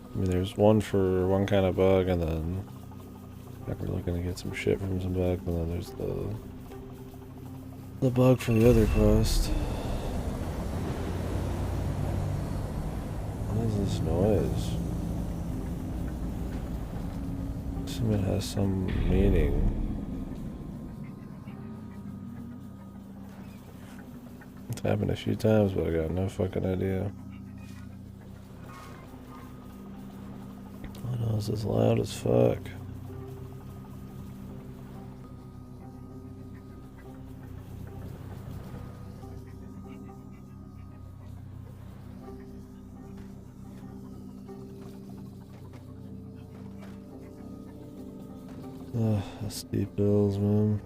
S1: I mean, there's one for one kind of bug, and then like we're looking to get some shit from some bugs, and then there's the bug for the other quest. What is this noise? Assume it has some meaning. It's happened a few times, but I got no fucking idea. What else is loud as fuck? Ugh, the steep hills, man.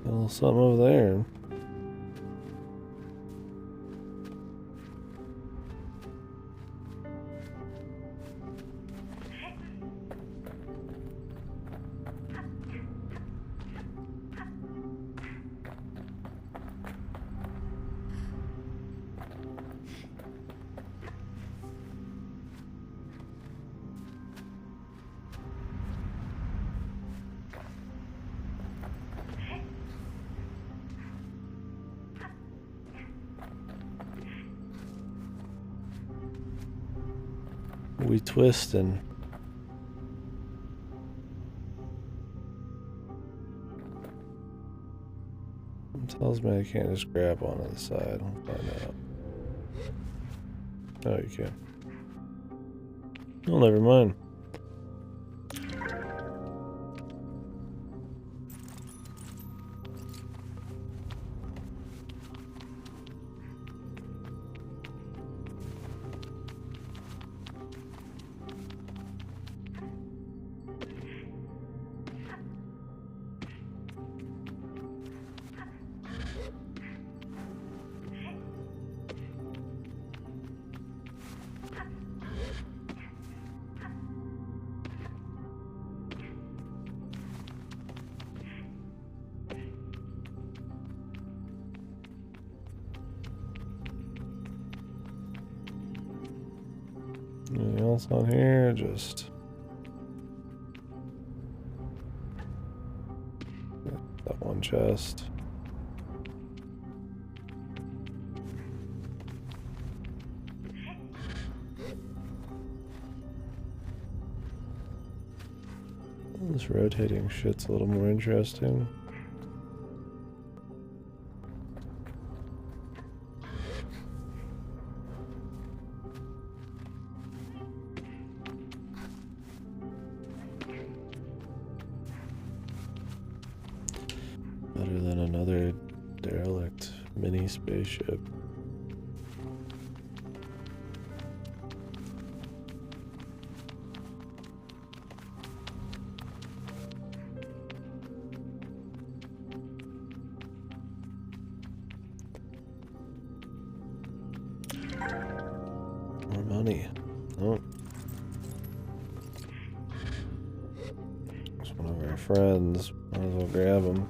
S1: A little something over there. We twisting. It tells me I can't just grab onto the side. I'll find out. Oh, you can. Oh, never mind. Anything else on here? Just that one chest. This rotating shit's a little more interesting. Better than another derelict mini spaceship. friends. Might as well grab them.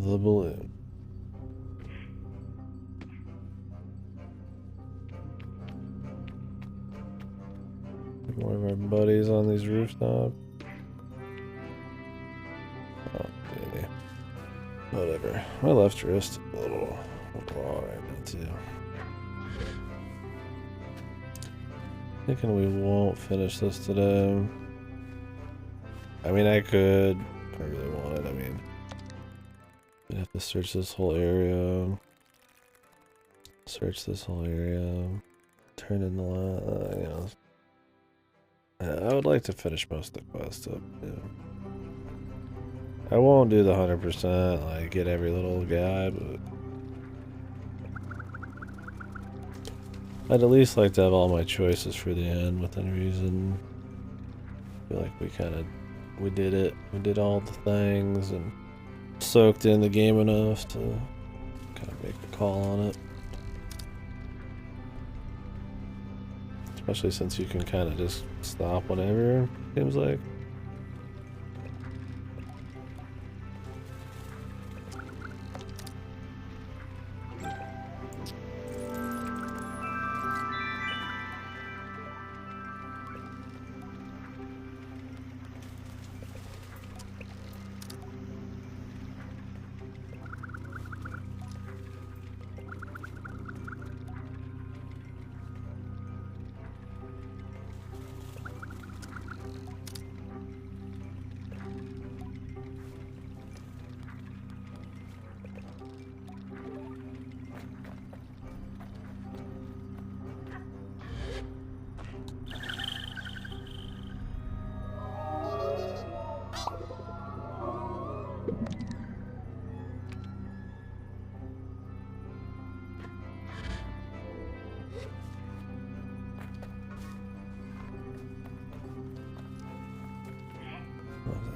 S1: The balloon. More of our buddies on these rooftops. Okay. Whatever. My left wrist is a little raw right now too. Thinking we won't finish this today. I mean, I could if I really wanted. I mean, I'd have to search this whole area. Search this whole area. Turn in the you know. I would like to finish most of the quest up. Yeah. I won't do the 100%, like get every little guy, but I'd at least like to have all my choices for the end within reason. I feel like we did it. We did all the things and soaked in the game enough to kind of make a call on it. Especially since you can kind of just stop whenever, seems like.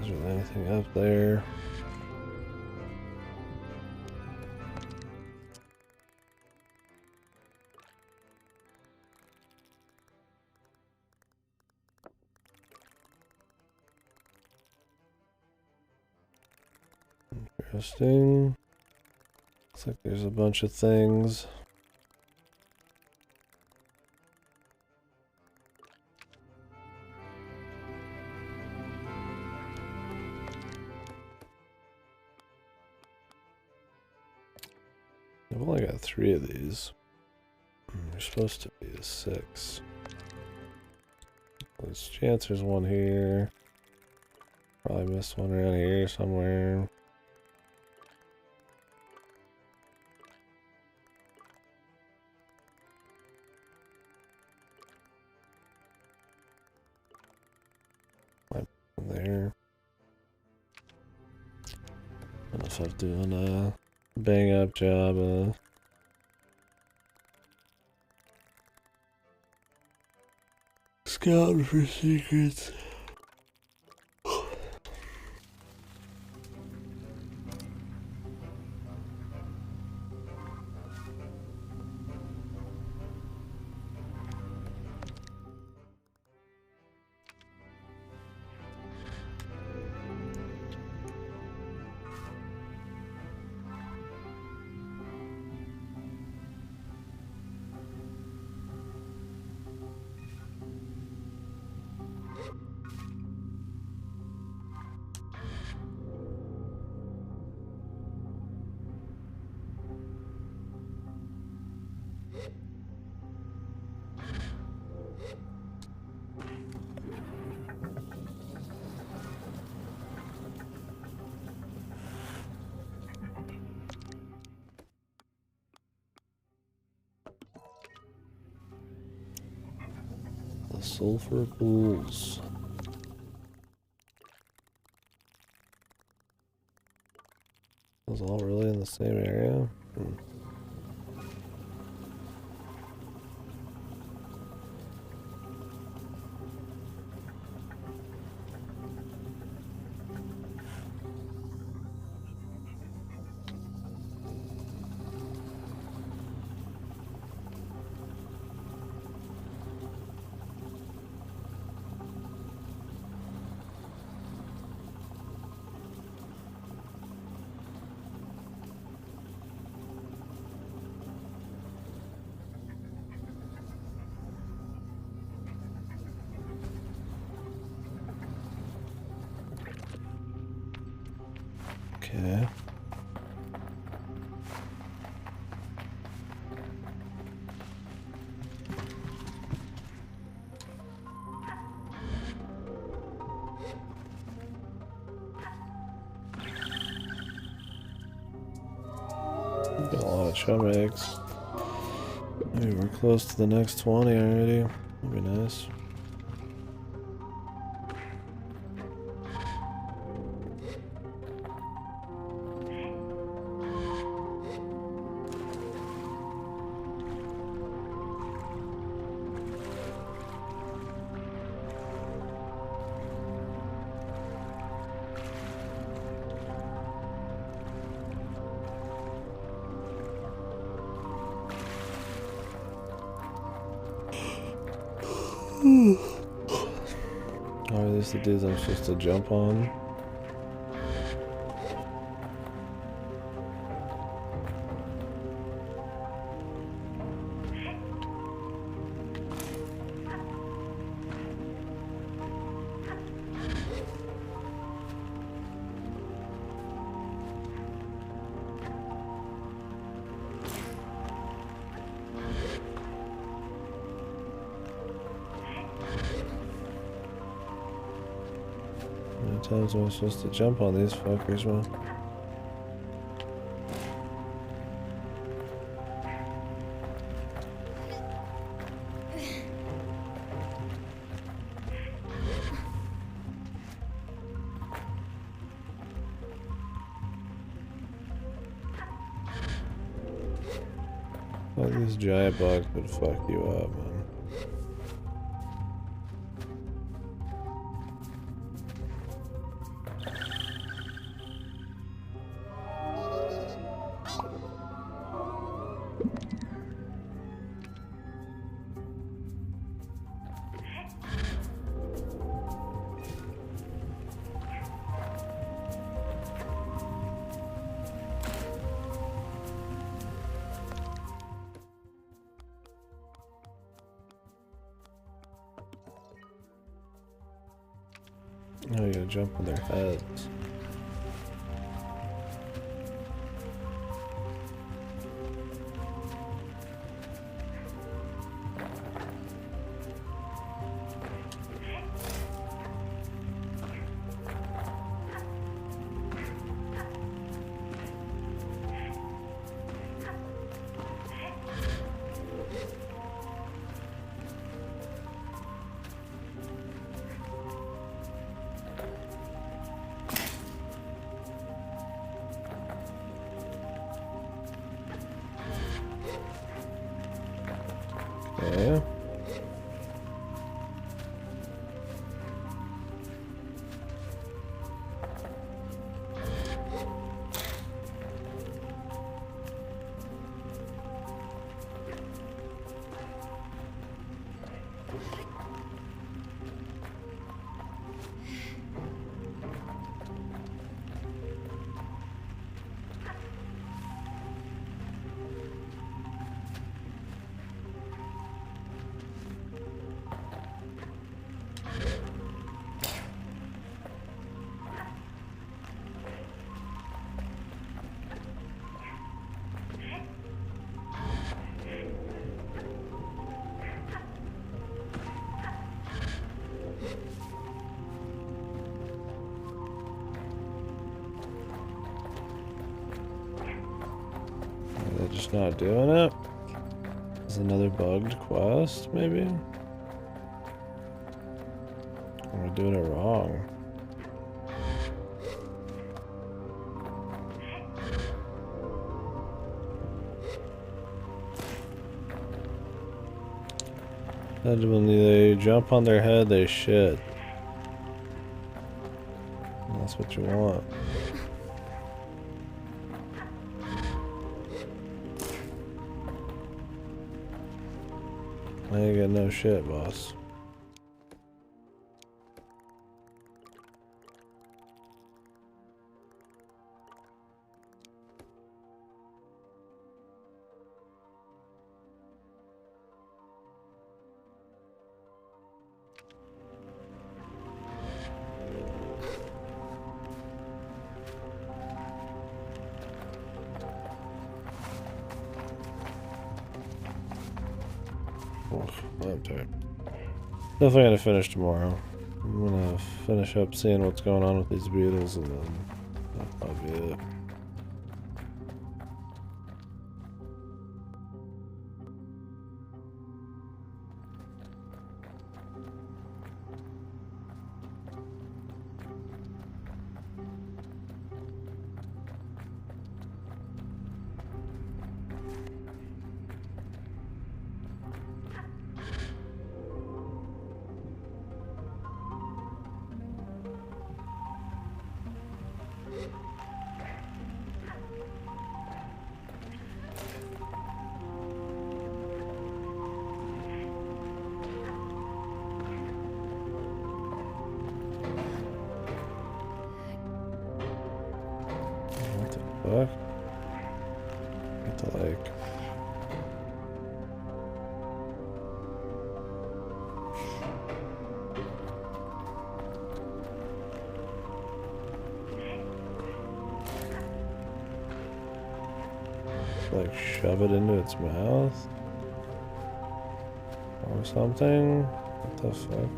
S1: Is there anything up there? Interesting. Looks like there's a bunch of things. I've only got 3 of these. There's supposed to be a 6. There's chance there's one here. Probably missed one around here somewhere. Might be there. I don't know if I'm doing a bang up job. Scouting for secrets. Sulfur pools. Those all really in the same area? Okay. Got a lot of chum eggs. Maybe we're close to the next 20 already. That'd be nice. Are these the dudes I'm supposed to jump on? How many times am I supposed to jump on these fuckers, man? All these giant bugs would fuck you up, man. Oh, you gotta jump on their heads. Okay. They're just not doing it. Is another bugged quest, maybe? like doing it wrong. And when they jump on their head, they shit. And that's what you want. I ain't got no shit, boss. I'm tired. Definitely gonna finish tomorrow. I'm gonna finish up seeing what's going on with these beetles and then that'll probably be it. What? What the like? Like shove it into its mouth? Or something? What the fuck?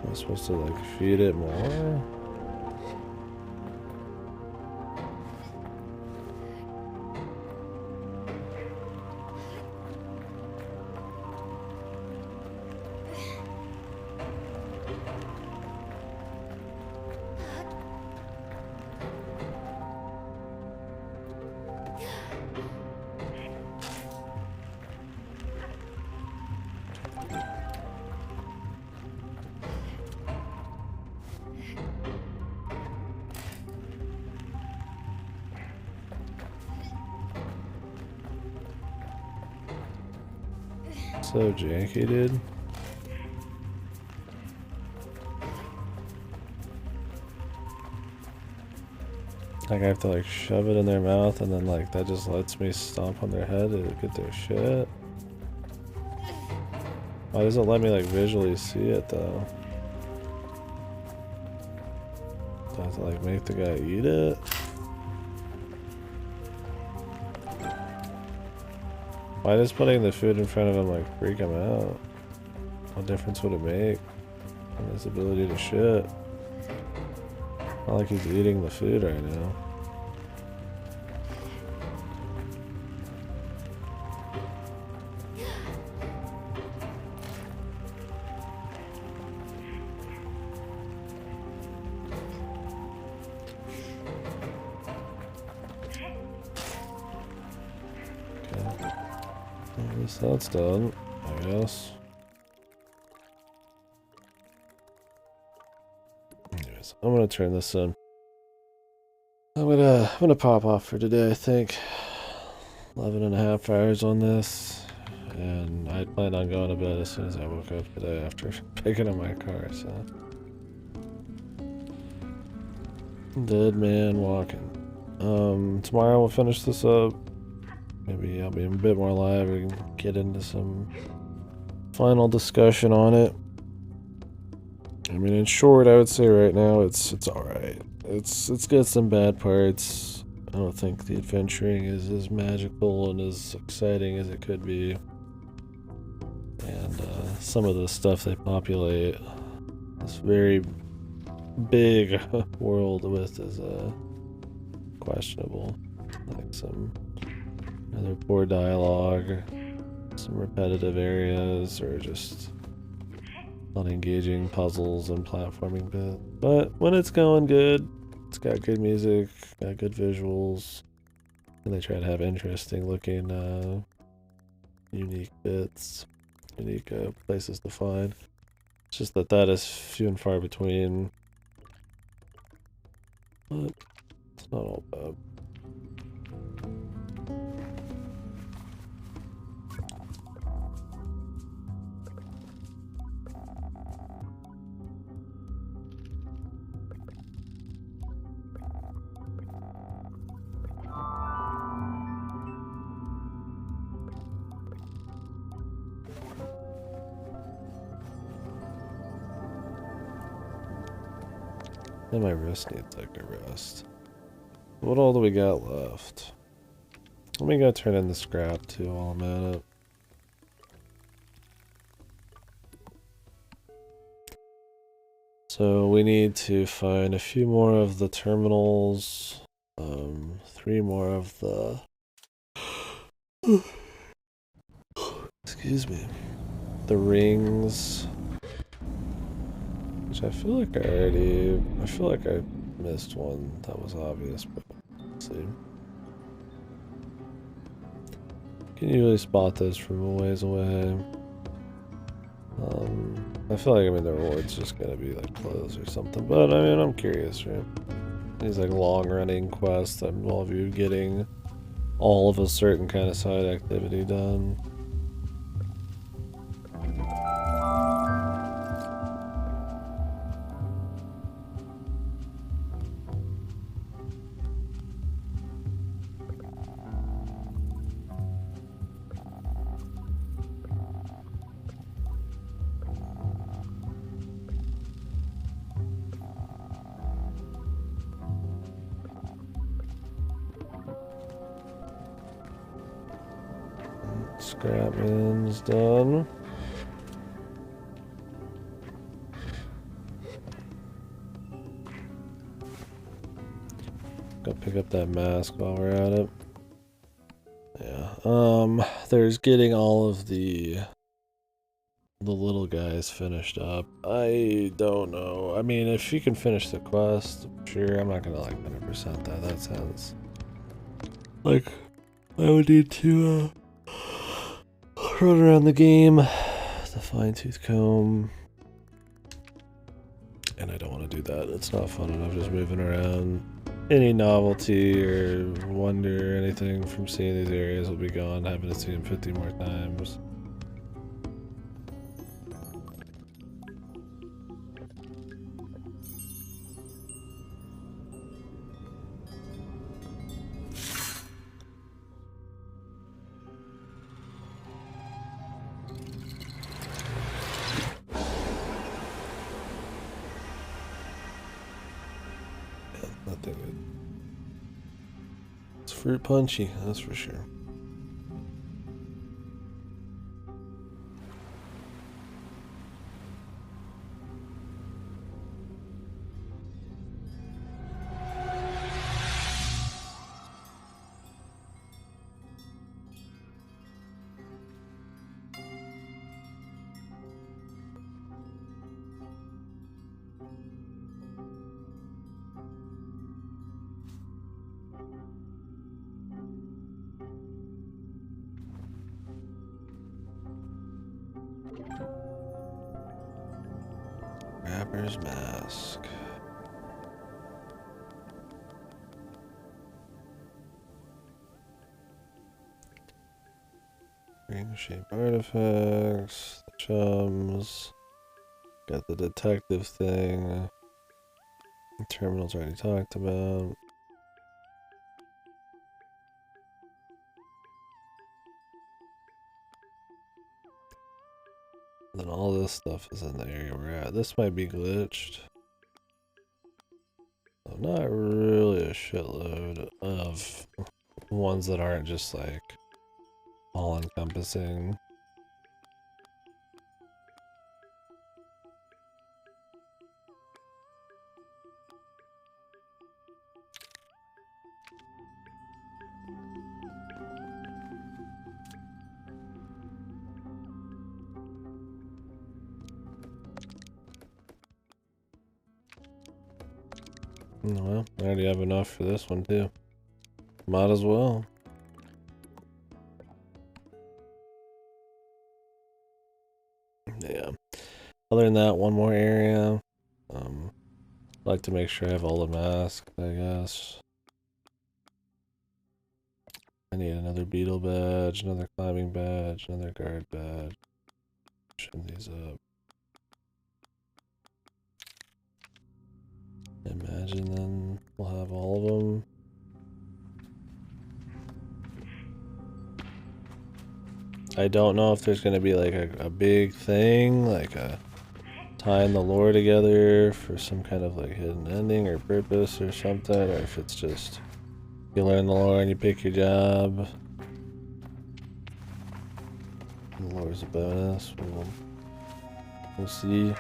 S1: Am I supposed to like feed it more? So janky, dude. Like I have to like shove it in their mouth and then like that just lets me stomp on their head to get their shit. Why does it let me like visually see it though? Do I have to like make the guy eat it? Why does putting the food in front of him like freak him out? What difference would it make on his ability to shit? Not like he's eating the food right now. Okay. At least that's done, I guess. Anyways, I'm gonna turn this in. I'm gonna pop off for today, I think. 11.5 hours on this. And I plan on going to bed as soon as I woke up today after picking up my car, so. Dead man walking. Tomorrow we'll finish this up. Maybe I'll be a bit more live. We can get into some final discussion on it. I mean, in short, I would say right now it's alright. It's got some bad parts. I don't think the adventuring is as magical and as exciting as it could be. And some of the stuff they populate this very big world with is questionable. Like some Either poor dialogue, some repetitive areas, or just unengaging puzzles and platforming bits. But when it's going good, it's got good music, got good visuals, and they try to have interesting looking, unique bits, unique places to find. It's just that is few and far between. But it's not all bad. And my wrist needs like a rest. What all do we got left? Let me go turn in the scrap too while I'm at it. So we need to find a few more of the terminals, 3 more of the excuse me, the rings, which I feel like I missed one that was obvious, but let's see. Can you really spot this from a ways away? I feel like, the reward's just gonna be like clothes or something, but I'm curious, right? These like long-running quests that involve you getting all of a certain kind of side activity done. Scrapman's done. Go pick up that mask while we're at it. Yeah. There's getting all of the little guys finished up. I don't know. If you can finish the quest, sure. I'm not gonna like 100% that. That sounds like I would need to run around the game, the fine-tooth comb, and I don't want to do that. It's not fun enough just moving around. Any novelty or wonder or anything from seeing these areas will be gone, having to see them 50 more times. Nothing good. It's fruit punchy, that's for sure. Rapper's mask. Ring shaped artifacts, the chums. Got the detective thing. The terminals already talked about. And then all this stuff is in the area we're at. This might be glitched. So not really a shitload of ones that aren't just like all encompassing. Well, I already have enough for this one too. Might as well. Yeah. Other than that, one more area. I'd like to make sure I have all the masks, I guess. I need another beetle badge, another climbing badge, another guard badge. Trim these up. Imagine then we'll have all of them. I don't know if there's gonna be like a big thing, like tying the lore together for some kind of like hidden ending or purpose or something, or if it's just you learn the lore and you pick your job. The lore's a bonus. We'll see.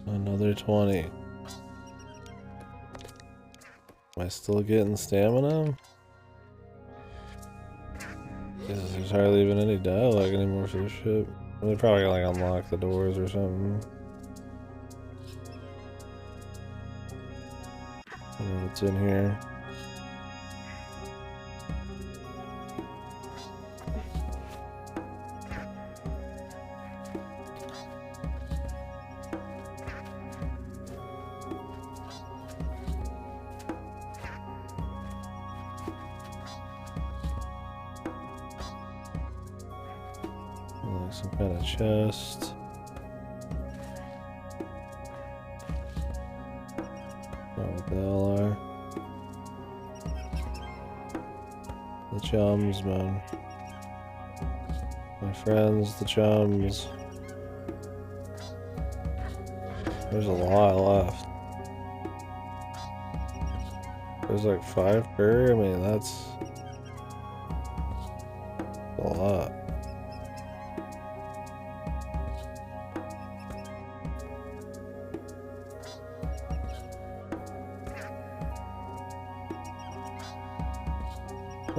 S1: Another 20. Am I still getting stamina? There's hardly even any dialogue anymore for this shit. They probably like unlock the doors or something. I don't know what's in here. Like some kind of chest. What the hell are? The chums, man. My friends, the chums. There's a lot left. There's like 5 per. I mean, that's a lot.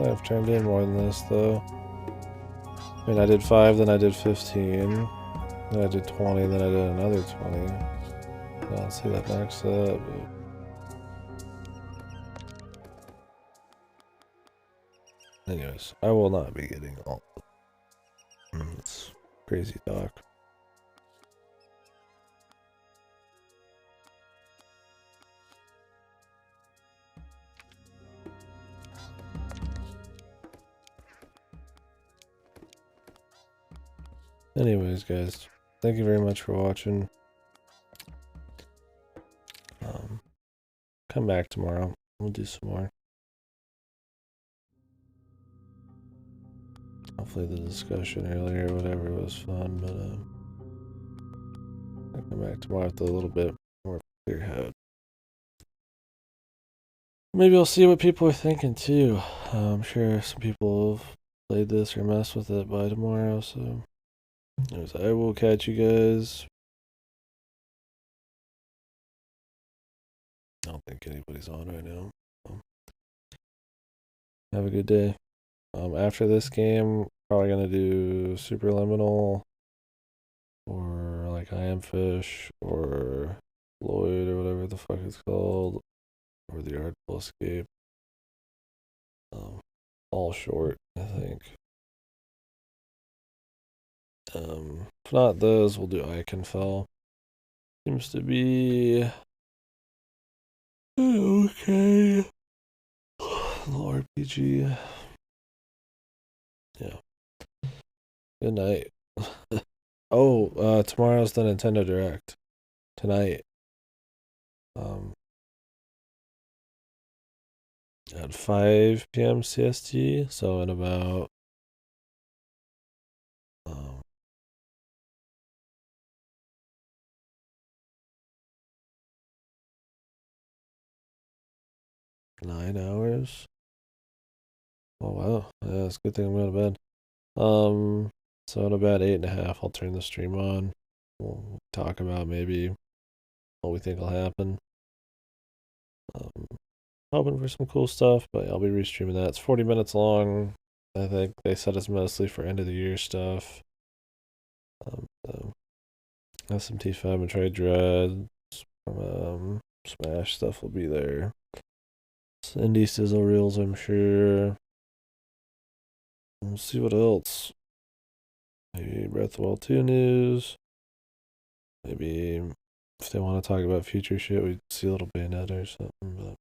S1: I've turned in more than this though. I mean, I did 5, then I did 15, then I did 20, then I did another 20. I don't see that next up. But anyways, I will not be getting all. It's crazy talk. Anyways, guys, thank you very much for watching. Come back tomorrow. We'll do some more. Hopefully the discussion earlier or whatever was fun, but I'll come back tomorrow with a little bit more clear head. Maybe I'll see what people are thinking too. I'm sure some people have played this or messed with it by tomorrow, so anyways, I will catch you guys. I don't think anybody's on right now. Have a good day. After this game, probably gonna do Superliminal or like I Am Fish or Lloyd or whatever the fuck it's called, or the Artful Escape. All short, I think. If not those, we'll do Iconfell. Seems to be okay. Little RPG. Yeah. Good night. Oh, tomorrow's the Nintendo Direct. Tonight. At 5 p.m. CST, so in about 9 hours. Oh wow, yeah, it's a good thing I'm going to bed. So in about 8.5, I'll turn the stream on. We'll talk about maybe what we think will happen. Hoping for some cool stuff, but I'll be restreaming that. It's 40 minutes long. I think they said it's mostly for end of the year stuff. So SMT5 and Trade Dread from Smash stuff will be there. Indie sizzle reels, I'm sure. We'll see what else. Maybe Breath of the Wild 2 news. Maybe if they want to talk about future shit, we'd see a little Bayonetta or something. But